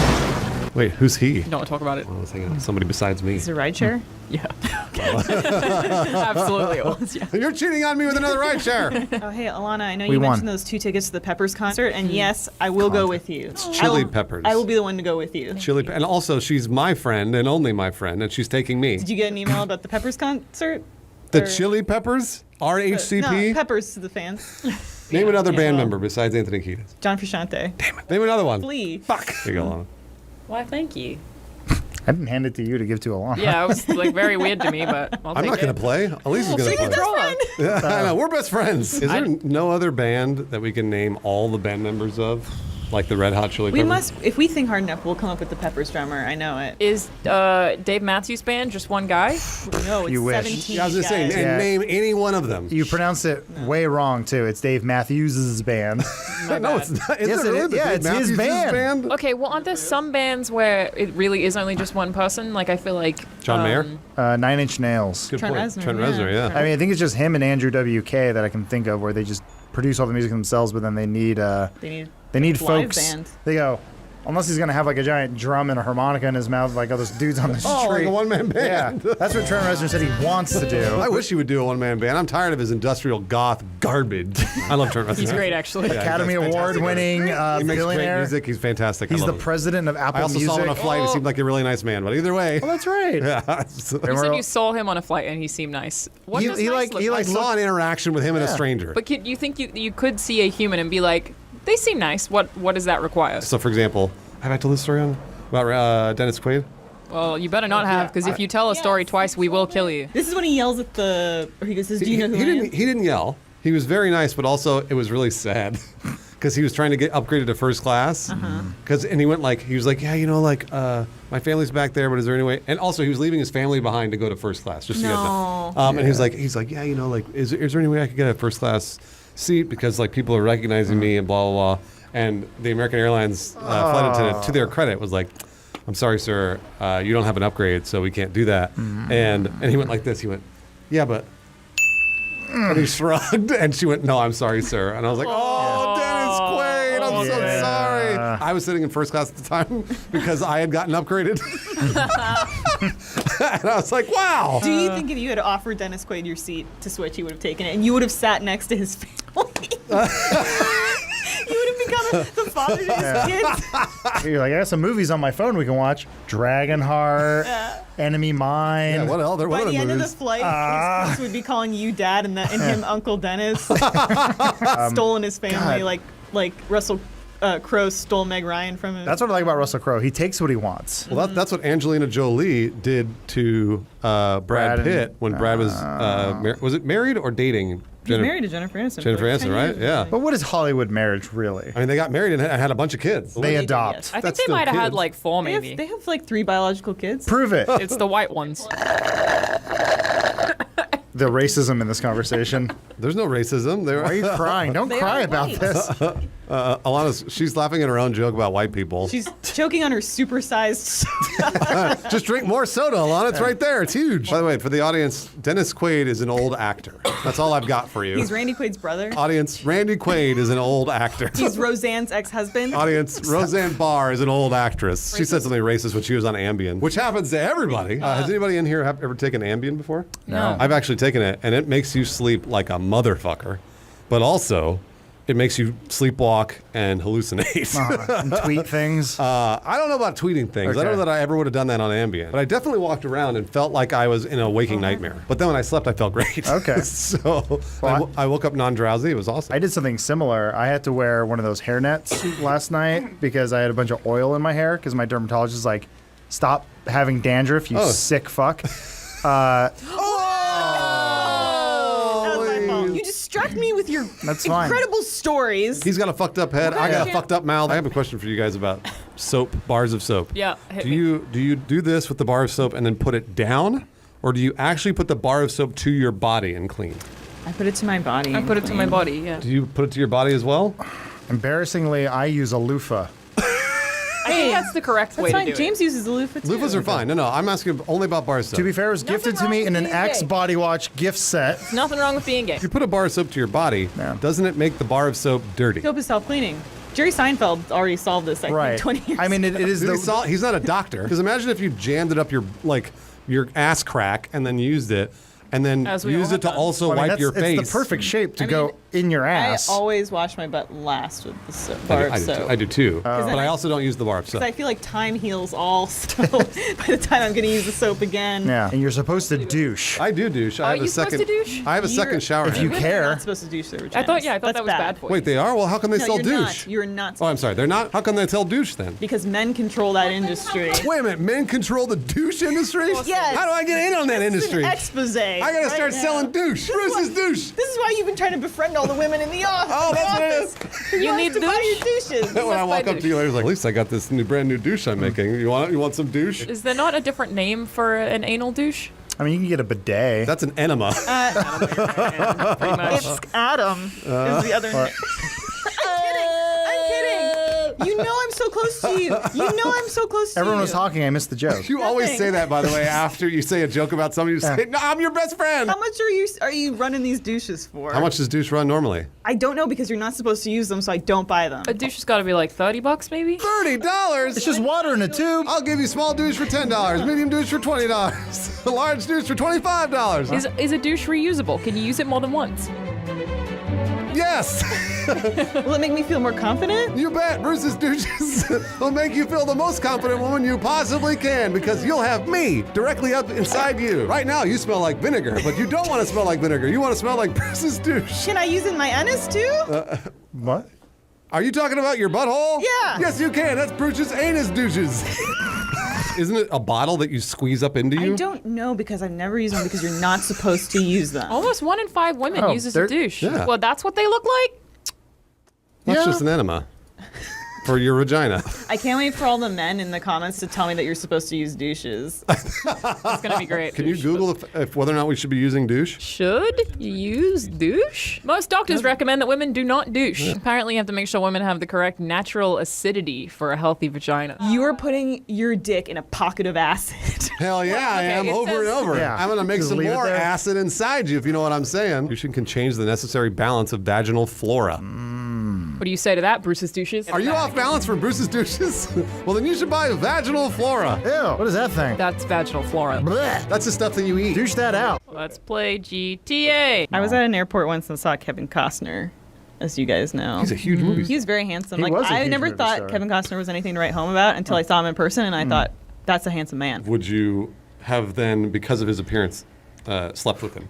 Wait, who's he? you don't want to talk about it. I was hanging out with somebody besides me. Is it a ride share? Yeah. Absolutely it was, yeah. You're cheating on me with another ride share. Oh, hey, Alana, I know We you won. mentioned those 2 tickets to the Peppers concert, and yes, I will go with you. It's Chili Peppers. I will be the one to go with you. Chili, and also she's my friend and only my friend, and she's taking me. Did you get an email about the Peppers concert? The Or- Chili Peppers? RHCP? No, Peppers to the fans. Name another band member besides Anthony Kiedis. John Frusciante. Damn it. Name another one. Flea. Fuck. Here you go, Alana. Why, thank you. I didn't hand it to you to give to Alana. Yeah, it was like very weird to me, but I'll I'm take not going it. to play. Elise is going to play. Controller. Yeah, I know. We're best friends. Is there no other band that we can name all the band members of? Like the Red Hot Chili We Peppers? must, if we think hard enough, we'll come up with the Peppers drummer. I know it. Is Dave Matthews Band just one guy? No, it's You wish. 17 Yeah, I was just saying, guys. and Yeah. name any one of them. You pronounce it way wrong too. It's Dave Matthews' band. No, it's not. Yes, it is. Yeah, it's his band. Okay, well, aren't there some bands where it really is only just one person? Like, I feel like... John Mayer? 9 Inch Nails. Good Trent point. Reznor, Trent yeah. Reznor, yeah. I mean, I think it's just him and Andrew WK that I can think of where they just produce all the music themselves, but then they need They need live folks. band. They go, unless he's gonna have like a giant drum and a harmonica in his mouth, like all those dudes on the street. Oh, like a one-man band. Yeah, that's what Trent Reznor said he wants to do. I wish he would do a one-man band. I'm tired of his industrial goth garbage. I love Trent Reznor. He's great, actually. Yeah, Academy Award-winning he makes great billionaire. music. He's fantastic. He's I the love him. president of Apple I also Music. saw him on a flight. He seemed like a really nice man. But either way, Oh, that's right. yeah. You said you saw him on a flight and he seemed nice. What does nice look I saw an interaction with him and a stranger. But you think you could see a human and be like, they seem nice. What does that require? So, for example, have I told this story about Dennis Quaid? Well, you better not have, because if you tell a story twice, we will kill you. This is when he yells at or he goes, "Do you know who I am?" He didn't yell. He was very nice, but also it was really sad because he was trying to get upgraded to first class. And he went he was like, yeah, my family's back there, but is there any way? And also he was leaving his family behind to go to first class. Just to get that. And he's like, yeah, is there any way I could get a first class seat because people are recognizing me and blah blah blah. And the American Airlines flight attendant, to their credit, was like, I'm sorry, sir, you don't have an upgrade, so we can't do that. And he went like this. He went, yeah, but. And he shrugged, and she went, no, I'm sorry, sir. And I was like, oh, Dennis Quaid, I'm so sorry. I was sitting in first class at the time because I had gotten upgraded. And I was like, wow. Do you think if you had offered Dennis Quaid your seat to switch, he would have taken it, and you would have sat next to his family? You would have become the father to his kids. You're like, I got some movies on my phone we can watch. Dragonheart, Enemy Mine. Yeah, what other By the end of the movies? flight, his kids would be calling you Dad and him Uncle Dennis. Stolen his family, like Russell Crowe stole Meg Ryan from him. That's what I like about Russell Crowe. He takes what he wants. Well, that's what Angelina Jolie did to Brad Pitt when Brad was it married or dating? He's married to Jennifer Aniston. Jennifer Aniston, right? Yeah. But what is Hollywood marriage really? I mean, they got married and had a bunch of kids. They adopt. I think they might have had like 4 maybe. They have like 3 biological kids. Prove it. It's the white ones. The racism in this conversation. There's no racism. Why are you crying? Don't cry about this. She's laughing at her own joke about white people. She's choking on her supersized Just drink more soda, Alana. It's right there. It's huge. By the way, for the audience, Dennis Quaid is an old actor. That's all I've got for you. He's Randy Quaid's brother. Audience, Randy Quaid is an old actor. He's Roseanne's ex-husband. Audience, Roseanne Barr is an old actress. She said something racist when she was on Ambien, which happens to everybody. Has anybody in here ever taken Ambien before? No. I've actually taken it, and it makes you sleep like a motherfucker, but also it makes you sleepwalk and hallucinate. And tweet things. I don't know about tweeting things. I don't know that I ever would have done that on Ambien. But I definitely walked around and felt like I was in a waking nightmare. But then when I slept, I felt great. Okay. So I woke up non-drowsy. It was awesome. I did something similar. I had to wear one of those hair nets last night because I had a bunch of oil in my hair because my dermatologist is like, stop having dandruff, you sick fuck. You distract me with your That's fine. incredible stories. He's got a fucked up head. I got a fucked up mouth. I have a question for you guys about soap, bars of soap. Yeah, hit Do me. you do this with the bar of soap and then put it down? Or do you actually put the bar of soap to your body and clean? I put it to my body. I put it to my body, yeah. Do you put it to your body as well? Embarrassingly, I use a loofah. I think that's the correct way That's fine. to do James uses a loofah too. Loofahs are fine. No, I'm asking only about bar of soap. To be fair, it was gifted to me in an Axe Body Wash gift set. it. Nothing wrong with being gay. If you put a bar of soap to your body, doesn't it make the bar of soap dirty? Soap is self-cleaning. Jerry Seinfeld already solved this, I think, 20 years I mean, it is the. He's not a doctor. Because imagine if you jammed it up your ass crack and then used it, and then As we used all it to have done. also Well, I mean, wipe your face. It's the perfect shape to go in your ass. I always wash my butt last with the bar of soap. I do too. then But I also don't use the bar of soap. Because I feel like time heals all, so by the time I'm going to use the soap again. Yeah, and you're supposed to douche. I do douche. I Are have a you supposed second. to douche? I have a second shower. If you head. care. You're not supposed to douche their vaginas. I thought that That's was bad for you. Wait, they are? Well, how can they No, sell you're douche? not. You're not. Oh, I'm sorry. They're not? How can they sell douche then? Because men control that industry. Wait a minute. Men control the douche industry? Yes. How do I get in on that This is industry? an expose. I gotta right start now. selling douche. Bruce's douche. This is why you've been trying to befriend all the women in the office. Oh, that's what it is. You need to buy your douches. When I walk up to you later, it's like, at least I got this brand new douche I'm making. You want some douche? Is there not a different name for an anal douche? I mean, you can get a bidet. That's an enema. Pretty much. It's Adam is the other name. I'm kidding. You know I'm so close to you. You know I'm so close to you. Everyone was talking. I missed the joke. You always say that, by the way, after you say a joke about somebody. You say, "No, I'm your best friend." How much are you running these douches for? How much does douche run normally? I don't know because you're not supposed to use them, so I don't buy them. A douche has got to be like $30 maybe. $30? It's just water in a tube. I'll give you small douche for $10, medium douche for $20, a large douche for $25. Is a douche reusable? Can you use it more than once? Yes. Will it make me feel more confident? You bet. Bruce's douches will make you feel the most confident woman you possibly can because you'll have me directly up inside you. Right now, you smell like vinegar, but you don't want to smell like vinegar. You want to smell like Bruce's douche. Can I use it in my anus too? What? Are you talking about your butthole? Yeah. Yes, you can. That's Bruce's anus douches. Isn't it a bottle that you squeeze up into you? I don't know because I've never used them because you're not supposed to use them. Almost 1 in 5 women uses a douche. Yeah. Well, that's what they look like? That's just an enema for your vagina. I can't wait for all the men in the comments to tell me that you're supposed to use douches. It's going to be great. Can you Google if whether or not we should be using douche? Should you use douche? Most doctors recommend that women do not douche. Yeah. Apparently, you have to make sure women have the correct natural acidity for a healthy vagina. You are putting your dick in a pocket of acid. Hell yeah, I am over and over. Yeah. I'm going to make Just some leave it more there. acid inside you, if you know what I'm saying. Douching can change the necessary balance of vaginal flora. What do you say to that, Bruce's douches? Are you off balance from Bruce's douches? Well, then you should buy vaginal flora. Ew. What is that thing? That's vaginal flora. Blech. That's the stuff that you eat. Douche that out. Let's play GTA. I was at an airport once and saw Kevin Costner, as you guys know. He's a huge movie He was very handsome. He Like was a I huge never movie thought star. Kevin Costner was anything to write home about until I saw him in person, and I thought that's a handsome man. Would you have then, because of his appearance, slept with him?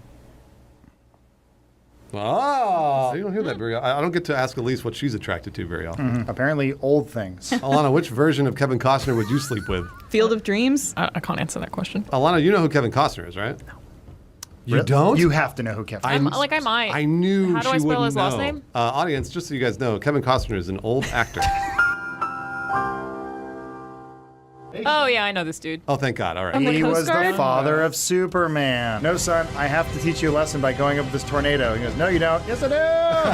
Oh, you don't hear that very often. I don't get to ask Elise what she's attracted to very often. Apparently old things. Alana, which version of Kevin Costner would you sleep with? Field of Dreams. I can't answer that question. Alana, you know who Kevin Costner is, right? No. You don't? You have to know who Kevin. I might. I knew How do she I spell wouldn't his last know. name? Audience, just so you guys know, Kevin Costner is an old actor. Oh, yeah, I know this dude. Oh, thank God. All right. On the He Coast was the Guard? father of Superman. No, son, I have to teach you a lesson by going up this tornado. He goes, no, you don't. Yes, I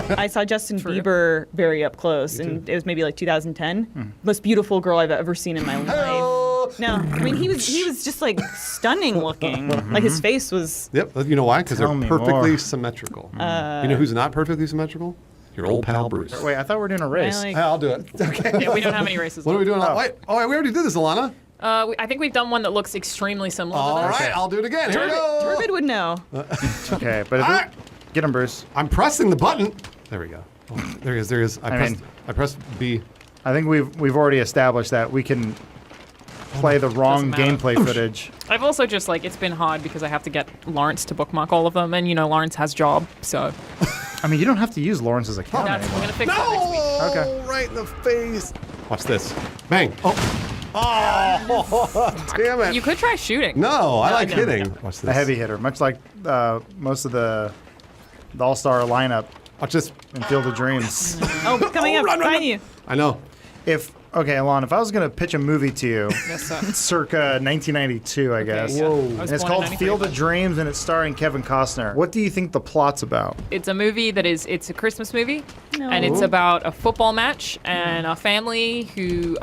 do. I saw Justin Bieber very up close, and it was maybe like 2010. Most beautiful girl I've ever seen in my life. No, I mean he was just like stunning looking. Like his face was. Yep. You know why? Because they're Tell me perfectly more. symmetrical. You know who's not perfectly symmetrical? Your old pal Bruce. Wait, I thought we were doing a race. I like- Hey, I'll do it. Okay. Yeah, we don't have any races. What are we doing? Oh. Wait, we already did this, Alana. I think we've done one that looks extremely similar All to this. right, I'll do it again. Here we go. Turbid would know. Okay, but if we, get him, Bruce. I'm pressing the button. There we go. Oh, there he is. There he is. I pressed B. I think we've already established that we can play the wrong Doesn't matter. gameplay footage. I've also just it's been hard because I have to get Lawrence to bookmark all of them, and Lawrence has job, so. I mean, you don't have to use Lawrence's account That's, we're anymore. gonna fix that next week. Okay. Right in the face. Watch this. Bang. Oh, damn it. You could try shooting. No, I like no, hitting. no. Watch this. A heavy hitter, much like most of the All-Star lineup Watch this. in Field of Dreams. Oh, coming up behind you. I know. Okay, Alon, if I was going to pitch a movie to you, Yes, sir. circa 1992, I guess. yeah. Whoa. I was And it's born in called 93, Field but- of Dreams, and it's starring Kevin Costner. What do you think the plot's about? It's a movie it's a Christmas movie, No. and it's about a football match and a family who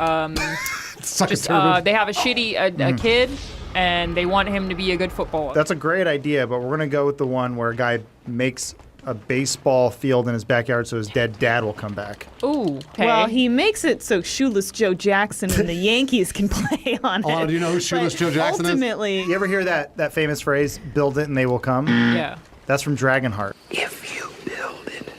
Suck just a turbid. they have a shitty a kid, and they want him to be a good footballer. That's a great idea, but we're going to go with the one where a guy makes a baseball field in his backyard so his dead dad will come back. Ooh, okay. Well, he makes it so Shoeless Joe Jackson and the Yankees can play on it. Oh, do you know who Shoeless But Joe Jackson is? ultimately, You ever hear that famous phrase, build it and they will come? yeah. That's from Dragonheart. If you build it,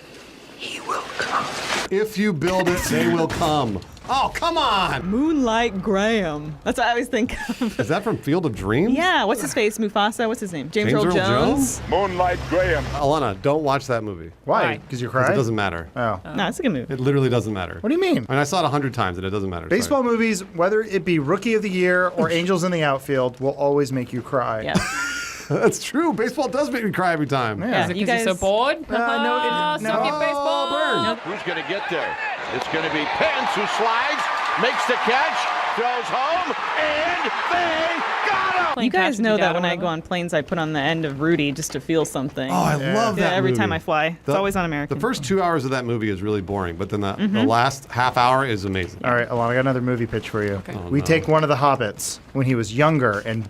he will come. If you build it, they will come. Oh, come on. Moonlight Graham. That's what I always think of. Is that from Field of Dreams? Yeah, what's his face? Mufasa? What's his name? James Earl Earl Jones? Moonlight Graham. Alana, don't watch that movie. Why? Because you 'Cause cry? it doesn't matter. Oh. No, it's a good movie. It literally doesn't matter. What do you mean? I mean, I saw it 100 times and it doesn't matter. Baseball movies, whether it be Rookie of the Year or Angels in the Outfield, will always make you cry. Yeah. Sorry. That's true. Baseball does make me cry every time. Yeah. Is it You because you're so guys- bored? no, Suck no. it, baseball. Burn. No. Who's going to get there? It's going to be Pence who slides, makes the catch, throws home, and they got him! You guys know that when I go on planes, I put on the end of Rudy just to feel something. Oh, I love that every movie. time I fly. It's always on American. The first 2 hours of that movie is really boring, but then the last half hour is amazing. All right, Alana, I got another movie pitch for you. Oh, We no. take one of the hobbits when he was younger and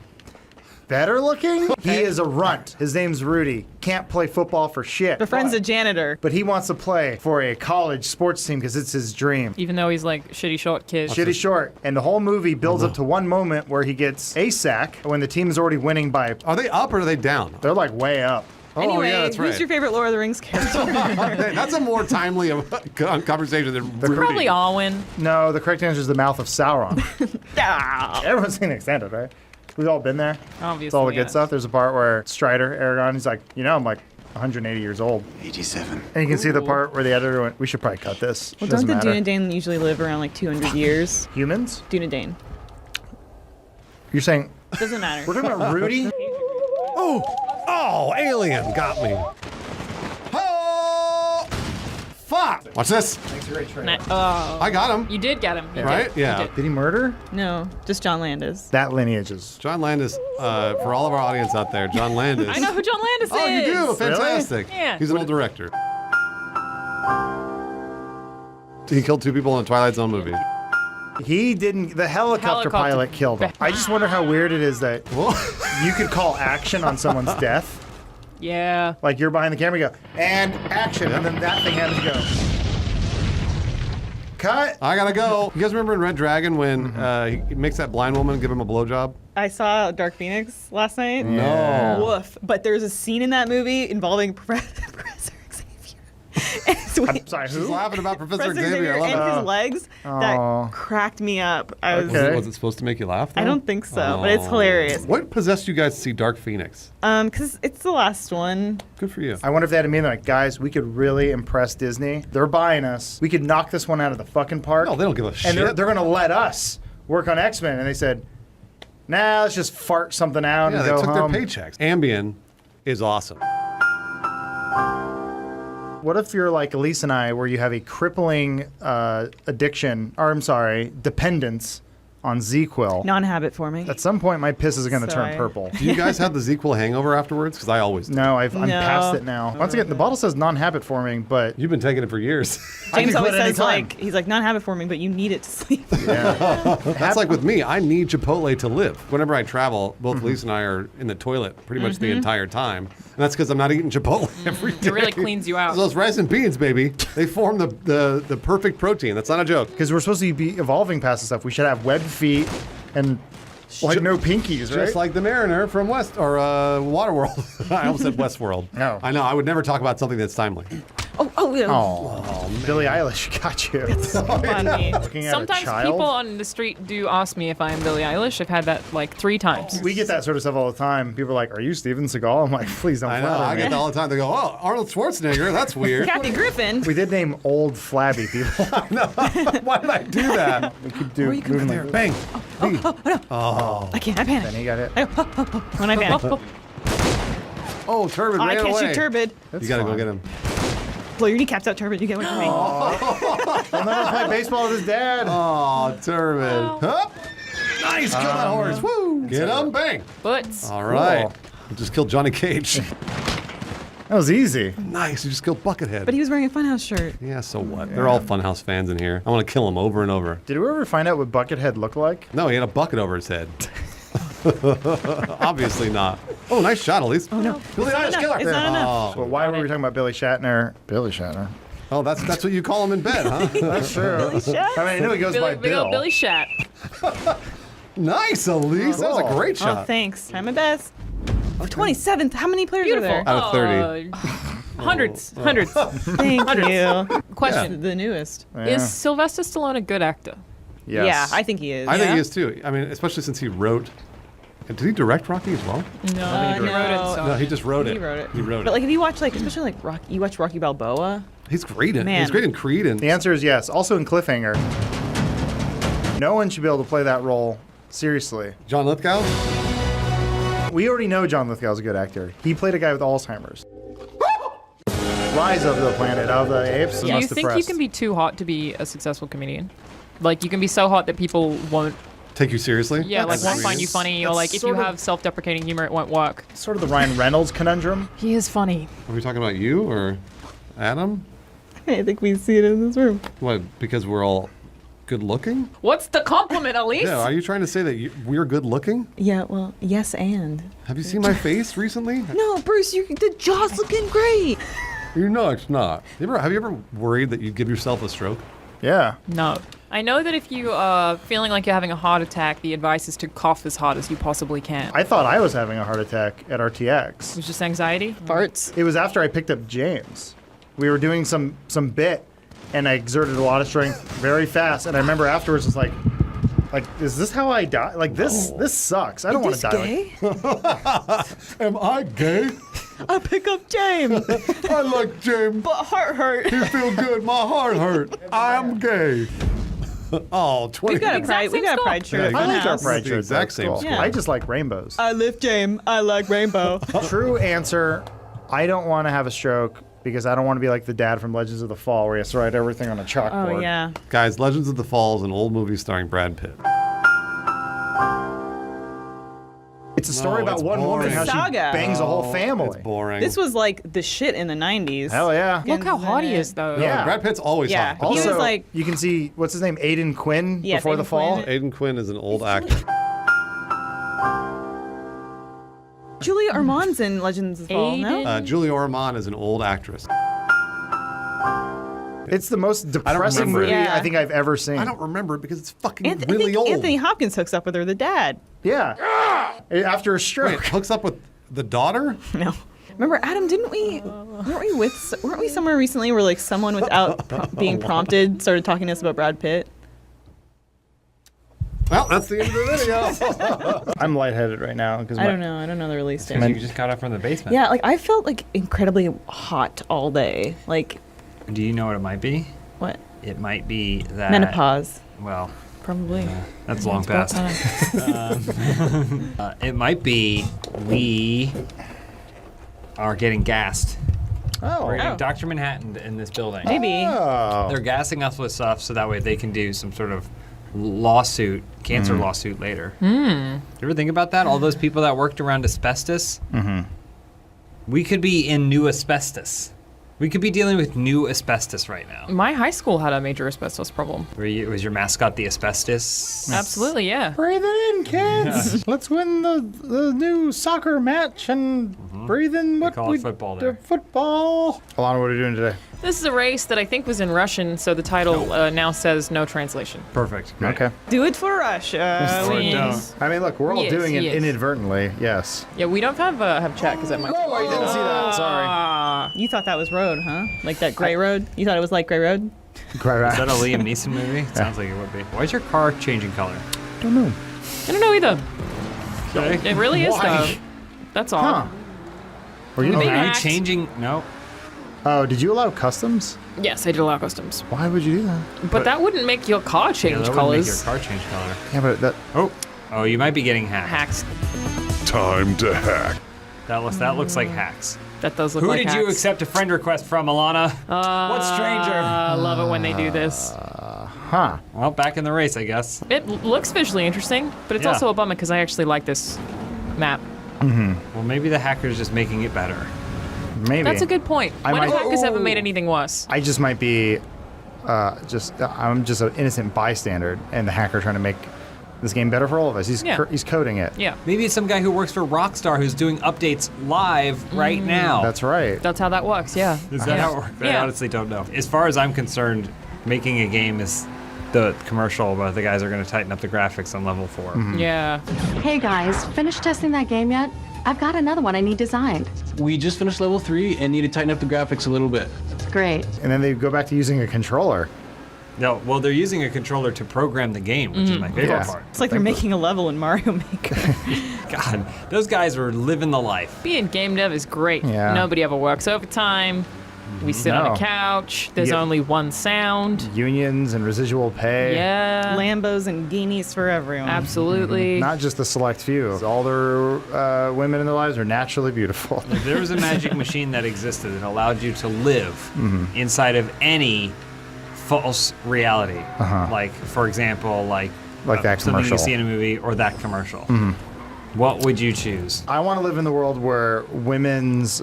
better looking. He is a runt. His name's Rudy. Can't play football for shit. Befriends a janitor. But he wants to play for a college sports team because it's his dream. Even though he's like shitty short kid. Shitty short. And the whole movie builds up to one moment where he gets a sack when the team is already winning by... Are they up or are they down? They're like way up. Anyway, yeah, that's who's right. your favorite Lord of the Rings character? That's a more timely conversation than Rudy. Probably Alwyn. No, the correct answer is the mouth of Sauron. Yeah. Everyone's seen Extended, right? We've all been there. Obviously, It's all the good yes. stuff. There's a part where Strider, Aragorn, he's like, I'm like 180 years old. 87. And you can see the part where the editor went, we should probably cut this. Well, It don't doesn't the matter. Dunedain usually live around like 200 years? Humans? Dunedain. You're saying... Doesn't matter. We're talking about Rudy? Oh, alien got me. Oh, fuck. Watch this. Thanks for great I got him. You did get him. You Right? did. Yeah. You did. Did he murder? No, just John Landis. That lineage is... John Landis, for all of our audience out there, John Landis. I know who John Landis Oh, you is. do? Fantastic. Really? Yeah. He's an old director. He killed 2 people in a Twilight Zone movie. He didn't... The helicopter pilot killed him. I just wonder how weird it is that you could call action on someone's death. Yeah. Like you're behind the camera, you go, and action, and then that thing had to go. Cut. I gotta go. You guys remember in Red Dragon when he makes that blind woman give him a blowjob? I saw Dark Phoenix last night. No. Woof. But there's a scene in that movie involving Professor Xavier. I'm sorry, She's who? laughing about Professor Xavier Xavier. I love and it. his legs. Aw. That cracked me up. I was, Was it supposed to make you laugh? I though? don't think so, but it's hilarious. What possessed you guys to see Dark Phoenix? Because it's the last one. Good for you. I wonder if they had a meeting like, guys, we could really impress Disney. They're buying us. We could knock this one out of the fucking park. No, they don't give a shit. And they're going to let us work on X-Men. And they said, nah, let's just fart something out Yeah, and they go took home. their paychecks. Ambien is awesome. What if you're like Elise and I, where you have a crippling dependence on Z-Quil? Non-habit forming. At some point, my piss is going to turn Sorry. purple. Do you guys have the Z-Quil hangover afterwards? Because I always do. No, I'm No. past it now. Once again, the bottle says non-habit forming, but You've been taking it for years. I James can always quit says anytime. like he's like non-habit forming, but you need it to sleep. That's like with me. I need Chipotle to live. Whenever I travel, both Lisa and I are in the toilet pretty much the entire time. And that's because I'm not eating Chipotle every day. It really cleans you out. Those rice and beans, baby, they form the perfect protein. That's not a joke. because we're supposed to be evolving past this stuff, we should have webbed feet and like no pinkies, right? Just like the Mariner from Waterworld. I almost said Westworld. No. I know. I would never talk about something that's timely. Oh, Billie Eilish got you. Funny. Looking at a Sometimes child? people on the street do ask me if I am Billie Eilish. I've had that like 3 times. We get that sort of stuff all the time. People are like, "Are you Steven Seagal?" I'm like, "Please don't I know. flatter I me." get that all the time. They go, "Oh, Arnold Schwarzenegger. That's weird." Kathy Griffin. We did name old flabby people. Why did I do that? We could do Or you could moving There, like bang. Oh, I can't. I panic. then he got it. When I panic. Oh, Turbid I ran can't away. shoot Turbid. You gotta go fine. get him. Blow your kneecaps out, Turbid. You get one for me. He'll never play baseball with his dad. Oh, Turbid. Huh? Nice. Kill that horse. Woo. Get him. Bang. Butts. All right. Cool. You just killed Johnny Cage. That was easy. Nice. You just killed Buckethead. But he was wearing a Funhouse shirt. Yeah, so what? They're all Funhouse fans in here. I want to kill him over and over. Did we ever find out what Buckethead looked like? No, he had a bucket over his head. Obviously not. Oh, nice shot, Elise. Oh, no. Billy It's not Eilish enough. killer. It's not enough. Well, why were we talking about Billy Shatner? Billy Shatner. Oh, that's what you call him in bed, huh? That's true. Billy Shat? I mean, I know he goes by Big old Bill. Billy Shat. Nice, Elise. That was a great Oh, shot. thanks. Try my best. 27th. How many players Beautiful. are there? Out of 30. Hundreds. Thank you. Question. The newest. Is Sylvester Stallone a good actor? Yes. Yeah, I think he is. I think he is too. I mean, especially since he wrote. Did he direct Rocky as well? No, he wrote it. So. No, he just wrote it. He wrote it. He wrote But it. like, if you watch especially like Rocky, you watch Rocky Balboa. He's great in. Man. He's great in Creed and. The answer is yes. Also in Cliffhanger. No one should be able to play that role seriously. John Lithgow. We already know John Lithgow's a good actor. He played a guy with Alzheimer's. Rise of the Planet of the Apes. Do you think you can be too hot to be a successful comedian? Like you can be so hot that people won't Take you seriously? Yeah, like won't find you funny, or That's like if you sort of- have self-deprecating humor, it won't work. Sort of the Ryan Reynolds conundrum. He is funny. Are we talking about you or Adam? I think we see it in this room. What? Because we're all good looking? What's the compliment, Elise? Yeah. Are you trying to say that we're good looking? Yeah, well, yes and. Have you seen my face recently? No, Bruce, the jaw's looking great. You know it's not. Have you ever worried that you'd give yourself a stroke? Yeah. No. I know that if you are feeling like you're having a heart attack, the advice is to cough as hard as you possibly can. I thought I was having a heart attack at RTX. It was just anxiety? Farts. It was after I picked up James. We were doing some bit, and I exerted a lot of strength very fast. And I remember afterwards, it's like, is this how I die? Like this sucks. I don't want to die. Am I gay? I pick up James. I like James. But heart hurt. He feel good. My heart hurt. I'm gay. Oh, 20. We got a pride shirt. Yeah, I like our Funhouse. pride The shirt. exact same Cool. score. I just like rainbows. I lift James. I like rainbow. True answer. I don't want to have a stroke because I don't want to be like the dad from Legends of the Fall where he has to write everything on a chalkboard. Oh, yeah. Guys, Legends of the Fall is an old movie starring Brad Pitt. It's a story No, about it's one woman, boring. how she Saga. bangs a whole family. It's boring. This was like the shit in the 90s. Hell yeah. Look how hot he is, though. Yeah. Brad Pitt's always Yeah. hot. He was Also, like- you can see, what's his name? Aiden Quinn Yes, before the Aidan fall. Quinn. Aiden Quinn is an old actor. Julia Ormond's in Legends of the Fall, no? Julia Ormond is an old actress. It's the most depressing remember it. movie Yeah. I think I've ever seen. I don't remember it because it's fucking I really think old. Anthony Hopkins hooks up with her, the dad. Yeah. After a Wait, stroke. hooks up with the daughter? No. Remember, Adam, weren't we somewhere recently where like someone without being prompted started talking to us about Brad Pitt? Well, that's the end of the video. I'm lightheaded right now because I don't know the release date. You just got up from the basement. Yeah, like I felt like incredibly hot all day. Like, Do you know what it might be? what? It might be that Menopause. Well, Probably. that's long It's about past. time. It might be we are getting gassed. Oh. We're getting Dr. Manhattan in this building. Maybe. Oh. They're gassing us with stuff so that way they can do some sort of cancer lawsuit later. You ever think about that? All those people that worked around asbestos? We could be in new asbestos. We could be dealing with new asbestos right now. My high school had a major asbestos problem. Was your mascot the asbestos? Absolutely, yeah. Breathe it in, kids. Let's win the new soccer match and breathe in what call it football there. Football. Alana, what are you doing today? This is a race that I think was in Russian, so the title now says no translation. Perfect. Great. Okay. Do it for Russia. Or We- don't. I mean, look, we're all Yes, doing it yes. inadvertently. Yes. Yeah, we don't have chat because that might. Oh, I didn't see that. Sorry. You thought that was road, huh? Like that gray road? You thought it was like gray road? Is that a Liam Neeson movie? It sounds like it would be. Why is your car changing color? Don't know. I don't know either. Okay. It really is Why? though. That's all. Huh. Were you Maybe Are you hacked. changing? No. Oh, did you allow customs? Yes, I did allow customs, Why would you do that? but that wouldn't make your car change that would make your colors. car change color. Yeah, but that. Oh, you might be getting hacked. Hacks. Time to hack. That looks like hacks. That does look Who like did hacks. you accept a friend request from, Alana? What stranger? I love it when they do this. Huh. Well, back in the race, I guess. It looks visually interesting, but it's Yeah. also a bummer because I actually like this map. Well, maybe the hacker's just making it better. Maybe. That's a good point. I When have might- hackers ever made anything worse? I just might be, I'm just an innocent bystander, and the hacker trying to make this game better for all of us. He's Yeah. he's coding it. Yeah, Maybe it's some guy who works for Rockstar who's doing updates live right now. That's right. that's how that works. Yeah. Is that how it works? I Yeah. honestly don't know. As far as I'm concerned, making a game is the commercial, but the guys are going to tighten up the graphics on level 4. Yeah. Hey guys, finished testing that game yet? I've got another one I need designed. We just finished level 3 and need to tighten up the graphics a little bit. Great. And then they go back to using a controller. No, well, they're using a controller to program the game, which is my favorite Yeah. part. It's like they're making a level in Mario Maker. God, those guys are living the life. Being game dev is great. Yeah. Nobody ever works overtime. We sit on No. a couch. There's Yeah. only one sound. Unions and residual pay. Yeah. Lambos and guineas for everyone. Absolutely. Not just the select few. All their women in their lives are naturally beautiful. If there was a magic machine that existed that allowed you to live inside of any false reality, like, for example, like Like that something commercial. you see in a movie or that commercial. Mhm. What would you choose? I want to live in the world where women's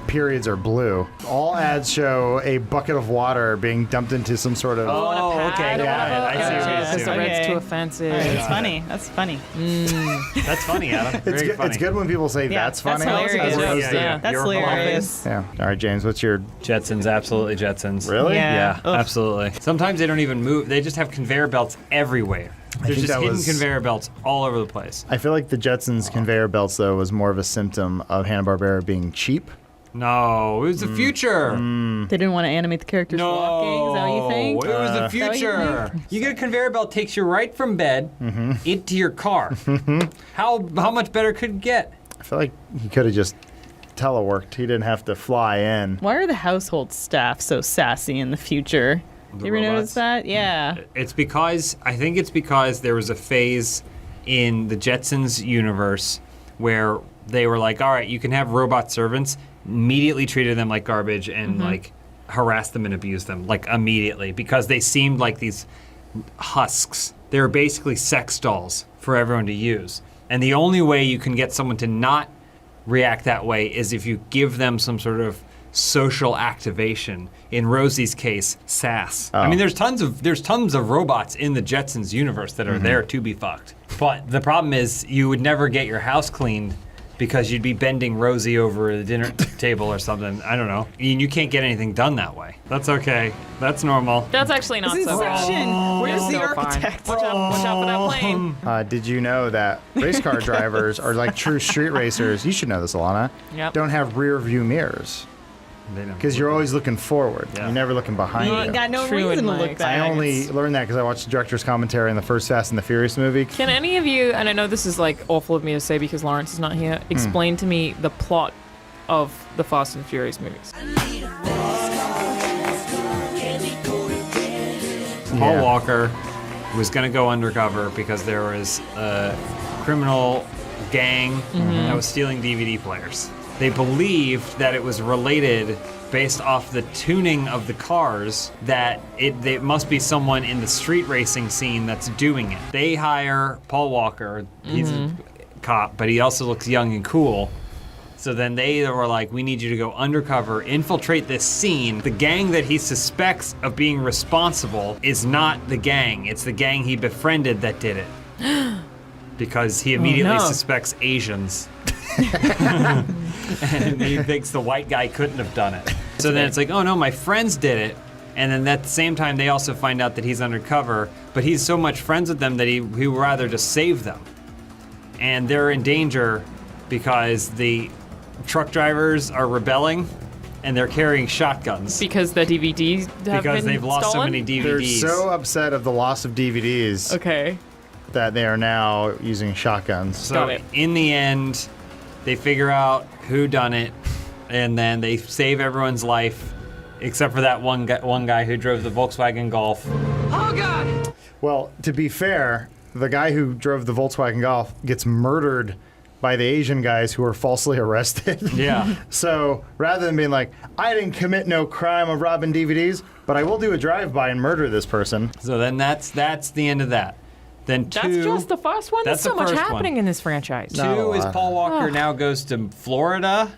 periods are blue. All ads show a bucket of water being dumped into some sort of. Oh, okay. Yeah, I see what you're because the doing. red's too offensive. That's funny. That's funny. That's funny, Adam. It's Very good, funny. it's good when people say Yeah, that's funny. that's hilarious. as opposed to- Yeah, that's You're hilarious. Yeah. All right, James, what's your. Jetsons, absolutely Jetsons. Really? Yeah. Ugh. Absolutely. Sometimes they don't even move. They just have conveyor belts everywhere. There's think just that hidden was- conveyor belts all over the place. I feel like the Jetsons conveyor belts, though, was more of a symptom of Hanna-Barbera being cheap. No, it was the future. They didn't want to animate the characters walking. Is that what you think? It was the Is that what you future. think? You get a conveyor belt, takes you right from bed into your car. How much better could it get? I feel like he could have just teleworked. He didn't have to fly in. Why are the household staff so sassy in the future? The You ever robots? notice that? Yeah. I think it's because there was a phase in the Jetsons universe where they were like, all right, you can have robot servants, immediately treated them like garbage and like harassed them and abused them like immediately because they seemed like these husks. They were basically sex dolls for everyone to use. And the only way you can get someone to not react that way is if you give them some sort of social activation. In Rosie's case, sass. I mean, there's tons of robots in the Jetsons universe that are there to be fucked. But the problem is you would never get your house cleaned because you'd be bending Rosie over the dinner table or something. I don't know. You can't get anything done that way. That's okay. That's normal. That's actually not This so bad. Inception. Where's the So fine. architect? Watch out for that plane. Did you know that race car drivers are like true street racers? You should know this, Alana. Yep. Don't have rear view mirrors because you're always looking forward. Yeah. You're never looking behind You you. ain't got no True reason in to my look back. I only learned that because I watched the director's commentary in the first Fast and the Furious movie. Can any of you, and I know this is like awful of me to say because Lawrence is not here, explain to me the plot of the Fast and Furious movies? Paul Walker was going to go undercover because there was a criminal gang that was stealing DVD players. They believed that it was related based off the tuning of the cars that it must be someone in the street racing scene that's doing it. They hire Paul Walker. He's a cop, but he also looks young and cool. So then they were like, we need you to go undercover, infiltrate this scene. The gang that he suspects of being responsible is not the gang. It's the gang he befriended that did it. Because he immediately suspects Asians. And he thinks the white guy couldn't have done it. So then it's like, oh no, my friends did it. And then at the same time, they also find out that he's undercover, but he's so much friends with them that he would rather just save them. And they're in danger because the truck drivers are rebelling and they're carrying shotguns. Because the DVDs have Because been they've lost so stolen? many They're DVDs. so upset of the loss of DVDs Okay. that they are now using shotguns. So Got it. in the end, they figure out who done it, and then they save everyone's life, except for that one guy who drove the Volkswagen Golf. Oh, God! Well, to be fair, the guy who drove the Volkswagen Golf gets murdered by the Asian guys who were falsely arrested. Yeah. So rather than being like, I didn't commit no crime of robbing DVDs, but I will do a drive-by and murder this person. So then that's the end of that. Then two. That's just the first one? There's That's so the much first happening one. in this franchise. No. Two is Paul Walker Ugh. now goes to Florida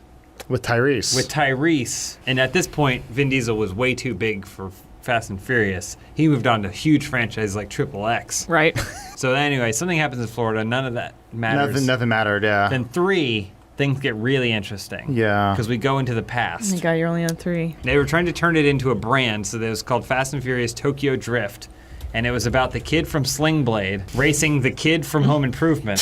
With Tyrese. with Tyrese, and at this point, Vin Diesel was way too big for Fast and Furious. He moved on to huge franchises like Triple X. Right. So anyway, something happens in Florida. None of that matters. Nothing mattered, yeah. Then three, things get really interesting. Yeah. Because we go into the Oh my past. God, you're only on 3. They were trying to turn it into a brand, so it was called Fast and Furious Tokyo Drift. And it was about the kid from Sling Blade racing the kid from Home Improvement.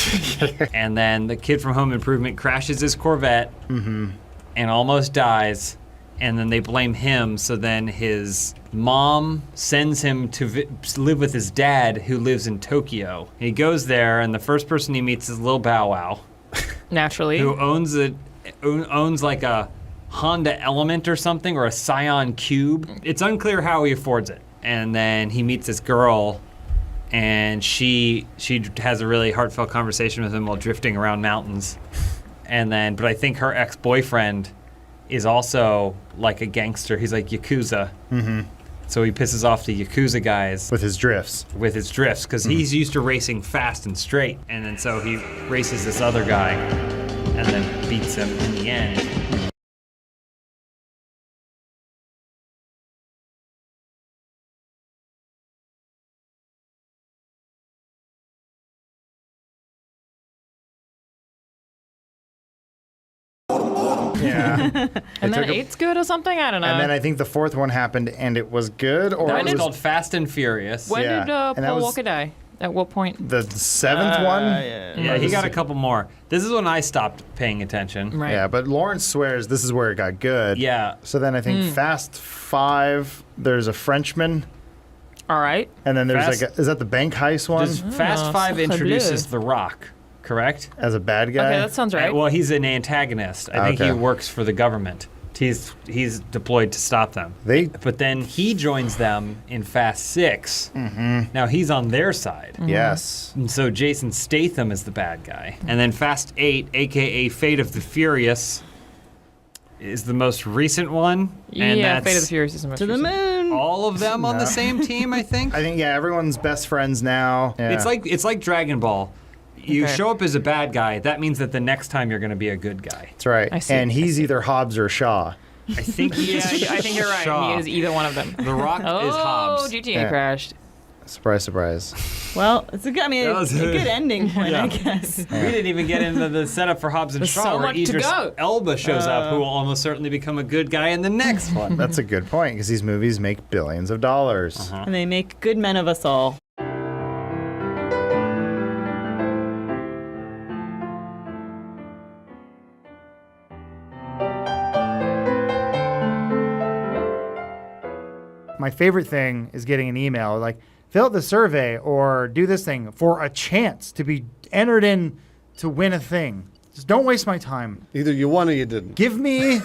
And then the kid from Home Improvement crashes his Corvette and almost dies. And then they blame him, so then his mom sends him to live with his dad who lives in Tokyo. He goes there, and the first person he meets is Lil Bow Wow, Naturally. who owns like a Honda Element or something, or a Scion Cube. It's unclear how he affords it. And then he meets this girl, and she has a really heartfelt conversation with him while drifting around mountains. But I think her ex-boyfriend is also like a gangster. He's like Yakuza. So he pisses off the Yakuza guys with his drifts. Because he's used to racing fast and straight. And then so he races this other guy and then beats him in the end. Yeah. And then 8's good or something? I don't know. And then I think the fourth one happened and it was good, or That it is was called Fast and Furious. When yeah. did And that Paul was Walker die? At what point? the seventh one. Yeah, he got a couple more. This is when I stopped paying attention. Right. Yeah, but Lawrence swears this is where it got good. Yeah. So then I think Fast 5, there's a Frenchman. All right. And then there's Fast- like is that the bank heist one? Does Fast 5 introduces The Rock, correct? As a bad guy? Okay, that sounds right. Well, he's an antagonist. I think he Okay. works for the government. He's deployed to stop them. But then he joins them in Fast 6. Now he's on their side. Yes. And so Jason Statham is the bad guy. And then Fast 8, aka Fate of the Furious, is the most recent one. And Yeah, that's Fate of the Furious is the most To the recent. moon. all of them on the same team, I think. I think everyone's best friends now. Yeah. It's like Dragon Ball. You Okay. show up as a bad guy, that means that the next time you're going to be a good guy. That's right. I see, And I he's see. either Hobbs or Shaw. I think he Yeah, is I think you're right. Shaw. He is either one of them. The Rock is Hobbs. Oh, GTA Yeah. crashed. Surprise, surprise. Well, it's a good. I mean, That it's was a it. good ending point, I guess. We didn't even get into the setup for Hobbs and There's Shaw, so where much to Idris go. Elba shows up, who will almost certainly become a good guy in the next one. That's a good point because these movies make billions of dollars. And they make good men of us all. My favorite thing is getting an email like, fill out the survey or do this thing for a chance to be entered in to win a thing. Just don't waste my time. Either you won or you didn't. Give me.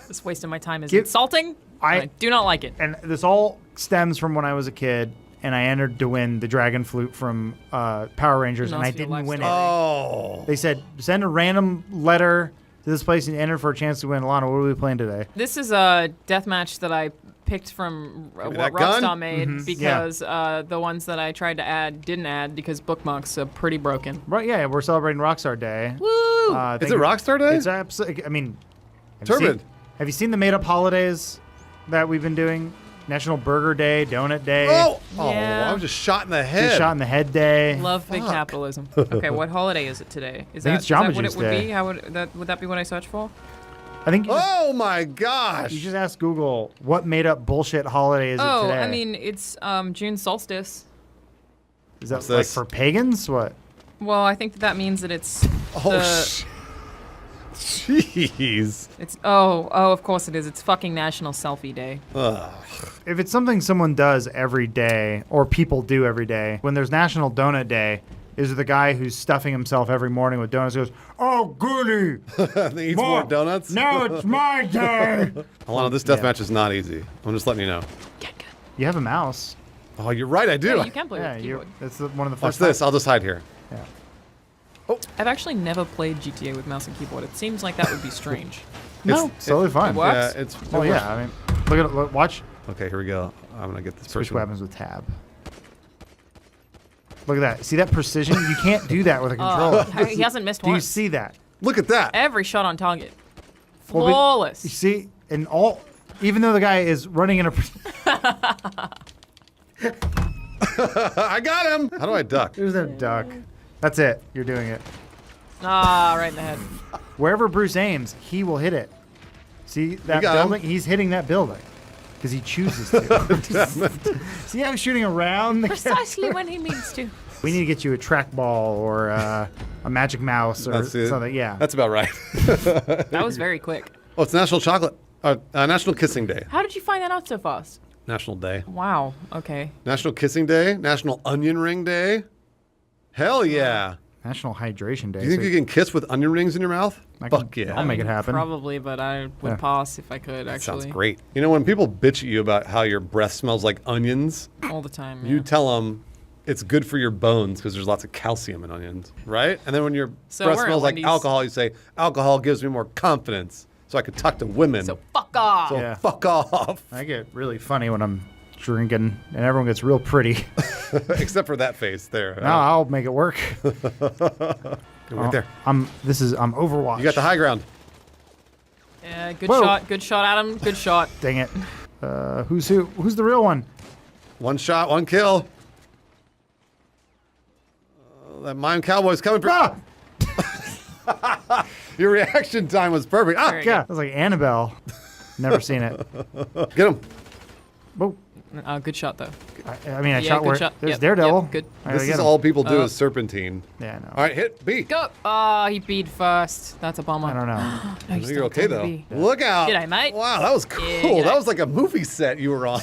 This waste of my time is Give- insulting. I do not like it. And this all stems from when I was a kid and I entered to win the Dragon Flute from Power Rangers and I Must be a didn't life win it. story. Oh. They said, send a random letter to this place and enter for a chance to win. Alana, what are we playing today? This is a death match that I picked from me what that gun. Rockstar made Mhm. because the ones that I tried to add didn't add because bookmarks are pretty broken. Right, yeah, we're celebrating Rockstar Day. Woo! Is it Rockstar Day? It's absolutely. I mean, have you Turbid. have you seen the made-up holidays that we've been doing? National Burger Day, Donut Day, Oh, Yeah. I was just shot in the head. Just Shot in the Head Day. Love big capitalism. Okay, what holiday is it today? Is I think that, it's Jamba is that what Juice it would Day. be? How would that be what I search for? I think Oh my gosh. you just ask Google what made-up bullshit holiday is it Oh, today. I mean it's June solstice. is that What's like this? for pagans? What? Well, I think that means that it's Jeez. it's of course it is. It's fucking National Selfie Day. Ugh. If it's something someone does every day or people do every day, when there's National Donut Day, is the guy who's stuffing himself every morning with donuts goes, "Oh goody, They eat more donuts? Now it's my day." Alana, this deathmatch is not easy. I'm just letting you know. You have a mouse. Oh, you're right, I do. Yeah, you can play Yeah, with you. keyboard. That's one of the Watch first. this. I'll just hide here. I've actually never played GTA with mouse and keyboard. It seems like that would be strange. No, it's totally fine. It works? Yeah, it's. Oh yeah, I mean, look at it. Watch. Okay, here we go. I'm gonna get this Switch person. weapons with tab. Look at that. See that precision? You can't do that with a controller. He hasn't missed Do you one. see that? Look at that. Every shot on target. Well, but Flawless. You see, and all, even though the guy is running in a. I got him. How do I duck? There's no duck. That's it. You're doing it. Right in the head. Wherever Bruce aims, he will hit it. See that got him. building? He's hitting that building because he chooses to. See how he's shooting around the Precisely when he means to. We need to get you a trackball or a magic mouse or That's it. something. Yeah. That's about right. That was very quick. Oh, it's National National Kissing Day. How did you find that out so fast? National Day. Wow. Okay. National Kissing Day. National Onion Ring Day. Hell yeah. National Hydration Day. Do you think So you can kiss with onion rings in your mouth? Fuck yeah. I'll make it happen. Probably, but I would Yeah. pass if I could, actually. Sounds great. You know, when people bitch at you about how your breath smells like onions, All the time. you tell them it's good for your bones because there's lots of calcium in onions, right? And then when your So breath we're at smells like Wendy's. alcohol, you say, alcohol gives me more confidence so I can talk to women. So fuck off. So Yeah. fuck off. I get really funny when I'm drinking, and everyone gets real pretty. Except for that face there. No, I'll make it work. Right there. I'm Overwatch. You got the high ground. Yeah, good Whoa. shot. Good shot, Adam. Good shot. Dang it. Who's who? Who's the real one? One shot, one kill. That mime cowboy's coming for. Ah! Your reaction time was perfect. Ah, Very Yeah, it was like Annabelle. Never seen it. get him. Whoa. Good shot though. I mean, I Yeah, shot good where shot. there's Yep, Daredevil. yep, good. I gotta This get is him. all people do is serpentine. Yeah, I know. All right, hit B. Go. Oh, he beat first. That's a bummer. I don't know. No, I you know still you're okay told though. me. Look out! G'day, mate. Wow, that was cool. g'day. That was like a movie set you were on.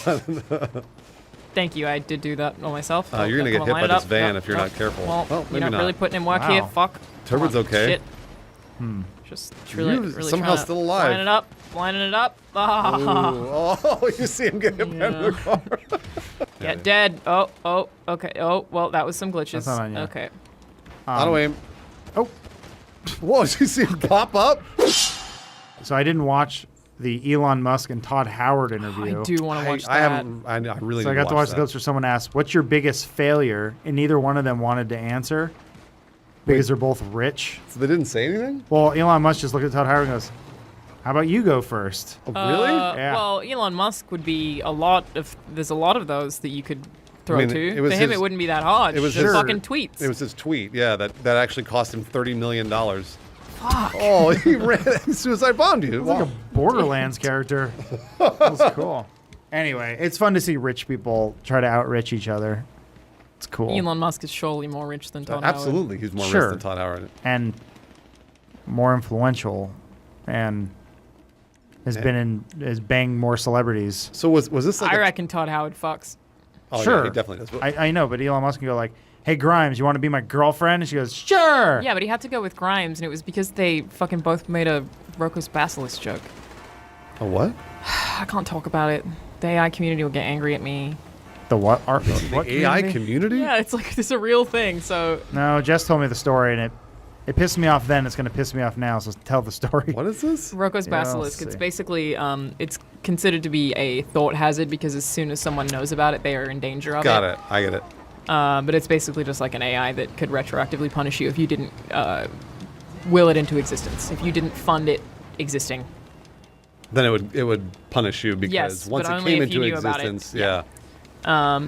Thank you. I did do that on myself. You're gonna get hit by this van if you're not careful. Well, Oh, you're maybe not not. really putting in work Wow. here. Fuck. Turbid's Come on, okay. Shit. Just really, You're really somehow trying to still alive. Lining it up. Lining it up. Ah. Ooh. Oh, you see him get hit by the car. Get dead. Oh, okay. Oh, well, that was some glitches. That's not on you. Okay. Auto aim. Oh. Whoa, did you see him pop up? So I didn't watch the Elon Musk and Todd Howard interview. I do want to watch that. I haven't. I really. So I need got to watch the that. clips where someone asked, "What's your biggest failure?" And neither one of them wanted to answer because they're both rich. So they didn't say anything. Well, Elon Musk just looked at Todd Howard and goes, "How about you go first?" Oh, really? Yeah. Well, Elon Musk would be a lot of. There's a lot of those that you could throw I mean, to. it was For him, his- it wouldn't be that hard. It was Just his fucking tweets. It was his tweet. Yeah, that actually cost him $30 million. Fuck. Oh, he ran suicide bombed you. It's like a Borderlands character. That was cool. Anyway, it's fun to see rich people try to outrich each other. It's cool. Elon Musk is surely more rich than Todd Howard. Absolutely, he's more Sure. rich than Todd Howard. And more influential, and has banged more celebrities. So was this like? I reckon Todd Howard fucks. Oh, Sure, yeah, he definitely does. But I know, but Elon Musk can go like, "Hey Grimes, you want to be my girlfriend?" And she goes, "Sure." Yeah, but he had to go with Grimes, and it was because they fucking both made a Rocco's Basilisk joke. A what? I can't talk about it. The AI community will get angry at me. The what? The What AI community? Yeah, it's like it's a real thing. So No, Jess told me the story, and it pissed me off then. It's gonna piss me off now. So tell the story. What is this? Rocco's Yeah, I'll Basilisk. It's see. basically it's considered to be a thought hazard because as soon as someone knows about it, they are in danger of Got it. it. I get it. But it's basically just like an AI that could retroactively punish you if you didn't will it into existence. If you didn't fund it existing. Then it would punish you because Yes, but once it only came if you into knew about it. existence, Yeah.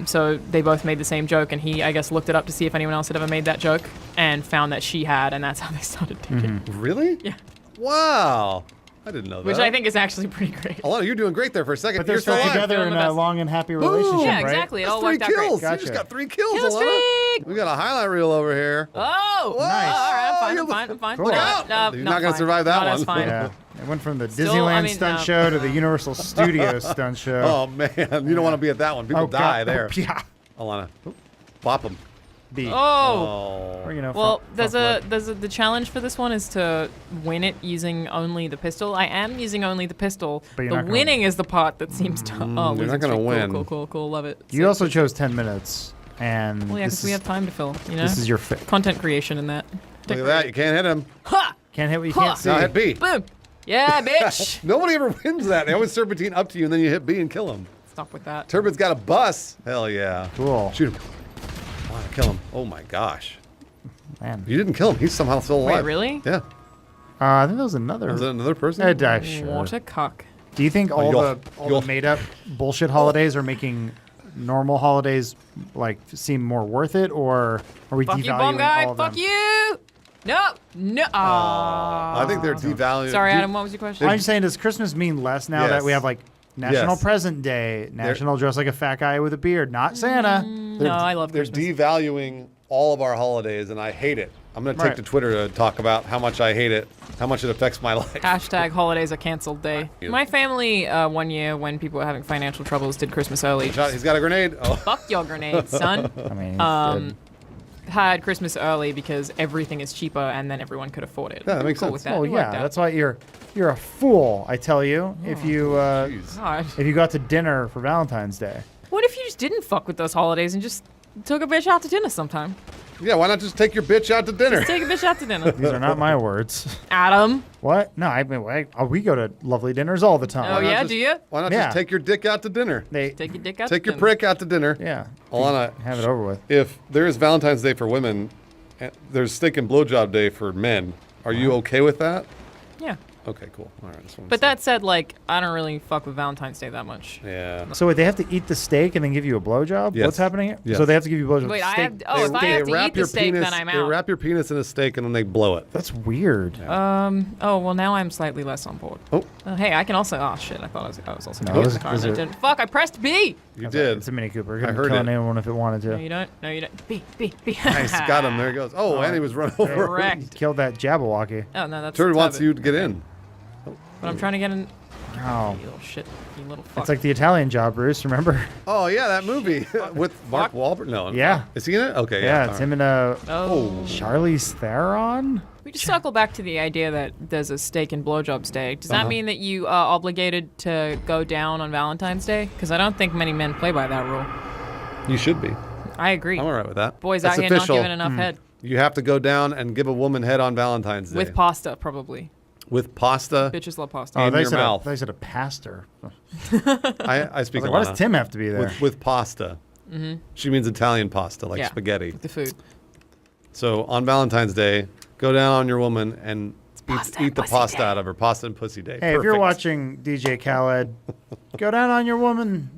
So they both made the same joke, and he, I guess, looked it up to see if anyone else had ever made that joke, and found that she had, and that's how they started dating. Really? Yeah. Wow. I didn't know that. Which I think is actually pretty great. Alana, you're doing great there for a second. But they're You're still still alive. together in the a best. long and happy Boom. relationship, Yeah, right? exactly. It That's all 3 worked out great. kills. Gotcha. You just got 3 kills, Kill Alana. streak! We got a highlight reel over here. Oh! Nice. All right, I'm you fine. I'm fine. Cool. No, Look out. no, You're no, not gonna fine. survive that No, that's one. fine. Yeah. It went from the Still, Disneyland I mean, stunt show to the Universal Studios stunt show. Oh, man. You don't want to be at that one. People die God. there. Yeah. Alana. Bop him. B. Oh! Or, you know, Well, front flip. the challenge for this one is to win it using only the pistol. I am using only the pistol. But you're The not gonna- winning is the part that seems to. Oh, you're losing not gonna streak. win. Cool. Love it. You also chose 10 minutes, and Well, yeah, this because we is- have time to fill. You know. This is your content creation in that. Look at that. You can't hit him. Ha! Can't hit what you Ha! can't see. Now hit B. Boom! Yeah, bitch. Nobody ever wins that. They always serpentine up to you, and then you hit B and kill him. Stop with that. Turbid's got a bus. Hell yeah. Cool. Shoot him. Wow, kill him. Oh my gosh. Man. You didn't kill him. He's somehow still alive. Wait, really? Yeah. I think that was another. Was that another person? Sure. What a cock. Do you think all you'll- the made up bullshit holidays are making normal holidays like seem more worth it, or are we Fuck devaluing you, bomb guy. all of Fuck them? you. No. I think they're devaluing. Sorry, Adam. What was your question? I'm saying, does Christmas mean less now that we have like National Yes. Present Day, National Dress Like a Fat Guy with a Beard, not Santa? No, I love They're Christmas. devaluing all of our holidays, and I hate it. I'm going to take Right. to Twitter to talk about how much I hate it, how much it affects my life. Hashtag holidays are canceled day. My family, one year when people were having financial troubles, did Christmas early. He's got a grenade. Oh. Fuck your grenade, son. I mean, Had Christmas early because everything is cheaper and then everyone could afford it. Yeah, that makes cool sense. With that. oh It yeah, worked out. that's why you're a fool. I tell you, if you God. if you got to dinner for Valentine's Day. What if you just didn't fuck with those holidays and just took a bitch out to dinner sometime? Yeah, why not just take your bitch out to dinner? Just take a bitch out to dinner. These are not my words. Adam. What? No, we go to lovely dinners all the time. Oh, yeah? Do you? Why not just take your dick out to dinner? Take your dick out Take to your dinner. prick out to dinner. Yeah. Alana, have it over with. If there is Valentine's Day for women, there's steak and blowjob day for men. Are you okay with that? Yeah. Okay, cool. All right. That's what I'm But that said, like, I don't really fuck with Valentine's Day that much. Yeah. So wait, they have to eat the steak and then give you a blowjob? Yes. What's happening here? Yes. So they have to give you a blowjob. Wait, Steak- if I have to eat the steak, then I'm They out. wrap your penis in a steak and then they blow it. That's weird. Oh, well, now I'm slightly less on board. Oh. Hey, I can also. Oh, shit. I thought I was also No, doing this- the car. this and I is- didn't. Fuck, I pressed B. You did. It's a Mini Cooper. It I could heard kill it. anyone if it wanted to. No, you don't. No, you don't. B. Nice. Got him. There he goes. Oh, and he was run over. Correct. Killed that Jabberwocky. Oh, no, that's Turd wants Tubbit. you to get in. But I'm trying to get in. Oh. You little shit. You little fuck. It's like the Italian Job, Bruce. Remember? Oh, yeah, that movie with Mark Wahlberg. No. Yeah. Is he in it? Okay. Yeah, Yeah. it's him and Charlize Theron. We just circle back to the idea that there's a steak and blowjobs day. Does that Uh-huh. mean that you are obligated to go down on Valentine's Day? Because I don't think many men play by that rule. You should be. I agree. I'm all right with that. Boys That's out here not official. giving enough head. You have to go down and give a woman head on Valentine's Day. With pasta, probably. With pasta. Bitches love pasta. Oh, in they your said mouth. they said a pastor. I speak. I was like, why Alana. does Tim have to be there? With pasta. Mm-hmm. She means Italian pasta, like Yeah, spaghetti. with the food. So on Valentine's Day, go down on your woman and eat the pasta out of her. Pasta and pussy day. Hey, if you're Perfect. watching DJ Khaled, go down on your woman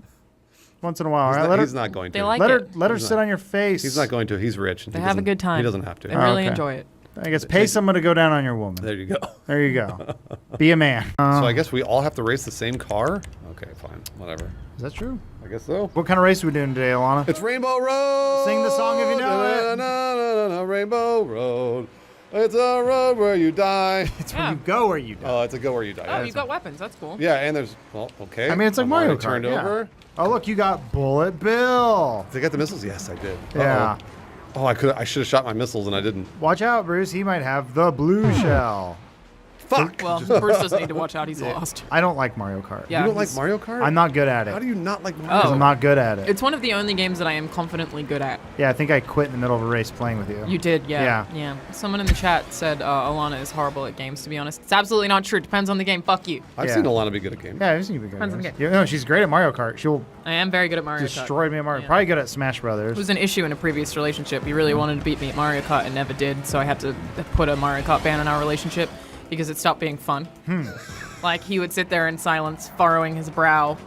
once in a while. He's all right? not- Let he's her, not going to. They like let her it. let her He's sit not- on your face. He's not going to. He's rich. And They he have a doesn't- good time. He doesn't have to. They really Okay. enjoy it. I guess pay someone to go down on your woman. There you go. There you go. Be a man. So I guess we all have to race the same car? Okay, fine. Whatever. Is that true? I guess so. What kind of race are we doing today, Alana? It's Rainbow Road. Sing the song if you know it. it. Rainbow Road. It's a road where you die. It's where you go where you die. Oh, it's a go where you die. Oh, Yeah, you've got weapons. That's cool. yeah, and there's okay. I mean, it's like I'm Mario already Kart. turned yeah. over. Oh, look, you got Bullet Bill. Did I get the missiles? Yes, I did. Yeah. Uh-oh. Oh, I should have shot my missiles and I didn't. Watch out, Bruce. He might have the blue shell. Fuck. Well, Bruce doesn't need to watch out. He's lost. I don't like Mario Kart. Yeah, You don't like he's- Mario Kart? I'm not good at it. How do you not like Mario Because Oh. I'm not good at it. It's one of the only games that I am confidently good at. Yeah, I think I quit in the middle of a race playing with you. You did, yeah. Yeah. Someone in the chat said Alana is horrible at games, to be honest. It's absolutely not true. Depends on the game. Fuck you. I've Yeah. seen Alana be good at games. Yeah, I've seen you be good. Depends on the at games. Yeah, no, she's great at Mario Kart. She'll I am very good at Mario Kart. destroy me at Mario. Yeah. Probably good at Smash Brothers. It was an issue in a previous relationship. He really wanted to beat me at Mario Kart and never did, so I had to put a Mario Kart ban in our relationship because it stopped being fun. Like, he would sit there in silence, furrowing his brow,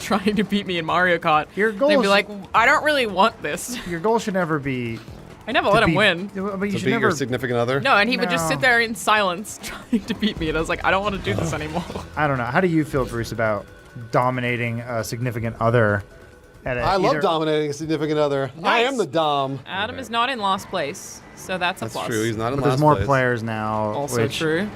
trying to beat me in Mario Kart. Your goal They'd be is- like, I don't really want this. Your goal should never be. I never to let him beat- win. But you To should beat never. your significant other? No, and he would just No. sit there in silence trying to beat me, and I was like, I don't want to do this anymore. I don't know. How do you feel, Bruce, about dominating a significant other? At a, I love either- dominating a significant other. I Nice. am the dom. Adam is not in last place, so that's a That's plus. true. He's not in But last there's more place. players now. Also which true.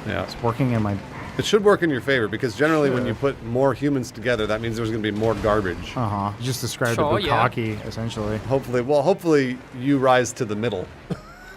Yeah. It's working in my. It should work in your favor because generally when you put more humans together, that means there's going to be more garbage. Uh huh. You just described Sure, the yeah. bukkake, essentially. Hopefully you rise to the middle.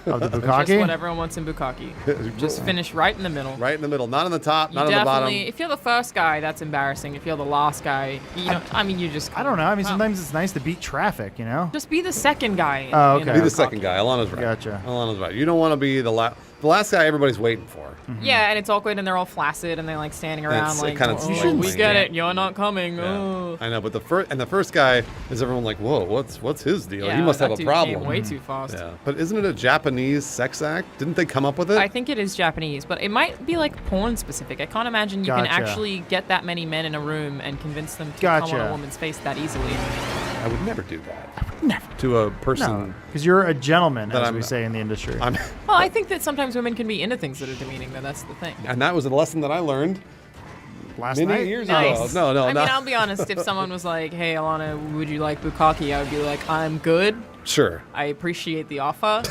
Of the Just bukkake? what everyone wants in Bukkake. Just finish right in the middle. Right in the middle, not on the top, You not on the bottom. definitely, if you're the first guy, that's embarrassing. If you're the last guy, you don't, I mean, you just. I don't know. I mean, Wow. sometimes it's nice to beat traffic, you know? Just be the second guy. Oh, in okay. Be the Bukkake. second guy. Alana's right. Gotcha. Alana's right. You don't want to be the last guy everybody's waiting for. Yeah, and it's awkward, and they're all flaccid, and they're like standing around It's like, kinda oh, like- we get it, you're not coming. Oh. I know, but the first guy is everyone like, whoa, what's his deal? Yeah, he must have that a dude problem. came way too fast. Yeah, but isn't it a Japanese sex act? Didn't they come up with it? I think it is Japanese, but it might be like porn specific. I can't imagine you can Gotcha. actually get that many men in a room and convince them to come on Gotcha. a woman's face that easily. I would never do that. Never. To a person. No, because you're a gentleman, That as I'm- we say in the industry. Well, I think that sometimes women can be into things that are demeaning, though. That's the thing. And that was a lesson that I learned Last many night? years Nice. ago. No, I not. mean, I'll be honest. If someone was like, "Hey, Alana, would you like bukkake?" I would be like, "I'm good. Sure. I appreciate the offer."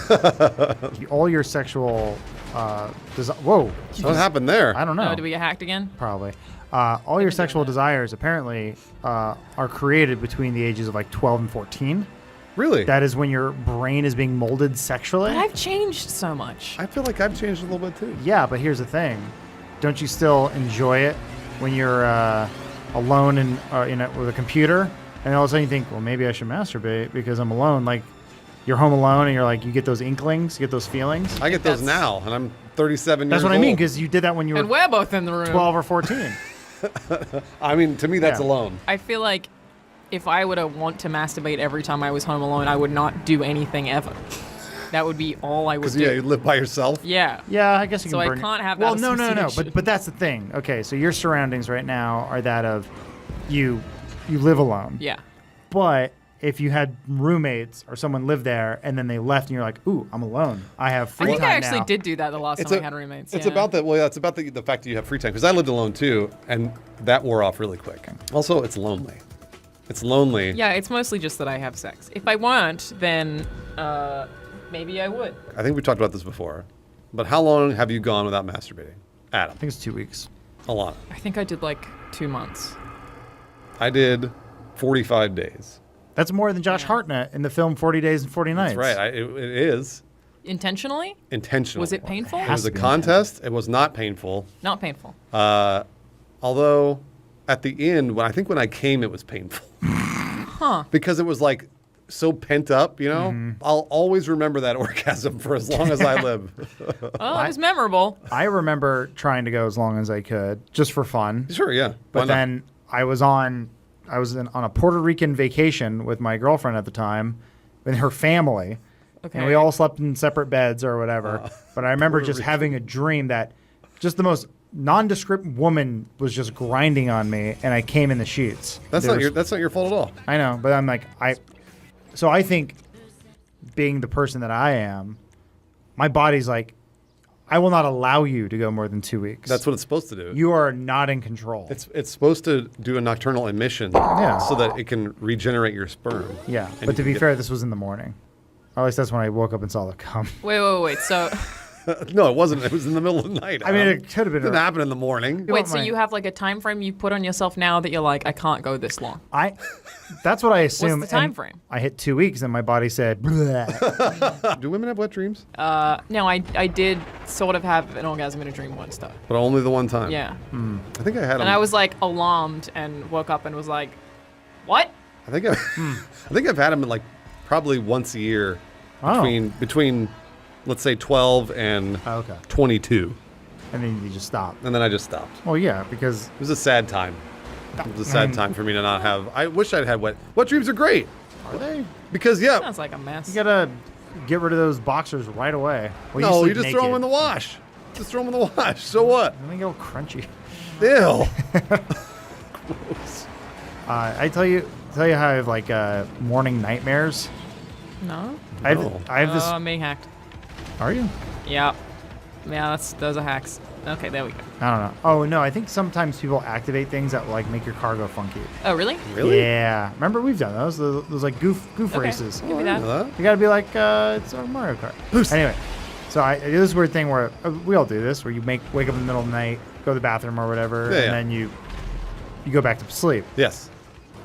All your sexual. Whoa. What happened there? I don't know. Oh, did we get hacked again? Probably. All your sexual desires apparently are created between the ages of like 12 and 14. Really? That is when your brain is being molded sexually. But I've changed so much. I feel like I've changed a little bit too. Yeah, but here's the thing. Don't you still enjoy it when you're alone and with a computer, and all of a sudden you think, well, maybe I should masturbate because I'm alone? Like, you're home alone and you're like, you get those inklings, you get those feelings. I get those now, and I'm 37 years That's old. what I mean, because you did that when you were And we're both in the room. 12 or 14. I mean, to me, that's alone. I feel like if I were to want to masturbate every time I was home alone, I would not do anything ever. That would be all I would do. Yeah, you live by yourself. Yeah. Yeah, I guess you So can I burn can't have Well, that no. association. But that's the thing. Okay, so your surroundings right now are that of you live alone. Yeah. But if you had roommates or someone lived there and then they left and you're like, ooh, I'm alone. I have free I think time I actually now. did do that the last time I had roommates. It's yeah. about that. Well, yeah, it's about the fact that you have free time. Because I lived alone too, and that wore off really quick. Also, it's lonely. It's lonely. Yeah, it's mostly just that I have sex. If I weren't, then maybe I would. I think we talked about this before, but how long have you gone without masturbating, Adam? I think it's 2 weeks. A lot. I think I did like 2 months. I did 45 days. That's more than Josh Hartnett in the film 40 Days and 40 Nights. That's right. It is Intentionally? intentional. Was it painful? It was a contest. It was not painful. Not painful. Although, at the end, when I came, it was painful. Huh. Because it was like so pent up, you know? Mm-hmm. I'll always remember that orgasm for as long as I live. Well, it was memorable. I remember trying to go as long as I could, just for fun. Sure, yeah. Why But not? then I was on a Puerto Rican vacation with my girlfriend at the time, and her family, Okay. and we all slept in separate beds or whatever. But I remember just having a dream that just the most nondescript woman was just grinding on me, and I came in the sheets. That's not your fault at all. I know, but I'm like So I think, being the person that I am, my body's like, I will not allow you to go more than 2 weeks. That's what it's supposed to do. You are not in control. It's supposed to do a nocturnal emission so that it can regenerate your sperm. Yeah, And but to you be can fair, this was in the morning. Or at least that's when I woke up and saw the cum. Wait. So, No, it wasn't. It was in the middle of the night. I mean, Adam. it could have been. It didn't happen in the morning. wait. So you have like a time frame you put on yourself now that you're like, I can't go this long. That's what I assume. What's the time and frame? I hit 2 weeks, and my body said, "Bleh." Do women have wet dreams? No, I did sort of have an orgasm in a dream once though. But only the one time. Yeah. I think I had. And I was like alarmed and woke up and was like, what? I think I've had them like probably once a year Oh. between let's say 12 and 22. And then you just stop. And then I just stopped. Well, yeah, because it was a sad time. It was a sad time for me to not have. I wish I'd had wet dreams are great. Are they? Because yeah, Sounds like a mess. You gotta get rid of those boxers right away. Well, no, sleep you just throw them in the wash. Just throw them in the wash. So what? And they go crunchy. Ew. Gross. I tell you how I have like morning nightmares. No. I have this. I'm being hacked. Are you? Yeah. Yeah, those are hacks. Okay, there we go. I don't know. Oh no, I think sometimes people activate things that like make your car go funky. Oh, really? Really? Yeah. Remember we've done those like goof Okay, races. give me that. You gotta be like it's a Mario Kart. Anyway, so I do this weird thing where we all do this, where you wake up in the middle of the night, go to the bathroom or whatever, Yeah, and yeah. then you go back to sleep. Yes.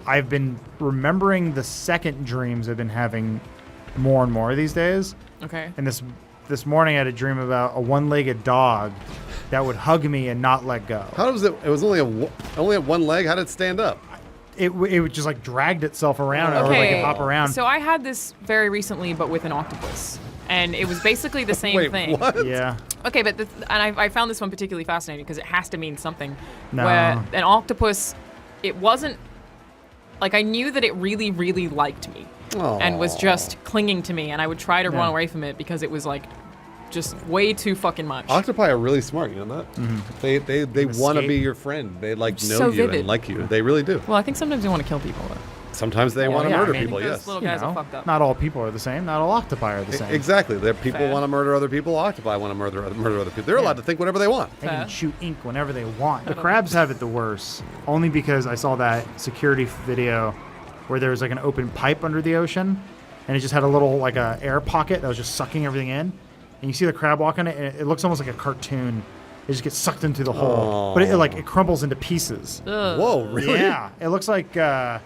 I've been remembering the second dreams I've been having more and more these days. Okay. And this morning I had a dream about a one-legged dog that would hug me and not let go. How was it? It was only at one leg. How did it stand up? It would just like dragged itself around or like it hop around. So I had this very recently, but with an octopus. And it was basically the same Wait, thing. what? Yeah. Okay, but I found this one particularly fascinating because it has to mean something. No. Where an octopus, it wasn't like I knew that it really, really liked me and was just clinging to me, and I would try to run away from it because it was like just way too fucking much. Octopi are really smart. You know that? Mm-hmm. They want to be your friend. They like know So you vivid. and like you. They really do. Well, I think sometimes they want to kill people though. Sometimes they want to murder people. Those Yes. little You guys know, are fucked up. not all people are the same. Not all octopi are the same. Exactly. There people Fair. want to murder other people. Octopi want to murder other people. They're allowed to think whatever they want. They can shoot ink whenever they want. The crabs have it the worst, only because I saw that security video where there was like an open pipe under the ocean, and it just had a little like a air pocket that was just sucking everything in. And you see the crab walk in it, and it looks almost like a cartoon. It just gets sucked into the hole, but it crumbles into pieces. Ugh. Whoa, really? Yeah, it looks like I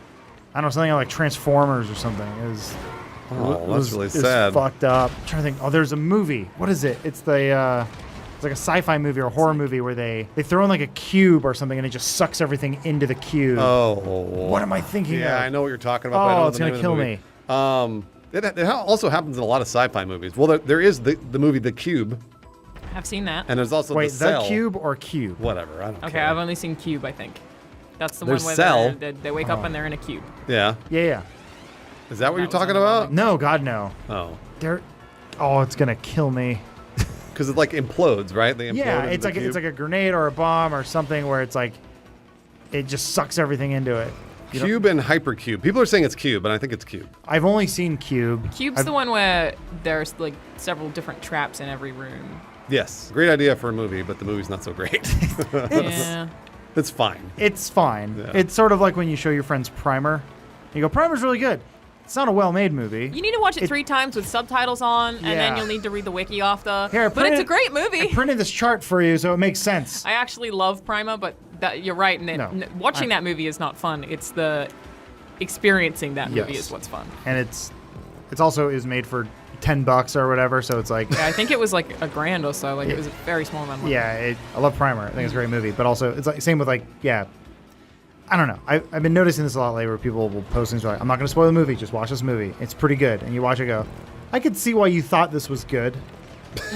don't know, something like Transformers or something. That's really sad. Fucked up. I'm trying to think. Oh, there's a movie. What is it? It's the it's like a sci-fi movie or a horror movie where they throw in like a cube or something and it just sucks everything into the cube. Oh. What am I thinking Yeah, of? I know what you're talking about. but I don't Oh, know it's the gonna name kill of the me. movie. It also happens in a lot of sci-fi movies. Well, there is the movie The Cube, I've seen that. and there's also Wait, The Cell. Cube or Cube? Whatever, I don't Okay, care. I've only seen Cube, I think. That's the There's one where Cell. they wake up and they're in a cube. Yeah. Yeah. Is that what you're was talking on the about? No, God, no. Oh. Oh, it's gonna kill me. Because it like implodes, right? They implode Yeah, into it's the like cube. it's like a grenade or a bomb or something where it's like it just sucks everything into it. You don't- Cube and Hypercube. People are saying it's Cube, but I think it's Cube. I've only seen Cube. Cube's the one where there's like several different traps in every room. Yes. Great idea for a movie, but the movie's not so great. Yeah. It's fine. It's fine. Yeah. It's sort of like when you show your friends Primer. You go, Primer's really good. It's not a well-made movie. You need to watch it 3 times with subtitles on, and then Yeah. you'll need to read the wiki after. Here, I but it's a printed- great I movie. printed this chart for you so it makes sense. I actually love Prima, but you're right. Watching that movie is not fun. It's the experiencing that movie Yes. is what's fun. And it's also is made for $10 or whatever, so it's like Yeah, I think it was like $1,000 or so. Like it was a very small amount of money. yeah, I love Primer. I think it's a great movie, but also it's like same with like I don't know. I've been noticing this a lot lately where people will post things like, I'm not going to spoil the movie, just watch this movie. It's pretty good. And you watch it go, I could see why you thought this was good,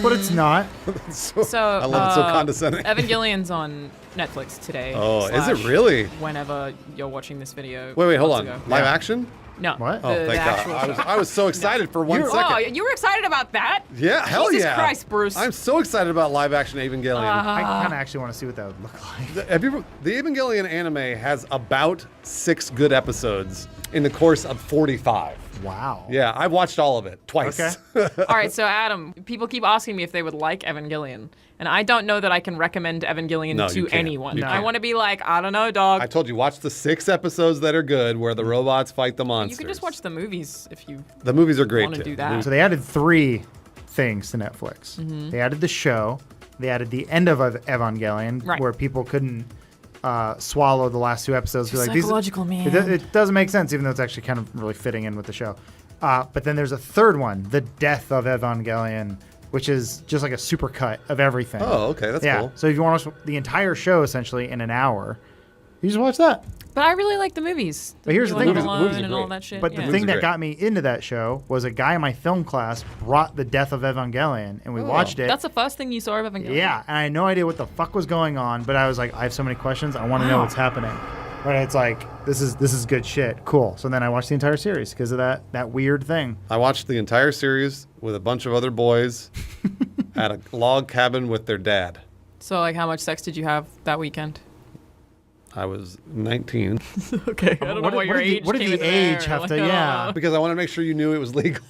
but it's not. So I love it so condescending. Evangelien's on Netflix today. Oh, is it slash really? Whenever you're watching this video. Wait, hold on. months ago. Live action? No. What? Oh, the thank actual God. show. I was so excited for 1 second. Oh, you were excited about that? Yeah, hell Jesus yeah. Christ, Bruce. I'm so excited about live action Evangelion. I kind of actually want to see what that would look like. The Evangelion anime has about 6 good episodes in the course of 45. Wow. Yeah, I watched all of it twice. Okay. All right, so Adam, people keep asking me if they would like Evangelion, and I don't know that I can recommend Evangelion No, to you can't. anyone. You I can't. want to be like, I don't know, dog. I told you, watch the 6 episodes that are good where the robots fight the monsters. You can just watch the movies if you The movies are great want to too. do that. So they added 3 things to Netflix. Mhm. They added the show. They added the end of Evangelion, Right. where people couldn't swallow the last 2 episodes. Too Be like, psychological, man. It doesn't make sense, even though it's actually kind of really fitting in with the show. But then there's a third one, The Death of Evangelion, which is just like a supercut of everything. Oh, okay, that's cool. So if you want to watch the entire show essentially in an hour, you just watch that. But I really like the movies. But here's the thing, Home Alone and all that shit. But yeah. the thing that got me into that show was a guy in my film class brought The Death of Evangelion, and we watched it. That's the first thing you saw of Evangelion. Yeah, and I had no idea what the fuck was going on, but I was like, I have so many questions. I want to know what's happening. Right? It's like this is good shit. Cool. So then I watched the entire series because of that weird thing. I watched the entire series with a bunch of other boys at a log cabin with their dad. So, like, how much sex did you have that weekend? I was 19. Okay, I don't know what your age what did came the into age there. have Like, to? I don't Yeah. know. Because I want to make sure you knew it was legal.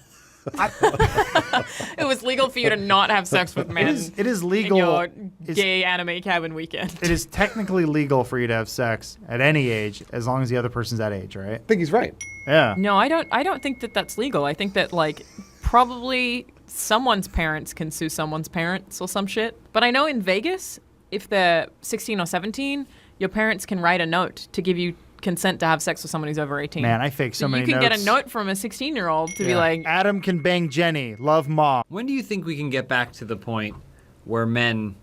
It was legal for you to not have sex with men. It is legal. In your It's- gay anime cabin weekend. It is technically legal for you to have sex at any age as long as the other person's that age, right? I think he's right. Yeah. No, I don't think that that's legal. I think that like probably someone's parents can sue someone's parents or some shit. But I know in Vegas, if they're 16 or 17, your parents can write a note to give you consent to have sex with someone who's over 18. Man, I faked so many You can get a notes. note from a 16-year-old to be Yeah. like, Adam can bang Jenny. Love mom. When do you think we can get back to the point where men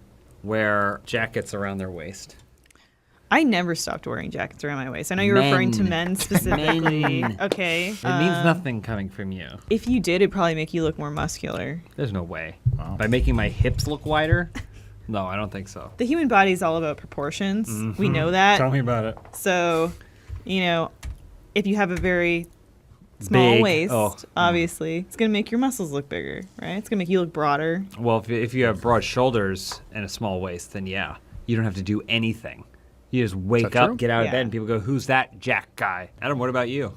wear jackets around their waist? I never stopped wearing jackets around my waist. I know you're referring to men specifically. Men. Okay. It means nothing coming from you. If you did, it'd probably make you look more muscular. There's no way. By making my hips look wider? No, I don't think so. The human body is all about proportions. We Mhm. know that. Tell me about it. So, if you have a very small Big. waist, Oh. obviously, it's going to make your muscles look bigger, right? It's going to make you look broader. Well, if you have broad shoulders and a small waist, then yeah, you don't have to do anything. You just wake that up, true? get out of Yeah. bed, and people go, "Who's that Jack guy?" Adam, what about you?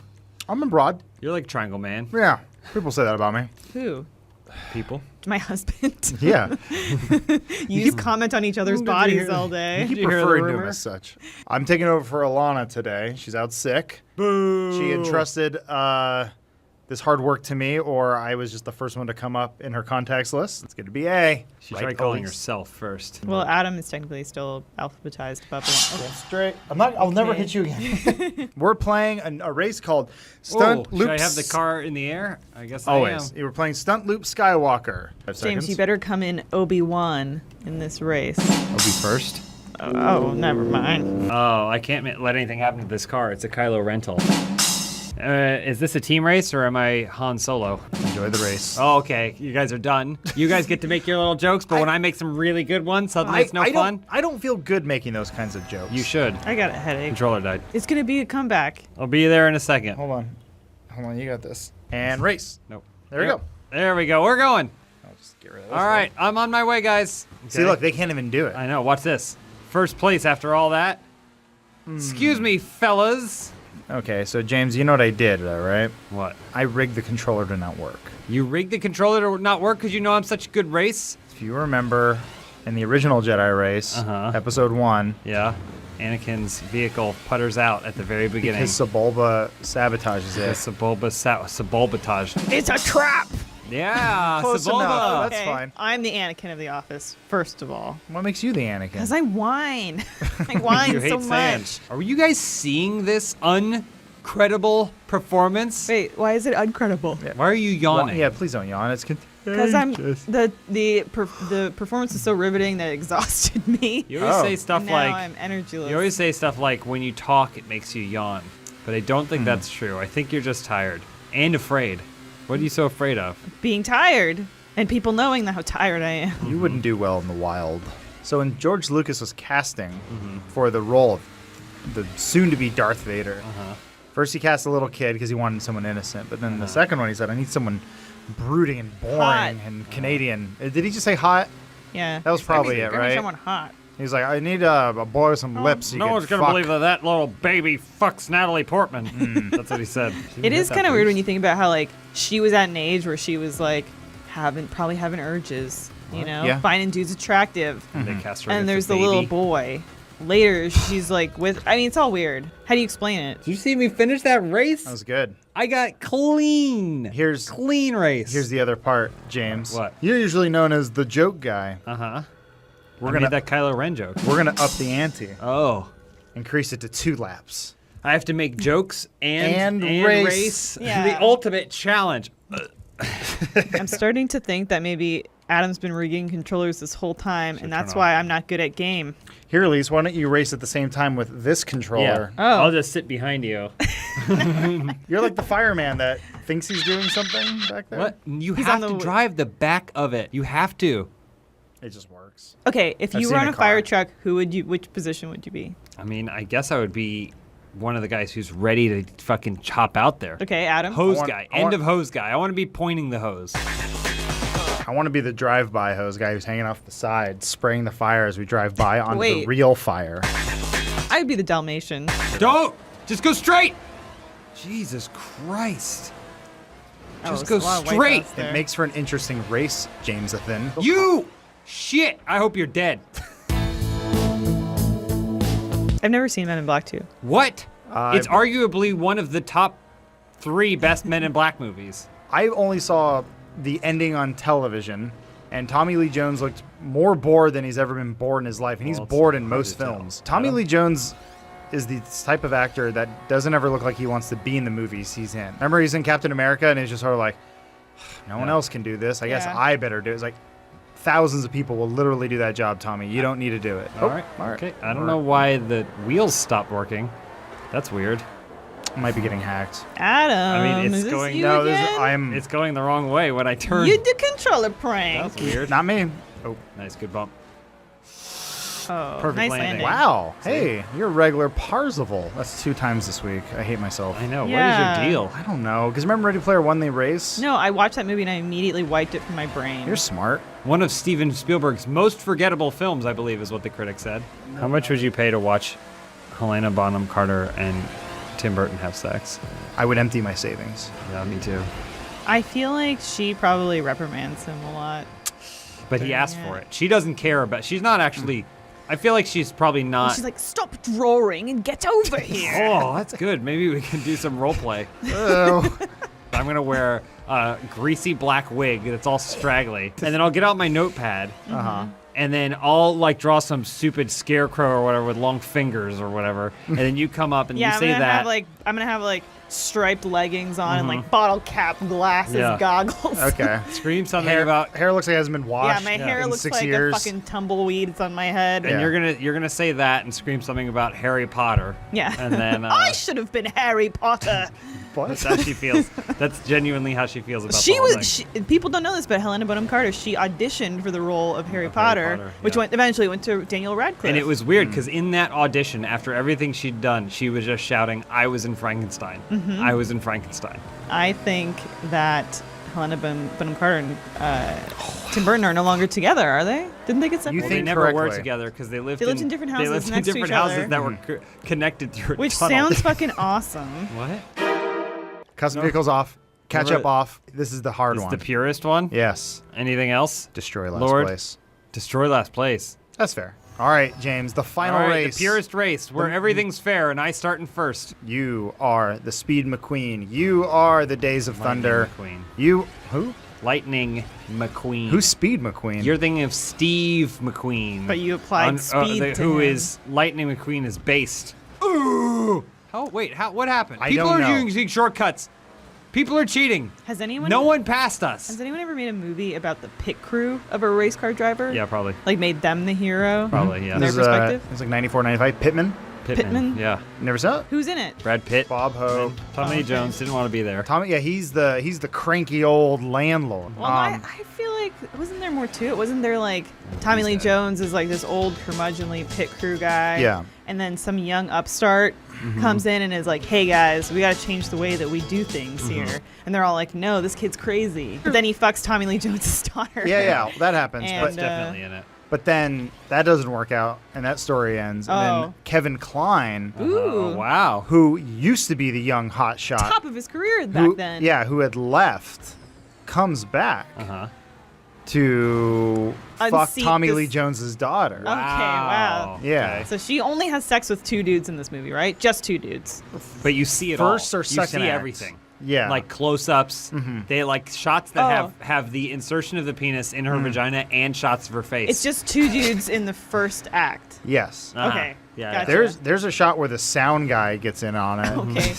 I'm a broad. You're like Triangle Man. Yeah. People say that about me. Who? People. My husband. Yeah. You just comment on each other's Did you bodies hear- all day. You keep referring to him as such. I'm taking over for Alana today. She's out sick. Boo. She entrusted this hard work to me, or I was just the first one to come up in her contacts list. It's good to be A. She Right, tried calling police? herself first. Well, Adam is technically still alphabetized above Alana. Straight. I'll never Okay. hit you again. We're playing a race called Stunt Stunt Should Loop. I have the car in the air? I guess Always. I am. You were playing Stunt Loop Skywalker. 5 James, seconds. you better come in Obi-Wan in this race. I'll be first. Oh, never mind. Oh, I can't let anything happen to this car. It's a Kylo rental. Is this a team race or am I Han Solo? Enjoy the race. Oh, okay. You guys are done. You guys get to make your little jokes, but when I make some really good ones, suddenly it's no fun. I don't feel good making those kinds of jokes. You should. I got a headache. Controller died. It's gonna be a comeback. I'll be there in a second. Hold on, you got this. And race. Nope. There we go. There we go. We're going. I'll just get rid of this. All right, I'm on my way, guys. See, look, they can't even do it. I know. Watch this. First place after all that. Excuse me, fellas. Okay, so James, you know what I did, though, right? What? I rigged the controller to not work. You rigged the controller to not work because you know I'm such a good race? If you remember, in the original Jedi race, episode 1. Yeah. Anakin's vehicle putters out at the very beginning. Because Sebulba sabotages it. Sebulbatage. It's a trap. Yeah, Close Sebulba. enough. That's fine. I'm the Anakin of the office, first of all. What makes you the Anakin? Because I whine. I whine You hate so sand. much. Are you guys seeing this uncredible performance? Wait, why is it uncredible? Why are you yawning? Yeah, please don't yawn. It's Because the performance is so riveting that it exhausted me. You always say stuff now like I'm energyless. You always say stuff like when you talk it makes you yawn, but I don't think that's true. I think you're just tired and afraid. What are you so afraid of? Being tired and people knowing how tired I am. You wouldn't do well in the wild. So when George Lucas was casting for the role of the soon-to-be Darth Vader, first he cast a little kid because he wanted someone innocent, but then the second one he said, I need someone brooding and boring Hot. and Canadian. Did he just say hot? Yeah. That was probably it, Give me right? someone hot. He's like, I need a boy with some lips. No one's gonna believe that little baby fucks Natalie Portman. That's what he said. It is kind of weird when you think about how like she was at an age where she was like probably having urges, you know, Yeah. finding dudes attractive. They cast her And as there's a the little baby. boy. Later, she's like with. I mean, it's all weird. How do you explain it? Did you see me finish that race? That was good. I got clean. Clean race. Here's the other part, James. What? You're usually known as the joke guy. We're gonna that Kylo Ren joke. We're gonna up the ante. Oh. Increase it to 2 laps. I have to make jokes and race. Yeah. The ultimate challenge. I'm starting to think that maybe Adam's been rigging controllers this whole time, and that's why I'm not good at game. Here, Elise, why don't you race at the same time with this controller? Oh. I'll just sit behind you. You're like the fireman that thinks he's doing something back there. What? You He's have on to the- drive the back of it. You have to. It just works. Okay, if I've you seen were on a a fire car. truck, which position would you be? I mean, I guess I would be one of the guys who's ready to fucking chop out there. Okay, Adam. Hose guy. End of hose guy. I want to be pointing the hose. I want to be the drive-by hose guy who's hanging off the side, spraying the fire as we drive by onto the Wait. real fire. I'd be the Dalmatian. Don't! Just go straight! Jesus Christ. Just go straight. It makes for an interesting race, Jamesathan. You! Shit! I hope you're dead. I've never seen Men in Black 2. What? It's arguably one of the top 3 best Men in Black movies. I only saw the ending on television, and Tommy Lee Jones looked more bored than he's ever been bored in his life, and he's bored in most films. Tommy Lee Jones is the type of actor that doesn't ever look like he wants to be in the movies he's in. Remember he's in Captain America, and he's just sort of like, no one else can do this. I guess Yeah. I better do it. It's like, thousands of people will literally do that job, Tommy. You don't need to do it. All right. Okay. I don't know why the wheels stopped working. That's weird. I might be getting hacked. Adam, I mean, is it's this going. you No, again? It's going the wrong way when I turn. You did controller prank. That's weird. Not me. Oh, nice, good bump. Oh, Perfect nice landing. landing. Wow. Hey, you're a regular Parzival. That's 2 times this week. I hate myself. I know. Yeah. What is your deal? I don't know. Because remember Ready Player One, they race? No, I watched that movie and I immediately wiped it from my brain. You're smart. One of Steven Spielberg's most forgettable films, I believe, is what the critics said. How much would you pay to watch Helena Bonham Carter and Tim Burton have sex? I would empty my savings. Yeah, me too. I feel like she probably reprimands him a lot. But he asked for it. She doesn't care about. She's not actually. I feel like she's probably not. She's like, stop drawing and get over here. Oh, that's good. Maybe we can do some role play. Oh. I'm gonna wear a greasy black wig that's all straggly, and then I'll get out my notepad. And then I'll like draw some stupid scarecrow or whatever with long fingers or whatever, and then you come up and Yeah, you I'm say gonna that. have I'm gonna have like striped leggings on and like bottle cap glasses, goggles. Okay. Scream something hair, about hair looks like it hasn't been washed. Yeah, my hair in looks 6 like years. a fucking tumbleweeds on my head. And you're gonna say that and scream something about Harry Potter. Yeah. And then I should have been Harry Potter. that's how she feels. That's genuinely how she feels about She the whole was. thing. People don't know this, but Helena Bonham Carter, she auditioned for the role of Harry Potter, which eventually went to Daniel Radcliffe. And it was weird because in that audition, after everything she'd done, she was just shouting, "I was in Frankenstein. I was in Frankenstein." I think that Helena Bonham Carter and Tim Burton are no longer together, are they? Didn't they get separated? They never were together because they lived in different houses They lived in next to different each houses other. that were connected through a Which tunnel. sounds fucking awesome. What? Custom vehicles off. Catch up off. This is the hard This one. is the purest one? Yes. Anything else? Destroy last Lord, place. Destroy last place. That's fair. All right, James, the final All right, race. the purest race where everything's fair and I start in first. You are the Speed McQueen. You are the Days of Lightning Thunder. McQueen. You who? Lightning McQueen. Who's Speed McQueen? You're thinking of Steve McQueen. But you applied speed to who him. is Lightning McQueen is based. Ooh. Oh wait, what happened? I People don't are know. using shortcuts. People are cheating. Has anyone? No one passed us. Has anyone ever made a movie about the pit crew of a race car driver? Yeah, probably. Like made them the hero? Probably, yeah. Their perspective? It was like 94, 95. Pittman? Pittman? Yeah. Never saw it? Who's in it? Brad Pitt. Bob Hope. Tommy Lee Jones didn't want to be there. Tommy, yeah, he's the cranky old landlord. Well, I feel like, wasn't there more to it? Wasn't there like Tommy Lee Jones is like this old curmudgeonly pit crew guy? Yeah. And then some young upstart comes in and is like, hey guys, we got to change the way that we do things here. And they're all like, no, this kid's crazy. But then he fucks Tommy Lee Jones' daughter. Yeah, that happens. And, but definitely in it. But then that doesn't work out, and that story ends. And then Kevin Kline, Ooh. Wow, who used to be the young hotshot, Top of his career back then. Yeah, who had left, comes back to fuck Unseat Tommy this- Lee Jones's daughter. Okay, wow. Yeah. So she only has sex with 2 dudes in this movie, right? Just 2 dudes. But you see it First all. or second You see act. everything. Yeah. Like close-ups. They like shots that have the insertion of the penis in her vagina and shots of her face. It's just 2 dudes in the first act. Yes. Okay. Yeah. Gotcha. There's a shot where the sound guy gets in on it. Okay.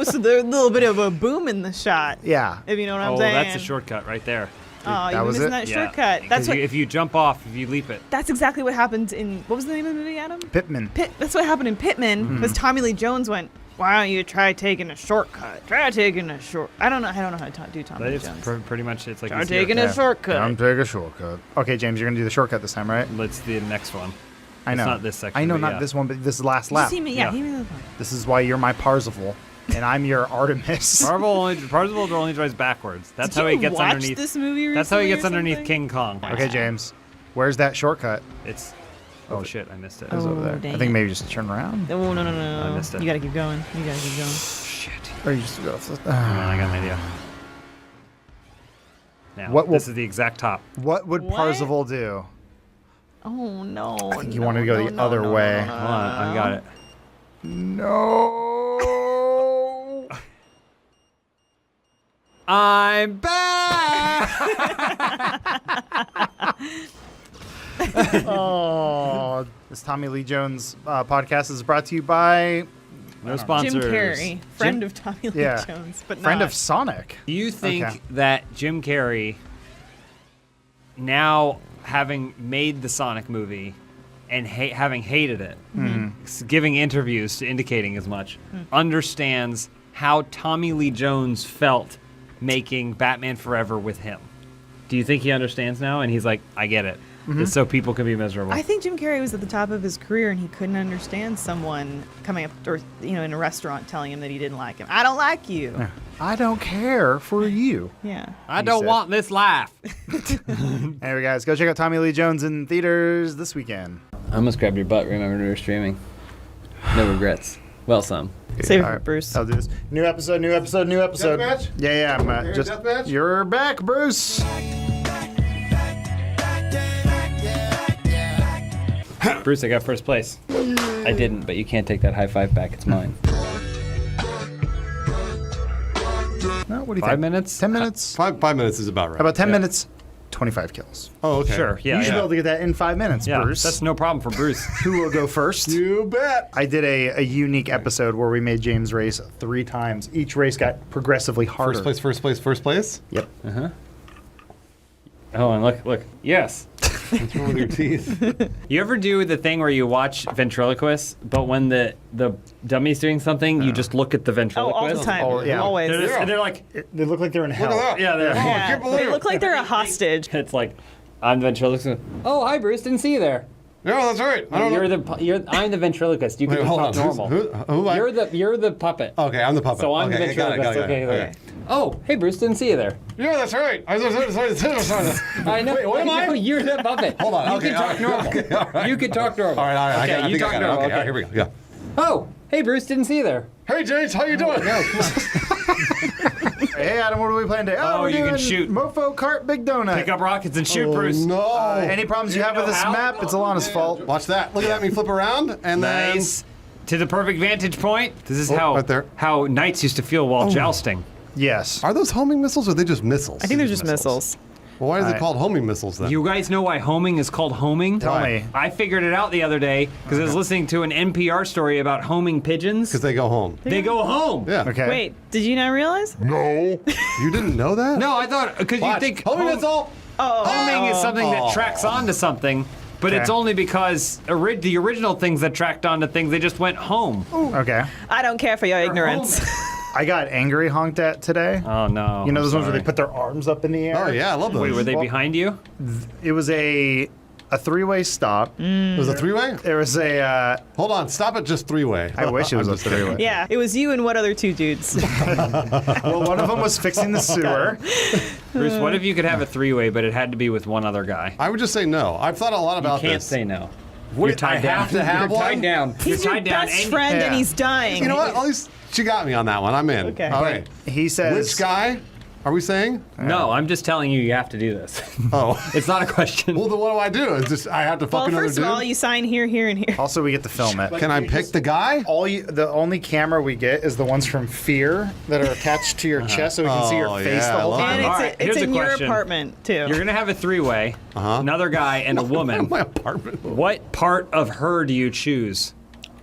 So there's a little bit of a boom in the shot. Yeah. If you know what I'm Oh, saying. that's a shortcut right there. Oh, you're was missing it? that Yeah. shortcut. That's what. If you jump off, if you leap it. That's exactly what happened in. What was the name of the movie, Adam? Pittman. That's what happened in Pittman. Because Tommy Lee Jones went, "Why don't you try taking a shortcut? Try taking a short." I don't know how to do Tommy Lee It's Jones. pretty much it's like Try you see it. taking a shortcut. I'm taking a shortcut. Okay, James, you're gonna do the shortcut this time, right? Let's the next one. I know. It's not this section. I know, but not yeah. this one, but this is last Just lap. see me, Yeah. he made the point. This is why you're my Parzival, and I'm your Artemis. Parzival only drives backwards. That's Did how you he gets watch underneath. this movie recently? That's how he gets or underneath something? King Kong. Okay, James, where's that shortcut? It's. Oh shit! I missed it. It's over there. dang I think it. maybe just turn around. Oh no! I missed it. You gotta keep going. You gotta keep going. Shit. Or you just go off the. Come on, I got an idea. Now, What will- this is the exact top. What would What? Parzival do? Oh no! I think you wanted to go the other way. Hold on, I got it. No. I'm back. Oh, this Tommy Lee Jones podcast is brought to you by No sponsors. Jim Carrey, friend of Tommy Lee Yeah. Jones, but friend not. of Sonic. Do you think Okay. that Jim Carrey, now having made the Sonic movie and having hated it, giving interviews to indicating as much, understands how Tommy Lee Jones felt making Batman Forever with him? Do you think he understands now? And he's like, I get it. It's so people can be miserable. I think Jim Carrey was at the top of his career and he couldn't understand someone coming up or in a restaurant telling him that he didn't like him. I don't like you. I don't care for you. Yeah. I don't said. want this life. Anyway, guys, go check out Tommy Lee Jones in theaters this weekend. I almost grabbed your butt. Remember we were streaming. No regrets. Well, some. Save it All for right, Bruce. I'll do this. New episode. Deathmatch? Yeah, I'm just. deathmatch? You're back, Bruce. Bruce, I got first place. I didn't, but you can't take that high five back. It's mine. No, what do you 5 think? minutes? 10 minutes? 5 minutes is about right. How about 10 minutes? 25 kills. Oh, okay. Sure. Yeah. You should yeah. be able to get that in 5 minutes, Yeah, Bruce. that's no problem for Bruce. Who will go first? You bet. I did a unique episode where we made James race 3 times. Each race got progressively harder. First place. Yep. Oh, and look. Yes. What's wrong with your teeth? You ever do the thing where you watch ventriloquists, but when the dummy's doing something, you just look at the Oh, ventriloquist? all the time. Oh, yeah. Always. They're like, They look like they're in hell. Look at that. yeah, they're. Oh, I can't believe They it. look like they're a hostage. It's like, I'm the ventriloquist. Oh, hi, Bruce. Didn't see you there. No, that's right. I don't know. I'm the ventriloquist. You can Wait, just hold talk on. normal. Who am I? You're the puppet. Okay, I'm the puppet. So I'm the okay, got ventriloquist. it. Okay. Oh, hey, Bruce. Didn't see you there. Yeah, that's right. I know. Wait, what am I? No, you're the puppet. Hold on. You Okay, can talk all right, normal. okay, all right. You can talk normal. All right. Okay, I you think talk I got it. normal. Okay, here we go. Yeah. Oh, hey, Bruce. Didn't see you there. Hey, James, how you doing? No, come on. Hey, Adam, what are we playing today? Oh, we're you can doing shoot. Mofo Kart Big Donut. Pick up rockets and shoot, Bruce. No. Any problems you have with this map? It's Alana's fault. Watch that. Look at me flip around and Nice. To the perfect vantage point. This is right there. how knights used to feel while jousting. Yes. Are those homing missiles or are they just missiles? I think they're just missiles. Well, why is it called homing missiles then? You guys know why homing is called homing? Tell me. I figured it out the other day because I was listening to an NPR story about homing pigeons. Because they go home. They go home. Yeah. Okay. Wait, did you not realize? No. You didn't know that? No, I thought because you Watch. think homing missile. homing is something that tracks onto something, but it's Okay. only because the original things that tracked onto things they just went home. Okay. I don't care for your ignorance. I got angry honked at today. Oh no! You know those ones where Sorry. they put their arms up in the air? Oh, yeah, I love those. Wait, were they Well- behind you? It was a 3-way stop. It was a three-way? There was a. Hold on. Stop at just three-way. I wish it was a 3-way. Yeah, it was you and what other 2 dudes? Well, one of them was fixing the sewer. Bruce, what if you could have a 3-way, but it had to be with one other guy? I would just say no. I've thought a lot about You can't this. say no. What, You're tied I down. have to have You're one? tied down. He's You're your tied down. best and- friend Yeah. and he's dying. You know what? At least she got me on that one. I'm in. Okay. All right. He says. Which guy are we saying? No, I'm just telling you have to do this. Oh. It's not a question. Well, then what do I do? Is just I have to fuck Well, another first dude? of all, you sign here, here, and here. Also, we get to film it. Can I pick the guy? The only camera we get is the ones from Fear that are attached to your chest, so we can see your Oh, face yeah, the I whole love time. And All it's, right, it's here's in a your question. apartment, too. You're gonna have a 3-way, another guy and a woman. My apartment. What part of her do you choose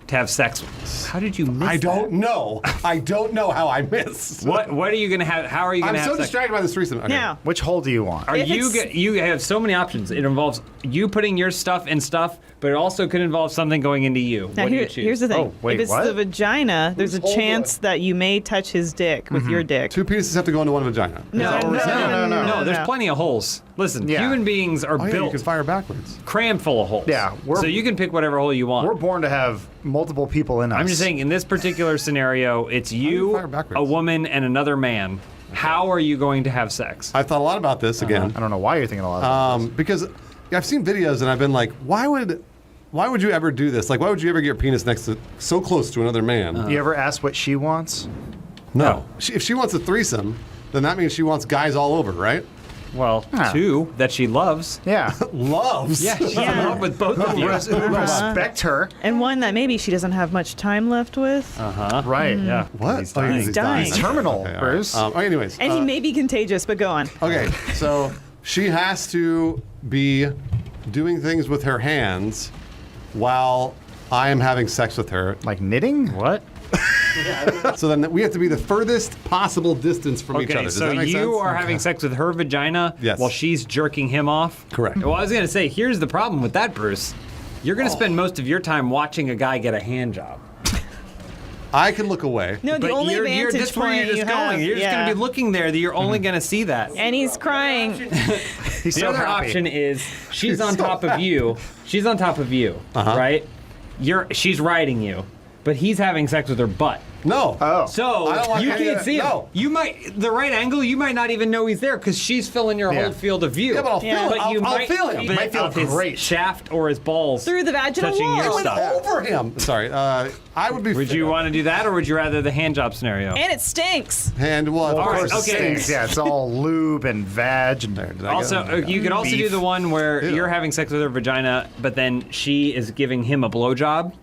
to have sex with? How did you miss I don't know. I don't know how I missed. What are you gonna have? How are you I'm gonna have so sex? distracted by this threesome. Okay. Now, Which hole do you want? Are If you it's- you have so many options. It involves you putting your stuff in stuff, but it also could involve something going into you. now What do you here, choose? here's the thing. Oh, wait, if it's what? the vagina, there's a hole do chance that you may touch his dick with your dick. Two penises have to go into one vagina. No, No. There's plenty of holes. Listen, Yeah. human beings are Oh, yeah, you built can fire backwards. crammed full of holes. Yeah, so you can pick whatever hole you want. We're born to have multiple people in us. I'm just saying, in this particular scenario, it's do you you, fire backwards? a woman, and another man. How are you going to have sex? I've thought a lot about this again. I don't know why you're thinking a lot about this. Because I've seen videos and I've been like, why would you ever do this? Like, why would you ever get your penis next to so close to another man? You ever ask what she wants? No. If she wants a threesome, then that means she wants guys all over, right? Well, Ah. 2 that she loves. Yeah. Loves. Yeah, she's in love with both of you. Respect her. And one that maybe she doesn't have much time left with. Right. Yeah. What? He's Oh, dying. He's dying. It's terminal, Okay, all right. Bruce. Anyways. And he may be contagious, but go on. Okay, so she has to be doing things with her hands while I am having sex with her. Like knitting? What? So then we have to be the furthest possible distance from each other. Okay, Does so that make you sense? are having sex with her vagina Yes. while she's jerking him off? Correct. Well, I was going to say, here's the problem with that, Bruce. You're going to spend most of your time watching a guy get a hand job. I can look away. No, the But only vantage that's where point you're just you going. have. You're just going to be looking there. That you're only going to see that. And he's crying. He's The so other happy. option is she's He's on so top of you. She's on top of you, right? She's riding you, but he's having sex with her butt. No. Oh. So I don't want you any of can't that. see him. No. You might the right angle. You might not even know he's there because she's filling your Yeah. whole field of view. Yeah, but I'll feel it. But you I'll might feel him. You might feel Of his great shaft or his balls Through the vaginal touching wall. your I went stuff. Over him. Sorry. I would be. Would you want to do that, or would you rather the hand job scenario? And it stinks. And well, of All right, course. Of course it okay. stinks. Yeah, it's all lube and vag. And Did I Also, get it? you could also do Beef. the one where Ew. you're having sex with her vagina, but then she is giving him a blowjob.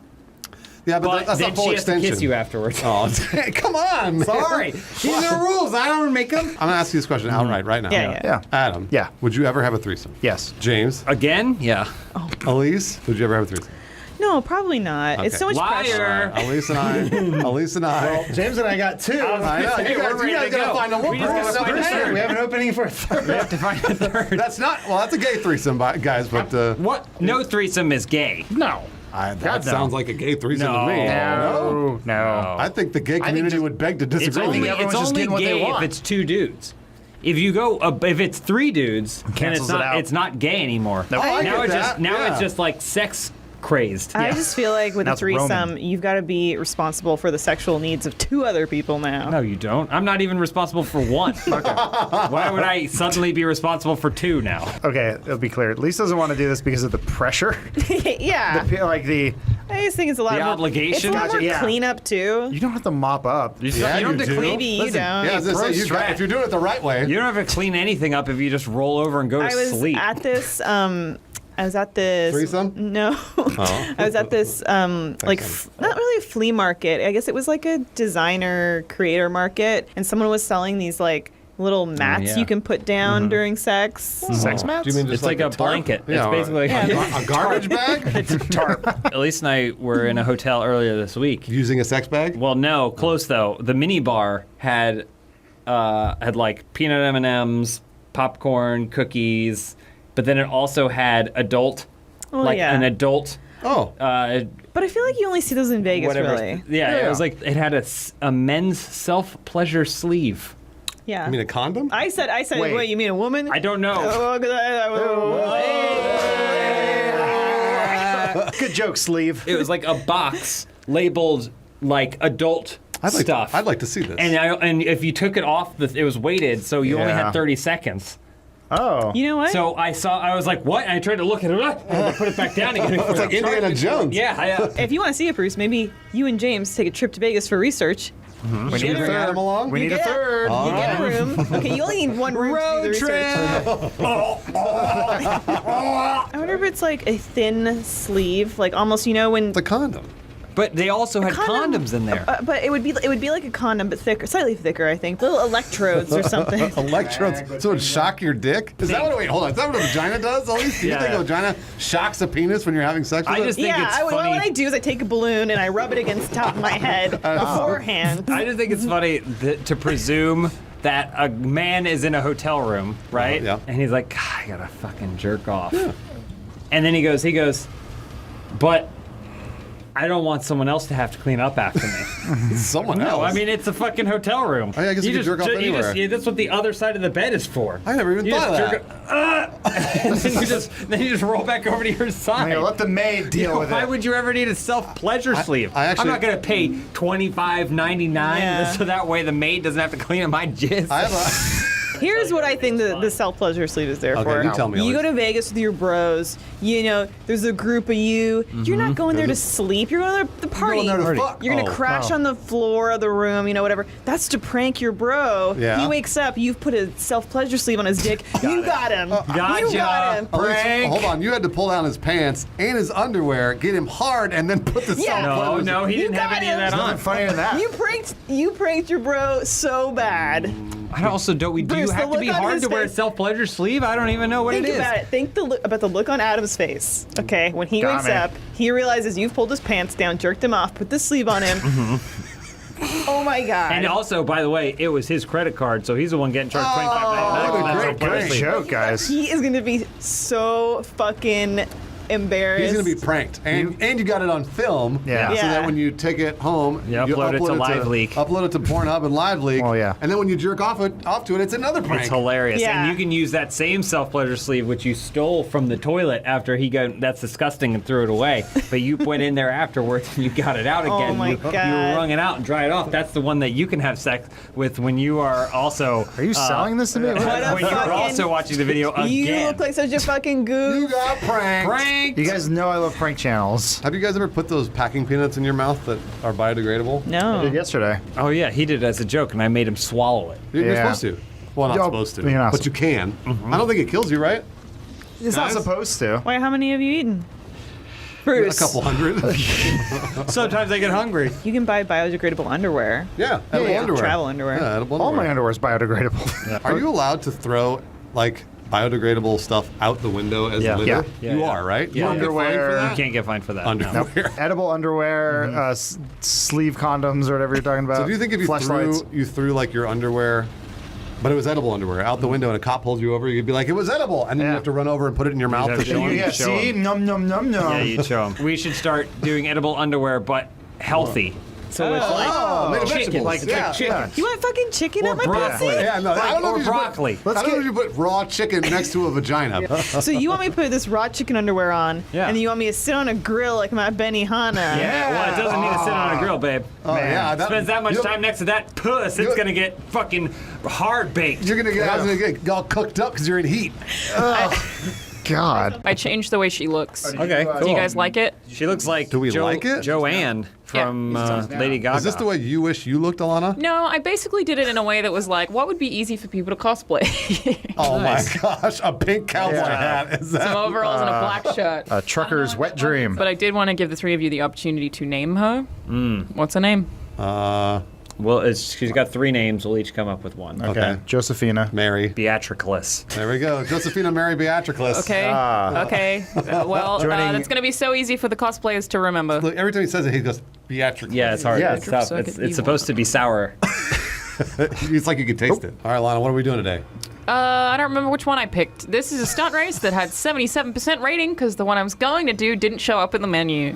Yeah, but that's then not full she extension. has to kiss you afterwards. Oh, come on. man. Sorry. These are rules. I don't make them. I'm going to ask you this question outright right now. Yeah. Adam. Yeah. Would you ever have a threesome? Yes. James. Again? Yeah. Elise, would you ever have a threesome? No, probably not. It's so much pressure. Elise and I. Well, James and I got two. I know. You guys gotta find a We have an opening for a third. We have to find a third. That's a gay threesome, guys, but. What? No threesome is gay. No. That sounds like a gay threesome to me. No. I think the gay community would beg to disagree. It's only gay if it's two dudes. If you go, if it's three dudes, then it's not gay anymore. No, it's just like sex crazy. I just feel like with a That's threesome, Roman. you've got to be responsible for the sexual needs of two other people now. No, you don't. I'm not even responsible for one. Why would I suddenly be responsible for two now? Okay, it'll be clear. Lisa doesn't want to do this because of the pressure. Yeah. I just think it's a lot The more obligation? It's a lot more Yeah. cleanup too. You don't have to mop up. You don't have to clean. Maybe you don't. Yeah, I was gonna say, if you're doing it the right way. You don't have to clean anything up if you just roll over and go to I was sleep. at this. I was at this. Threesome? No. I was at this, not really a flea market. I guess it was like a designer creator market, and someone was selling these like little mats you can put down during sex. Sex mats? Do you mean just It's like a tarp? blanket. Yeah, It's basically a garbage bag? It's a tarp. Elise and I were in a hotel earlier this week. Using a sex bag? Well, no, close though. The mini bar had like peanut M&Ms, popcorn, cookies, but then it also had adult, an adult. Oh. But I feel like you only see those in Vegas, whatever. really. Yeah, it was like it had a men's self-pleasure sleeve. Yeah. You mean a condom? I said, Wait. wait, you mean a woman? I don't know. Good joke, sleeve. It was like a box labeled like adult stuff. I'd like to see this. And if you took it off, it was weighted, so you only had 30 seconds. Oh. You know what? So I was like, what? And I tried to look at it, and I put it back down again. It's like Indiana Jones. Yeah. If you want to see it, Bruce, maybe you and James take a trip to Vegas for research. We need a Bring Adam third. along? We need a third. You get a room. Okay, you only need one room to do the research. I wonder if it's like a thin sleeve, like almost, when It's a condom. But they also had condoms in there. But it would be like a condom, but thicker, slightly thicker, I think. Little electrodes or something. Electrodes. So it would shock your dick? Is that what a vagina does? At least do you think a vagina shocks a penis when you're having sex with it? I just think it's funny. What I do is I take a balloon and I rub it against the top of my head beforehand. I just think it's funny to presume that a man is in a hotel room, right? Yeah. And he's like, God, I gotta fucking jerk off. Yeah. And then he goes, but I don't want someone else to have to clean up after me. Someone else? No, I mean, it's a fucking hotel room. Oh, yeah, I guess you can jerk off anywhere. That's what the other side of the bed is for. I never even thought of that. And then you just roll back over to your side. Let the maid deal with it. Why would you ever need a self-pleasure sleeve? I'm not going to pay $25.99 so that way the maid doesn't have to clean up my jizz. Here's what I think the self-pleasure sleeve is there for. You tell me. You go to Vegas with your bros. There's a group of you. You're not going there to sleep. You're going there to party. You're going there to fuck. You're gonna crash on the floor of the room. Whatever. That's to prank your bro. Yeah. He wakes up. You've put a self-pleasure sleeve on his dick. You got him. Gotcha. You got him. Elise, hold on. You had to pull down his pants and his underwear, get him hard, and then put the self-pleasure. No, he didn't have any of that on. Nothing funnier than that. You pranked your bro so bad. I also don't. Do you have to be hard to wear a self-pleasure sleeve? I don't even know what it is. Think about it. Think about the look on Adam's face. Okay, when he wakes up, he realizes you've pulled his pants down, jerked him off, put the sleeve on him. Oh my God! And also, by the way, it was his credit card, so he's the one getting charged $25.99. Great joke, guys. He is going to be so fucking embarrassed. He's going to be pranked. And you got it on film. Yeah. So that when you take it home, you upload it to LiveLeak. Upload it to Pornhub and LiveLeak. Oh, yeah. And then when you jerk off to it, it's another prank. It's hilarious. Yeah. And you can use that same self-pleasure sleeve, which you stole from the toilet after he got, that's disgusting, and threw it away. But you went in there afterwards and you got it out again. Oh my God. You wrung it out and dry it off. That's the one that you can have sex with when you are also... Are you selling this to me? when you're also watching the video again. You look like such a fucking goof. You got pranked. Pranked. You guys know I love prank channels. Have you guys ever put those packing peanuts in your mouth that are biodegradable? No. I did yesterday. Oh, yeah, he did it as a joke, and I made him swallow it. You're supposed to. Well, not supposed to. But you can. I don't think it kills you, right? It's not supposed to. Why, how many have you eaten? Bruce. A couple hundred. Sometimes I get hungry. You can buy biodegradable underwear. Yeah, edible underwear. Travel underwear. Yeah, edible All underwear. my underwear is biodegradable. Are you allowed to throw like biodegradable stuff out the window as litter? Yeah. You are, right? Yeah. You don't get fined for that? You can't get fined for that. Underwear. Edible underwear, sleeve condoms, or whatever you're talking about. So do you think if you threw like your underwear, but it was edible underwear, out the window and a cop pulls you over, you'd be like, it was edible, and then you have to run over and put it in your mouth to show them. See, num num num num. Yeah, you'd show them. We should start doing edible underwear, but healthy. So it's like chicken, like chicken. You want fucking chicken at my broccoli. pussy? Yeah, no, I don't know or if you broccoli. I don't know if you put raw chicken next to a vagina. So you want me to put this raw chicken underwear on, and then you want me to sit on a grill like my Benihana? Yeah, well, it doesn't need to sit on a grill, babe. Oh, yeah. Spends that much time next to that puss, it's gonna get fucking hard baked. You're gonna get all cooked up because you're in heat. God. I changed the way she looks. Okay, cool. Do you guys like it? She looks like like it? Joanne from Lady Gaga. Is this the way you wish you looked, Alana? No, I basically did it in a way that was like, what would be easy for people to cosplay? Oh my gosh, a pink cowboy hat. Is that? Some overalls and a black shirt. A trucker's wet dream. But I did want to give the three of you the opportunity to name her. What's her name? Well, she's got three names. We'll each come up with one. Okay. Josephina. Mary. Beatricless. There we go. Josephina Mary Beatricless. Okay. Okay. Well, that's going to be so easy for the cosplayers to remember. Look, every time he says it, he goes, Beatricless. Yeah, it's hard. Yeah. It's tough. It's supposed to be sour. It's like you could taste it. All right, Lana, what are we doing today? I don't remember which one I picked. This is a stunt race that had 77% rating because the one I was going to do didn't show up in the menu.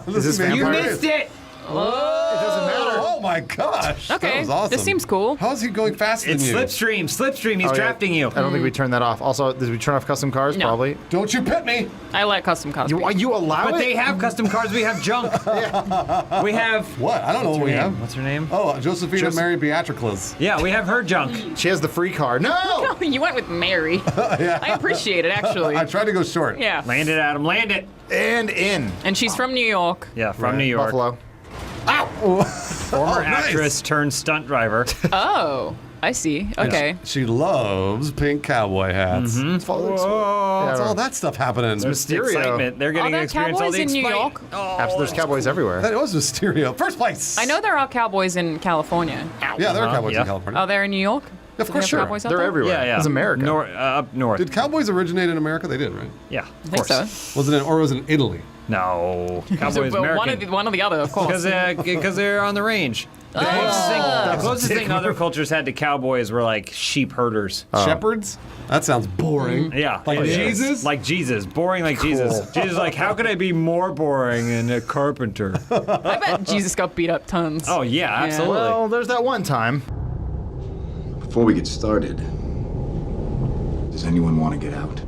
Is this vampire? You missed it. It doesn't matter. Oh my gosh. That Okay, was awesome. this seems cool. How is he going faster It's than you? Slipstream. Slipstream. He's Oh, yeah. drafting you. I don't think we turned that off. Also, did we turn off custom cars? No. Probably. Don't you pit me. I like custom cosplay. You allow But it? they have custom cars. We have junk. We have. What? I don't know what we have. What's her name? Oh, Josephina Mary Beatricles. Yeah, we have her junk. She has the free car. No! You went with Mary. Yeah. I appreciate it, actually. I tried to go short. Yeah. Land it, Adam. Land it. And in. And she's from New York. Yeah, from Right. New York. Buffalo. Former actress turned stunt driver. Oh, I see. Okay. She loves pink cowboy hats. It's What's all that stuff happening? Mysterio. Excitement. They're Are getting to there experience all cowboys the in New York? There's cowboys everywhere. That was Mysterio. First place. I know there are cowboys in California. Yeah, there are cowboys yeah. in California. Oh, they're in New York? Of Do course, they have sure. cowboys out They're there? everywhere. Yeah, yeah. It's America. Up north. Did cowboys originate in America? They did, right? Yeah. I think so. Was it or was it in Italy? No. So, Cowboys but American. one or the other, of course. Because they're on the range. The closest thing other cultures had to cowboys were like sheep herders. Shepherds? That sounds boring. Yeah. Like it is. Jesus? Like Jesus. Boring like Jesus. Jesus is like, how could I be more boring than a carpenter? I bet Jesus got beat up tons. Oh, yeah, absolutely. Well, there's that one time. Before we get started, does anyone want to get out?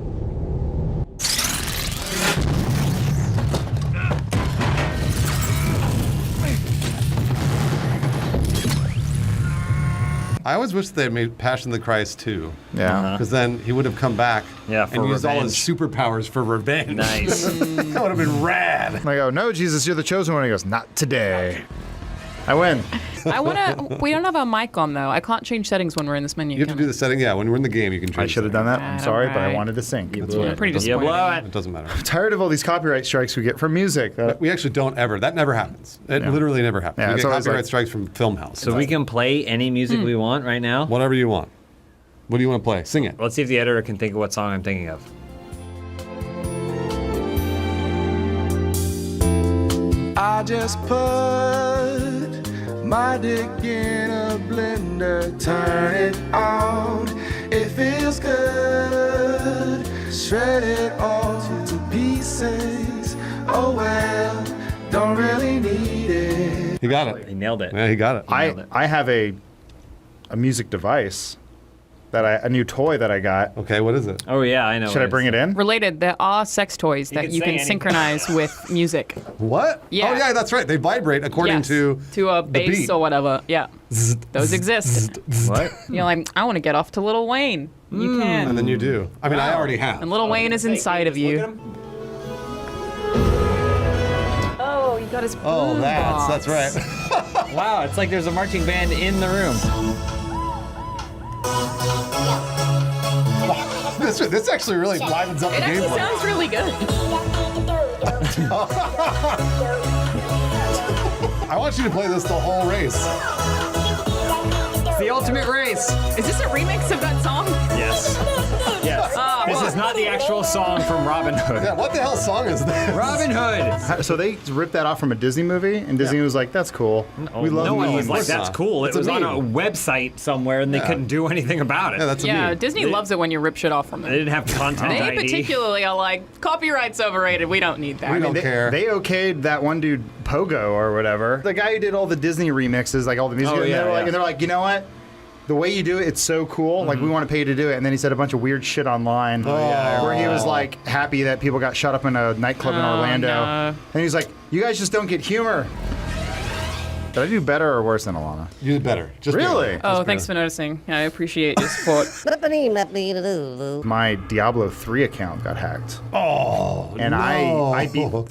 I always wish they had made Passion of the Christ 2. Yeah. Because then he would have come back Yeah, for and used all his revenge. superpowers for revenge. Nice. That would have been rad. I go, no, Jesus, you're the chosen one. He goes, not today. I win. We don't have our mic on, though. I can't change settings when we're in this menu. You have to do the setting. Yeah, when we're in the game, you can change. I should have done that. I'm sorry, but I Alright. wanted to sing. That's fine. pretty It doesn't disappointed. matter. It doesn't matter. I'm tired of all these copyright strikes we get from music. We actually don't ever. That never happens. It literally never happens. Yeah, we it's get always copyright like- strikes from Filmhouse. So we can play any music we want right now? Whatever you want. What do you want to play? Sing it. Let's see if the editor can think of what song I'm thinking of. I just put my dick in a blender, turn it on. It feels good. Shred it all to pieces. Oh well, don't really need it. He got it. He nailed it. Yeah, he got it. I have a music device a new toy that I got. Okay, what is it? Oh yeah, I know. Should I bring it in? Related, there are sex toys that can you say can anything. synchronize with music. What? Yeah. Oh yeah, that's right. They vibrate according Yes, to a the bass beat. or whatever. Yeah, those exist. What? You're like, I want to get off to Lil Wayne. You can. And then you do. I mean, I already have. And Lil Wayne is inside of you. Oh, you got his. Oh, boom that's box. right. Wow, it's like there's a marching band in the room. This This actually really livens up the It actually gameplay. sounds really good. I want you to play this the whole race. It's the ultimate race. Is this a remix of that song? Yes. Yes. This is not the actual song from Robin Hood. Yeah, what the hell song is this? Robin Hood. So they ripped that off from a Disney movie, and Disney was like, "That's cool. We love no one was memes." like, that's cool. It's It was a on a meme. website somewhere, and they couldn't do anything about it. Yeah, that's a Yeah, meme. Disney loves it when you rip shit off from They them. didn't have content They ID. particularly are like, copyright's overrated. We don't need that. We don't They, care. they okayed that one dude Pogo or whatever. The guy who did all the Disney remixes, like all the music, Oh, and, yeah, yeah. they're like, you know what? The way you do it, it's so cool. Like, we want to pay you to do it. And then he said a bunch of weird shit online where he was like happy that people got shut up in a nightclub in Orlando. no. And he's like, you guys just don't get humor. Did I do better or worse than Alana? You did better. Just Really? Oh, thanks for noticing. I appreciate your support. My Diablo 3 account got hacked. Oh, And no.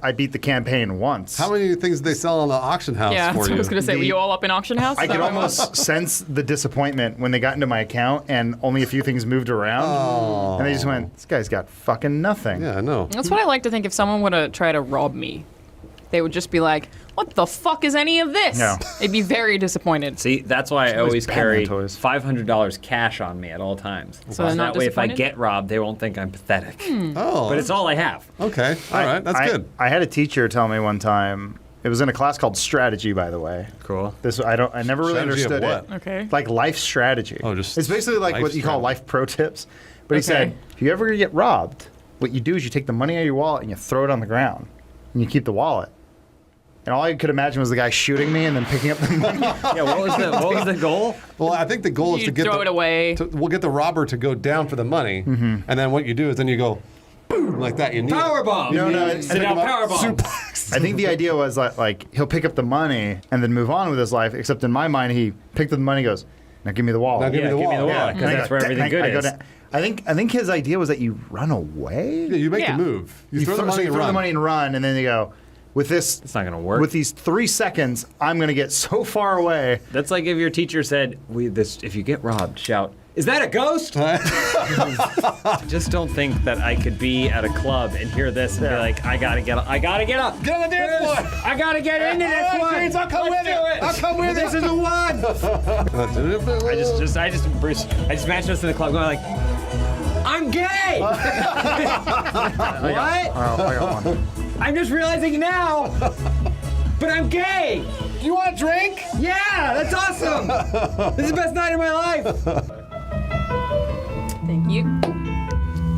I beat the campaign once. How many things did they sell on the auction house Yeah, for that's what I you? was going to say. Were The- you all up in auction house? I Is that could what it was? almost sense the disappointment when they got into my account and only a few things moved around. Oh. And they just went, this guy's got fucking nothing. Yeah, I know. That's what I like to think. If someone were to try to rob me, they would just be like, what the fuck is any of this? Yeah. They'd be very disappointed. See, that's why I always always Batman carry toys. $500 cash on me at all times. So they're not that way, if I disappointed? get robbed, they won't think I'm pathetic. Oh. But it's all I have. Okay. All right. That's good. I had a teacher tell me one time, it was in a class called strategy, by the way. Cool. I never really Strategy of understood what? it. Okay. Like life strategy. Oh, just It's basically like life what you call strategy. life pro tips. But he said, if you ever get robbed, what you do is you take the money out of your wallet and you throw it on the ground. And you keep the wallet. And all I could imagine was the guy shooting me and then picking up the money. Yeah, what was the goal? Well, I think the goal is You to get throw it away. We'll get the robber to go down for the money, and then what you do is then you go boom like that. You need Powerbomb. You No, need- no, you it's- pick Sit down him up, powerbomb. suplex. I think the idea was like he'll pick up the money and then move on with his life. Except in my mind, he picked up the money, and goes, "Now give me the wallet." Now give me the wallet. Yeah, because that's where everything good is. I think his idea was that you run away. Yeah, you make Yeah. the move. You throw the so money you and throw run. the money and run, and then you go. With this, It's not gonna work. With these 3 seconds, I'm gonna get so far away. That's like if your teacher said, if you get robbed, shout, "Is that a ghost?" I just don't think that I could be at a club and hear this and be like, I gotta get up. Get on the dance floor. I gotta get into this All right, one. James, I'll come Let's with do you. it. I'll come with This you. is the one. I just imagine us in the club going like, I'm gay. What? I got one. I'm just realizing now, but I'm gay. Do you want a drink? Yeah, that's awesome. This is the best night of my life. Thank you.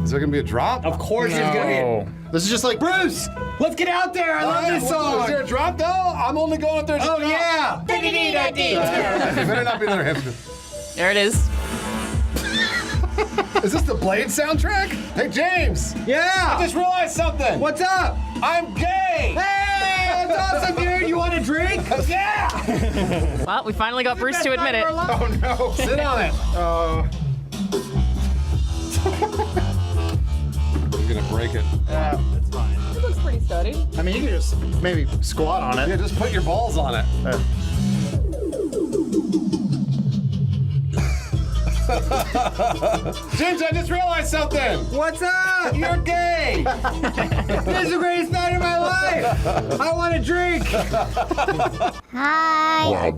Is there gonna be a drop? Of course it's gonna be. Oh, this is just like Bruce, let's get out there. I love this Is song. there a drop though? I'm only going up there. Oh yeah. You better not be another hipster. There it is. Is this the Blade soundtrack? Hey James. Yeah. I just realized something. What's up? I'm gay. Hey, that's awesome, dude. You want a drink? Yeah. Well, we finally got Bruce to admit it. oh no. Sit on it. I'm gonna break it. It looks pretty sturdy. I mean, you can just maybe squat on it. Yeah, just put your balls on it. James, I just realized something. What's up? You're gay. This is the greatest night of my life. I want a drink. Hi.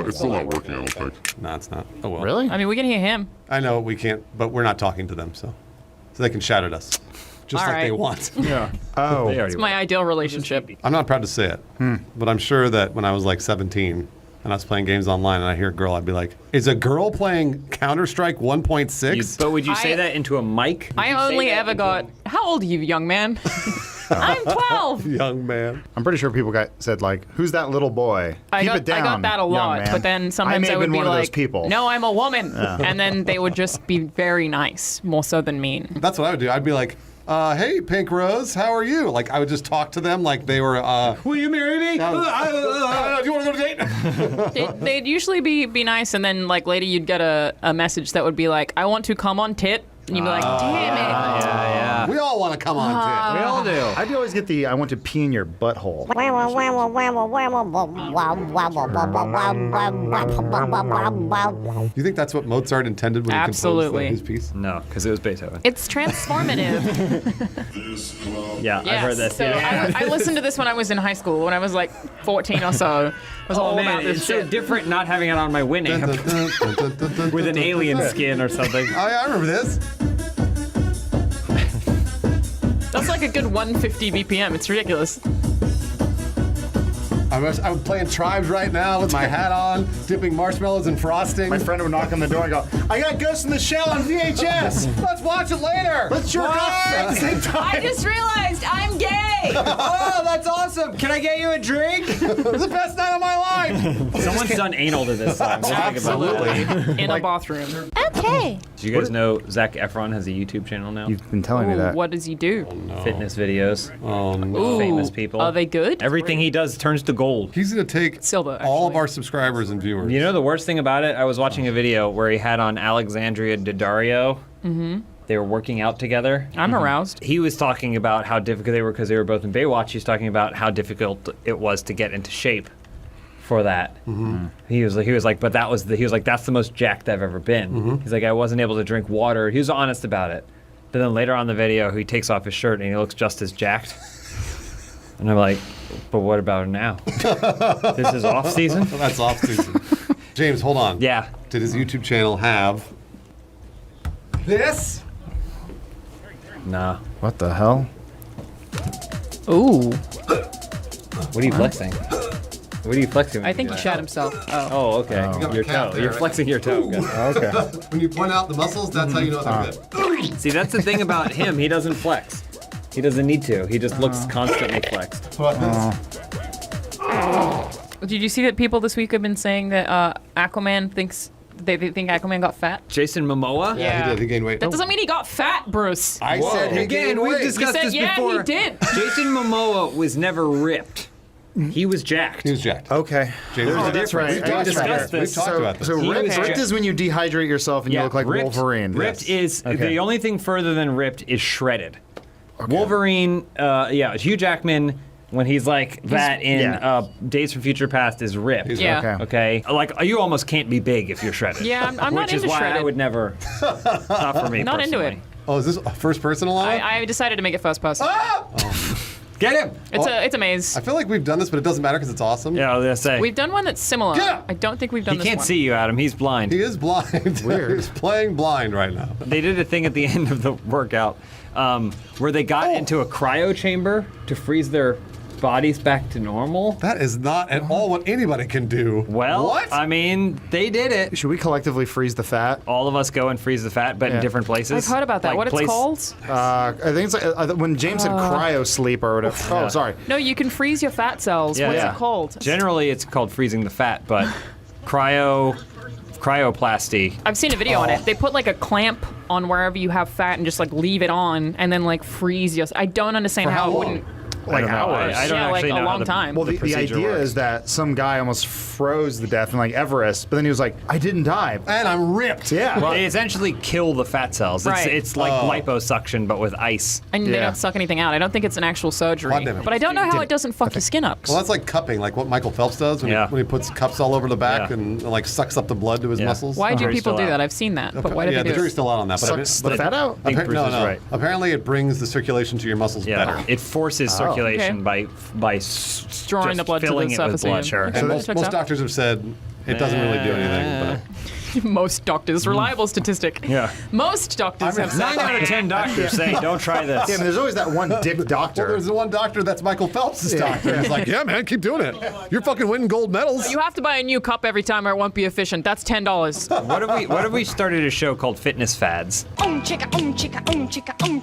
It's still not working, I don't think. No, it's not. Oh well. Really? I mean, we can hear him. I know we can't, but we're not talking to them, so they can shout at us, just All like they right. want. Yeah. Oh. It's my ideal relationship. I'm not proud to say it, but I'm sure that when I was like 17 and I was playing games online and I hear a girl, I'd be like, "Is a girl playing Counter-Strike 1.6?" But would you say I- that into a mic? I only ever got. How old are you, young man? I'm 12. Young man. I'm pretty sure people said like, "Who's that little boy?" I Keep got, it down, I got that a young lot, man." but then sometimes may I have would been be one of like, those people. "No, I'm a woman," and then they would just be very nice, more so than mean. That's what I would do. I'd be like, "Hey, Pink Rose, how are you?" Like I would just talk to them like they were. Will you marry me? Do you want to go to date? They'd usually be nice, and then like later you'd get a message that would be like, "I want to come on tit," and you'd be like, "Damn it!" Yeah. We all want to come on tit. We all do. I'd always get I want to pee in your butthole. You think that's what Mozart intended when Absolutely. he composed his piece? No, because it was Beethoven. It's transformative. Yeah, I've heard that. So Yeah. I listened to this when I was in high school, when I was like 14 or so. It was all about this it's so shit. different not having it on my Winamp with an alien skin or something. Oh, yeah, I remember this. That's like a good 150 BPM. It's ridiculous. I'm playing Tribes right now with my hat on, dipping marshmallows in frosting. My friend would knock on the door and go, I got Ghost in the Shell on VHS. Let's watch it later. Let's jerk off at the same time. I just realized I'm gay. Oh, that's awesome. Can I get you a drink? The best night of my life. Someone's done anal to this song. We'll think about that. In a bathroom. Okay. Do you guys know Zac Efron has a YouTube channel now? You've been telling me Ooh, that. what does he do? Fitness videos. Oh, no. Ooh, Famous people. Are they good? Everything he does turns to gold. He's going to take Silver, all of our subscribers and viewers. You know the worst thing about it? I was watching a video where he had on Alexandria Daddario. Mm-hmm. They were working out together. I'm aroused. He was talking about how difficult they were because they were both in Baywatch. He's talking about how difficult it was to get into shape for that. Mm-hmm. He was like, but he was like, that's the most jacked I've ever been. Mm-hmm. He's like, I wasn't able to drink water. He was honest about it. But then later on in the video, he takes off his shirt and he looks just as jacked. And I'm like, but what about now? This is off season? That's off season. James, hold on. Yeah. Did his YouTube channel have this? Nah. What the hell? Ooh. What are you flexing? What are you flexing? I think he shot himself. Oh. Oh, okay. got Your the cap toe. there, You're right? flexing your toe. Okay. When you point out the muscles, that's how you know they're good. See, that's the thing about him. He doesn't flex. He doesn't need to. He just looks constantly flexed. Did you see that people this week have been saying that Aquaman thinks they think Aquaman got fat? Jason Momoa? Yeah, he did. He gained weight. That doesn't mean he got fat, Bruce. I said he Again, gained we've weight. discussed You said, this yeah, before. he did. Jason Momoa was never ripped. He was jacked. He was jacked. Okay. James, That's right. We've talked discussed about this. We've talked about this. So ripped, Okay. ripped is when you dehydrate yourself and you look like ripped, Wolverine. Ripped Yes. is the only thing further than ripped is shredded. Wolverine, Hugh Jackman, when he's like that in Days from Future Past, is ripped. He's Yeah. Okay. Like you almost can't be big if you're shredded. Yeah, I'm not Which is into why shredded. I would never. Not for me. Not into it. personally. Oh, is this a first person alone? I decided to make it first person. Get him. It's a maze. I feel like we've done this, but it doesn't matter because it's awesome. Yeah, I was gonna say. We've done one that's similar. Yeah. I don't think we've done He this can't one. see you, Adam. He's blind. He is blind. Weird. He's playing blind right now. They did a thing at the end of the workout where they got into a cryo chamber to freeze their bodies back to normal. That is not at all what anybody can do. Well, what? I mean, they did it. Should we collectively freeze the fat? All of us go and freeze the fat, but in Yeah. different places. I've heard about that. Like What it's called? I think it's like when James said cryo sleep or whatever. Oh, sorry. No, you can freeze your fat cells. Yeah. What's Yeah. it called? Generally, it's called freezing the fat, but cryoplasty. I've seen a video on it. They put like a clamp on wherever you have fat and just like leave it on and then like freeze your. I don't understand For how it long? wouldn't. Like I don't know. hours. I don't Yeah, like actually a know how long the- time. Well, the procedure idea works. is that some guy almost froze to death in like Everest, but then he was like, I didn't die. And I'm ripped. Yeah. Well, they essentially kill the fat cells. Right. It's like liposuction, but with ice. And they Yeah. don't suck anything out. I don't think it's an actual surgery. God damn it. But I don't know how it doesn't fuck your skin up. Well, that's like cupping, like what Michael Phelps does when, Yeah. when he puts cups all over the back Yeah. and like sucks up the blood to his Yeah. muscles. Why do Jury's people still do out. that? I've seen that. But why do yeah, they the do jury's it? still out on that. But Sucks the fat out? I think Bruce no, is no. right. Apparently, it brings the circulation to your muscles Yeah, better. it forces Oh. circulation Okay. by Drawing just the blood to the filling it surface with of blood. you. Sure. Okay. And that most checks out. doctors have said it doesn't really do anything. Most doctors, reliable statistic. Yeah. Most doctors have said 9 out of 10 doctors say, don't try this. Yeah, but there's always that one dick Well, doctor. there's the one doctor that's Michael Phelps' doctor. He's like, yeah, man, keep doing it. You're fucking winning gold medals. You have to buy a new cup every time or it won't be efficient. That's $10. What if we started a show called Fitness Fads,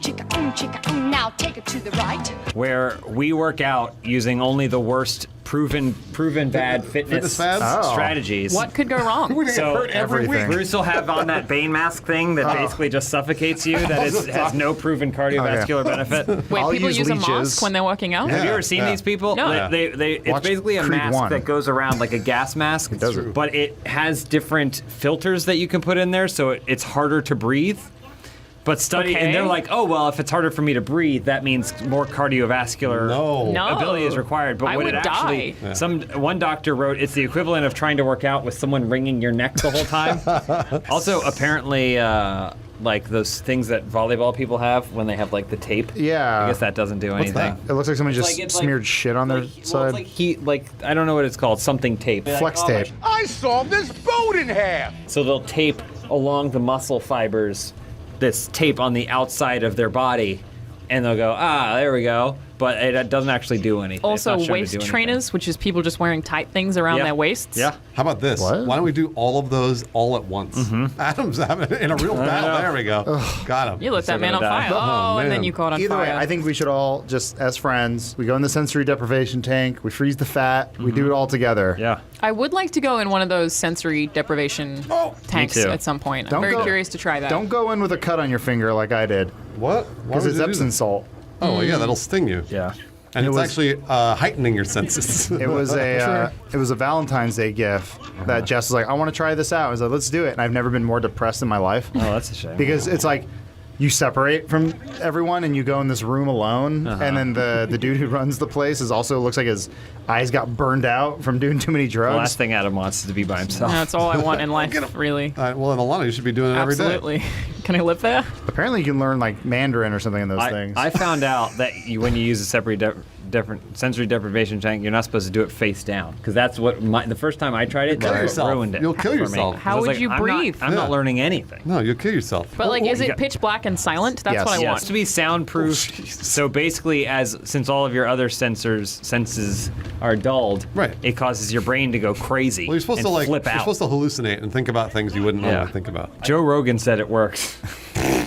Now take it to the right. where we work out using only the worst proven bad fitness fads? Oh. strategies. What could go wrong? We're gonna get hurt every everything. week. Bruce will have on that Bane mask thing that basically just suffocates you, that has no proven cardiovascular benefit. Wait, I'll people use use a leeches. mask when they're working out? Yeah. Have you ever seen these people? No. It's Watch basically a Creed mask 1. that goes around like a gas mask, but it has different filters that you can put in there, so it's harder to breathe. But and they're like, oh well, if it's harder for me to breathe, that means more cardiovascular ability is required. But I what would it actually, one doctor wrote, it's the equivalent of trying to work out with someone wringing your neck the whole time. Also, apparently, like those things that volleyball people have when they have like the tape. Yeah. I guess that doesn't do anything. That? It looks like someone just smeared shit on their side. It's like I don't know what it's called, something tape. Flex tape. I saw this boat in half. So they'll tape along the muscle fibers this tape on the outside of their body, and they'll go, there we go. But it doesn't actually do anything. Also, waist trainers, which is people just wearing tight things around their waists. Yeah. How about this? What? Why don't we do all of those all at once? Adam's having in a real battle. There we go. Got him. You lit that man on fire. Oh, and then you caught on Either fire. way, I think we should all just, as friends, we go in the sensory deprivation tank, we freeze the fat, we do it all together. Yeah. I would like to go in one of those sensory deprivation tanks too. at some point. I'm very curious to try that. Don't go in with a cut on your finger like I did. What? Because it's Epsom salt. Oh, yeah, that'll sting you. Yeah. And it's actually heightening your senses. It was a Valentine's Day gift that Jess was like, I want to try this out. I was like, let's do it. And I've never been more depressed in my life. Oh, that's a shame. Because it's like you separate from everyone and you go in this room alone, and then the dude who runs the place also looks like his eyes got burned out from doing too many drugs. The last thing Adam wants is to be by himself. That's all I want in life, really. Well, in Alana, you should be doing it every day. Absolutely. Can I live there? Apparently, you can learn like Mandarin or something in those things. I found out that when you use a separate different sensory deprivation tank, you're not supposed to do it face down, because that's what the first time I tried it, that ruined it. You'll kill for me. yourself. How would you breathe? I'm not learning anything. No, you'll kill yourself. But is it pitch black and silent? That's what I want. To be soundproof. So basically, since all of your other senses are dulled, it causes your brain to go crazy. Well, you're supposed and to flip out. You're supposed to hallucinate and think about things you wouldn't normally think about. Joe Rogan said it works.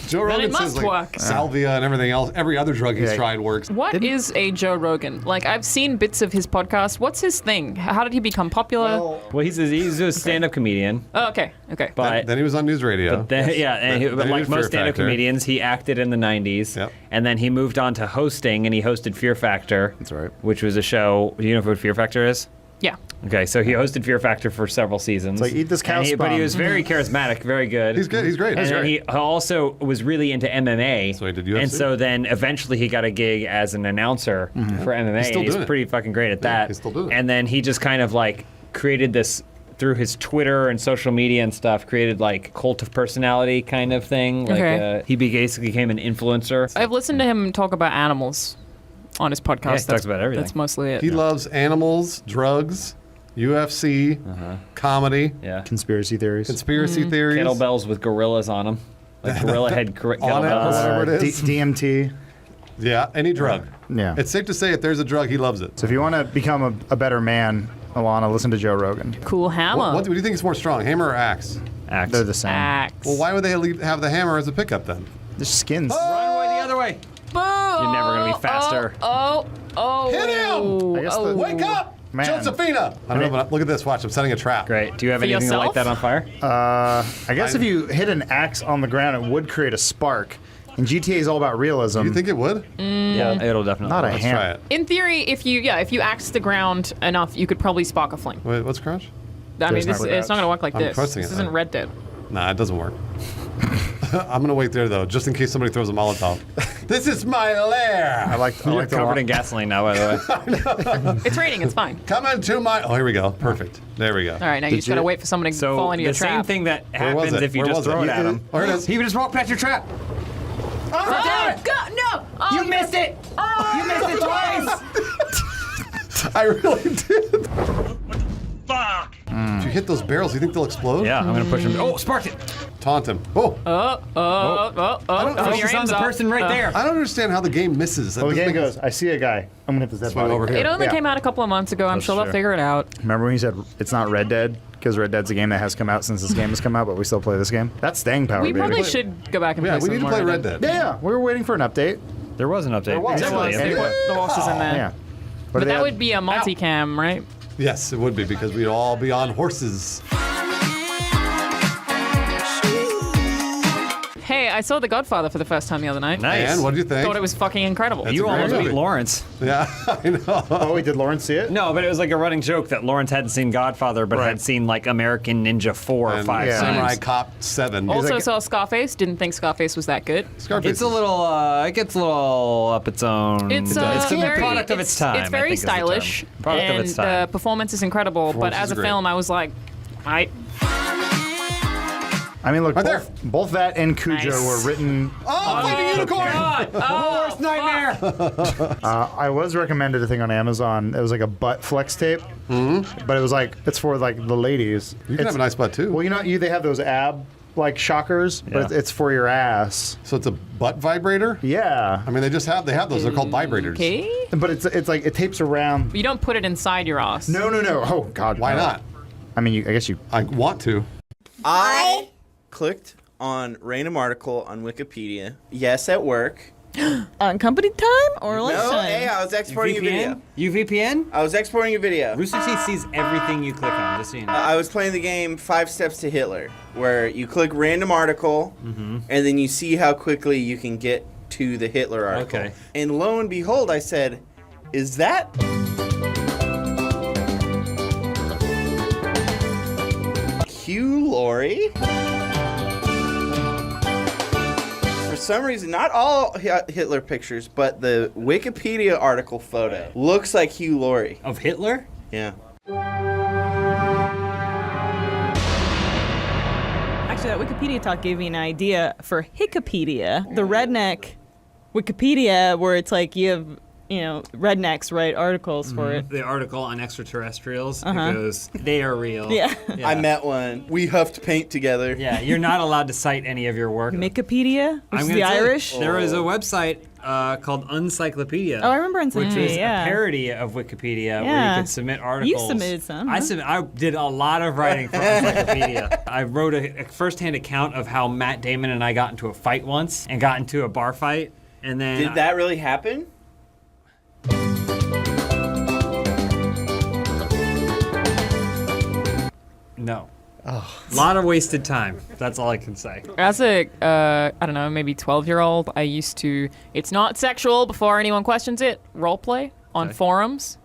Joe Rogan says salvia and everything else. Every other drug he's tried works. What is a Joe Rogan? Like, I've seen bits of his podcast. What's his thing? How did he become popular? Well, he's a stand-up comedian. Oh, okay. But then he was on news radio. But like most stand-up comedians, he acted in the 90s. And then he moved on to hosting, and he hosted Fear Factor. That's right. Which was a show. Do you know what Fear Factor is? Yeah. Okay, so he hosted Fear Factor for several seasons. It's like, eat this cow But he was very charismatic, very good. He's good. He's great. And then he also was really into MMA. So he did UFC. And so then eventually he got a gig as an announcer for MMA. He's still and he's doing it. pretty fucking great at that. He's still doing it. And then he just kind of like created this, through his Twitter and social media and stuff, created like cult of personality kind of thing. Like he basically became an influencer. I've listened to him talk about animals on his podcast. Yeah, he talks about everything. That's mostly it. He loves animals, drugs, UFC, comedy, conspiracy theories, theories, kettlebells with gorillas on them, like gorilla head kettlebells, whatever it is. DMT. Yeah, any drug. Yeah. It's safe to say if there's a drug, he loves it. So if you want to become a better man, Alana, listen to Joe Rogan. Cool hammer. What do you think is more strong, hammer or axe? Axe. They're the same. Axe. Well, why would they have the hammer as a pickup then? The skins. Run away the other way. Boom! You're never gonna be faster. Oh! Hit him! I guess Wake up! Man. Josephina! I don't know, but look at this. Watch, I'm setting a trap. Great. Do you have For anything to light yourself? that on fire? I guess if you hit an axe on the ground, it would create a spark. And GTA is all about realism. You think it would? Yeah, it'll definitely. Not a Let's hammer. try it. In theory, if you axe the ground enough, you could probably spark a flame. Wait, what's crouch? I mean, There's it's not going to work like I'm this. pressing This it, isn't though. Red Dead. Nah, it doesn't work. I'm gonna wait there though, just in case somebody throws a Molotov. This is my lair. I like You're the covered in gasoline now, by the way. It's raining. It's fine. Come into my. Oh, here we go. Perfect. There we go. All right, now you just got to wait for someone to fall So into the your same trap. thing that Where was happens it? if you Where just was it? throw it at him. Oh, here it is. He would just walk past your trap. Oh, God, no! Oh, You missed it! Oh, You missed it twice! I really did. Fuck! If you hit those barrels, you think they'll explode? Yeah, I'm gonna push him. Oh, sparked it. Taunt him. Oh. your hands the up. person right there. I don't understand how the game misses. Well, the game goes, I see a guy. I'm going to hit this dead Swing body. over here. It only Yeah. came out a couple of months ago. I'm sure they'll true. figure it out. Remember when he said it's not Red Dead? Because Red Dead's a game that has come out since this game has come out, but we still play this game. That's staying power, We baby. probably should go back and Yeah, play we some need to more play Red Dead. Yeah, we were waiting for an update. There was an update. There was. Exactly. There They was. put the horses in there. Yeah. But they that had- would be a multicam, right? Yes, it would be because we'd all be on horses. Hey, I saw The Godfather for the first time the other night. Nice. And what do you think? Thought it was fucking incredible. That's You a great almost movie. beat Lawrence. Yeah, I know. Oh, wait, did Lawrence see it? No, but it was like a running joke that Lawrence hadn't seen Godfather, but had seen like American Ninja 4 or And 5 Samurai times. Cop 7. Also saw Scarface. Didn't think Scarface was that good. Scarface It's a little, it gets a little up its own. It's a very, product of its time. It's I very think is the term. stylish, Product and of its time. the performance is incredible. But Performance as is a great. film, I was like, I mean, look, Right there. both that and Cujo Nice. were written. Oh, Flaming Unicorn! God! Worst nightmare! I was recommended a thing on Amazon. It was like a butt flex tape, but it was like it's for like the ladies. You can have a nice butt too. Well, they have those ab like shockers, but Yeah. it's for your ass. So it's a butt vibrator? Yeah, I mean, they have those. They're called vibrators. okay. but it's like it tapes around. You don't put it inside your ass. No. Oh God, Why no. not? I mean, I guess you. I want to. I clicked on random article on Wikipedia. Yes, at work. On company time or lunchtime? No, hey, I was exporting a video. You VPN? I was exporting a video. Rooster Teeth sees everything you click on, just so you know. I was playing the game 5 Steps to Hitler, where you click random article, and then you see how quickly you can get to the Hitler article. Okay. And lo and behold, I said, is that... Hugh Laurie? For some reason, not all Hitler pictures, but the Wikipedia article photo looks like Hugh Laurie. Of Hitler? Yeah. Actually, that Wikipedia talk gave me an idea for Hickopedia, the redneck Wikipedia, where it's like you have, rednecks write articles for it. The article on extraterrestrials, it Uh-huh. goes, they are real. Yeah. I met one. We huffed paint together. Yeah, you're not allowed to cite any of your work. Micopedia, which is gonna the tell you, Irish. There is a website called Uncyclopedia. Oh, I remember Which Uncyclopedia, was yeah. a parody of Wikipedia where Yeah. you could submit articles. You submitted some, huh? I did a lot of writing for Uncyclopedia. I wrote a first-hand account of how Matt Damon and I got into a fight once and got into a bar fight. And then Did that really happen? No. A lot of wasted time. That's all I can say. As a, I don't know, maybe 12-year-old, I used to, it's not sexual before anyone questions it, roleplay on forums,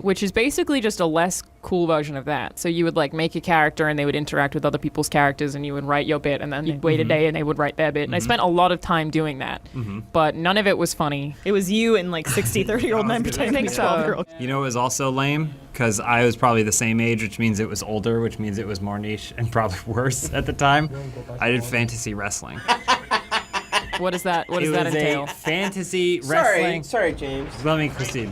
which is basically just a less cool version of that. So you would like make a character and they would interact with other people's characters and you would write your bit and then you'd wait a day and they would write their bit. And I spent a lot of time doing that, but none of it was funny. It was you and like 60, 30-year-old men pretending to be 12-year-old. You know, it was also lame because I was probably the same age, which means it was older, which means it was more niche and probably worse at the time. I did fantasy wrestling. What does that entail? A fantasy wrestling. Sorry, James. Let me proceed.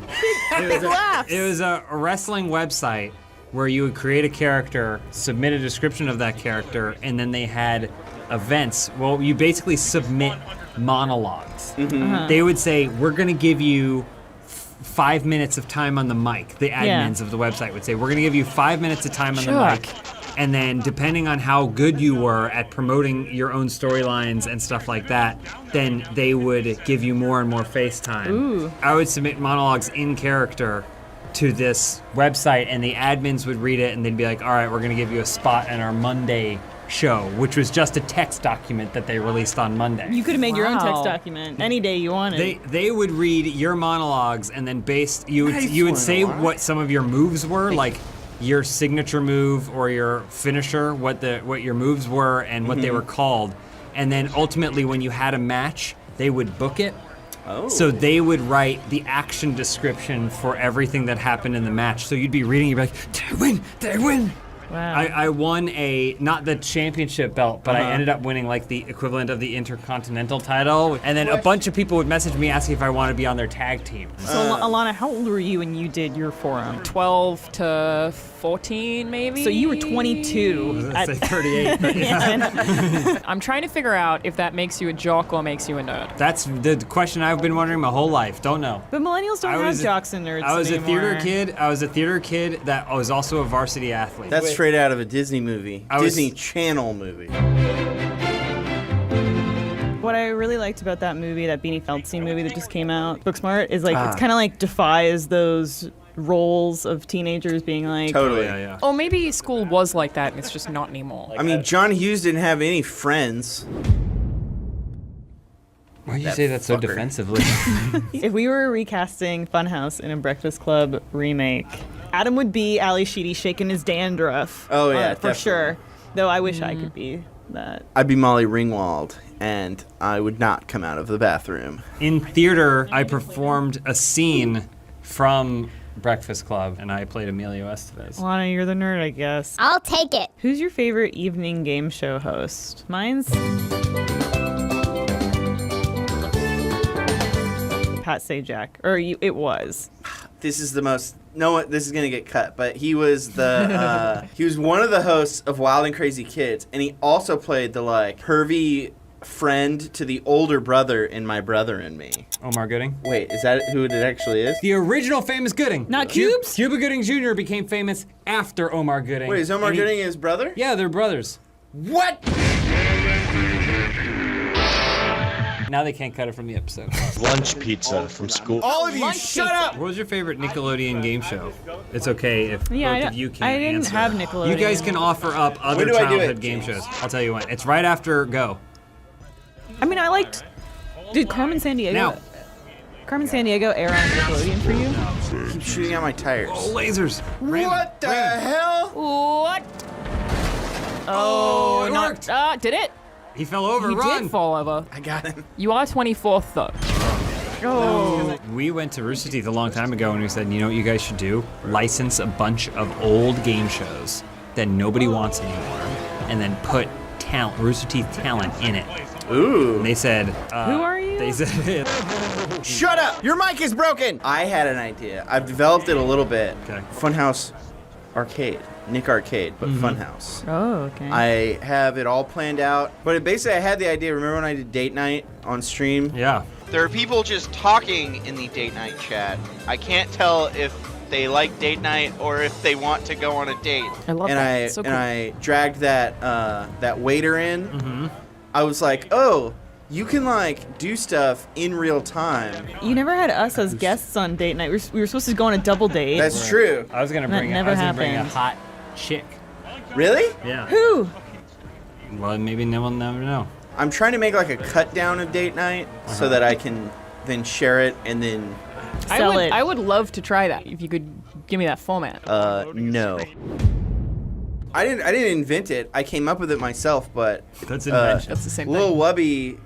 It was a wrestling website where you would create a character, submit a description of that character, and then they had events. Well, you basically submit monologues. They would say, we're going to give you 5 minutes of time on the mic. The admins of the website would say, we're going to give you 5 minutes of time on the mic. And then depending on how good you were at promoting your own storylines and stuff like that, then they would give you more and more face time. Ooh. I would submit monologues in character to this website and the admins would read it and they'd be like, all right, we're going to give you a spot in our Monday show, which was just a text document that they released on Monday. You could have made your own text document any day you wanted. They would read your monologues and then you would say what some of your moves were, like your signature move or your finisher, what your moves were and what they were called. And then ultimately when you had a match, they would book it. Oh. So they would write the action description for everything that happened in the match. So you'd be reading, you'd be like, did I win? Wow. I won not the championship belt, but I ended up winning like the equivalent of the Intercontinental title. And then a bunch of people would message me asking if I want to be on their tag team. So Alana, how old were you when you did your forum? 12 to 14, maybe? So you were 22. I was gonna say 38. But yeah. I'm trying to figure out if that makes you a jock or makes you a nerd. That's the question I've been wondering my whole life. Don't know. But millennials don't have jocks and nerds I was anymore. I was a theater kid that was also a varsity athlete. That's straight out of a Disney movie. Disney Channel movie. What I really liked about that movie, that Beanie Feldstein movie that just came out, Booksmart, is like it's kind of like defies those roles of teenagers being like... Totally. Yeah. Or maybe school was like that and it's just not anymore. I mean, John Hughes didn't have any friends. Why do you say that so defensively? If we were recasting Funhouse in a Breakfast Club remake, Adam would be Ali Sheedy shaking his dandruff. Oh, yeah, for sure. Though I wish I could be that. I'd be Molly Ringwald, and I would not come out of the bathroom. In theater, I performed a scene from Breakfast Club, and I played Emilio Estevez. Lana, you're the nerd, I guess. I'll take it. Who's your favorite evening game show host? Mine's Pat Sajak, or it was. This is the most. No, this is gonna get cut, but he was the he was one of the hosts of Wild and Crazy Kids, and he also played the pervy friend to the older brother in My Brother and Me. Omar Gooding? Wait, is that who it actually is? The original famous Gooding. Not Cubes? Cuba Gooding Jr. became famous after Omar Gooding. Wait, is Omar Gooding his brother? Yeah, they're brothers. What? Now they can't cut it from the episode. Lunch pizza from school. All of you, shut up! What was your favorite Nickelodeon game show? It's okay if both of you can't I didn't answer. have Nickelodeon. You guys can offer up other When do I do childhood it? game shows. I'll tell you when. It's right after Go. I mean, I liked. Did Carmen Sandiego? Now. Carmen Sandiego air on Nickelodeon for you? Keep shooting out my tires. Oh, lasers. What the hell? What? Oh, it not. worked. Did it? He fell over. He Run. did fall over. I got him. You are 24th though. Oh. We went to Rooster Teeth a long time ago and we said, you know what you guys should do? License a bunch of old game shows that nobody wants anymore, and then put Rooster Teeth talent in it. Ooh. And they said, Who are you? They said, Shut up! Your mic is broken! I had an idea. I've developed it a little bit. Okay. Funhouse Arcade. Nick Arcade, but Funhouse. Oh, okay. I have it all planned out. But basically, I had the idea. Remember when I did date night on stream? yeah. There are people just talking in the date night chat. I can't tell if they like date night or if they want to go on a date. I love And that. So cool. I dragged that waiter in. Mm-hmm. I was like, oh, you can do stuff in real time. You never had us as guests on date night. We were supposed to go on a double date. That's true. I was gonna That bring never a happened. hot chick. Really? Yeah. Who? Well, maybe no one never know. I'm trying to make a cut down of date night so that I can then share it and then Sell it. I would love to try that if you could give me that format. no. I didn't invent it. I came up with it myself, but That's invention. That's the same Lil thing. Wubby,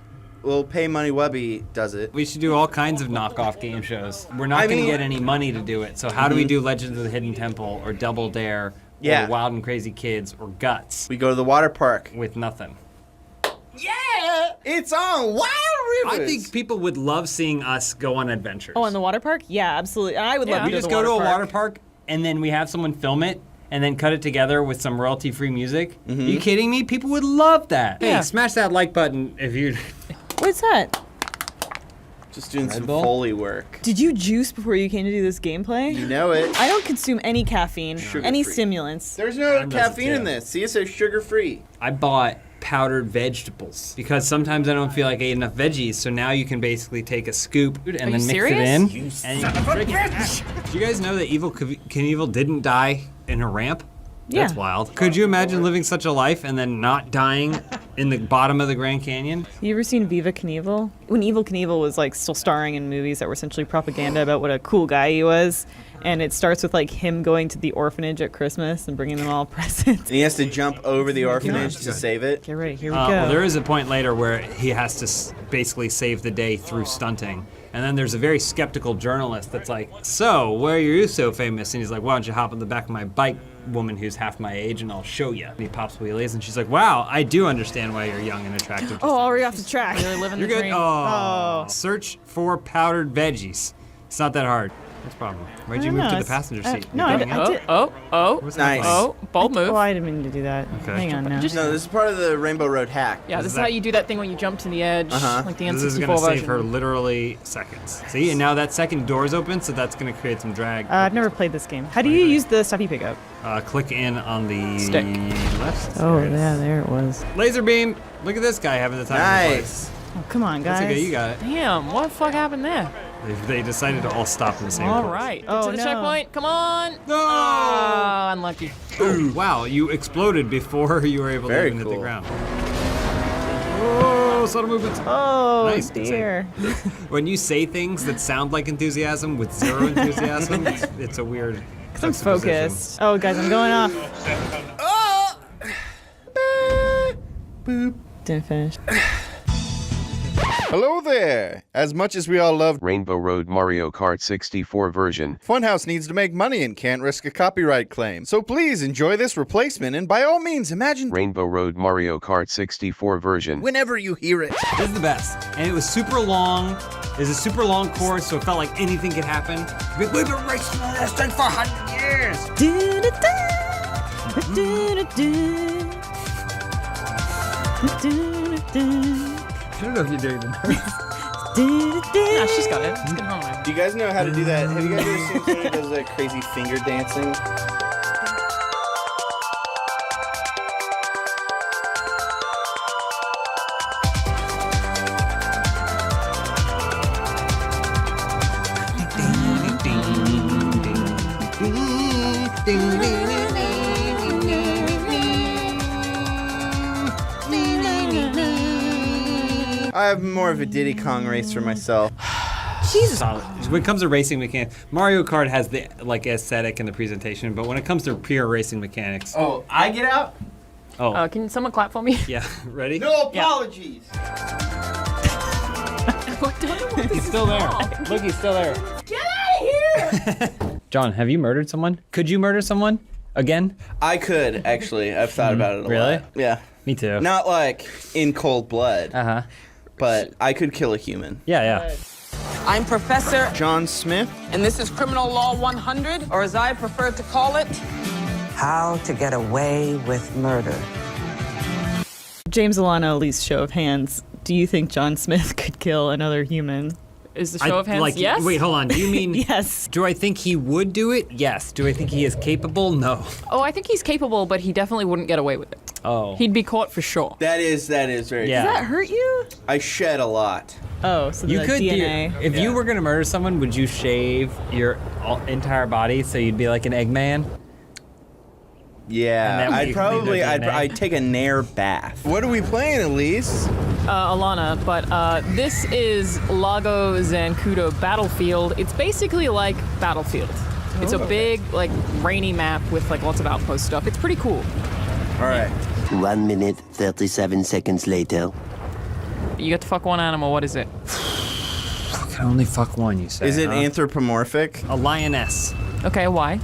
Lil Pay Money Wubby does it. We should do all kinds of knockoff game shows. We're not going to get any money to do it. So how do we do Legends of the Hidden Temple or Double Dare Yeah. or Wild and Crazy Kids or Guts We go to the water park. with nothing? Yeah, it's on Wild Rivers. I think people would love seeing us go on adventures. Oh, in the water park? Yeah, absolutely. I would love to we go just to go the to a water water park and then we have someone film it and then cut it together with some royalty-free music. Are you kidding me? People would love that. Yeah. Hey, smash that like button if you... What's that? Just doing some Bull? Foley work. Did you juice before you came to do this gameplay? You know it. I don't consume any caffeine, any Sugar-free. stimulants. There's no Adam does it caffeine in too. this. See, it says sugar-free. I bought powdered vegetables because sometimes I don't feel like I ate enough veggies. So now you can basically take a scoop and then you mix serious? it in. And you can drink it. Do you guys know that Evil Knievel didn't die in a ramp? That's Yeah. wild. Could you imagine living such a life and then not dying in the bottom of the Grand Canyon? You ever seen Viva Knievel? When Evil Knievel was still starring in movies that were essentially propaganda about what a cool guy he was, and it starts with him going to the orphanage at Christmas and bringing them all presents. And he has to jump over the orphanage to save it. Get ready, here we go. Well, there is a point later where he has to basically save the day through stunting. And then there's a very skeptical journalist that's like, so, why are you so famous? And he's like, why don't you hop on the back of my bike, woman who's half my age, and I'll show you. And he pops wheelies, and she's like, wow, I do understand why you're young and attractive. Oh, already off the track. Really living You're the good? dream. Oh. Search for powdered veggies. It's not that hard. What's the problem? Why'd you I don't move know, to the it's- passenger seat? no, You're I going did- in? did- Oh, What's Nice. oh, bold move. Oh, I didn't mean to do that. Okay. Hang on now. No, this is part of the Rainbow Road hack. Yeah, this is how you do that thing when you jump to the edge, like the This is N64 going to version. save her literally seconds. See, and now that second door's open, so that's going to create some drag. I've never played this game. How do you use the stuff you pick up? Click in on the Stick. left. Oh, yeah, there it was. Laser beam. Look at this guy having the time of his Nice. Oh, come on, life. guys. That's okay, you got it. Damn, what the fuck happened there? They decided to all stop in the same All place. right, Oh, to the no. checkpoint. Come on. No! Oh, unlucky. Ooh, wow, you exploded before you were able Very to even hit cool. the ground. Oh, subtle movements. Oh, Nice, good dear. When you say things that sound like enthusiasm with zero enthusiasm, it's a weird. I'm focused. Oh, guys, I'm going off. Boop. Didn't finish. Hello there! As much as we all love Rainbow Road Mario Kart 64 version, Funhaus needs to make money and can't risk a copyright claim. So please enjoy this replacement and by all means imagine Rainbow Road Mario Kart 64 version. whenever you hear it. This is the best. And it was super long. It was a super long course, so it felt like anything could happen. We've been racing on this thing for 100 years. I don't know if you're doing the noise. Yeah, she's got it. Let's get home. Do you guys know how to do that? Have you guys ever seen someone who does that crazy finger dancing? I have more of a Diddy Kong racer myself. Jesus. When it comes to racing mechanics, Mario Kart has the aesthetic and the presentation, but when it comes to pure racing mechanics. Oh, I get out? Oh. Can someone clap for me? Yeah, ready? No apologies. He's still there. Look, he's still there. Get out of here! John, have you murdered someone? Could you murder someone? Again? I could, actually. I've thought about it a lot. Really? Yeah. Me too. Not like in cold blood. Uh-huh. But I could kill a human. Yeah. I'm Professor John Smith. and this is Criminal Law 100, or as I prefer to call it, How to Get Away with Murder. James Alano, at least show of hands. Do you think John Smith could kill another human? Is the show of hands yes? Wait, hold on. Do you mean yes? Do I think he would do it? Yes. Do I think he is capable? No. Oh, I think he's capable, but he definitely wouldn't get away with it. Oh. He'd be caught for sure. That is very Yeah. Does that hurt you? I shed a lot. Oh, so You the could DNA. if you were gonna murder someone, would you shave your entire body so you'd be like an Eggman? Yeah, And then I'd you probably, clean their DNA. I'd take a Nair bath. What are we playing, Elise? Alana, but this is Lago Zancudo Battlefield. It's basically like Battlefield. It's a big, like, rainy map with like lots of outpost stuff. It's pretty cool. All right. 1 minute, 37 seconds later. You get to fuck one animal. What is it? I can only fuck one, you say. Is it huh? anthropomorphic? A lioness. Okay, why?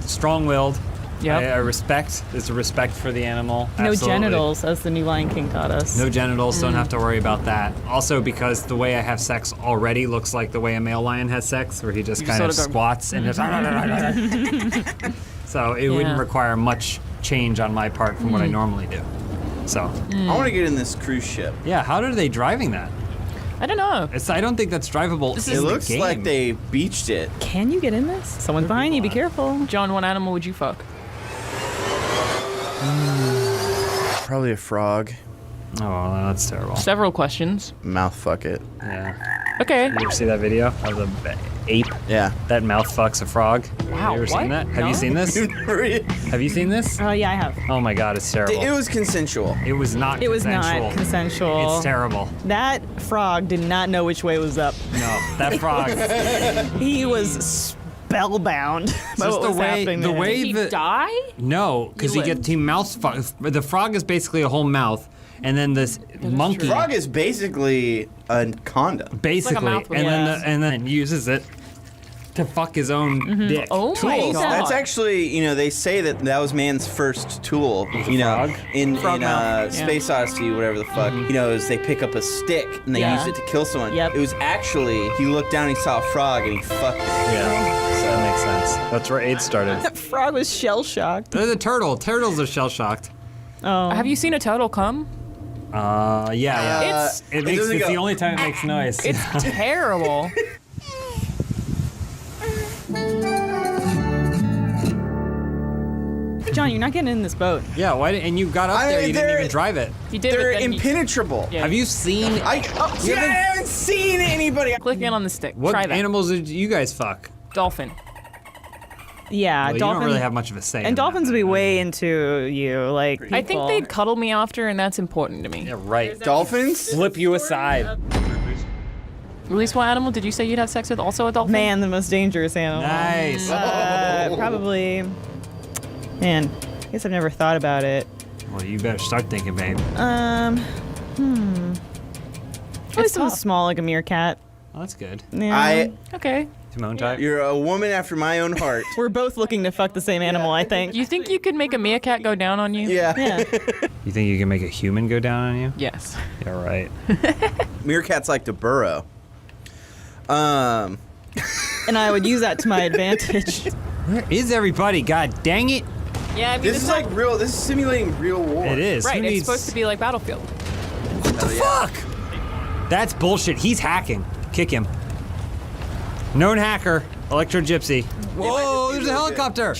Strong-willed. Yep. I respect. There's a respect for the animal. No Absolutely. genitals, as the new Lion King taught us. No genitals, don't have to worry about that. Also, because the way I have sex already looks like the way a male lion has sex, where he just You kind of sort of go- squats and just. So it wouldn't require much change on my part from what I normally do. So. I want to get in this cruise ship. Yeah, how are they driving that? I don't know. I don't think that's drivable. It looks like they beached it. Can you get in this? Someone's behind you. Be careful. John, what animal would you fuck? Probably a frog. Oh, that's terrible. Several questions. Mouth fuck it. Yeah. Okay. You ever see that video of the ape? Yeah. That mouth fucks a frog. Wow, You ever what? seen that? Have No. you seen this? Have you seen this? Oh, yeah, I have. Oh my god, it's terrible. It was consensual. It was not It was consensual. not consensual. It's terrible. That frog did not know which way was up. No, that frog. He was spellbound by Just what was happening the there. way Did he that die? no, because He he mouth fuck. The frog is basically a whole mouth, and then this monkey. Frog is basically a condom. Basically, mouth with and then uses it to fuck his own dick. Oh my Tools. god. That's actually, they say that was man's first tool. frog? In Frog mouth. Space Odyssey, whatever the fuck. Is they pick up a stick and they Yeah. use it to kill someone. Yep. It was actually he looked down, he saw a frog, and he fucked it. Yeah, So that makes sense. That's where AIDS started. That frog was shell shocked. There's a turtle. Turtles are shell shocked. Oh. Have you seen a turtle come? Yeah. It's It's the only time it makes noise. it's terrible. John, you're not getting in this boat. Yeah, why? And you got up there, you didn't even drive it. He did. They're but then impenetrable. Yeah. Have you seen? I haven't seen anybody. Click in on the stick. What Try that. animals did you guys fuck? Dolphin. Yeah, Well, you dolphins don't really have much of a say. And in dolphins will be way into you, like I think people. they'd cuddle me after, and that's important to me. Yeah, right. Dolphins? Flip you aside. Release what animal did you say you'd have sex with? Also a dolphin? Man, the most dangerous animal. Nice. Probably. Man, I guess I've never thought about it. Well, you better start thinking, babe. Probably something small like a meerkat. Oh, that's good. Yeah. Okay. Timon type. You're a woman after my own heart. We're both looking to fuck the same animal, I think. You think you could make a meerkat go down on you? Yeah. You think you can make a human go down on you? Yes. Yeah, right. Meerkats like to burrow. And I would use that to my advantage. Where is everybody? God dang it. Yeah, I mean, This is like real. This is simulating real war. It is. right. Who It's needs- supposed to be like Battlefield. What the fuck? That's bullshit. He's hacking. Kick him. Known hacker. Electro Gypsy. Whoa, there's a helicopter.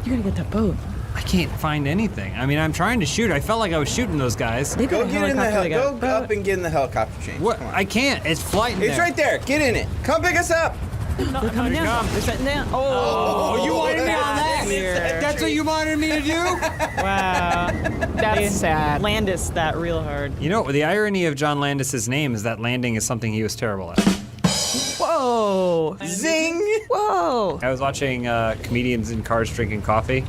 You gotta get that boat. I can't find anything. I mean, I'm trying to shoot. I felt like I was shooting those guys. Go get in the go up and get in the helicopter change. What? I can't. It's flighting It's there. right there. Get in it. Come pick us up. They're coming down. They're setting down. Oh, you wanted me on that? Weird. That's what you wanted me to do? Wow. That's sad. Landis that real hard. You know, the irony of John Landis's name is that landing is something he was terrible at. Whoa. Zing. Whoa. I was watching Comedians in Cars Drinking Coffee.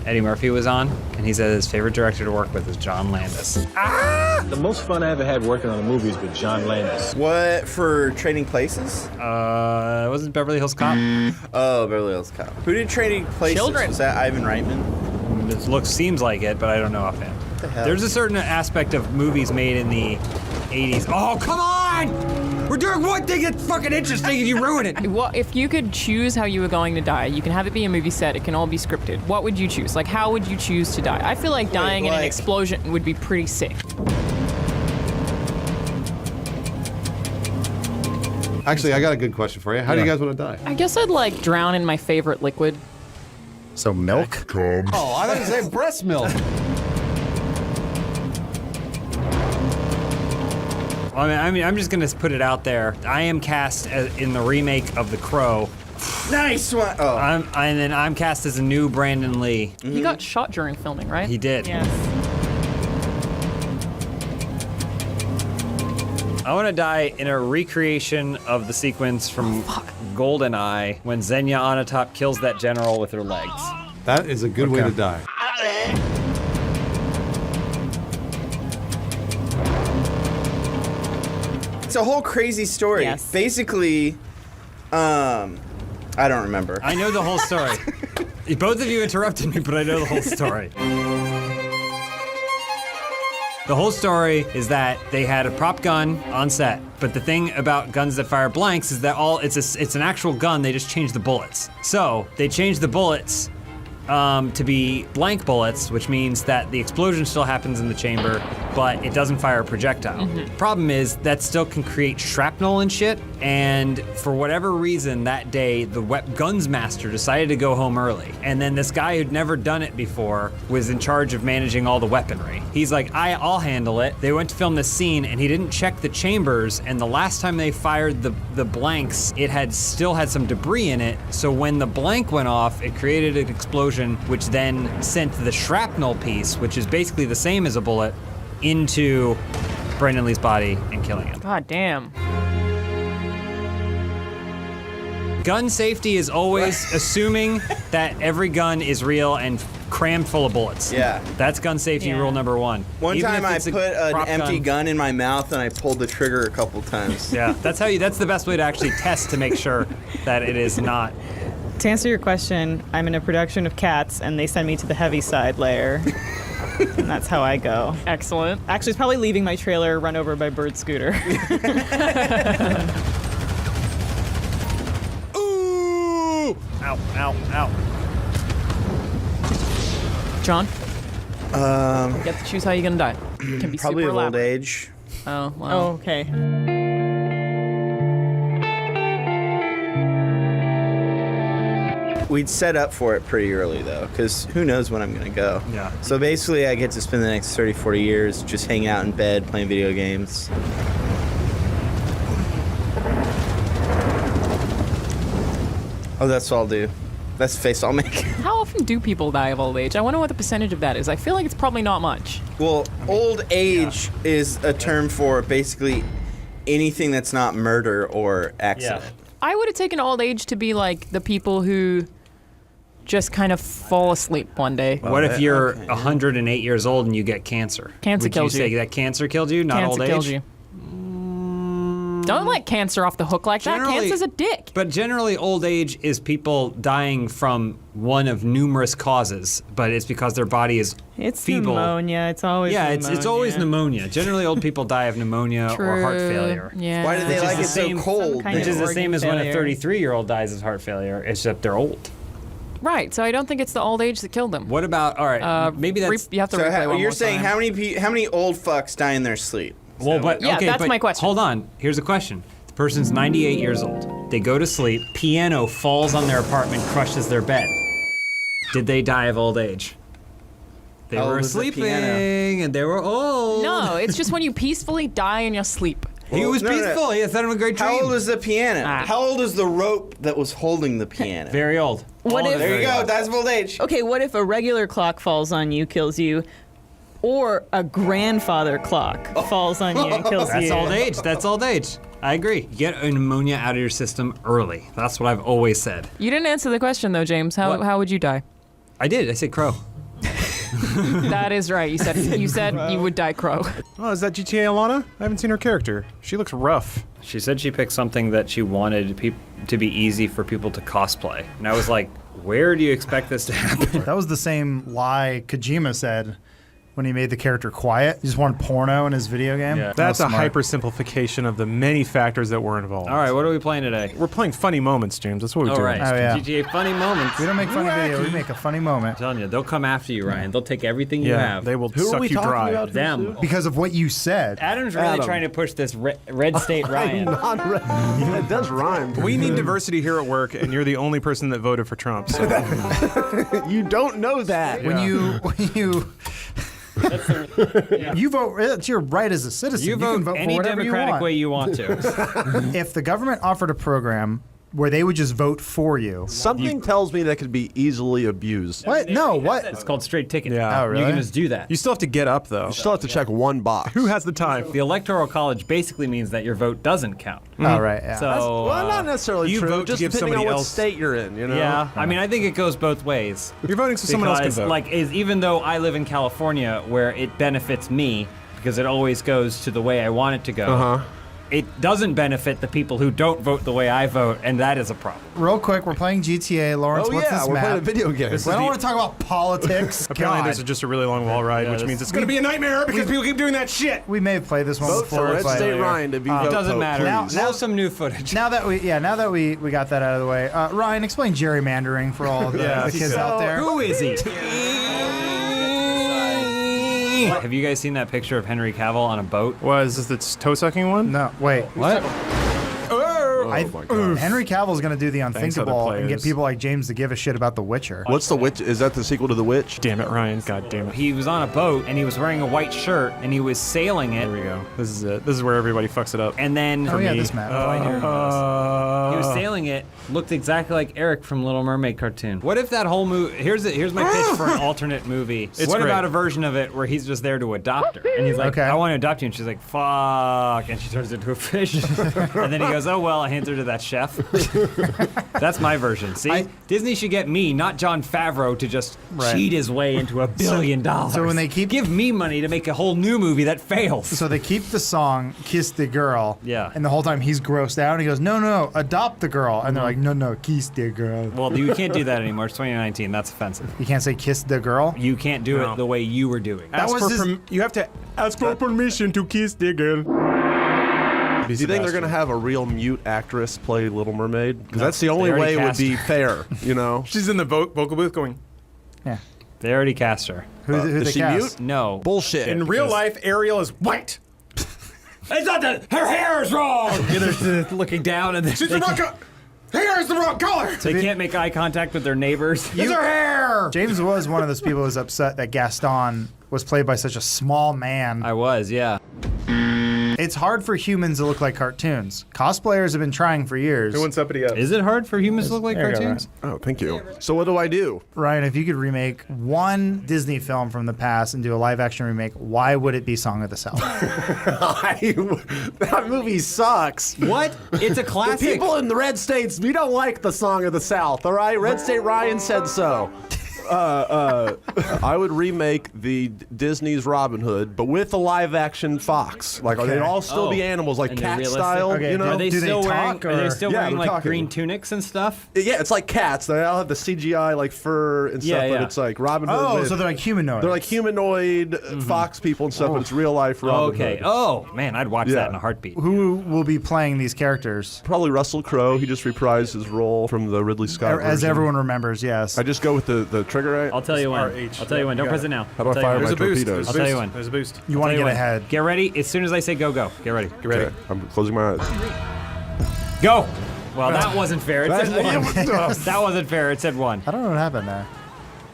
Eddie Murphy was on, and he said his favorite director to work with is John Landis. The most fun I ever had working on a movie is with John Landis. What for Trading Places? Wasn't Beverly Hills Cop? Oh, Beverly Hills Cop. Who did Trading Places? Children. Was that Ivan Reitman? It seems like it, but I don't know offhand. What the hell? There's a certain aspect of movies made in the 80s. Oh, come on! We're doing one thing that's fucking interesting and you ruin it. Well, if you could choose how you were going to die, you can have it be a movie set. It can all be scripted. What would you choose? Like, how would you choose to die? I feel like dying in an explosion would be pretty sick. Actually, I got a good question for you. How do you guys want to die? I guess I'd like drown in my favorite liquid. So milk? Come. Oh, I thought you said breast milk. I mean, I'm just gonna put it out there. I am cast in the remake of The Crow. Nice one. Oh. And then I'm cast as a new Brandon Lee. He got shot during filming, right? He did. Yes. I want to die in a recreation of the sequence from GoldenEye when Xenia Onatopp kills that general with her legs. That is a good way to die. It's a whole crazy story. Yes. Basically, I don't remember. I know the whole story. Both of you interrupted me, but I know the whole story. The whole story is that they had a prop gun on set, but the thing about guns that fire blanks is that it's an actual gun. They just changed the bullets. So they changed the bullets to be blank bullets, which means that the explosion still happens in the chamber, but it doesn't fire a projectile. Problem is that still can create shrapnel and shit, and for whatever reason that day, the guns master decided to go home early. And then this guy who'd never done it before was in charge of managing all the weaponry. He's like, I'll handle it. They went to film this scene, and he didn't check the chambers, and the last time they fired the blanks, it still had some debris in it, so when the blank went off, it created an explosion which then sent the shrapnel piece, which is basically the same as a bullet, into Brandon Lee's body and killing him. God damn. Gun safety is always assuming that every gun is real and crammed full of bullets. Yeah. That's gun safety rule number one. One Even time if I it's a put an prop empty gun in my mouth and I pulled the trigger a couple times. Yeah, that's the best way to actually test to make sure that it is not. To answer your question, I'm in a production of Cats, and they send me to the heavy side layer. And that's how I go. Excellent. Actually, it's probably leaving my trailer run over by bird scooter. Ooh! Ow, ow, ow. John? You have to choose how you're gonna die. It can be Probably super of old elaborate. age. Oh, wow. Oh, okay. We'd set up for it pretty early, though, because who knows when I'm going to go. Yeah. So basically, I get to spend the next 30, 40 years just hanging out in bed, playing video games. Oh, that's what I'll do. That's the face I'll make. How often do people die of old age? I wonder what the percentage of that is. I feel like it's probably not much. Well, old age is a term for basically anything that's not murder or accident. I would have taken old age to be like the people who just kind of fall asleep one day. What if you're 108 years old and you get cancer? Cancer kills you. Would you say that cancer killed you, not old age? Kills you. Don't let cancer off the hook like that. Cancer's a dick. But generally, old age is people dying from one of numerous causes, but it's because their body is feeble. Pneumonia. It's always pneumonia. It's always pneumonia. Generally, old people die of pneumonia or heart failure. Yeah. Why do they like it so cold? Which is the same as when a 33-year-old dies of heart failure, except they're old. Right, so I don't think it's the old age that killed them. What about, all right, maybe that's... you have to replay one you're more saying time. how many old fucks die in their sleep? Well, but Yeah, okay, that's but my question. Hold on. Here's a question. The person's 98 years old. They go to sleep. Piano falls on their apartment, crushes their bed. Did they die of old age? They How were old was the sleeping piano? and they were old. No, it's just when you peacefully die in your sleep. He was peaceful. He had a great dream. How old was the piano? How old is the rope that was holding the piano? Very old. What if- There you go. That's old age. Okay, what if a regular clock falls on you, kills you, or a grandfather clock falls on you and kills you? That's old age. That's old age. I agree. Get a pneumonia out of your system early. That's what I've always said. You didn't answer the question though, James. How would you die? I did. I said crow. That is right. You said you would die crow. Oh, is that GTA Alana? I haven't seen her character. She looks rough. She said she picked something that she wanted to be easy for people to cosplay. And I was like, where do you expect this to happen? That was the same lie Kojima said when he made the character quiet. He just wanted porno in his video game. Yeah. That's a smart. hypersimplification of the many factors that were involved. All right, what are we playing today? We're playing funny moments, James. That's what we're All doing. right, Oh, yeah. GTA funny moments. We don't make funny videos, we make a funny moment. I'm telling you, they'll come after you, Ryan. They'll take everything you Yeah, have. they will Who are suck we you talking dry. about? Them. Because of what you said. Adam's really Adam. trying to push this red state Ryan. Yeah, it does rhyme. We need diversity here at work, and you're the only person that voted for Trump. So. You don't know that. When you you vote, it's your right as a citizen. You can vote vote any for whatever democratic you want. way you want to. If the government offered a program where they would just vote for you. Something tells me that could be easily abused. What? No, what? It's called straight ticket. Yeah. Oh, really? You can just do that. You still have to get up, though. You still have to check one box. Who has the time? The Electoral College basically means that your vote doesn't count. Oh, right, yeah. So, well, not necessarily you true. vote to just give depending somebody on what else- state you're in, you know? yeah, I mean, I think it goes both ways. You're voting so someone else can vote. Like, even though I live in California, where it benefits me because it always goes to the way I want it to go. It doesn't benefit the people who don't vote the way I vote, and that is a problem. Real quick, we're playing GTA. Lawrence, Oh, what's yeah, this we're map? playing a video game. I don't want to talk about politics. Apparently, God. this is just a really long wall ride, which means it's going to be a nightmare because people keep doing that shit. We may have played this one Vote before. for Red but- State Ryan to be It vote doesn't vote, matter. please. Now some new footage. Now that we got that out of the way, Ryan, explain gerrymandering for all the, the kids out there. Who is he? Have you guys seen that picture of Henry Cavill on a boat? Was this the toe sucking one? No, wait. What? Henry Cavill's going to do the Thanks, other unthinkable and get players. people like James to give a shit about The Witcher. What's The Witch? Is that the sequel to The Witch? Damn it, Ryan. God damn it. He was on a boat and he was wearing a white shirt and he was sailing it. There we go. This is it. This is where everybody fucks it up. And then Oh, yeah, this map. he was sailing it, looked exactly like Eric from Little Mermaid cartoon. What if that whole movie? Here's my pitch for an alternate movie. It's what great. about a version of it where he's just there to adopt her, and he's like, Okay. "I want to adopt you," and she's like, "Fuck," and she turns into a fish, and then he goes, "Oh well," I hands her to that chef. That's my version. See, Disney should get me, not Jon Favreau, to just cheat his way into $1 billion. So when they give me money to make a whole new movie that fails. So they keep the song "Kiss the Girl," Yeah. and the whole time he's grossed out. And he goes, "No, adopt the girl," and they're like, "No, kiss the girl." Well, you can't do that anymore. It's 2019. That's offensive. You can't say "kiss the girl." You can't do it the way you were doing. You have to ask for permission to kiss the girl. Do you think they're going to have a real mute actress play Little Mermaid? Because No, that's the only they already way it would cast be her. fair, you know? She's in the vocal booth going. Yeah. They already cast her. Who is they she cast? mute? No. Bullshit. In real life, Ariel is white. It's not that her hair is wrong. They're looking down and She's the wrong color. Hair is the wrong color. they can't make eye contact with their neighbors. It's her hair. James was one of those people who was upset that Gaston was played by such a small man. I was, yeah. It's hard for humans to look like cartoons. Cosplayers have been trying for years. Who wants uppity up? Is it hard for humans to look like There you go, cartoons? Oh, thank you. So what do I do? Ryan, if you could remake one Disney film from the past and do a live-action remake, why would it be Song of the South? That movie sucks. What? It's a classic. The people in the red states, we don't like the Song of the South, all right? Red State Ryan said so. I would remake the Disney's Robin Hood, but with a live-action fox. Like, they'd all still be animals, like And they're cat realistic? style. Okay, You know? Are they Do they still talk, wearing? Are they or- still Yeah, wearing they're like talking. green tunics and stuff? Yeah, it's like cats. They all have the CGI like fur and stuff, Yeah, but yeah. it's like Robin Hood. Oh, with- so they're like humanoids. they're like humanoid fox people and stuff, but it's real life Robin Okay. Hood. Oh man, I'd watch Yeah. that in a heartbeat. Who will be playing these characters? Probably Russell Crowe. He just reprised his role from the Ridley Scott As version. everyone remembers, yes. I just go with the trigger right. I'll tell you when. RH. I'll tell you when. Don't press it now. How do I I'll tell you fire when. my There's a boost. torpedoes? I'll tell you when. There's a boost. You want to I'll tell get you when. ahead. Get ready. As soon as I say go, go. Get ready. Get ready. Okay, I'm closing my eyes. Go. Well, that wasn't fair. It said That's- one. That wasn't fair. It said one. I don't know what happened there.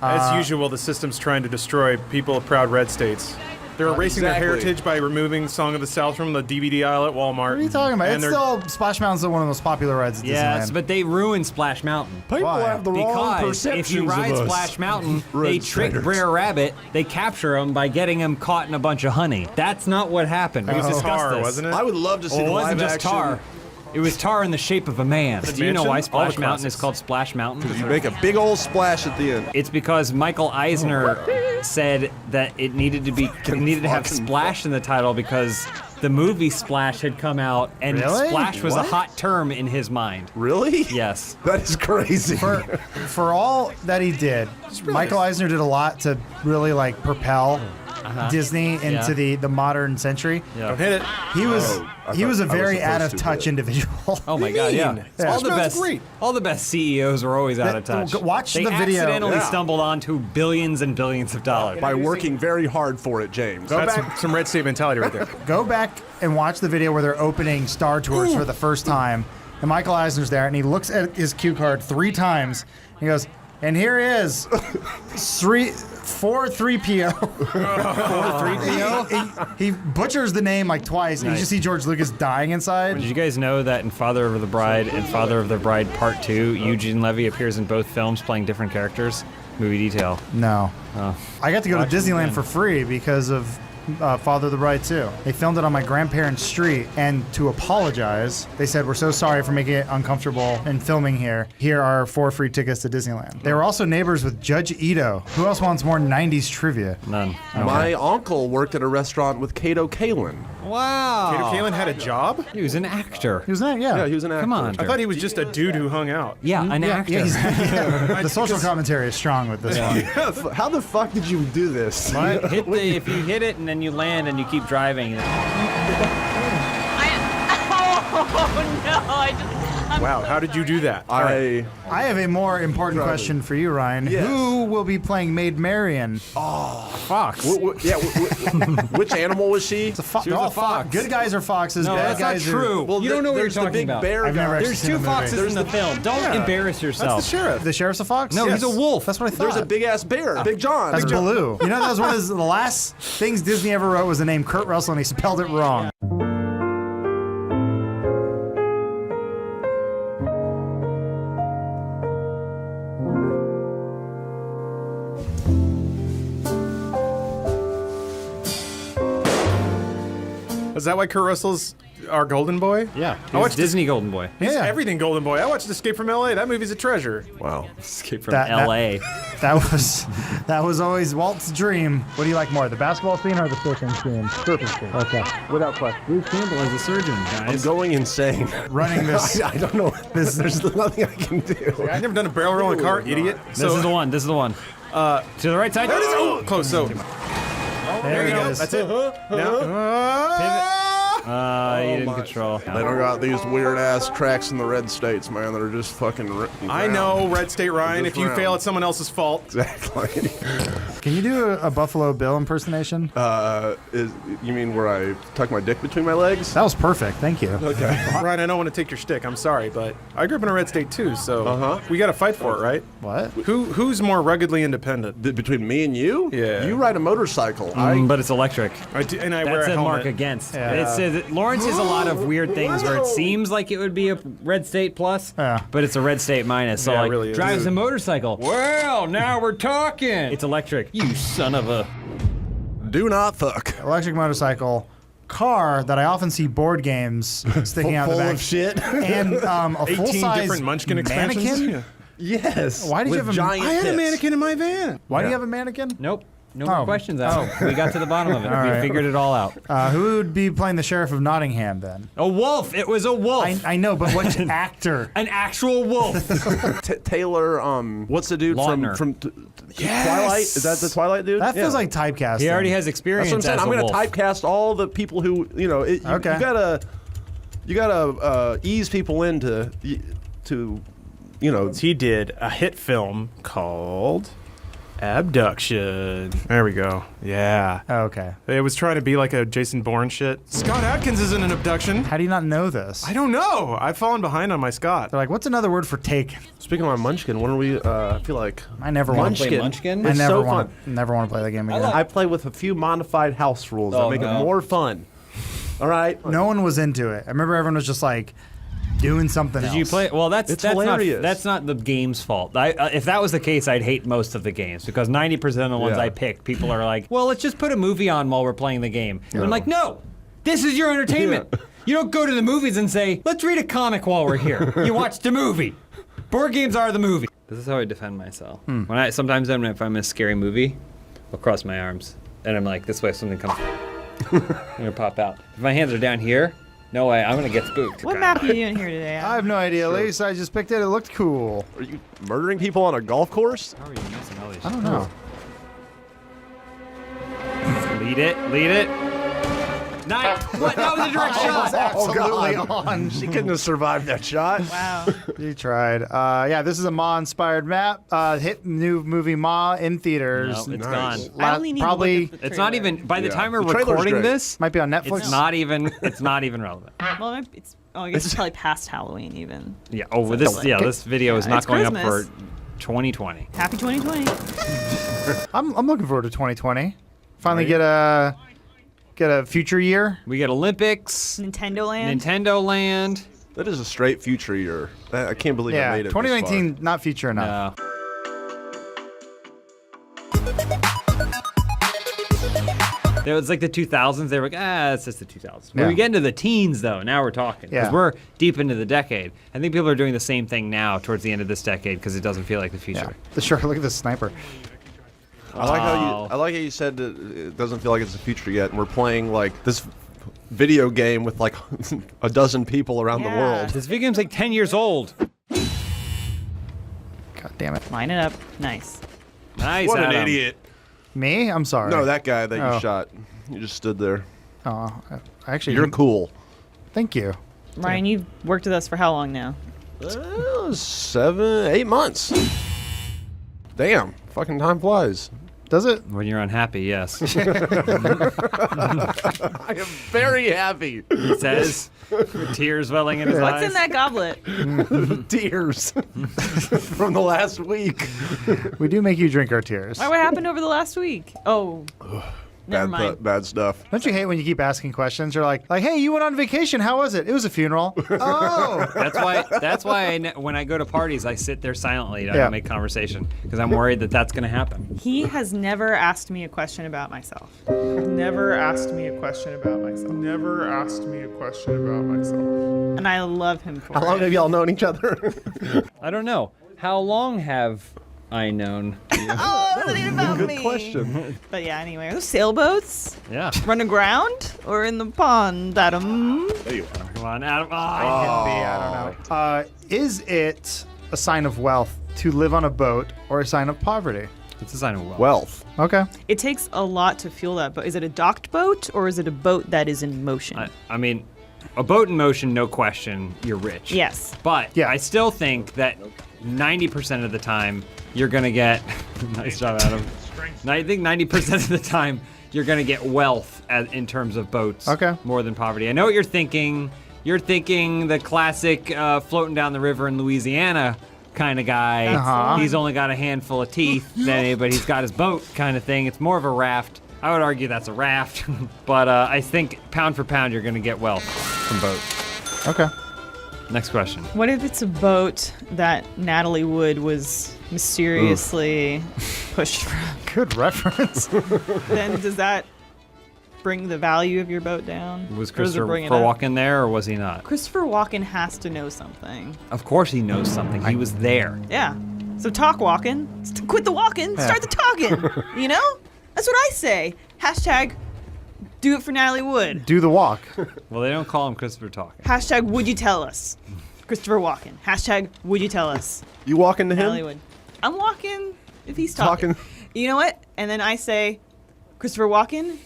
As usual, the system's trying to destroy people of proud red states. They're erasing Exactly. their heritage by removing Song of the South from the DVD aisle at Walmart. What are you talking about? And It's they're- still, Splash Mountain's still one of the most popular rides at Yes, Disneyland. but they ruined Splash Mountain. People Why? have the wrong Because perceptions if you ride of us. Splash Mountain, they Red trick Staters. Brer Rabbit. They capture him by getting him caught in a bunch of honey. That's not what happened. We It was discussed tar, this. wasn't it? I would love to see Well, it the wasn't live just action. tar. It was tar in the shape of a man. Do you know mansion? why All Splash the Mountain is classics. called Splash Mountain? You make a big old splash at the end. It's because Michael Eisner said that it needed to have Splash in the title because the movie Splash had come out and Really? Splash was What? a hot term in his mind. Really? Yes. That is crazy. For all that he did, Michael Eisner did a lot to really like propel Disney into the modern century. Yeah. Don't hit it. He was I he was a thought I was very supposed out of to, touch but- individual. Oh my God! Yeah. Yeah. All the Smells best. great. All the best CEOs are always out of touch. Watch They the video. accidentally Yeah. stumbled onto billions and billions of dollars. By working very hard for it, James. That's some red state mentality right there. Go back and watch the video where they're opening Star Tours for the first time. And Michael Eisner's there, and he looks at his cue card 3 times. He goes, and here he is, 4-3PO. 4-3PO? He butchers the name like twice, and you Nice. just see George Lucas dying inside. Did you guys know that in Father of the Bride and Father of the Bride Part 2, Eugene Levy appears in both films playing different characters? Movie detail. No. Oh. I got to go to Watch it Disneyland again. for free because of Father of the Bride 2. They filmed it on my grandparents' street, and to apologize, they said, we're so sorry for making it uncomfortable in filming here. Here are 4 free tickets to Disneyland. They were also neighbors with Judge Ito. Who else wants more 90s trivia? None. My uncle worked at a restaurant with Kato Kalin. Wow. Kato Kalin had a job? He was an actor. He was that, yeah. Yeah, he was an actor. Come on. I thought he was just a dude who hung out. Yeah, an actor. The social commentary is strong with this one. How the fuck did you do this? If you hit it and then you land and you keep driving. Wow, how did you do that? I have a more important question for you, Ryan. Yes. Who will be playing Maid Marian? Fox. Which animal was she? It's a fox. She was a fox. Good guys are foxes. No, bad that's not guys true. Well, You don't know what you're there's the talking big about. bear I've never guy. actually There's seen 2 the foxes movie. in the film. Don't embarrass yourself. That's the sheriff. The sheriff's a fox? No, he's a wolf. That's what I thought. There's a big ass bear, Big John. That's Baloo. You know, that was one of the last things Disney ever wrote was the name Kurt Russell, and he spelled it wrong. Is that why Kurt Russell's our golden boy? Yeah. I watched Disney Golden Boy. He's Yeah. everything golden boy. I watched Escape from L.A. That movie's a treasure. Wow. Escape from That- L.A. That was always Walt's dream. What do you like more, the basketball scene or the surfing scene? Surfing scene. Okay. Without question. Bruce Campbell is a surgeon, I'm guys. going insane. Running this. I don't know. There's nothing I can do. I've never done a barrel roll in a car, idiot. This is the one. This is the one. To the right side. There it is. Oh, close. So there you go. is. That's it. Now, You didn't control. They don't got these weird ass tracks in the red states, man. That are just fucking. I know, Red State Ryan. If you fail, it's someone else's fault. Exactly. Can you do a Buffalo Bill impersonation? You mean where I tuck my dick between my legs? That was perfect. Thank you. Okay. Ryan, I don't want to take your stick. I'm sorry, but I grew up in a red state too, so we got to fight for it, right? What? Who's more ruggedly independent? Between me and you? Yeah. You ride a motorcycle. But it's electric. I do, and I wear That's a a helmet. mark against. Yeah. It says because Lawrence has a lot of weird things where it seems like it would be a red state plus, but it's a red state minus. So Yeah, it like, really is. drives a motorcycle. Well, now we're talking. It's electric. You son of a. Do not fuck. Electric motorcycle. Car that I often see board games sticking out the Full back. of shit. And a 18 full-size different Munchkin expansions? mannequin. Yes. Why did you with have a giant I had a tits. mannequin in my van. Why do you have a mannequin? Nope. No Oh. more questions, Adam. We got to the bottom of it. All We right. figured it all out. Who would be playing the sheriff of Nottingham then? A wolf. It was a wolf. I know, but which actor? An actual wolf. Taylor, what's the dude Lautner. from Yes! Twilight? Is that the Twilight dude? That feels like typecasting. He already has experience. That's what I'm saying. as I'm a going to wolf. typecast all the people who, Okay. you gotta ease people into, He did a hit film called Abduction. There we go. Yeah. Okay. It was trying to be like a Jason Bourne shit. Scott Adkins is in an abduction. How do you not know this? I don't know. I've fallen behind on my Scott. They're like, what's another word for taken? Speaking of my Munchkin, when are we, I feel like... I never want to play Munchkin? I It's never so want fun. never want to play that game again. I play with a few modified house rules that Oh, make no. it more fun. All right? No one was into it. I remember everyone was just like doing something else. Did you play? Well, that's hilarious. Not, that's not the game's fault. If that was the case, I'd hate most of the games because 90% of the ones Yeah. I pick, people are like, "Well, let's just put a movie on while we're playing the game." And I'm like, "No, this is your entertainment. You don't go to the movies and say, let's read a comic while we're here. You watch the movie. Board games are the movie." This is how I defend myself. When sometimes if I'm in a scary movie, I'll cross my arms and I'm like, this way if something comes, I'm gonna pop out. If my hands are down here, no way, I'm gonna get spooked. What map are you doing here today? I have no idea, Lisa. I just picked it. It looked cool. Are you murdering people on a golf course? How are you missing all these? I don't know. Lead it. Nice. What? That was a direct shot. Absolutely on. She couldn't have survived that shot. Wow. You tried. Yeah, this is a Ma-inspired map. Hit new movie Ma in theaters. No, it's gone. I only need to Probably look at the It's not trailer. even. By the time we're The trailer's recording great. this, might be on Netflix. it's not even. It's not even relevant. Well, it might be- I guess it's probably past Halloween even. Yeah. Oh, well, this video is Yeah, not it's going Christmas. up for 2020. Happy 2020. I'm looking forward to 2020. Finally get a future year. We get Olympics, Nintendo Land. Nintendo Land. That is a straight future year. I can't believe I Yeah, made it. 2019 not future enough. No. It was like the 2000s. They were like, it's just the 2000s. When Yeah. we get into the teens, though, now we're talking. Because Yeah. we're deep into the decade. I think people are doing the same thing now towards the end of this decade because it doesn't feel like the future. Sure, look at this sniper. I like how you said that it doesn't feel like it's the future yet, and we're playing like this video game with like a dozen people around the world. This video game's like 10 years old. God damn it. Line it up. Nice. Nice, What an Adam. idiot. Me? I'm sorry. No, that guy that Oh. you shot. You just stood there. Oh, actually, You're cool. Thank you. Ryan, you've worked with us for how long now? 7, 8 months. Damn, fucking time flies. Does it? When you're unhappy, yes. I am very happy. He says, with tears welling in his What's eyes. in that goblet? Tears from the last week. We do make you drink our tears. Why, what happened over the last week? Oh, never mind. Bad stuff. Don't you hate when you keep asking questions? You're like, hey, you went on vacation. How was it? It was a funeral. Oh. That's why when I go to parties, I sit there silently. I Yeah. don't make conversation because I'm worried that that's going to happen. He has never asked me a question about myself. Never asked me a question about myself. Never asked me a question about myself. And I love him for How long it. have y'all known each other? I don't know. How long have I known you? Oh, that wasn't about Good me. question. But yeah, anyway, are those sailboats? Yeah. Run aground or in the pond, Adam? There you are. Come on, Adam. I don't know. Is it a sign of wealth to live on a boat or a sign of poverty? It's a sign of wealth. Wealth. Okay. It takes a lot to fuel that boat. Is it a docked boat or is it a boat that is in motion? I mean, a boat in motion, no question, you're rich. Yes. But I still think that 90% of the time, you're going to get... Nice job, Adam. I think 90% of the time, you're going to get wealth in terms of boats. Okay. More than poverty. I know what you're thinking. You're thinking the classic floating down the river in Louisiana kind of guy. Uh-huh. He's only got a handful of teeth, but he's got his boat kind of thing. It's more of a raft. I would argue that's a raft, but I think pound for pound you're going to get wealth from boat. Okay. Next question. What if it's a boat that Natalie Wood was mysteriously pushed from? Good reference. Then does that bring the value of your boat down? Was Or does it Christopher bring it up? Walken there, or was he not? Christopher Walken has to know something. Of course he knows something. He was there. Yeah. So talk walking. Quit the walking. Start the talking. You know? That's what I say. Hashtag do it for Natalie Wood. Do the walk. Well, they don't call him Christopher Talken. Hashtag would you tell us? Christopher Walken. Hashtag would you tell us? You walking to him? Natalie Wood. I'm walking if he's talking. You know what? And then I say, Christopher Walken,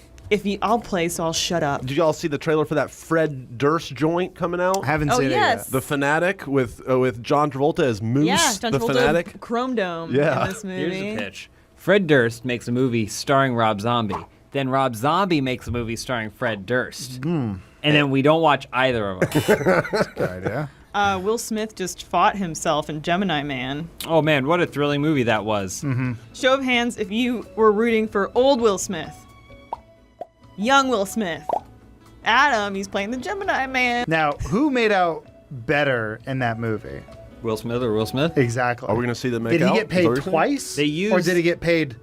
I'll play, so I'll shut up. Did y'all see the trailer for that Fred Durst joint coming out? I haven't seen it yet. The Fanatic with John Travolta as Moose, Yeah, John the Travolta, Fanatic. Chrome Dome in this movie. Here's the pitch. Fred Durst makes a movie starring Rob Zombie. Then Rob Zombie makes a movie starring Fred Durst. And then we don't watch either of them. Good idea. Will Smith just fought himself in Gemini Man. Oh man, what a thrilling movie that was. Show of hands if you were rooting for old Will Smith. Young Will Smith. Adam, he's playing the Gemini Man. Now, who made out better in that movie? Will Smith or Will Smith? Exactly. Are we going to see them make Did he out? get paid twice? or did he get paid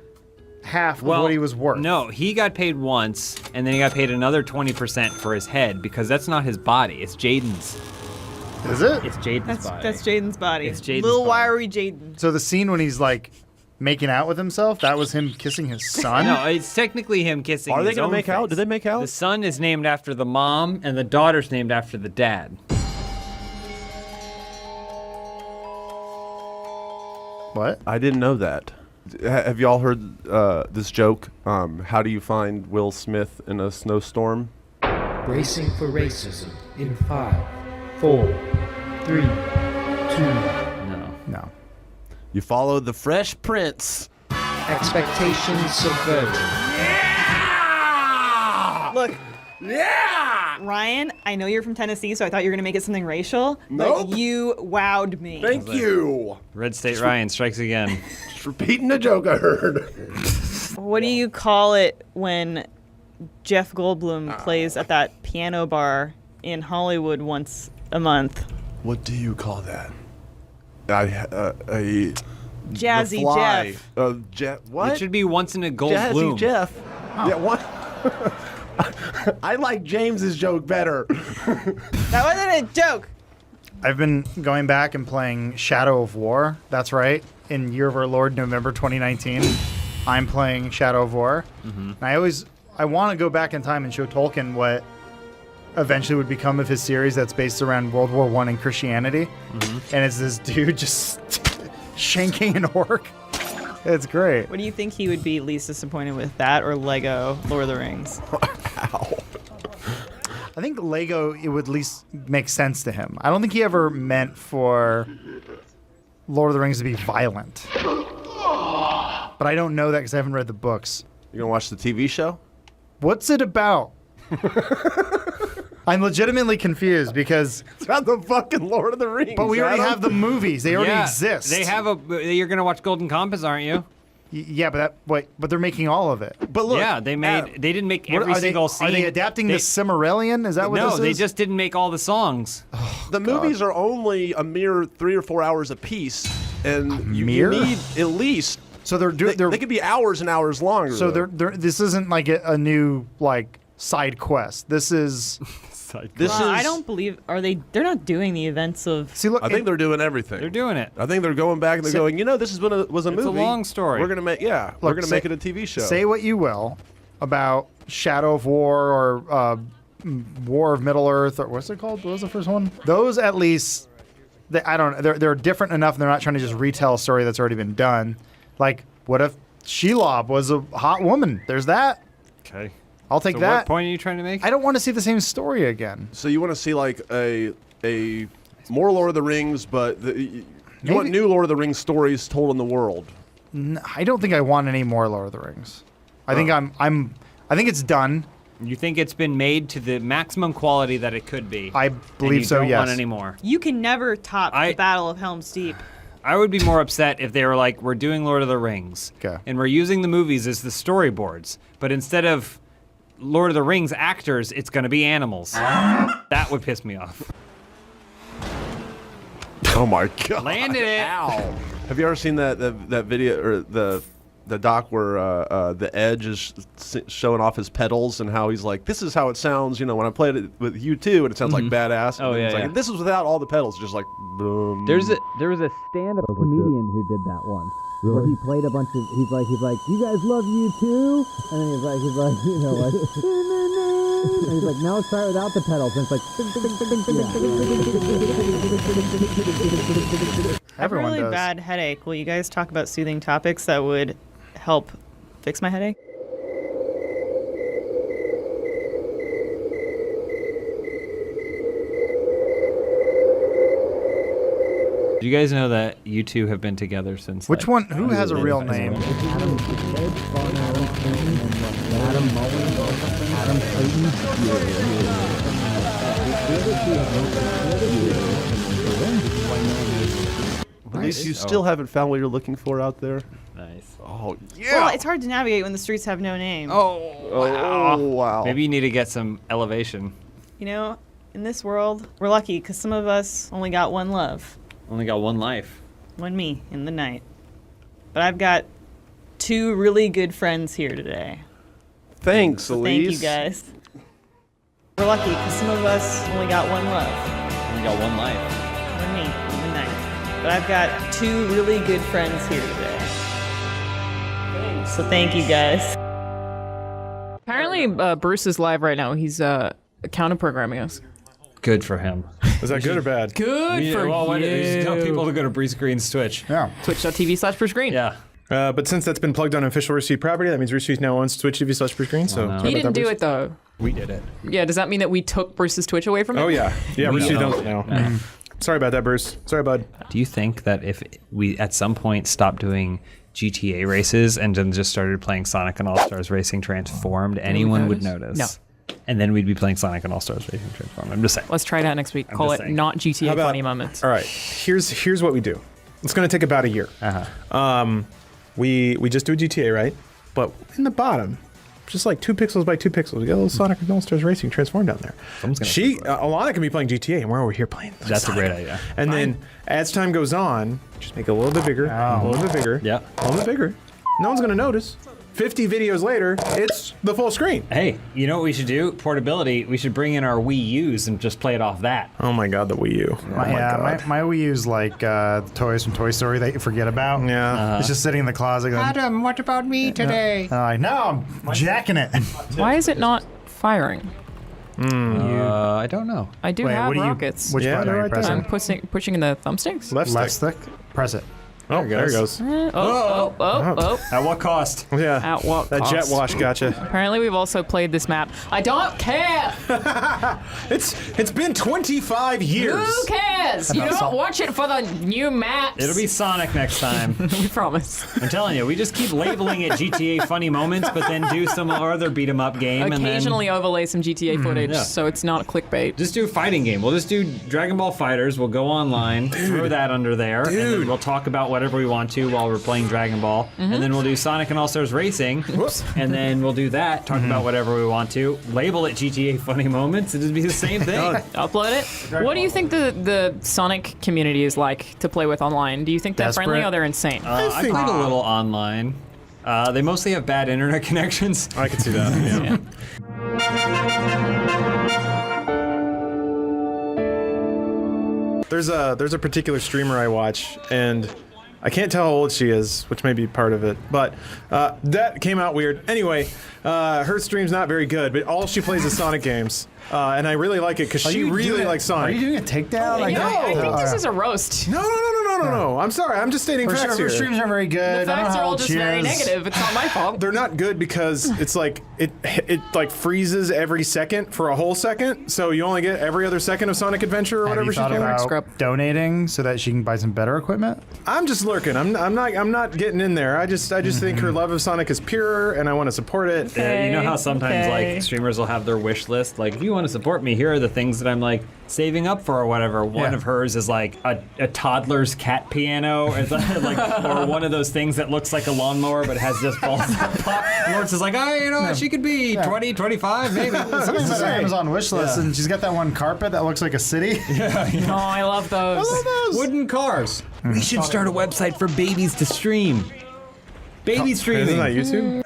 half of what he was worth? No, he got paid once, and then he got paid another 20% for his head, because that's not his body. It's Jaden's. Is it? It's Jaden's body. That's Jaden's body. It's Jaden's Little body. wiry Jaden. So the scene when he's like making out with himself, that was him kissing his son? No, it's technically him kissing Are they his gonna own make out? face. Did they make out? The son is named after the mom, and the daughter's named after the dad. What? I didn't know that. Have y'all heard this joke? How do you find Will Smith in a snowstorm? Bracing for racism in 5, 4, 3, 2. No. You follow the Fresh Prince. Expectations subverted. Look. Yeah! Ryan, I know you're from Tennessee, so I thought you were going to make it something racial. Nope. But you wowed me. Thank you. Red State Ryan strikes again. Just repeating the joke I heard. What do you call it when Jeff Goldblum plays at that piano bar in Hollywood once a month? What do you call that? Jazzy the fly. Jeff. What? It should be once in a gold Jazzy bloom. Jeff. Yeah, what? I like James's joke better. That wasn't a joke. I've been going back and playing Shadow of War. That's right. In Year of Our Lord, November 2019, I'm playing Shadow of War. And I want to go back in time and show Tolkien what eventually would become of his series that's based around World War I and Christianity. And it's this dude just shanking an orc. It's great. What do you think he would be least disappointed with, that or Lego Lord of the Rings? I think Lego, it would at least make sense to him. I don't think he ever meant for Lord of the Rings to be violent. But I don't know that because I haven't read the books. You gonna watch the TV show? What's it about? I'm legitimately confused because it's about the fucking Lord of the Rings. But we already have the movies. They already Yeah, exist. They have You're gonna watch Golden Compass, aren't you? Yeah, but they're making all of it. But look, yeah, they didn't make what- every are they- single scene. Are they adapting the Cimmerillion? Is that what this is? No, they just didn't make all the songs. The movies are only a mere 3 or 4 hours a piece, and you mere? need at least. So they're They could be hours and hours longer. So though. this isn't like a new like side quest. This is I don't believe. They're not doing the events of. See, look. I think they're doing everything. They're doing it. I think they're going back and they're going. You know, this is when it was a movie. It's a long story. We're gonna make we're gonna make it a TV show. Say what you will about Shadow of War or War of Middle Earth or what's it called? What was the first one? Those at least, I don't know. They're different enough, and they're not trying to just retell a story that's already been done. Like, what if Shelob was a hot woman? There's that. Okay. I'll take So that. what point are you trying to make? I don't want to see the same story again. So you want to see like a more Lord of the Rings, but you want new Lord of the Rings stories told in the world. I don't think I want any more Lord of the Rings. I think I think it's done. You think it's been made to the maximum quality that it could be? I believe so. Don't Yes. want any more. You can never top the Battle of Helm's Deep. I would be more upset if they were like, we're doing Lord of the Rings, and we're using the movies as the storyboards, but instead of Lord of the Rings actors, it's going to be animals. That would piss me off. Oh my god! Landed it. Ow! Have you ever seen that video or the doc where the Edge is showing off his pedals and how he's like, this is how it sounds, you know, when I played it with you too, and it sounds like badass. Oh, and yeah, it's like, yeah. and this is without all the pedals, just like boom. There was a stand-up comedian who did that once. Where he played a bunch of, he's like, you guys love you too? And then he's like, you know, like, and he's like, now let's try it without the pedals. And it's like, I have a really bad headache. Will you guys talk about soothing topics that would help fix my headache? Do you guys know that you two have been together since? Which one? Who has a real name? Adam Mullins or something? Adam At least you still haven't found what you're looking for out there. Nice. Oh yeah. Well, it's hard to navigate when the streets have no name. Oh wow. Maybe you need to get some elevation. You know, in this world, we're lucky because some of us only got one love. Only got one life. One me in the night. But I've got two really good friends here today. Thanks, So Elise. thank you guys. We're lucky because some of us only got one love. Only got one life. One me in the night. But I've got two really good friends here today. So thank you guys. Apparently, Bruce is live right now. He's counter programming us. Good for him. Is that good or bad? Good for well, you. You should tell people to go to Breeze Green's Twitch. Yeah. Twitch.tv/BruceGreen. Yeah. But since that's been plugged on official Rooster Teeth property, that means Rooster Teeth now owns Twitch.tv/BruceGreen. So no. sorry He about didn't that, do Bruce. it though. We did it. Yeah, does that mean that we took Bruce's Twitch away from him? Oh yeah, yeah. We Rooster Teeth don't. owns it now. Sorry about that, Bruce. Sorry, bud. Do you think that if we at some point stopped doing GTA races and then just started playing Sonic and All-Stars Racing Transformed, anyone would notice? No. And then we'd be playing Sonic and All-Stars Racing Transformed. I'm just saying. Let's try that next week. I'm Call just it saying. not GTA How about- funny moments. All right, here's what we do. It's gonna take about a year. We just do a GTA, right? But in the bottom, just like 2 pixels by 2 pixels, we got a little Sonic and All-Stars Racing Transformed down there. Alana can be playing GTA, and we're over here playing. That's a great idea. And then as time goes on, just make it a little bit bigger, a little bit bigger, Yeah. a little bit bigger. No one's gonna notice. 50 videos later, it's the full screen. Hey, you know what we should do? Portability. We should bring in our Wii U's and just play it off that. Oh my god, the Wii U. My Wii U's like the toys from Toy Story that you forget about. Yeah. It's just sitting in the closet going, Adam, what about me today? and I'm like, no, I'm jacking it. Why is it not firing? I don't know. I do Wait, have what do you- rockets. Which Yeah, button are they're you right there. pressing? I'm pushing in the thumbsticks. Left Left stick. stick. Press it. Oh, there it goes. Oh. At what cost? Yeah. At what That jet cost? wash gotcha. Apparently, we've also played this map. I don't care. It's been 25 years. Who cares? You don't watch it for the new maps. It'll be Sonic next time. We promise. I'm telling you, we just keep labeling it GTA funny moments, but then do some other beat 'em up game, Occasionally overlay some GTA footage, Yeah. so it's not clickbait. Just do a fighting game. We'll just do Dragon Ball Fighters. We'll go online, throw that under there, and then we'll talk about whatever we want to while we're playing Dragon Ball. And then we'll do Sonic and All-Stars Racing. And then we'll do that, talk about whatever we want to, label it GTA funny moments, it'll be the same thing. Upload it. What do you think the Sonic community is like to play with online? Do you think they're friendly Desperate. or they're insane? I played a little online. They mostly have bad internet connections. I can see that. Yeah. There's a particular streamer I watch, and I can't tell how old she is, which may be part of it, but that came out weird. Anyway, her stream's not very good, but all she plays is Sonic games. And I really like it because she really likes Sonic. Are you doing a takedown? I think this is a roast. No. I'm sorry. I'm just stating facts here. Her streams aren't very good. The I don't know facts how are all old just she very is. negative. It's not my fault. They're not good because it's like it like freezes every second for a whole second, so you only get every other second of Sonic Adventure or Have whatever you she's thought doing. about donating so that she can buy some better equipment? I'm just lurking. I'm not getting in there. I just think her love of Sonic is pure, and I want to support it. You know how sometimes okay. like streamers will have their wish list, like if you you want to support me, here are the things that I'm like saving up for or whatever. One of hers is like a toddler's cat piano, or, or one of those things that looks like a lawnmower but has just balls that pop. Lawrence is like, oh, you know, she could be 20, 25, maybe. Something's on her Amazon wish list, and she's got that one carpet that looks like a city. Oh, I love those. Wooden cars. We should start a website for babies to stream. Baby streaming. Isn't that YouTube?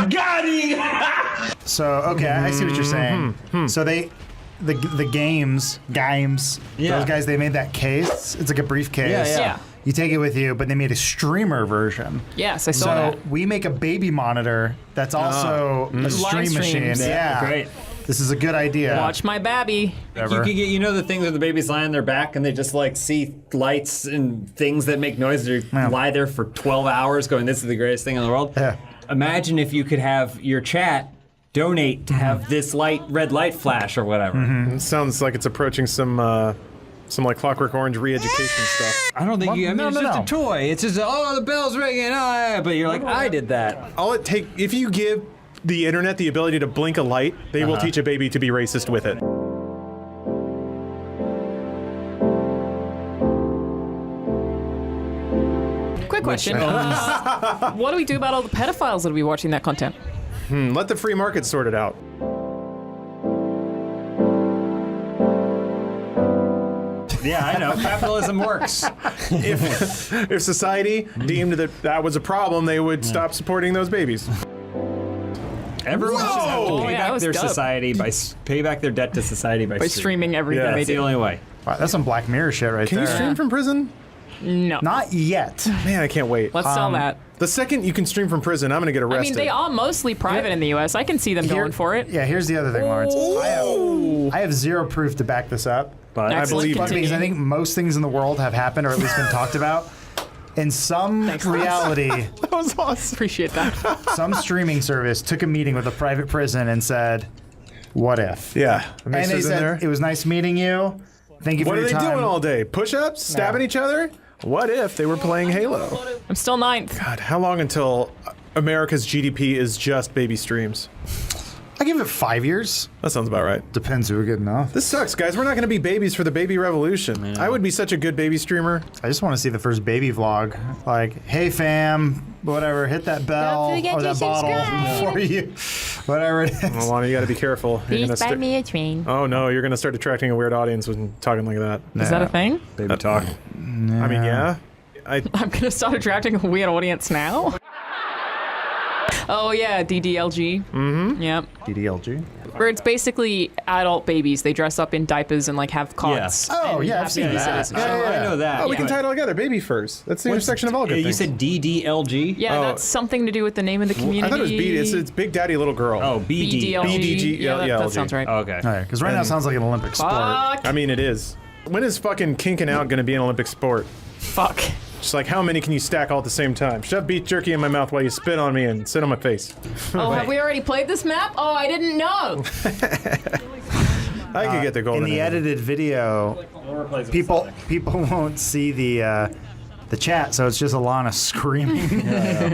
Got it! So, okay, I see what you're saying. So the games, those guys, they made that case. It's like a briefcase. Yeah. You take it with you, but they made a streamer version. Yes, I saw so that. we make a baby monitor that's also a stream machine. Yeah, great. This is a good idea. Watch my babby. You could get, you know, the things where the babies lie on their back and they just like see lights and things that make noise. They lie there for 12 hours going, this is the greatest thing in the world. Yeah. Imagine if you could have your chat donate to have this red light flash or whatever. It sounds like it's approaching some like Clockwork Orange re-education stuff. I don't think it's just a toy. It's just, oh, the bell's ringing, but you're like, I did that. If you give the internet the ability to blink a light, they will teach a baby to be racist with it. Quick question. What do we do about all the pedophiles that'll be watching that content? Let the free market sort it out. Yeah, I know. Capitalism works. If society deemed that was a problem, they would stop supporting those babies. Everyone should have to pay back their society pay back their debt to society by streaming everything they That's do. the only way. Wow, that's some Black Mirror shit right Can there. you stream from prison? No. Not yet. Man, I can't wait. Let's sell that. The second you can stream from prison, I'm gonna get arrested. I mean, they are mostly private in the U.S. I can see them going for it. Yeah, here's the other thing, Lawrence. I have zero proof to back this up, but I believe it. Because I think most things in the world have happened or at least been talked about. In some reality, that was awesome. Appreciate that. Some streaming service took a meeting with a private prison and said, "What if?" Yeah, and they said, "It was nice meeting you. Thank you for your time." What are they doing all day? Push-ups? Stabbing each other? What if they were playing Halo? I'm still ninth. God, how long until America's GDP is just baby streams? I give it 5 years. That sounds about right. Depends who are good enough. This sucks, guys. We're not going to be babies for the baby revolution. I would be such a good baby streamer. I just want to see the first baby vlog. Like, hey fam, whatever, hit that bell or that bottle before you, whatever it is. Well, Lana, you got to be careful. Please buy me a train. Oh no, you're going to start attracting a weird audience when talking like that. Is that a thing? Baby talk. I mean, yeah. I'm going to start attracting a weird audience now. Oh yeah, DDLG. Mm-hmm. Yep. DDLG. Where it's basically adult babies. They dress up in diapers and like have cots. Oh and yeah, have I've seen babysitters that. and shit. I know that. Oh, we can tie it all together. Baby first. That's the intersection of all good things. You said DDLG? Yeah, that's something to do with the name of the community. I thought it was BD. It's Big Daddy Little Girl. Oh, BD. BDLG. Yeah, that sounds right. Okay. All right, because right now it sounds like an Olympic sport. I mean, it is. When is fucking kinking out going to be an Olympic sport? Fuck. Just like, how many can you stack all at the same time? Shove beef jerky in my mouth while you spit on me and sit on my face. Oh, have we already played this map? Oh, I didn't know. I could get the golden. In the edited video, people won't see the chat, so it's just Alana screaming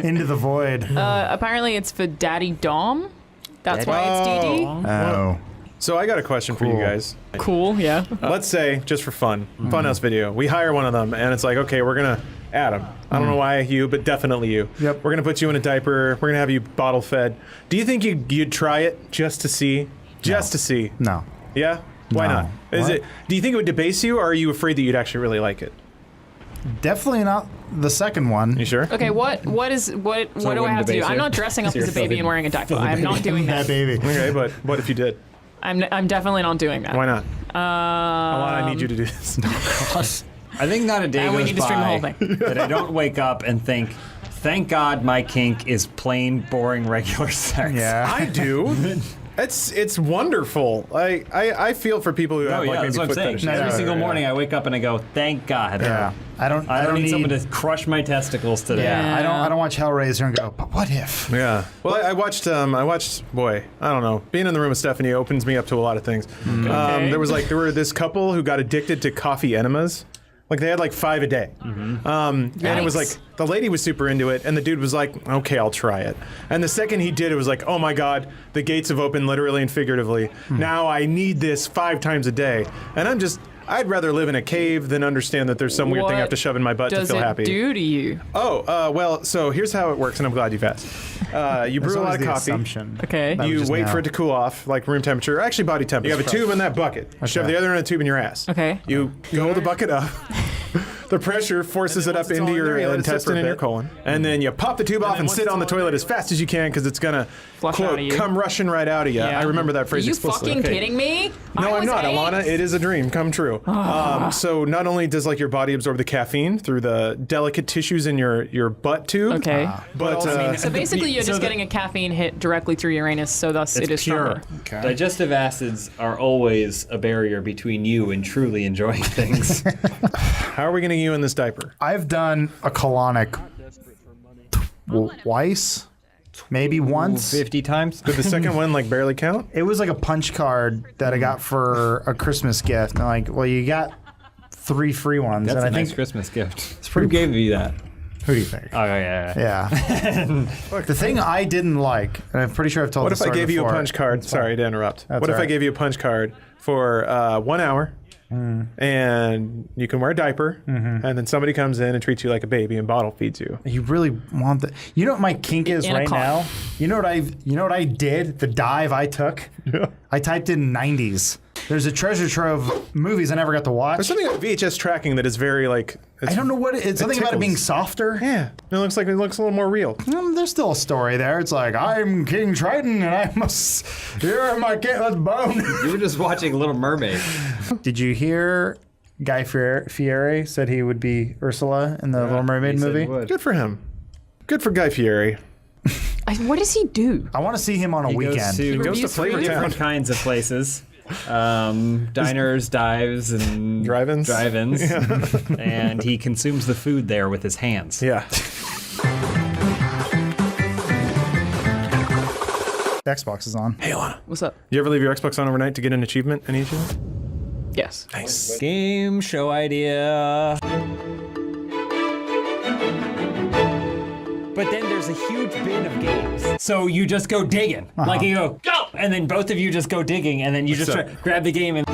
into the void. Apparently, it's for Daddy Dom. That's why it's DD. Oh. So I got a question for you guys. Cool, yeah. Let's say, just for fun, Funhouse Video, we hire one of them, and it's like, okay, we're gonna Adam. I don't know why you, but definitely you. Yep. We're gonna put you in a diaper. We're gonna have you bottle fed. Do you think you'd try it just to see? Just to see? No. Yeah. Why No. not? Do you think it would debase you, or are you afraid that you'd actually really like it? Definitely not the second one. You sure? Okay, what do I have to do? I'm not dressing up as a baby and wearing a diaper. I'm not doing that. baby. Okay, but what if you did? I'm definitely not doing that. Why not? I need you to do this. I think not a day And we goes need to stream the whole by thing. that I don't wake up and think, thank God my kink is plain, boring, regular sex. Yeah. I do. It's wonderful. I feel for people who have like that's maybe what I'm foot saying. fetishes. Every single morning I wake up and I go, thank God. Yeah. I don't need someone to crush my testicles today. Yeah. I don't watch Hellraiser and go, but what if? Yeah. Well, I watched. Boy, I don't know. Being in the room with Stephanie opens me up to a lot of things. Okay. There were this couple who got addicted to coffee enemas. Like they had like 5 a day. And it was like, the lady was super into it, and the dude was like, okay, I'll try it. And the second he did, it was like, oh my God, the gates have opened literally and figuratively. Now I need this 5 times a day. And I'd rather live in a cave than understand that there's some weird thing I have to shove in my butt to feel happy. What does it do to you? Well, so here's how it works, and I'm glad you've asked. You brew a lot of coffee. Okay. You wait for it to cool off, like room temperature, or actually body temperature. You have a tube in that bucket. Shove the other end of the tube in your ass. Okay. You hold the bucket up. The pressure forces it up into your intestine and your colon. And then you pop the tube off and sit on the toilet as fast as you can because it's going to, quote, come rushing right out of you. I remember that phrase explicitly. Are you fucking kidding me? No, I'm not, Alana. It is a dream come true. So not only does like your body absorb the caffeine through the delicate tissues in your butt tube. Okay. But so basically you're just getting a caffeine hit directly through Uranus, so thus it is pure. stronger. Digestive acids are always a barrier between you and truly enjoying things. How are we going to get you in this diaper? I've done a colonic twice, maybe once. 50 times. Did the second one like barely count? It was like a punch card that I got for a Christmas gift. And like, well, you got 3 free ones. That's and a I nice think Christmas gift. It's pretty. Who gave you that? Who do you think? Oh, yeah. Yeah. The thing I didn't like, and I'm pretty sure I've told What this if I story gave you a before. punch card? Sorry to interrupt. That's What if all I right. gave you a punch card for 1 hour? And you can wear a diaper, and then somebody comes in and treats you like a baby and bottle feeds you. You really want that? You know what my kink is In a right car. now? You know what I did? The dive I took? Yeah. I typed in 90s. There's a treasure trove of movies I never got to watch. There's something about VHS tracking that is very like. I don't know what it's something about it being tickles. softer. Yeah, it looks a little more real. There's still a story there. It's like, I'm King Triton and I must. Here are my let's bone. You were just watching Little Mermaid. Did you hear Guy Fieri said he would be Ursula in the Little Mermaid he said movie? he would. Good for him. Good for Guy Fieri. What does he do? I want to see him on a He weekend. goes to goes to Flavor different Town. kinds of places. Diners, dives, and Drive-ins. And he consumes the food there with his hands. Yeah. Xbox is on. Hey, Alana. What's up? You ever leave your Xbox on overnight to get an achievement? Any achievement? Yes. Nice. Game show idea. But then there's a huge bin of games. So you just go digging. Like you go, and then both of you just go digging, and then you just grab the game and.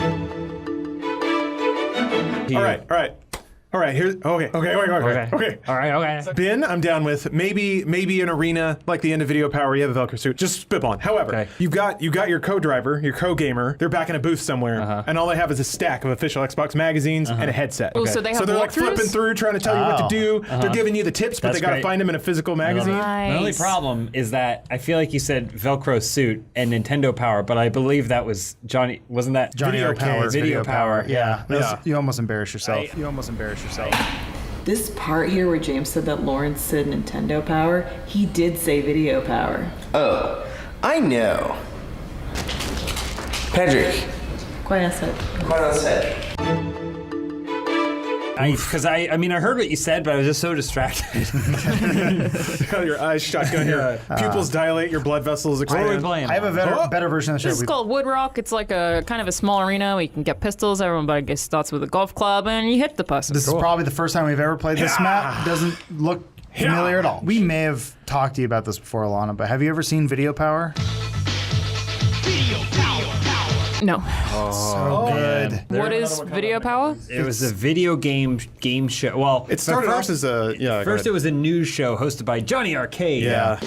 All right. Here's okay. All right. Bin, I'm down with. Maybe an arena like the end of Video Power. You have a Velcro suit. Just spitballing. However, you got your co-driver, your co-gamer. They're back in a booth somewhere, and all they have is a stack of official Xbox magazines and a headset. Oh, so they have they're like walkthroughs? flipping through, trying to tell you what to do. They're giving you the tips, but That's they got to great. find them in a physical magazine. The only problem is that I feel like you said Velcro suit and Nintendo Power, but I believe that was Johnny. Wasn't that Johnny Video Arcade's Power. Video Power? Yeah. Yeah. You almost embarrass yourself. This part here where James said that Lawrence said Nintendo Power, he did say Video Power. Oh, I know. Patrick. Quite on set. Because I heard what you said, but I was just so distracted. Your eyes shotgun, your pupils dilate, your blood vessels expand. I have a better version of the show. This is called Wood Rock. It's like a kind of a small arena where you can get pistols. Everybody gets starts with a golf club and you hit the person. This is probably the first time we've ever played this map. Doesn't look familiar at all. We may have talked to you about this before, Alana, but have you ever seen Video Power? No. So good. What is Video Power? It was a video game show. Well, It started off as a First, it was a news show hosted by Johnny Arcade. Yeah.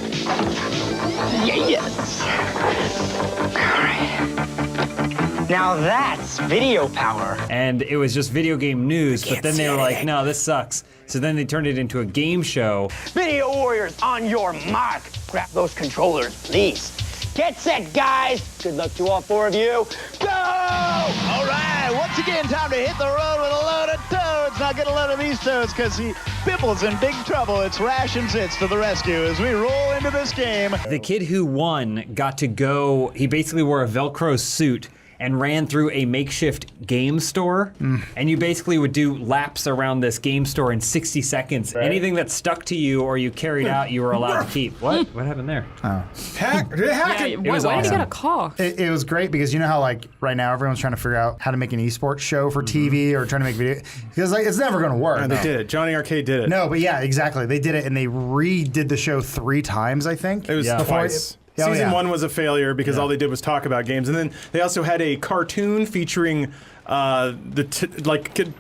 Yes. All right. Now that's Video Power. And it was just video game news, but then they were like, no, this sucks. So then they turned it into a game show. Video Warriors, on your mark. Grab those controllers, please. Get set, guys. Good luck to all 4 of you. Go! All right, once again, time to hit the road with a load of toads. Now get a load of these toads because Bibble's in big trouble. It's Rash and Zitz to the rescue as we roll into this game. The kid who won got to go, he basically wore a Velcro suit and ran through a makeshift game store, and you basically would do laps around this game store in 60 seconds. Right. Anything that stuck to you or you carried out, you were allowed to keep. What? What happened there? Oh. Hack It was why did he awesome. get a car? It was great because you know how like right now everyone's trying to figure out how to make an esports show for TV or trying to make video because like it's never going to work. And they did it. Johnny Arcade did it. No, but yeah, exactly. They did it and they redid the show 3 times, I think. It was twice. Season 1 was a failure because all they did was talk about games, and then they also had a cartoon featuring the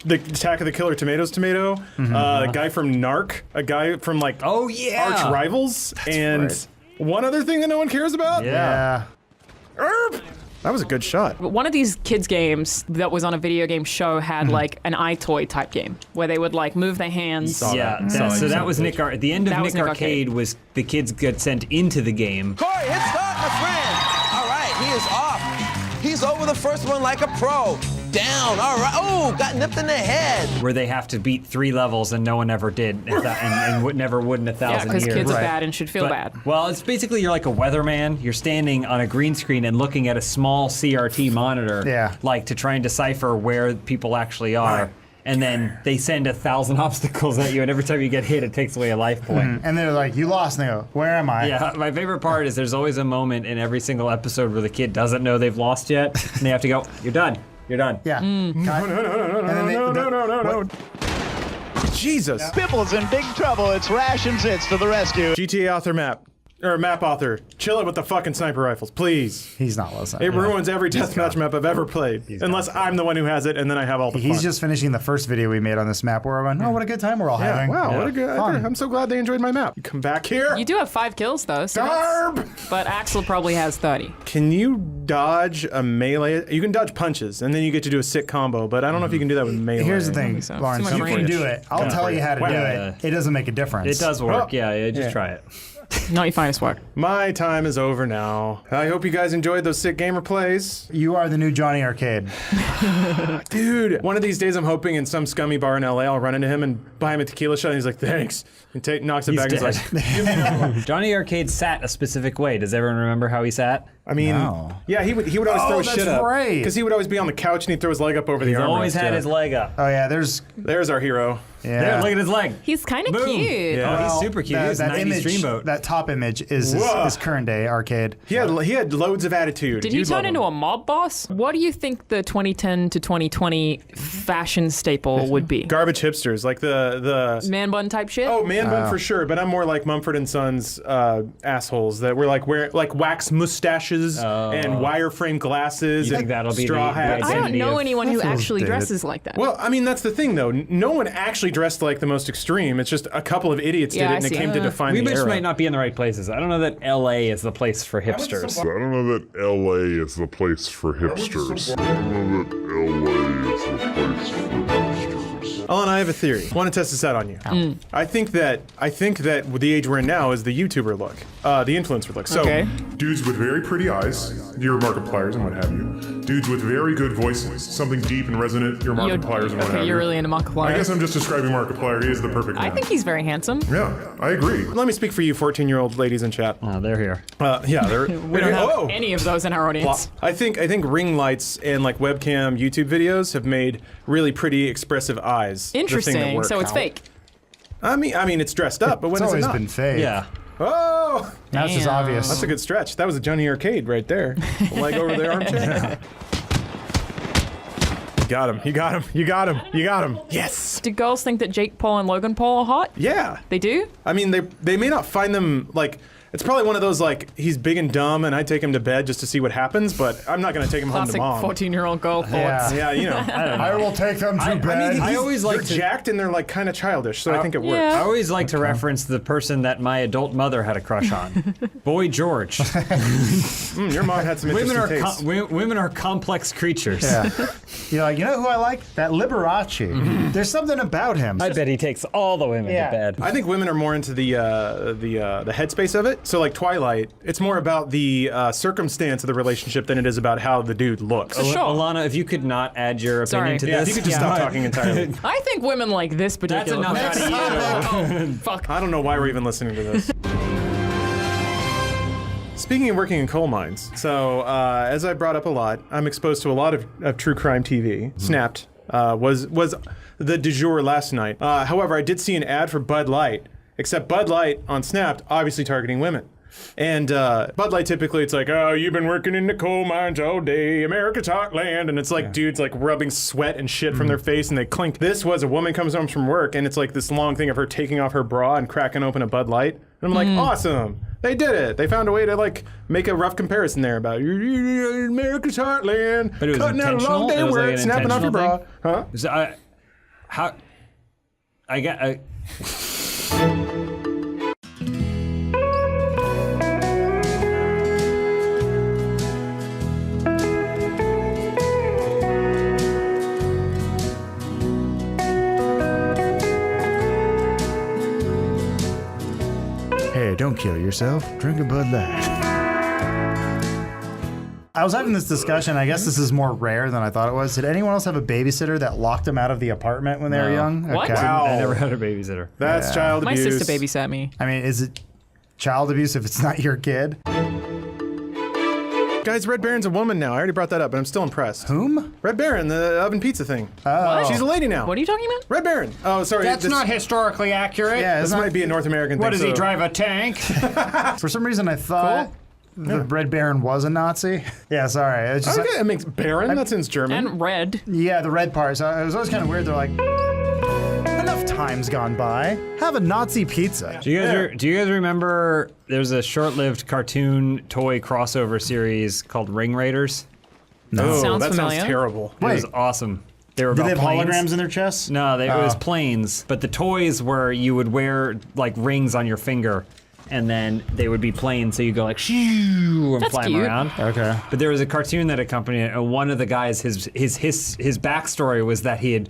Attack of the Killer Tomatoes tomato, a guy from Narc, a guy from like Arch Rivals, and one other thing that no one cares about. Yeah. That was a good shot. One of these kids games that was on a video game show had like an iToy type game where they would like move their hands. So that was Nick. At the end of Nick Arcade was the kids get sent into the game. Corey, hit start, my friend. All right, he is off. He's over the first one like a pro. Down, all right. Oh, got nipped in the head. Where they have to beat 3 levels and no one ever did, and never would in 1,000 years. Yeah, because kids are bad and should feel bad. Well, it's basically you're like a weatherman. You're standing on a green screen and looking at a small CRT monitor, like to try and decipher where people actually are. And then they send 1,000 obstacles at you, and every time you get hit, it takes away a life point. And they're like, you lost, and they go, where am I? Yeah, my favorite part is there's always a moment in every single episode where the kid doesn't know they've lost yet, and they have to go, you're done. You're done. Yeah. No. Jesus. Bibble's in big trouble. It's Rations It's to the rescue. GTA author map author, chill it with the fucking sniper rifles, please. He's not listening. It ruins every deathmatch map I've ever played, unless I'm the one who has it, and then I have all the fun. He's just finishing the first video we made on this map where I went, oh, what a good time we're all having. Wow, what a good fun. I'm so glad they enjoyed my map. You come back here. You do have 5 kills though, so but Axel probably has 30. Can you dodge a melee? You can dodge punches, and then you get to do a sick combo, but I don't know if you can do that with melee. Here's the thing, Lawrence, you can do it. I'll tell you how to do it. It doesn't make a difference. It does work, just try it. Not your finest work. My time is over now. I hope you guys enjoyed those sick gamer plays. You are the new Johnny Arcade. Dude, one of these days I'm hoping in some scummy bar in LA I'll run into him and buy him a tequila shot and he's like, thanks. And knocks it back and he's like, give me another one. Johnny Arcade sat a specific way. Does everyone remember how he sat? I mean, yeah, he would always throw his shit up. Right. Because he would always be on the couch and he'd throw his leg up over the He's armrest. always had his leg up. Oh yeah, there's our hero. Yeah. There, look at his leg. He's kind of cute. Yeah. Oh, he's super cute. He's That 90s image, dreamboat. that top image is current day Arcade. He had loads of attitude. Did he turn into a mob boss? What do you think the 2010 to 2020 fashion staple would be? Garbage hipsters, like the Man bun type shit? Oh, man bun for sure, but I'm more like Mumford & Sons assholes that were like wear like wax mustaches and wireframe glasses You and think that'll be straw the hats. I don't know anyone who actually dated. dresses like that. Well, I mean, that's the thing, though. No one actually dressed like the most extreme. It's just a couple of idiots Yeah, did I it, and it see. came to define We the just era. might not be in the right places. I don't know that LA is the place for hipsters. I don't know that LA is the place for hipsters. I don't know that LA is the place for hipsters. Alan, I have a theory. I want to test this out on you. I think that with the age we're in now is the YouTuber look, the influencer look. So, dudes with very pretty eyes, your Markipliers and what have you. Dudes with very good voices, something deep and resonant, your Markipliers and what have you. Okay, you're really into Markiplier. I guess I'm just describing Markiplier. He is the perfect one. I think he's very handsome. Yeah, I agree. Let me speak for you 14-year-old ladies in chat. Oh, they're here. Yeah, they're We don't have any of those in our audience. I think ring lights and like webcam YouTube videos have made really pretty expressive eyes. the thing that Interesting. works. So it's fake. I mean, it's dressed up, but when It's is it always not? been fake. Yeah. Oh, That's just Damn. obvious. that's a good stretch. That was a Johnny Arcade right there. Leg over their armchair. You got him. You got him. You got him. You got him. Yes. Do girls think that Jake Paul and Logan Paul are hot? Yeah. They do? I mean, they may not find them like. It's probably one of those like he's big and dumb, and I take him to bed just to see what happens. But I'm not gonna take him Classic home to mom. 14-year-old girl thoughts. Yeah, you know. I will take them to bed. I mean, I always like they're to- jacked and they're like kind of childish, so I think it works. Yeah. I always like to reference the person that my adult mother had a crush on. Boy George. Your mom had some Women interesting are tastes. women are complex creatures. Yeah. You're like, you know who I like? That Liberace. There's something about him. I bet he takes all the women Yeah. to bed. I think women are more into the headspace of it. So like Twilight, it's more about the circumstance of the relationship than it is about how the dude looks. Sure. Alana, if you could not add your opinion to Yeah, if this. you could just stop talking entirely. I think women like this particular That's enough out of you. Oh, fuck. I don't know why we're even listening to this. Speaking of working in coal mines, so as I brought up a lot, I'm exposed to a lot of true crime TV. Snapped was the du jour last night. However, I did see an ad for Bud Light, except Bud Light on Snapped, obviously targeting women. And Bud Light, typically it's like, oh, you've been working in the coal mines all day, America's heartland, and it's like dudes like rubbing sweat and shit from their face, and they clink. This was a woman comes home from work, and it's like this long thing of her taking off her bra and cracking open a Bud Light. And I'm like, awesome. They did it. They found a way to like make a rough comparison there about America's heartland, But it was cutting out a intentional? long day It was work, like an snapping off your bra. intentional Huh? So I got. Hey, don't kill yourself. Drink a Bud Light. I was having this discussion. I guess this is more rare than I thought it was. Did anyone else have a babysitter that locked them out of the apartment when they were young? What? Wow. I never had a babysitter. That's child My abuse. sister babysat me. I mean, is it child abuse if it's not your kid? Guys, Red Baron's a woman now. I already brought that up, but I'm still impressed. Whom? Red Baron, the oven pizza thing. Oh. She's a lady now. What are you talking about? Red Baron. Oh, sorry. That's not historically accurate. Yeah, This might be a North American thing. What does he so- drive a tank? For some reason, I thought the Red Baron was a Nazi. Yeah, sorry. It's just Okay, it makes Baron. That sounds German. And red. yeah, the red part. So it was always kind of weird. They're like, enough time's gone by. Have a Nazi pizza. Do you guys remember there's a short-lived cartoon toy crossover series called Ring Raiders? No, Sounds that familiar. sounds terrible. It was awesome. They were Did about they have planes. holograms in their chests? No, it was planes, but the toys were you would wear like rings on your finger, and then they would be planes, so you go like shoo and That's fly them cute. around. Okay. But there was a cartoon that accompanied it, and one of the guys, his backstory was that he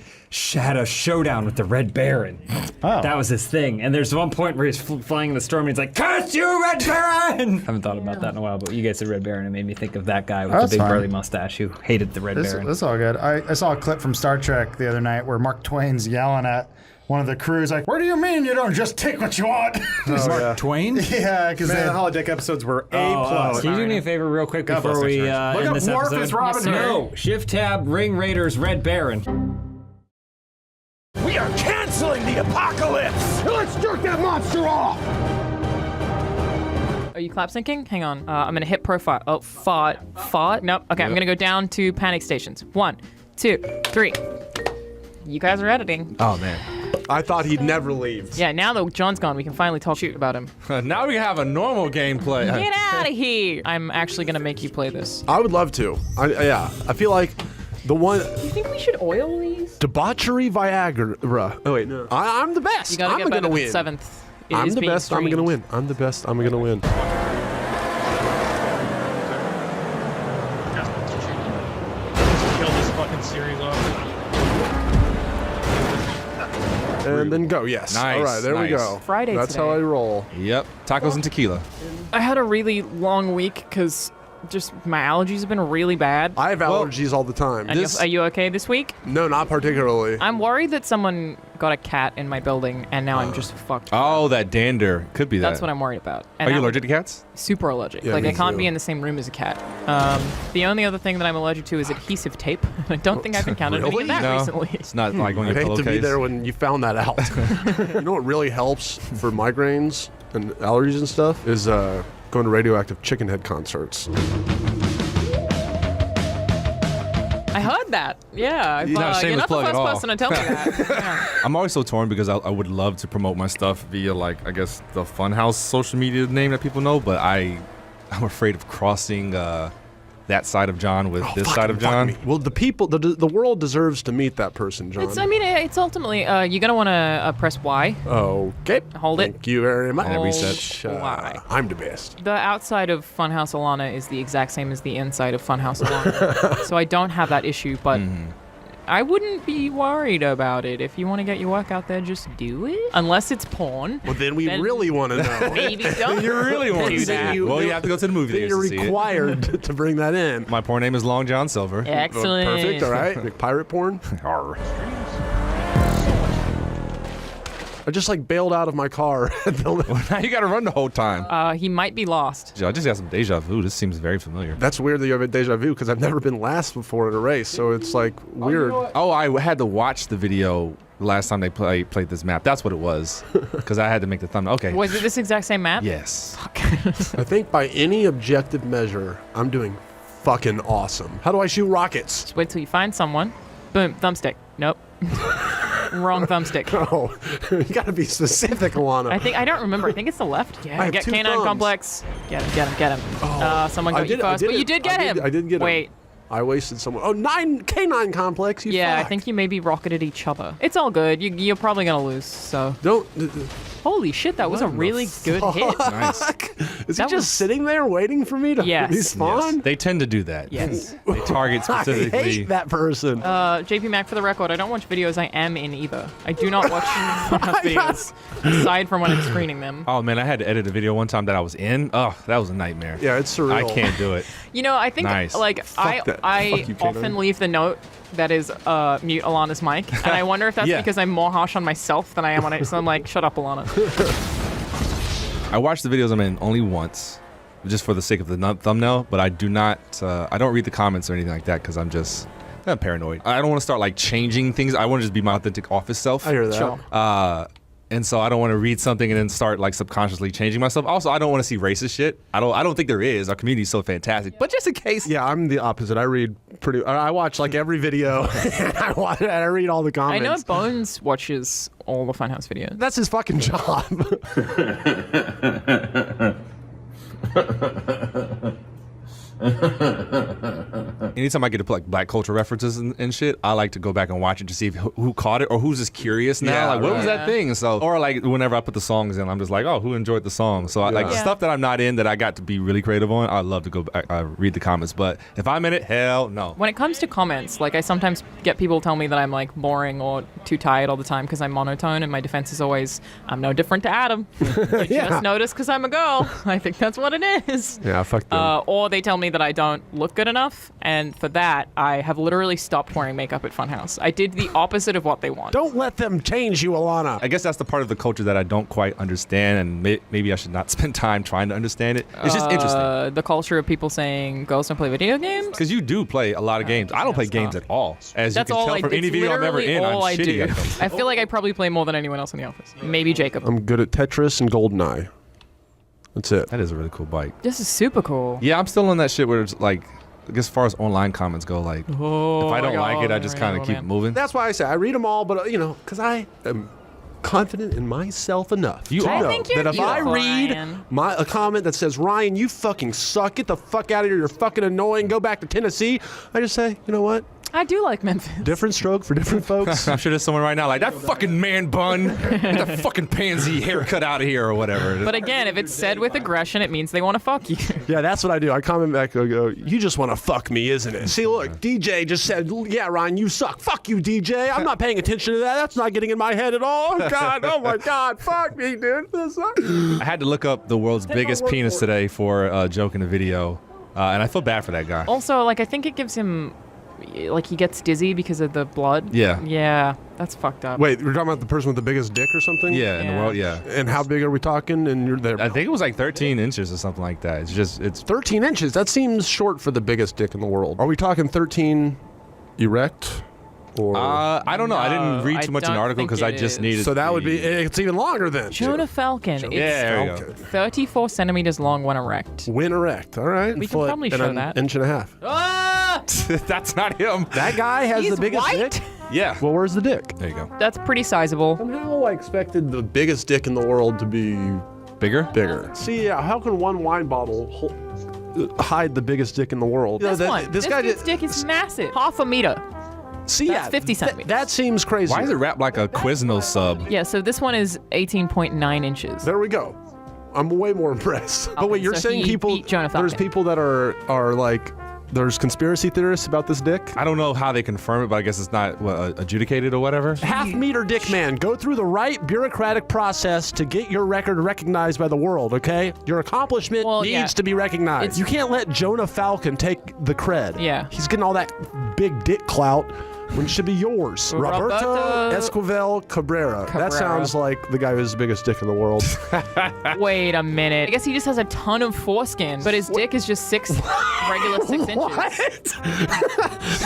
had a showdown with the Red Baron. Oh. That was his thing. And there's one point where he's flying in the storm, and he's like, "Curse you, Red Baron!" I haven't thought about that in a while, but you guys said Red Baron, it made me think of that guy with That's the big fine. burly mustache who hated the Red Baron. That's all good. I saw a clip from Star Trek the other night where Mark Twain's yelling at one of the crews like, "What do you mean you don't just take what you want?" Mark Twain? Yeah, because Man, the holodeck episodes were A+. Can you do me a favor real quick God before bless we that end Look this up episode? Morpheus Robin No, Shift Tab, Ring Raiders, Red Baron. We are canceling the apocalypse! Let's jerk that monster off! Are you clap syncing? Hang on. I'm gonna hit profile. Oh, fought. Nope. Okay, I'm gonna go down to panic stations. 1, 2, 3. You guys are editing. Oh man, I thought he'd never leave. Yeah, now that John's gone, we can finally talk shit about him. Now we can have a normal gameplay. Get out of here! I'm actually gonna make you play this. I would love to. I feel like the one You think we should oil these? debauchery Viagra. Oh wait, no. I'm the best. You gotta I'm get better gonna than win. 7th. It I'm is the being best. I'm gonna streamed. win. I'm the best. I'm gonna win. Kill this fucking series off. And then go. Yes. Nice, All right. There we nice. go. Friday That's today. how I roll. Yep, tacos and tequila. I had a really long week because just my allergies have been really bad. I have allergies all the time. And are you okay this week? No, not particularly. I'm worried that someone got a cat in my building and now I'm just fucked. Oh, that dander. Could be that. That's what I'm worried about. Are you allergic to cats? Super allergic. Yeah, like me I can't too. be in the same room as a cat. The only other thing that I'm allergic to is adhesive tape. I don't think I've encountered any of that No, recently. it's not like on I your hate to be pillowcase. there when you found that out. You know what really helps for migraines and allergies and stuff is going to radioactive chicken head concerts. I heard that. Yeah. You're not a you're shameless not the plug at first all. person to tell me that. Yeah. I'm always so torn because I would love to promote my stuff via, like, I guess the Funhaus social media name that people know, but I'm afraid of crossing that side of John with this side of John. Well, the people, the world deserves to meet that person, John. It's ultimately, you're going to want to press Y. Okay. Hold it. Thank you very much. And reset. Y. I'm the best. The outside of Funhouse Alana is the exact same as the inside of Funhouse Alana. So I don't have that issue, but I wouldn't be worried about it. If you want to get your work out there, just do it. Unless it's porn. Well, then we really want to know. Maybe don't. You really want do to see that. it. Well, you have to go to the movie Then theater you're to see it. required to bring that in. My porn name is Long John Silver. Excellent. Perfect. All right. Like pirate porn. Arr. I just like bailed out of my car. Now you got to run the whole time. He might be lost. I just got some deja vu. This seems very familiar. That's weird that you have a deja vu because I've never been last before in a race, so it's like weird. Oh, I had to watch the video last time they played this map. That's what it was, because I had to make the thumbnail. Okay. Was it this exact same map? Yes. I think by any objective measure, I'm doing fucking awesome. How do I shoot rockets? Just wait till you find someone. Boom, thumbstick. Nope. Wrong thumbstick. Oh, you gotta be specific, Alana. I don't remember. I think it's the left. Yeah, I have get 2 canine thumbs. complex. Get him. Oh, someone got you first, but you did get him. I did get him. Wait. I wasted someone. Oh, 9 canine complex. Yeah, fuck. I think you maybe rocketed each other. It's all good. You're probably gonna lose. So don't. Holy shit, that was a really good hit. Nice. Is he just sitting there waiting for me to respawn? Yes. They tend to do that. Yes. They target specifically. I hate that person. JP Mac, for the record, I don't watch videos I am in either. I do not watch Funhouse videos aside from when I'm screening them. Oh man, I had to edit a video one time that I was in. Oh, that was a nightmare. Yeah, it's surreal. I can't do it. You know, I think Nice. like Fuck that. I Fuck you, Kato. often leave the note that is mute Alana's mic, and I wonder if that's Yeah. because I'm more harsh on myself than I am on it. So I'm like, shut up, Alana. I watch the videos I'm in only once, just for the sake of the thumbnail. But I do not. I don't read the comments or anything like that because I'm paranoid. I don't want to start like changing things. I want to just be my authentic office self. I hear that. Sure. And so I don't want to read something and then start like subconsciously changing myself. Also, I don't want to see racist shit. I don't think there is. Our community is so fantastic. But just in case. Yeah, I'm the opposite. I read I watch like every video. and I read all the I comments. know Bones watches all the Funhouse videos. That's his fucking job. Anytime I get to put like black culture references and shit, I like to go back and watch it to see who caught it or who's just curious now. Yeah, like, what was right. that thing? So, or like whenever I put the songs in, I'm just like, oh, who enjoyed the song? So, like stuff that I'm not in that I got to be really creative on, I love to go back, read the comments. But if I'm in it, hell no. When it comes to comments, like I sometimes get people tell me that I'm like boring or too tired all the time because I'm monotone, and my defense is always, I'm no different to Adam. You just noticed because I'm a girl. I think that's what it is. Yeah, fuck them. Or they tell me that I don't look good enough, and for that, I have literally stopped wearing makeup at Funhouse. I did the opposite of what they want. Don't let them change you, Alana. I guess that's the part of the culture that I don't quite understand, and maybe I should not spend time trying to understand it. It's just interesting. The culture of people saying girls don't play video games? Because you do play a lot of games. I don't play games at all. As That's you can all tell I from do. any video I'm ever in, I'm all I shitty do. at them. I feel like I probably play more than anyone else in the office. Maybe Jacob. I'm good at Tetris and GoldenEye. That's it. That is a really cool bike. This is super cool. Yeah, I'm still on that shit where it's like, as far as online comments go, like, if I don't like it, I just kind of keep moving. That's why I say I read them all, but because I am confident in myself enough You to are. know think you're that if I beautiful, read Ryan. a comment that says, Ryan, you fucking suck, get the fuck out of here, you're fucking annoying, go back to Tennessee, I just say, you know what? I do like Memphis. Different stroke for different folks. I'm sure there's someone right now like, that fucking man bun, get the fucking pansy haircut out of here or whatever. But again, if it's said with aggression, it means they want to fuck you. Yeah, that's what I do. I comment back, I go, you just want to fuck me, isn't it? See, look, DJ just said, yeah, Ryan, you suck. Fuck you, DJ. I'm not paying attention to that. That's not getting in my head at all. Oh, God. Oh, my God. Fuck me, dude. I had to look up the world's biggest penis today for a joke in a video, and I feel bad for that guy. Also, like, I think it gives him, like, he gets dizzy because of the blood. Yeah. Yeah, that's fucked up. Wait, we're talking about the person with the biggest dick or something? Yeah, in the world, yeah. And how big are we talking? And you're there. I think it was like 13 inches or something like that. It's 13 inches. That seems short for the biggest dick in the world. Are we talking 13 erect? Or I don't know. I didn't No, read I too much in the don't article think because I it just is. needed. So that would be. It's even longer then. Jonah Falcon. It's there you go. 34 centimeters long when erect. When erect. All right. We can Foot probably and show an that. inch and a half. Ah! That's not him. That guy has He's the biggest white? dick? Yeah. Well, where's the dick? There you go. That's pretty sizable. Somehow I expected the biggest dick in the world to be Bigger? bigger. See, how can one wine bottle hide the biggest dick in the world? This one. This guy dude's dick is massive. Half a meter. See, That's 50 centimeters. That seems crazy. Why is it wrapped like a Quiznos sub? Yeah, so this one is 18.9 inches. There we go. I'm way more impressed. But wait, you're so saying he people? beat Jonah There's Falcon. people that are like, there's conspiracy theorists about this dick. I don't know how they confirm it, but I guess it's not adjudicated or whatever. Half-meter dick man, go through the right bureaucratic process to get your record recognized by the world, okay? Your accomplishment needs to be recognized. You can't let Jonah Falcon take the cred. Yeah. He's getting all that big dick clout when it should be yours. Roberto Esquivel Cabrera. That sounds like the guy who's the biggest dick in the world. Wait a minute. I guess he just has a ton of foreskin, but his dick is just regular 6 inches. What?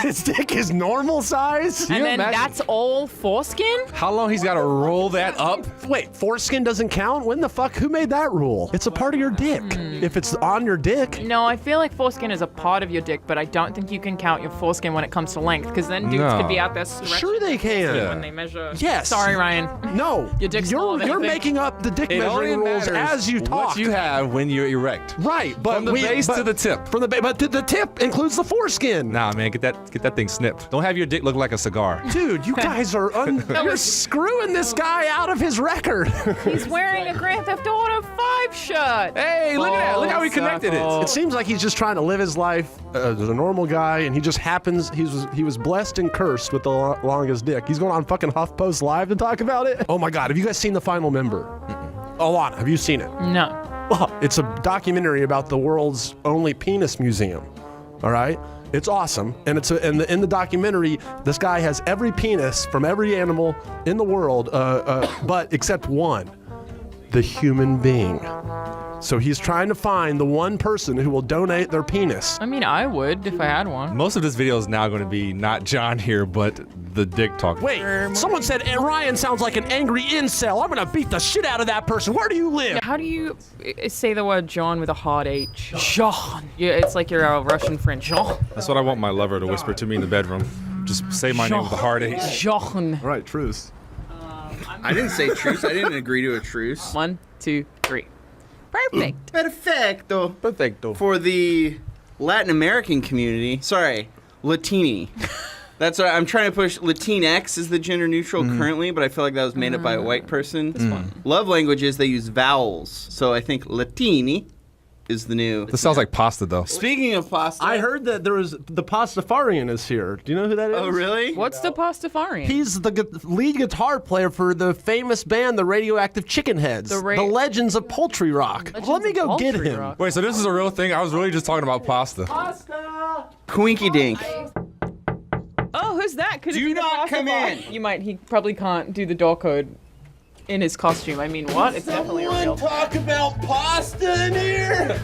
His dick is normal size? And then that's all foreskin? How long he's got to roll that up? Wait, foreskin doesn't count? When the fuck? Who made that rule? It's a part of your dick. If it's on your dick. No, I feel like foreskin is a part of your dick, but I don't think you can count your foreskin when it comes to length, because then dudes could be out there stretching. Sure they can. When they measure. Yes. Sorry, Ryan. No. Your dick's You're making up the dick measuring rules as you talk. What you have when you're erect. Right, but from the base to the tip. From the but the tip includes the foreskin. Nah, man, get that thing snipped. Don't have your dick look like a cigar. Dude, you guys are you're screwing this guy out of his record. He's wearing a Grand Theft Auto 5 shirt. Hey, look at that. Look how he connected it. It seems like he's just trying to live his life as a normal guy, and he just happens. He was blessed and cursed with the longest dick. He's going on fucking HuffPost Live to talk about it. Oh my God, have you guys seen The Final Member? Alana, have you seen it? No. Oh, it's a documentary about the world's only penis museum. All right, it's awesome, and in the documentary, this guy has every penis from every animal in the world, but except one, the human being. So he's trying to find the one person who will donate their penis. I mean, I would if I had one. Most of this video is now going to be not John here, but the dick talk. Wait, someone said Ryan sounds like an angry incel. I'm gonna beat the shit out of that person. Where do you live? How do you say the word John with a hard H? John. Yeah, it's like you're a Russian friend. John. That's what I want my lover to whisper to me in the bedroom. Just say my name with a hard H. John. All right, truce. I didn't say truce. I didn't agree to a truce. 1, 2, 3. Perfect. Perfecto. Perfecto. For the Latin American community, sorry, Latini. That's what I'm trying to push. Latinx is the gender neutral currently, but I feel like that was made up by a white person. Love languages, they use vowels. So I think Latini is the new. This sounds like pasta, though. Speaking of pasta. I heard that there was the Pastafarian is here. Do you know who that is? Oh, really? What's the Pastafarian? He's the lead guitar player for the famous band, the Radioactive Chickenheads, the Legends of Poultry Rock. Let me go get him. Wait, so this is a real thing? I was really just talking about pasta. Quinky Dink. Oh, who's that? Could Do not come in. You might. He probably can't do the door code in his costume. I mean, what? It's definitely a real. Talk about pasta in here.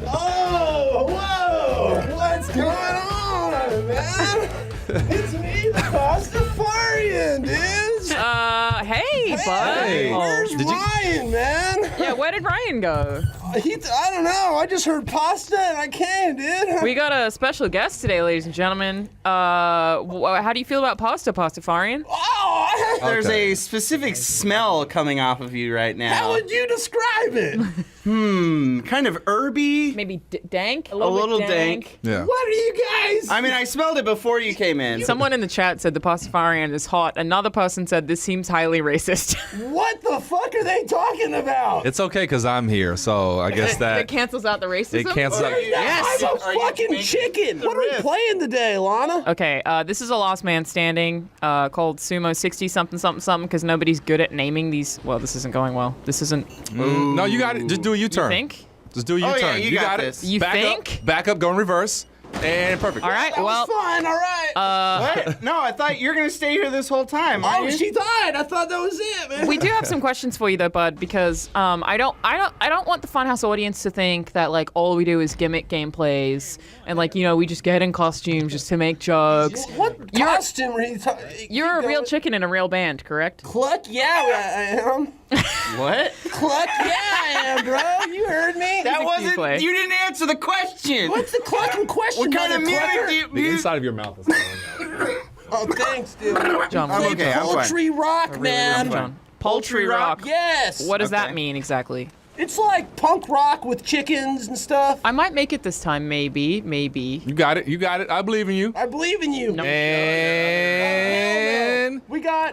Oh, whoa! What's going on, man? It's me, the Pastafarian, dudes. Hey, bud. Hey, where's Ryan, man? Yeah, where did Ryan go? I don't know. I just heard pasta and I came, dude. We got a special guest today, ladies and gentlemen. How do you feel about pasta, Pastafarian? Oh, There's a specific smell coming off of you right now. how would you describe it? Kind of herby. Maybe dank? A little bit dank. Yeah. What are you guys? I mean, I smelled it before you came in. Someone in the chat said the Pastafarian is hot. Another person said this seems highly racist. What the fuck are they talking about? It's okay because I'm here, so I guess It that cancels out the racism? it cancels out. Yes, I'm a fucking chicken. What are we playing today, Lana? Okay, this is a last man standing called Sumo 60 something something something because nobody's good at naming these. Well, this isn't going well. This isn't. No, you got it. Just do a U-turn. You think? Just do a U-turn. yeah, you got this. it. You back think? Up, back up, go in reverse, and perfect. All right, That well. was fun. All right. What? No, I thought you were gonna stay here this whole time. Oh, aren't you? she died. I thought that was it, man. We do have some questions for you though, bud, because I don't want the Funhouse audience to think that like all we do is gimmick gameplays and like we just get in costumes just to make jokes. What costume are you talking? You're a real chicken in a real band, correct? Cluck, yeah, I am. What? Cluck, yeah, I am, bro. You heard me. That wasn't. You didn't answer the question. What's the clucking question? What kind of music motherfucker? do you? The inside of your mouth is falling out. Oh, thanks, dude. John, I'm okay. I'm fine. Poultry rock, man. John. Poultry rock. Yes. What does that mean exactly? It's like punk rock with chickens and stuff. I might make it this time, maybe. You got it. You got it. I believe in you. I believe in you. No. And We got.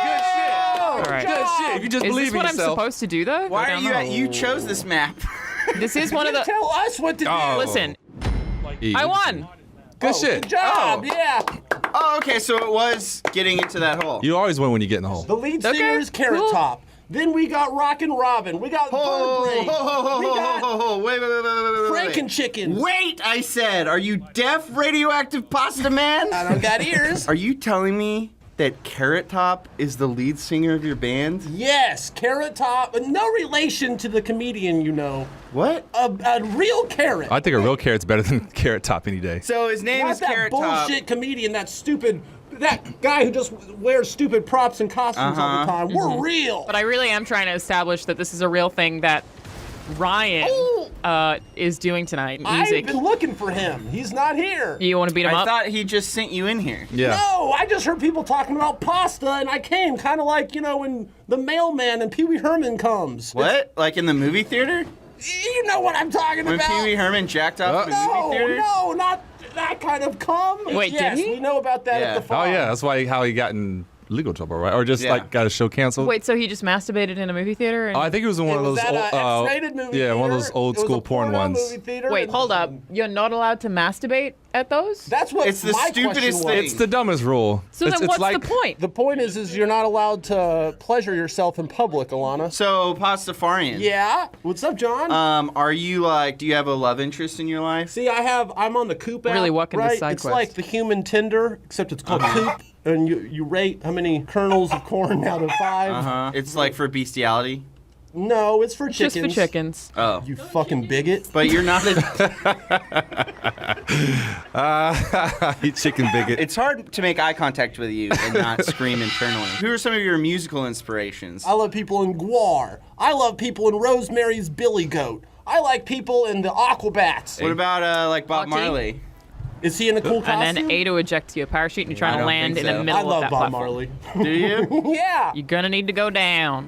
good shit. All right. Good shit. If you just Is believe this in what yourself. I'm supposed to do though? Why are you at? You chose this map. This is one of the. Tell us what to do. Oh. Listen, I won. Good shit. Good job. Yeah. Oh, okay. So it was getting into that hole. You always win when you get in the hole. The lead singer is Carrot Top. Then we got Rockin' Robin. We got Bird Brain. We got Wait. Franken Chicken. Wait, I said, are you deaf, radioactive pasta man? I don't got ears. Are you telling me that Carrot Top is the lead singer of your band? Yes, Carrot Top. No relation to the comedian, you know. What? A real carrot. I think a real carrot's better than Carrot Top any day. So his name Not is that Carrot Top. bullshit comedian, that guy who just wears stupid props and costumes all the time. We're real. But I really am trying to establish that this is a real thing that Ryan is doing tonight. Music. I've been looking for him. He's not here. You want to beat him I up? thought he just sent you in here. Yeah. No, I just heard people talking about pasta, and I came kind of like, when the mailman and Pee Wee Herman comes. What? Like in the movie theater? You know what I'm talking When about. Pee Wee Herman jacked off in the movie theater? No, not that kind of come. Wait, yes, did he? we know about that at the farm. Oh yeah, that's how he got in legal trouble, right? Or just like got his show canceled. Wait, so he just masturbated in a movie theater? And... Oh, I think it was in one of those old, X-rated movie yeah, one of theater. those old It was school a porn porno ones. movie theater, Wait, and- hold up. You're not allowed to masturbate at those? That's what It's the my stupidest question was. thing. It's the dumbest rule. So it's, then it's what's like, the point? The point is you're not allowed to pleasure yourself in public, Alana. So, Pastafarian. Yeah. What's up, John? Are you do you have a love interest in your life? See, I'm on the Coop app. Really, what can this right? side It's quest? like the human Tinder, except it's called Coop, and you rate how many kernels of corn out of 5. It's like for bestiality. No, it's for chickens. Just for chickens. Oh. You fucking bigot. But you're not a... you chicken bigot. It's hard to make eye contact with you and not scream internally. Who are some of your musical inspirations? I love people in Guar. I love people in Rosemary's Billy Goat. I like people in the Aquabats. What about like Bob Hockey? Marley? Is he in a cool costume? And then Ada ejects you a parachute and you're trying I to don't land think in so. the middle I love of that Bob platform. Marley. Do you? Yeah. You're gonna need to go down.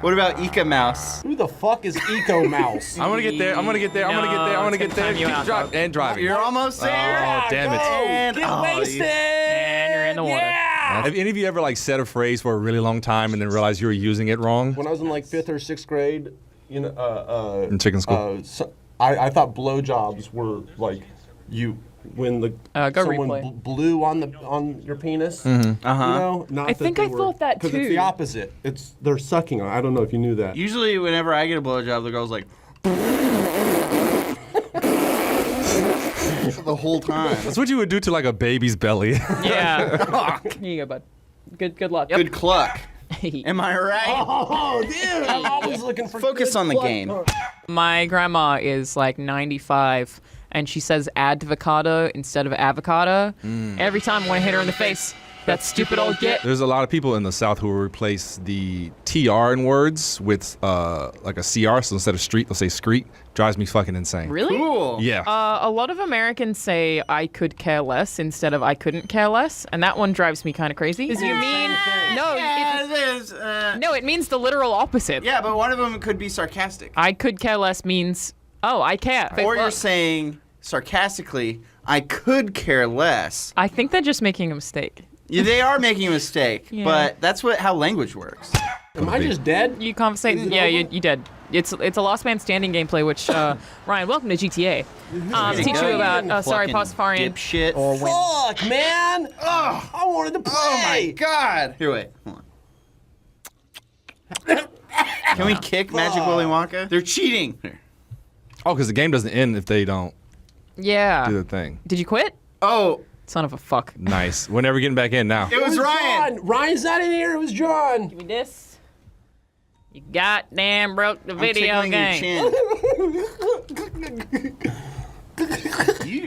What about Ika Mouse? Who the fuck is Eco Mouse? I'm gonna get there. I'm gonna get there. I'm gonna get there. I'm gonna get there. you out, Keep and driving. You're almost there. Oh, damn it. And, Get wasted. And you're in the water. Yeah. Have any of you ever like said a phrase for a really long time and then realized you were using it wrong? When I was in like 5th or 6th grade, In chicken school. I thought blowjobs were like when the go someone replay. blew on your penis. Uh-huh. You know, not I that think they I were- thought that Because too. it's the opposite. They're sucking on. I don't know if you knew that. Usually, whenever I get a blowjob, the girl's like the whole time. That's what you would do to like a baby's belly. Yeah. Here you go, bud. Good luck. Yep. Good cluck. Am I right? Oh, dude! I'm always looking for. Focus good on the pluck. game. My grandma is like 95, and she says advocado instead of avocado. Every time I want to hit her in the face. That stupid old git. There's a lot of people in the South who will replace the TR in words with like a CR. So instead of street, they'll say screet. Drives me fucking insane. Really? Cool. Yeah. A lot of Americans say I could care less instead of I couldn't care less, and that one drives me kind of crazy. Because you mean no, it means the literal opposite. Yeah, but one of them could be sarcastic. I could care less means I care. Or you're saying sarcastically, I could care less. I think they're just making a mistake. Yeah, they are making a mistake, Yeah. but that's how language works. Am I just dead? You conversating? Yeah, you dead. It's a Last Man Standing gameplay, which Ryan, welcome to GTA. Teach you about Pastafarian. Dipshit. Fuck, man! Ugh, I wanted to play. Oh my god! Here, wait. Hold on. Can we kick Magic Willy Wonka? They're cheating. Here. Oh, because the game doesn't end if they don't Yeah. do the thing. Did you quit? Oh. Son of a fuck. Nice. We're never getting back in now. It was Ryan. John. Ryan's not in here. It was John. Give me this. You goddamn broke the I'm video tickling game. Your chin.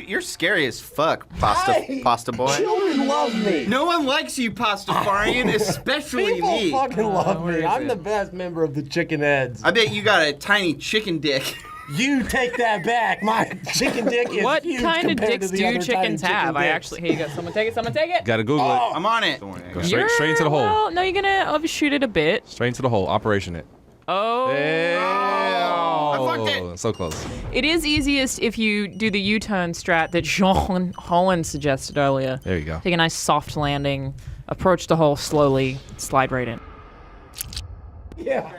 You're scary as fuck, pasta boy. Children love me. No one likes you, Pastafarian, especially People me. fucking love me. I'm the best member of the Chicken Heads. I bet you got a tiny chicken dick. You take that back. My chicken dick is What huge kind of compared dicks to do the other chickens tiny have? chicken I dicks. actually, here you go. Someone take it. Someone take it. Gotta Google it. I'm on it. Go straight into the hole. Well, no, you're gonna overshoot it a bit. Straight into the hole. Operation it. Oh. I fucked it. So close. It is easiest if you do the U-turn strat that John Holland suggested earlier. There you go. Take a nice soft landing, approach the hole slowly, slide right in. Yeah.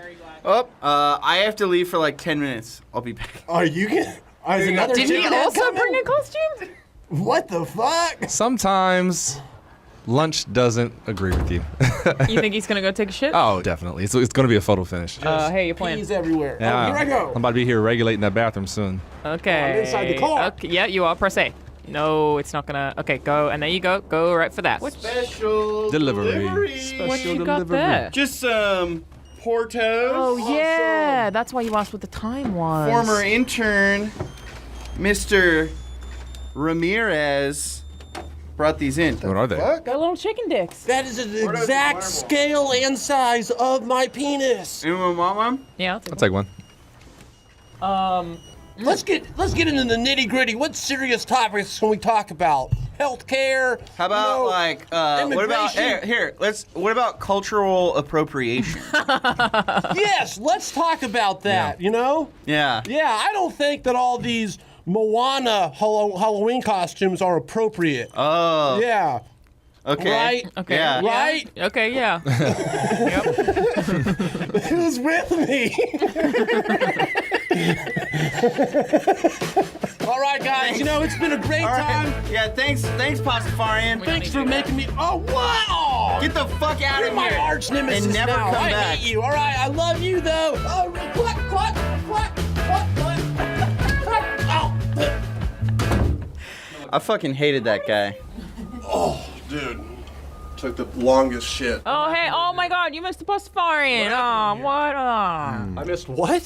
Oh, I have to leave for like 10 minutes. I'll be back. Are you getting? Is another Did he chicken head also coming? bring a costume? What the fuck? Sometimes Lunch doesn't agree with you. You think he's gonna go take a shit? Oh, definitely. It's going to be a photo finish. Hey, you're playing. Peas everywhere. Yeah, Oh, here I go. I'm about to be here regulating that bathroom soon. Okay. I'm inside the car. Okay, yeah, you are. Press A. No, it's not gonna. Okay, go, and there you go. Go right for that. Special Delivery. What you got there? Just some Portos. Oh yeah, that's why you asked what the time was. Former intern, Mr. Ramirez, brought these in. What are they? Got little chicken dicks. That is an exact scale and size of my penis. Anyone want one? Yeah, I'll take one. Let's get into the nitty gritty. What serious topics can we talk about? Healthcare. How about what about what about cultural appropriation? Yes, let's talk about that. You know? Yeah. Yeah, I don't think that all these Moana Halloween costumes are appropriate. Oh. Yeah. Okay. Right? Okay. Yeah. Right? Okay, yeah. Who's with me? All right, guys. You know, it's been a great time. Yeah, thanks, Pastafarian. Thanks for making me. Oh, wow! Get the fuck out You're of my here. arch nemesis and never now. come I back. hate you. All right, I love you though. Oh, cluck, cluck, cluck, cluck, cluck. Oh. I fucking hated that guy. Oh, dude. Took the longest shit. Oh hey, oh my God, you missed the Pastafarian. Oh, what? I missed what?